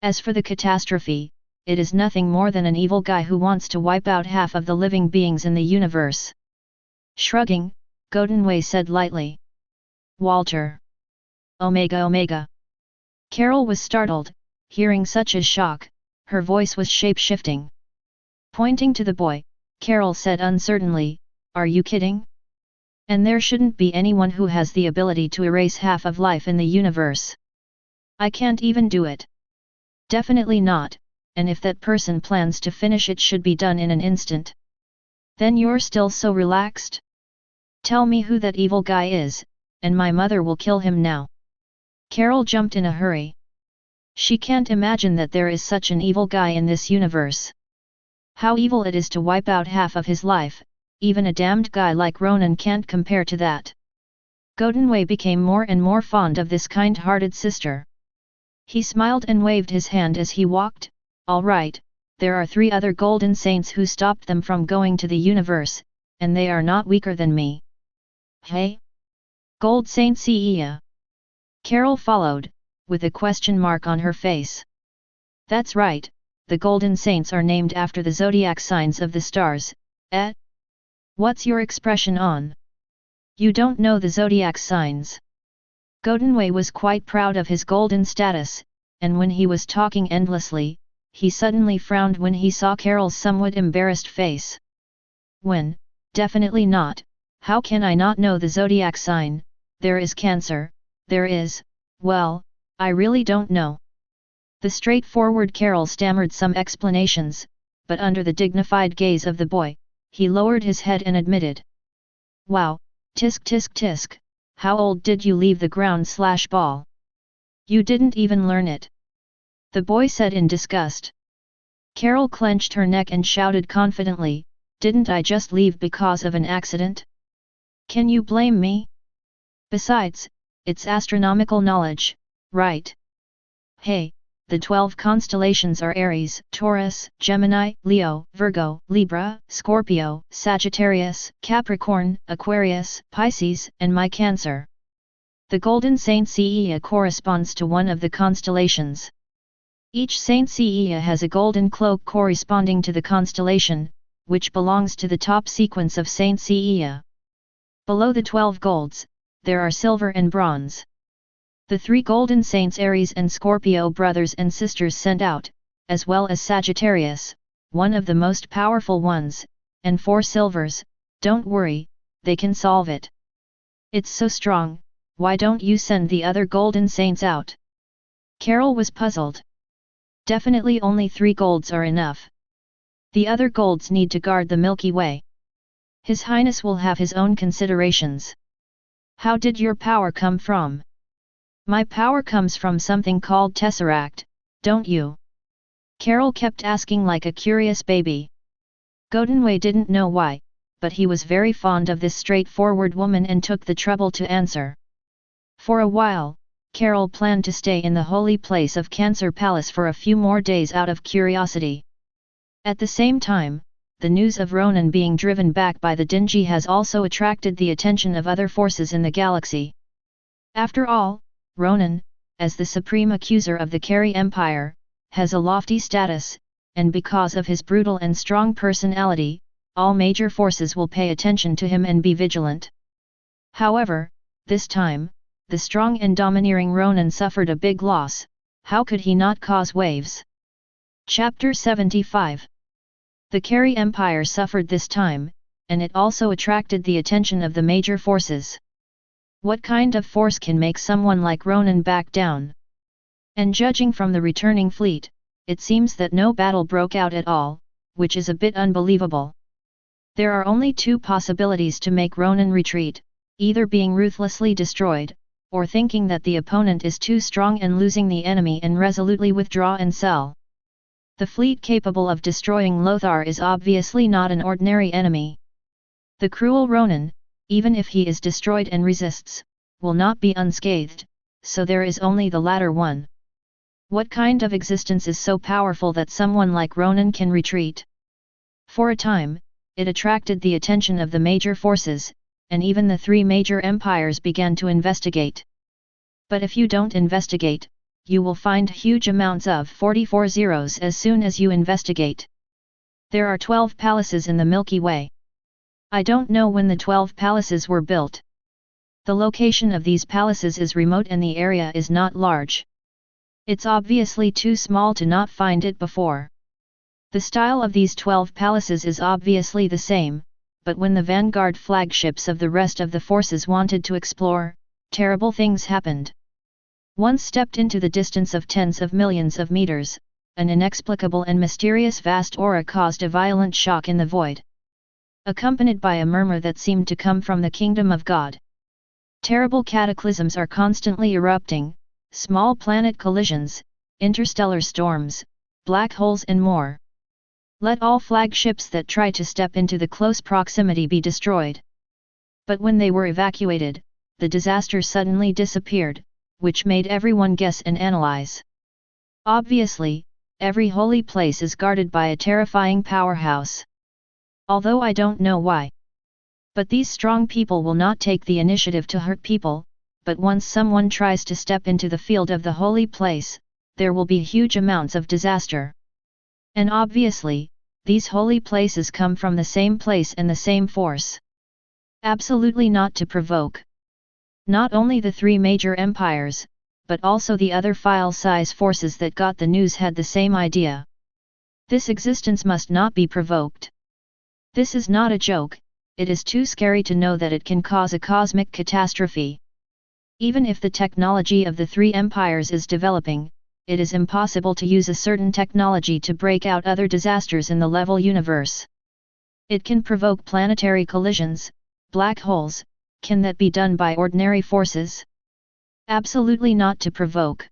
As for the catastrophe, it is nothing more than an evil guy who wants to wipe out half of the living beings in the universe. Shrugging, Golden said lightly. Walter. Omega Omega. Carol was startled, hearing such a shock, her voice was shape-shifting. Pointing to the boy, Carol said uncertainly, "Are you kidding? And there shouldn't be anyone who has the ability to erase half of life in the universe. I can't even do it. Definitely not, and if that person plans to finish it should be done in an instant. Then you're still so relaxed? Tell me who that evil guy is, and my mother will kill him now." Carol jumped in a hurry. She can't imagine that there is such an evil guy in this universe. How evil it is to wipe out half of his life, even a damned guy like Ronan can't compare to that. Golden became more and more fond of this kind-hearted sister. He smiled and waved his hand as he walked. "All right, there are 3 other golden saints who stopped them from going to the universe, and they are not weaker than me." "Hey? Gold Saint S.H.I.E.L.D. Carol followed, with a question mark on her face. "That's right, the Golden Saints are named after the zodiac signs of the stars, eh? What's your expression on? You don't know the zodiac signs?" Golden was quite proud of his golden status, and when he was talking endlessly, he suddenly frowned when he saw Carol's somewhat embarrassed face. "When, definitely not, how can I not know the zodiac sign? There is Cancer, there is, well, I really don't know." The straightforward Carol stammered some explanations, but under the dignified gaze of the boy, he lowered his head and admitted. "Wow, tisk tisk tisk, how old did you leave the ground/ball? You didn't even learn it?" the boy said in disgust. Carol clenched her neck and shouted confidently, "Didn't I just leave because of an accident? Can you blame me? Besides, it's astronomical knowledge, right? Hey, the 12 constellations are Aries, Taurus, Gemini, Leo, Virgo, Libra, Scorpio, Sagittarius, Capricorn, Aquarius, Pisces, and my Cancer. The Golden Saint S.H.I.E.L.D. corresponds to one of the constellations. Each Saint S.H.I.E.L.D. has a golden cloak corresponding to the constellation, which belongs to the top sequence of Saint S.H.I.E.L.D. Below the 12 golds, there are silver and bronze. The 3 golden saints Aries and Scorpio brothers and sisters sent out, as well as Sagittarius, one of the most powerful ones, and 4 silvers. Don't worry, they can solve it. It's so strong, why don't you send the other golden saints out? Carol was puzzled. Definitely only 3 golds are enough. The other golds need to guard the Milky Way. His Highness will have his own considerations. How did your power come from? My power comes from something called Tesseract, don't you? Carol kept asking like a curious baby. Golden didn't know why, but he was very fond of this straightforward woman and took the trouble to answer. For a while, Carol planned to stay in the holy place of Cancer Palace for a few more days out of curiosity. At the same time, the news of Ronan being driven back by the Dingy has also attracted the attention of other forces in the galaxy. After all, Ronan, as the supreme accuser of the Carey Empire, has a lofty status, and because of his brutal and strong personality, all major forces will pay attention to him and be vigilant. However, this time, the strong and domineering Ronan suffered a big loss. How could he not cause waves? Chapter 75. The Carey Empire suffered this time, and it also attracted the attention of the major forces. What kind of force can make someone like Ronan back down? And judging from the returning fleet, it seems that no battle broke out at all, which is a bit unbelievable. There are only 2 possibilities to make Ronan retreat, either being ruthlessly destroyed, or thinking that the opponent is too strong and losing the enemy and resolutely withdraw and sell. The fleet capable of destroying Lothar is obviously not an ordinary enemy. The cruel Ronan, even if he is destroyed and resists, will not be unscathed, so there is only the latter one. What kind of existence is so powerful that someone like Ronan can retreat? For a time, it attracted the attention of the major forces, and even the 3 major empires began to investigate. But if you don't investigate, you will find huge amounts of 44 zeros as soon as you investigate. There are 12 palaces in the Milky Way. I don't know when the 12 palaces were built. The location of these palaces is remote and the area is not large. It's obviously too small to not find it before. The style of these 12 palaces is obviously the same, but when the vanguard flagships of the rest of the forces wanted to explore, terrible things happened. One stepped into the distance of tens of millions of meters, an inexplicable and mysterious vast aura caused a violent shock in the void, accompanied by a murmur that seemed to come from the kingdom of God. Terrible cataclysms are constantly erupting, small planet collisions, interstellar storms, black holes and more. Let all flagships that try to step into the close proximity be destroyed. But when they were evacuated, the disaster suddenly disappeared, which made everyone guess and analyze. Obviously, every holy place is guarded by a terrifying powerhouse. Although I don't know why. But these strong people will not take the initiative to hurt people, but once someone tries to step into the field of the holy place, there will be huge amounts of disaster. And obviously, these holy places come from the same place and the same force. Absolutely not to provoke. Not only the three major empires, but also the other file-size forces that got the news had the same idea. This existence must not be provoked. This is not a joke, it is too scary to know that it can cause a cosmic catastrophe. Even if the technology of the three empires is developing, it is impossible to use a certain technology to break out other disasters in the level universe. It can provoke planetary collisions, black holes. Can that be done by ordinary forces? Absolutely not to provoke.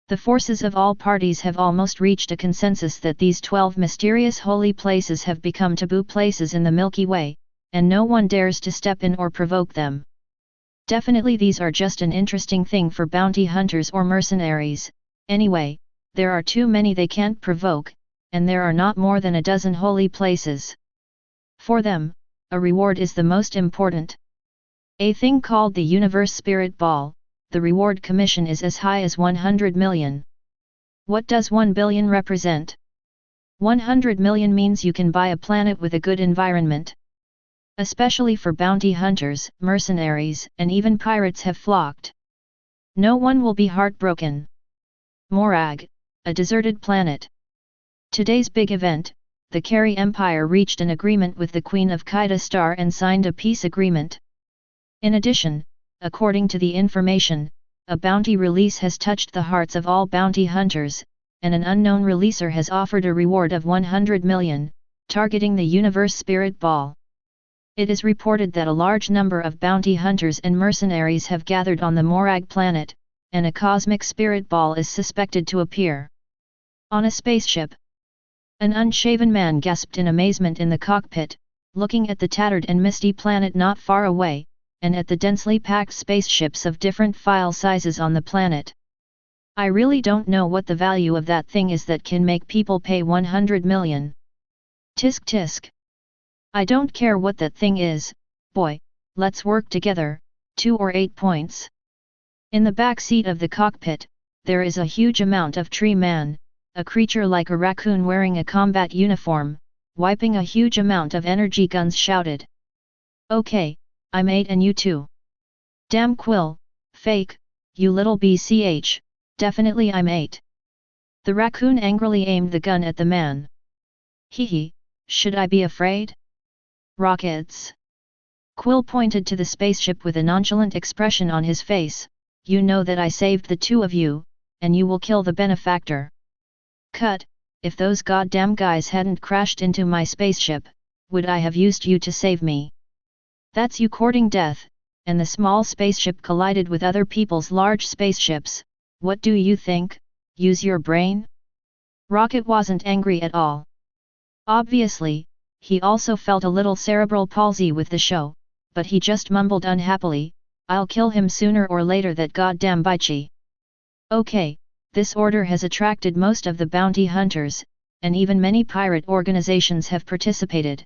The forces of all parties have almost reached a consensus that these 12 mysterious holy places have become taboo places in the Milky Way, and no one dares to step in or provoke them. Definitely these are just an interesting thing for bounty hunters or mercenaries. Anyway, there are too many they can't provoke, and there are not more than a dozen holy places. For them, a reward is the most important. A thing called the Universe Spirit Ball, the reward commission is as high as 100 million. What does 1 billion represent? 100 million means you can buy a planet with a good environment. Especially for bounty hunters, mercenaries, and even pirates have flocked. No one will be heartbroken. Morag, a deserted planet. Today's big event, the Carey Empire reached an agreement with the Queen of Qaeda Star and signed a peace agreement. In addition, according to the information, a bounty release has touched the hearts of all bounty hunters, and an unknown releaser has offered a reward of 100 million, targeting the Universe Spirit Ball. It is reported that a large number of bounty hunters and mercenaries have gathered on the Morag planet, and a cosmic spirit ball is suspected to appear on a spaceship. An unshaven man gasped in amazement in the cockpit, looking at the tattered and misty planet not far away, and at the densely packed spaceships of different file sizes on the planet. I really don't know what the value of that thing is that can make people pay 100 million. Tisk tisk. I don't care what that thing is, boy, let's work together, 2 or 8 points. In the back seat of the cockpit, there is a huge amount of tree man, a creature like a raccoon wearing a combat uniform, wiping a huge amount of energy guns shouted. Okay, I'm 8 and you too. Damn Quill, fake, you little BCH, definitely I'm 8. The raccoon angrily aimed the gun at the man. Hee, should I be afraid? Rockets. Quill pointed to the spaceship with a nonchalant expression on his face. You know that I saved the two of you, and you will kill the benefactor. Cut, if those goddamn guys hadn't crashed into my spaceship, would I have used you to save me? That's you courting death, and the small spaceship collided with other people's large spaceships. What do you think? Use your brain? Rocket wasn't angry at all. Obviously, he also felt a little cerebral palsy with the show, but he just mumbled unhappily, I'll kill him sooner or later, that goddamn Baichi. Okay, this order has attracted most of the bounty hunters, and even many pirate organizations have participated.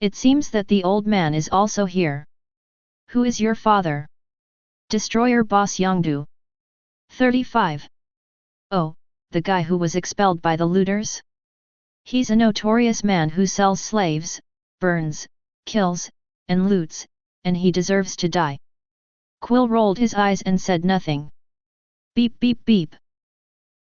It seems that the old man is also here. Who is your father? Destroyer Boss Yongdu. 35. Oh, the guy who was expelled by the looters? He's a notorious man who sells slaves, burns, kills, and loots, and he deserves to die. Quill rolled his eyes and said nothing. Beep beep beep.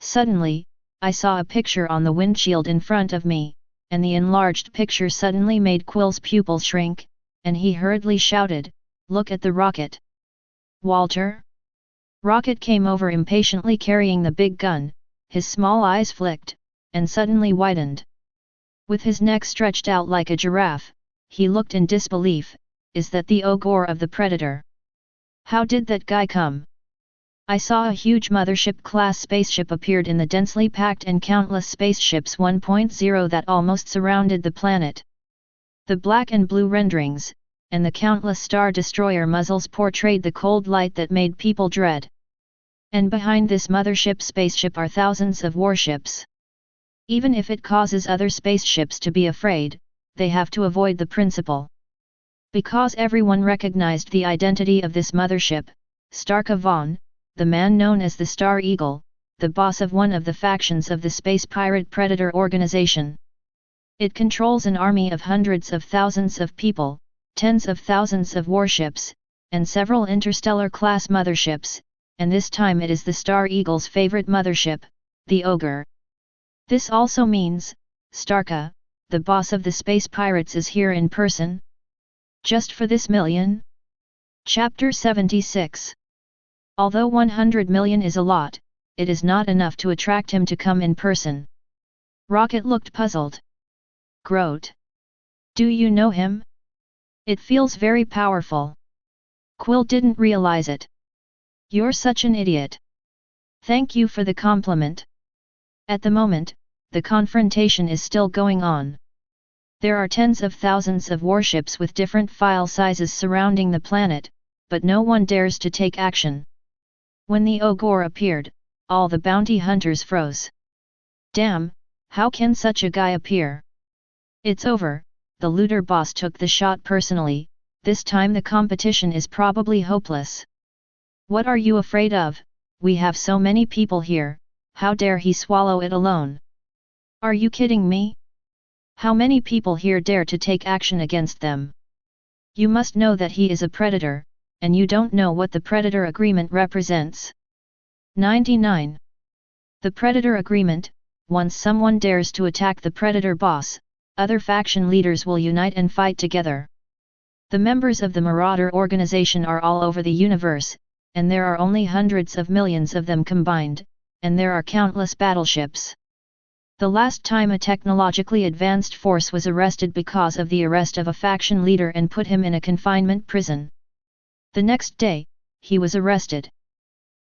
Suddenly, I saw a picture on the windshield in front of me, and the enlarged picture suddenly made Quill's pupils shrink, and he hurriedly shouted, "Look at the rocket!" "Walter?" Rocket came over impatiently carrying the big gun, his small eyes flicked, and suddenly widened. With his neck stretched out like a giraffe, he looked in disbelief. "Is that the ogre of the Predator? How did that guy come?" I saw a huge mothership-class spaceship appeared in the densely packed and countless spaceships 1.0 that almost surrounded the planet. The black and blue renderings, and the countless Star Destroyer muzzles portrayed the cold light that made people dread. And behind this mothership spaceship are thousands of warships. Even if it causes other spaceships to be afraid, they have to avoid the principle. Because everyone recognized the identity of this mothership, Starka Vaughn, the man known as the Star Eagle, the boss of one of the factions of the Space Pirate Predator organization. It controls an army of hundreds of thousands of people, tens of thousands of warships, and several interstellar-class motherships, and this time it is the Star Eagle's favorite mothership, the Ogre. This also means, Starka, the boss of the Space Pirates, is here in person. Just for this million? Chapter 76. Although 100 million is a lot, it is not enough to attract him to come in person. Rocket looked puzzled. Grote. Do you know him? It feels very powerful. Quill didn't realize it. You're such an idiot. Thank you for the compliment. At the moment, the confrontation is still going on. There are tens of thousands of warships with different file sizes surrounding the planet, but no one dares to take action. When the ogre appeared, all the bounty hunters froze. Damn, how can such a guy appear? It's over, the looter boss took the shot personally. This time the competition is probably hopeless. What are you afraid of? We have so many people here, how dare he swallow it alone? Are you kidding me? How many people here dare to take action against them? You must know that he is a predator, and you don't know what the Predator Agreement represents. 99. The Predator Agreement: once someone dares to attack the Predator boss, other faction leaders will unite and fight together. The members of the Marauder organization are all over the universe, and there are only hundreds of millions of them combined, and there are countless battleships. The last time a technologically advanced force was arrested because of the arrest of a faction leader and put him in a confinement prison. The next day, he was arrested.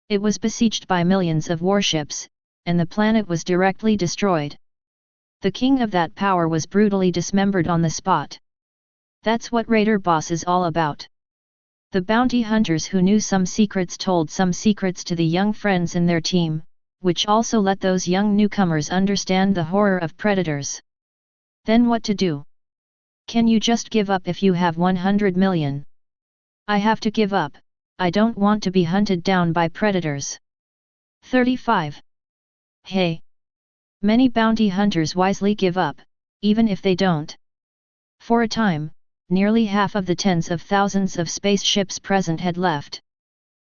It was besieged by millions of warships, and the planet was directly destroyed. The king of that power was brutally dismembered on the spot. That's what Raider Boss is all about. The bounty hunters who knew some secrets told some secrets to the young friends in their team, which also let those young newcomers understand the horror of predators. Then what to do? Can you just give up if you have 100 million? I have to give up. I don't want to be hunted down by predators. 35. Hey! Many bounty hunters wisely give up, even if they don't. For a time, nearly half of the tens of thousands of spaceships present had left.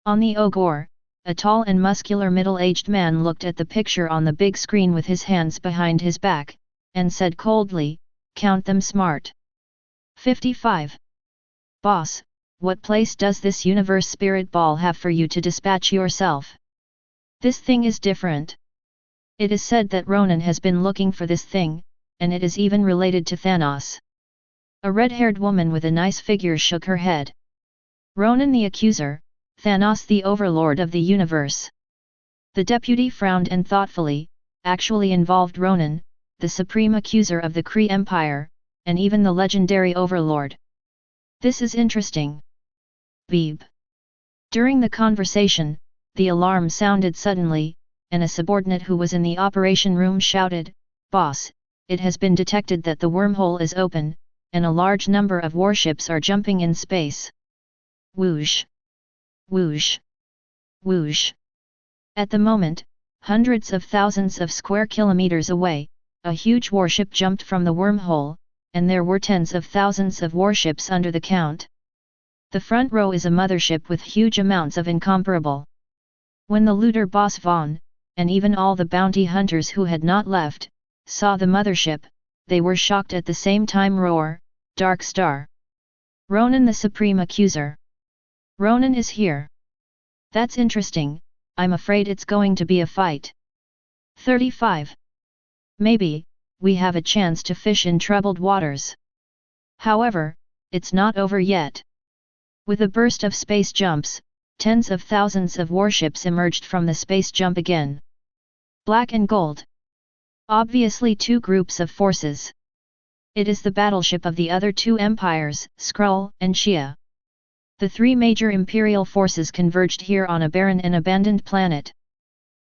On the Ogre, a tall and muscular middle-aged man looked at the picture on the big screen with his hands behind his back, and said coldly, "Count them smart." 55. Boss, what place does this universe spirit ball have for you to dispatch yourself? This thing is different. It is said that Ronan has been looking for this thing, and it is even related to Thanos. A red-haired woman with a nice figure shook her head. Ronan the Accuser, Thanos the Overlord of the Universe. The deputy frowned and thoughtfully, actually involved Ronan, the Supreme Accuser of the Kree Empire, and even the legendary Overlord. This is interesting. Beep. During the conversation, the alarm sounded suddenly, and a subordinate who was in the operation room shouted, "Boss, it has been detected that the wormhole is open, and a large number of warships are jumping in space." Whoosh! Whoosh! Whoosh! At the moment, hundreds of thousands of square kilometers away, a huge warship jumped from the wormhole, and there were tens of thousands of warships under the count. The front row is a mothership with huge amounts of incomparable. When the looter boss Vaughn, and even all the bounty hunters who had not left, saw the mothership, they were shocked at the same time. Roar, Dark Star. Ronan the Supreme Accuser. Ronan is here. That's interesting, I'm afraid it's going to be a fight. 35. Maybe, we have a chance to fish in troubled waters. However, it's not over yet. With a burst of space jumps, tens of thousands of warships emerged from the space jump again. Black and gold. Obviously two groups of forces. It is the battleship of the other two empires, Skrull and S.H.I.E.L.D. The three major imperial forces converged here on a barren and abandoned planet.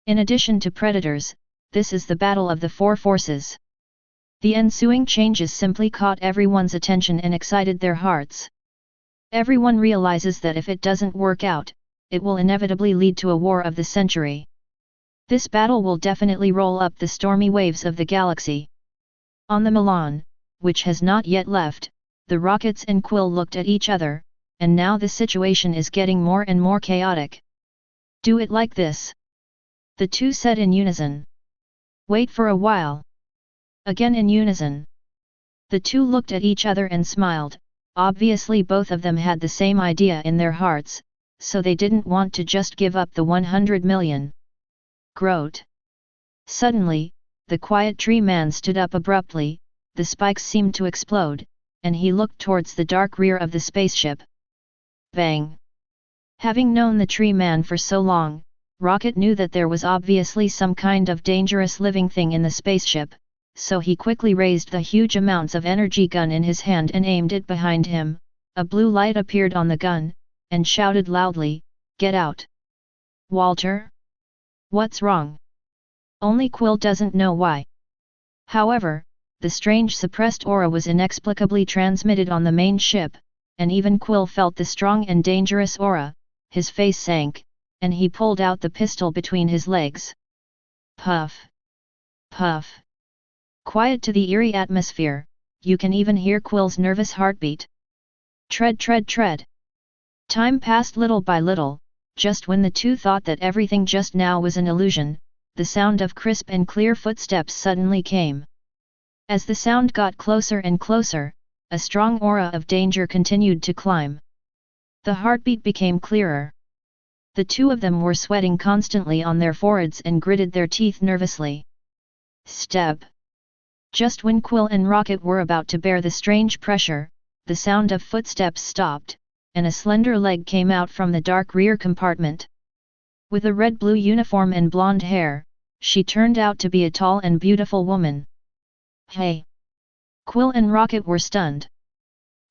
In addition to predators, this is the battle of the four forces. The ensuing changes simply caught everyone's attention and excited their hearts. Everyone realizes that if it doesn't work out, it will inevitably lead to a war of the century. This battle will definitely roll up the stormy waves of the galaxy. On the Milan, which has not yet left, the Rockets and Quill looked at each other, and now the situation is getting more and more chaotic. Do it like this. The two said in unison. Wait for a while. Again in unison. The two looked at each other and smiled. Obviously both of them had the same idea in their hearts, so they didn't want to just give up the 100 million. Groat. Suddenly, the quiet tree man stood up abruptly, the spikes seemed to explode, and he looked towards the dark rear of the spaceship. Bang! Having known the tree man for so long, Rocket knew that there was obviously some kind of dangerous living thing in the spaceship, so he quickly raised the huge amounts of energy gun in his hand and aimed it behind him. A blue light appeared on the gun, and shouted loudly, "Get out! Walter? What's wrong?" Only Quill doesn't know why. However, the strange suppressed aura was inexplicably transmitted on the main ship, and even Quill felt the strong and dangerous aura. His face sank, and he pulled out the pistol between his legs. Puff! Puff! Quiet to the eerie atmosphere, you can even hear Quill's nervous heartbeat. Tread, tread, tread! Time passed little by little. Just when the two thought that everything just now was an illusion, the sound of crisp and clear footsteps suddenly came. As the sound got closer and closer, a strong aura of danger continued to climb. The heartbeat became clearer. The two of them were sweating constantly on their foreheads and gritted their teeth nervously. Step! Just when Quill and Rocket were about to bear the strange pressure, the sound of footsteps stopped, and a slender leg came out from the dark rear compartment. With a red-blue uniform and blonde hair, she turned out to be a tall and beautiful woman. Hey! Quill and Rocket were stunned.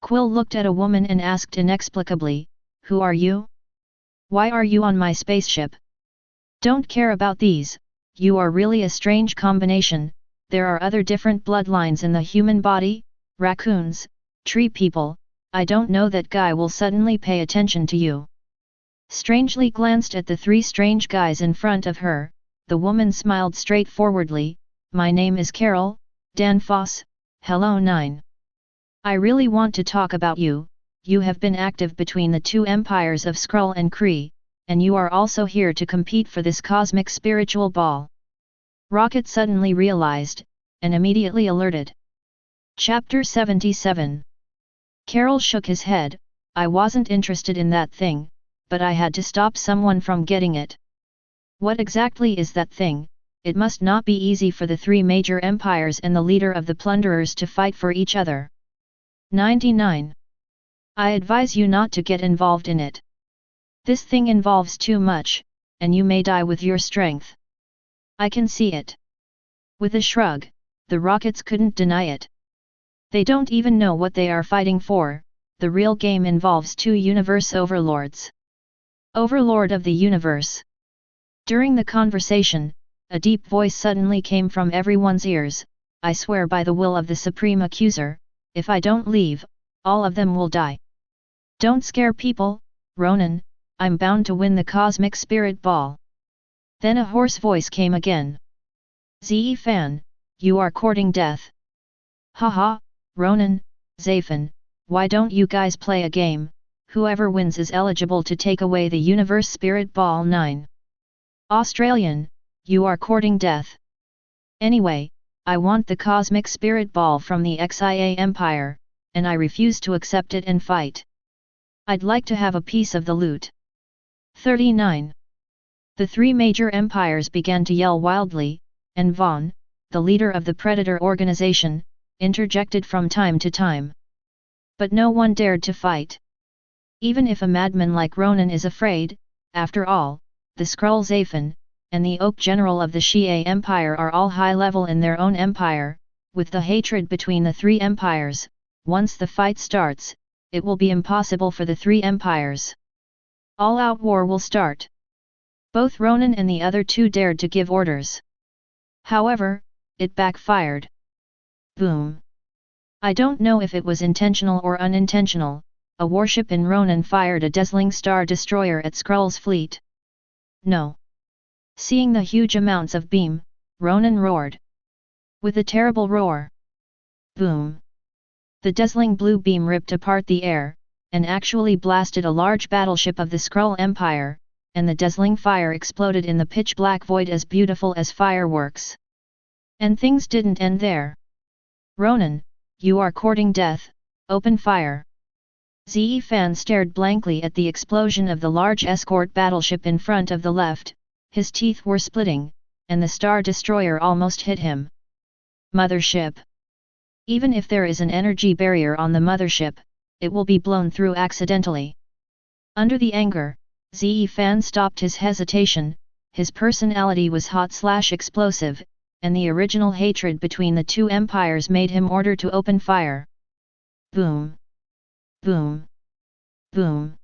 Quill looked at a woman and asked inexplicably, "Who are you? Why are you on my spaceship?" "Don't care about these, you are really a strange combination. There are other different bloodlines in the human body, raccoons, tree people. I don't know that guy will suddenly pay attention to you." Strangely glanced at the three strange guys in front of her, the woman smiled straightforwardly. "My name is Carol, Danfoss, hello 9. I really want to talk about you. You have been active between the two empires of Skrull and Kree, and you are also here to compete for this cosmic spiritual ball." Rocket suddenly realized, and immediately alerted. Chapter 77. Carol shook his head. "I wasn't interested in that thing, but I had to stop someone from getting it." "What exactly is that thing? It must not be easy for the three major empires and the leader of the plunderers to fight for each other." 99. I advise you not to get involved in it. This thing involves too much, and you may die with your strength. I can see it. With a shrug, the Rockets couldn't deny it. They don't even know what they are fighting for. The real game involves two universe overlords. Overlord of the universe. During the conversation, a deep voice suddenly came from everyone's ears. "I swear by the will of the Supreme Accuser, if I don't leave, all of them will die. Don't scare people, Ronan, I'm bound to win the Cosmic Spirit Ball." Then a hoarse voice came again. "Ze Fan, you are courting death." "Haha, Ronan, Zafin, why don't you guys play a game? Whoever wins is eligible to take away the Universe Spirit Ball 9. Australian, you are courting death. Anyway, I want the Cosmic Spirit Ball from the XIA Empire, and I refuse to accept it and fight. I'd like to have a piece of the loot. 39. The three major empires began to yell wildly, and Vaughn, the leader of the Predator organization, interjected from time to time. But no one dared to fight. Even if a madman like Ronan is afraid, after all, the Skrull Zafin, and the Oak General of the Shie Empire are all high level in their own empire. With the hatred between the three empires, once the fight starts, it will be impossible for the three empires. All-out war will start. Both Ronan and the other two dared to give orders. However, it backfired. Boom. I don't know if it was intentional or unintentional, a warship in Ronan fired a dazzling star destroyer at Skrull's fleet. No. Seeing the huge amounts of beam, Ronan roared. With a terrible roar. Boom. The dazzling blue beam ripped apart the air, and actually blasted a large battleship of the Skrull Empire, and the dazzling fire exploded in the pitch-black void as beautiful as fireworks. And things didn't end there. Ronan, you are courting death, open fire. Ze Fan stared blankly at the explosion of the large escort battleship in front of the left, his teeth were splitting, and the Star Destroyer almost hit him. Mothership. Even if there is an energy barrier on the mothership, it will be blown through accidentally. Under the anger, Ze Fan stopped his hesitation, his personality was hot/explosive, and the original hatred between the two empires made him order to open fire. Boom. Boom. Boom.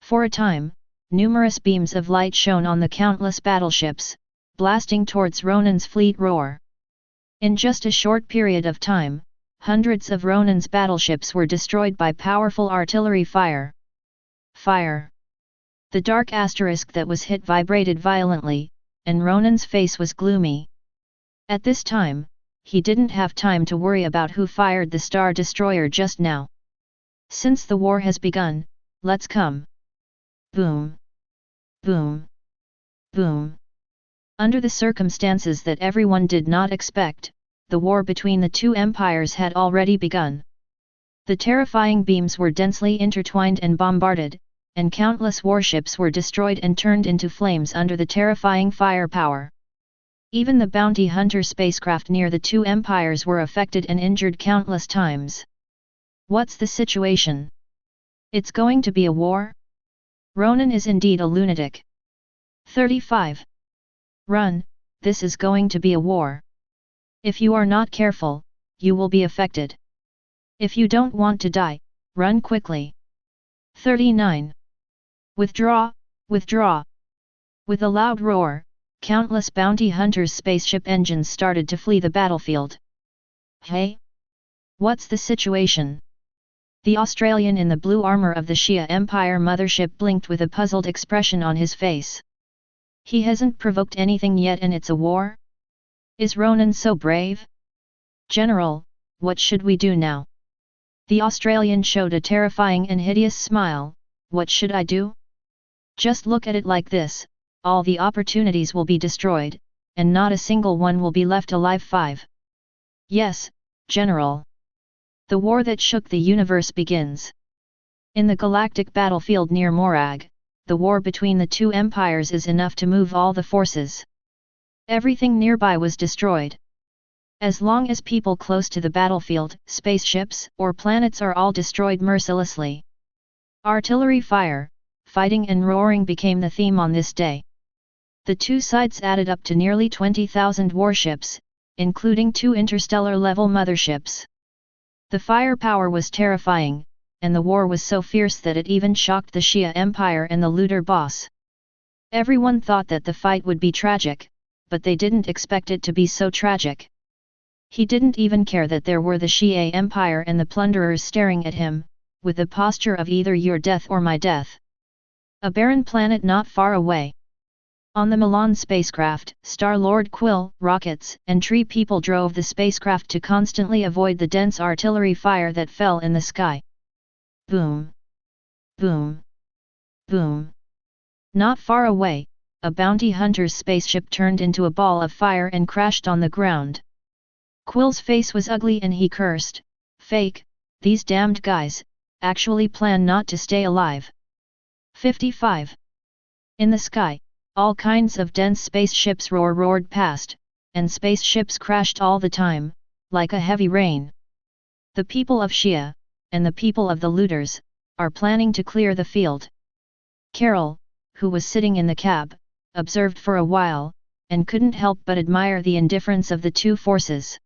For a time, numerous beams of light shone on the countless battleships, blasting towards Ronan's fleet roar. In just a short period of time, hundreds of Ronan's battleships were destroyed by powerful artillery fire. Fire. The dark asterisk that was hit vibrated violently, and Ronan's face was gloomy. At this time, he didn't have time to worry about who fired the Star Destroyer just now. Since the war has begun, let's come. Boom. Boom. Boom. Under the circumstances that everyone did not expect, the war between the two empires had already begun. The terrifying beams were densely intertwined and bombarded, and countless warships were destroyed and turned into flames under the terrifying firepower. Even the bounty hunter spacecraft near the two empires were affected and injured countless times. What's the situation? It's going to be a war? Ronan is indeed a lunatic. 35. Run, this is going to be a war. If you are not careful, you will be affected. If you don't want to die, run quickly. 39. Withdraw, withdraw. With a loud roar, countless bounty hunters' spaceship engines started to flee the battlefield. Hey? What's the situation? The Australian in the blue armor of the Shia Empire mothership blinked with a puzzled expression on his face. He hasn't provoked anything yet and it's a war? Is Ronan so brave? General, what should we do now? The Australian showed a terrifying and hideous smile. What should I do? Just look at it like this, all the opportunities will be destroyed, and not a single one will be left alive. 5. Yes, General. The war that shook the universe begins. In the galactic battlefield near Morag, the war between the two empires is enough to move all the forces. Everything nearby was destroyed. As long as people close to the battlefield, spaceships or planets are all destroyed mercilessly. Artillery fire, fighting and roaring became the theme on this day. The two sides added up to nearly 20,000 warships, including 2 interstellar-level motherships. The firepower was terrifying, and the war was so fierce that it even shocked the Shia Empire and the looter boss. Everyone thought that the fight would be tragic, but they didn't expect it to be so tragic. He didn't even care that there were the Shia Empire and the plunderers staring at him, with the posture of either your death or my death. A barren planet not far away. On the Milan spacecraft, Star-Lord Quill, rockets, and tree people drove the spacecraft to constantly avoid the dense artillery fire that fell in the sky. Boom! Boom! Boom! Not far away, a bounty hunter's spaceship turned into a ball of fire and crashed on the ground. Quill's face was ugly and he cursed, "Fake, these damned guys, actually plan not to stay alive." 55. In the sky, all kinds of dense spaceships roared past, and spaceships crashed all the time, like a heavy rain. The people of S.H.I.E.L.D, and the people of the looters, are planning to clear the field. Carol, who was sitting in the cab, observed for a while, and couldn't help but admire the indifference of the two forces.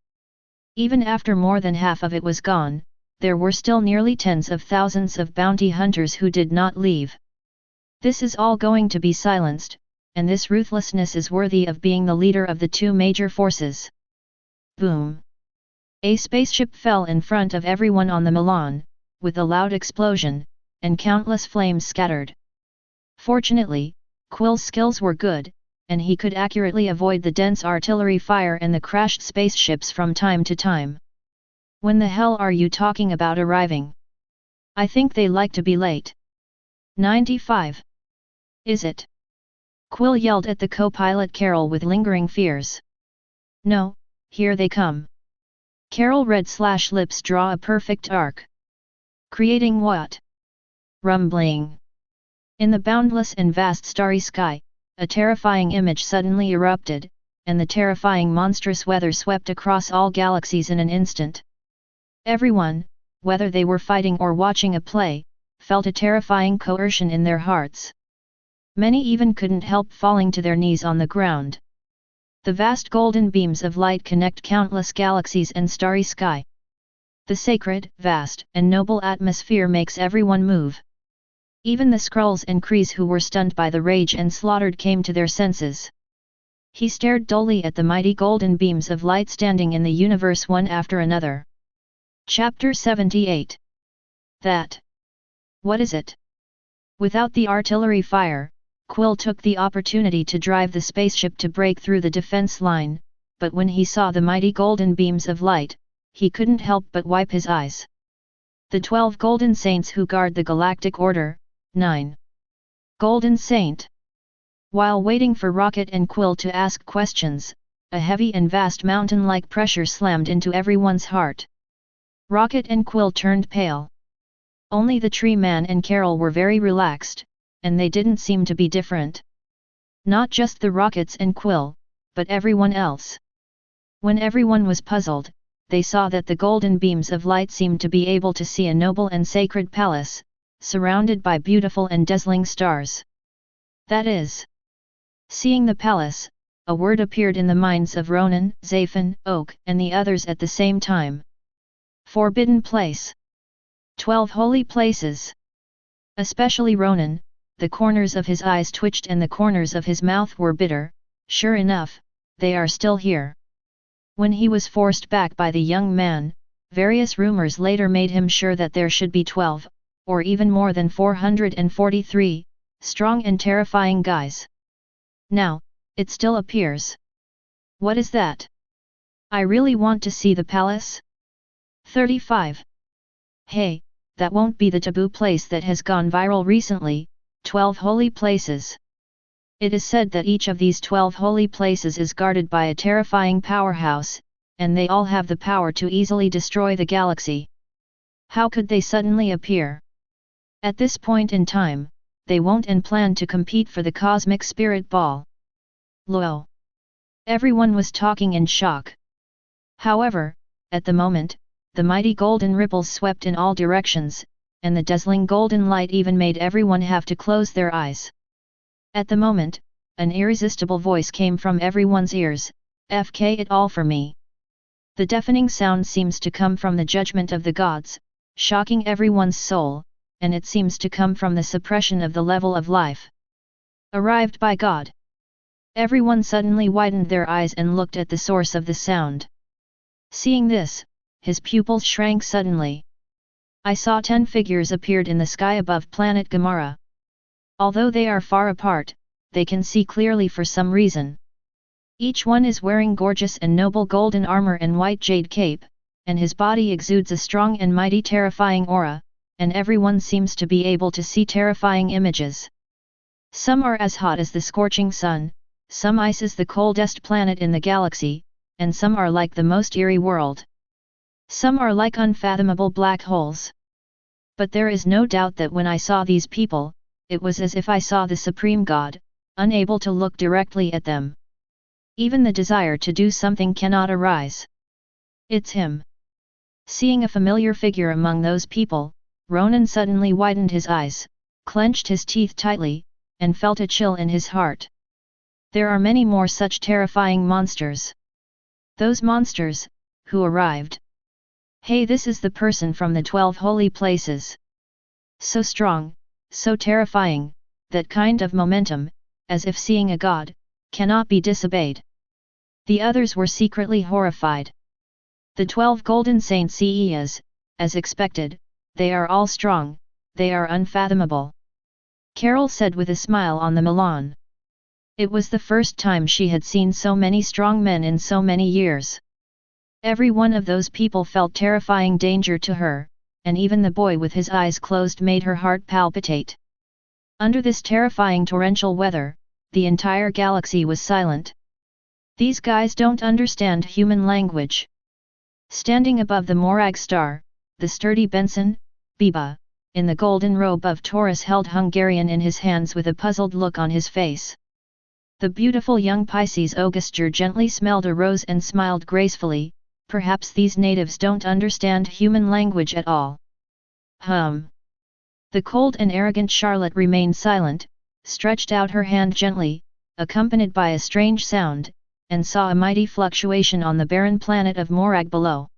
Even after more than half of it was gone, there were still nearly tens of thousands of bounty hunters who did not leave. This is all going to be silenced, and this ruthlessness is worthy of being the leader of the two major forces. Boom! A spaceship fell in front of everyone on the Milan, with a loud explosion, and countless flames scattered. Fortunately, Quill's skills were good, and he could accurately avoid the dense artillery fire and the crashed spaceships from time to time. When the hell are you talking about arriving? I think they like to be late. 95. Is it? Quill yelled at the co-pilot Carol with lingering fears. No, here they come. Carol red/lips draw a perfect arc. Creating what? Rumbling. In the boundless and vast starry sky, a terrifying image suddenly erupted, and the terrifying monstrous weather swept across all galaxies in an instant. Everyone, whether they were fighting or watching a play, felt a terrifying coercion in their hearts. Many even couldn't help falling to their knees on the ground. The vast golden beams of light connect countless galaxies and starry sky. The sacred, vast, and noble atmosphere makes everyone move. Even the Skrulls and Krees who were stunned by the rage and slaughtered came to their senses. He stared dully at the mighty golden beams of light standing in the universe one after another. Chapter 78. That. What is it? Without the artillery fire, Quill took the opportunity to drive the spaceship to break through the defense line, but when he saw the mighty golden beams of light, he couldn't help but wipe his eyes. The 12 Golden Saints who guard the Galactic Order, 9. Golden Saint. While waiting for Rocket and Quill to ask questions, a heavy and vast mountain-like pressure slammed into everyone's heart. Rocket and Quill turned pale. Only the Tree Man and Carol were very relaxed, and they didn't seem to be different. Not just the Rockets and Quill, but everyone else. When everyone was puzzled, they saw that the golden beams of light seemed to be able to see a noble and sacred palace, surrounded by beautiful and dazzling stars. That is. Seeing the palace, a word appeared in the minds of Ronan, Zaphon, Oak, and the others at the same time. Forbidden place. 12 holy places. Especially Ronan, the corners of his eyes twitched and the corners of his mouth were bitter. Sure enough, they are still here. When he was forced back by the young man, various rumors later made him sure that there should be 12, or even more than 443, strong and terrifying guys. Now, it still appears. What is that? I really want to see the palace. 35. Hey, that won't be the taboo place that has gone viral recently, 12 holy places. It is said that each of these 12 holy places is guarded by a terrifying powerhouse, and they all have the power to easily destroy the galaxy. How could they suddenly appear? At this point in time, they won't and plan to compete for the Cosmic Spirit Ball. Lol. Everyone was talking in shock. However, at the moment, the mighty golden ripples swept in all directions, and the dazzling golden light even made everyone have to close their eyes. At the moment, an irresistible voice came from everyone's ears, "FK it all for me." The deafening sound seems to come from the judgment of the gods, shocking everyone's soul, and it seems to come from the suppression of the level of life. Arrived by God. Everyone suddenly widened their eyes and looked at the source of the sound. Seeing this, his pupils shrank suddenly. I saw 10 figures appeared in the sky above planet Gamara. Although they are far apart, they can see clearly for some reason. Each one is wearing gorgeous and noble golden armor and white jade cape, and his body exudes a strong and mighty terrifying aura, and everyone seems to be able to see terrifying images. Some are as hot as the scorching sun, some ice as the coldest planet in the galaxy, and some are like the most eerie world. Some are like unfathomable black holes. But there is no doubt that when I saw these people, it was as if I saw the Supreme God, unable to look directly at them. Even the desire to do something cannot arise. It's him. Seeing a familiar figure among those people, Ronan suddenly widened his eyes, clenched his teeth tightly, and felt a chill in his heart. There are many more such terrifying monsters. Those monsters, who arrived. Hey, this is the person from the 12 holy places. So strong, so terrifying, that kind of momentum, as if seeing a god, cannot be disobeyed. The others were secretly horrified. The 12 golden saints CEs, as expected, they are all strong, they are unfathomable. Carol said with a smile on the Milan. It was the first time she had seen so many strong men in so many years. Every one of those people felt terrifying danger to her, and even the boy with his eyes closed made her heart palpitate. Under this terrifying torrential weather, the entire galaxy was silent. These guys don't understand human language. Standing above the Morag star, the sturdy Benson, Biba, in the golden robe of Taurus held Hungarian in his hands with a puzzled look on his face. The beautiful young Pisces Augusture gently smelled a rose and smiled gracefully. Perhaps these natives don't understand human language at all. The cold and arrogant Charlotte remained silent, stretched out her hand gently, accompanied by a strange sound, and saw a mighty fluctuation on the barren planet of Morag below.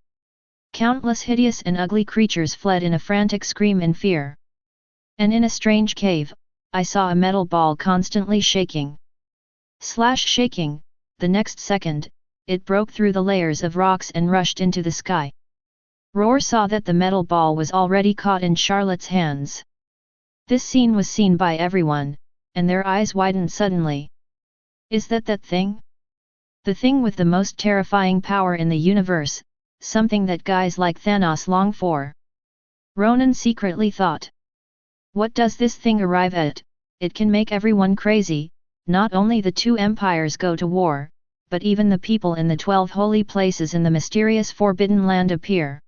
Countless hideous and ugly creatures fled in a frantic scream in fear. And in a strange cave, I saw a metal ball constantly shaking. Shaking, the next second, it broke through the layers of rocks and rushed into the sky. Roar saw that the metal ball was already caught in Charlotte's hands. This scene was seen by everyone, and their eyes widened suddenly. Is that thing? The thing with the most terrifying power in the universe, something that guys like Thanos long for. Ronan secretly thought. What does this thing arrive at? It can make everyone crazy, not only the two empires go to war, but even the people in the 12 holy places in the mysterious forbidden land appear.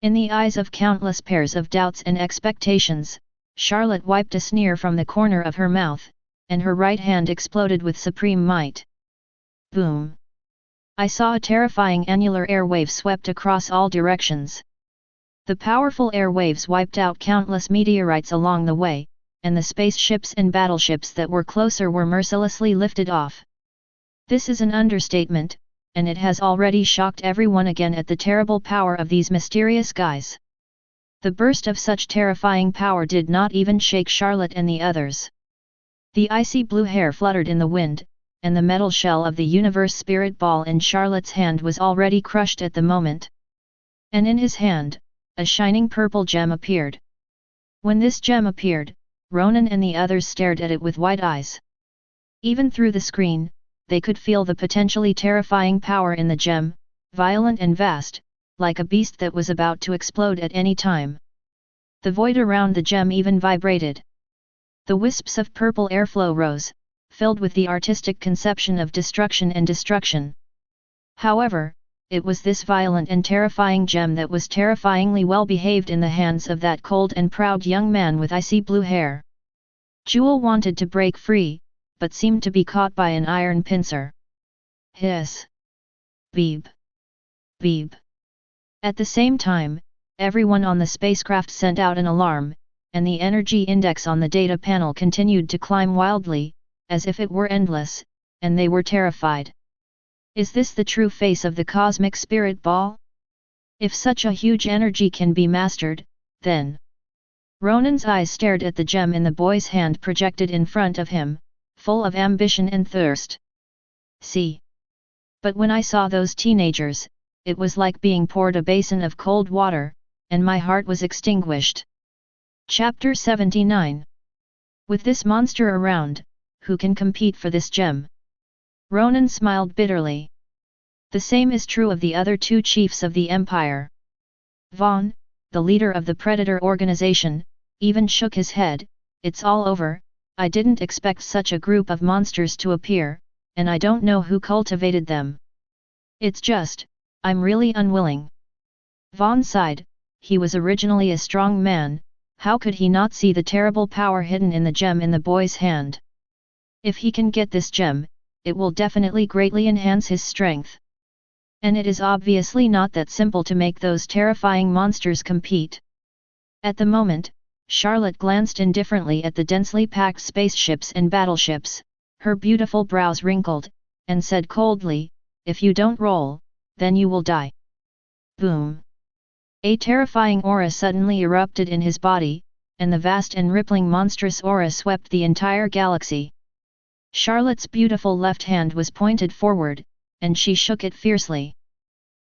In the eyes of countless pairs of doubts and expectations, Charlotte wiped a sneer from the corner of her mouth, and her right hand exploded with supreme might. Boom! I saw a terrifying annular airwave swept across all directions. The powerful airwaves wiped out countless meteorites along the way, and the spaceships and battleships that were closer were mercilessly lifted off. This is an understatement, and it has already shocked everyone again at the terrible power of these mysterious guys. The burst of such terrifying power did not even shake Charlotte and the others. The icy blue hair fluttered in the wind, and the metal shell of the universe spirit ball in Charlotte's hand was already crushed at the moment. And in his hand, a shining purple gem appeared. When this gem appeared, Ronan and the others stared at it with wide eyes. Even through the screen, they could feel the potentially terrifying power in the gem, violent and vast, like a beast that was about to explode at any time. The void around the gem even vibrated. The wisps of purple airflow rose, filled with the artistic conception of destruction and destruction. However, it was this violent and terrifying gem that was terrifyingly well behaved in the hands of that cold and proud young man with icy blue hair. Jewel wanted to break free, but seemed to be caught by an iron pincer. Hiss! Beep! Beep! At the same time, everyone on the spacecraft sent out an alarm, and the energy index on the data panel continued to climb wildly, as if it were endless, and they were terrified. Is this the true face of the cosmic spirit ball? If such a huge energy can be mastered, then... Ronan's eyes stared at the gem in the boy's hand projected in front of him, full of ambition and thirst. See. But when I saw those teenagers, it was like being poured a basin of cold water, and my heart was extinguished. Chapter 79. With this monster around, who can compete for this gem? Ronan smiled bitterly. The same is true of the other two chiefs of the empire. Vaughn, the leader of the Predator organization, even shook his head. It's all over, I didn't expect such a group of monsters to appear, and I don't know who cultivated them. It's just, I'm really unwilling. Vaughn sighed. He was originally a strong man, how could he not see the terrible power hidden in the gem in the boy's hand? If he can get this gem, it will definitely greatly enhance his strength. And it is obviously not that simple to make those terrifying monsters compete. At the moment, Charlotte glanced indifferently at the densely packed spaceships and battleships, her beautiful brows wrinkled, and said coldly, if you don't roll, then you will die. Boom! A terrifying aura suddenly erupted in his body, and the vast and rippling monstrous aura swept the entire galaxy. Charlotte's beautiful left hand was pointed forward, and she shook it fiercely.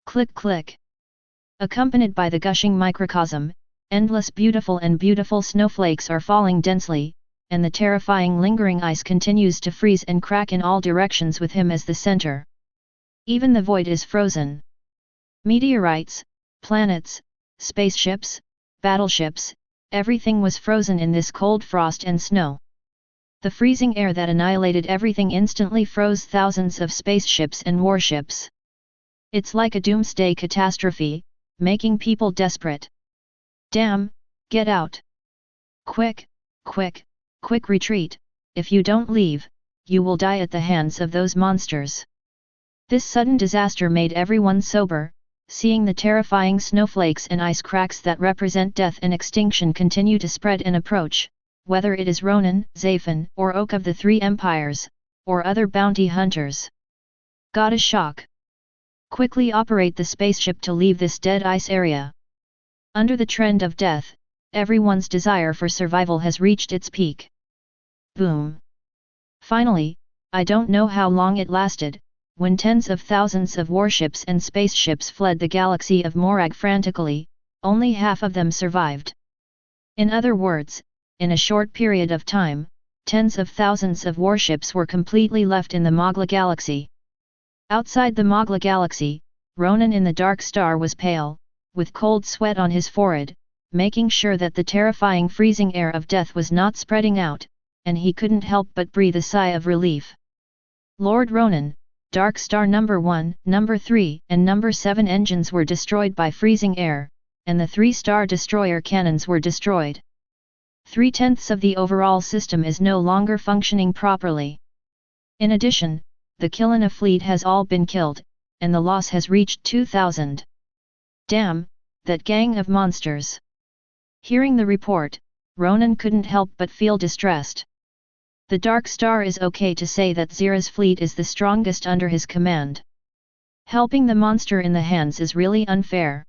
Click click! Accompanied by the gushing microcosm, endless beautiful snowflakes are falling densely, and the terrifying lingering ice continues to freeze and crack in all directions with him as the center. Even the void is frozen. Meteorites, planets, spaceships, battleships, everything was frozen in this cold frost and snow. The freezing air that annihilated everything instantly froze thousands of spaceships and warships. It's like a doomsday catastrophe, making people desperate. Damn, get out! Quick, quick, quick retreat, if you don't leave, you will die at the hands of those monsters. This sudden disaster made everyone sober, seeing the terrifying snowflakes and ice cracks that represent death and extinction continue to spread and approach, whether it is Ronan, Zaphon, or Oak of the Three Empires, or other bounty hunters. Got a shock. Quickly operate the spaceship to leave this dead ice area. Under the trend of death, everyone's desire for survival has reached its peak. Boom! Finally, I don't know how long it lasted, when tens of thousands of warships and spaceships fled the galaxy of Morag frantically, only half of them survived. In other words, in a short period of time, tens of thousands of warships were completely left in the Mogla galaxy. Outside the Mogla galaxy, Ronan in the Dark Star was pale, with cold sweat on his forehead, making sure that the terrifying freezing air of death was not spreading out, and he couldn't help but breathe a sigh of relief. Lord Ronan, Dark Star number 1, number 3, and number 7 engines were destroyed by freezing air, and the 3-star destroyer cannons were destroyed. 3/10 of the overall system is no longer functioning properly. In addition, the Killana fleet has all been killed, and the loss has reached 2,000. Damn, that gang of monsters! Hearing the report, Ronan couldn't help but feel distressed. The Dark Star is okay to say that Zira's fleet is the strongest under his command. Helping the monster in the hands is really unfair.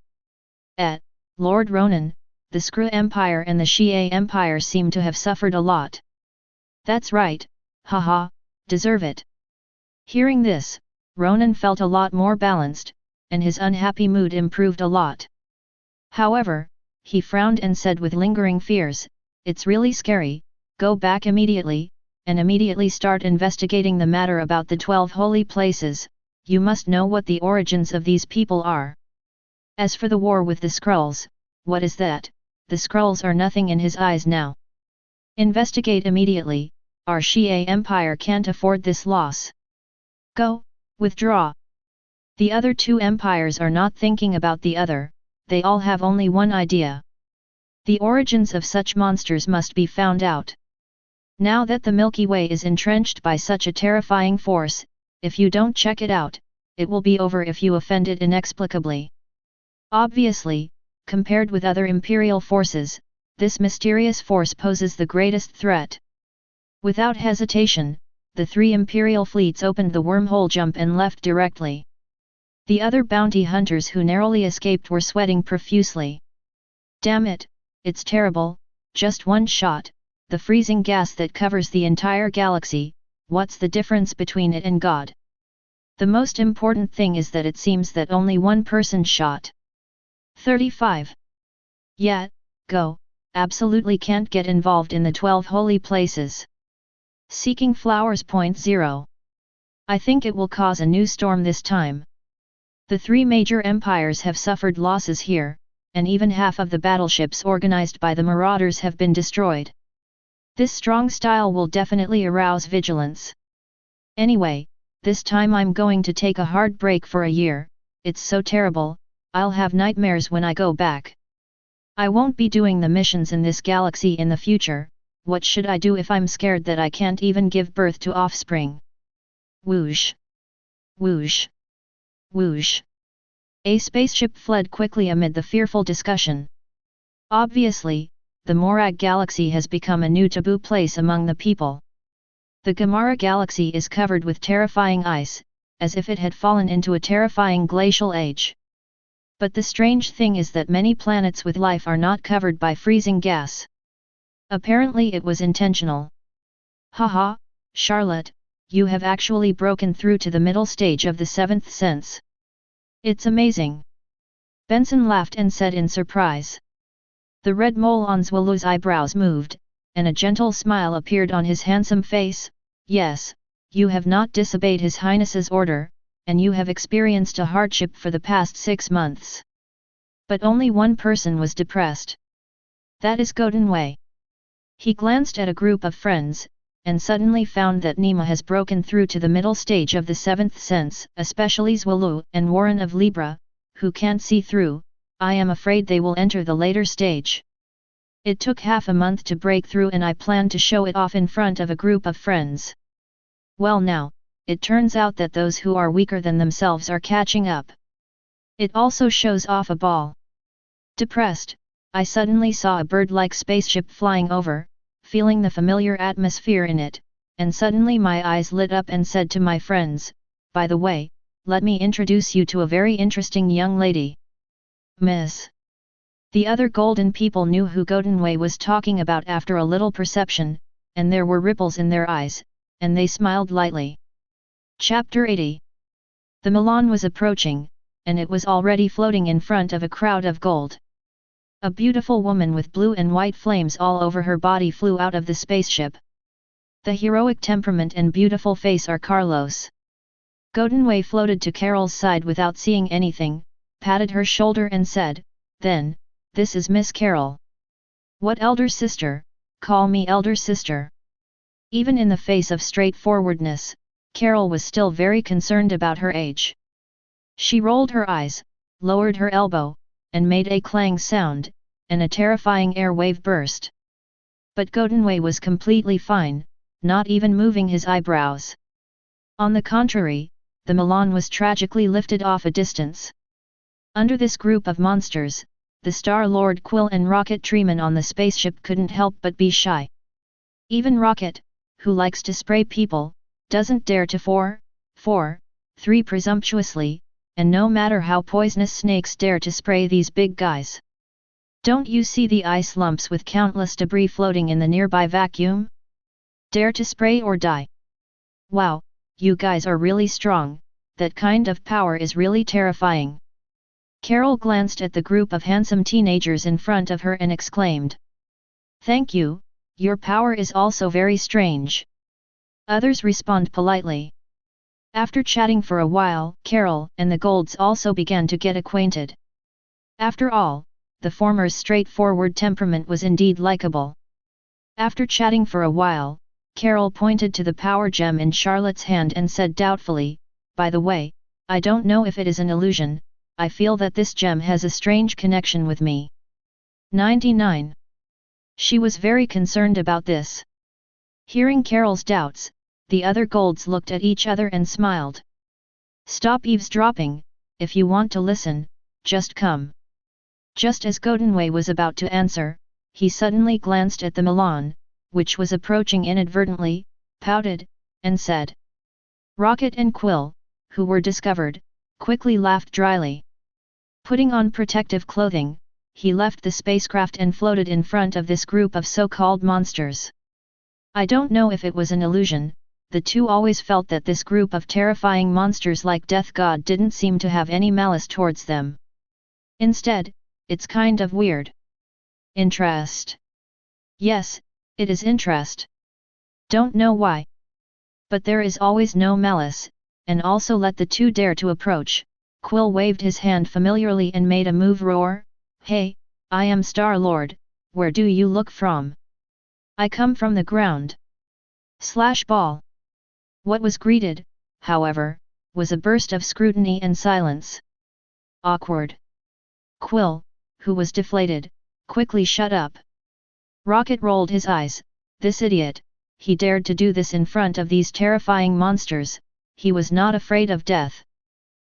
Lord Ronan, the Skrull Empire and the Shie Empire seem to have suffered a lot. That's right, haha, deserve it. Hearing this, Ronan felt a lot more balanced, and his unhappy mood improved a lot. However, he frowned and said with lingering fears, it's really scary, go back immediately, and immediately start investigating the matter about the 12 holy places, you must know what the origins of these people are. As for the war with the Skrulls, what is that? The Skrulls are nothing in his eyes now. Investigate immediately, our Shie Empire can't afford this loss. Go, withdraw. The other two empires are not thinking about the other, they all have only one idea. The origins of such monsters must be found out. Now that the Milky Way is entrenched by such a terrifying force, if you don't check it out, it will be over if you offend it inexplicably. Obviously, compared with other imperial forces, this mysterious force poses the greatest threat. Without hesitation, the 3 imperial fleets opened the wormhole jump and left directly. The other bounty hunters who narrowly escaped were sweating profusely. Damn it, it's terrible, just one shot, the freezing gas that covers the entire galaxy, what's the difference between it and God? The most important thing is that it seems that only one person shot. 35. Yeah, go, absolutely can't get involved in the 12 holy places. Seeking flowers. 0. I think it will cause a new storm this time. The three major empires have suffered losses here, and even half of the battleships organized by the marauders have been destroyed. This strong style will definitely arouse vigilance. Anyway, this time I'm going to take a hard break for a year. It's so terrible, I'll have nightmares when I go back. I won't be doing the missions in this galaxy in the future. What should I do if I'm scared that I can't even give birth to offspring? Whoosh! Whoosh! Whoosh! A spaceship fled quickly amid the fearful discussion. Obviously, the Morag galaxy has become a new taboo place among the people. The Gamara galaxy is covered with terrifying ice, as if it had fallen into a terrifying glacial age. But the strange thing is that many planets with life are not covered by freezing gas. Apparently it was intentional. Haha, Charlotte, you have actually broken through to the middle stage of the seventh sense. It's amazing. Benson laughed and said in surprise. The red mole on Zwolu's eyebrows moved, and a gentle smile appeared on his handsome face. Yes, you have not disobeyed His Highness's order, and you have experienced a hardship for the past 6 months. But only one person was depressed. That is Godinwei. He glanced at a group of friends, and suddenly found that Nima has broken through to the middle stage of the seventh sense, especially Zwolu and Warren of Libra, who can't see through. I am afraid they will enter the later stage. It took half a month to break through and I plan to show it off in front of a group of friends. Well now, it turns out that those who are weaker than themselves are catching up. It also shows off a ball. Depressed, I suddenly saw a bird-like spaceship flying over, feeling the familiar atmosphere in it, and suddenly my eyes lit up and said to my friends, by the way, let me introduce you to a very interesting young lady. Miss. The other golden people knew who Godinwei was talking about after a little perception, and there were ripples in their eyes, and they smiled lightly. Chapter 80. The Milan was approaching, and it was already floating in front of a crowd of gold. A beautiful woman with blue and white flames all over her body flew out of the spaceship. The heroic temperament and beautiful face are Carlos. Godinwei floated to Carol's side without seeing anything, patted her shoulder and said, then, this is Miss Carol. What elder sister? Call me elder sister. Even in the face of straightforwardness, Carol was still very concerned about her age. She rolled her eyes, lowered her elbow, and made a clang sound, and a terrifying air wave burst. But Godinwei was completely fine, not even moving his eyebrows. On the contrary, the Milan was tragically lifted off a distance. Under this group of monsters, the Star-Lord Quill and Rocket Treeman on the spaceship couldn't help but be shy. Even Rocket, who likes to spray people, doesn't dare to 3 presumptuously, and no matter how poisonous snakes dare to spray these big guys. Don't you see the ice lumps with countless debris floating in the nearby vacuum? Dare to spray or die. Wow, you guys are really strong, that kind of power is really terrifying. Carol glanced at the group of handsome teenagers in front of her and exclaimed. Thank you, your power is also very strange. Others respond politely. After chatting for a while, Carol and the Golds also began to get acquainted. After all, the former's straightforward temperament was indeed likable. After chatting for a while, Carol pointed to the power gem in Charlotte's hand and said doubtfully, by the way, I don't know if it is an illusion, I feel that this gem has a strange connection with me. 99. She was very concerned about this. Hearing Carol's doubts, the other Golds looked at each other and smiled. Stop eavesdropping, if you want to listen, just come. Just as Godinwei was about to answer, he suddenly glanced at the Milan, which was approaching inadvertently, pouted, and said. Rocket and Quill, who were discovered, quickly laughed dryly. Putting on protective clothing, he left the spacecraft and floated in front of this group of so-called monsters. I don't know if it was an illusion, the two always felt that this group of terrifying monsters like Death God didn't seem to have any malice towards them. Instead, it's kind of weird. Interest. Yes, it is interest. Don't know why. But there is always no malice, and also let the two dare to approach. Quill waved his hand familiarly and made a move. Roar, hey, I am Star-Lord, where do you look from? I come from the ground. Slash ball. What was greeted, however, was a burst of scrutiny and silence. Awkward. Quill, who was deflated, quickly shut up. Rocket rolled his eyes. This idiot, he dared to do this in front of these terrifying monsters. He was not afraid of death.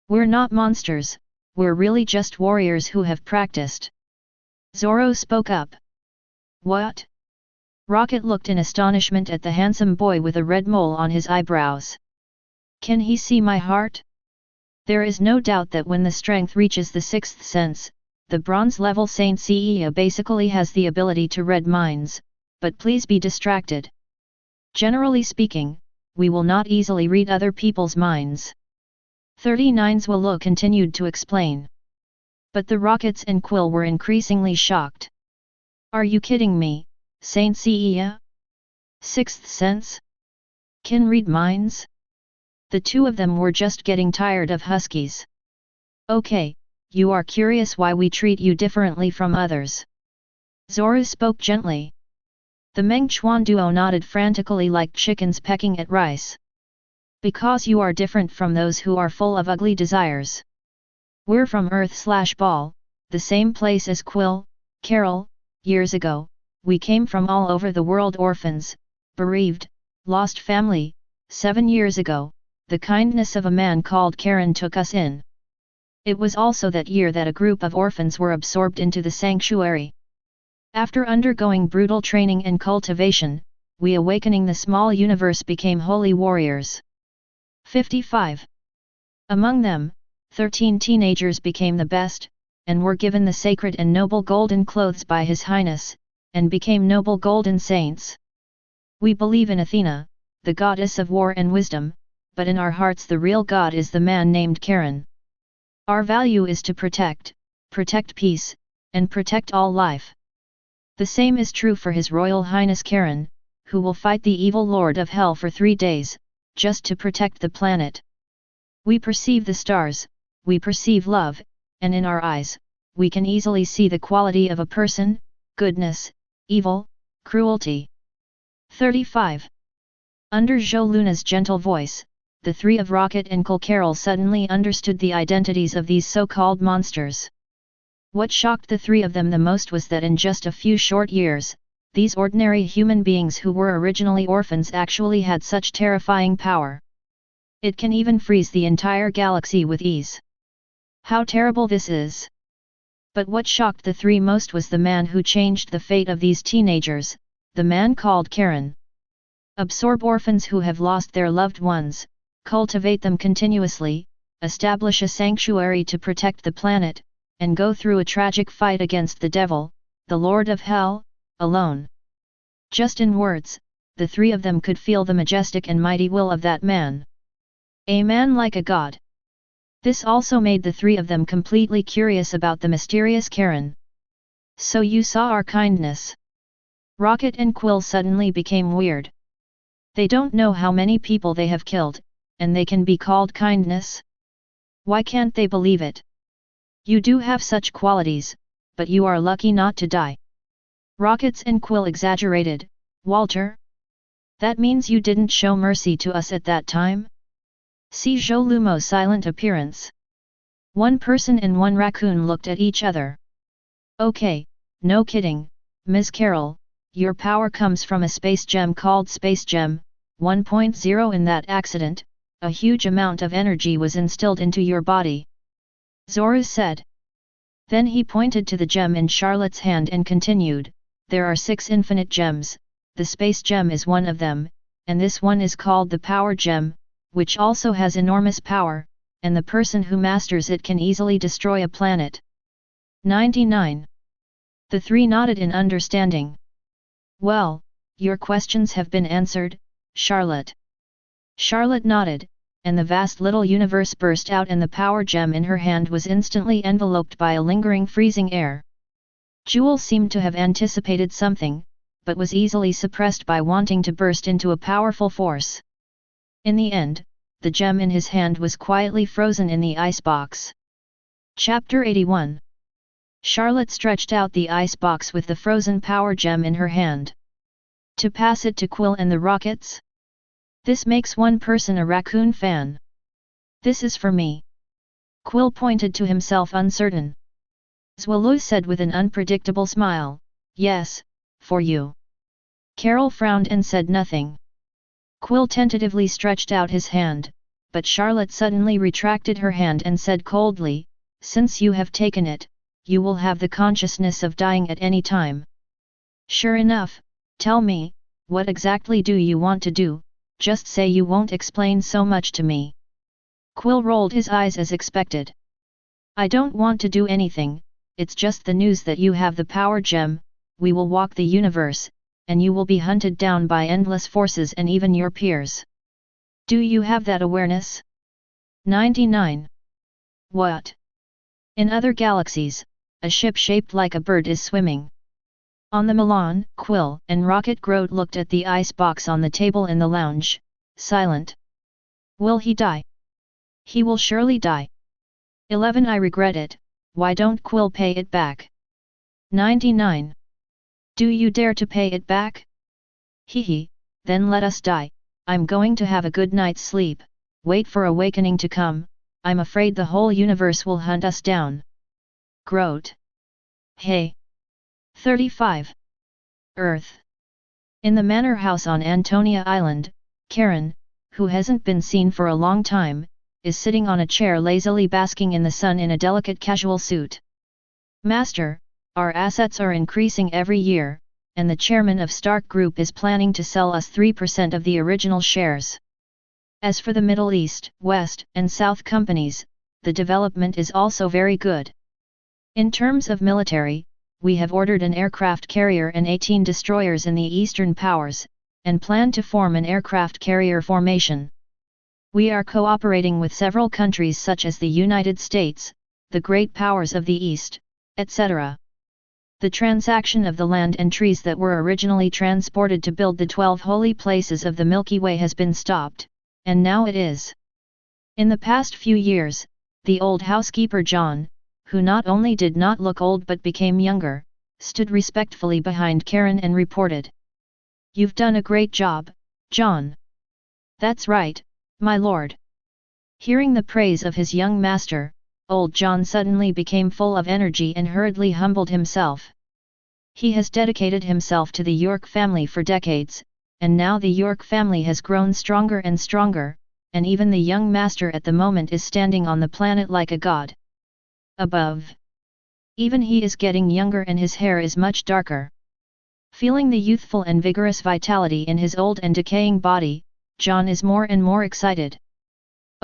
We're not monsters, we're really just warriors who have practiced. Zoro spoke up. What? Rocket looked in astonishment at the handsome boy with a red mole on his eyebrows. Can he see my heart? There is no doubt that when the strength reaches the sixth sense, the bronze-level Saint Seiya basically has the ability to read minds, but please be distracted. Generally speaking, we will not easily read other people's minds. 39's Walu continued to explain. But the Rockets and Quill were increasingly shocked. Are you kidding me, Saint Seiya? Sixth sense? Can read minds? The two of them were just getting tired of huskies. Okay, you are curious why we treat you differently from others. Zoro spoke gently. The Meng Chuan duo nodded frantically like chickens pecking at rice. Because you are different from those who are full of ugly desires. We're from Earth/Ball, the same place as Quill, Carol. Years ago, we came from all over the world, orphans, bereaved, lost family. 7 years ago, the kindness of a man called Karen took us in. It was also that year that a group of orphans were absorbed into the sanctuary. After undergoing brutal training and cultivation, we awakening the small universe became holy warriors. 55. Among them, 13 teenagers became the best, and were given the sacred and noble golden clothes by His Highness, and became noble golden saints. We believe in Athena, the goddess of war and wisdom, but in our hearts the real god is the man named Karen. Our value is to protect peace, and protect all life. The same is true for His Royal Highness Karen, who will fight the evil Lord of Hell for 3 days, just to protect the planet. We perceive the stars, we perceive love, and in our eyes, we can easily see the quality of a person, goodness, evil, cruelty. 35. Under Zhou Luna's gentle voice, the three of Rocket and Carol suddenly understood the identities of these so-called monsters. What shocked the three of them the most was that in just a few short years, these ordinary human beings who were originally orphans actually had such terrifying power. It can even freeze the entire galaxy with ease. How terrible this is! But what shocked the three most was the man who changed the fate of these teenagers, the man called Karen. Absorb orphans who have lost their loved ones, cultivate them continuously, establish a sanctuary to protect the planet, and go through a tragic fight against the devil, the Lord of Hell, alone. Just in words, the three of them could feel the majestic and mighty will of that man. A man like a god. This also made the three of them completely curious about the mysterious Karen. So you saw our kindness. Rocket and Quill suddenly became weird. They don't know how many people they have killed, and they can be called kindness? Why can't they believe it? You do have such qualities, but you are lucky not to die. Rockets and Quill exaggerated. Walter? That means you didn't show mercy to us at that time? See Zhou Lumo's silent appearance. One person and one raccoon looked at each other. Okay, no kidding, Ms. Carol, your power comes from a space gem called Space Gem 1.0. In that accident, a huge amount of energy was instilled into your body. Zoro said. Then he pointed to the gem in Charlotte's hand and continued, there are 6 infinite gems, the space gem is one of them, and this one is called the power gem, which also has enormous power, and the person who masters it can easily destroy a planet. 99. The three nodded in understanding. Well, your questions have been answered, Charlotte. Charlotte nodded, and the vast little universe burst out and the power gem in her hand was instantly enveloped by a lingering freezing air. Jewel seemed to have anticipated something, but was easily suppressed by wanting to burst into a powerful force. In the end, the gem in his hand was quietly frozen in the icebox. Chapter 81. Charlotte stretched out the icebox with the frozen power gem in her hand. To pass it to Quill and the Rockets? This makes one person a raccoon fan. This is for me. Quill pointed to himself uncertain. Swallow said with an unpredictable smile, yes, for you. Carol frowned and said nothing. Quill tentatively stretched out his hand, but Charlotte suddenly retracted her hand and said coldly, since you have taken it, you will have the consciousness of dying at any time. Sure enough, tell me, what exactly do you want to do, just say you won't explain so much to me. Quill rolled his eyes as expected. I don't want to do anything, it's just the news that you have the power gem, we will walk the universe, and you will be hunted down by endless forces and even your peers. Do you have that awareness? 99. What? In other galaxies, a ship shaped like a bird is swimming. On the Milan, Quill and Rocket Grodd looked at the icebox on the table in the lounge, silent. Will he die? He will surely die. 11. I regret it, why don't Quill pay it back? 99. Do you dare to pay it back? Hee, then let us die, I'm going to have a good night's sleep, wait for awakening to come, I'm afraid the whole universe will hunt us down. Grodd. Hey. 35. Earth. In the manor house on Antonia Island, Karen, who hasn't been seen for a long time, is sitting on a chair lazily basking in the sun in a delicate casual suit. Master, our assets are increasing every year, and the chairman of Stark Group is planning to sell us 3% of the original shares. As for the Middle East, West, and South companies, the development is also very good. In terms of military, we have ordered an aircraft carrier and 18 destroyers in the Eastern powers, and plan to form an aircraft carrier formation. We are cooperating with several countries such as the United States, the great powers of the East, etc. The transaction of the land and trees that were originally transported to build the 12 holy places of the Milky Way has been stopped, and now it is. In the past few years, the old housekeeper John, who not only did not look old but became younger, stood respectfully behind Karen and reported. You've done a great job, John. That's right, my lord. Hearing the praise of his young master, old John suddenly became full of energy and hurriedly humbled himself. He has dedicated himself to the York family for decades, and now the York family has grown stronger and stronger, and even the young master at the moment is standing on the planet like a god. Above. Even he is getting younger and his hair is much darker. Feeling the youthful and vigorous vitality in his old and decaying body, John is more and more excited.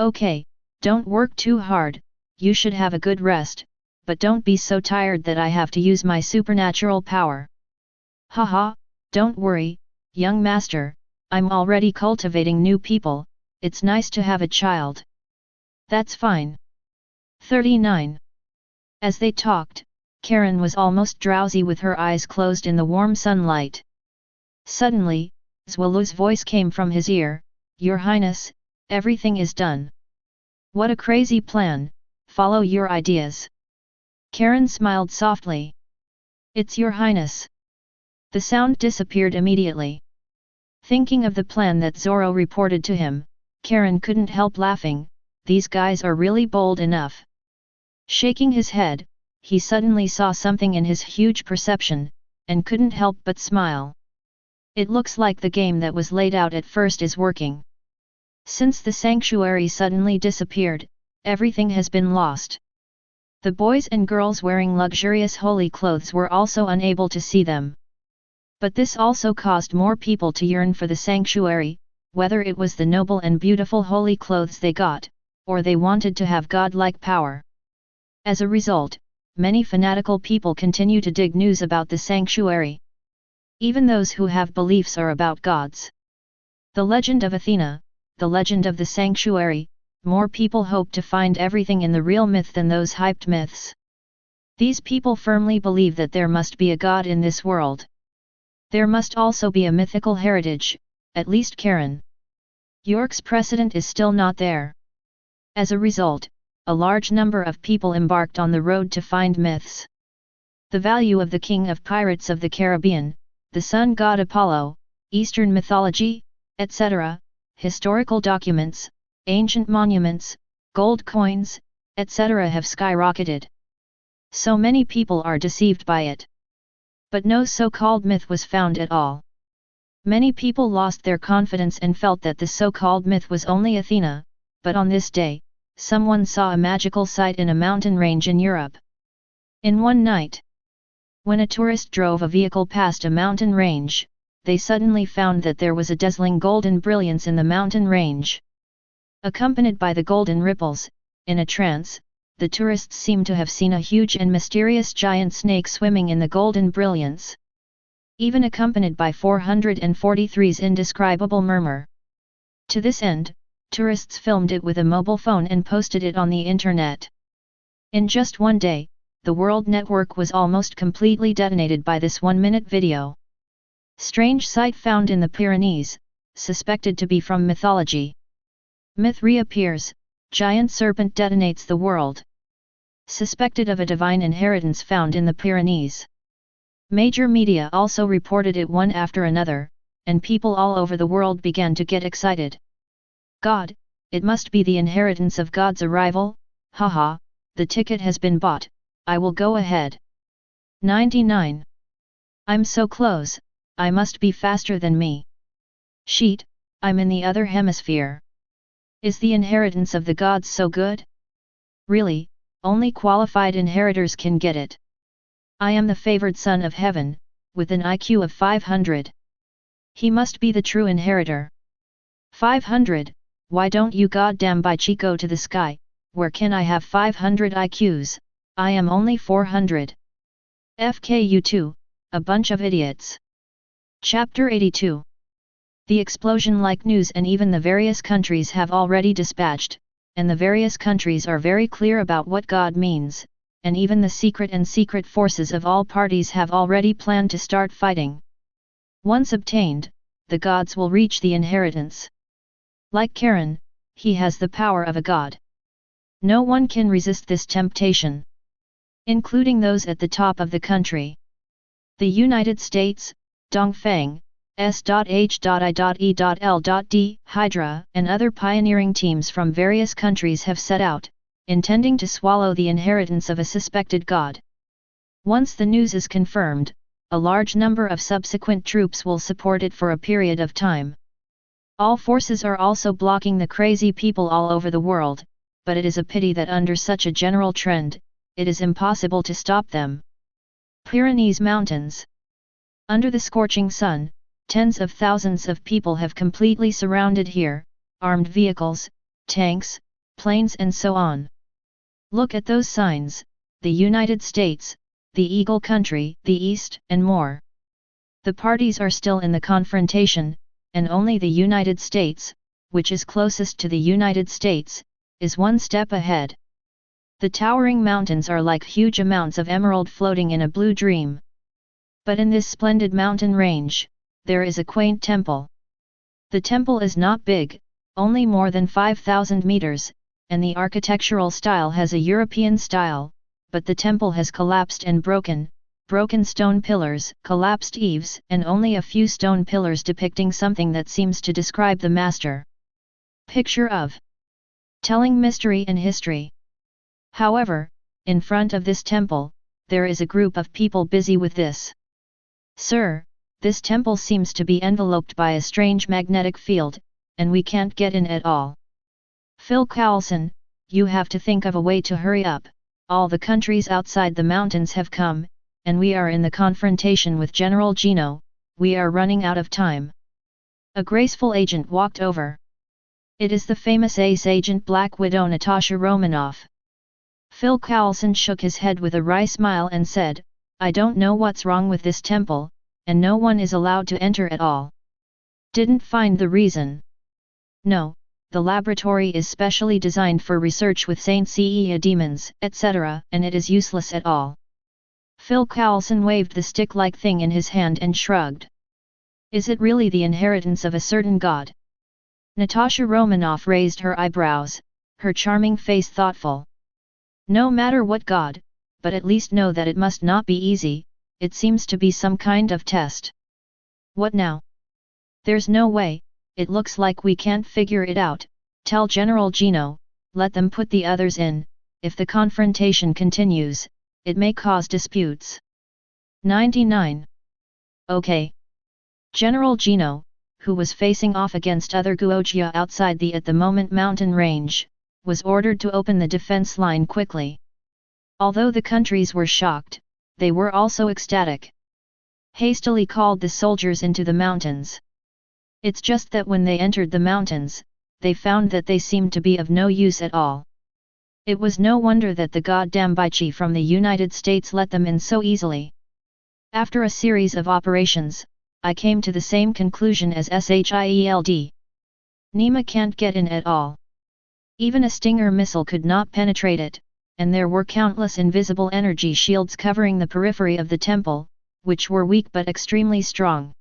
Okay, don't work too hard, you should have a good rest, but don't be so tired that I have to use my supernatural power. Haha, don't worry, young master, I'm already cultivating new people, it's nice to have a child. That's fine. 39. As they talked, Karen was almost drowsy with her eyes closed in the warm sunlight. Suddenly, Swallow's voice came from his ear, Your Highness, everything is done. What a crazy plan, follow your ideas. Karen smiled softly. It's Your Highness. The sound disappeared immediately. Thinking of the plan that Zorro reported to him, Karen couldn't help laughing, these guys are really bold enough. Shaking his head, he suddenly saw something in his huge perception, and couldn't help but smile. It looks like the game that was laid out at first is working. Since the sanctuary suddenly disappeared, everything has been lost. The boys and girls wearing luxurious holy clothes were also unable to see them. But this also caused more people to yearn for the sanctuary, whether it was the noble and beautiful holy clothes they got, or they wanted to have godlike power. As a result, many fanatical people continue to dig news about the sanctuary. Even those who have beliefs are about gods. The legend of Athena, the legend of the sanctuary, more people hope to find everything in the real myth than those hyped myths. These people firmly believe that there must be a god in this world. There must also be a mythical heritage, at least Karen. York's precedent is still not there. As a result, a large number of people embarked on the road to find myths. The value of the King of Pirates of the Caribbean, the sun god Apollo, Eastern mythology, etc., historical documents, ancient monuments, gold coins, etc. have skyrocketed. So many people are deceived by it. But no so-called myth was found at all. Many people lost their confidence and felt that the so-called myth was only Athena, but on this day, someone saw a magical sight in a mountain range in Europe. In one night, when a tourist drove a vehicle past a mountain range, they suddenly found that there was a dazzling golden brilliance in the mountain range. Accompanied by the golden ripples, in a trance, the tourists seemed to have seen a huge and mysterious giant snake swimming in the golden brilliance. Even accompanied by 443's indescribable murmur. To this end, tourists filmed it with a mobile phone and posted it on the internet. In just one day, the world network was almost completely detonated by this one-minute video. Strange sight found in the Pyrenees, suspected to be from mythology. Myth reappears, giant serpent detonates the world. Suspected of a divine inheritance found in the Pyrenees. Major media also reported it one after another, and people all over the world began to get excited. God, it must be the inheritance of God's arrival, haha, the ticket has been bought, I will go ahead. 99. I'm so close, I must be faster than me. Sheet, I'm in the other hemisphere. Is the inheritance of the gods so good? Really, only qualified inheritors can get it. I am the favored son of heaven, with an IQ of 500. He must be the true inheritor. 500, why don't you goddamn buy Chico to the sky, where can I have 500 IQs, I am only 400. FKU2, a bunch of idiots. Chapter 82. The explosion-like news and even the various countries have already dispatched, and the various countries are very clear about what God means, and even the secret forces of all parties have already planned to start fighting. Once obtained, the gods will reach the inheritance. Like Karen, he has the power of a god. No one can resist this temptation. Including those at the top of the country. The United States, Dongfeng, S.H.I.E.L.D, Hydra, and other pioneering teams from various countries have set out, intending to swallow the inheritance of a suspected god. Once the news is confirmed, a large number of subsequent troops will support it for a period of time. All forces are also blocking the crazy people all over the world, but it is a pity that under such a general trend, it is impossible to stop them. Pyrenees Mountains. Under the scorching sun, tens of thousands of people have completely surrounded here, armed vehicles, tanks, planes and so on. Look at those signs, the United States, the Eagle Country, the East, and more. The parties are still in the confrontation, and only the United States, which is closest to the United States, is one step ahead. The towering mountains are like huge amounts of emerald floating in a blue dream. But in this splendid mountain range, there is a quaint temple. The temple is not big, only more than 5,000 meters, and the architectural style has a European style, but the temple has collapsed and broken stone pillars, collapsed eaves, and only a few stone pillars depicting something that seems to describe the master. Picture of telling mystery and history. However, in front of this temple, there is a group of people busy with this. Sir, this temple seems to be enveloped by a strange magnetic field, and we can't get in at all. Phil Coulson, you have to think of a way to hurry up, all the countries outside the mountains have come, and we are in the confrontation with General Gino, we are running out of time. A graceful agent walked over. It is the famous ace agent Black Widow Natasha Romanoff. Phil Coulson shook his head with a wry smile and said, I don't know what's wrong with this temple, and no one is allowed to enter at all. Didn't find the reason. No, the laboratory is specially designed for research with Saint Seiya demons, etc., and it is useless at all. Phil Coulson waved the stick-like thing in his hand and shrugged. Is it really the inheritance of a certain god? Natasha Romanoff raised her eyebrows, her charming face thoughtful. No matter what god, but at least know that it must not be easy, it seems to be some kind of test. What now? There's no way, it looks like we can't figure it out. Tell General Gino, let them put the others in. If the confrontation continues, it may cause disputes. 99. Okay. General Gino, who was facing off against other Guojia outside the at the moment mountain range, was ordered to open the defense line quickly. Although the countries were shocked, they were also ecstatic. Hastily called the soldiers into the mountains. It's just that when they entered the mountains, they found that they seemed to be of no use at all. It was no wonder that the goddamn Baichi from the United States let them in so easily. After a series of operations, I came to the same conclusion as S.H.I.E.L.D. Nima can't get in at all. Even a Stinger missile could not penetrate it, and there were countless invisible energy shields covering the periphery of the temple, which were weak but extremely strong.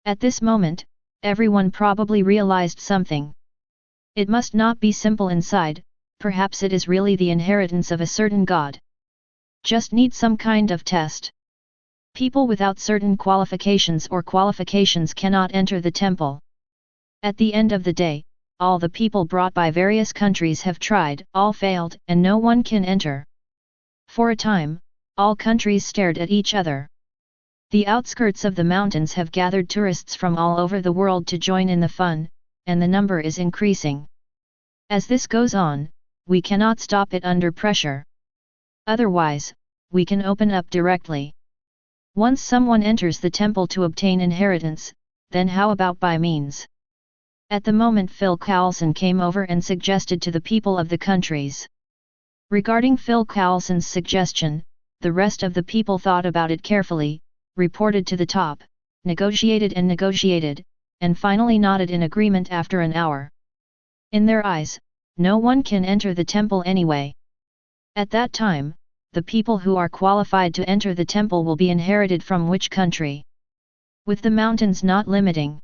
At this moment, everyone probably realized something. It must not be simple inside, perhaps it is really the inheritance of a certain god. Just need some kind of test. People without certain qualifications or qualifications cannot enter the temple. At the end of the day, all the people brought by various countries have tried, all failed, and no one can enter. For a time, all countries stared at each other. The outskirts of the mountains have gathered tourists from all over the world to join in the fun, and the number is increasing. As this goes on, we cannot stop it under pressure. Otherwise, we can open up directly. Once someone enters the temple to obtain inheritance, then how about by means? At the moment Phil Coulson came over and suggested to the people of the countries. Regarding Phil Coulson's suggestion, the rest of the people thought about it carefully, reported to the top, negotiated, and finally nodded in agreement after an hour. In their eyes, no one can enter the temple anyway. At that time, the people who are qualified to enter the temple will be inherited from which country? With the mountains not limiting.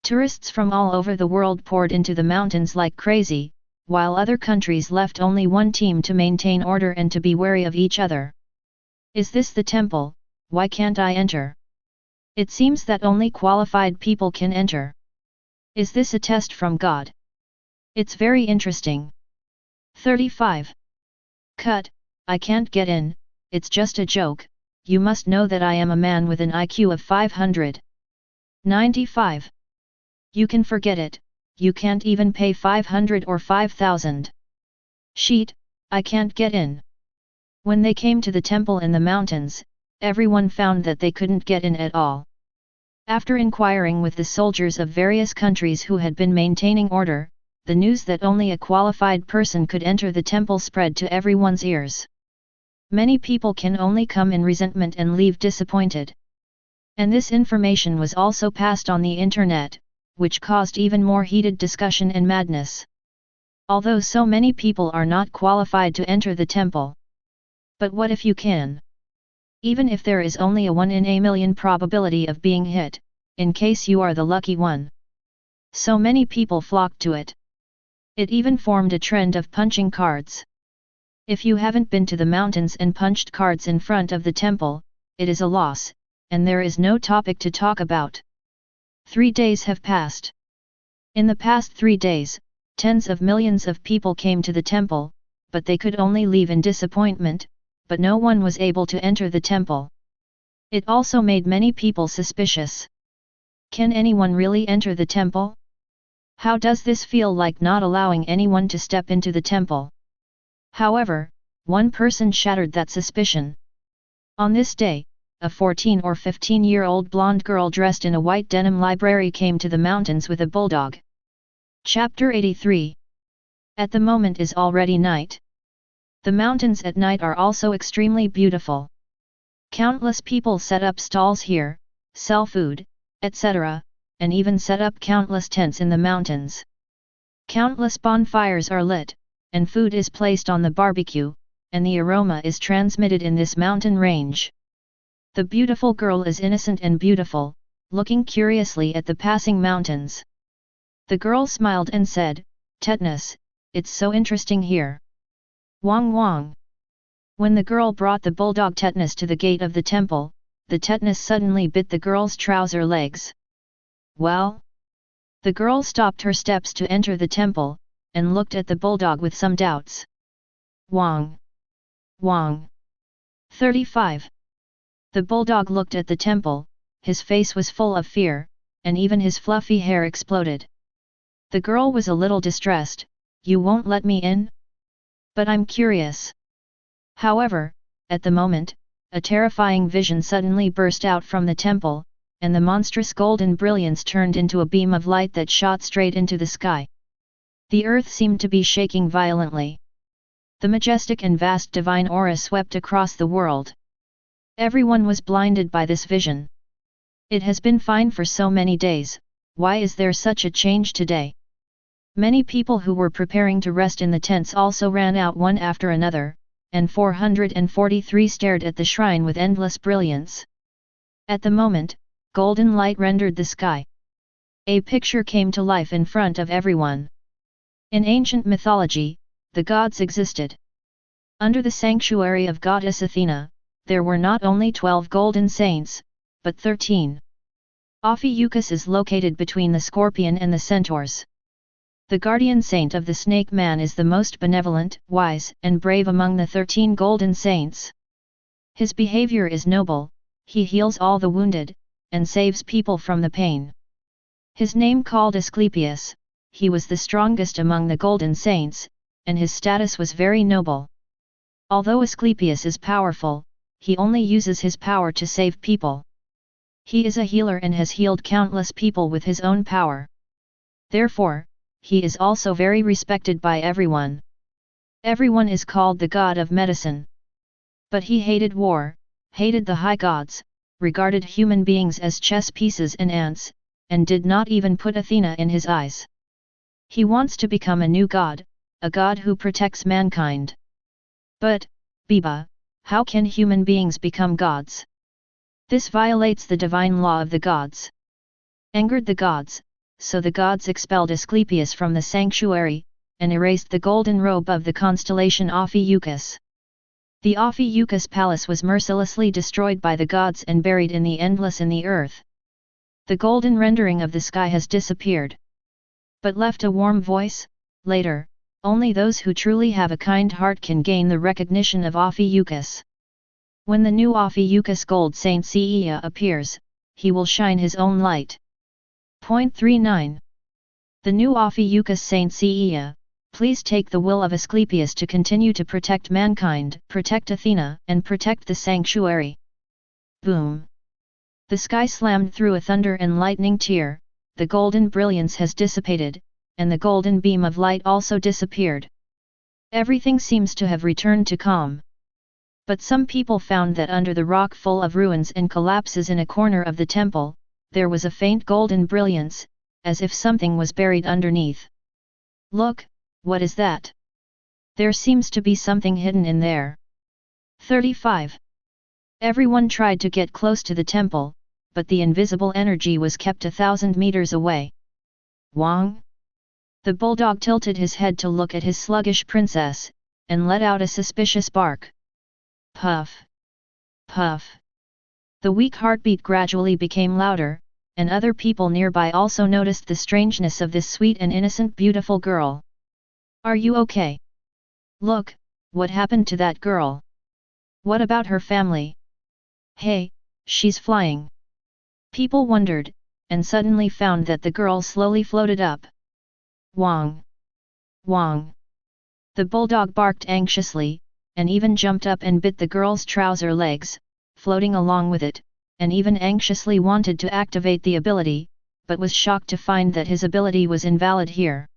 Tourists from all over the world poured into the mountains like crazy, while other countries left only one team to maintain order and to be wary of each other. Is this the temple? Why can't I enter? It seems that only qualified people can enter. Is this a test from God? It's very interesting. 35. Cut, I can't get in, it's just a joke, you must know that I am a man with an IQ of 500. 95. You can forget it, you can't even pay 500 or 5,000. Sheet, I can't get in. When they came to the temple in the mountains, everyone found that they couldn't get in at all. After inquiring with the soldiers of various countries who had been maintaining order, the news that only a qualified person could enter the temple spread to everyone's ears. Many people can only come in resentment and leave disappointed. And this information was also passed on the internet, which caused even more heated discussion and madness. Although so many people are not qualified to enter the temple. But what if you can? Even if there is only a 1 in a million probability of being hit, in case you are the lucky one. So many people flocked to it. It even formed a trend of punching cards. If you haven't been to the mountains and punched cards in front of the temple, it is a loss, and there is no topic to talk about. 3 days have passed. In the past 3 days, tens of millions of people came to the temple, but they could only leave in disappointment, but no one was able to enter the temple. It also made many people suspicious. Can anyone really enter the temple? How does this feel like not allowing anyone to step into the temple? However, one person shattered that suspicion. On this day, a 14 or 15-year-old blonde girl dressed in a white denim library came to the mountains with a bulldog. Chapter 83. At the moment is already night. The mountains at night are also extremely beautiful. Countless people set up stalls here, sell food, etc., and even set up countless tents in the mountains. Countless bonfires are lit, and food is placed on the barbecue, and the aroma is transmitted in this mountain range. The beautiful girl is innocent and beautiful, looking curiously at the passing mountains. The girl smiled and said, "Tetanus, it's so interesting here." Wong wong. When the girl brought the bulldog Tetanus to the gate of the temple, the Tetanus suddenly bit the girl's trouser legs. Well? The girl stopped her steps to enter the temple, and looked at the bulldog with some doubts. Wong. Wong. 35. The bulldog looked at the temple, his face was full of fear, and even his fluffy hair exploded. The girl was a little distressed. "You won't let me in? But I'm curious." However, at the moment, a terrifying vision suddenly burst out from the temple, and the monstrous golden brilliance turned into a beam of light that shot straight into the sky. The earth seemed to be shaking violently. The majestic and vast divine aura swept across the world. Everyone was blinded by this vision. It has been fine for so many days, why is there such a change today? Many people who were preparing to rest in the tents also ran out one after another, and 443 stared at the shrine with endless brilliance. At the moment, golden light rendered the sky. A picture came to life in front of everyone. In ancient mythology, the gods existed. Under the sanctuary of goddess Athena, there were not only 12 golden saints, but 13. Ophiuchus is located between the scorpion and the centaurs. The guardian saint of the snake man is the most benevolent, wise, and brave among the 13 golden saints. His behavior is noble, he heals all the wounded, and saves people from the pain. His name called Asclepius, he was the strongest among the golden saints, and his status was very noble. Although Asclepius is powerful, he only uses his power to save people. He is a healer and has healed countless people with his own power. Therefore, he is also very respected by everyone. Everyone is called the god of medicine. But he hated war, hated the high gods, regarded human beings as chess pieces and ants, and did not even put Athena in his eyes. He wants to become a new god, a god who protects mankind. But, Biba, how can human beings become gods? This violates the divine law of the gods. Angered the gods, so the gods expelled Asclepius from the sanctuary, and erased the golden robe of the constellation Ophiuchus. The Ophiuchus palace was mercilessly destroyed by the gods and buried in the endless in the earth. The golden rendering of the sky has disappeared. But left a warm voice, later, only those who truly have a kind heart can gain the recognition of Ophiuchus. When the new Ophiuchus gold saint Seia appears, he will shine his own light. Point 39. The new Ophiuchus Saint Seia, please take the will of Asclepius to continue to protect mankind, protect Athena, and protect the sanctuary. Boom! The sky slammed through a thunder and lightning tear, the golden brilliance has dissipated, and the golden beam of light also disappeared. Everything seems to have returned to calm. But some people found that under the rock full of ruins and collapses in a corner of the temple, there was a faint golden brilliance, as if something was buried underneath. Look, what is that? There seems to be something hidden in there. 35. Everyone tried to get close to the temple, but the invisible energy was kept 1,000 meters away. Wong? The bulldog tilted his head to look at his sluggish princess, and let out a suspicious bark. Puff! Puff! The weak heartbeat gradually became louder, and other people nearby also noticed the strangeness of this sweet and innocent beautiful girl. Are you okay? Look, what happened to that girl? What about her family? Hey, she's flying. People wondered, and suddenly found that the girl slowly floated up. Wong! Wong! The bulldog barked anxiously, and even jumped up and bit the girl's trouser legs, floating along with it, and even anxiously wanted to activate the ability, but was shocked to find that his ability was invalid here.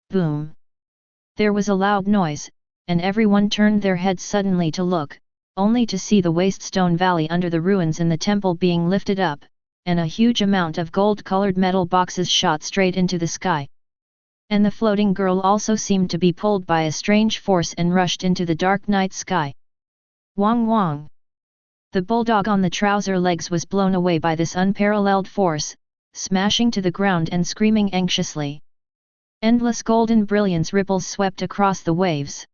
Boom! There was a loud noise, and everyone turned their heads suddenly to look, only to see the waste stone valley under the ruins in the temple being lifted up, and a huge amount of gold-colored metal boxes shot straight into the sky. And the floating girl also seemed to be pulled by a strange force and rushed into the dark night sky. Wong wong! The bulldog on the trouser legs was blown away by this unparalleled force, smashing to the ground and screaming anxiously. Endless golden brilliance ripples swept across the waves.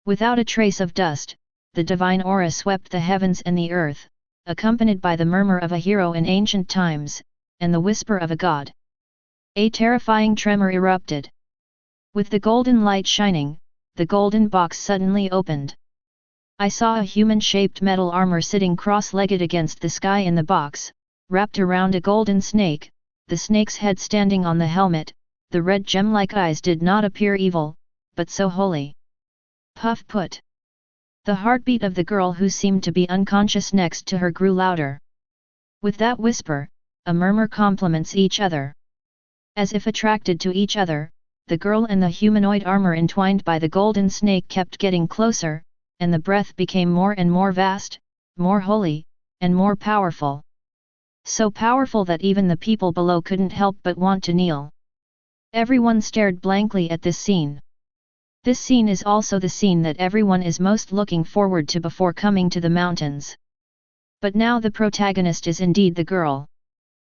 Without a trace of dust, the divine aura swept the heavens and the earth, accompanied by the murmur of a hero in ancient times, and the whisper of a god. A terrifying tremor erupted. With the golden light shining, the golden box suddenly opened. I saw a human-shaped metal armor sitting cross-legged against the sky in the box, wrapped around a golden snake, the snake's head standing on the helmet. The red gem-like eyes did not appear evil, but so holy. Puff put. The heartbeat of the girl who seemed to be unconscious next to her grew louder. With that whisper, a murmur complements each other. As if attracted to each other, the girl and the humanoid armor entwined by the golden snake kept getting closer, and the breath became more and more vast, more holy, and more powerful. So powerful that even the people below couldn't help but want to kneel. Everyone stared blankly at this scene. This scene is also the scene that everyone is most looking forward to before coming to the mountains. But now the protagonist is indeed the girl.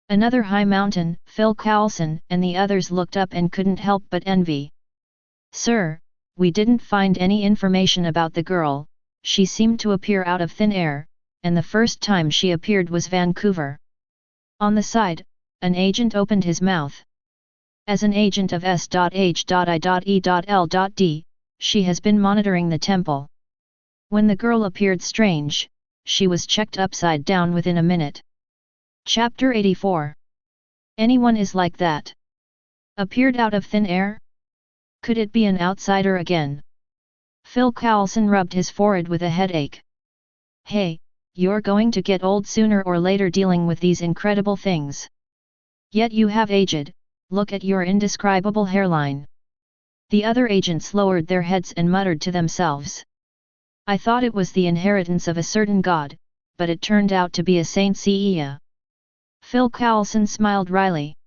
Another high mountain, Phil Coulson and the others looked up and couldn't help but envy. "Sir, we didn't find any information about the girl. She seemed to appear out of thin air, and the first time she appeared was Vancouver." On the side, an agent opened his mouth. As an agent of S.H.I.E.L.D, she has been monitoring the temple. When the girl appeared strange, she was checked upside down within a minute. Chapter 84. Anyone is like that. Appeared out of thin air? Could it be an outsider again? Phil Coulson rubbed his forehead with a headache. "Hey, you're going to get old sooner or later dealing with these incredible things. Yet you have aged. Look at your indescribable hairline." The other agents lowered their heads and muttered to themselves. "I thought it was the inheritance of a certain god, but it turned out to be a Saint Seiya." Phil Coulson smiled wryly.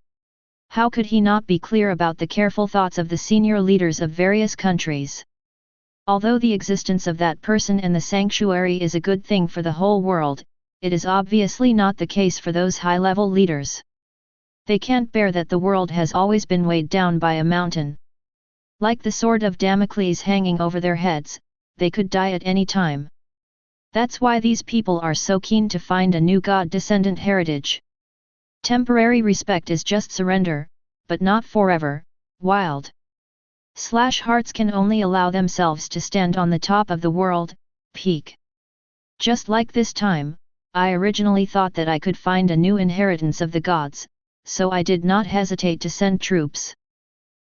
How could he not be clear about the careful thoughts of the senior leaders of various countries? Although the existence of that person and the sanctuary is a good thing for the whole world, it is obviously not the case for those high-level leaders. They can't bear that the world has always been weighed down by a mountain. Like the sword of Damocles hanging over their heads, they could die at any time. That's why these people are so keen to find a new god-descendant heritage. Temporary respect is just surrender, but not forever. Wild hearts can only allow themselves to stand on the top of the world, peak. Just like this time, I originally thought that I could find a new inheritance of the gods, so I did not hesitate to send troops.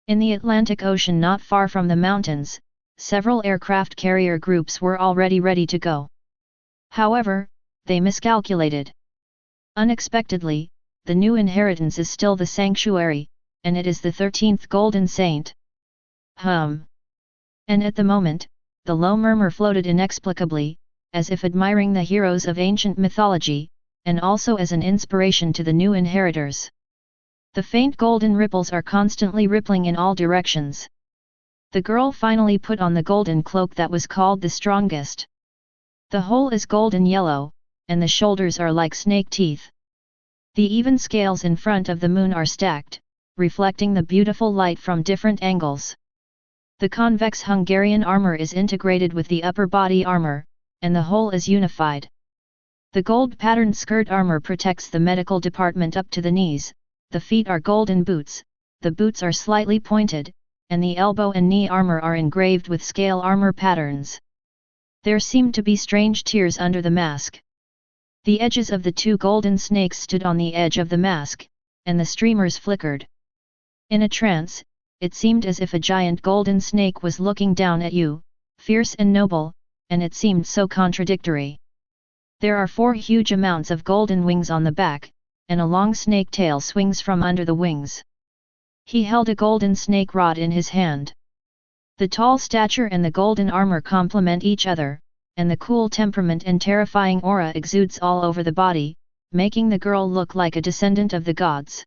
In the Atlantic Ocean not far from the mountains, several aircraft carrier groups were already ready to go. However, they miscalculated. Unexpectedly, the new inheritance is still the sanctuary, and it is the 13th Golden Saint. And at the moment, the low murmur floated inexplicably, as if admiring the heroes of ancient mythology, and also as an inspiration to the new inheritors. The faint golden ripples are constantly rippling in all directions. The girl finally put on the golden cloak that was called the strongest. The whole is golden yellow, and the shoulders are like snake teeth. The even scales in front of the moon are stacked, reflecting the beautiful light from different angles. The convex Hungarian armor is integrated with the upper body armor, and the whole is unified. The gold-patterned skirt armor protects the medical department up to the knees. The feet are golden boots, the boots are slightly pointed, and the elbow and knee armor are engraved with scale armor patterns. There seemed to be strange tears under the mask. The edges of the two golden snakes stood on the edge of the mask, and the streamers flickered. In a trance, it seemed as if a giant golden snake was looking down at you, fierce and noble, and it seemed so contradictory. There are 4 huge amounts of golden wings on the back, and a long snake tail swings from under the wings. He held a golden snake rod in his hand. The tall stature and the golden armor complement each other, and the cool temperament and terrifying aura exudes all over the body, making the girl look like a descendant of the gods.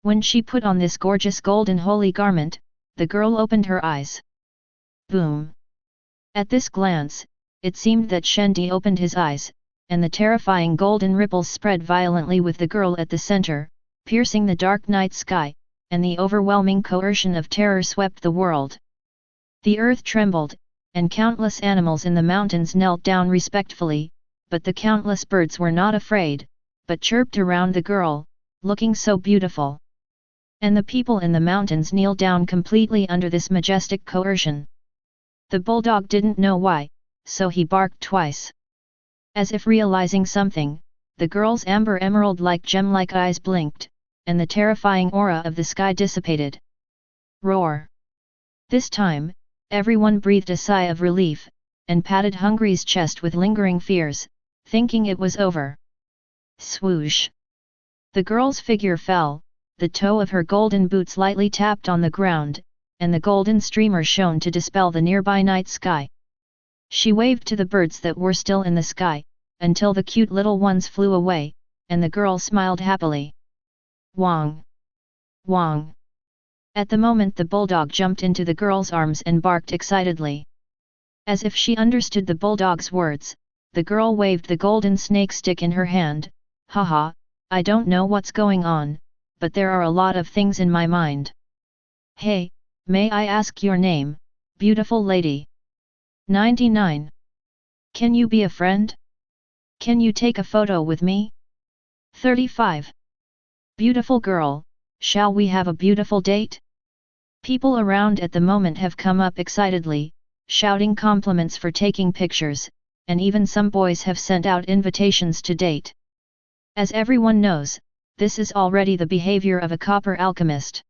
When she put on this gorgeous golden holy garment, the girl opened her eyes. Boom! At this glance, it seemed that Shendi opened his eyes, and the terrifying golden ripples spread violently with the girl at the center, piercing the dark night sky, and the overwhelming coercion of terror swept the world. The earth trembled, and countless animals in the mountains knelt down respectfully, but the countless birds were not afraid, but chirped around the girl, looking so beautiful. And the people in the mountains kneeled down completely under this majestic coercion. The bulldog didn't know why, so he barked twice. As if realizing something, the girl's amber emerald-like gem-like eyes blinked, and the terrifying aura of the sky dissipated. Roar! This time, everyone breathed a sigh of relief, and patted Hungry's chest with lingering fears, thinking it was over. Swoosh! The girl's figure fell, the toe of her golden boots lightly tapped on the ground, and the golden streamer shone to dispel the nearby night sky. She waved to the birds that were still in the sky, until the cute little ones flew away, and the girl smiled happily. Wong! Wong! At the moment the bulldog jumped into the girl's arms and barked excitedly. As if she understood the bulldog's words, the girl waved the golden snake stick in her hand. Haha, I don't know what's going on, but there are a lot of things in my mind. Hey, may I ask your name, beautiful lady? 99. Can you be a friend? Can you take a photo with me? 35. Beautiful girl, shall we have a beautiful date? People around at the moment have come up excitedly, shouting compliments for taking pictures, and even some boys have sent out invitations to date. As everyone knows, this is already the behavior of a copper alchemist.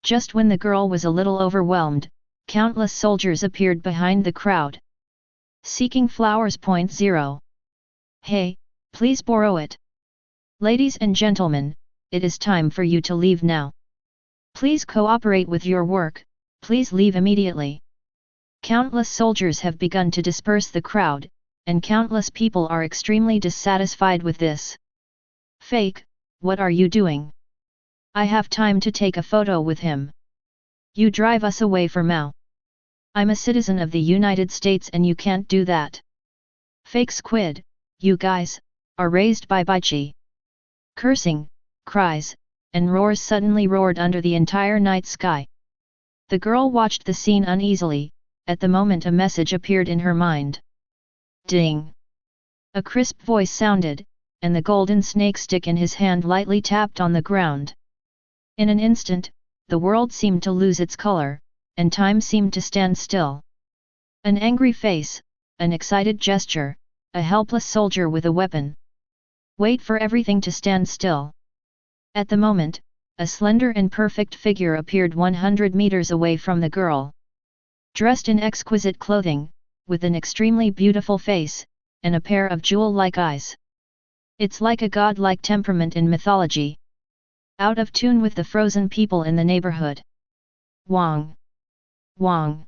Just when the girl was a little overwhelmed, countless soldiers appeared behind the crowd. Seeking flowers. 0. Hey, please borrow it. Ladies and gentlemen, it is time for you to leave now. Please cooperate with your work, please leave immediately. Countless soldiers have begun to disperse the crowd, and countless people are extremely dissatisfied with this. Fake, what are you doing? I have time to take a photo with him. You drive us away for now. I'm a citizen of the United States and you can't do that. Fake squid, you guys, are raised by Baichi. Cursing, cries, and roars suddenly roared under the entire night sky. The girl watched the scene uneasily. At the moment a message appeared in her mind. Ding! A crisp voice sounded, and the golden snake stick in his hand lightly tapped on the ground. In an instant, the world seemed to lose its color, and time seemed to stand still. An angry face, an excited gesture, a helpless soldier with a weapon. Wait for everything to stand still. At the moment, a slender and perfect figure appeared 100 meters away from the girl. Dressed in exquisite clothing, with an extremely beautiful face, and a pair of jewel-like eyes. It's like a god-like temperament in mythology. Out of tune with the frozen people in the neighborhood. Wong! Wong!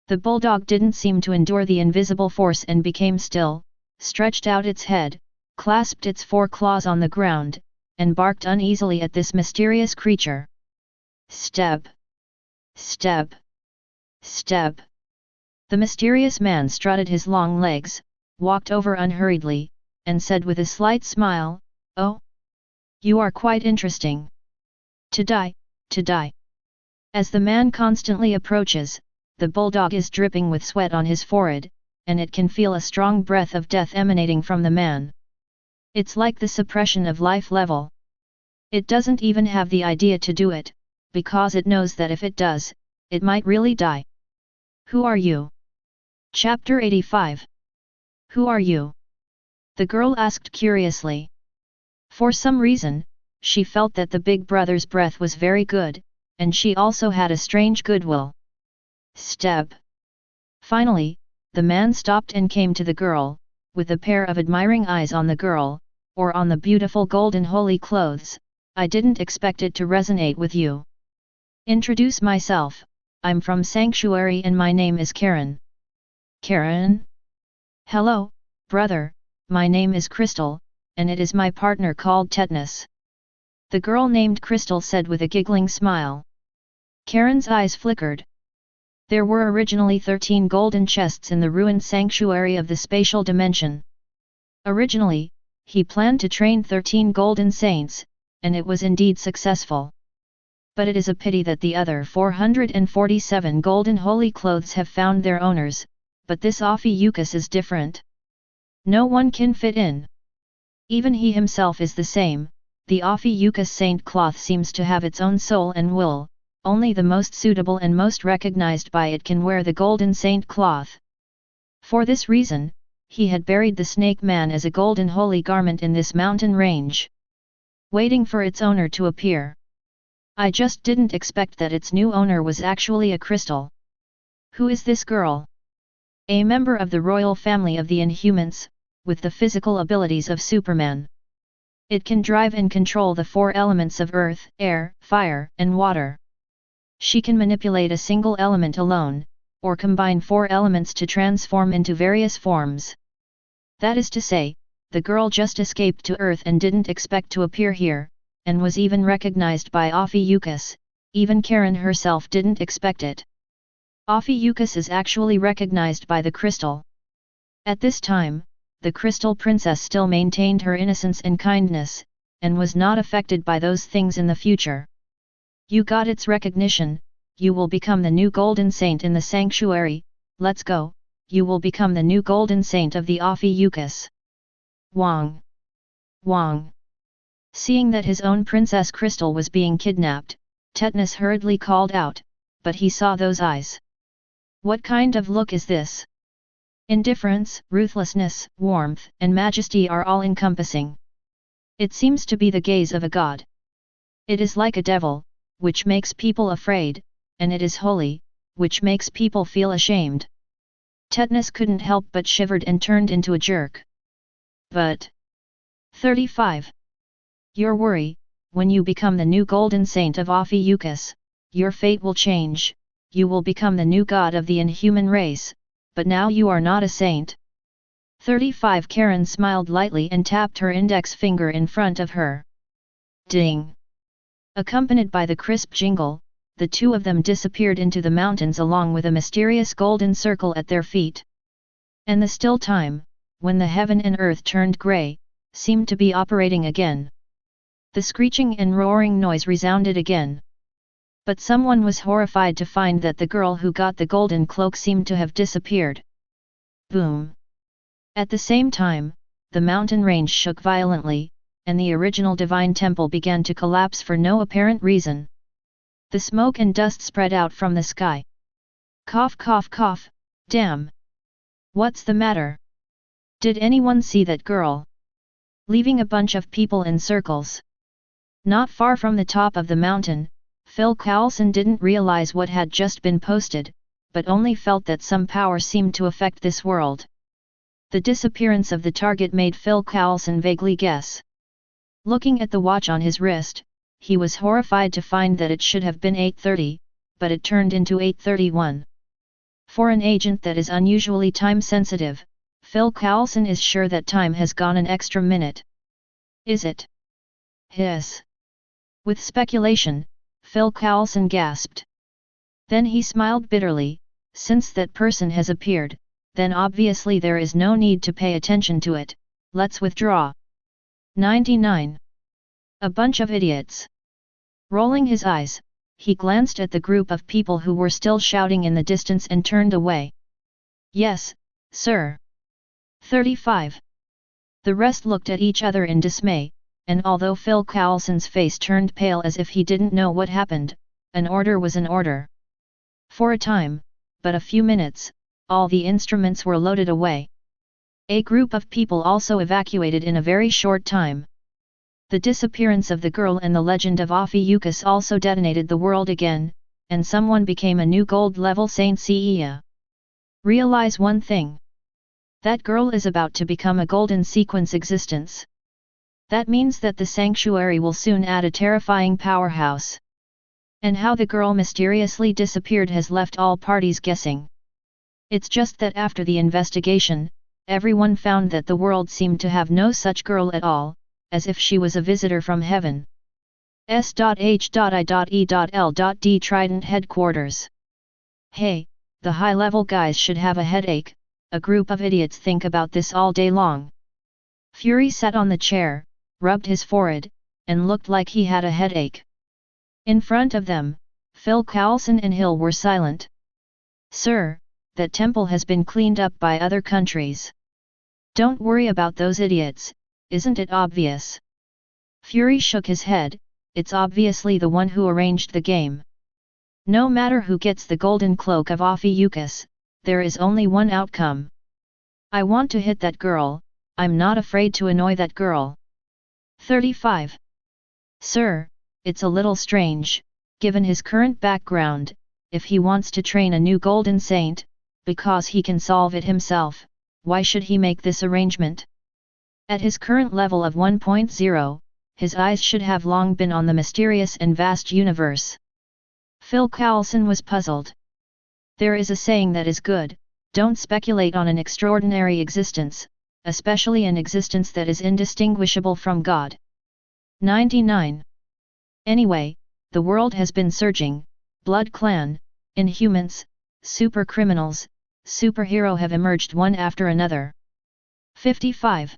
The bulldog didn't seem to endure the invisible force and became still, stretched out its head, clasped its four claws on the ground, and barked uneasily at this mysterious creature. Step! Step! Step! The mysterious man strutted his long legs, walked over unhurriedly, and said with a slight smile, "Oh? You are quite interesting. To die, to die." As the man constantly approaches, the bulldog is dripping with sweat on his forehead, and it can feel a strong breath of death emanating from the man. It's like the suppression of life level. It doesn't even have the idea to do it, because it knows that if it does, it might really die. Who are you? Chapter 85. Who are you? The girl asked curiously. For some reason, she felt that the big brother's breath was very good, and she also had a strange goodwill. Step! Finally, the man stopped and came to the girl, with a pair of admiring eyes on the girl, or on the beautiful golden holy clothes. I didn't expect it to resonate with you. Introduce myself, I'm from Sanctuary and my name is Karen. Karen? Hello, brother, my name is Crystal, and it is my partner called Tetanus. The girl named Crystal said with a giggling smile. Karen's eyes flickered. There were originally 13 golden chests in the ruined sanctuary of the spatial dimension. Originally, he planned to train 13 golden saints, and it was indeed successful. But it is a pity that the other 447 golden holy clothes have found their owners, but this Ophiuchus is different. No one can fit in. Even he himself is the same. The Ophiuchus saint cloth seems to have its own soul and will, only the most suitable and most recognized by it can wear the golden saint cloth. For this reason, he had buried the snake man as a golden holy garment in this mountain range, waiting for its owner to appear. I just didn't expect that its new owner was actually a crystal. Who is this girl? A member of the royal family of the Inhumans, with the physical abilities of Superman. It can drive and control the 4 elements of earth, air, fire, and water. She can manipulate a single element alone, or combine 4 elements to transform into various forms. That is to say, the girl just escaped to Earth and didn't expect to appear here, and was even recognized by Ophiuchus. Even Karen herself didn't expect it. Ophiuchus is actually recognized by the crystal. At this time, the crystal princess still maintained her innocence and kindness, and was not affected by those things in the future. You got its recognition, you will become the new golden saint in the sanctuary. Let's go, you will become the new golden saint of the Ophiuchus. Wang. Wang. Seeing that his own princess crystal was being kidnapped, Thanos hurriedly called out, but he saw those eyes. What kind of look is this? Indifference, ruthlessness, warmth, and majesty are all encompassing. It seems to be the gaze of a god. It is like a devil, which makes people afraid, and it is holy, which makes people feel ashamed. Thanos couldn't help but shivered and turned into a jerk. But 35. Your worry, when you become the new golden saint of Ophiuchus, your fate will change, you will become the new god of the inhuman race, but now you are not a saint. 35. Karen smiled lightly and tapped her index finger in front of her. Ding! Accompanied by the crisp jingle, the two of them disappeared into the mountains along with a mysterious golden circle at their feet. And the still time, when the heaven and earth turned grey, seemed to be operating again. The screeching and roaring noise resounded again. But someone was horrified to find that the girl who got the golden cloak seemed to have disappeared. Boom! At the same time, the mountain range shook violently, and the original divine temple began to collapse for no apparent reason. The smoke and dust spread out from the sky. Cough cough cough, damn! What's the matter? Did anyone see that girl? Leaving a bunch of people in circles. Not far from the top of the mountain, Phil Coulson didn't realize what had just been posted, but only felt that some power seemed to affect this world. The disappearance of the target made Phil Coulson vaguely guess. Looking at the watch on his wrist, he was horrified to find that it should have been 8:30, but it turned into 8:31. For an agent that is unusually time-sensitive, Phil Coulson is sure that time has gone an extra minute. Is it? Hiss. With speculation, Phil Coulson gasped. Then he smiled bitterly. Since that person has appeared, then obviously there is no need to pay attention to it, let's withdraw. 99. A bunch of idiots. Rolling his eyes, he glanced at the group of people who were still shouting in the distance and turned away. Yes, sir. 35. The rest looked at each other in dismay, and although Phil Coulson's face turned pale as if he didn't know what happened, an order was an order. For a time, but a few minutes, all the instruments were loaded away. A group of people also evacuated in a very short time. The disappearance of the girl and the legend of Ophiuchus also detonated the world again, and someone became a new gold-level Saint Seiya. Realize one thing. That girl is about to become a golden sequence existence. That means that the sanctuary will soon add a terrifying powerhouse. And how the girl mysteriously disappeared has left all parties guessing. It's just that after the investigation, everyone found that the world seemed to have no such girl at all, as if she was a visitor from heaven. S.H.I.E.L.D. Trident Headquarters. Hey, the high-level guys should have a headache, a group of idiots think about this all day long. Fury sat on the chair, rubbed his forehead, and looked like he had a headache. In front of them, Phil Coulson and Hill were silent. "Sir, that temple has been cleaned up by other countries. Don't worry about those idiots, isn't it obvious?" Fury shook his head. "It's obviously the one who arranged the game. No matter who gets the golden cloak of Ophiuchus, there is only one outcome. I want to hit that girl, I'm not afraid to annoy that girl." 35. "Sir, it's a little strange, given his current background, if he wants to train a new golden saint, because he can solve it himself, why should he make this arrangement? At his current level of 1.0, his eyes should have long been on the mysterious and vast universe." Phil Coulson was puzzled. "There is a saying that is good, don't speculate on an extraordinary existence, especially an existence that is indistinguishable from God." 99. "Anyway, the world has been surging, Blood Clan, Inhumans, supercriminals, superhero have emerged one after another." 55.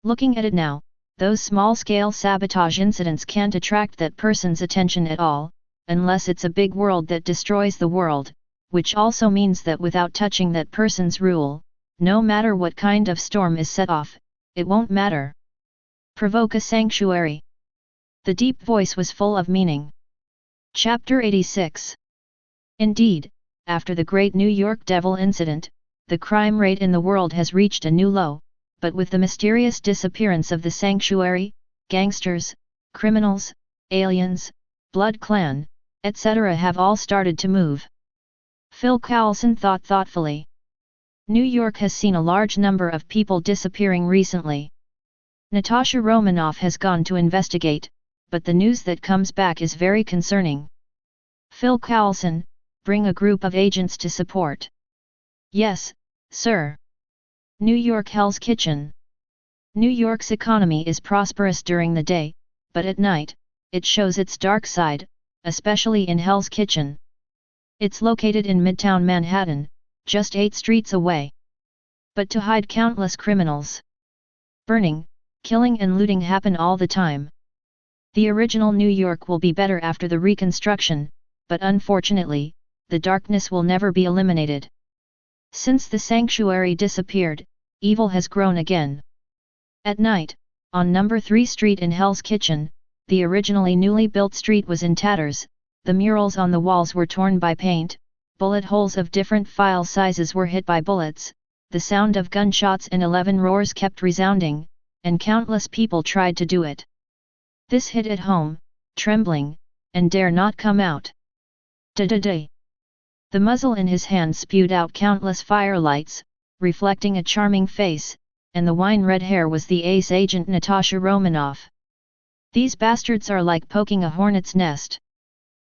"Looking at it now, those small-scale sabotage incidents can't attract that person's attention at all, unless it's a big world that destroys the world, which also means that without touching that person's rule, no matter what kind of storm is set off, it won't matter. Provoke a sanctuary." The deep voice was full of meaning. Chapter 86. Indeed, after the Great New York Devil incident, the crime rate in the world has reached a new low, but with the mysterious disappearance of the sanctuary, gangsters, criminals, aliens, Blood Clan, etc. have all started to move. Phil Coulson thought thoughtfully. New York has seen a large number of people disappearing recently. Natasha Romanoff has gone to investigate, but the news that comes back is very concerning. Phil Coulson, bring a group of agents to support. Yes, sir. New York Hell's Kitchen. New York's economy is prosperous during the day, but at night, it shows its dark side, especially in Hell's Kitchen. It's located in Midtown Manhattan, just 8 streets away. But to hide countless criminals. Burning, killing and looting happen all the time. The original New York will be better after the reconstruction, but unfortunately, the darkness will never be eliminated. Since the sanctuary disappeared, evil has grown again. At night, on number 3 Street in Hell's Kitchen, the originally newly built street was in tatters, the murals on the walls were torn by paint, bullet holes of different file sizes were hit by bullets, the sound of gunshots and 11 roars kept resounding, and countless people tried to do it. This hit at home, trembling, and dare not come out. Da-da-da. The muzzle in his hand spewed out countless firelights, reflecting a charming face, and the wine-red hair was the ace agent Natasha Romanoff. These bastards are like poking a hornet's nest.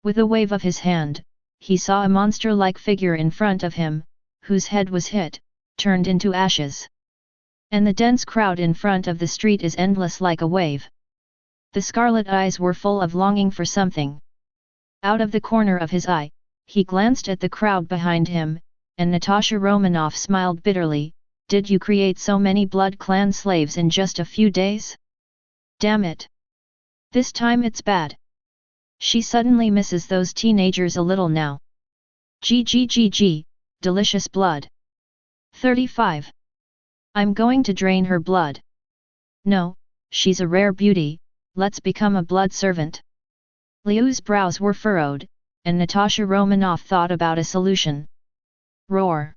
With a wave of his hand, he saw a monster-like figure in front of him, whose head was hit, turned into ashes. And the dense crowd in front of the street is endless like a wave. The scarlet eyes were full of longing for something. Out of the corner of his eye, he glanced at the crowd behind him, and Natasha Romanoff smiled bitterly. "Did you create so many Blood Clan slaves in just a few days? Damn it! This time it's bad." She suddenly misses those teenagers a little now. GGGG, delicious blood. 35. I'm going to drain her blood. No, she's a rare beauty, let's become a blood servant. Liu's brows were furrowed, and Natasha Romanoff thought about a solution. Roar.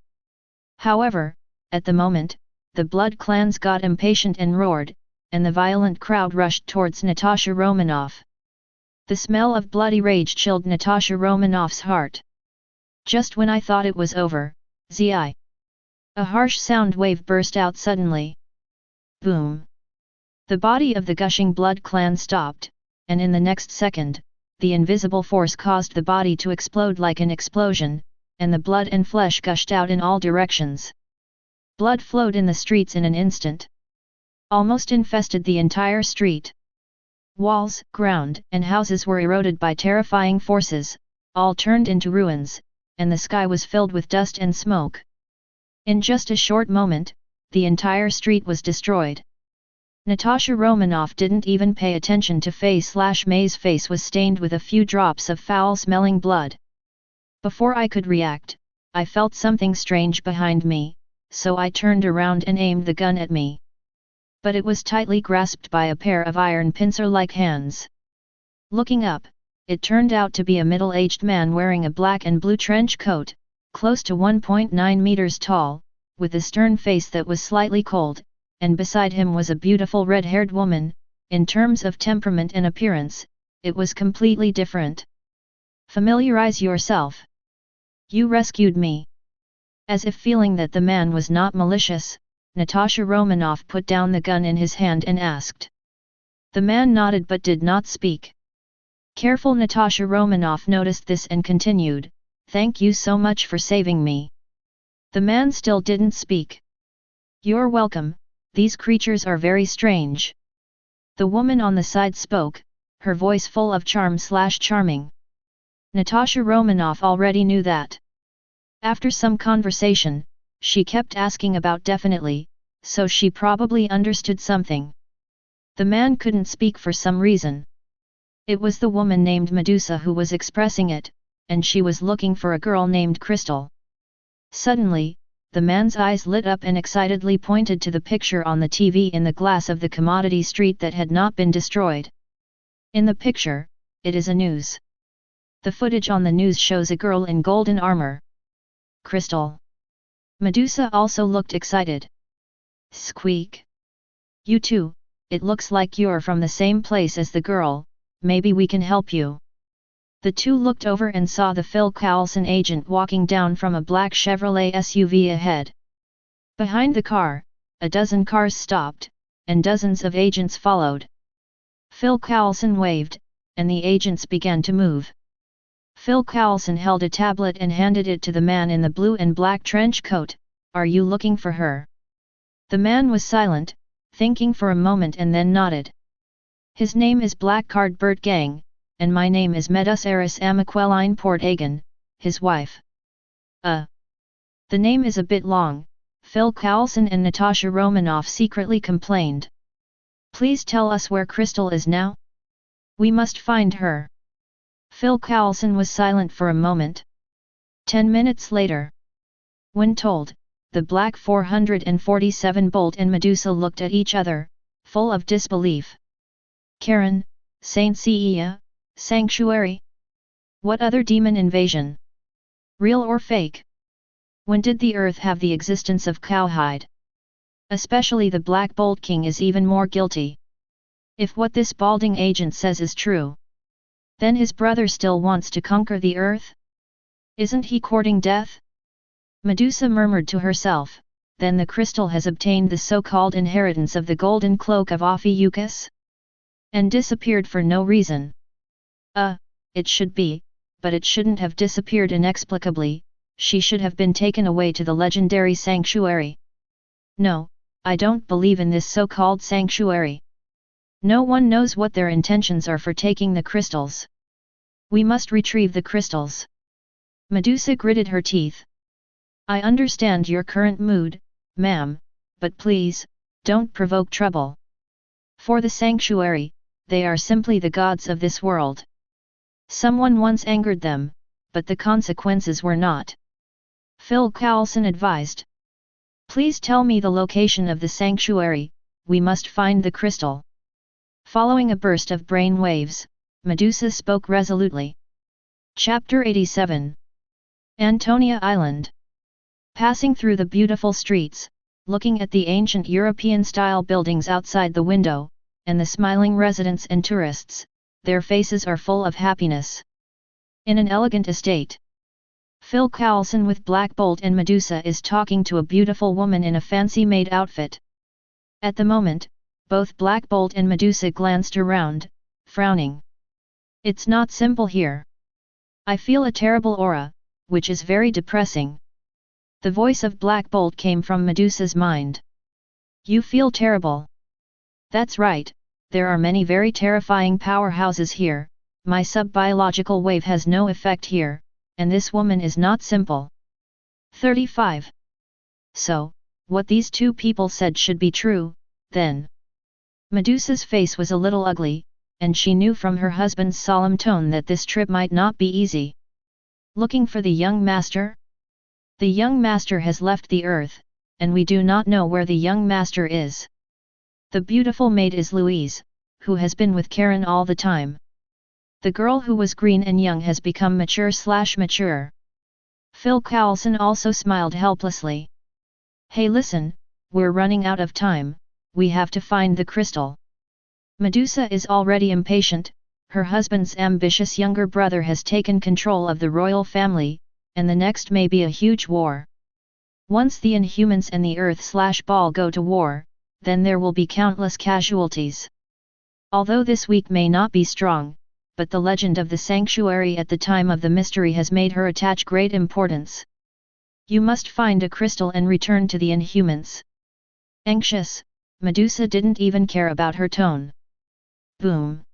However, at the moment, the Blood Clans got impatient and roared, and the violent crowd rushed towards Natasha Romanoff. The smell of bloody rage chilled Natasha Romanoff's heart. Just when I thought it was over, zi. A harsh sound wave burst out suddenly. Boom! The body of the gushing Blood Clan stopped, and in the next second, the invisible force caused the body to explode like an explosion, and the blood and flesh gushed out in all directions. Blood flowed in the streets in an instant. Almost infested the entire street. Walls, ground, and houses were eroded by terrifying forces, all turned into ruins, and the sky was filled with dust and smoke. In just a short moment, the entire street was destroyed. Natasha Romanoff didn't even pay attention to May's face was stained with a few drops of foul-smelling blood. Before I could react, I felt something strange behind me, so I turned around and aimed the gun at me. But it was tightly grasped by a pair of iron pincer-like hands. Looking up, it turned out to be a middle-aged man wearing a black and blue trench coat, close to 1.9 meters tall, with a stern face that was slightly cold, and beside him was a beautiful red-haired woman. In terms of temperament and appearance, it was completely different. Familiarize yourself. You rescued me. As if feeling that the man was not malicious, Natasha Romanoff put down the gun in his hand and asked. The man nodded but did not speak. Careful Natasha Romanoff noticed this and continued, "Thank you so much for saving me." The man still didn't speak. "You're welcome, these creatures are very strange." The woman on the side spoke, her voice full of charming. Natasha Romanoff already knew that. After some conversation, she kept asking about definitely, so she probably understood something. The man couldn't speak for some reason. It was the woman named Medusa who was expressing it, and she was looking for a girl named Crystal. Suddenly, the man's eyes lit up and excitedly pointed to the picture on the TV in the glass of the commodity street that had not been destroyed. In the picture, it is a news. The footage on the news shows a girl in golden armor. Crystal. Medusa also looked excited. Squeak. You too, it looks like you're from the same place as the girl, maybe we can help you. The two looked over and saw the Phil Coulson agent walking down from a black Chevrolet SUV ahead. Behind the car, a dozen cars stopped, and dozens of agents followed. Phil Coulson waved, and the agents began to move. Phil Coulson held a tablet and handed it to the man in the blue and black trench coat. "Are you looking for her?" The man was silent, thinking for a moment and then nodded. "His name is Blackcard Bert Gang, and my name is Medus Eris Amaqueline Portagon, his wife." The name is a bit long, Phil Coulson and Natasha Romanoff secretly complained. "Please tell us where Crystal is now? We must find her." Phil Coulson was silent for a moment. 10 minutes later. When told, the Black 447 Bolt and Medusa looked at each other, full of disbelief. Karen, Saint Seiya, Sanctuary? What other demon invasion? Real or fake? When did the Earth have the existence of cowhide? Especially the Black Bolt King is even more guilty. If what this balding agent says is true, then his brother still wants to conquer the Earth? Isn't he courting death? Medusa murmured to herself, then the crystal has obtained the so-called inheritance of the golden cloak of Ophiuchus? And disappeared for no reason. It should be, but it shouldn't have disappeared inexplicably, she should have been taken away to the legendary sanctuary. No, I don't believe in this so-called sanctuary. No one knows what their intentions are for taking the crystals. We must retrieve the crystals. Medusa gritted her teeth. I understand your current mood, ma'am, but please, don't provoke trouble. For the sanctuary, they are simply the gods of this world. Someone once angered them, but the consequences were not. Phil Coulson advised. Please tell me the location of the sanctuary, we must find the crystal. Following a burst of brain waves, Medusa spoke resolutely. Chapter 87. Antonia Island. Passing through the beautiful streets, looking at the ancient European-style buildings outside the window, and the smiling residents and tourists, their faces are full of happiness. In an elegant estate, Phil Coulson with Black Bolt and Medusa is talking to a beautiful woman in a fancy-made outfit. At the moment, both Black Bolt and Medusa glanced around, frowning. It's not simple here. I feel a terrible aura, which is very depressing. The voice of Black Bolt came from Medusa's mind. You feel terrible? That's right, there are many very terrifying powerhouses here, my sub-biological wave has no effect here, and this woman is not simple. 35. So, what these two people said should be true, then. Medusa's face was a little ugly, and she knew from her husband's solemn tone that this trip might not be easy. Looking for the young master? The young master has left the earth, and we do not know where the young master is. The beautiful maid is Louise, who has been with Karen all the time. The girl who was green and young has become mature. Phil Coulson also smiled helplessly. Hey listen, we're running out of time, we have to find the crystal. Medusa is already impatient, her husband's ambitious younger brother has taken control of the royal family, and the next may be a huge war. Once the Inhumans and the Earth/Ball go to war, then there will be countless casualties. Although this week may not be strong, but the legend of the sanctuary at the time of the mystery has made her attach great importance. You must find a crystal and return to the Inhumans. Anxious, Medusa didn't even care about her tone. Boom!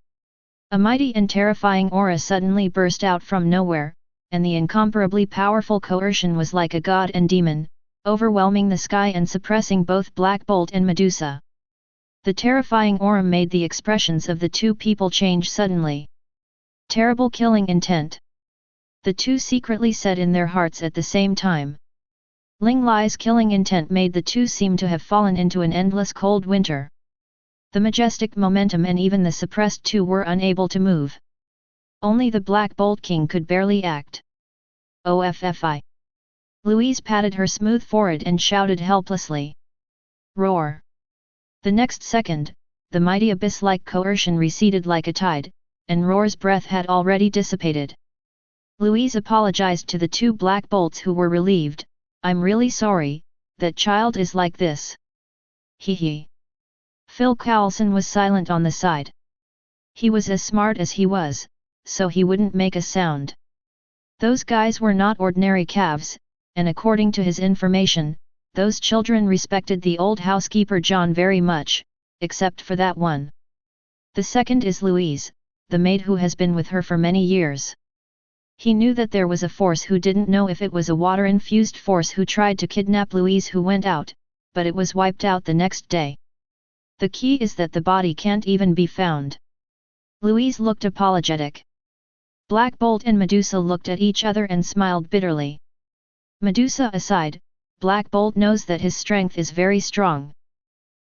A mighty and terrifying aura suddenly burst out from nowhere, and the incomparably powerful coercion was like a god and demon, overwhelming the sky and suppressing both Black Bolt and Medusa. The terrifying aura made the expressions of the two people change suddenly. Terrible killing intent. The two secretly said in their hearts at the same time. Ling Lai's killing intent made the two seem to have fallen into an endless cold winter. The majestic momentum and even the suppressed two were unable to move. Only the Black Bolt King could barely act. OFFI. Louise patted her smooth forehead and shouted helplessly. Roar! The next second, the mighty abyss-like coercion receded like a tide, and Roar's breath had already dissipated. Louise apologized to the two Black Bolts who were relieved. I'm really sorry, that child is like this. Hee. Phil Coulson was silent on the side. He was as smart as he was, so he wouldn't make a sound. Those guys were not ordinary calves, and according to his information, those children respected the old housekeeper John very much, except for that one. The second is Louise, the maid who has been with her for many years. He knew that there was a force who didn't know if it was a water-infused force who tried to kidnap Louise who went out, but it was wiped out the next day. The key is that the body can't even be found. Louise looked apologetic. Black Bolt and Medusa looked at each other and smiled bitterly. Medusa aside, Black Bolt knows that his strength is very strong.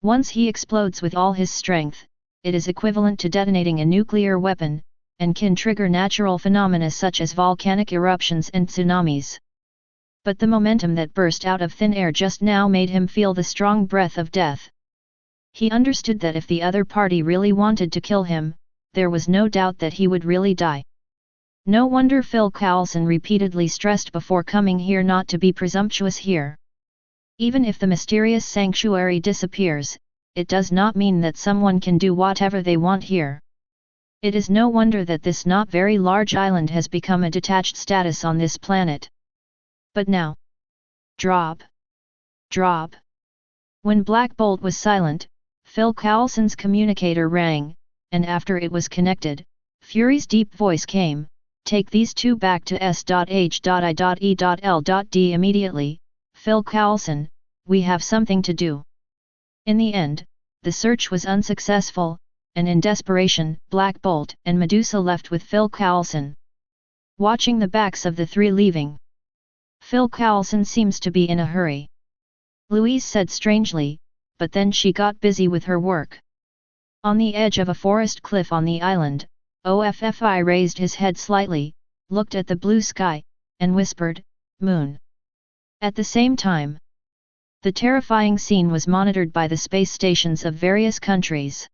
Once he explodes with all his strength, it is equivalent to detonating a nuclear weapon, and can trigger natural phenomena such as volcanic eruptions and tsunamis. But the momentum that burst out of thin air just now made him feel the strong breath of death. He understood that if the other party really wanted to kill him, there was no doubt that he would really die. No wonder Phil Coulson repeatedly stressed before coming here not to be presumptuous here. Even if the mysterious sanctuary disappears, it does not mean that someone can do whatever they want here. It is no wonder that this not very large island has become a detached status on this planet. But now... Drop. Drop. When Black Bolt was silent, Phil Coulson's communicator rang, and after it was connected, Fury's deep voice came, "Take these two back to S.H.I.E.L.D. immediately, Phil Coulson, we have something to do." In the end, the search was unsuccessful, and in desperation, Black Bolt and Medusa left with Phil Coulson. Watching the backs of the three leaving. "Phil Coulson seems to be in a hurry," Louise said strangely, but then she got busy with her work. On the edge of a forest cliff on the island, OFFI raised his head slightly, looked at the blue sky, and whispered, "Moon." At the same time, the terrifying scene was monitored by the space stations of various countries.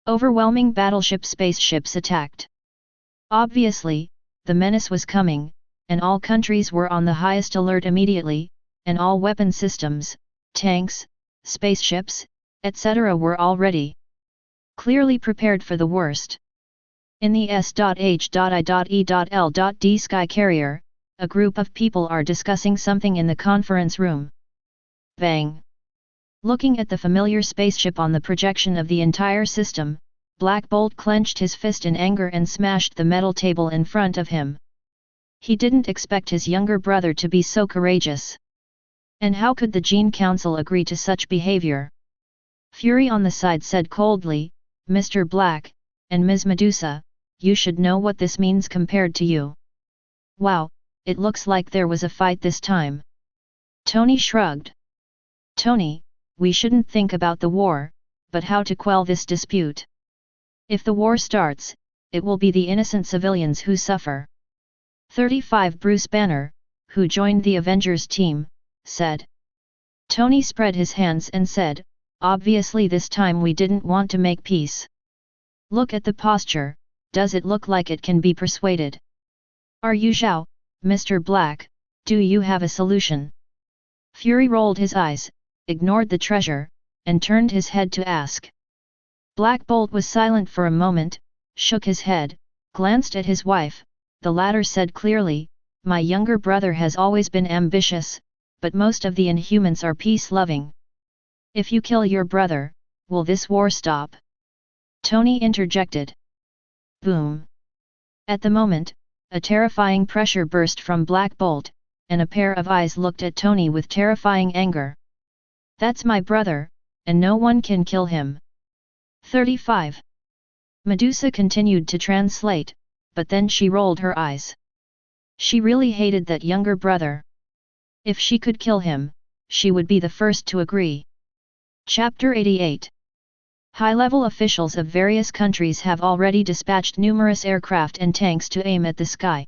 Overwhelming battleship spaceships attacked. Obviously, the menace was coming, and all countries were on the highest alert immediately, and all weapon systems, tanks, spaceships, etc. were already clearly prepared for the worst. In the S.H.I.E.L.D. sky carrier, a group of people are discussing something in the conference room. Bang! Looking at the familiar spaceship on the projection of the entire system, Black Bolt clenched his fist in anger and smashed the metal table in front of him. He didn't expect his younger brother to be so courageous. And how could the Gene Council agree to such behavior? Fury on the side said coldly, Mr. Black, and Ms. Medusa, you should know what this means compared to you. Wow, it looks like there was a fight this time. Tony shrugged. Tony, we shouldn't think about the war, but how to quell this dispute. If the war starts, it will be the innocent civilians who suffer. 35 Bruce Banner, who joined the Avengers team, said. Tony spread his hands and said, obviously this time we didn't want to make peace. Look at the posture, does it look like it can be persuaded? Are you Zhao, Mr. Black, do you have a solution? Fury rolled his eyes, ignored the treasure, and turned his head to ask. Black Bolt was silent for a moment, shook his head, glanced at his wife, the latter said clearly, my younger brother has always been ambitious, but most of the Inhumans are peace-loving. If you kill your brother, will this war stop? Tony interjected. Boom. At the moment, a terrifying pressure burst from Black Bolt, and a pair of eyes looked at Tony with terrifying anger. That's my brother, and no one can kill him. 35. Medusa continued to translate, but then she rolled her eyes. She really hated that younger brother. If she could kill him, she would be the first to agree. Chapter 88. High-level officials of various countries have already dispatched numerous aircraft and tanks to aim at the sky.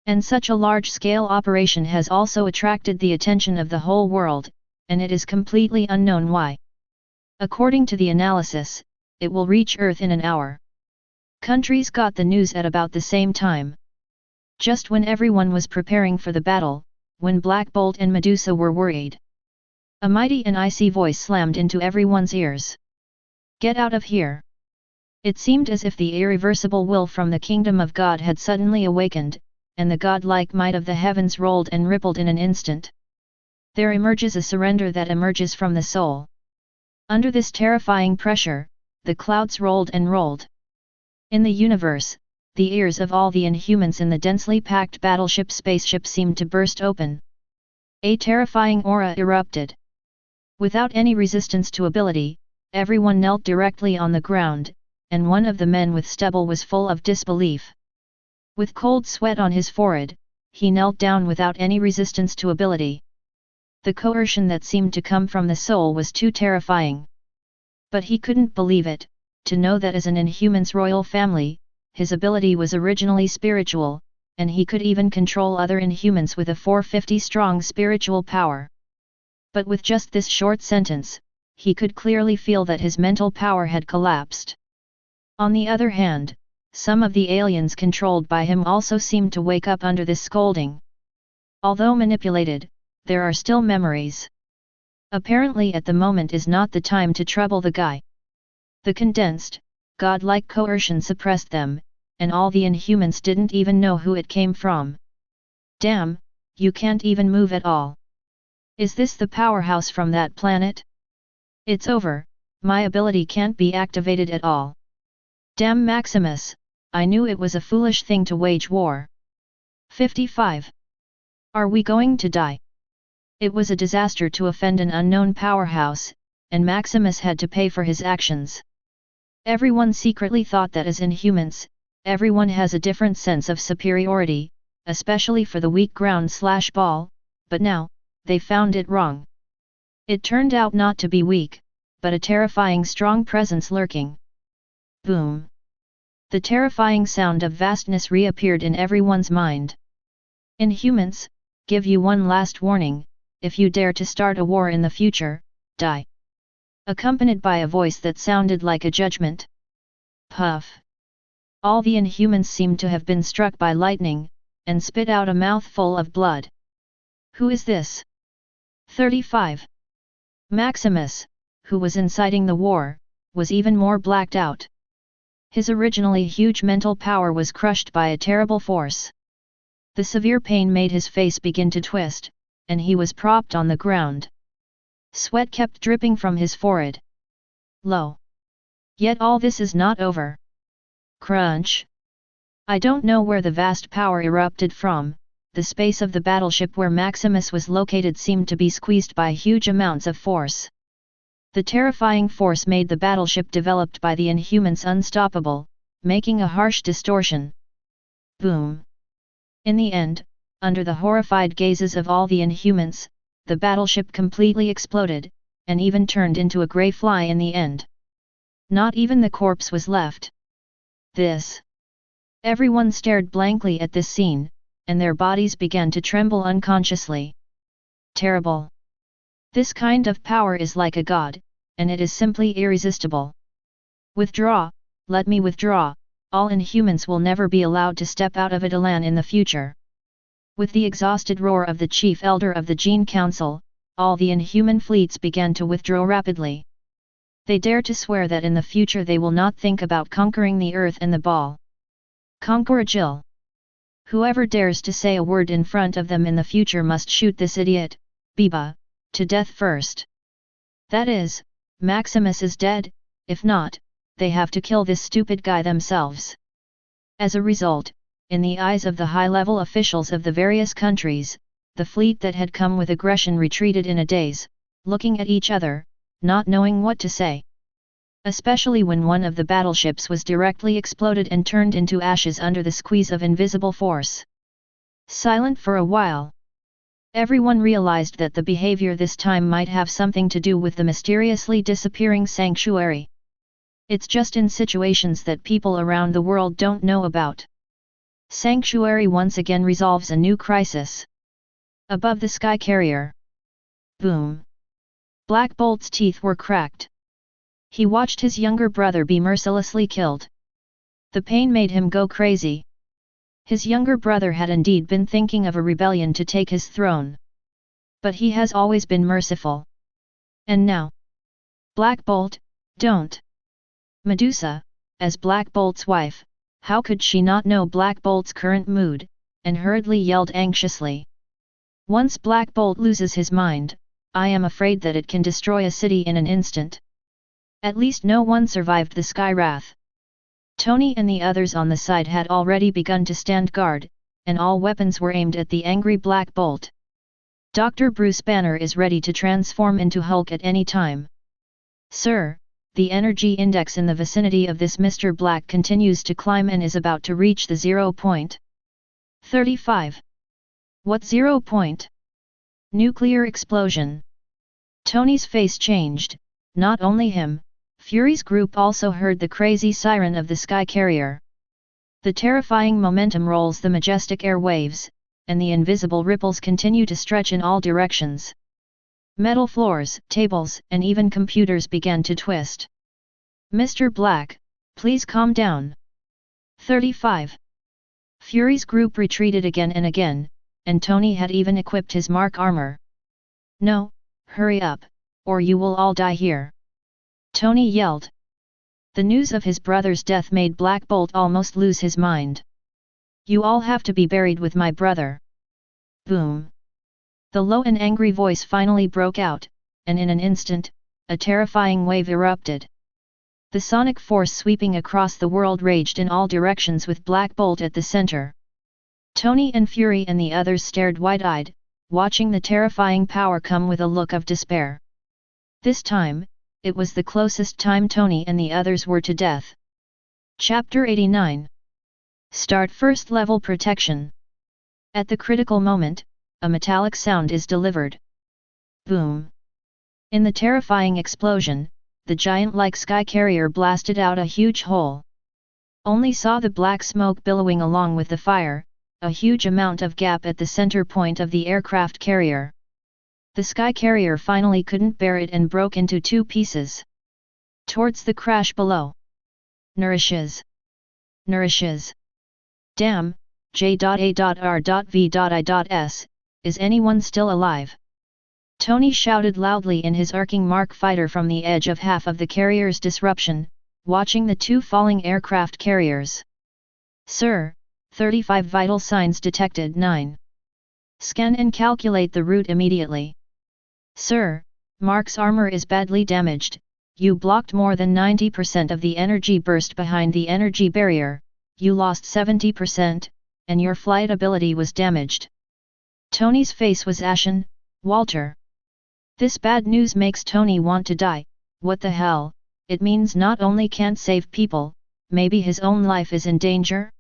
And such a large-scale operation has also attracted the attention of the whole world, and it is completely unknown why. According to the analysis, it will reach Earth in an hour. Countries got the news at about the same time. Just when everyone was preparing for the battle, when Black Bolt and Medusa were worried. A mighty and icy voice slammed into everyone's ears. Get out of here! It seemed as if the irreversible will from the kingdom of God had suddenly awakened, and the godlike might of the heavens rolled and rippled in an instant. There emerges a surrender that emerges from the soul. Under this terrifying pressure, the clouds rolled and rolled. In the universe, the ears of all the Inhumans in the densely packed battleship spaceship seemed to burst open. A terrifying aura erupted. Without any resistance to ability, everyone knelt directly on the ground, and one of the men with stubble was full of disbelief. With cold sweat on his forehead, he knelt down without any resistance to ability. The coercion that seemed to come from the soul was too terrifying. But he couldn't believe it, to know that as an Inhuman's royal family, his ability was originally spiritual, and he could even control other Inhumans with a 450-strong spiritual power. But with just this short sentence, he could clearly feel that his mental power had collapsed. On the other hand, some of the aliens controlled by him also seemed to wake up under this scolding. Although manipulated, there are still memories. Apparently at the moment is not the time to trouble the guy. The condensed, godlike coercion suppressed them, and all the Inhumans didn't even know who it came from. Damn, you can't even move at all. Is this the powerhouse from that planet? It's over, my ability can't be activated at all. Damn Maximus, I knew it was a foolish thing to wage war. 55. Are we going to die? It was a disaster to offend an unknown powerhouse, and Maximus had to pay for his actions. Everyone secretly thought that as Inhumans, everyone has a different sense of superiority, especially for the weak ground/ball, but now, they found it wrong. It turned out not to be weak, but a terrifying strong presence lurking. Boom! The terrifying sound of vastness reappeared in everyone's mind. Inhumans, give you one last warning, if you dare to start a war in the future, die. Accompanied by a voice that sounded like a judgment. Puff! All the Inhumans seemed to have been struck by lightning, and spit out a mouthful of blood. Who is this? 35. Maximus, who was inciting the war, was even more blacked out. His originally huge mental power was crushed by a terrible force. The severe pain made his face begin to twist, and he was propped on the ground. Sweat kept dripping from his forehead. Lo! Yet all this is not over. Crunch! I don't know where the vast power erupted from. The space of the battleship where Maximus was located seemed to be squeezed by huge amounts of force. The terrifying force made the battleship developed by the Inhumans unstoppable, making a harsh distortion. Boom! In the end, under the horrified gazes of all the Inhumans, the battleship completely exploded, and even turned into a grey fly in the end. Not even the corpse was left. This. Everyone stared blankly at this scene, and their bodies began to tremble unconsciously. Terrible. This kind of power is like a god, and it is simply irresistible. Withdraw, let me withdraw, all Inhumans will never be allowed to step out of Italan in the future. With the exhausted roar of the chief elder of the Gene Council, all the Inhuman fleets began to withdraw rapidly. They dare to swear that in the future they will not think about conquering the earth and the ball. Conquer S.H.I.E.L.D. Whoever dares to say a word in front of them in the future must shoot this idiot, Biba, to death first. That is, Maximus is dead, if not, they have to kill this stupid guy themselves. As a result, in the eyes of the high-level officials of the various countries, the fleet that had come with aggression retreated in a daze, looking at each other, not knowing what to say. Especially when one of the battleships was directly exploded and turned into ashes under the squeeze of invisible force. Silent for a while. Everyone realized that the behavior this time might have something to do with the mysteriously disappearing sanctuary. It's just in situations that people around the world don't know about. Sanctuary once again resolves a new crisis. Above the sky carrier. Boom. Black Bolt's teeth were cracked. He watched his younger brother be mercilessly killed. The pain made him go crazy. His younger brother had indeed been thinking of a rebellion to take his throne. But he has always been merciful. And now? Black Bolt, don't! Medusa, as Black Bolt's wife, how could she not know Black Bolt's current mood, and hurriedly yelled anxiously. Once Black Bolt loses his mind, I am afraid that it can destroy a city in an instant. At least no one survived the Sky Wrath. Tony and the others on the side had already begun to stand guard, and all weapons were aimed at the angry Black Bolt. Dr. Bruce Banner is ready to transform into Hulk at any time. Sir, the energy index in the vicinity of this Mr. Black continues to climb and is about to reach the 0.35. What 0. Nuclear explosion. Tony's face changed, not only him, Fury's group also heard the crazy siren of the sky carrier. The terrifying momentum rolls the majestic airwaves, and the invisible ripples continue to stretch in all directions. Metal floors, tables, and even computers began to twist. Mr. Black, please calm down. 35. Fury's group retreated again and again, and Tony had even equipped his mark armor. No, hurry up, or you will all die here. Tony yelled. The news of his brother's death made Black Bolt almost lose his mind. You all have to be buried with my brother. Boom. The low and angry voice finally broke out, and in an instant, a terrifying wave erupted. The sonic force sweeping across the world raged in all directions with Black Bolt at the center. Tony and Fury and the others stared wide-eyed, watching the terrifying power come with a look of despair. This time, it was the closest time Tony and the others were to death. Chapter 89. Start First Level Protection. At the critical moment, a metallic sound is delivered. Boom. In the terrifying explosion, the giant-like sky carrier blasted out a huge hole. Only saw the black smoke billowing along with the fire, a huge amount of gap at the center point of the aircraft carrier. The sky carrier finally couldn't bear it and broke into two pieces. Towards the crash below. Nourishes. Damn, J.A.R.V.I.S, is anyone still alive? Tony shouted loudly in his arcing Mark fighter from the edge of half of the carrier's disruption, watching the two falling aircraft carriers. Sir, 35 vital signs detected. 9. Scan and calculate the route immediately. Sir, Mark's armor is badly damaged, you blocked more than 90% of the energy burst behind the energy barrier, you lost 70%, and your flight ability was damaged. Tony's face was ashen. Walter. This bad news makes Tony want to die, what the hell, it means not only can't save people, maybe his own life is in danger?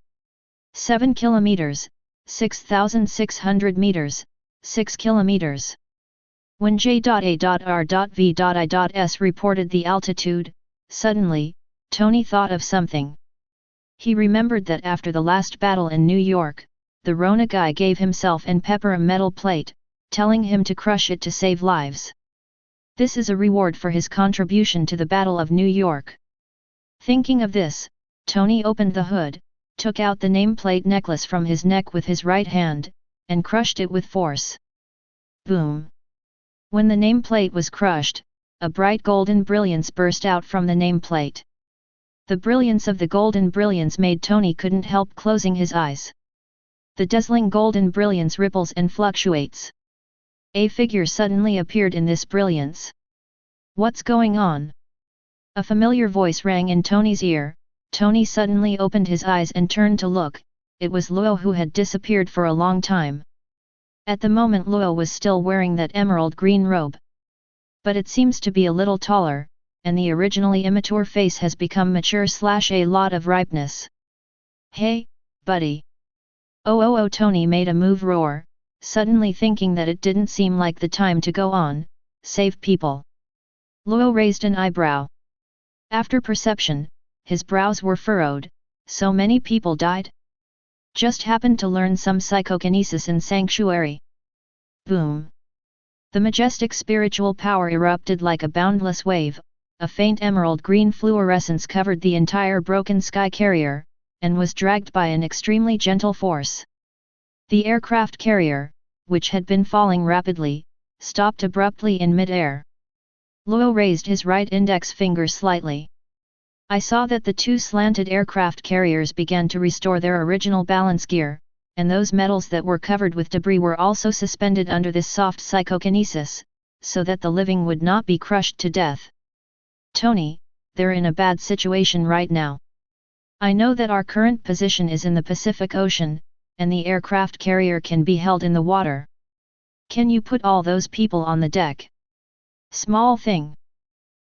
7 kilometers, 6,600 meters, 6 kilometers. When J.A.R.V.I.S reported the altitude, suddenly, Tony thought of something. He remembered that after the last battle in New York, the Rona guy gave himself and Pepper a metal plate, telling him to crush it to save lives. This is a reward for his contribution to the Battle of New York. Thinking of this, Tony opened the hood, took out the nameplate necklace from his neck with his right hand, and crushed it with force. Boom! When the nameplate was crushed, a bright golden brilliance burst out from the nameplate. The brilliance of the golden brilliance made Tony couldn't help closing his eyes. The dazzling golden brilliance ripples and fluctuates. A figure suddenly appeared in this brilliance. What's going on? A familiar voice rang in Tony's ear. Tony suddenly opened his eyes and turned to look. It was Luo, who had disappeared for a long time. At the moment Luo was still wearing that emerald green robe. But it seems to be a little taller, and the originally immature face has become mature / a lot of ripeness. Hey, buddy. Oh, Tony made a move roar, suddenly thinking that it didn't seem like the time to go on, save people. Luo raised an eyebrow. After perception, his brows were furrowed. So many people died? Just happened to learn some psychokinesis in sanctuary. Boom! The majestic spiritual power erupted like a boundless wave. A faint emerald green fluorescence covered the entire broken sky carrier, and was dragged by an extremely gentle force. The aircraft carrier, which had been falling rapidly, stopped abruptly in mid-air. Luo raised his right index finger slightly. I saw that the two slanted aircraft carriers began to restore their original balance gear, and those metals that were covered with debris were also suspended under this soft psychokinesis, so that the living would not be crushed to death. Tony, they're in a bad situation right now. I know that our current position is in the Pacific Ocean, and the aircraft carrier can be held in the water. Can you put all those people on the deck? Small thing.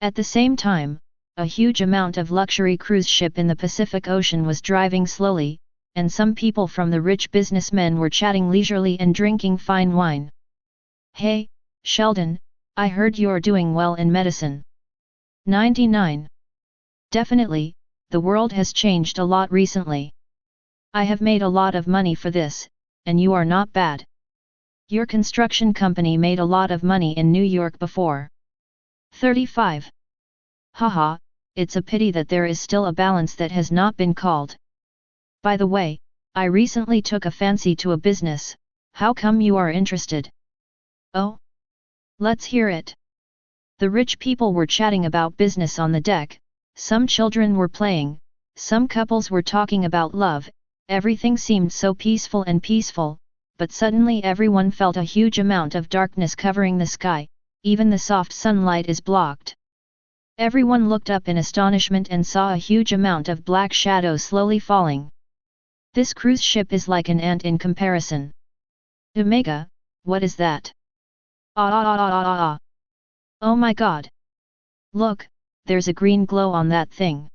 At the same time, a huge amount of luxury cruise ship in the Pacific Ocean was driving slowly, and some people from the rich businessmen were chatting leisurely and drinking fine wine. Hey, Sheldon, I heard you're doing well in medicine. 99. Definitely, the world has changed a lot recently. I have made a lot of money for this, and you are not bad. Your construction company made a lot of money in New York before. 35. Haha, it's a pity that there is still a balance that has not been called. By the way, I recently took a fancy to a business. How come you are interested? Oh? Let's hear it. The rich people were chatting about business on the deck, some children were playing, some couples were talking about love, everything seemed so peaceful, but suddenly everyone felt a huge amount of darkness covering the sky, even the soft sunlight is blocked. Everyone looked up in astonishment and saw a huge amount of black shadow slowly falling. This cruise ship is like an ant in comparison. Omega, what is that? Ah. Oh my god! Look, there's a green glow on that thing.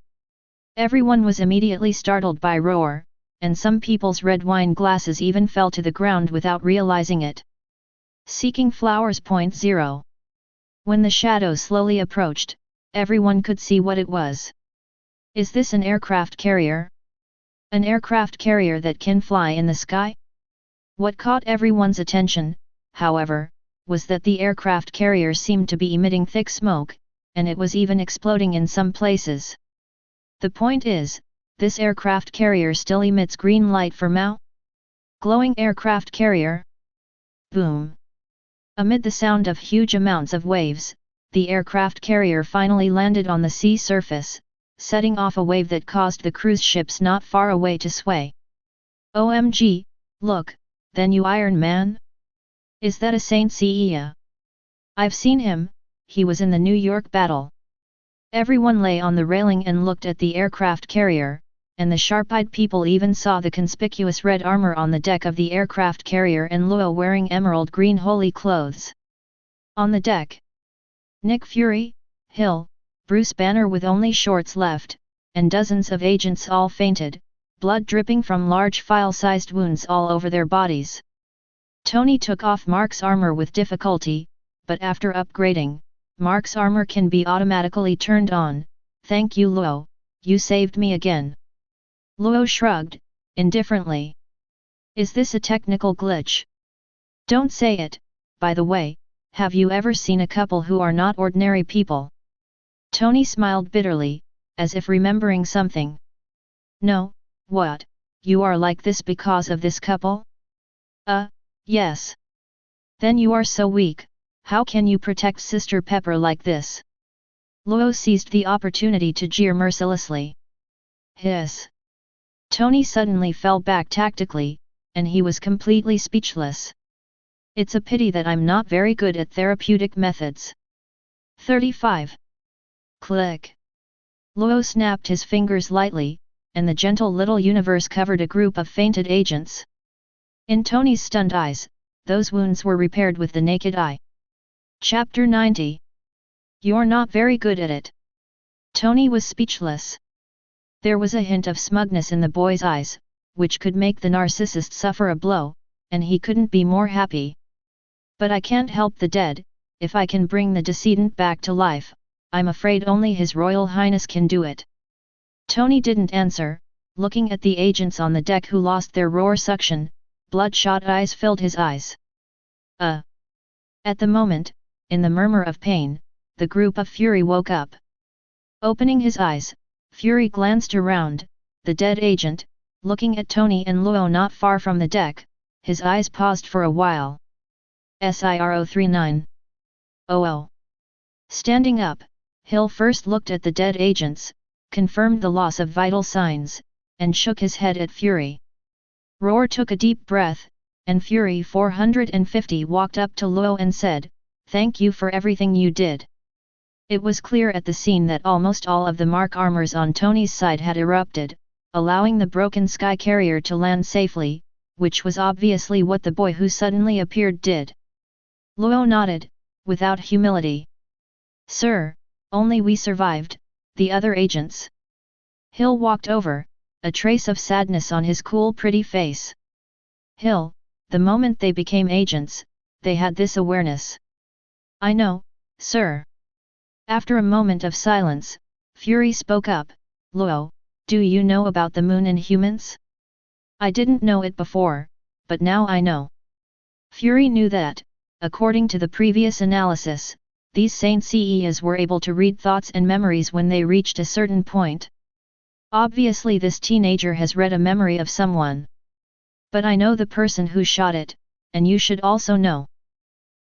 Everyone was immediately startled by roar, and some people's red wine glasses even fell to the ground without realizing it. Seeking flowers. 0. When the shadow slowly approached, everyone could see what it was. Is this an aircraft carrier? An aircraft carrier that can fly in the sky? What caught everyone's attention, however, was that the aircraft carrier seemed to be emitting thick smoke, and it was even exploding in some places. The point is, this aircraft carrier still emits green light for Mao? Glowing aircraft carrier? Boom! Amid the sound of huge amounts of waves, the aircraft carrier finally landed on the sea surface, setting off a wave that caused the cruise ships not far away to sway. OMG, look, then you Iron Man? Is that a Saint Seiya? I've seen him, he was in the New York battle. Everyone lay on the railing and looked at the aircraft carrier, and the sharp-eyed people even saw the conspicuous red armor on the deck of the aircraft carrier and Luo wearing emerald green holy clothes. On the deck, Nick Fury, Hill, Bruce Banner with only shorts left, and dozens of agents all fainted, blood dripping from large file-sized wounds all over their bodies. Tony took off Mark's armor with difficulty, but after upgrading, Mark's armor can be automatically turned on. Thank you, Luo, you saved me again. Luo shrugged, indifferently. Is this a technical glitch? Don't say it. By the way, have you ever seen a couple who are not ordinary people? Tony smiled bitterly, as if remembering something. No, what, you are like this because of this couple? Yes. Then you are so weak, how can you protect Sister Pepper like this? Luo seized the opportunity to jeer mercilessly. Hiss. Tony suddenly fell back tactically, and he was completely speechless. It's a pity that I'm not very good at therapeutic methods. 35. Click. Luo snapped his fingers lightly, and the gentle little universe covered a group of fainted agents. In Tony's stunned eyes, those wounds were repaired with the naked eye. Chapter 90. You're not very good at it. Tony was speechless. There was a hint of smugness in the boy's eyes, which could make the narcissist suffer a blow, and he couldn't be more happy. But I can't help the dead. If I can bring the decedent back to life, I'm afraid only His Royal Highness can do it. Tony didn't answer, looking at the agents on the deck who lost their roar suction. Bloodshot eyes filled his eyes. At the moment, in the murmur of pain, the group of Fury woke up. Opening his eyes, Fury glanced around, the dead agent, looking at Tony and Luo not far from the deck, his eyes paused for a while. SIRO39. Oh. Standing up, Hill first looked at the dead agents, confirmed the loss of vital signs, and shook his head at Fury. Roar took a deep breath, and Fury 450 walked up to Luo and said, "Thank you for everything you did." It was clear at the scene that almost all of the Mark armors on Tony's side had erupted, allowing the broken sky carrier to land safely, which was obviously what the boy who suddenly appeared did. Luo nodded, without humility. "Sir, only we survived, the other agents." Hill walked over, a trace of sadness on his cool pretty face. Hill, the moment they became agents, they had this awareness. "I know, sir." After a moment of silence, Fury spoke up, "Luo, do you know about the Moon Inhumans?" "I didn't know it before, but now I know." Fury knew that, according to the previous analysis, these Saint Sei's were able to read thoughts and memories when they reached a certain point. Obviously this teenager has read a memory of someone. "But I know the person who shot it, and you should also know.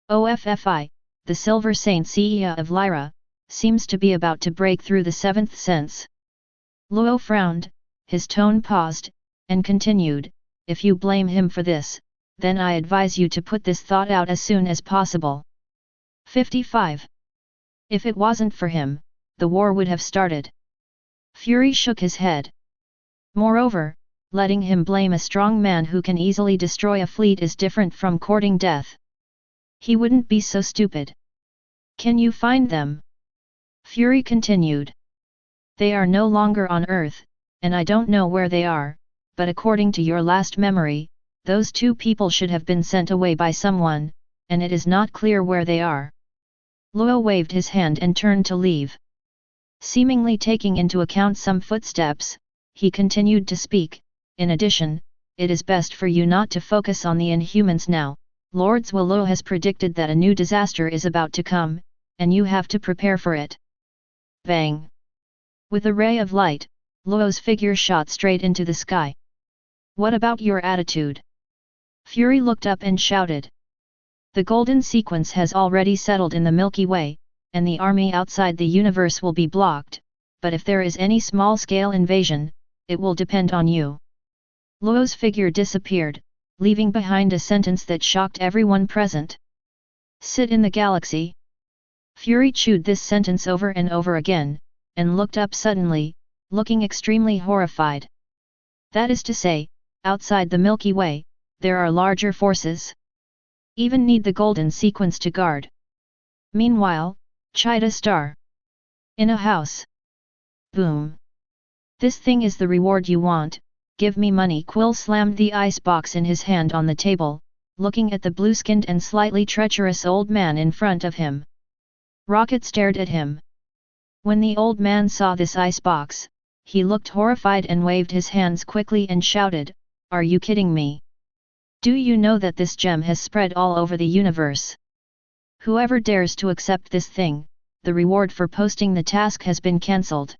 OFFI, the Silver Saint Seiya of Lyra, seems to be about to break through the seventh sense." Luo frowned, his tone paused, and continued, "If you blame him for this, then I advise you to put this thought out as soon as possible." 55. If it wasn't for him, the war would have started. Fury shook his head. Moreover, letting him blame a strong man who can easily destroy a fleet is different from courting death. He wouldn't be so stupid. "Can you find them?" Fury continued. "They are no longer on Earth, and I don't know where they are, but according to your last memory, those two people should have been sent away by someone, and it is not clear where they are." Luo waved his hand and turned to leave. Seemingly taking into account some footsteps, he continued to speak, "In addition, it is best for you not to focus on the Inhumans now. Lord Zwillow has predicted that a new disaster is about to come, and you have to prepare for it." Bang! With a ray of light, Luo's figure shot straight into the sky. "What about your attitude?" Fury looked up and shouted. "The golden sequence has already settled in the Milky Way, and the army outside the universe will be blocked, but if there is any small-scale invasion, it will depend on you." Luo's figure disappeared, leaving behind a sentence that shocked everyone present. "Sit in the galaxy." Fury chewed this sentence over and over again, and looked up suddenly, looking extremely horrified. "That is to say, outside the Milky Way, there are larger forces. Even need the golden sequence to guard. Meanwhile, Chita Star. In a house. Boom. This thing is the reward you want, give me money. Quill slammed the icebox in his hand on the table, looking at the blue-skinned and slightly treacherous old man in front of him. Rocket stared at him. When the old man saw this icebox, he looked horrified and waved his hands quickly and shouted, "Are you kidding me? Do you know that this gem has spread all over the universe? Whoever dares to accept this thing, the reward for posting the task has been cancelled."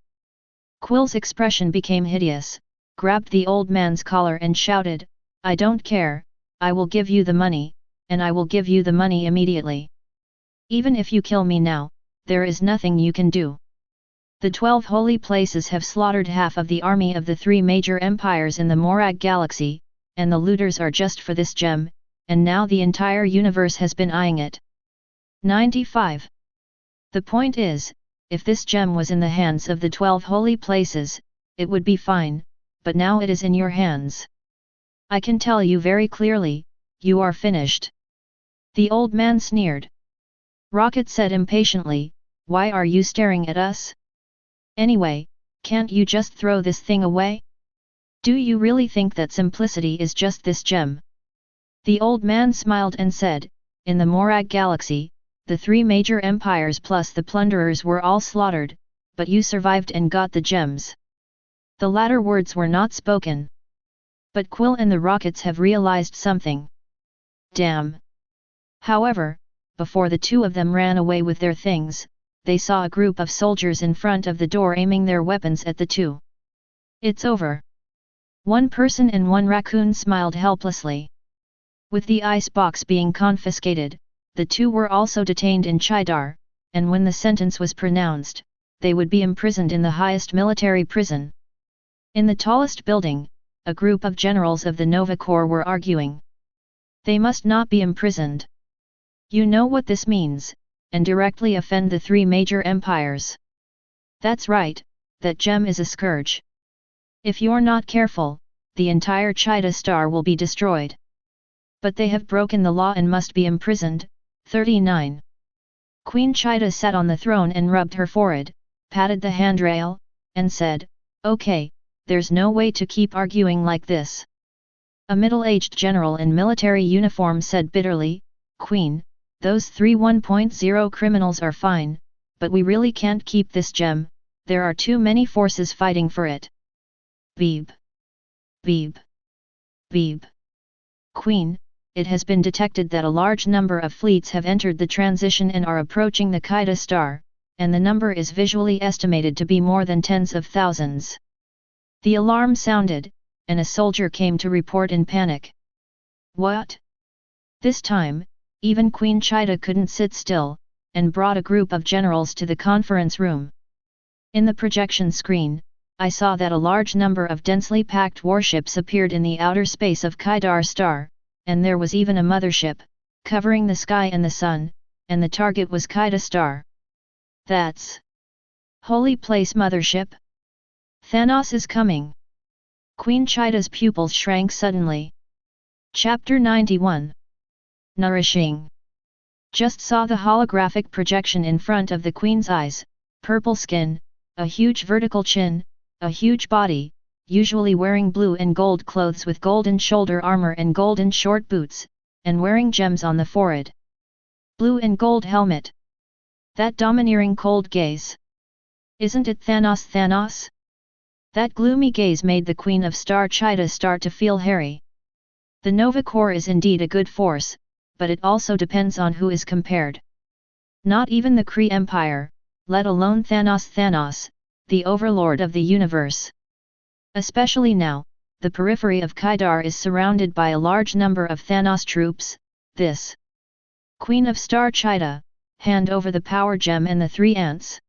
Quill's expression became hideous, grabbed the old man's collar and shouted, "I don't care, I will give you the money, and I will give you the money immediately. Even if you kill me now, there is nothing you can do. The 12 holy places have slaughtered half of the army of the 3 major empires in the Morag galaxy, and the looters are just for this gem, and now the entire universe has been eyeing it. 95. The point is, if this gem was in the hands of the 12 holy places, it would be fine, but now it is in your hands. I can tell you very clearly, you are finished." The old man sneered. Rocket said impatiently, "Why are you staring at us? Anyway, can't you just throw this thing away? Do you really think that simplicity is just this gem?" The old man smiled and said, "In the Morag galaxy, the 3 major empires plus the plunderers were all slaughtered, but you survived and got the gems." The latter words were not spoken. But Quill and the Rockets have realized something. Damn! However, before the two of them ran away with their things, they saw a group of soldiers in front of the door aiming their weapons at the two. "It's over." One person and one raccoon smiled helplessly. With the icebox being confiscated, the two were also detained in Chidar, and when the sentence was pronounced, they would be imprisoned in the highest military prison. In the tallest building, a group of generals of the Nova Corps were arguing. They must not be imprisoned. You know what this means, and directly offend the 3 major empires. That's right, that gem is a scourge. If you're not careful, the entire Chida star will be destroyed. But they have broken the law and must be imprisoned. 39. Queen Chida sat on the throne and rubbed her forehead, patted the handrail, and said, "Okay, there's no way to keep arguing like this." A middle-aged general in military uniform said bitterly, "Queen, those 3 1.0 criminals are fine, but we really can't keep this gem, there are too many forces fighting for it." Beep. Beep. Beep. "Queen, it has been detected that a large number of fleets have entered the transition and are approaching the Chida star, and the number is visually estimated to be more than tens of thousands." The alarm sounded, and a soldier came to report in panic. "What?" This time, even Queen Chida couldn't sit still, and brought a group of generals to the conference room. "In the projection screen, I saw that a large number of densely packed warships appeared in the outer space of Chidar star, and there was even a mothership, covering the sky and the sun, and the target was Chida star." "That's Holy Place mothership? Thanos is coming!" Queen Chida's pupils shrank suddenly. Chapter 91. Nourishing. Just saw the holographic projection in front of the Queen's eyes, purple skin, a huge vertical chin, a huge body, usually wearing blue and gold clothes with golden shoulder armor and golden short boots, and wearing gems on the forehead. Blue and gold helmet. That domineering cold gaze. Isn't it Thanos? Thanos? That gloomy gaze made the Queen of Star Chida start to feel hairy. The Nova Corps is indeed a good force, but it also depends on who is compared. Not even the Kree Empire, let alone Thanos. Thanos, the overlord of the universe. Especially now, the periphery of Chidar is surrounded by a large number of Thanos troops. This Queen of Star Chida, hand over the power gem and the 3 ants.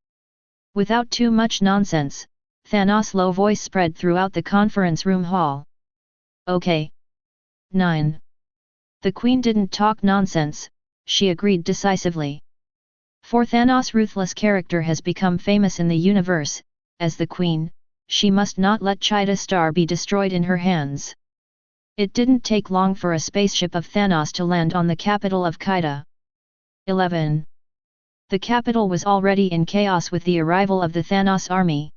Without too much nonsense, Thanos' low voice spread throughout the conference room hall. "Okay. 9. The Queen didn't talk nonsense, she agreed decisively. For Thanos' ruthless character has become famous in the universe, as the Queen, she must not let Chida Star be destroyed in her hands. It didn't take long for a spaceship of Thanos to land on the capital of Chida. 11. The capital was already in chaos with the arrival of the Thanos army.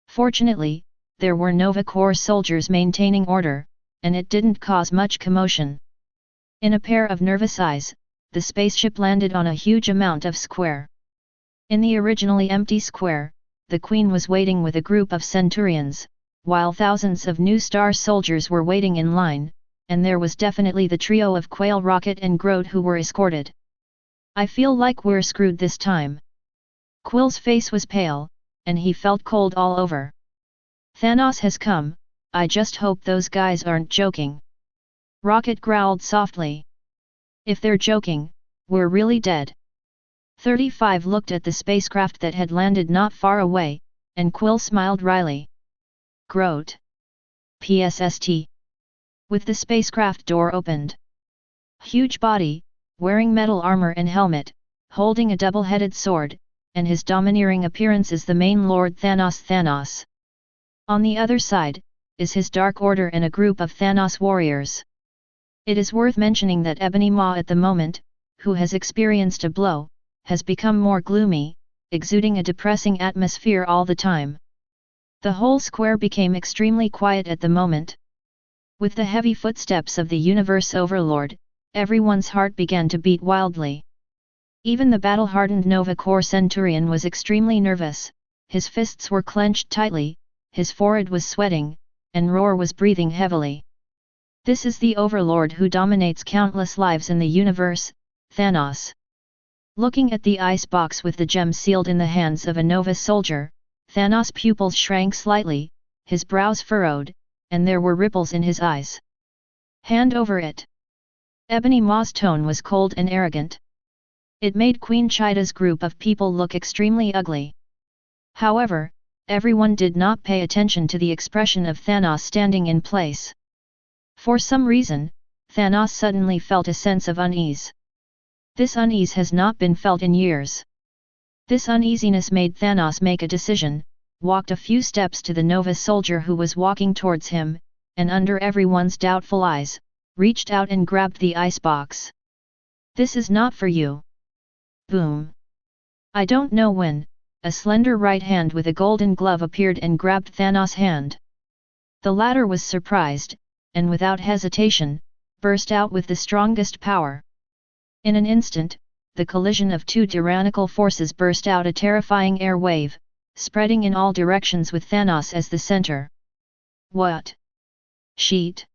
Fortunately, there were Nova Corps soldiers maintaining order, and it didn't cause much commotion. In a pair of nervous eyes, the spaceship landed on a huge amount of square. In the originally empty square, the Queen was waiting with a group of Centurions, while thousands of new Star soldiers were waiting in line, and there was definitely the trio of Quail, Rocket and Groot who were escorted. I feel like we're screwed this time. Quill's face was pale, and he felt cold all over. Thanos has come, I just hope those guys aren't joking. Rocket growled softly. If they're joking, we're really dead. 35 looked at the spacecraft that had landed not far away, and Quill smiled wryly. Groot. PSST. With the spacecraft door opened. Huge body, wearing metal armor and helmet, holding a double-headed sword, and his domineering appearance is the main Lord Thanos. On the other side, is his Dark Order and a group of Thanos warriors. It is worth mentioning that Ebony Maw at the moment, who has experienced a blow, has become more gloomy, exuding a depressing atmosphere all the time. The whole square became extremely quiet at the moment. With the heavy footsteps of the Universe Overlord, everyone's heart began to beat wildly. Even the battle-hardened Nova Corps Centurion was extremely nervous, his fists were clenched tightly, his forehead was sweating, and Roar was breathing heavily. This is the Overlord who dominates countless lives in the universe, Thanos. Looking at the ice box with the gem sealed in the hands of a Nova soldier, Thanos' pupils shrank slightly, his brows furrowed, and there were ripples in his eyes. Hand over it. Ebony Maw's tone was cold and arrogant. It made Queen Chida's group of people look extremely ugly. However, everyone did not pay attention to the expression of Thanos standing in place. For some reason, Thanos suddenly felt a sense of unease. This unease has not been felt in years. This uneasiness made Thanos make a decision, walked a few steps to the Nova soldier who was walking towards him, and under everyone's doubtful eyes, reached out and grabbed the icebox. This is not for you. Boom. I don't know when, a slender right hand with a golden glove appeared and grabbed Thanos' hand. The latter was surprised, and without hesitation, burst out with the strongest power. In an instant, the collision of two tyrannical forces burst out a terrifying air wave, spreading in all directions with Thanos as the center. What? Sheet?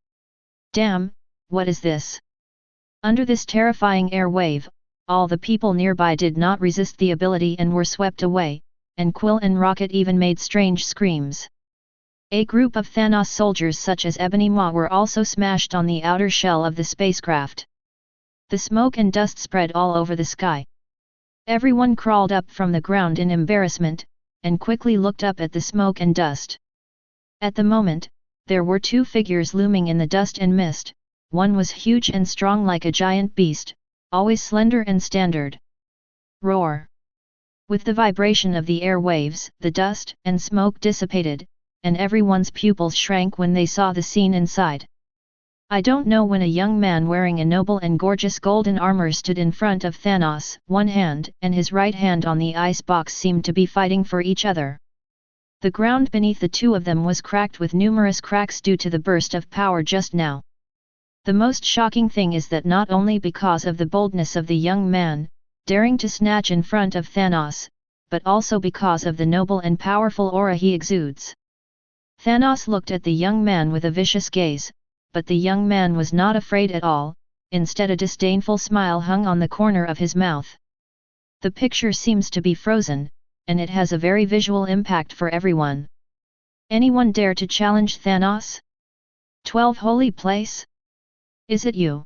Damn, what is this? Under this terrifying air wave, all the people nearby did not resist the ability and were swept away, and Quill and Rocket even made strange screams. A group of Thanos soldiers such as Ebony Maw were also smashed on the outer shell of the spacecraft. The smoke and dust spread all over the sky. Everyone crawled up from the ground in embarrassment, and quickly looked up at the smoke and dust. At the moment, there were two figures looming in the dust and mist. One was huge and strong like a giant beast, always slender and standard. Roar! With the vibration of the air waves, the dust and smoke dissipated, and everyone's pupils shrank when they saw the scene inside. I don't know when a young man wearing a noble and gorgeous golden armor stood in front of Thanos, one hand and his right hand on the ice box seemed to be fighting for each other. The ground beneath the two of them was cracked with numerous cracks due to the burst of power just now. The most shocking thing is that not only because of the boldness of the young man, daring to snatch in front of Thanos, but also because of the noble and powerful aura he exudes. Thanos looked at the young man with a vicious gaze, but the young man was not afraid at all, instead a disdainful smile hung on the corner of his mouth. The picture seems to be frozen, and it has a very visual impact for everyone. Anyone dare to challenge Thanos? 12 Holy Place? Is it you?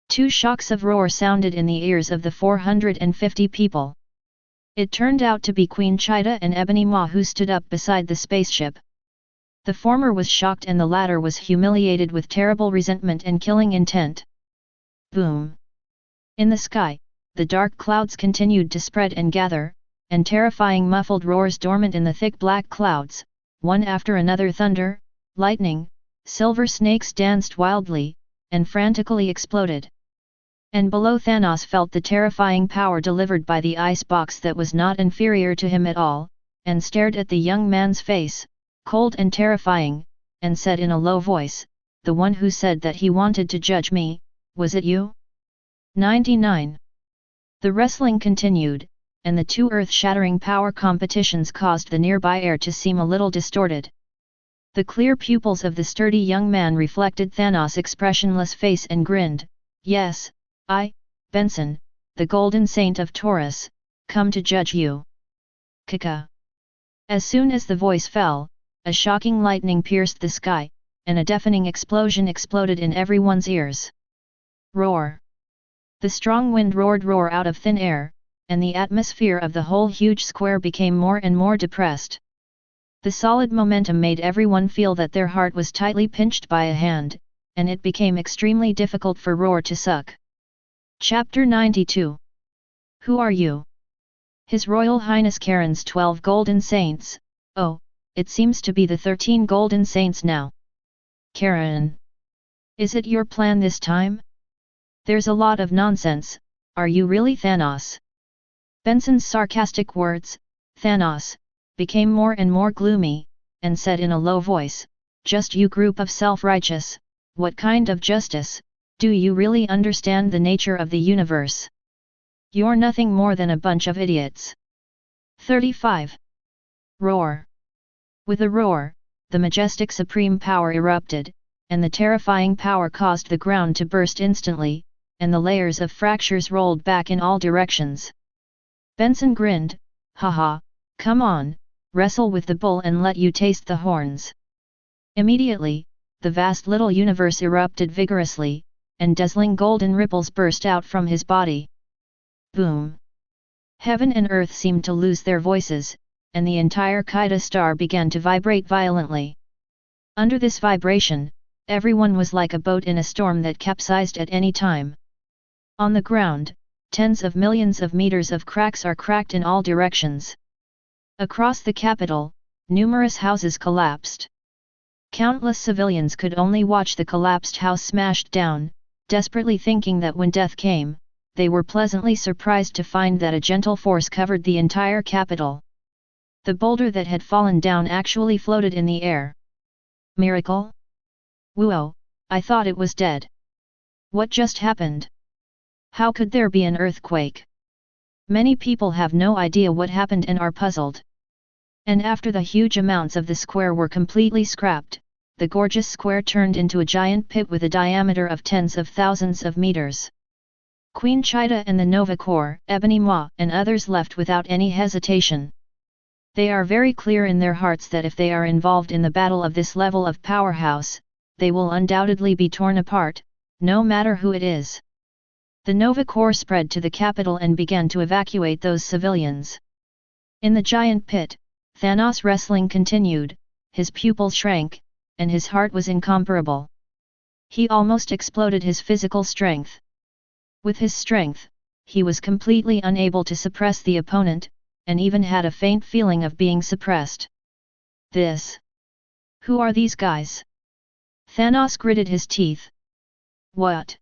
Two shocks of roar sounded in the ears of the 450 people. It turned out to be Queen Chida and Ebony Maw who stood up beside the spaceship. The former was shocked and the latter was humiliated with terrible resentment and killing intent. Boom! In the sky, the dark clouds continued to spread and gather, and terrifying muffled roars dormant in the thick black clouds, one after another thunder, lightning, silver snakes danced wildly, and frantically exploded. And below Thanos felt the terrifying power delivered by the icebox that was not inferior to him at all, and stared at the young man's face, cold and terrifying, and said in a low voice, "The one who said that he wanted to judge me, was it you?" 99. The wrestling continued, and the two earth-shattering power competitions caused the nearby air to seem a little distorted. The clear pupils of the sturdy young man reflected Thanos' expressionless face and grinned, "Yes, I, Benson, the Golden Saint of Taurus, come to judge you." Kaka. As soon as the voice fell, a shocking lightning pierced the sky, and a deafening explosion exploded in everyone's ears. Roar. The strong wind roared out of thin air, and the atmosphere of the whole huge square became more and more depressed. The solid momentum made everyone feel that their heart was tightly pinched by a hand, and it became extremely difficult for Roar to suck. Chapter 92. Who are you? His Royal Highness Karen's 12 Golden Saints. Oh, it seems to be the 13 Golden Saints now. Karen. Is it your plan this time? There's a lot of nonsense, are you really Thanos? Benson's sarcastic words, Thanos, became more and more gloomy, and said in a low voice, "Just you group of self-righteous, what kind of justice? Do you really understand the nature of the universe? You're nothing more than a bunch of idiots." 35. Roar. With a roar, the majestic supreme power erupted, and the terrifying power caused the ground to burst instantly, and the layers of fractures rolled back in all directions. Benson grinned, "Haha, come on, wrestle with the bull and let you taste the horns." Immediately, the vast little universe erupted vigorously, and dazzling golden ripples burst out from his body. Boom! Heaven and earth seemed to lose their voices, and the entire Kaida star began to vibrate violently. Under this vibration, everyone was like a boat in a storm that capsized at any time. On the ground, tens of millions of meters of cracks are cracked in all directions. Across the capital, numerous houses collapsed. Countless civilians could only watch the collapsed house smashed down, desperately thinking that when death came, they were pleasantly surprised to find that a gentle force covered the entire capital. The boulder that had fallen down actually floated in the air. Miracle? Whoa, I thought it was dead. What just happened? How could there be an earthquake? Many people have no idea what happened and are puzzled. And after the huge amounts of the square were completely scrapped, the gorgeous square turned into a giant pit with a diameter of tens of thousands of meters. Queen Chida and the Nova Corps, Ebony Maw and others left without any hesitation. They are very clear in their hearts that if they are involved in the battle of this level of powerhouse, they will undoubtedly be torn apart, no matter who it is. The Nova Corps spread to the capital and began to evacuate those civilians. In the giant pit, Thanos' wrestling continued, his pupils shrank, and his heart was incomparable. He almost exploded his physical strength. With his strength, he was completely unable to suppress the opponent, and even had a faint feeling of being suppressed. This. Who are these guys? Thanos gritted his teeth. What?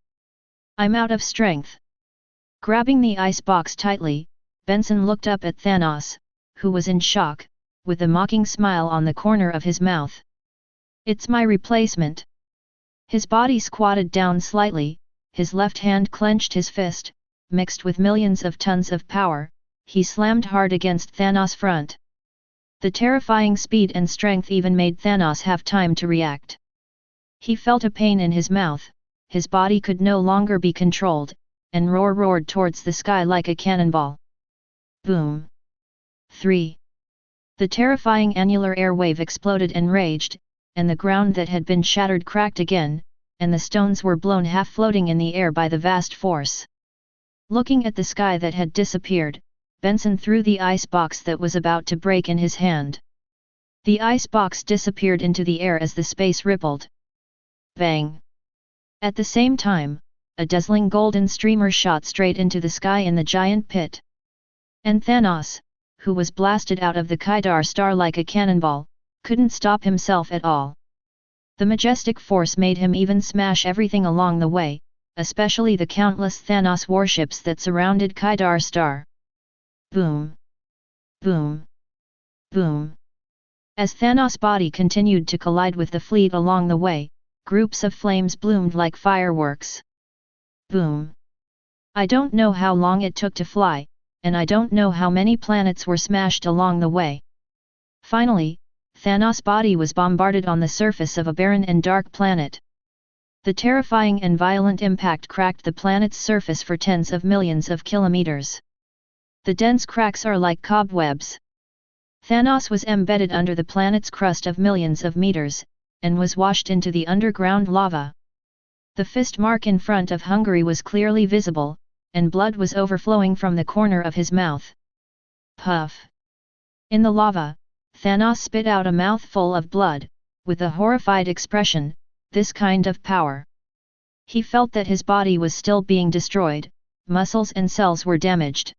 I'm out of strength. Grabbing the icebox tightly, Benson looked up at Thanos, who was in shock, with a mocking smile on the corner of his mouth. It's my replacement. His body squatted down slightly, his left hand clenched his fist, mixed with millions of tons of power, he slammed hard against Thanos' front. The terrifying speed and strength even made Thanos have time to react. He felt a pain in his mouth, his body could no longer be controlled, and roared towards the sky like a cannonball. Boom! 3. The terrifying annular air wave exploded and raged, and the ground that had been shattered cracked again, and the stones were blown half floating in the air by the vast force. Looking at the sky that had disappeared, Benson threw the icebox that was about to break in his hand. The icebox disappeared into the air as the space rippled. Bang! At the same time, a dazzling golden streamer shot straight into the sky in the giant pit. And Thanos, who was blasted out of the Kaidar star like a cannonball, couldn't stop himself at all. The majestic force made him even smash everything along the way, especially the countless Thanos warships that surrounded Kydar Star. Boom! Boom! Boom! As Thanos' body continued to collide with the fleet along the way, groups of flames bloomed like fireworks. Boom! I don't know how long it took to fly, and I don't know how many planets were smashed along the way. Finally, Thanos' body was bombarded on the surface of a barren and dark planet. The terrifying and violent impact cracked the planet's surface for tens of millions of kilometers. The dense cracks are like cobwebs. Thanos was embedded under the planet's crust of millions of meters, and was washed into the underground lava. The fist mark in front of Hungary was clearly visible, and blood was overflowing from the corner of his mouth. Puff! In the lava, Thanos spit out a mouthful of blood, with a horrified expression. This kind of power. He felt that his body was still being destroyed, muscles and cells were damaged.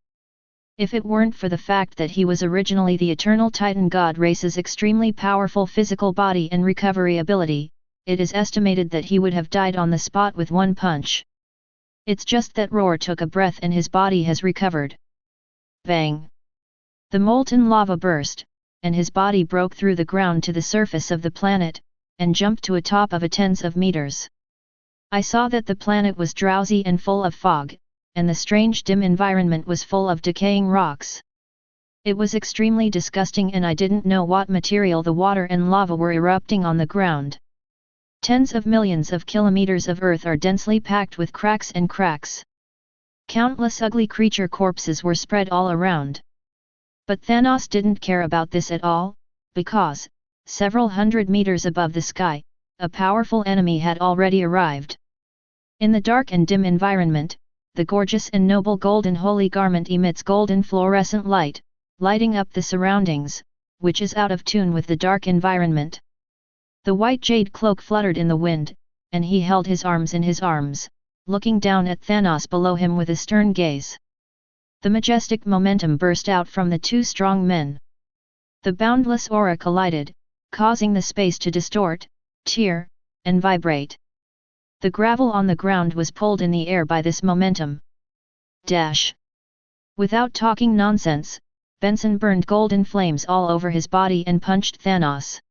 If it weren't for the fact that he was originally the eternal Titan god race's extremely powerful physical body and recovery ability, it is estimated that he would have died on the spot with one punch. It's just that Roar took a breath and his body has recovered. Bang! The molten lava burst, and his body broke through the ground to the surface of the planet, and jumped to a top of a tens of meters. I saw that the planet was drowsy and full of fog, and the strange dim environment was full of decaying rocks. It was extremely disgusting and I didn't know what material the water and lava were erupting on the ground. Tens of millions of kilometers of earth are densely packed with cracks and cracks. Countless ugly creature corpses were spread all around. But Thanos didn't care about this at all, because, several hundred meters above the sky, a powerful enemy had already arrived. In the dark and dim environment, the gorgeous and noble golden holy garment emits golden fluorescent light, lighting up the surroundings, which is out of tune with the dark environment. The white jade cloak fluttered in the wind, and he held his arms in his arms, looking down at Thanos below him with a stern gaze. The majestic momentum burst out from the two strong men. The boundless aura collided, causing the space to distort, tear, and vibrate. The gravel on the ground was pulled in the air by this momentum. Dash! Without talking nonsense, Benson burned golden flames all over his body and punched Thanos.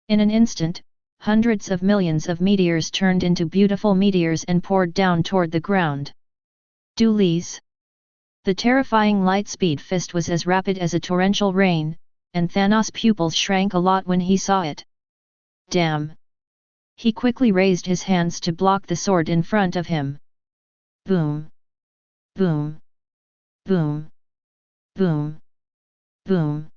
In an instant, hundreds of millions of meteors turned into beautiful meteors and poured down toward the ground. Doolies! The terrifying light-speed fist was as rapid as a torrential rain, and Thanos' pupils shrank a lot when he saw it. Damn! He quickly raised his hands to block the sword in front of him. Boom! Boom! Boom! Boom! Boom!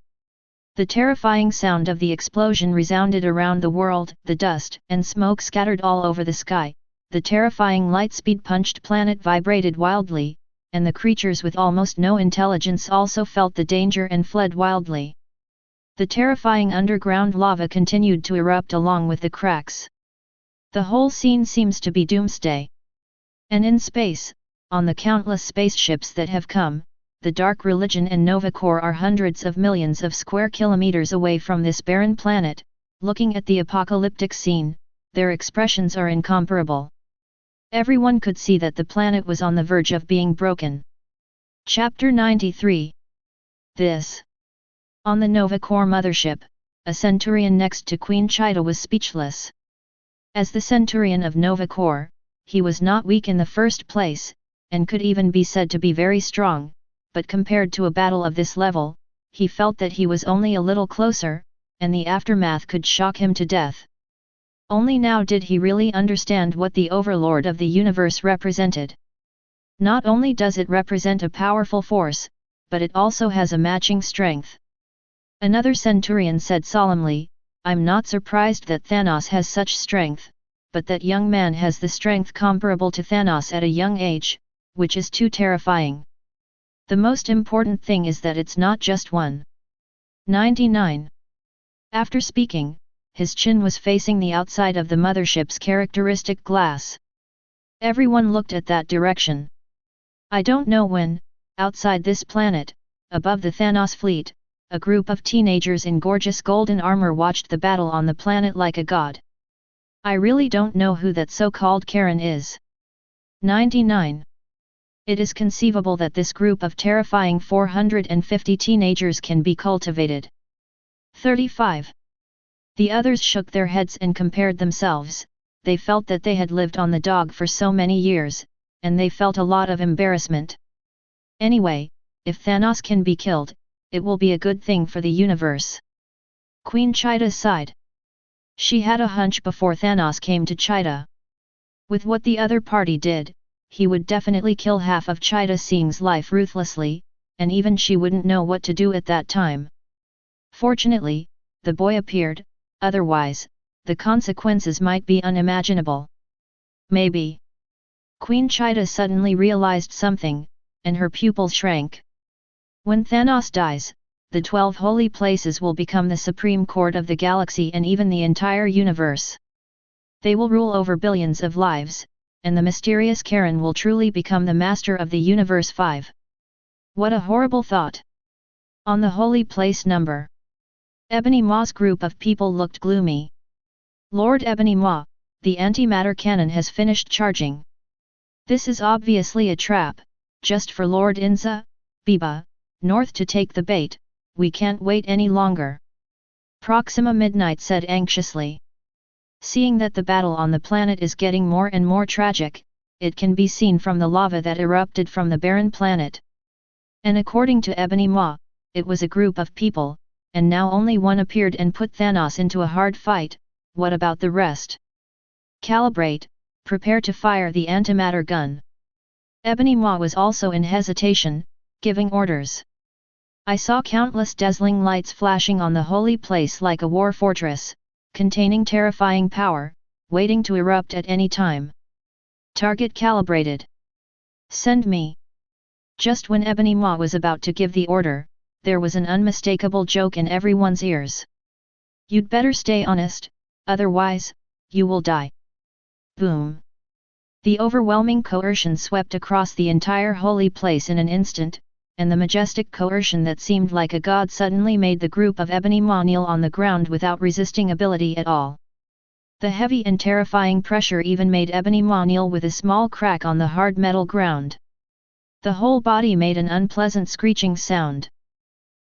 The terrifying sound of the explosion resounded around the world, the dust and smoke scattered all over the sky, the terrifying light-speed punched planet vibrated wildly, and the creatures with almost no intelligence also felt the danger and fled wildly. The terrifying underground lava continued to erupt along with the cracks. The whole scene seems to be doomsday. And in space, on the countless spaceships that have come, the Dark Religion and Nova Corps are hundreds of millions of square kilometers away from this barren planet, looking at the apocalyptic scene, their expressions are incomparable. Everyone could see that the planet was on the verge of being broken. Chapter 93. This. On the Nova Corps mothership, a Centurion next to Queen Chita was speechless. As the Centurion of Nova Corps, he was not weak in the first place, and could even be said to be very strong, but compared to a battle of this level, he felt that he was only a little closer, and the aftermath could shock him to death. Only now did he really understand what the Overlord of the universe represented. Not only does it represent a powerful force, but it also has a matching strength. Another Centurion said solemnly, "I'm not surprised that Thanos has such strength, but that young man has the strength comparable to Thanos at a young age, which is too terrifying. The most important thing is that it's not just 199. After speaking, his chin was facing the outside of the mothership's characteristic glass. Everyone looked at that direction. I don't know when, outside this planet, above the Thanos fleet, a group of teenagers in gorgeous golden armor watched the battle on the planet like a god. I really don't know who that so-called Karen is. 99. It is conceivable that this group of terrifying 450 teenagers can be cultivated. 35. The others shook their heads and compared themselves. They felt that they had lived on the dog for so many years, and they felt a lot of embarrassment. Anyway, if Thanos can be killed, it will be a good thing for the universe. Queen Chita sighed. She had a hunch before Thanos came to Chita. With what the other party did, he would definitely kill half of Chita Singh's life ruthlessly, and even she wouldn't know what to do at that time. Fortunately, the boy appeared, otherwise, the consequences might be unimaginable. Maybe. Queen Chita suddenly realized something, and her pupils shrank. When Thanos dies, the 12 holy places will become the supreme court of the galaxy and even the entire universe. They will rule over billions of lives, and the mysterious Karen will truly become the master of the universe. 5. What a horrible thought! On the holy place number. Ebony Maw's group of people looked gloomy. Lord Ebony Maw, the antimatter cannon has finished charging. This is obviously a trap, just for Lord Inza, Biba, North to take the bait. We can't wait any longer. Proxima Midnight said anxiously. Seeing that the battle on the planet is getting more and more tragic, it can be seen from the lava that erupted from the barren planet. And according to Ebony Maw, it was a group of people, and now only one appeared and put Thanos into a hard fight. What about the rest? Calibrate, prepare to fire the antimatter gun. Ebony Maw was also in hesitation, giving orders. I saw countless dazzling lights flashing on the holy place like a war fortress, containing terrifying power, waiting to erupt at any time. Target calibrated. Send me. Just when Ebony Maw was about to give the order, there was an unmistakable joke in everyone's ears. You'd better stay honest, otherwise, you will die. Boom. The overwhelming coercion swept across the entire holy place in an instant, and the majestic coercion that seemed like a god suddenly made the group of Ebony Maw kneel on the ground without resisting ability at all. The heavy and terrifying pressure even made Ebony Maw kneel with a small crack on the hard metal ground. The whole body made an unpleasant screeching sound.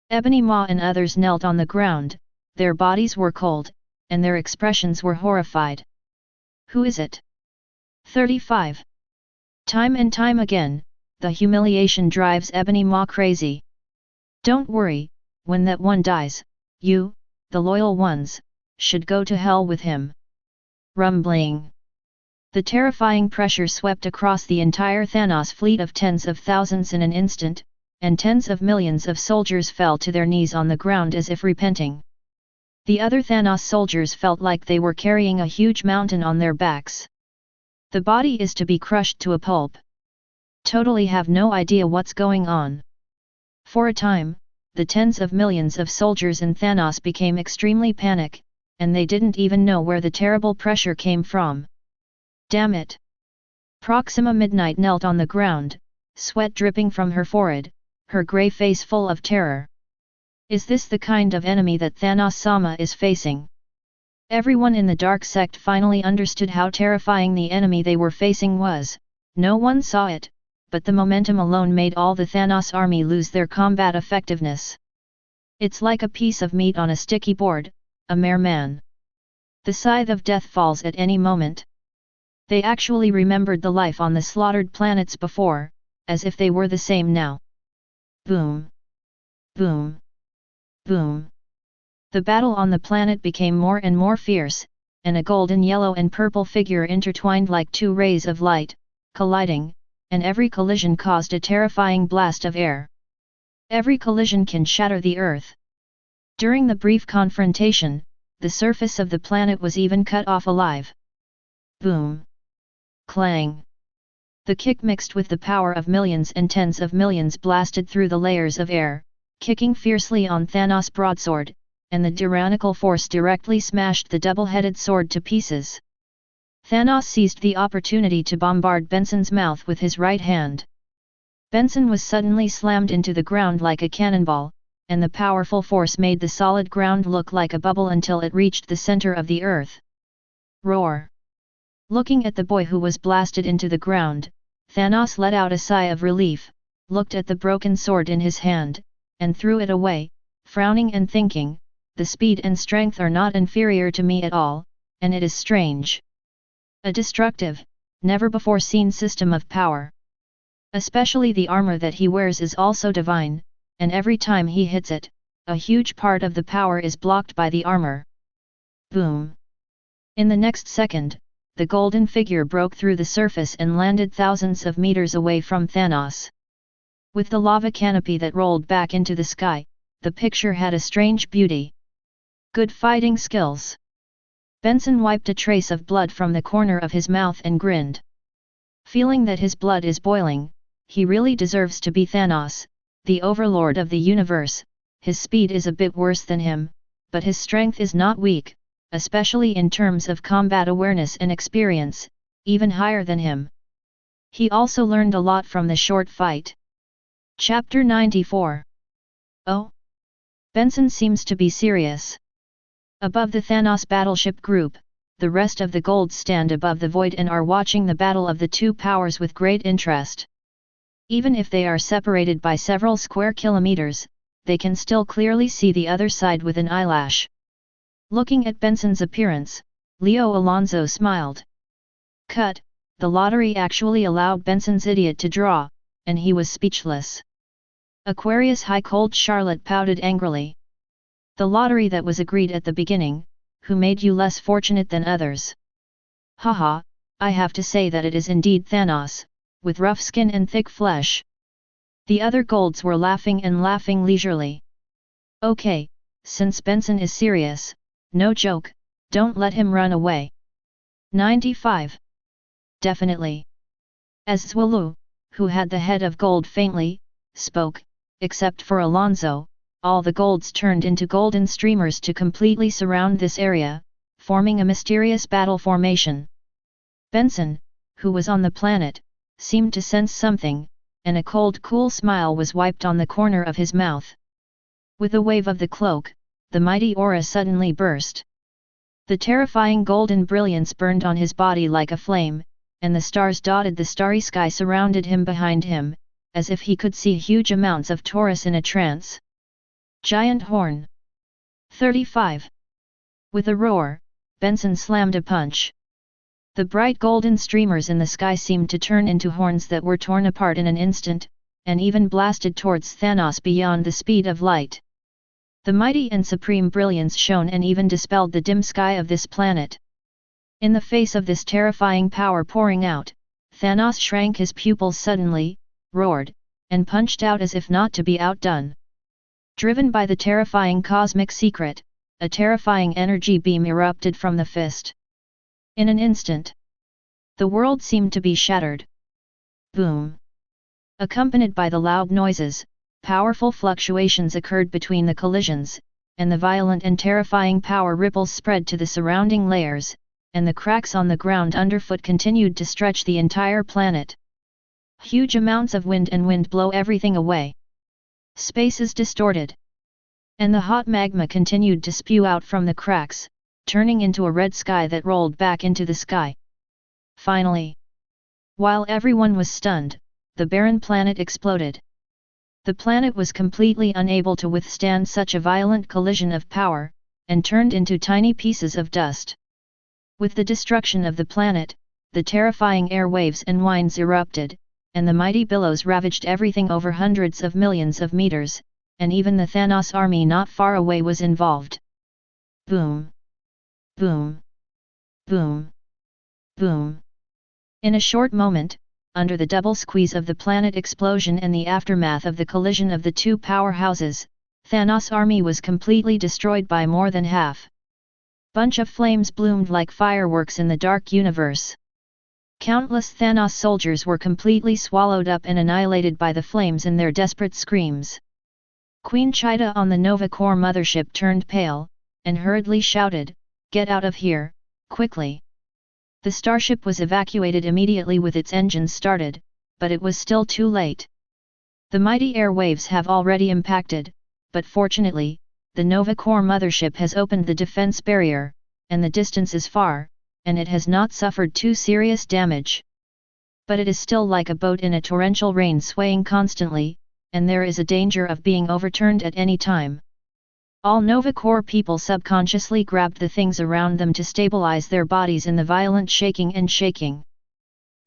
Ebony Maw and others knelt on the ground, their bodies were cold, and their expressions were horrified. Who is it? 35. Time and time again, the humiliation drives Ebony Maw crazy. Don't worry, when that one dies, you, the loyal ones, should go to hell with him. Rumbling. The terrifying pressure swept across the entire Thanos fleet of tens of thousands in an instant, and tens of millions of soldiers fell to their knees on the ground as if repenting. The other Thanos soldiers felt like they were carrying a huge mountain on their backs. The body is to be crushed to a pulp. Totally have no idea what's going on. For a time, the tens of millions of soldiers in Thanos became extremely panic, and they didn't even know where the terrible pressure came from. Damn it! Proxima Midnight knelt on the ground, sweat dripping from her forehead, her grey face full of terror. Is this the kind of enemy that Thanos-sama is facing? Everyone in the Dark Sect finally understood how terrifying the enemy they were facing was. No one saw it, but the momentum alone made all the Thanos army lose their combat effectiveness. It's like a piece of meat on a sticky board, a mere man. The scythe of death falls at any moment. They actually remembered the life on the slaughtered planets before, as if they were the same now. Boom! Boom! Boom! The battle on the planet became more and more fierce, and a golden yellow and purple figure intertwined like two rays of light, colliding, and every collision caused a terrifying blast of air. Every collision can shatter the earth. During the brief confrontation, the surface of the planet was even cut off alive. Boom! Clang! The kick mixed with the power of millions and tens of millions blasted through the layers of air, kicking fiercely on Thanos' broadsword, and the tyrannical force directly smashed the double-headed sword to pieces. Thanos seized the opportunity to bombard Benson's mouth with his right hand. Benson was suddenly slammed into the ground like a cannonball, and the powerful force made the solid ground look like a bubble until it reached the center of the earth. Roar! Looking at the boy who was blasted into the ground, Thanos let out a sigh of relief, looked at the broken sword in his hand, and threw it away, frowning and thinking, the speed and strength are not inferior to me at all, and it is strange. A destructive, never-before-seen system of power. Especially the armor that he wears is also divine, and every time he hits it, a huge part of the power is blocked by the armor. Boom! In the next second, the golden figure broke through the surface and landed thousands of meters away from Thanos. With the lava canopy that rolled back into the sky, the picture had a strange beauty. Good fighting skills. Benson wiped a trace of blood from the corner of his mouth and grinned. Feeling that his blood is boiling, he really deserves to be Thanos, the overlord of the universe. His speed is a bit worse than him, but his strength is not weak, especially in terms of combat awareness and experience, even higher than him. He also learned a lot from the short fight. Chapter 94. Oh? Benson seems to be serious. Above the Thanos battleship group, the rest of the golds stand above the void and are watching the battle of the two powers with great interest. Even if they are separated by several square kilometers, they can still clearly see the other side with an eyelash. Looking at Benson's appearance, Leo Alonso smiled. Cut, the lottery actually allowed Benson's idiot to draw, and he was speechless. Aquarius High Cold Charlotte pouted angrily. The lottery that was agreed at the beginning, who made you less fortunate than others? Haha, I have to say that it is indeed Thanos, with rough skin and thick flesh. The other golds were laughing and laughing leisurely. Okay, since Benson is serious, no joke, don't let him run away. 95. Definitely. As Zwalu, who had the head of gold faintly, spoke, except for Alonso, all the golds turned into golden streamers to completely surround this area, forming a mysterious battle formation. Benson, who was on the planet, seemed to sense something, and a cool smile was wiped on the corner of his mouth. With a wave of the cloak, the mighty aura suddenly burst. The terrifying golden brilliance burned on his body like a flame, and the stars dotted the starry sky surrounded him behind him, as if he could see huge amounts of Taurus in a trance. Giant horn. 35. With a roar, Benson slammed a punch. The bright golden streamers in the sky seemed to turn into horns that were torn apart in an instant, and even blasted towards Thanos beyond the speed of light. The mighty and supreme brilliance shone and even dispelled the dim sky of this planet. In the face of this terrifying power pouring out, Thanos shrank his pupils suddenly, roared, and punched out as if not to be outdone. Driven by the terrifying cosmic secret, a terrifying energy beam erupted from the fist. In an instant, the world seemed to be shattered. Boom! Accompanied by the loud noises, powerful fluctuations occurred between the collisions, and the violent and terrifying power ripples spread to the surrounding layers, and the cracks on the ground underfoot continued to stretch the entire planet. Huge amounts of wind blow everything away. Space is distorted. And the hot magma continued to spew out from the cracks, turning into a red sky that rolled back into the sky. Finally, while everyone was stunned, the barren planet exploded. The planet was completely unable to withstand such a violent collision of power, and turned into tiny pieces of dust. With the destruction of the planet, the terrifying air waves and winds erupted, and the mighty billows ravaged everything over hundreds of millions of meters, and even the Thanos army not far away was involved. Boom! Boom! Boom! Boom! In a short moment, under the double squeeze of the planet explosion and the aftermath of the collision of the two powerhouses, Thanos' army was completely destroyed by more than half. Bunch of flames bloomed like fireworks in the dark universe. Countless Thanos soldiers were completely swallowed up and annihilated by the flames in their desperate screams. Queen Chida on the Nova Corps mothership turned pale, and hurriedly shouted, "Get out of here, quickly!" The starship was evacuated immediately with its engines started, but it was still too late. The mighty air waves have already impacted, but fortunately, the Nova Corps mothership has opened the defense barrier, and the distance is far, and it has not suffered too serious damage. But it is still like a boat in a torrential rain swaying constantly, and there is a danger of being overturned at any time. All Nova Corps people subconsciously grabbed the things around them to stabilize their bodies in the violent shaking and shaking.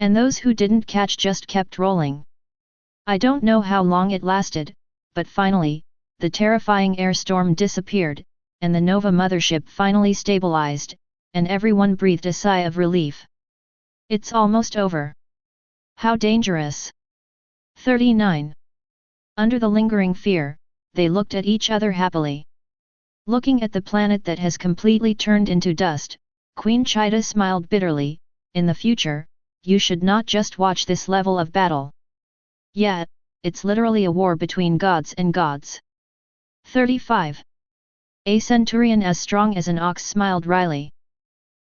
And those who didn't catch just kept rolling. I don't know how long it lasted, but finally, the terrifying air storm disappeared, and the Nova mothership finally stabilized, and everyone breathed a sigh of relief. It's almost over. How dangerous. 39. Under the lingering fear, they looked at each other happily. Looking at the planet that has completely turned into dust, Queen Shide smiled bitterly. In the future, you should not just watch this level of battle. Yeah, it's literally a war between gods and gods. 35. A centurion as strong as an ox smiled wryly.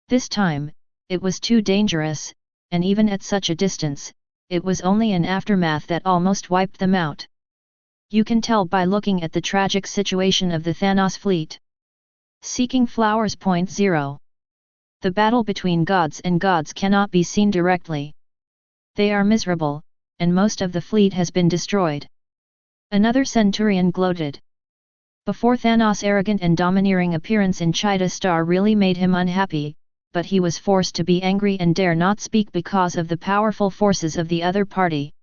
This time, it was too dangerous, and even at such a distance, it was only an aftermath that almost wiped them out. You can tell by looking at the tragic situation of the Thanos fleet. Seeking Flowers. 0. The battle between gods and gods cannot be seen directly. They are miserable, and most of the fleet has been destroyed. Another centurion gloated. Before Thanos' arrogant and domineering appearance in Chita Star really made him unhappy, but he was forced to be angry and dare not speak because of the powerful forces of the other party.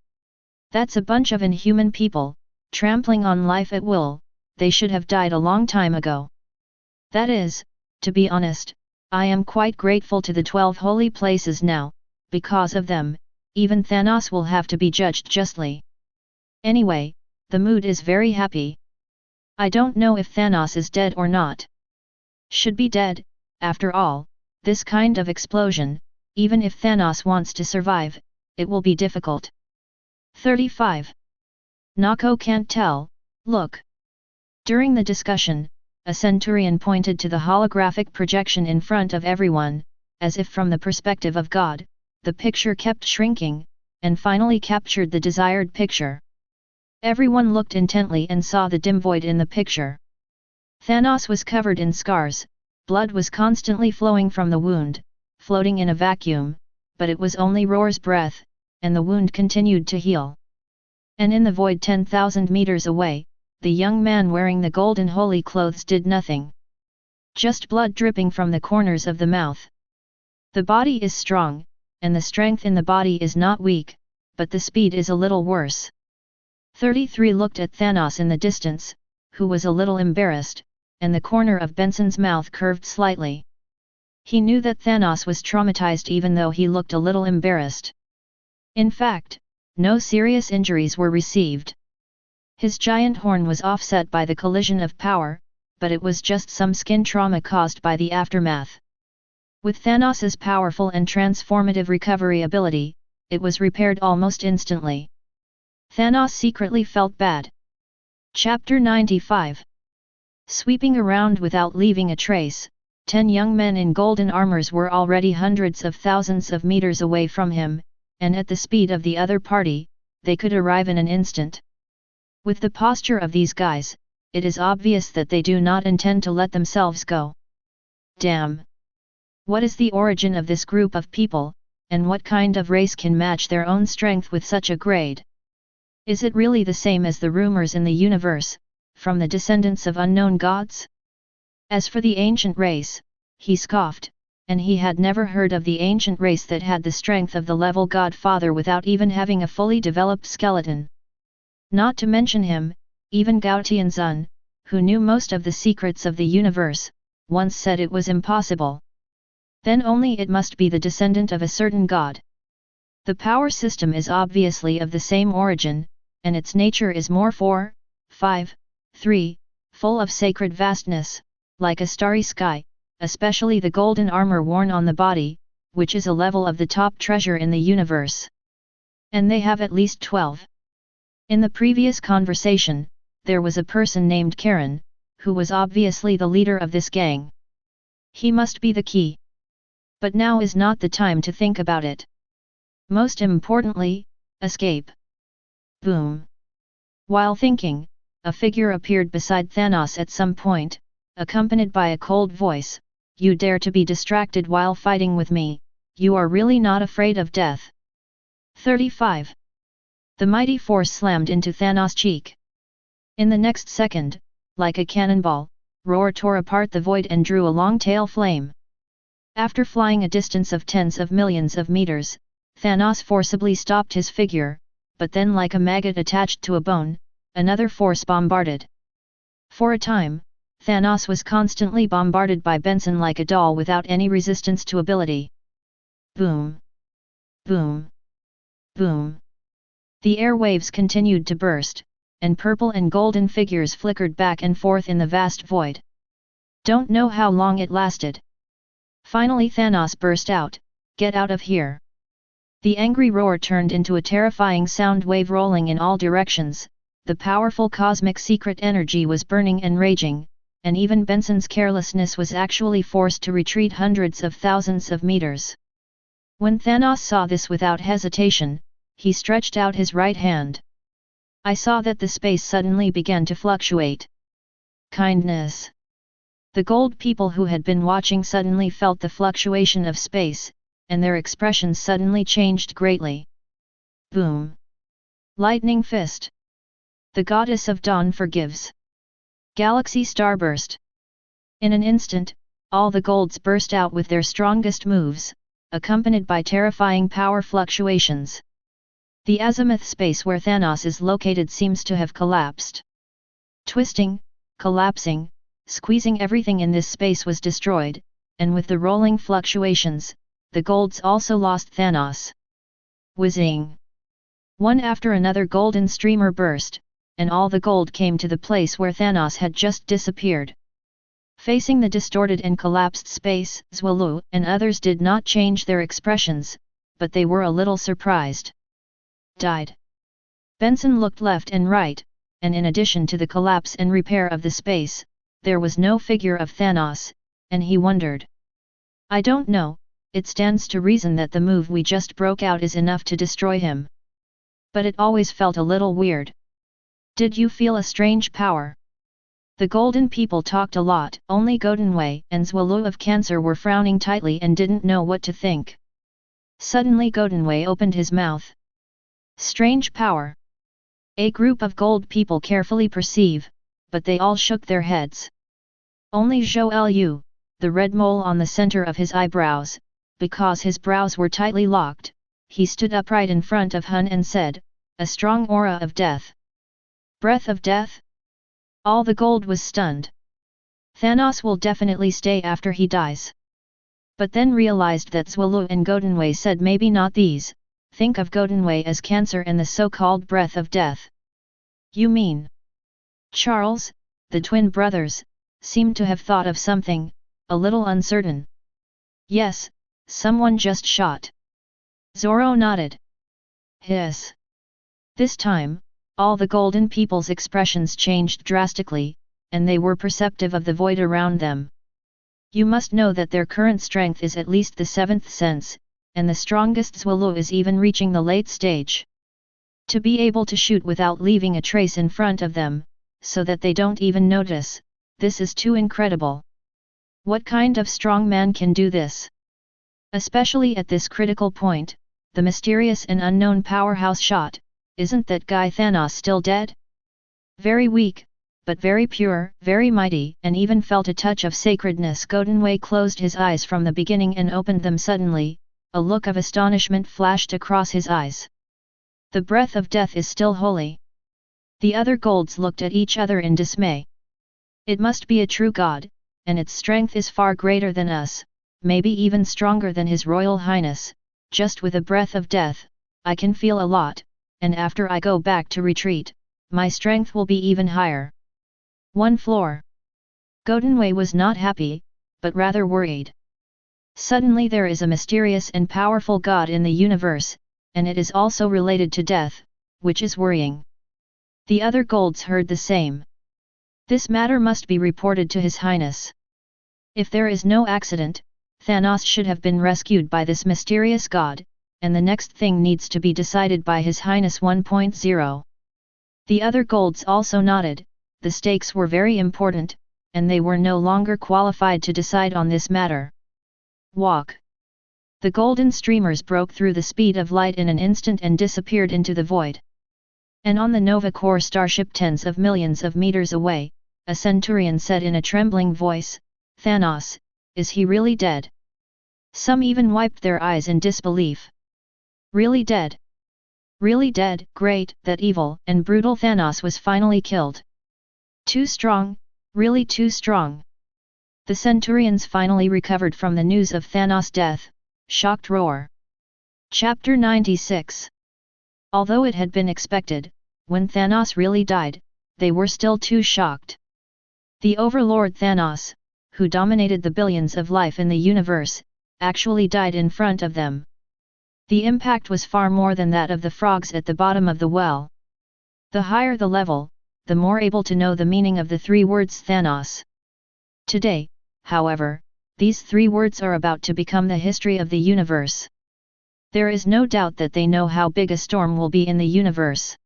That's a bunch of inhuman people, trampling on life at will. They should have died a long time ago. That is, to be honest, I am quite grateful to the 12 holy places now. Because of them, even Thanos will have to be judged justly. Anyway, the mood is very happy. I don't know if Thanos is dead or not. Should be dead, after all. This kind of explosion, even if Thanos wants to survive, it will be difficult. 35. Nako can't tell, look. During the discussion, a centurion pointed to the holographic projection in front of everyone, as if from the perspective of God. The picture kept shrinking, and finally captured the desired picture. Everyone looked intently and saw the dim void in the picture. Thanos was covered in scars, blood was constantly flowing from the wound, floating in a vacuum, but it was only Roar's breath, and the wound continued to heal. And in the void 10,000 meters away, the young man wearing the golden holy clothes did nothing. Just blood dripping from the corners of the mouth. The body is strong, and the strength in the body is not weak, but the speed is a little worse. 33 looked at Thanos in the distance, who was a little embarrassed, and the corner of Benson's mouth curved slightly. He knew that Thanos was traumatized even though he looked a little embarrassed. In fact, no serious injuries were received. His giant horn was offset by the collision of power, but it was just some skin trauma caused by the aftermath. With Thanos's powerful and transformative recovery ability, it was repaired almost instantly. Thanos secretly felt bad. Chapter 95. Sweeping around without leaving a trace, 10 young men in golden armors were already hundreds of thousands of meters away from him, and at the speed of the other party, they could arrive in an instant. With the posture of these guys, it is obvious that they do not intend to let themselves go. Damn! What is the origin of this group of people, and what kind of race can match their own strength with such a grade? Is it really the same as the rumors in the universe, from the descendants of unknown gods? As for the ancient race, he scoffed, and he had never heard of the ancient race that had the strength of the level Godfather without even having a fully developed skeleton. Not to mention him, even Gao Tianzun, who knew most of the secrets of the universe, once said it was impossible. Then only it must be the descendant of a certain god. The power system is obviously of the same origin, and its nature is more 4, 5, 3, full of sacred vastness, like a starry sky, especially the golden armor worn on the body, which is a level of the top treasure in the universe. And they have at least 12. In the previous conversation, there was a person named Karen, who was obviously the leader of this gang. He must be the key. But now is not the time to think about it. Most importantly, escape. Boom. While thinking, a figure appeared beside Thanos at some point, accompanied by a cold voice. You dare to be distracted while fighting with me, you are really not afraid of death. 35. The mighty force slammed into Thanos' cheek. In the next second, like a cannonball, roar tore apart the void and drew a long tail flame. After flying a distance of tens of millions of meters, Thanos forcibly stopped his figure, but then like a maggot attached to a bone, another force bombarded. For a time, Thanos was constantly bombarded by Benson like a doll without any resistance to ability. Boom! Boom! Boom! The airwaves continued to burst, and purple and golden figures flickered back and forth in the vast void. Don't know how long it lasted. Finally Thanos burst out, "Get out of here!" The angry roar turned into a terrifying sound wave rolling in all directions. The powerful cosmic secret energy was burning and raging, and even Benson's carelessness was actually forced to retreat hundreds of thousands of meters. When Thanos saw this without hesitation, he stretched out his right hand. I saw that the space suddenly began to fluctuate. Kindness. The gold people who had been watching suddenly felt the fluctuation of space, and their expressions suddenly changed greatly. Boom! Lightning fist. The goddess of dawn forgives. Galaxy starburst. In an instant, all the golds burst out with their strongest moves, accompanied by terrifying power fluctuations. The azimuth space where Thanos is located seems to have collapsed. Twisting, collapsing, squeezing everything in this space was destroyed, and with the rolling fluctuations, the golds also lost Thanos. Whizzing! One after another golden streamer burst, and all the gold came to the place where Thanos had just disappeared. Facing the distorted and collapsed space, S.H.I.E.L.D and others did not change their expressions, but they were a little surprised. Died. Benson looked left and right, and in addition to the collapse and repair of the space, there was no figure of Thanos, and he wondered. I don't know, it stands to reason that the move we just broke out is enough to destroy him. But it always felt a little weird. Did you feel a strange power? The golden people talked a lot, only Godinwei and S.H.I.E.L.D of Cancer were frowning tightly and didn't know what to think. Suddenly Godinwei opened his mouth. Strange power. A group of gold people carefully perceive, but they all shook their heads. Only Zhou Lu, the red mole on the center of his eyebrows, because his brows were tightly locked, he stood upright in front of Hun and said, "A strong aura of death." Breath of death? All the gold was stunned. Thanos will definitely stay after he dies. But then realized that S.H.I.E.L.D and Godinwei said maybe not these, think of Godinwei as Cancer and the so-called breath of death. You mean? Charles, the twin brothers, seemed to have thought of something, a little uncertain. Yes, someone just shot. Zoro nodded. Hiss. This time, all the golden people's expressions changed drastically, and they were perceptive of the void around them. You must know that their current strength is at least the seventh sense, and the strongest S.H.I.E.L.D is even reaching the late stage. To be able to shoot without leaving a trace in front of them, so that they don't even notice, this is too incredible. What kind of strong man can do this? Especially at this critical point, the mysterious and unknown powerhouse shot. Isn't that guy Thanos still dead? Very weak, but very pure, very mighty, and even felt a touch of sacredness. Godinwei closed his eyes from the beginning and opened them suddenly, a look of astonishment flashed across his eyes. The breath of death is still holy. The other golds looked at each other in dismay. It must be a true god, and its strength is far greater than us, maybe even stronger than His Royal Highness. Just with a breath of death, I can feel a lot. And after I go back to retreat, my strength will be even higher. One floor. Godinwei was not happy, but rather worried. Suddenly there is a mysterious and powerful god in the universe, and it is also related to death, which is worrying. The other golds heard the same. This matter must be reported to His Highness. If there is no accident, Thanos should have been rescued by this mysterious god, and the next thing needs to be decided by His Highness 1.0. The other golds also nodded, the stakes were very important, and they were no longer qualified to decide on this matter. Walk. The golden streamers broke through the speed of light in an instant and disappeared into the void. And on the Nova Corps starship tens of millions of meters away, a Centurion said in a trembling voice, "Thanos, is he really dead?" Some even wiped their eyes in disbelief. Really dead? Really dead? Great, that evil and brutal Thanos was finally killed. Too strong, really too strong. The Centurions finally recovered from the news of Thanos' death. Shocked roar. Chapter 96. Although it had been expected, when Thanos really died, they were still too shocked. The Overlord Thanos, who dominated the billions of life in the universe, actually died in front of them. The impact was far more than that of the frogs at the bottom of the well. The higher the level, the more able to know the meaning of the three words Thanos. Today, however, these three words are about to become the history of the universe. There is no doubt that they know how big a storm will be in the universe.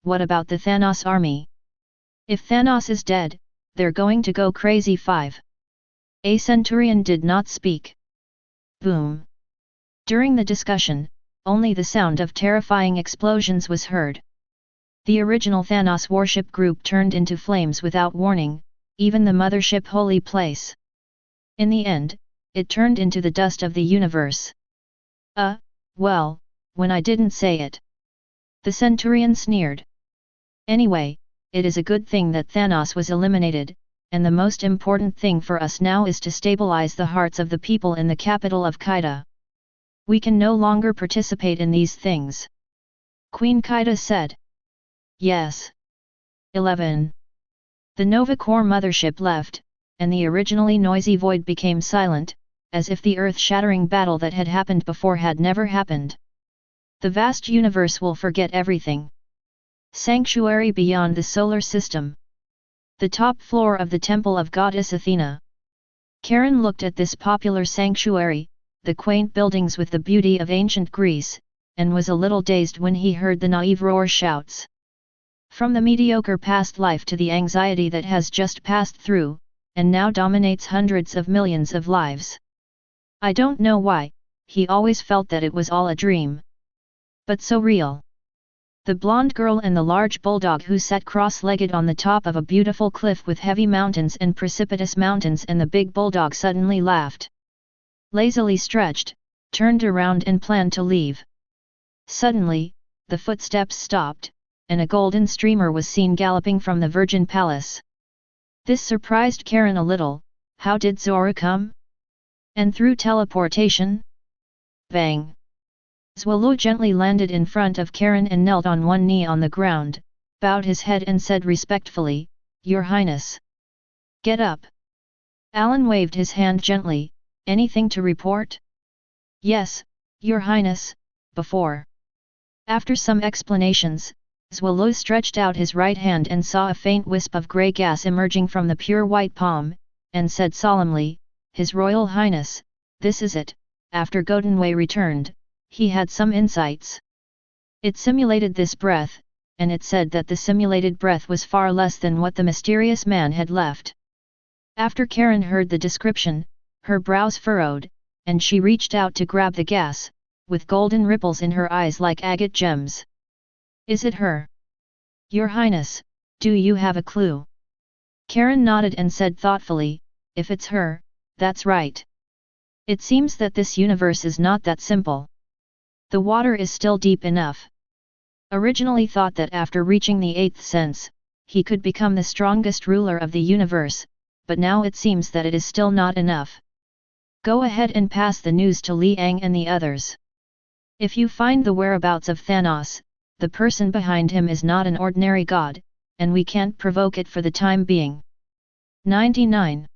What about the Thanos army? If Thanos is dead, they're going to go crazy. 5. A Centurion did not speak. Boom. During the discussion, only the sound of terrifying explosions was heard. The original Thanos warship group turned into flames without warning, even the mothership Holy Place. In the end, it turned into the dust of the universe. Well, when I didn't say it. The Centurion sneered. Anyway, it is a good thing that Thanos was eliminated, and the most important thing for us now is to stabilize the hearts of the people in the capital of Qaeda. We can no longer participate in these things. Queen Qaeda said. Yes. 11. The Nova Corps mothership left, and the originally noisy void became silent, as if the earth-shattering battle that had happened before had never happened. The vast universe will forget everything. Sanctuary beyond the solar system. The top floor of the temple of goddess Athena. Karen looked at this popular sanctuary, the quaint buildings with the beauty of ancient Greece, and was a little dazed when he heard the naive roar shouts. From the mediocre past life to the anxiety that has just passed through, and now dominates hundreds of millions of lives. I don't know why, he always felt that it was all a dream. But so real. The blonde girl and the large bulldog who sat cross-legged on the top of a beautiful cliff with heavy mountains and precipitous mountains, and the big bulldog suddenly laughed. Lazily stretched, turned around and planned to leave. Suddenly, the footsteps stopped, and a golden streamer was seen galloping from the Virgin Palace. This surprised Karen a little. How did Zora come? And through teleportation? Bang! Zwallow gently landed in front of Karen and knelt on one knee on the ground, bowed his head and said respectfully, "Your Highness." "Get up." Alan waved his hand gently. "Anything to report?" "Yes, Your Highness, before." After some explanations, Zwallow stretched out his right hand and saw a faint wisp of grey gas emerging from the pure white palm, and said solemnly, "His Royal Highness, this is it." After Gotenway returned, he had some insights. It simulated this breath, and it said that the simulated breath was far less than what the mysterious man had left. After Karen heard the description, her brows furrowed, and she reached out to grab the gas, with golden ripples in her eyes like agate gems. "Is it her? Your Highness, do you have a clue?" Karen nodded and said thoughtfully, "If it's her, that's right. It seems that this universe is not that simple. The water is still deep enough. Originally thought that after reaching the 8th sense, he could become the strongest ruler of the universe, but now it seems that it is still not enough. Go ahead and pass the news to Liang and the others. If you find the whereabouts of Thanos, the person behind him is not an ordinary god, and we can't provoke it for the time being." 99.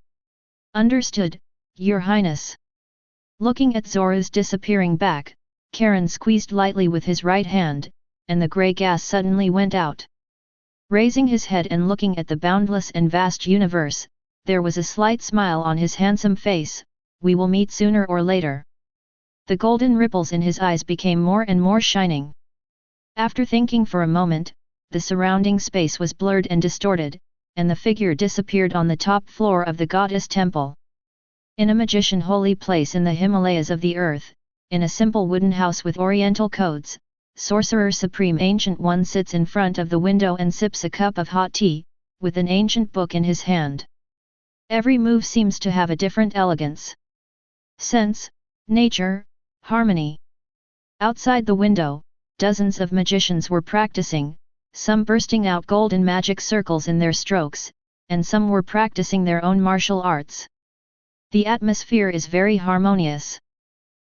Understood, Your Highness. Looking at Zora's disappearing back, Karen squeezed lightly with his right hand, and the grey gas suddenly went out. Raising his head and looking at the boundless and vast universe, there was a slight smile on his handsome face. "We will meet sooner or later." The golden ripples in his eyes became more and more shining. After thinking for a moment, the surrounding space was blurred and distorted, and the figure disappeared on the top floor of the goddess temple. In a magician holy place in the Himalayas of the earth, in a simple wooden house with oriental codes, Sorcerer Supreme Ancient One sits in front of the window and sips a cup of hot tea, with an ancient book in his hand. Every move seems to have a different elegance, sense, nature, harmony. Outside the window, dozens of magicians were practicing, some bursting out golden magic circles in their strokes, and some were practicing their own martial arts. The atmosphere is very harmonious.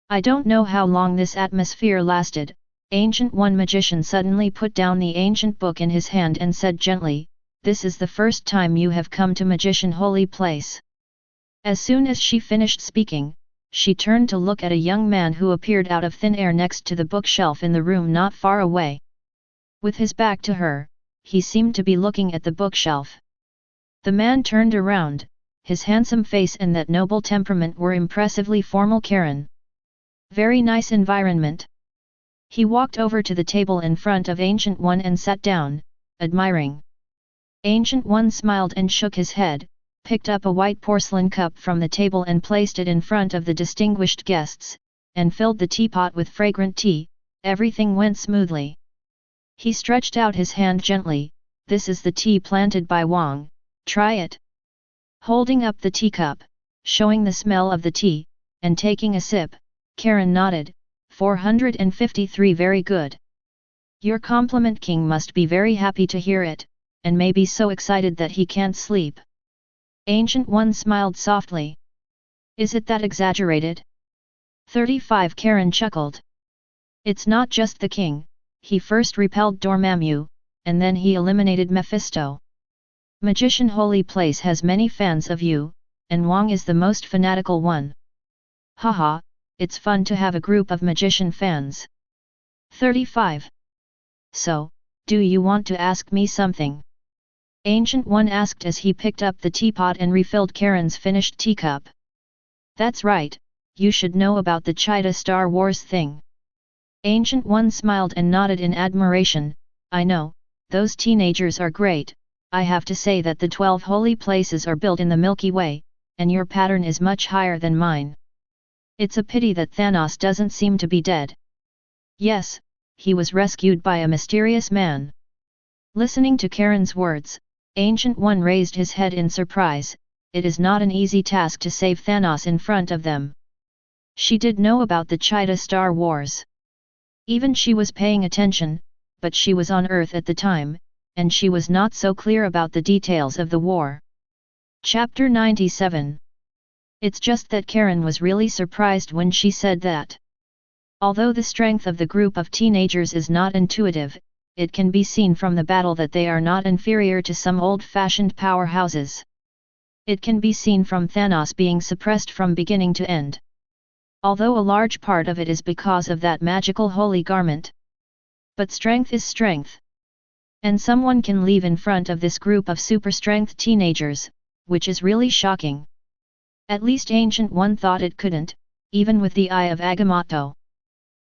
I don't know how long this atmosphere lasted. Ancient One magician suddenly put down the ancient book in his hand and said gently, "This is the first time you have come to magician holy place." As soon as she finished speaking, she turned to look at a young man who appeared out of thin air next to the bookshelf in the room not far away. With his back to her, he seemed to be looking at the bookshelf. The man turned around, his handsome face and that noble temperament were impressively formal. Karen. Very nice environment. He walked over to the table in front of Ancient One and sat down, admiring. Ancient One smiled and shook his head, picked up a white porcelain cup from the table and placed it in front of the distinguished guests, and filled the teapot with fragrant tea. Everything went smoothly. He stretched out his hand gently. "This is the tea planted by Wang, try it." Holding up the teacup, showing the smell of the tea, and taking a sip, Karen nodded, 453 very good. Your compliment king must be very happy to hear it, and may be so excited that he can't sleep. Ancient One smiled softly. Is it that exaggerated? 35 Karen chuckled. It's not just the king, he first repelled Dormammu, and then he eliminated Mephisto. Magician holy place has many fans of you, and Wang is the most fanatical one. Haha, it's fun to have a group of magician fans. 35. So, do you want to ask me something? Ancient One asked as he picked up the teapot and refilled Karen's finished teacup. That's right, you should know about the Chita Star Wars thing. Ancient One smiled and nodded in admiration. I know, those teenagers are great. I have to say that the 12 holy places are built in the Milky Way, and your pattern is much higher than mine. It's a pity that Thanos doesn't seem to be dead. Yes, he was rescued by a mysterious man. Listening to Karen's words, Ancient One raised his head in surprise. It is not an easy task to save Thanos in front of them. She did know about the Chita Star Wars. Even she was paying attention, but she was on Earth at the time, and she was not so clear about the details of the war. Chapter 97. It's just that Karen was really surprised when she said that. Although the strength of the group of teenagers is not intuitive, it can be seen from the battle that they are not inferior to some old-fashioned powerhouses. It can be seen from Thanos being suppressed from beginning to end. Although a large part of it is because of that magical holy garment. But strength is strength. And someone can leave in front of this group of super-strength teenagers, which is really shocking. At least Ancient One thought it couldn't, even with the Eye of Agamotto.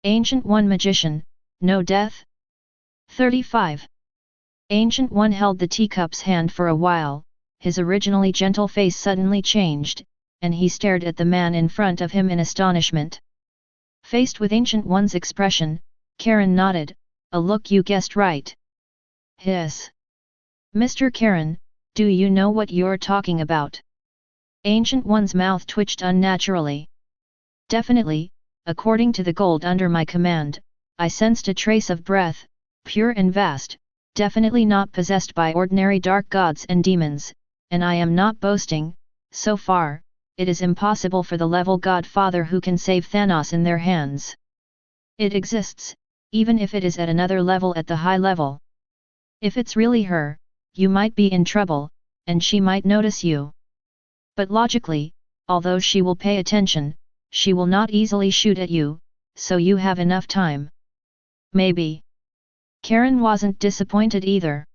Ancient One magician, no death? 35. Ancient One held the teacup's hand for a while, his originally gentle face suddenly changed, and he stared at the man in front of him in astonishment. Faced with Ancient One's expression, Karen nodded, a look you guessed right. Hiss. Mr. Karen, do you know what you're talking about? Ancient One's mouth twitched unnaturally. Definitely, according to the gold under my command, I sensed a trace of breath, pure and vast, definitely not possessed by ordinary dark gods and demons, and I am not boasting. So far, it is impossible for the level Godfather who can save Thanos in their hands. It exists, even if it is at another level at the high level. If it's really her, you might be in trouble, and she might notice you. But logically, although she will pay attention, she will not easily shoot at you, so you have enough time. Maybe. Karen wasn't disappointed either.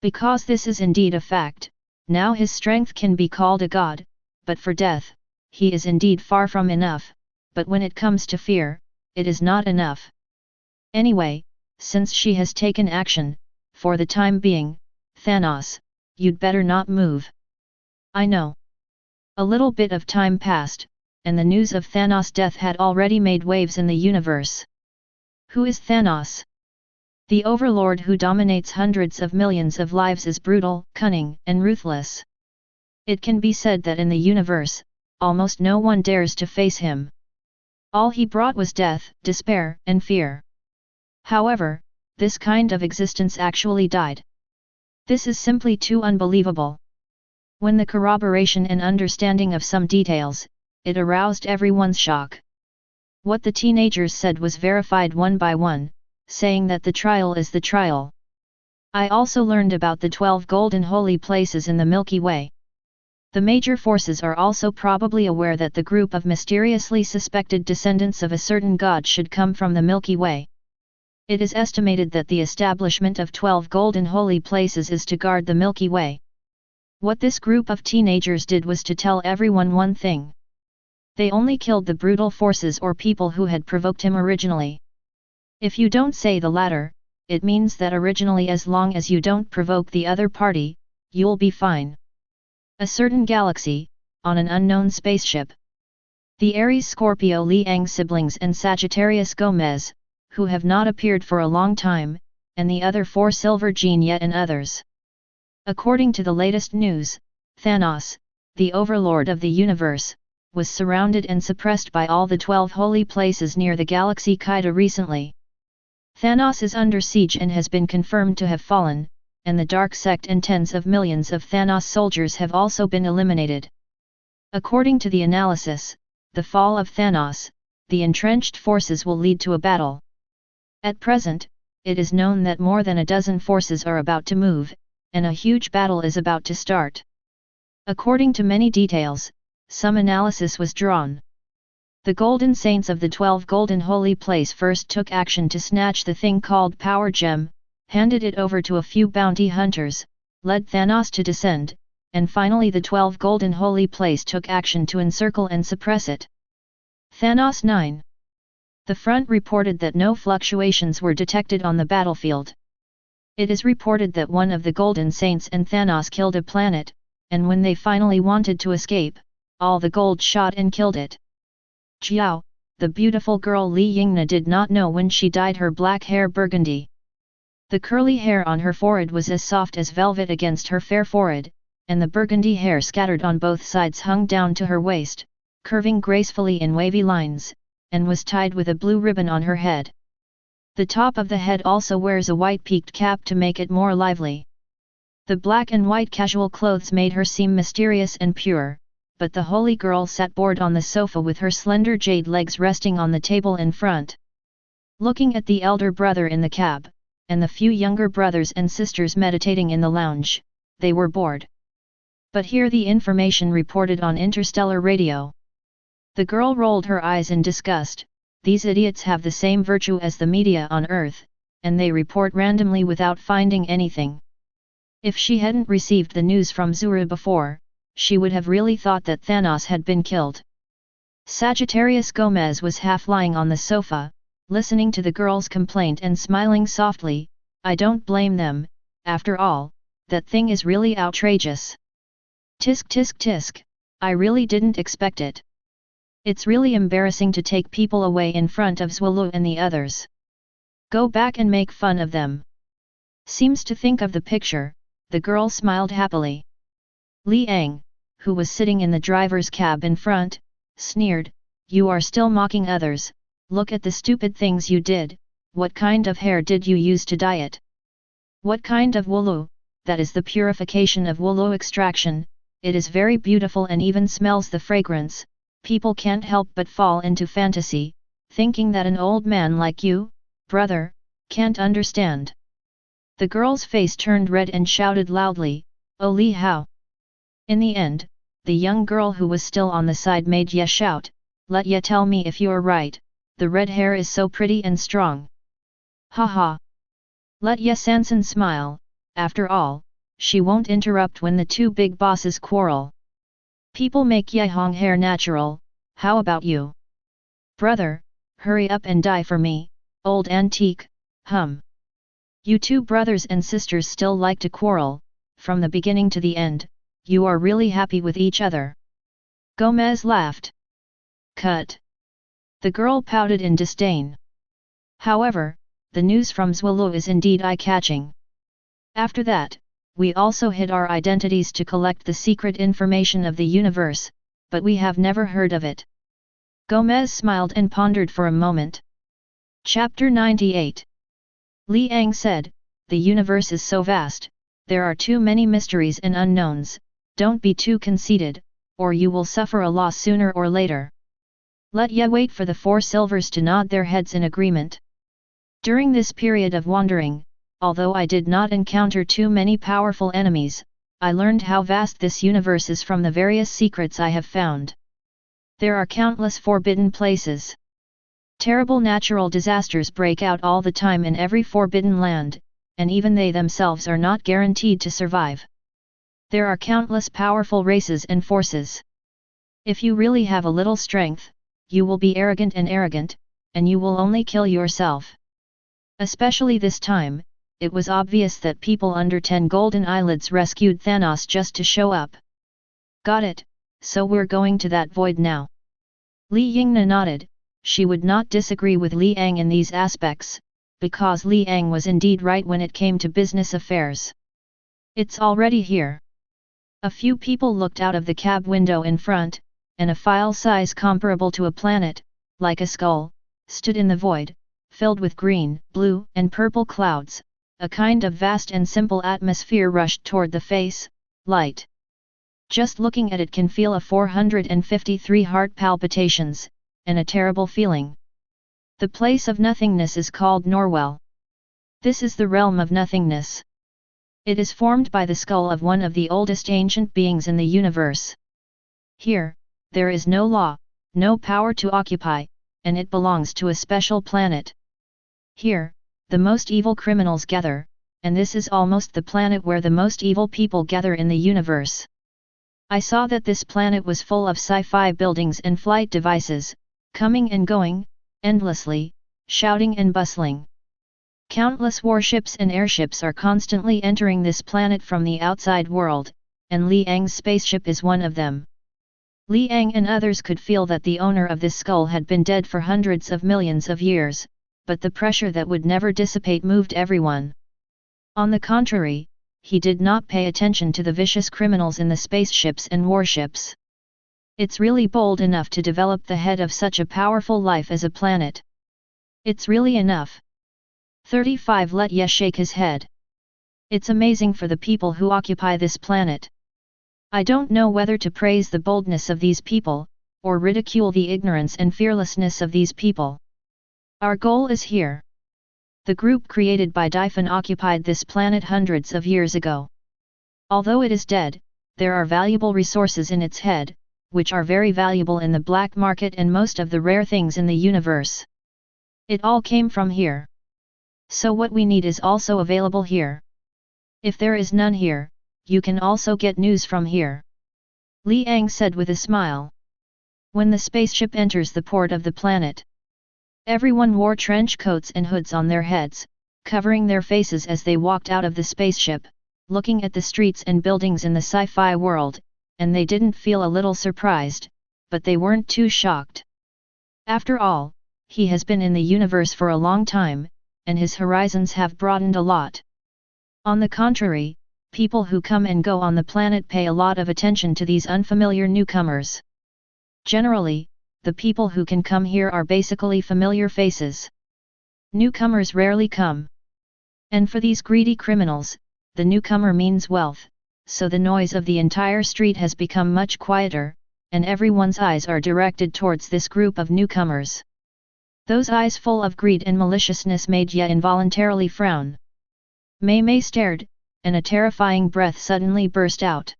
Because this is indeed a fact, now his strength can be called a god, but for death, he is indeed far from enough, but when it comes to fear, it is not enough. Anyway, since she has taken action, for the time being, Thanos, you'd better not move. I know. A little bit of time passed, and the news of Thanos' death had already made waves in the universe. Who is Thanos? The overlord who dominates hundreds of millions of lives is brutal, cunning, and ruthless. It can be said that in the universe, almost no one dares to face him. All he brought was death, despair, and fear. However, this kind of existence actually died. This is simply too unbelievable. When the corroboration and understanding of some details, it aroused everyone's shock. What the teenagers said was verified one by one, saying that the trial is the trial. I also learned about the 12 golden holy places in the Milky Way. The major forces are also probably aware that the group of mysteriously suspected descendants of a certain god should come from the Milky Way. It is estimated that the establishment of 12 golden holy places is to guard the Milky Way. What this group of teenagers did was to tell everyone one thing. They only killed the brutal forces or people who had provoked him originally. If you don't say the latter, it means that originally as long as you don't provoke the other party, you'll be fine. A certain galaxy, on an unknown spaceship. The Aries Scorpio Liang siblings and Sagittarius Gomez, who have not appeared for a long time, and the other 4 Silver Gene yet and others. According to the latest news, Thanos, the overlord of the universe, was surrounded and suppressed by all the 12 holy places near the galaxy Kaida recently. Thanos is under siege and has been confirmed to have fallen, and the dark sect and tens of millions of Thanos soldiers have also been eliminated. According to the analysis, the fall of Thanos, the entrenched forces will lead to a battle. At present, it is known that more than a dozen forces are about to move, and a huge battle is about to start. According to many details, some analysis was drawn. The Golden Saints of the 12 Golden Holy Place first took action to snatch the thing called Power Gem, handed it over to a few bounty hunters, led Thanos to descend, and finally the 12 Golden Holy Place took action to encircle and suppress it. Thanos 9. The front reported that no fluctuations were detected on the battlefield. It is reported that one of the Golden Saints and Thanos killed a planet, and when they finally wanted to escape, all the gold shot and killed it. Jiao, the beautiful girl Li Yingna did not know when she dyed her black hair burgundy. The curly hair on her forehead was as soft as velvet against her fair forehead, and the burgundy hair scattered on both sides hung down to her waist, curving gracefully in wavy lines, and was tied with a blue ribbon on her head. The top of the head also wears a white peaked cap to make it more lively. The black and white casual clothes made her seem mysterious and pure, but the holy girl sat bored on the sofa with her slender jade legs resting on the table in front. Looking at the elder brother in the cab, and the few younger brothers and sisters meditating in the lounge, they were bored. But hear the information reported on interstellar radio. The girl rolled her eyes in disgust. These idiots have the same virtue as the media on Earth, and they report randomly without finding anything. If she hadn't received the news from Zura before, she would have really thought that Thanos had been killed. Sagittarius Gomez was half lying on the sofa, listening to the girl's complaint and smiling softly. I don't blame them, after all, that thing is really outrageous. Tisk tisk tisk, I really didn't expect it. It's really embarrassing to take people away in front of Zwolu and the others. Go back and make fun of them. Seems to think of the picture, the girl smiled happily. Liang, who was sitting in the driver's cab in front, sneered, you are still mocking others, look at the stupid things you did, what kind of hair did you use to dye it? What kind of Wulu? That is the purification of Wulu extraction, it is very beautiful and even smells the fragrance. People can't help but fall into fantasy, thinking that an old man like you, brother, can't understand. The girl's face turned red and shouted loudly, oh Li Hao! In the end, the young girl who was still on the side made Ye shout, let Ye tell me if you're right, the red hair is so pretty and strong. Ha ha! Let Ye Sansan smile, after all, she won't interrupt when the two big bosses quarrel. People make Ye Hong hair natural, how about you? Brother, hurry up and die for me, old antique, hum. You two brothers and sisters still like to quarrel, from the beginning to the end, you are really happy with each other. Gomez laughed. Cut. The girl pouted in disdain. However, the news from S.H.I.E.L.D is indeed eye-catching. After that, we also hid our identities to collect the secret information of the universe, but we have never heard of it. Gomez smiled and pondered for a moment. Chapter 98. Li Ang said, "The universe is so vast, there are too many mysteries and unknowns, don't be too conceited, or you will suffer a loss sooner or later." Let ye wait for the 4 silvers to nod their heads in agreement. During this period of wandering, although I did not encounter too many powerful enemies, I learned how vast this universe is from the various secrets I have found. There are countless forbidden places. Terrible natural disasters break out all the time in every forbidden land, and even they themselves are not guaranteed to survive. There are countless powerful races and forces. If you really have a little strength, you will be arrogant, and you will only kill yourself. Especially this time, it was obvious that people under 10 golden eyelids rescued Thanos just to show up. Got it, so we're going to that void now. Li Yingna nodded. She would not disagree with Li Ang in these aspects, because Li Ang was indeed right when it came to business affairs. It's already here. A few people looked out of the cab window in front, and a file size comparable to a planet, like a skull, stood in the void, filled with green, blue, and purple clouds. A kind of vast and simple atmosphere rushed toward the face, light. Just looking at it can feel a 453 heart palpitations, and a terrible feeling. The place of nothingness is called Norwell. This is the realm of nothingness. It is formed by the skull of one of the oldest ancient beings in the universe. Here, there is no law, no power to occupy, and it belongs to a special planet. Here, the most evil criminals gather, and this is almost the planet where the most evil people gather in the universe. I saw that this planet was full of sci-fi buildings and flight devices, coming and going, endlessly, shouting and bustling. Countless warships and airships are constantly entering this planet from the outside world, and Li Ang's spaceship is one of them. Li Ang and others could feel that the owner of this skull had been dead for hundreds of millions of years, but the pressure that would never dissipate moved everyone. On the contrary, he did not pay attention to the vicious criminals in the spaceships and warships. It's really bold enough to develop the head of such a powerful life as a planet. It's really enough. 35 Let Ye shake his head. It's amazing for the people who occupy this planet. I don't know whether to praise the boldness of these people, or ridicule the ignorance and fearlessness of these people. Our goal is here. The group created by Dyphon occupied this planet hundreds of years ago. Although it is dead, there are valuable resources in its head, which are very valuable in the black market and most of the rare things in the universe. It all came from here. So what we need is also available here. If there is none here, you can also get news from here. Li Ang said with a smile. When the spaceship enters the port of the planet, everyone wore trench coats and hoods on their heads, covering their faces as they walked out of the spaceship, looking at the streets and buildings in the sci-fi world, and they didn't feel a little surprised, but they weren't too shocked. After all, he has been in the universe for a long time, and his horizons have broadened a lot. On the contrary, people who come and go on the planet pay a lot of attention to these unfamiliar newcomers. Generally, the people who can come here are basically familiar faces. Newcomers rarely come. And for these greedy criminals, the newcomer means wealth, so the noise of the entire street has become much quieter, and everyone's eyes are directed towards this group of newcomers. Those eyes full of greed and maliciousness made Ye involuntarily frown. Mei stared, and a terrifying breath suddenly burst out.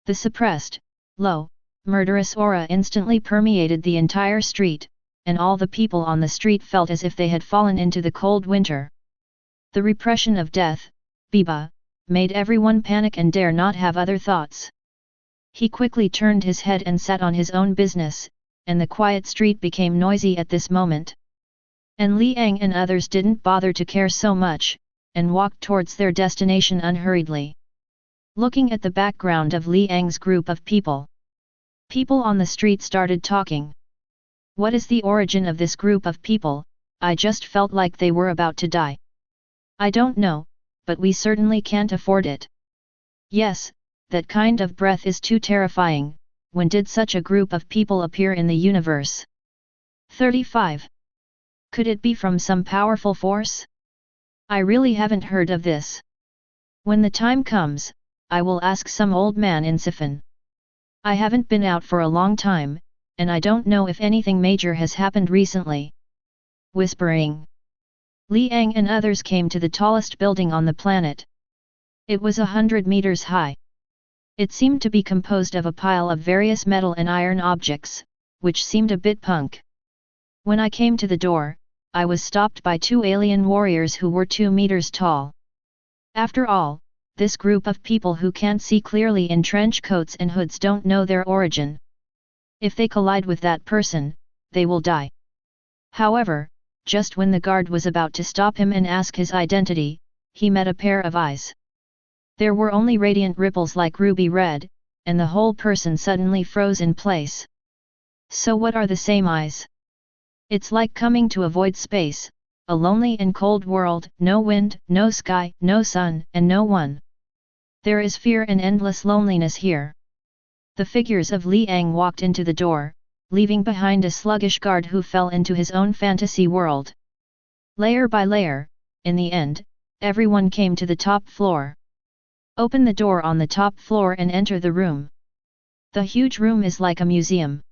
The suppressed, low, murderous aura instantly permeated the entire street, and all the people on the street felt as if they had fallen into the cold winter. The repression of death, Biba, made everyone panic and dare not have other thoughts. He quickly turned his head and sat on his own business, and the quiet street became noisy at this moment. And Li Ang and others didn't bother to care so much, and walked towards their destination unhurriedly. Looking at the background of Li Ang's group of people, People on the street started talking. What is the origin of this group of people? I just felt like they were about to die. I don't know, but we certainly can't afford it. Yes, that kind of breath is too terrifying. When did such a group of people appear in the universe? 35. Could it be from some powerful force? I really haven't heard of this. When the time comes, I will ask some old man in Siphon. I haven't been out for a long time, and I don't know if anything major has happened recently. Whispering. Liang and others came to the tallest building on the planet. It was 100 meters high. It seemed to be composed of a pile of various metal and iron objects, which seemed a bit punk. When I came to the door, I was stopped by two alien warriors who were 2 meters tall. After all, this group of people who can't see clearly in trench coats and hoods don't know their origin. If they collide with that person, they will die. However, just when the guard was about to stop him and ask his identity, he met a pair of eyes. There were only radiant ripples like ruby red, and the whole person suddenly froze in place. So what are the same eyes? It's like coming to a void space, a lonely and cold world, no wind, no sky, no sun, and no one. There is fear and endless loneliness here. The figures of Liang walked into the door, leaving behind a sluggish guard who fell into his own fantasy world. Layer by layer, in the end, everyone came to the top floor. Open the door on the top floor and enter the room. The huge room is like a museum.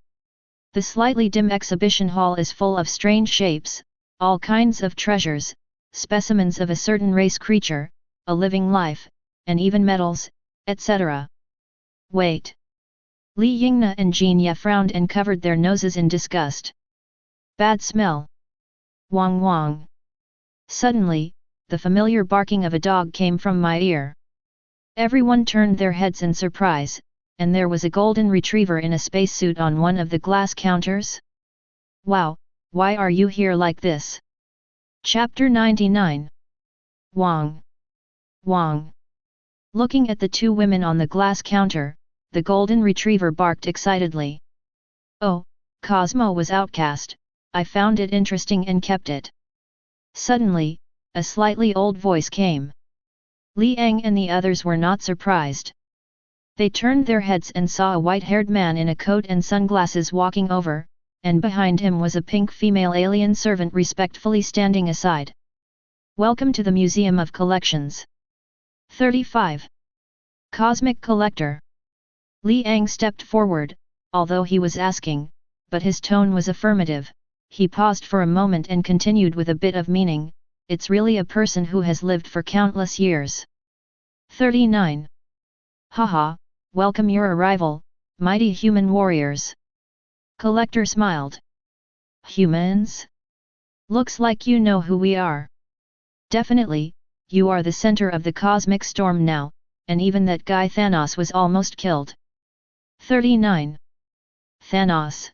The slightly dim exhibition hall is full of strange shapes, all kinds of treasures, specimens of a certain race creature, a living life, and even metals, etc. Wait! Li Yingna and Jin Ye frowned and covered their noses in disgust. Bad smell. Wang Wang. Suddenly, the familiar barking of a dog came from my ear. Everyone turned their heads in surprise, and there was a golden retriever in a spacesuit on one of the glass counters. Wow, why are you here like this? Chapter 99. Wang. Wang. Looking at the two women on the glass counter, the golden retriever barked excitedly. Oh, Cosmo was outcast, I found it interesting and kept it. Suddenly, a slightly old voice came. Liang and the others were not surprised. They turned their heads and saw a white-haired man in a coat and sunglasses walking over, and behind him was a pink female alien servant respectfully standing aside. Welcome to the Museum of Collections. 35. Cosmic Collector. Liang stepped forward, although he was asking, but his tone was affirmative. He paused for a moment and continued with a bit of meaning, it's really a person who has lived for countless years. 39. Haha, welcome your arrival, mighty human warriors. Collector smiled. Humans? Looks like you know who we are. Definitely, you are the center of the cosmic storm now, and even that guy Thanos was almost killed. 39. Thanos.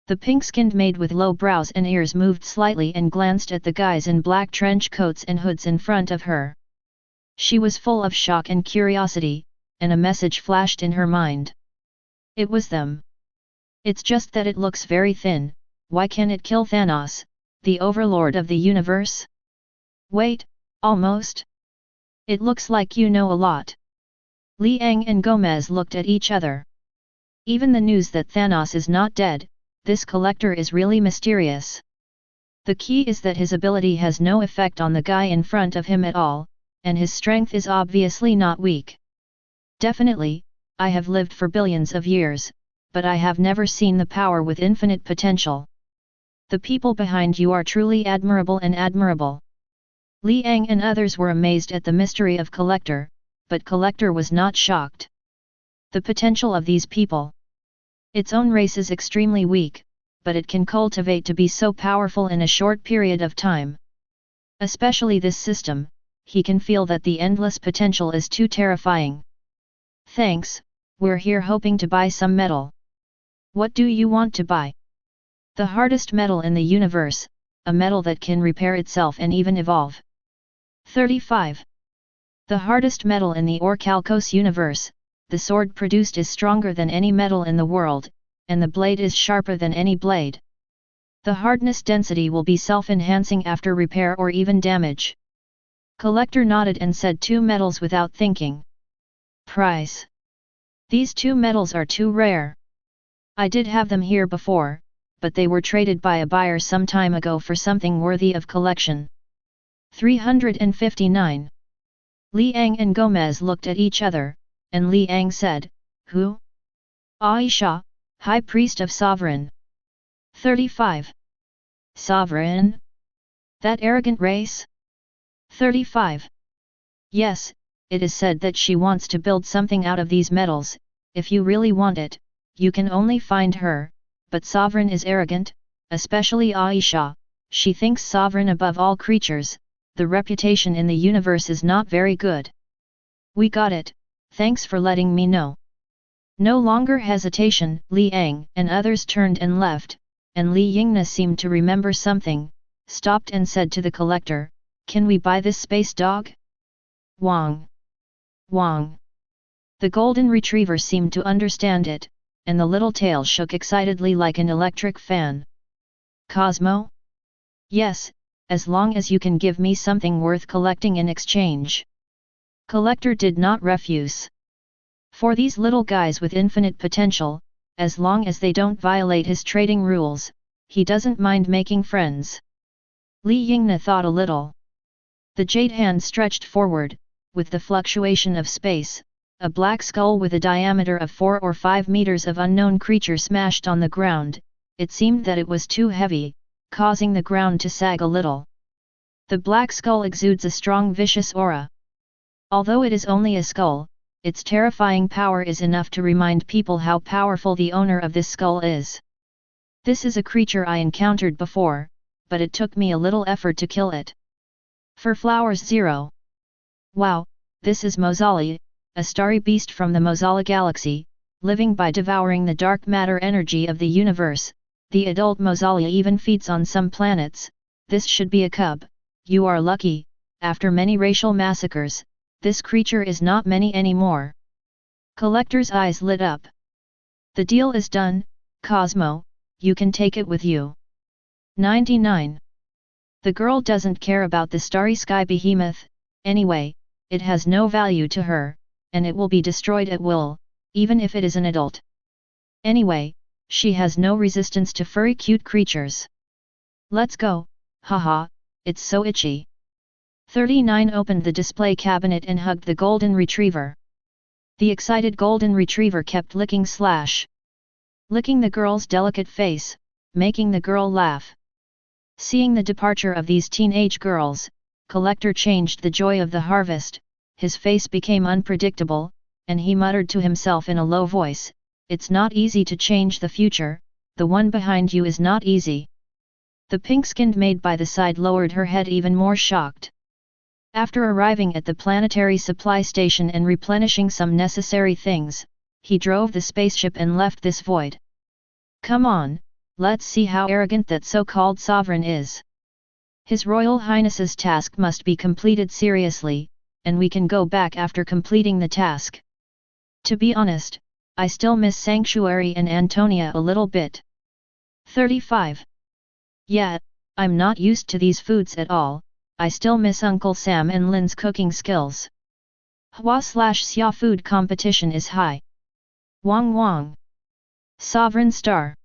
The pink-skinned maid with low brows and ears moved slightly and glanced at the guys in black trench coats and hoods in front of her. She was full of shock and curiosity, and a message flashed in her mind. It was them. It's just that it looks very thin, why can't it kill Thanos, the overlord of the universe? Wait, almost? It looks like you know a lot. Liang and Gomez looked at each other. Even the news that Thanos is not dead, this collector is really mysterious. The key is that his ability has no effect on the guy in front of him at all, and his strength is obviously not weak. Definitely, I have lived for billions of years, but I have never seen the power with infinite potential. The people behind you are truly admirable and admirable. Liang and others were amazed at the mystery of Collector, but Collector was not shocked. The potential of these people. Its own race is extremely weak, but it can cultivate to be so powerful in a short period of time. Especially this system, he can feel that the endless potential is too terrifying. Thanks, we're here hoping to buy some metal. What do you want to buy? The hardest metal in the universe, a metal that can repair itself and even evolve. 35. The hardest metal in the Orcalcos universe, the sword produced is stronger than any metal in the world, and the blade is sharper than any blade. The hardness density will be self-enhancing after repair or even damage. Collector nodded and said 2 metals without thinking. Price. These 2 metals are too rare. I did have them here before, but they were traded by a buyer some time ago for something worthy of collection. 359. Liang and Gomez looked at each other, and Liang said, Who? Aisha, High Priest of Sovereign. 35. Sovereign? That arrogant race? 35. Yes, it is said that she wants to build something out of these metals. If you really want it, you can only find her, but Sovereign is arrogant, especially Aisha. She thinks Sovereign above all creatures. The reputation in the universe is not very good. We got it, thanks for letting me know. No longer hesitation, Liang and others turned and left, and Li Yingna seemed to remember something, stopped and said to the collector, Can we buy this space dog? Wang. Wang. The golden retriever seemed to understand it, and the little tail shook excitedly like an electric fan. Cosmo? Yes, as long as you can give me something worth collecting in exchange. Collector did not refuse. For these little guys with infinite potential, as long as they don't violate his trading rules, he doesn't mind making friends. Li Yingna thought a little. The jade hand stretched forward, with the fluctuation of space, a black skull with a diameter of 4 or 5 meters of unknown creature smashed on the ground. It seemed that it was too heavy, causing the ground to sag a little. The black skull exudes a strong vicious aura. Although it is only a skull, its terrifying power is enough to remind people how powerful the owner of this skull is. This is a creature I encountered before, but it took me a little effort to kill it. For flowers 0. Wow, this is Mozali, a starry beast from the Mozala galaxy, living by devouring the dark matter energy of the universe. The adult Mozali even feeds on some planets. This should be a cub. You are lucky. After many racial massacres, this creature is not many anymore. Collector's eyes lit up. The deal is done, Cosmo, you can take it with you. 99. The girl doesn't care about the starry sky behemoth, anyway, it has no value to her, and it will be destroyed at will, even if it is an adult. Anyway, she has no resistance to furry cute creatures. Let's go, haha, it's so itchy. 39 opened the display cabinet and hugged the golden retriever. The excited golden retriever kept licking the girl's delicate face, making the girl laugh. Seeing the departure of these teenage girls, Collector changed the joy of the harvest. His face became unpredictable, and he muttered to himself in a low voice, It's not easy to change the future, the one behind you is not easy. The pink-skinned maid by the side lowered her head even more shocked. After arriving at the planetary supply station and replenishing some necessary things, he drove the spaceship and left this void. Come on, let's see how arrogant that so-called sovereign is. His Royal Highness's task must be completed seriously, and we can go back after completing the task. To be honest, I still miss Sanctuary and Antonia a little bit. 35. Yeah, I'm not used to these foods at all. I still miss Uncle Sam and Lynn's cooking skills. Hua/Xia food competition is high. Wang Wang. Sovereign Star.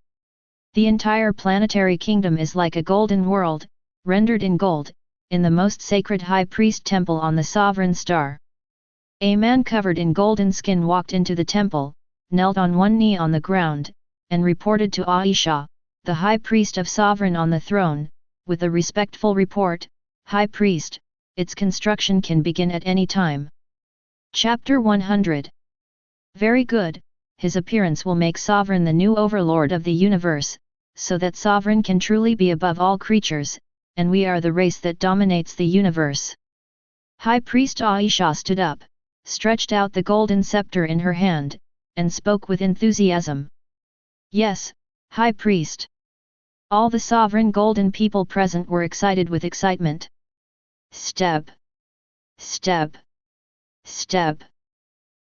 The entire planetary kingdom is like a golden world, rendered in gold, in the most sacred high priest temple on the Sovereign Star. A man covered in golden skin walked into the temple, knelt on one knee on the ground, and reported to Aisha, the high priest of Sovereign on the throne, with a respectful report, High Priest, its construction can begin at any time. Chapter 100. Very good, his appearance will make Sovereign the new overlord of the universe, so that Sovereign can truly be above all creatures, and we are the race that dominates the universe. High Priest Aisha stood up, stretched out the golden scepter in her hand, and spoke with enthusiasm. Yes, High Priest. All the sovereign golden people present were excited with excitement. Step. Step. Step.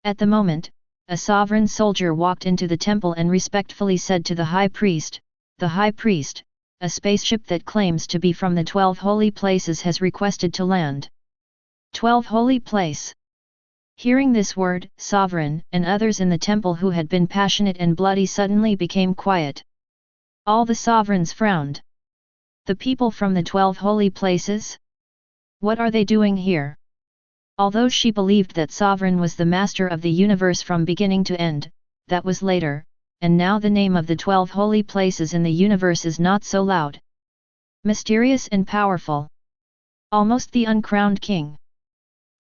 At the moment, a sovereign soldier walked into the temple and respectfully said to the high priest, "The high priest, a spaceship that claims to be from the 12 holy places has requested to land." 12 holy place. Hearing this word, sovereign, and others in the temple who had been passionate and bloody suddenly became quiet. All the sovereigns frowned. The people from the 12 holy places? What are they doing here? Although she believed that Sovereign was the master of the universe from beginning to end, that was later, and now the name of the 12 holy places in the universe is not so loud. Mysterious and powerful. Almost the uncrowned king.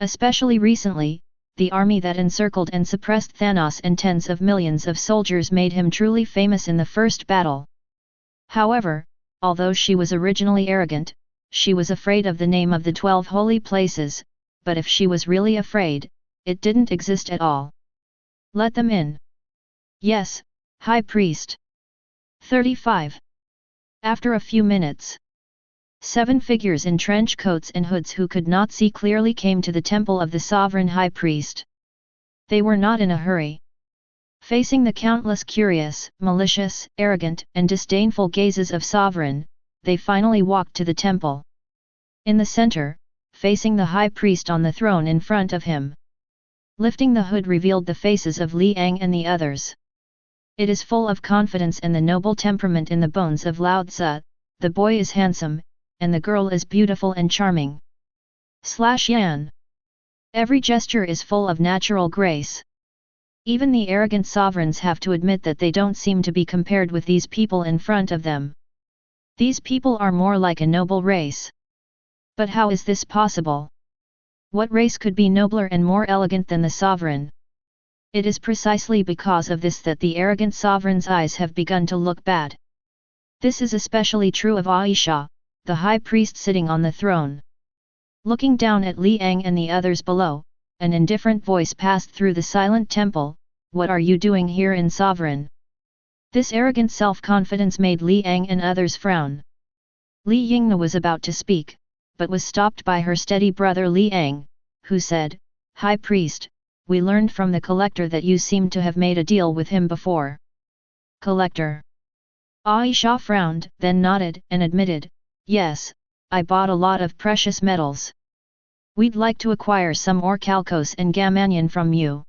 Especially recently, the army that encircled and suppressed Thanos and tens of millions of soldiers made him truly famous in the first battle. However, although she was originally arrogant, she was afraid of the name of the 12 holy places, but if she was really afraid, it didn't exist at all. Let them in. Yes, High Priest. 35. After a few minutes, 7 figures in trench coats and hoods who could not see clearly came to the temple of the sovereign high priest. They were not in a hurry. Facing the countless curious, malicious, arrogant, and disdainful gazes of sovereign, they finally walked to the temple. In the center, facing the high priest on the throne in front of him. Lifting the hood revealed the faces of Li Ang and the others. It is full of confidence and the noble temperament in the bones of Lao Tzu. The boy is handsome, and the girl is beautiful and charming. Yan. Every gesture is full of natural grace. Even the arrogant sovereigns have to admit that they don't seem to be compared with these people in front of them. These people are more like a noble race. But how is this possible? What race could be nobler and more elegant than the sovereign? It is precisely because of this that the arrogant sovereign's eyes have begun to look bad. This is especially true of Aisha, the high priest sitting on the throne. Looking down at Li Ang and the others below, an indifferent voice passed through the silent temple, "What are you doing here in sovereign?" This arrogant self-confidence made Li Ang and others frown. Li Yingna was about to speak, but was stopped by her steady brother Li Ang, who said, "High priest, we learned from the collector that you seem to have made a deal with him before." Collector. Aisha frowned, then nodded and admitted, "Yes, I bought a lot of precious metals. We'd like to acquire some orchalcos and gamanion from you."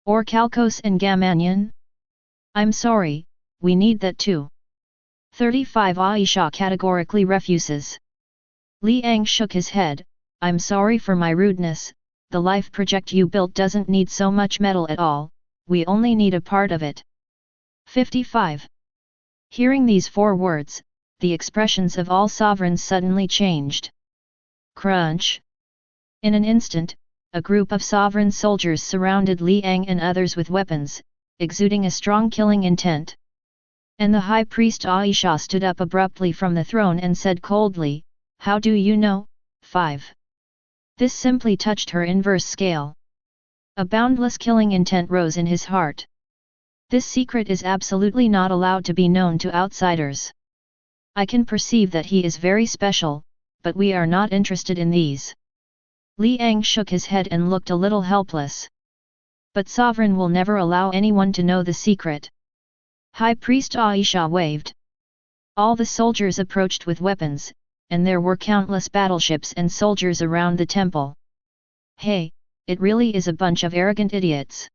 Orchalcos and gamanion? I'm sorry, we need that too. 35 Aisha categorically refuses. Li Ang shook his head, "I'm sorry for my rudeness, the life project you built doesn't need so much metal at all, we only need a part of it." 55. Hearing these 4 words, the expressions of all sovereigns suddenly changed. Crunch! In an instant, a group of sovereign soldiers surrounded Li Ang and others with weapons, exuding a strong killing intent. And the high priest Aisha stood up abruptly from the throne and said coldly, "How do you know?" 5. This simply touched her inverse scale. A boundless killing intent rose in his heart. This secret is absolutely not allowed to be known to outsiders. I can perceive that he is very special, but we are not interested in these. Li Ang shook his head and looked a little helpless. But Sovereign will never allow anyone to know the secret. High Priest Aisha waved. All the soldiers approached with weapons, and there were countless battleships and soldiers around the temple. Hey, it really is a bunch of arrogant idiots.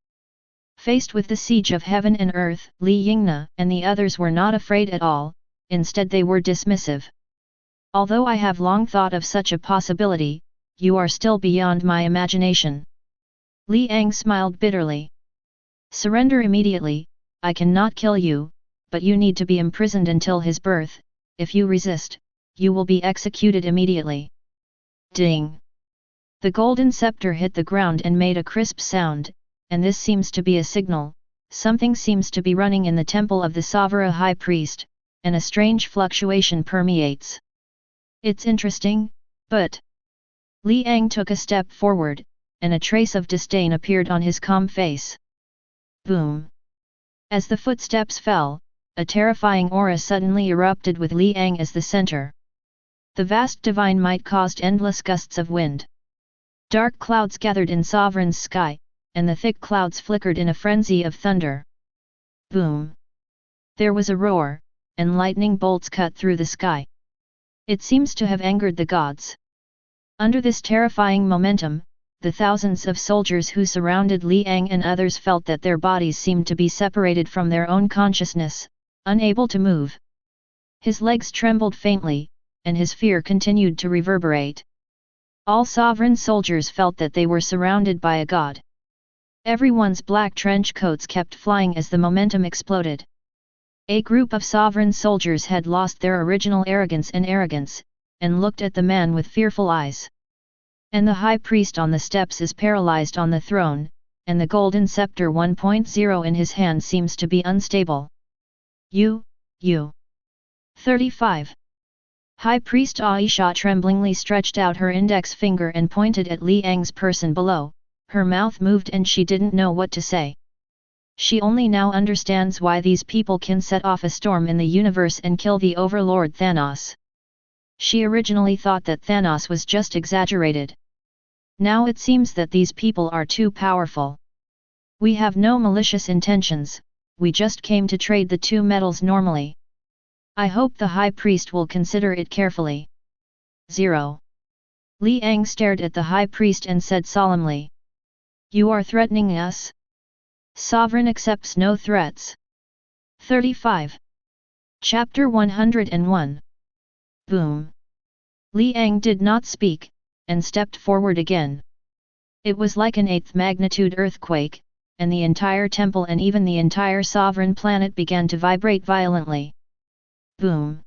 Faced with the siege of heaven and earth, Li Yingna and the others were not afraid at all, instead they were dismissive. Although I have long thought of such a possibility, you are still beyond my imagination. Li Ang smiled bitterly. Surrender immediately, I cannot kill you, but you need to be imprisoned until his birth. If you resist, you will be executed immediately. Ding! The golden scepter hit the ground and made a crisp sound, and this seems to be a signal. Something seems to be running in the temple of the Sovereign High Priest, and a strange fluctuation permeates. It's interesting, but... Li Ang took a step forward, and a trace of disdain appeared on his calm face. Boom! As the footsteps fell, a terrifying aura suddenly erupted with Li Ang as the center. The vast divine might caused endless gusts of wind. Dark clouds gathered in Sovereign's sky, and the thick clouds flickered in a frenzy of thunder. Boom! There was a roar, and lightning bolts cut through the sky. It seems to have angered the gods. Under this terrifying momentum, the thousands of soldiers who surrounded Li Ang and others felt that their bodies seemed to be separated from their own consciousness, unable to move. His legs trembled faintly, and his fear continued to reverberate. All sovereign soldiers felt that they were surrounded by a god. Everyone's black trench coats kept flying as the momentum exploded. A group of sovereign soldiers had lost their original arrogance and looked at the man with fearful eyes. And the high priest on the steps is paralyzed on the throne, and the golden scepter 1.0 in his hand seems to be unstable. You. 35. High priest Aisha tremblingly stretched out her index finger and pointed at Li Ang's person below. Her mouth moved and she didn't know what to say. She only now understands why these people can set off a storm in the universe and kill the overlord Thanos. She originally thought that Thanos was just exaggerated. Now it seems that these people are too powerful. We have no malicious intentions, we just came to trade the two metals normally. I hope the high priest will consider it carefully. 0. Li Ang stared at the high priest and said solemnly. You are threatening us? Sovereign accepts no threats. 35. Chapter 101. Boom. Li Ang did not speak, and stepped forward again. It was like an 8th magnitude earthquake, and the entire temple and even the entire sovereign planet began to vibrate violently. Boom.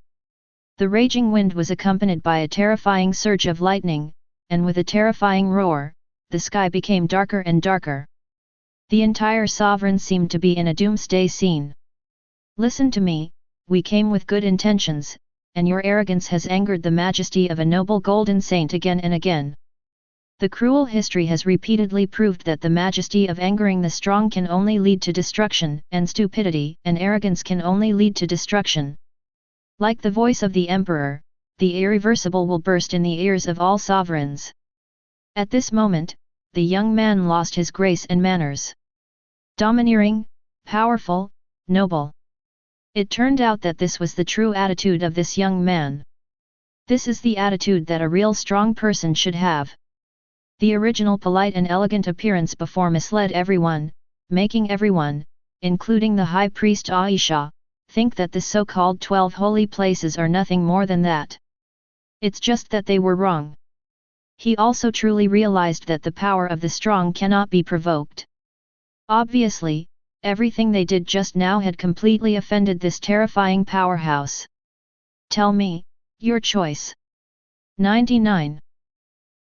The raging wind was accompanied by a terrifying surge of lightning, and with a terrifying roar, the sky became darker and darker. The entire sovereign seemed to be in a doomsday scene. Listen to me, we came with good intentions, and your arrogance has angered the majesty of a noble golden saint again and again. The cruel history has repeatedly proved that the majesty of angering the strong can only lead to destruction, and stupidity and arrogance can only lead to destruction. Like the voice of the emperor, the irreversible will burst in the ears of all sovereigns. At this moment, the young man lost his grace and manners. Domineering, powerful, noble. It turned out that this was the true attitude of this young man. This is the attitude that a real strong person should have. The original polite and elegant appearance before misled everyone, making everyone, including the high priest Aisha, think that the so-called 12 holy places are nothing more than that. It's just that they were wrong. He also truly realized that the power of the strong cannot be provoked. Obviously, everything they did just now had completely offended this terrifying powerhouse. Tell me, your choice. 99.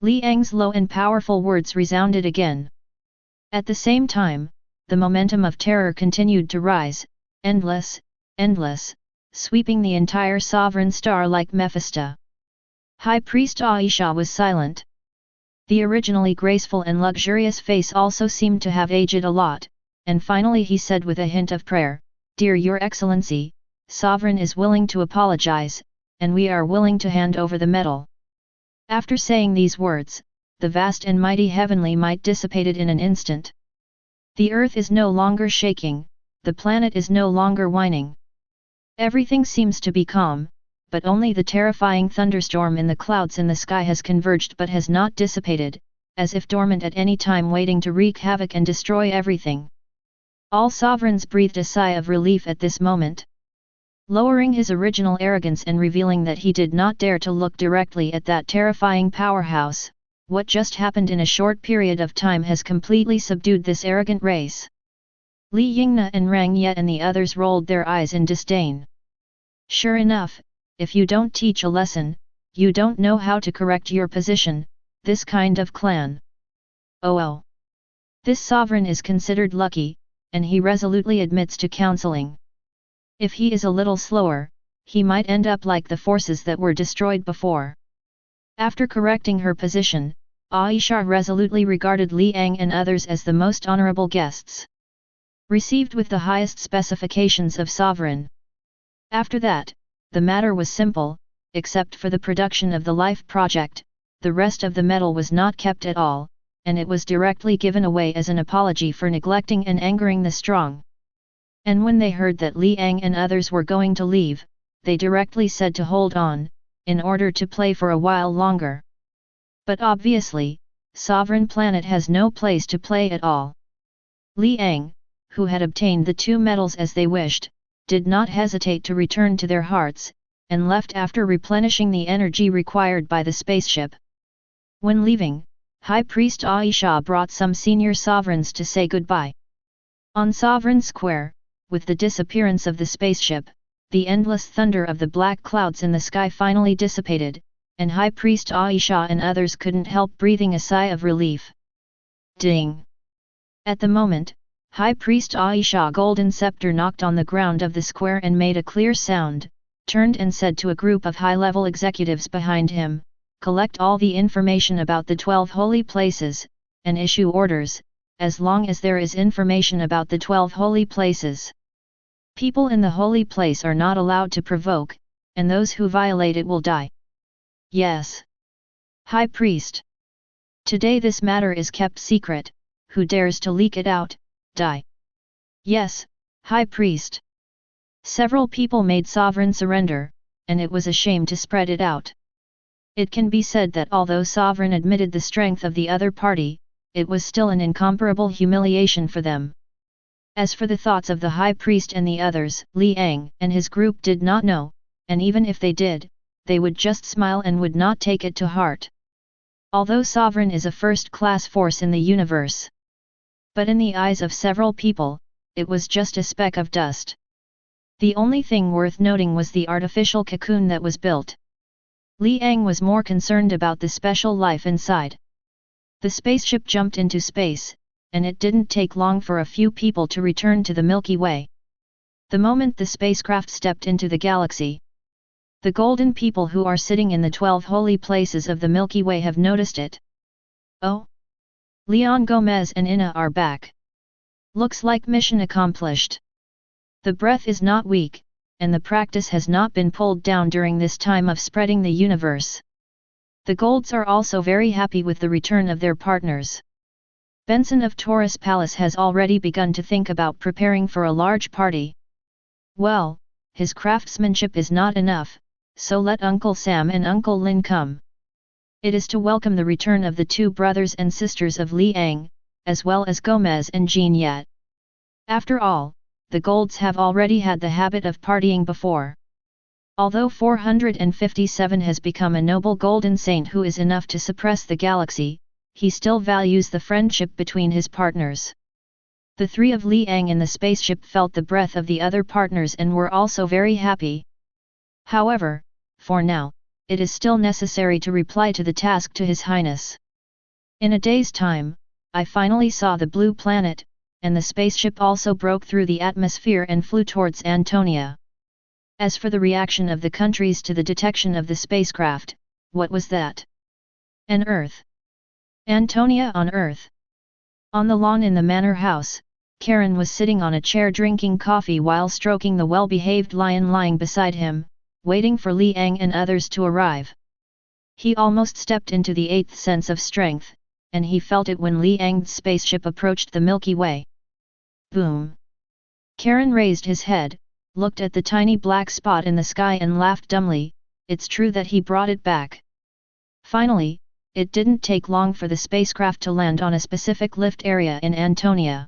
Li Ang's low and powerful words resounded again. At the same time, the momentum of terror continued to rise, endless, sweeping the entire sovereign star like Mephisto. High Priest Aisha was silent. The originally graceful and luxurious face also seemed to have aged a lot, and finally he said with a hint of prayer, Dear Your Excellency, Sovereign is willing to apologize, and we are willing to hand over the medal. After saying these words, the vast and mighty heavenly might dissipated in an instant. The earth is no longer shaking, the planet is no longer whining. Everything seems to be calm, but only the terrifying thunderstorm in the clouds in the sky has converged but has not dissipated, as if dormant at any time waiting to wreak havoc and destroy everything. All sovereigns breathed a sigh of relief at this moment. Lowering his original arrogance and revealing that he did not dare to look directly at that terrifying powerhouse, what just happened in a short period of time has completely subdued this arrogant race. Li Yingna and Rang Ye and the others rolled their eyes in disdain. Sure enough, if you don't teach a lesson, you don't know how to correct your position, this kind of clan. Oh. This sovereign is considered lucky, and he resolutely admits to counseling. If he is a little slower, he might end up like the forces that were destroyed before. After correcting her position, Aisha resolutely regarded Li Ang and others as the most honorable guests. Received with the highest specifications of sovereign. After that, the matter was simple, except for the production of the Life Project, the rest of the medal was not kept at all, and it was directly given away as an apology for neglecting and angering the strong. And when they heard that Liang and others were going to leave, they directly said to hold on, in order to play for a while longer. But obviously, Sovereign Planet has no place to play at all. Liang, who had obtained the 2 medals as they wished, did not hesitate to return to their hearts, and left after replenishing the energy required by the spaceship. When leaving, High Priest Aisha brought some senior sovereigns to say goodbye. On Sovereign Square, with the disappearance of the spaceship, the endless thunder of the black clouds in the sky finally dissipated, and High Priest Aisha and others couldn't help breathing a sigh of relief. Ding! At the moment, High Priest Aisha golden scepter knocked on the ground of the square and made a clear sound, turned and said to a group of high-level executives behind him, "Collect all the information about the 12 holy places, and issue orders, as long as there is information about the 12 holy places. People in the holy place are not allowed to provoke, and those who violate it will die." Yes. High Priest. Today this matter is kept secret, who dares to leak it out, die. Yes, High Priest. Several people made sovereign surrender, and it was a shame to spread it out. It can be said that although Sovereign admitted the strength of the other party, it was still an incomparable humiliation for them. As for the thoughts of the High Priest and the others, Liang and his group did not know, and even if they did, they would just smile and would not take it to heart. Although Sovereign is a first-class force in the universe. But in the eyes of several people, it was just a speck of dust. The only thing worth noting was the artificial cocoon that was built. Liang was more concerned about the special life inside. The spaceship jumped into space, and it didn't take long for a few people to return to the Milky Way. The moment the spacecraft stepped into the galaxy, the golden people who are sitting in the 12 holy places of the Milky Way have noticed it. Oh! Leon Gomez and Ina are back. Looks like mission accomplished. The breath is not weak, and the practice has not been pulled down during this time of spreading the universe. The Golds are also very happy with the return of their partners. Benson of Taurus Palace has already begun to think about preparing for a large party. Well, his craftsmanship is not enough, so let Uncle Sam and Uncle Lin come. It is to welcome the return of the 2 brothers and sisters of Liang, as well as Gomez and Jean Yat. After all, the Golds have already had the habit of partying before. Although 457 has become a noble golden saint who is enough to suppress the galaxy, he still values the friendship between his partners. The 3 of Liang in the spaceship felt the breath of the other partners and were also very happy. However, for now, it is still necessary to reply to the task to His Highness. In a day's time, I finally saw the blue planet, and the spaceship also broke through the atmosphere and flew towards Antonia. As for the reaction of the countries to the detection of the spacecraft, what was that? An Earth. Antonia on Earth. On the lawn in the manor house, Karen was sitting on a chair drinking coffee while stroking the well-behaved lion lying beside him, waiting for Liang and others to arrive. He almost stepped into the 8th sense of strength, and he felt it when Liang's spaceship approached the Milky Way. Boom! Karen raised his head, looked at the tiny black spot in the sky and laughed dumbly. It's true that he brought it back. Finally, it didn't take long for the spacecraft to land on a specific lift area in Antonia.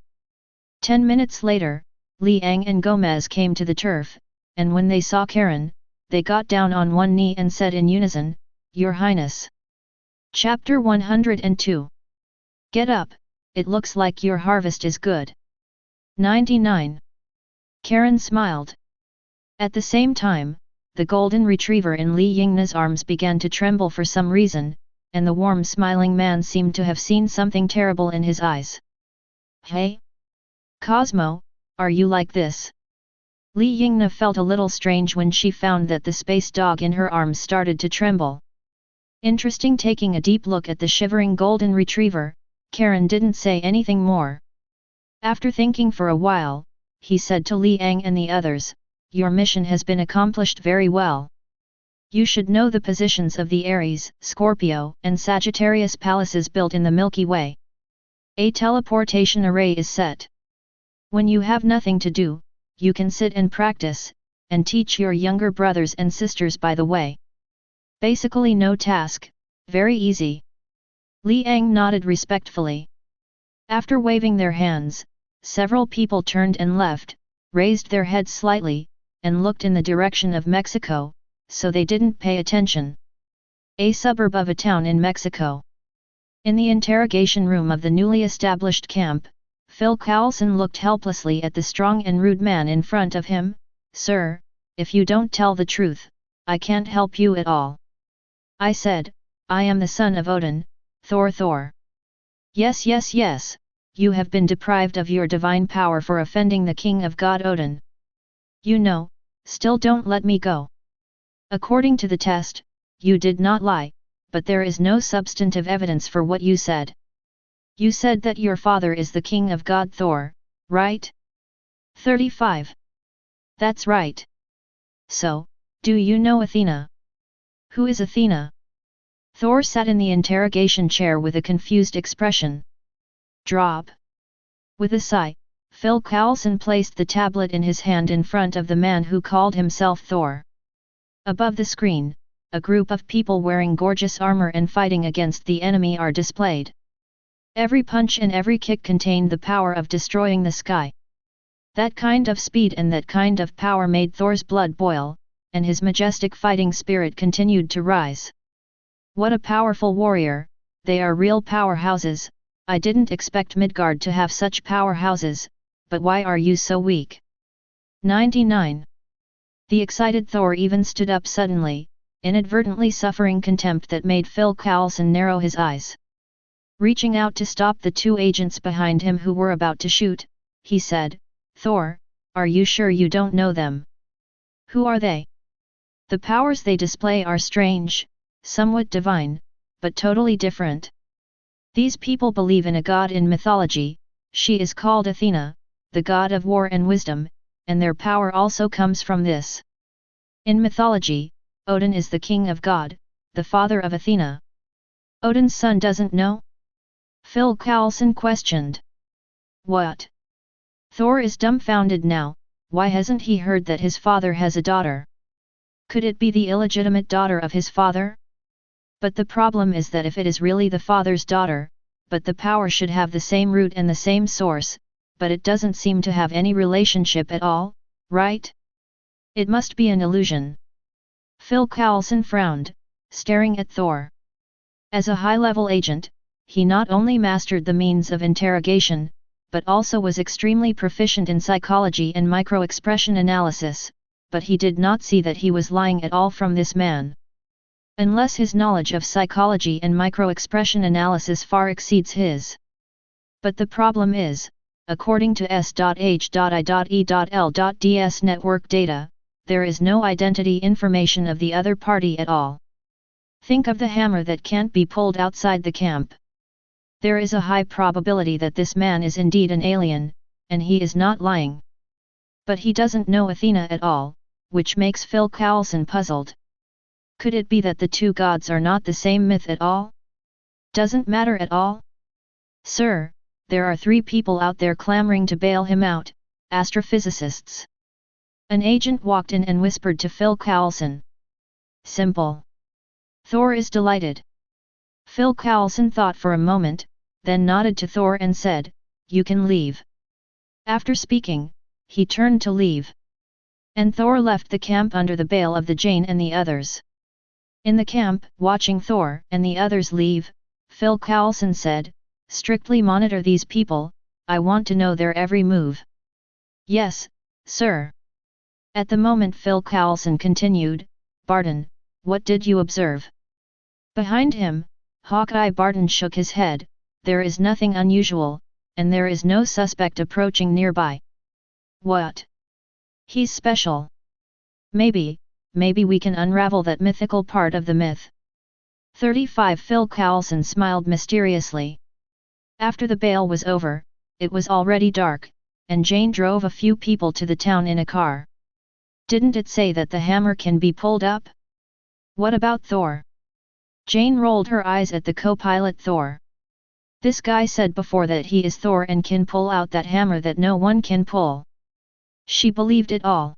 10 minutes later, Liang and Gomez came to the turf, and when they saw Karen, they got down on one knee and said in unison, "Your Highness." Chapter 102. Get up, it looks like your harvest is good. 99. Karen smiled. At the same time, the golden retriever in Li Yingna's arms began to tremble for some reason, and the warm smiling man seemed to have seen something terrible in his eyes. Hey? Cosmo, are you like this? Li Yingna felt a little strange when she found that the space dog in her arms started to tremble. Interesting. Taking a deep look at the shivering golden retriever, Karen didn't say anything more. After thinking for a while, he said to Liang and the others, "Your mission has been accomplished very well. You should know the positions of the Aries, Scorpio, and Sagittarius palaces built in the Milky Way. A teleportation array is set. When you have nothing to do, you can sit and practice, and teach your younger brothers and sisters by the way. Basically no task, very easy. Liang nodded respectfully. After waving their hands, several people turned and left, raised their heads slightly, and looked in the direction of Mexico, so they didn't pay attention. A suburb of a town in Mexico. In the interrogation room of the newly established camp, Phil Coulson looked helplessly at the strong and rude man in front of him. "Sir, if you don't tell the truth, I can't help you at all." "I said, I am the son of Odin, Thor. Yes, you have been deprived of your divine power for offending the king of God Odin. You know, still don't let me go. According to the test, you did not lie, but there is no substantive evidence for what you said. You said that your father is the king of God Thor, right?" 35. "That's right. So, do you know Athena?" "Who is Athena?" Thor sat in the interrogation chair with a confused expression. Drop. With a sigh, Phil Coulson placed the tablet in his hand in front of the man who called himself Thor. Above the screen, a group of people wearing gorgeous armor and fighting against the enemy are displayed. Every punch and every kick contained the power of destroying the sky. That kind of speed and that kind of power made Thor's blood boil, and his majestic fighting spirit continued to rise. What a powerful warrior, they are real powerhouses. I didn't expect Midgard to have such powerhouses, but why are you so weak? 99. The excited Thor even stood up suddenly, inadvertently suffering contempt that made Phil Coulson narrow his eyes. Reaching out to stop the two agents behind him who were about to shoot, he said, "Thor, are you sure you don't know them? Who are they? The powers they display are strange, somewhat divine, but totally different. These people believe in a god in mythology. She is called Athena, the god of war and wisdom, and their power also comes from this. In mythology, Odin is the king of God, the father of Athena. Odin's son doesn't know?" Phil Coulson questioned. "What?" Thor is dumbfounded now. Why hasn't he heard that his father has a daughter? Could it be the illegitimate daughter of his father? But the problem is that if it is really the father's daughter, but the power should have the same root and the same source, but it doesn't seem to have any relationship at all, right? It must be an illusion. Phil Coulson frowned, staring at Thor. As a high-level agent, he not only mastered the means of interrogation, but also was extremely proficient in psychology and micro-expression analysis, but he did not see that he was lying at all from this man. Unless his knowledge of psychology and micro-expression analysis far exceeds his. But the problem is, according to S.H.I.E.L.D's network data, there is no identity information of the other party at all. Think of the hammer that can't be pulled outside the camp. There is a high probability that this man is indeed an alien, and he is not lying. But he doesn't know Athena at all, which makes Phil Coulson puzzled. Could it be that the two gods are not the same myth at all? Doesn't matter at all? "Sir, there are 3 people out there clamoring to bail him out, astrophysicists." An agent walked in and whispered to Phil Coulson. "Simple." Thor is delighted. Phil Coulson thought for a moment, then nodded to Thor and said, "You can leave." After speaking, he turned to leave. And Thor left the camp under the bail of the Jane and the others. In the camp, watching Thor and the others leave, Phil Coulson said, "Strictly monitor these people, I want to know their every move." "Yes, sir." At the moment Phil Coulson continued, "Barton, what did you observe?" Behind him, Hawkeye Barton shook his head, "There is nothing unusual, and there is no suspect approaching nearby." "What? He's special. Maybe we can unravel that mythical part of the myth." 35 Phil Coulson smiled mysteriously. After the bail was over, it was already dark, and Jane drove a few people to the town in a car. "Didn't it say that the hammer can be pulled up? What about Thor?" Jane rolled her eyes at the co-pilot Thor. This guy said before that he is Thor and can pull out that hammer that no one can pull. She believed it all.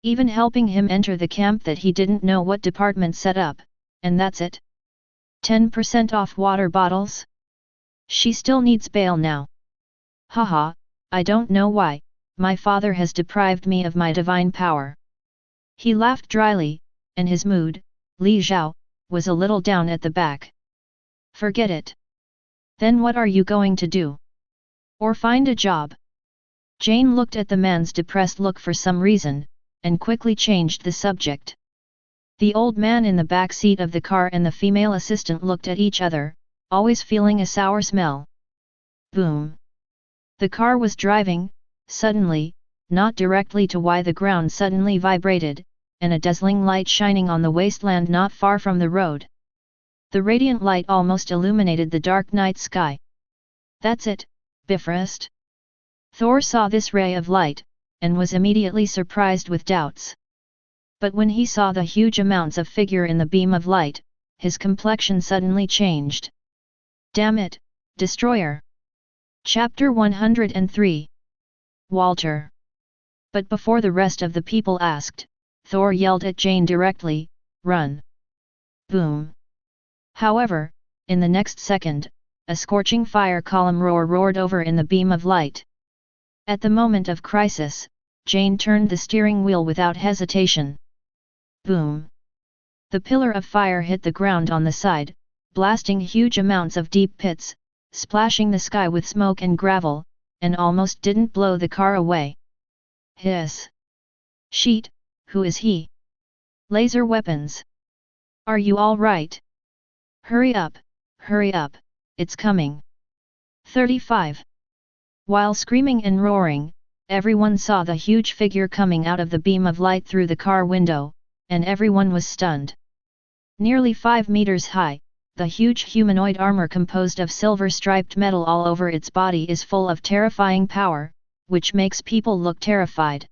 Even helping him enter the camp that he didn't know what department set up, and that's it. 10% off water bottles? She still needs bail now. Haha, I don't know why, my father has deprived me of my divine power. He laughed dryly, and his mood, Li Zhao, was a little down at the back. Forget it. Then what are you going to do? Or find a job? Jane looked at the man's depressed look for some reason, and quickly changed the subject. The old man in the back seat of the car and the female assistant looked at each other, always feeling a sour smell. Boom. The car was driving, suddenly, not directly to why the ground suddenly vibrated, and a dazzling light shining on the wasteland not far from the road. The radiant light almost illuminated the dark night sky. That's it, Bifrost. Thor saw this ray of light, and was immediately surprised with doubts. But when he saw the huge amounts of figure in the beam of light, his complexion suddenly changed. Damn it, Destroyer! Chapter 103. Walter. But before the rest of the people asked, Thor yelled at Jane directly, "Run!" Boom! However, in the next second, a scorching fire column roared over in the beam of light. At the moment of crisis, Jane turned the steering wheel without hesitation. Boom! The pillar of fire hit the ground on the side, blasting huge amounts of deep pits, splashing the sky with smoke and gravel, and almost didn't blow the car away. Hiss! Sheet, who is he? Laser weapons! Are you all right? Hurry up, it's coming! 35. While screaming and roaring, everyone saw the huge figure coming out of the beam of light through the car window, and everyone was stunned. Nearly 5 meters high, the huge humanoid armor composed of silver-striped metal all over its body is full of terrifying power, which makes people look terrified.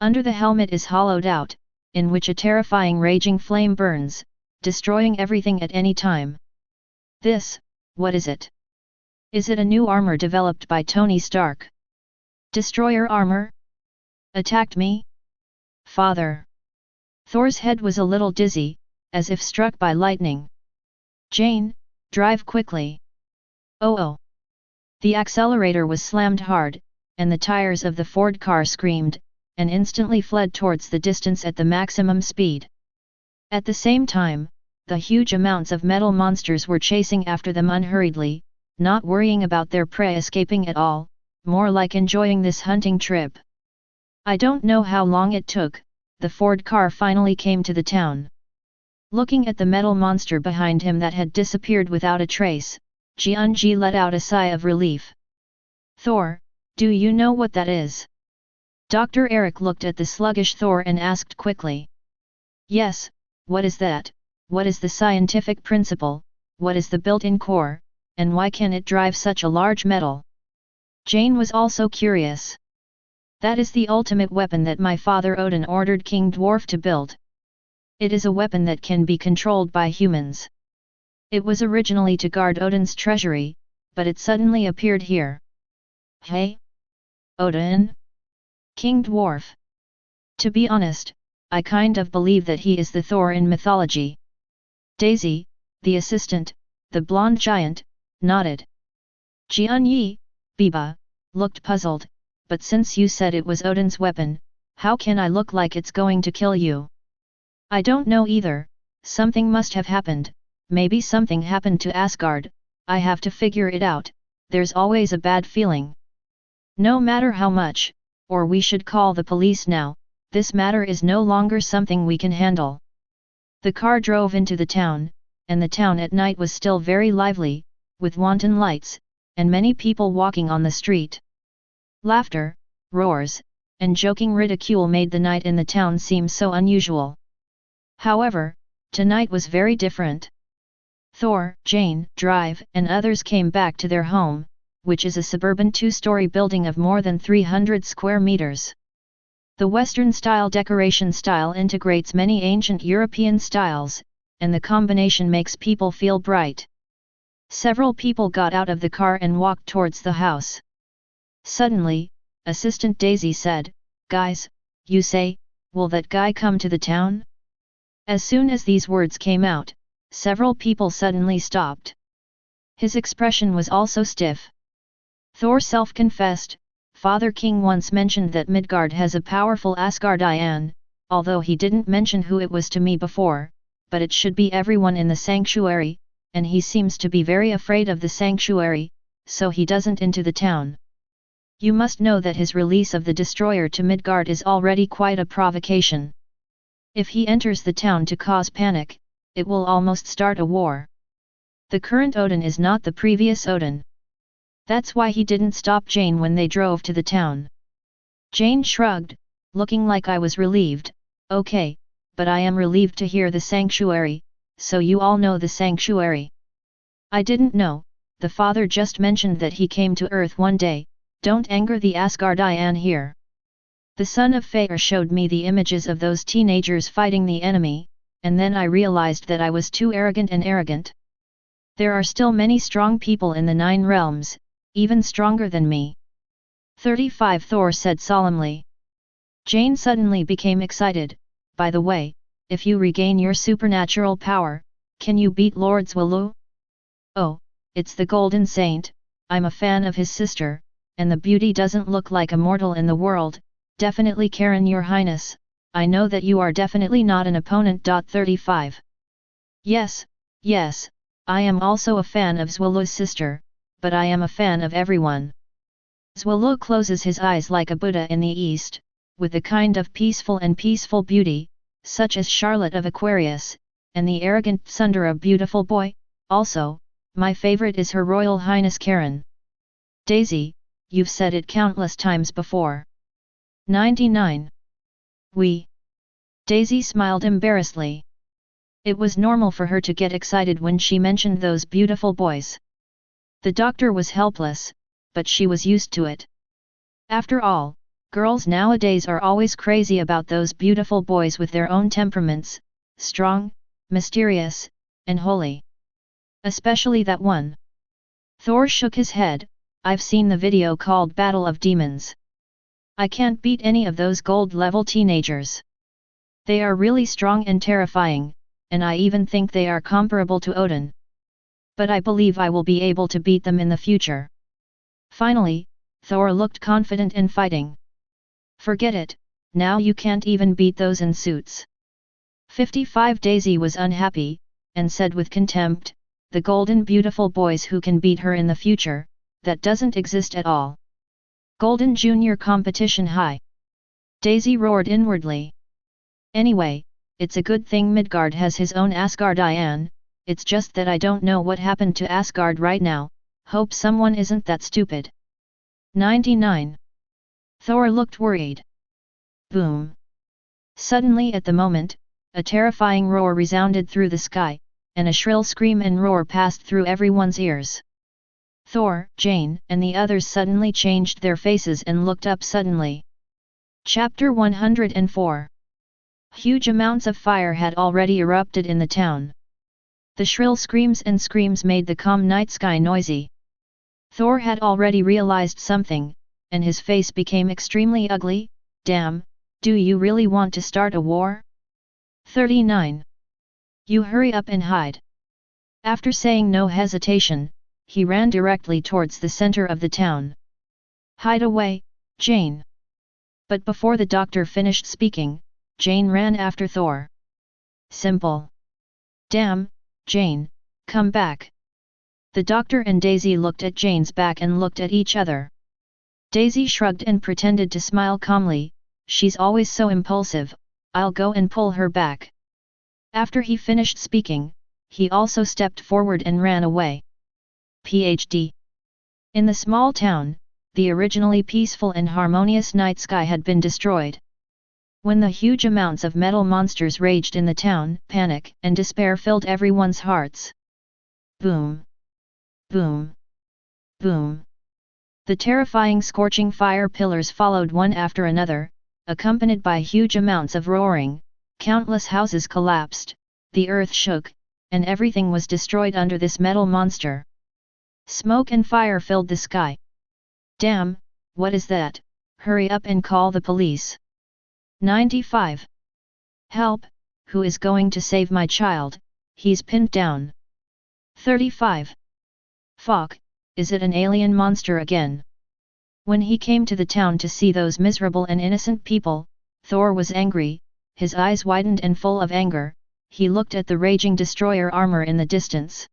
Under the helmet is hollowed out, in which a terrifying raging flame burns, destroying everything at any time. This, what is it? Is it a new armor developed by Tony Stark? Destroyer armor? Attacked me? Father! Thor's head was a little dizzy, as if struck by lightning. Jane, drive quickly! Oh! The accelerator was slammed hard, and the tires of the Ford car screamed, and instantly fled towards the distance at the maximum speed. At the same time, the huge amounts of metal monsters were chasing after them unhurriedly, not worrying about their prey escaping at all, more like enjoying this hunting trip. I don't know how long it took, the Ford car finally came to the town. Looking at the metal monster behind him that had disappeared without a trace, Jianji let out a sigh of relief. Thor, do you know what that is? Dr. Eric looked at the sluggish Thor and asked quickly. Yes, what is that? What is the scientific principle, what is the built-in core, and why can it drive such a large metal? Jane was also curious. That is the ultimate weapon that my father Odin ordered King Dwarf to build. It is a weapon that can be controlled by humans. It was originally to guard Odin's treasury, but it suddenly appeared here. Hey? Odin? King Dwarf? To be honest, I kind of believe that he is the Thor in mythology. Daisy, the assistant, the blonde giant, nodded. Jianyi, Biba, looked puzzled, but since you said it was Odin's weapon, how can I look like it's going to kill you? I don't know either, something must have happened, maybe something happened to Asgard, I have to figure it out, there's always a bad feeling. No matter how much, or we should call the police now, this matter is no longer something we can handle. The car drove into the town, and the town at night was still very lively, with wanton lights, and many people walking on the street. Laughter, roars, and joking ridicule made the night in the town seem so unusual. However, tonight was very different. Thor, Jane, Drive, and others came back to their home, which is a suburban 2-story building of more than 300 square meters. The Western-style decoration style integrates many ancient European styles, and the combination makes people feel bright. Several people got out of the car and walked towards the house. Suddenly, Assistant Daisy said, "Guys, you say, will that guy come to the town?" As soon as these words came out, several people suddenly stopped. His expression was also stiff. Thor self-confessed, "Father King once mentioned that Midgard has a powerful Asgardian, although he didn't mention who it was to me before, but it should be everyone in the sanctuary, and he seems to be very afraid of the sanctuary, so he doesn't into the town. You must know that his release of the destroyer to Midgard is already quite a provocation. If he enters the town to cause panic, it will almost start a war. The current Odin is not the previous Odin. That's why he didn't stop Jane when they drove to the town." Jane shrugged, looking like I was relieved. "Okay, but I am relieved to hear the sanctuary, so you all know the sanctuary." "I didn't know, the father just mentioned that he came to Earth one day, don't anger the Asgardian here. The son of Fëa showed me the images of those teenagers fighting the enemy, and then I realized that I was too arrogant. There are still many strong people in the 9 realms, even stronger than me." 35 Thor said solemnly. Jane suddenly became excited. "By the way, if you regain your supernatural power, can you beat Lord Zwillow?" "Oh, it's the Golden Saint, I'm a fan of his sister, and the beauty doesn't look like a mortal in the world, definitely Karen your highness, I know that you are definitely not an opponent. 35 Yes, I am also a fan of Zwillow's sister, but I am a fan of everyone." Zwillow closes his eyes like a Buddha in the East, with a kind of peaceful beauty, such as Charlotte of Aquarius, and the arrogant Sundara beautiful boy. Also, my favorite is Her Royal Highness Karen. "Daisy, you've said it countless times before." 99. Daisy smiled embarrassedly. It was normal for her to get excited when she mentioned those beautiful boys. The doctor was helpless, but she was used to it. After all, girls nowadays are always crazy about those beautiful boys with their own temperaments, strong, mysterious, and holy. Especially that one. Thor shook his head. "I've seen the video called Battle of Demons. I can't beat any of those gold-level teenagers. They are really strong and terrifying, and I even think they are comparable to Odin. But I believe I will be able to beat them in the future." Finally, Thor looked confident in fighting. "Forget it, now you can't even beat those in suits." 55 Daisy was unhappy, and said with contempt, "The golden beautiful boys who can beat her in the future, that doesn't exist at all. Golden Junior competition high." Daisy roared inwardly. "Anyway, it's a good thing Midgard has his own Asgardian, it's just that I don't know what happened to Asgard right now, hope someone isn't that stupid." 99. Thor looked worried. Boom! Suddenly at the moment, a terrifying roar resounded through the sky, and a shrill scream and roar passed through everyone's ears. Thor, Jane, and the others suddenly changed their faces and looked up suddenly. Chapter 104. Huge amounts of fire had already erupted in the town. The shrill screams made the calm night sky noisy. Thor had already realized something, and his face became extremely ugly. "Damn, do you really want to start a war?" 39. "You hurry up and hide." After saying no hesitation, he ran directly towards the center of the town. "Hide away, Jane." But before the doctor finished speaking, Jane ran after Thor. Simple. "Damn, Jane, come back." The doctor and Daisy looked at Jane's back and looked at each other. Daisy shrugged and pretended to smile calmly. "She's always so impulsive, I'll go and pull her back." After he finished speaking, he also stepped forward and ran away. PhD. In the small town, the originally peaceful and harmonious night sky had been destroyed. When the huge amounts of metal monsters raged in the town, panic and despair filled everyone's hearts. Boom! Boom! Boom! The terrifying scorching fire pillars followed one after another, accompanied by huge amounts of roaring. Countless houses collapsed, the earth shook, and everything was destroyed under this metal monster. Smoke and fire filled the sky. Damn, what is that? Hurry up and call the police. 95. Help, who is going to save my child? He's pinned down. 35. Fuck, is it an alien monster again? When he came to the town to see those miserable and innocent people, Thor was angry, his eyes widened and full of anger. He looked at the raging destroyer armor in the distance.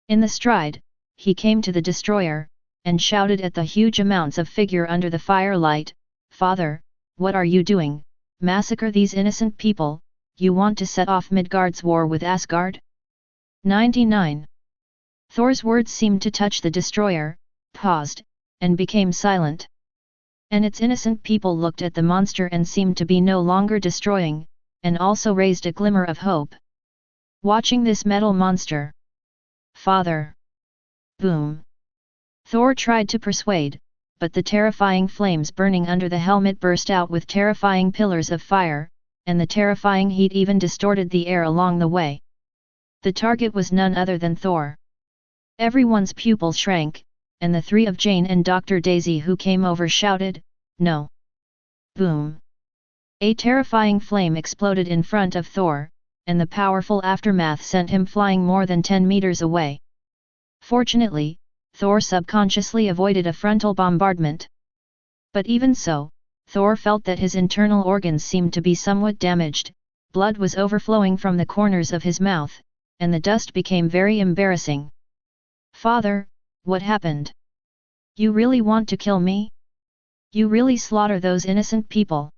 In the stride, he came to the destroyer, and shouted at the huge amounts of figure under the firelight, "Father, what are you doing? Massacre these innocent people, you want to set off Midgard's war with Asgard?" 99. Thor's words seemed to touch the destroyer, paused, and became silent. And its innocent people looked at the monster and seemed to be no longer destroying, and also raised a glimmer of hope. Watching this metal monster. "Father!" Boom! Thor tried to persuade, but the terrifying flames burning under the helmet burst out with terrifying pillars of fire, and the terrifying heat even distorted the air along the way. The target was none other than Thor. Everyone's pupils shrank, and the three of Jane and Dr. Daisy who came over shouted, "No!" Boom! A terrifying flame exploded in front of Thor, and the powerful aftermath sent him flying more than 10 meters away. Fortunately, Thor subconsciously avoided a frontal bombardment. But even so, Thor felt that his internal organs seemed to be somewhat damaged, blood was overflowing from the corners of his mouth, and the dust became very embarrassing. "Father, what happened? You really want to kill me? You really slaughter those innocent people?"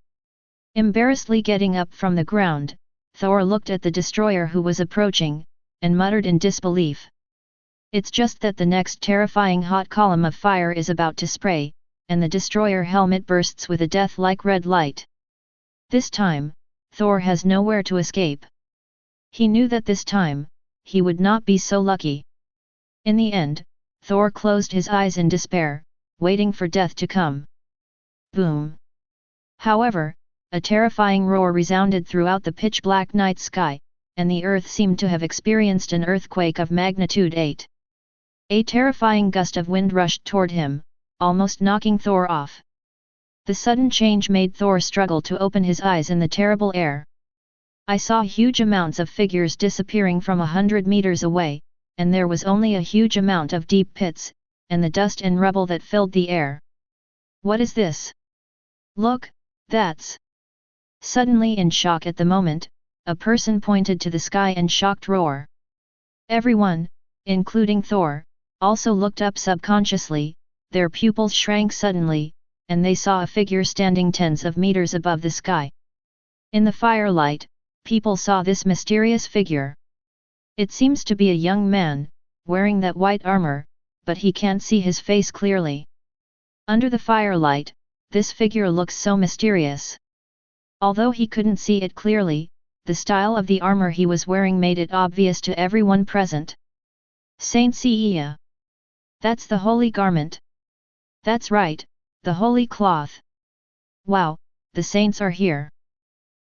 Embarrassedly getting up from the ground, Thor looked at the destroyer who was approaching, and muttered in disbelief. "It's just that the next terrifying hot column of fire is about to spray, and the destroyer helmet bursts with a death-like red light. This time, Thor has nowhere to escape." He knew that this time, he would not be so lucky. In the end, Thor closed his eyes in despair, waiting for death to come. Boom! However, a terrifying roar resounded throughout the pitch-black night sky, and the earth seemed to have experienced an earthquake of magnitude 8. A terrifying gust of wind rushed toward him, almost knocking Thor off. The sudden change made Thor struggle to open his eyes in the terrible air. "I saw huge amounts of figures disappearing from 100 meters away, and there was only a huge amount of deep pits, and the dust and rubble that filled the air. What is this? Look, that's..." Suddenly in shock at the moment, a person pointed to the sky and shocked roar. Everyone, including Thor, also looked up subconsciously, their pupils shrank suddenly, and they saw a figure standing tens of meters above the sky. In the firelight, people saw this mysterious figure. It seems to be a young man, wearing that white armor, but he can't see his face clearly. Under the firelight, this figure looks so mysterious. Although he couldn't see it clearly, the style of the armor he was wearing made it obvious to everyone present. Saint Seiya. That's the holy garment. That's right, the holy cloth. Wow, the saints are here.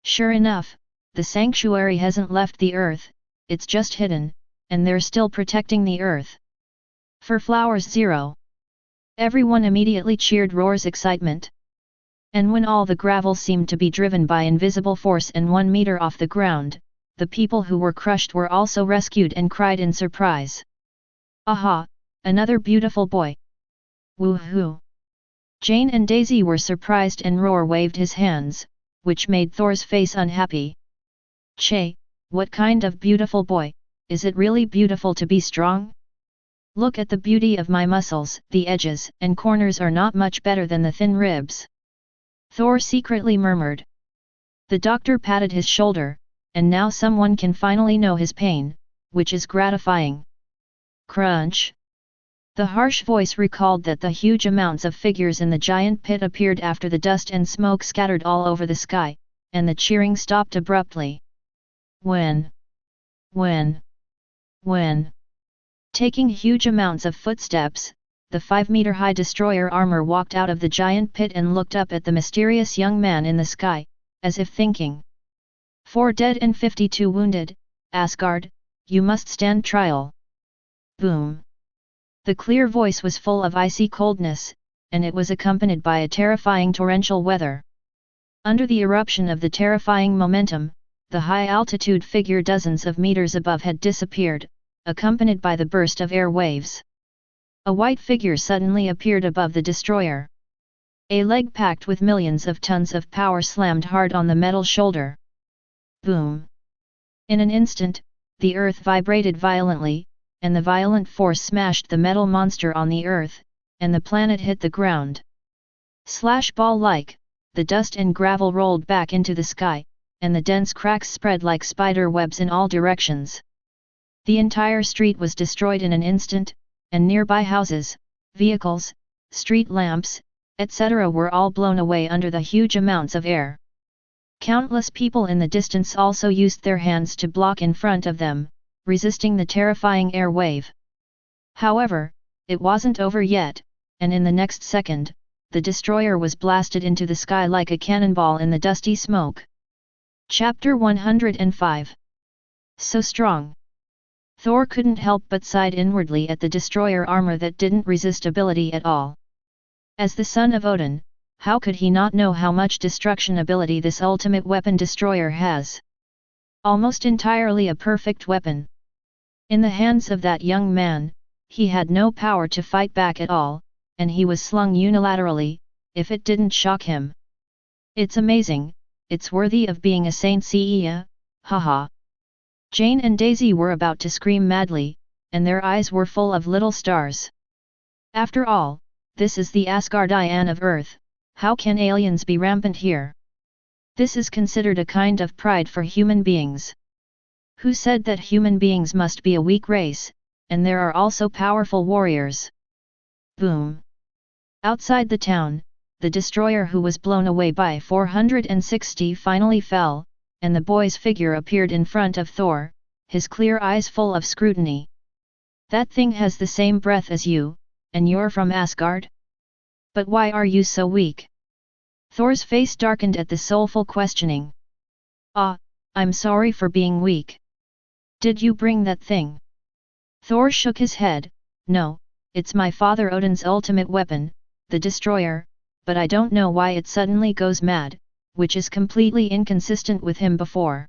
Sure enough, the sanctuary hasn't left the earth, it's just hidden, and they're still protecting the earth. For flowers 0. Everyone immediately cheered roars excitement. And when all the gravel seemed to be driven by invisible force and 1 meter off the ground, the people who were crushed were also rescued and cried in surprise. "Aha, another beautiful boy! Woohoo!" Jane and Daisy were surprised and Roar waved his hands, which made Thor's face unhappy. "Che, what kind of beautiful boy, is it really beautiful to be strong? Look at the beauty of my muscles, the edges and corners are not much better than the thin ribs." Thor secretly murmured. The doctor patted his shoulder, and now someone can finally know his pain, which is gratifying. Crunch! The harsh voice recalled that the huge amounts of figures in the giant pit appeared after the dust and smoke scattered all over the sky, and the cheering stopped abruptly. When? Taking huge amounts of footsteps, the 5-meter-high destroyer armor walked out of the giant pit and looked up at the mysterious young man in the sky, as if thinking. 4 dead and 52 wounded, Asgard, you must stand trial. Boom! The clear voice was full of icy coldness, and it was accompanied by a terrifying torrential weather. Under the eruption of the terrifying momentum, the high-altitude figure dozens of meters above had disappeared, accompanied by the burst of air waves. A white figure suddenly appeared above the destroyer. A leg packed with millions of tons of power slammed hard on the metal shoulder. Boom! In an instant, the earth vibrated violently, and the violent force smashed the metal monster on the earth, and the planet hit the ground. Slash ball-like, the dust and gravel rolled back into the sky, and the dense cracks spread like spider webs in all directions. The entire street was destroyed in an instant, and nearby houses, vehicles, street lamps, etc. were all blown away under the huge amounts of air. Countless people in the distance also used their hands to block in front of them, resisting the terrifying air wave. However, it wasn't over yet, and in the next second, the destroyer was blasted into the sky like a cannonball in the dusty smoke. Chapter 105. So strong. Thor couldn't help but sigh inwardly at the destroyer armor that didn't resist ability at all. As the son of Odin, how could he not know how much destruction ability this ultimate weapon destroyer has? Almost entirely a perfect weapon. In the hands of that young man, he had no power to fight back at all, and he was slung unilaterally, if it didn't shock him. It's amazing, it's worthy of being a saint, haha. Jane and Daisy were about to scream madly, and their eyes were full of little stars. After all, this is the Asgardian of Earth, how can aliens be rampant here? This is considered a kind of pride for human beings. Who said that human beings must be a weak race, and there are also powerful warriors? Boom! Outside the town, the destroyer who was blown away by 460 finally fell, and the boy's figure appeared in front of Thor, his clear eyes full of scrutiny. That thing has the same breath as you, and you're from Asgard? But why are you so weak? Thor's face darkened at the soulful questioning. Ah, I'm sorry for being weak. Did you bring that thing? Thor shook his head. No, it's my father Odin's ultimate weapon, the destroyer, but I don't know why it suddenly goes mad, which is completely inconsistent with him before.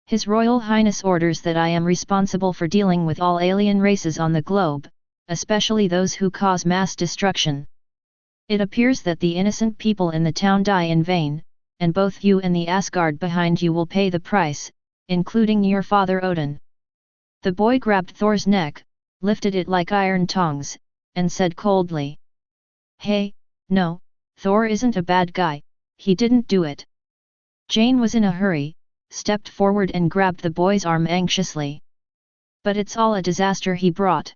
His Royal Highness orders that I am responsible for dealing with all alien races on the globe, especially those who cause mass destruction. It appears that the innocent people in the town die in vain, and both you and the Asgard behind you will pay the price, including your father Odin. The boy grabbed Thor's neck, lifted it like iron tongs, and said coldly. Hey, no, Thor isn't a bad guy, he didn't do it. Jane was in a hurry, stepped forward and grabbed the boy's arm anxiously. But it's all a disaster he brought.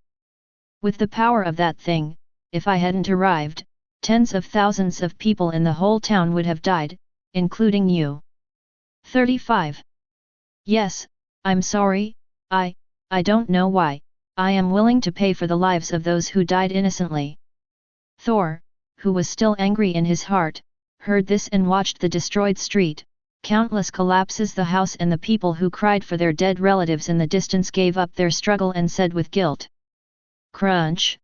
With the power of that thing, if I hadn't arrived, tens of thousands of people in the whole town would have died, including you. 35. Yes, I'm sorry, I don't know why, I am willing to pay for the lives of those who died innocently. Thor, who was still angry in his heart, heard this and watched the destroyed street, countless collapses, the house, and the people who cried for their dead relatives in the distance gave up their struggle and said with guilt. Crunch!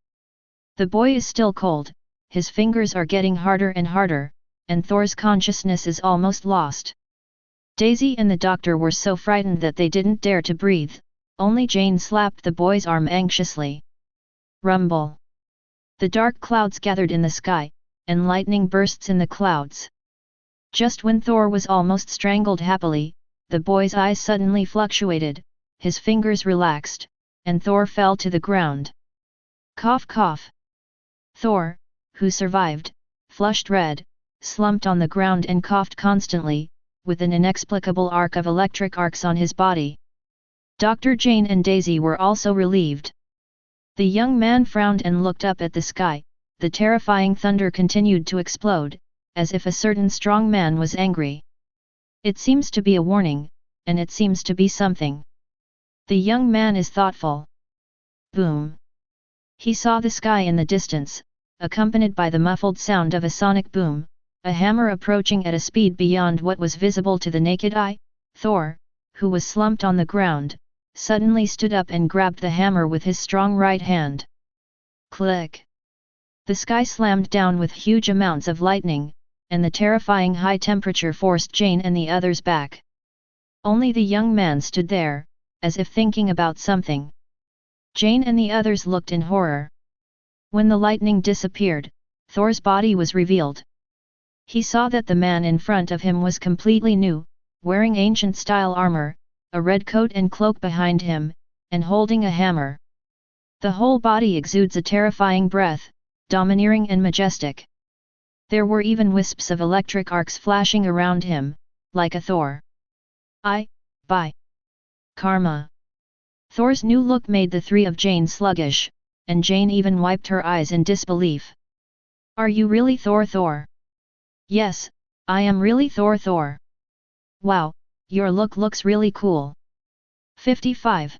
The boy is still cold, his fingers are getting harder and harder, and Thor's consciousness is almost lost. Daisy and the doctor were so frightened that they didn't dare to breathe, only Jane slapped the boy's arm anxiously. Rumble! The dark clouds gathered in the sky, and lightning bursts in the clouds. Just when Thor was almost strangled happily, the boy's eyes suddenly fluctuated, his fingers relaxed, and Thor fell to the ground. Cough cough. Thor, who survived, flushed red, slumped on the ground and coughed constantly, with an inexplicable arc of electric arcs on his body. Dr. Jane and Daisy were also relieved. The young man frowned and looked up at the sky. The terrifying thunder continued to explode, as if a certain strong man was angry. It seems to be a warning, and it seems to be something. The young man is thoughtful. Boom! He saw the sky in the distance, accompanied by the muffled sound of a sonic boom, a hammer approaching at a speed beyond what was visible to the naked eye. Thor, who was slumped on the ground, suddenly stood up and grabbed the hammer with his strong right hand. Click! The sky slammed down with huge amounts of lightning, and the terrifying high temperature forced Jane and the others back. Only the young man stood there, as if thinking about something. Jane and the others looked in horror. When the lightning disappeared, Thor's body was revealed. He saw that the man in front of him was completely new, wearing ancient-style armor, a red coat and cloak behind him, and holding a hammer. The whole body exudes a terrifying breath, domineering and majestic. There were even wisps of electric arcs flashing around him, like a Thor. By karma. Thor's new look made the three of Jane sluggish, and Jane even wiped her eyes in disbelief. Are you really Thor? Yes, I am really Thor. Wow, your look looks really cool. 55.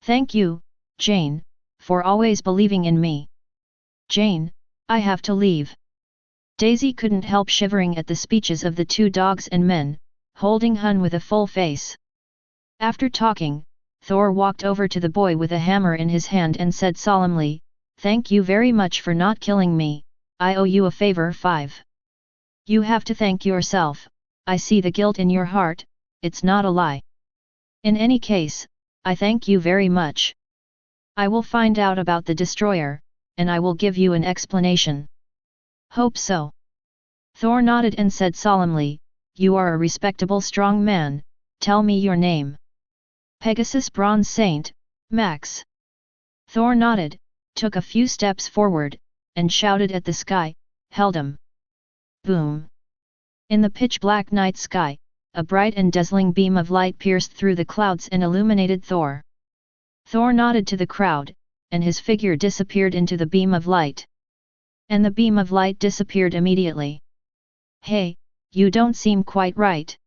Thank you, Jane, for always believing in me. Jane, I have to leave. Daisy couldn't help shivering at the speeches of the two dogs and men, holding Hun with a full face. After talking, Thor walked over to the boy with a hammer in his hand and said solemnly, "Thank you very much for not killing me, I owe you a favor." 5. You have to thank yourself, I see the guilt in your heart, it's not a lie. In any case, I thank you very much. I will find out about the destroyer, and I will give you an explanation. Hope so. Thor nodded and said solemnly, "You are a respectable strong man, tell me your name." Pegasus Bronze Saint, Max. Thor nodded, took a few steps forward, and shouted at the sky, "Heldum!" Boom! In the pitch-black night sky, a bright and dazzling beam of light pierced through the clouds and illuminated Thor. Thor nodded to the crowd, and his figure disappeared into the beam of light. And the beam of light disappeared immediately. Hey, you don't seem quite right.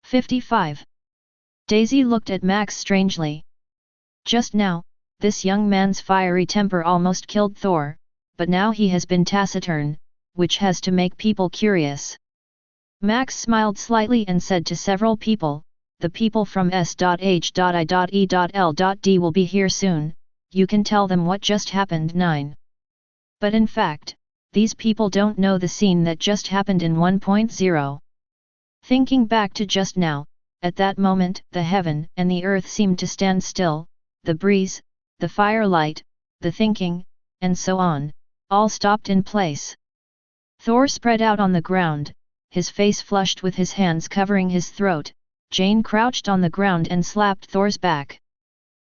55. Daisy looked at Max strangely. Just now, this young man's fiery temper almost killed Thor, but now he has been taciturn, which has to make people curious. Max smiled slightly and said to several people, "The people from S.H.I.E.L.D will be here soon, you can tell them what just happened." 9. But in fact, these people don't know the scene that just happened in 1.0. Thinking back to just now, at that moment the heaven and the earth seemed to stand still, the breeze, the firelight, the thinking, and so on, all stopped in place. Thor spread out on the ground, his face flushed with his hands covering his throat. Jane crouched on the ground and slapped Thor's back.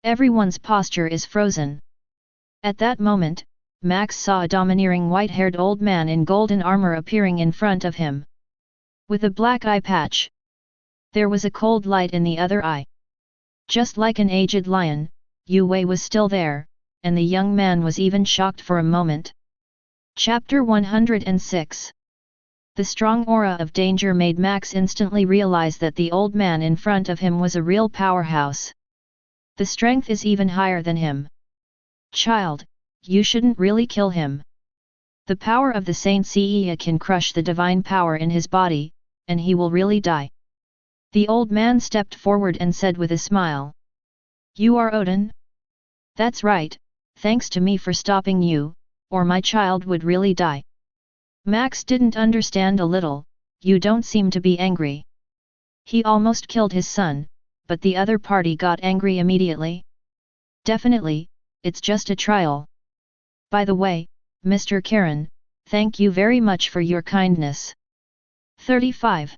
Everyone's posture is frozen. At that moment, Max saw a domineering white-haired old man in golden armor appearing in front of him. With a black eye patch. There was a cold light in the other eye. Just like an aged lion, Yu Wei was still there, and the young man was even shocked for a moment. Chapter 106. The strong aura of danger made Max instantly realize that the old man in front of him was a real powerhouse. The strength is even higher than him. Child, you shouldn't really kill him. The power of the Saint Seiya can crush the divine power in his body, and he will really die. The old man stepped forward and said with a smile. You are Odin? That's right, thanks to me for stopping you, or my child would really die. Max didn't understand a little, you don't seem to be angry. He almost killed his son, but the other party got angry immediately. Definitely, it's just a trial. By the way, Mr. Karen, thank you very much for your kindness. 35.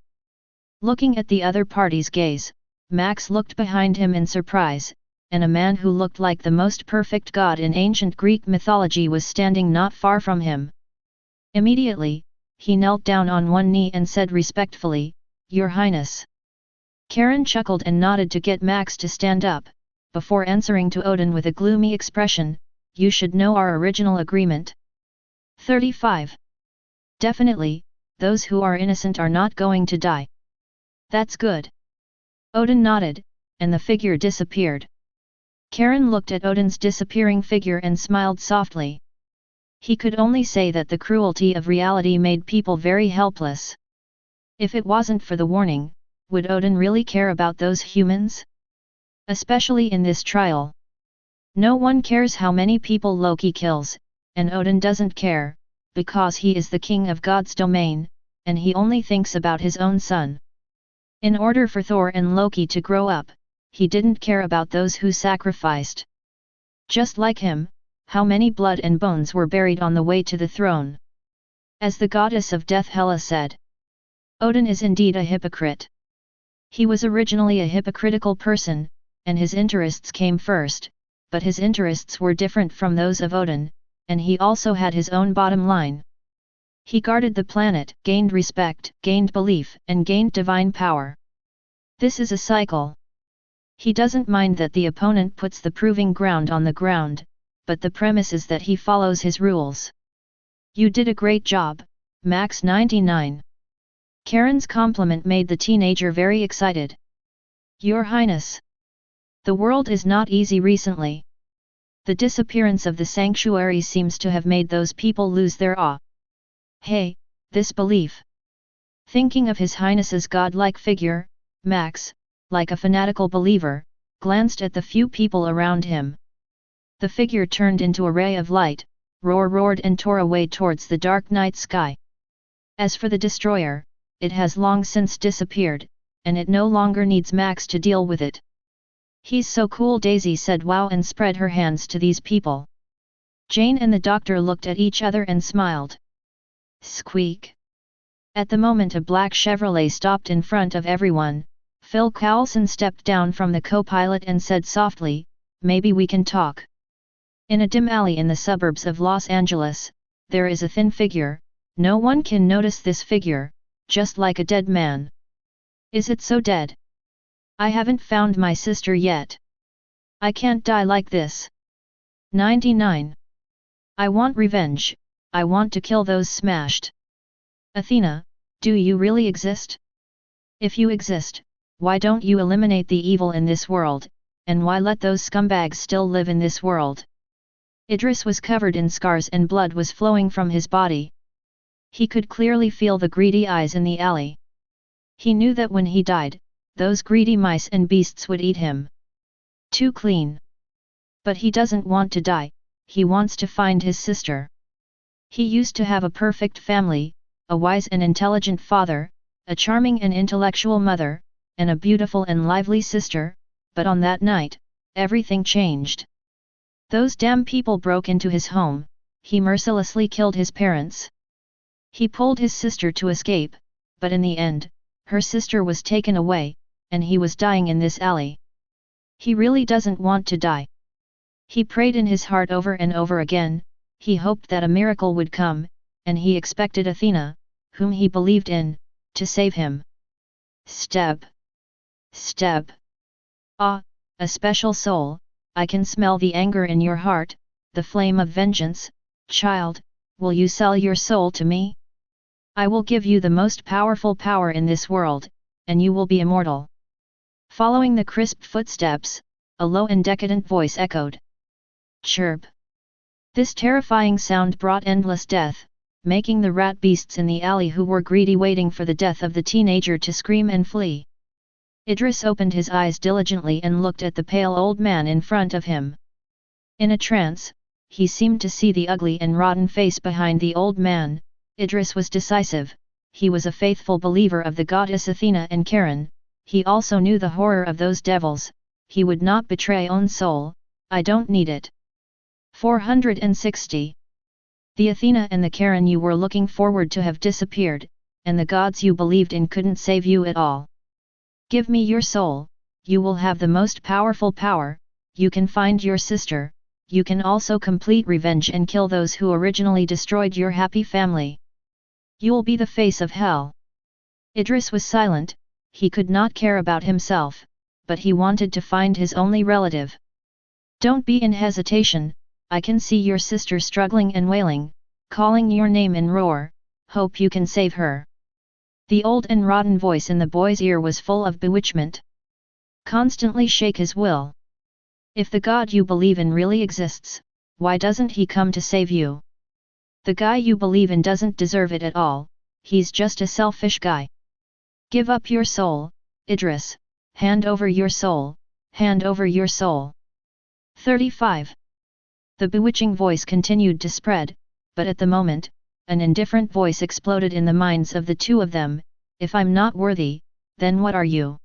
Looking at the other party's gaze, Max looked behind him in surprise, and a man who looked like the most perfect god in ancient Greek mythology was standing not far from him. Immediately, he knelt down on one knee and said respectfully, Your Highness. Karen chuckled and nodded to get Max to stand up, before answering to Odin with a gloomy expression, You should know our original agreement. 35. Definitely, those who are innocent are not going to die. That's good. Odin nodded, and the figure disappeared. Karen looked at Odin's disappearing figure and smiled softly. He could only say that the cruelty of reality made people very helpless. If it wasn't for the warning, would Odin really care about those humans? Especially in this trial. No one cares how many people Loki kills, and Odin doesn't care, because he is the king of God's domain, and he only thinks about his own son. In order for Thor and Loki to grow up, he didn't care about those who sacrificed. Just like him, how many blood and bones were buried on the way to the throne. As the goddess of death Hela said, Odin is indeed a hypocrite. He was originally a hypocritical person, and his interests came first, but his interests were different from those of Odin, and he also had his own bottom line. He guarded the planet, gained respect, gained belief, and gained divine power. This is a cycle. He doesn't mind that the opponent puts the proving ground on the ground, but the premise is that he follows his rules. You did a great job, Max 99. Karen's compliment made the teenager very excited. Your Highness. The world is not easy recently. The disappearance of the sanctuary seems to have made those people lose their awe. Hey, this belief. Thinking of His Highness's godlike figure, Max, like a fanatical believer, glanced at the few people around him. The figure turned into a ray of light, roared and tore away towards the dark night sky. As for the destroyer, it has long since disappeared, and it no longer needs Max to deal with it. He's so cool, Daisy said wow and spread her hands to these people. Jane and the doctor looked at each other and smiled. Squeak. At the moment a black Chevrolet stopped in front of everyone. Phil Coulson stepped down from the co-pilot and said softly, maybe we can talk. In a dim alley in the suburbs of Los Angeles, there is a thin figure. No one can notice this figure, just like a dead man. Is it so dead? I haven't found my sister yet. I can't die like this. 99. I want revenge, I want to kill those smashed. Athena, do you really exist? If you exist, why don't you eliminate the evil in this world, and why let those scumbags still live in this world? Idris was covered in scars and blood was flowing from his body. He could clearly feel the greedy eyes in the alley. He knew that when he died, those greedy mice and beasts would eat him. Too clean. But he doesn't want to die, he wants to find his sister. He used to have a perfect family, a wise and intelligent father, a charming and intellectual mother, and a beautiful and lively sister, but on that night, everything changed. Those damn people broke into his home, he mercilessly killed his parents. He pulled his sister to escape, but in the end, her sister was taken away, and he was dying in this alley. He really doesn't want to die. He prayed in his heart over and over again, he hoped that a miracle would come, and he expected Athena, whom he believed in, to save him. Step. Step. Ah, a special soul, I can smell the anger in your heart, the flame of vengeance. Child, will you sell your soul to me? I will give you the most powerful power in this world, and you will be immortal. Following the crisp footsteps, a low and decadent voice echoed. Chirp. This terrifying sound brought endless death, making the rat beasts in the alley who were greedy waiting for the death of the teenager to scream and flee. Idris opened his eyes diligently and looked at the pale old man in front of him. In a trance, he seemed to see the ugly and rotten face behind the old man. Idris was decisive, he was a faithful believer of the goddess Athena and Karen, he also knew the horror of those devils, he would not betray own soul. I don't need it. 460. The Athena and the Karen you were looking forward to have disappeared, and the gods you believed in couldn't save you at all. Give me your soul, you will have the most powerful power, you can find your sister, you can also complete revenge and kill those who originally destroyed your happy family. You'll be the face of hell. Idris was silent, he could not care about himself, but he wanted to find his only relative. Don't be in hesitation, I can see your sister struggling and wailing, calling your name and roar, hope you can save her. The old and rotten voice in the boy's ear was full of bewitchment. Constantly shake his will. If the God you believe in really exists, why doesn't he come to save you? The guy you believe in doesn't deserve it at all, he's just a selfish guy. Give up your soul, Idris, hand over your soul, hand over your soul. 35. The bewitching voice continued to spread, but at the moment, an indifferent voice exploded in the minds of the two of them. If I'm not worthy, then what are you?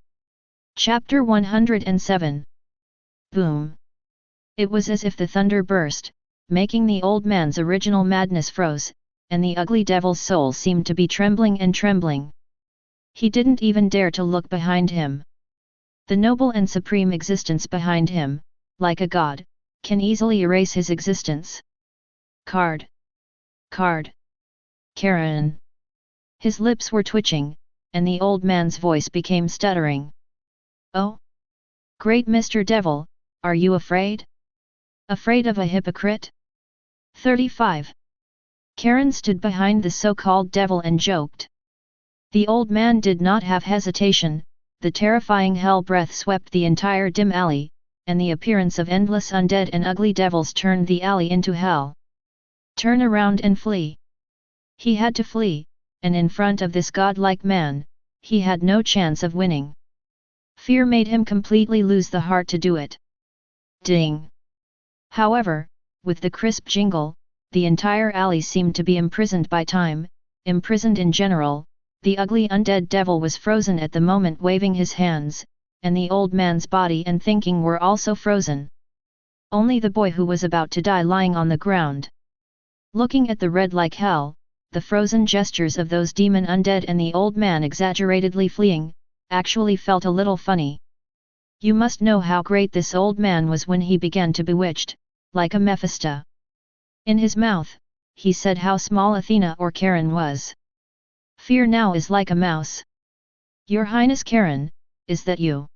Chapter 107. Boom. It was as if the thunder burst, making the old man's original madness froze, and the ugly devil's soul seemed to be trembling and trembling. He didn't even dare to look behind him. The noble and supreme existence behind him, like a god, can easily erase his existence. Card. Card. Karen. His lips were twitching, and the old man's voice became stuttering. Oh? Great Mr. Devil, are you afraid? Afraid of a hypocrite? 35. Karen stood behind the so-called devil and joked. The old man did not have hesitation. The terrifying hell breath swept the entire dim alley, and the appearance of endless undead and ugly devils turned the alley into hell. Turn around and flee. He had to flee, and in front of this godlike man, he had no chance of winning. Fear made him completely lose the heart to do it. Ding! However, with the crisp jingle, the entire alley seemed to be imprisoned by time, imprisoned in general. The ugly undead devil was frozen at the moment, waving his hands, and the old man's body and thinking were also frozen. Only the boy who was about to die lying on the ground. Looking at the red like hell, the frozen gestures of those demon undead and the old man exaggeratedly fleeing, actually felt a little funny. You must know how great this old man was when he began to bewitched, like a Mephisto. In his mouth, he said how small Athena or Karen was. Fear now is like a mouse. Your Highness Karen, is that you?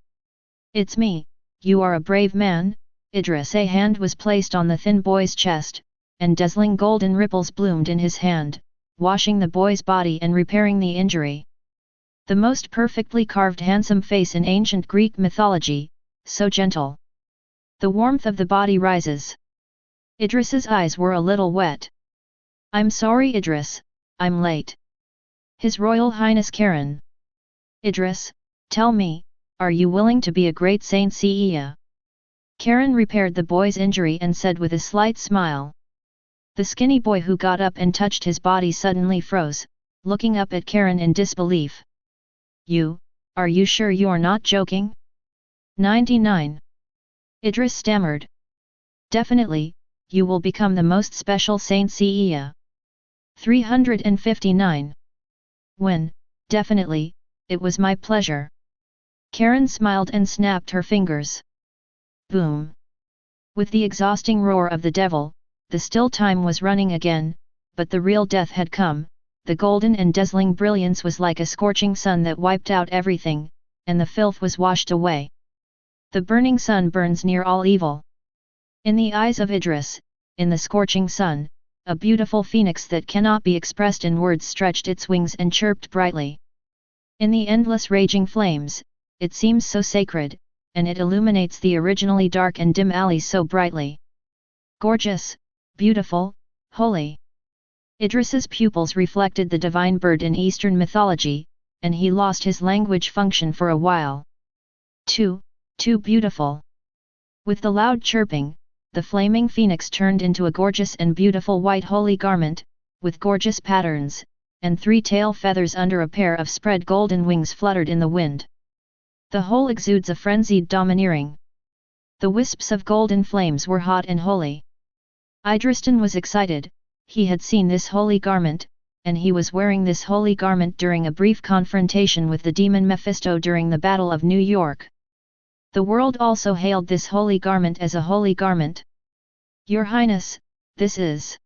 It's me. You are a brave man, Idris. A hand was placed on the thin boy's chest, and dazzling golden ripples bloomed in his hand, washing the boy's body and repairing the injury. The most perfectly carved handsome face in ancient Greek mythology, so gentle. The warmth of the body rises. Idris's eyes were a little wet. I'm sorry Idris, I'm late. His Royal Highness Karen. Idris, tell me, are you willing to be a great saint? Karen repaired the boy's injury and said with a slight smile. The skinny boy who got up and touched his body suddenly froze, looking up at Karen in disbelief. Are you sure you're not joking? 99. Idris stammered. Definitely, you will become the most special saint. 359. When, definitely, it was my pleasure. Karen smiled and snapped her fingers. Boom! With the exhausting roar of the devil, the still time was running again, but the real death had come. The golden and dazzling brilliance was like a scorching sun that wiped out everything, and the filth was washed away. The burning sun burns near all evil. In the eyes of Idris, in the scorching sun, a beautiful phoenix that cannot be expressed in words stretched its wings and chirped brightly. In the endless raging flames, it seems so sacred, and it illuminates the originally dark and dim alley so brightly. Gorgeous, beautiful, holy. Idris's pupils reflected the divine bird in Eastern mythology, and he lost his language function for a while. Too beautiful. With the loud chirping, the flaming phoenix turned into a gorgeous and beautiful white holy garment, with gorgeous patterns, and 3 tail feathers under a pair of spread golden wings fluttered in the wind. The whole exudes a frenzied domineering. The wisps of golden flames were hot and holy. Idristan was excited. He had seen this holy garment, and he was wearing this holy garment during a brief confrontation with the demon Mephisto during the Battle of New York. The world also hailed this holy garment as a holy garment. Your Highness, this is...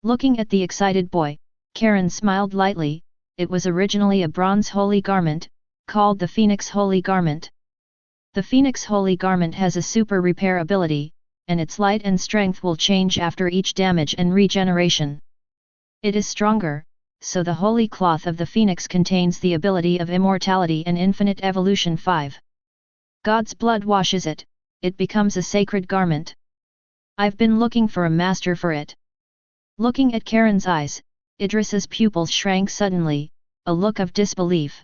Looking at the excited boy, Karen smiled lightly. It was originally a bronze holy garment, called the Phoenix Holy Garment. The Phoenix Holy Garment has a super repair ability, and its light and strength will change after each damage and regeneration. It is stronger, so the holy cloth of the Phoenix contains the ability of immortality and infinite evolution. 5. God's blood washes it, it becomes a sacred garment. I've been looking for a master for it. Looking at Karen's eyes, Idris's pupils shrank suddenly, a look of disbelief.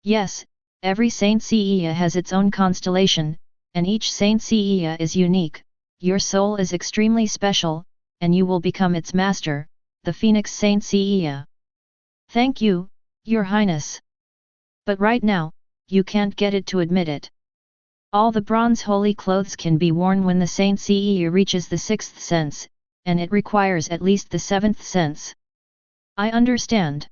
Yes, every Saint Seiya has its own constellation, and each Saint Seiya is unique, your soul is extremely special, and you will become its master, the Phoenix Saint Seiya. Thank you, Your Highness. But right now, you can't get it to admit it. All the bronze holy clothes can be worn when the Saint Seiya reaches the 6th sense, and it requires at least the 7th sense. I understand.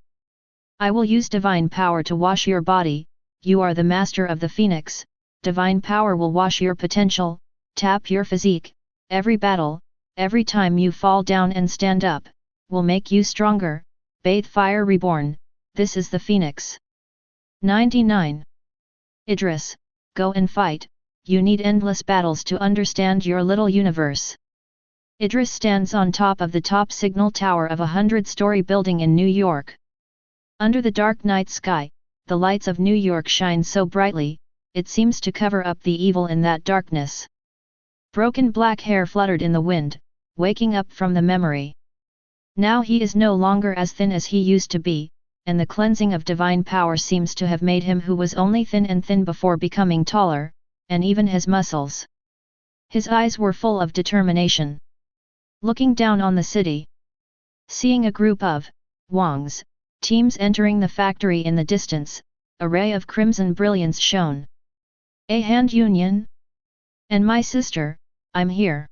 I will use divine power to wash your body. You are the master of the Phoenix. Divine power will wash your potential, tap your physique. Every battle, every time you fall down and stand up, will make you stronger. Bathe fire reborn. This is the Phoenix. 99. Idris, go and fight. You need endless battles to understand your little universe. Idris stands on top of the top signal tower of a 100-story building in New York. Under the dark night sky, the lights of New York shine so brightly, it seems to cover up the evil in that darkness. Broken black hair fluttered in the wind, waking up from the memory. Now he is no longer as thin as he used to be, and the cleansing of divine power seems to have made him who was only thin and thin before becoming taller, and even his muscles. His eyes were full of determination. Looking down on the city, seeing a group of Wangs teams entering the factory in the distance, a ray of crimson brilliance shone. A hand union? And my sister, I'm here.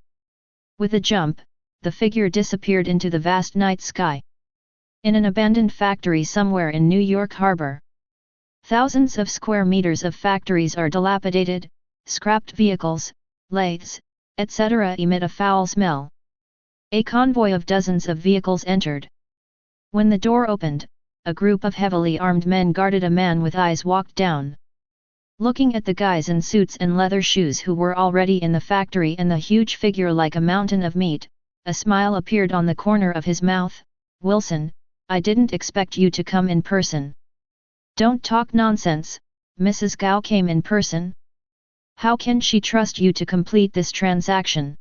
With a jump, the figure disappeared into the vast night sky. In an abandoned factory somewhere in New York Harbor. Thousands of square meters of factories are dilapidated, scrapped vehicles, lathes, etc. emit a foul smell. A convoy of dozens of vehicles entered. When the door opened, a group of heavily armed men guarded a man with eyes walked down. Looking at the guys in suits and leather shoes who were already in the factory and the huge figure like a mountain of meat, a smile appeared on the corner of his mouth. Wilson, I didn't expect you to come in person. Don't talk nonsense, Mrs. Gao came in person? How can she trust you to complete this transaction?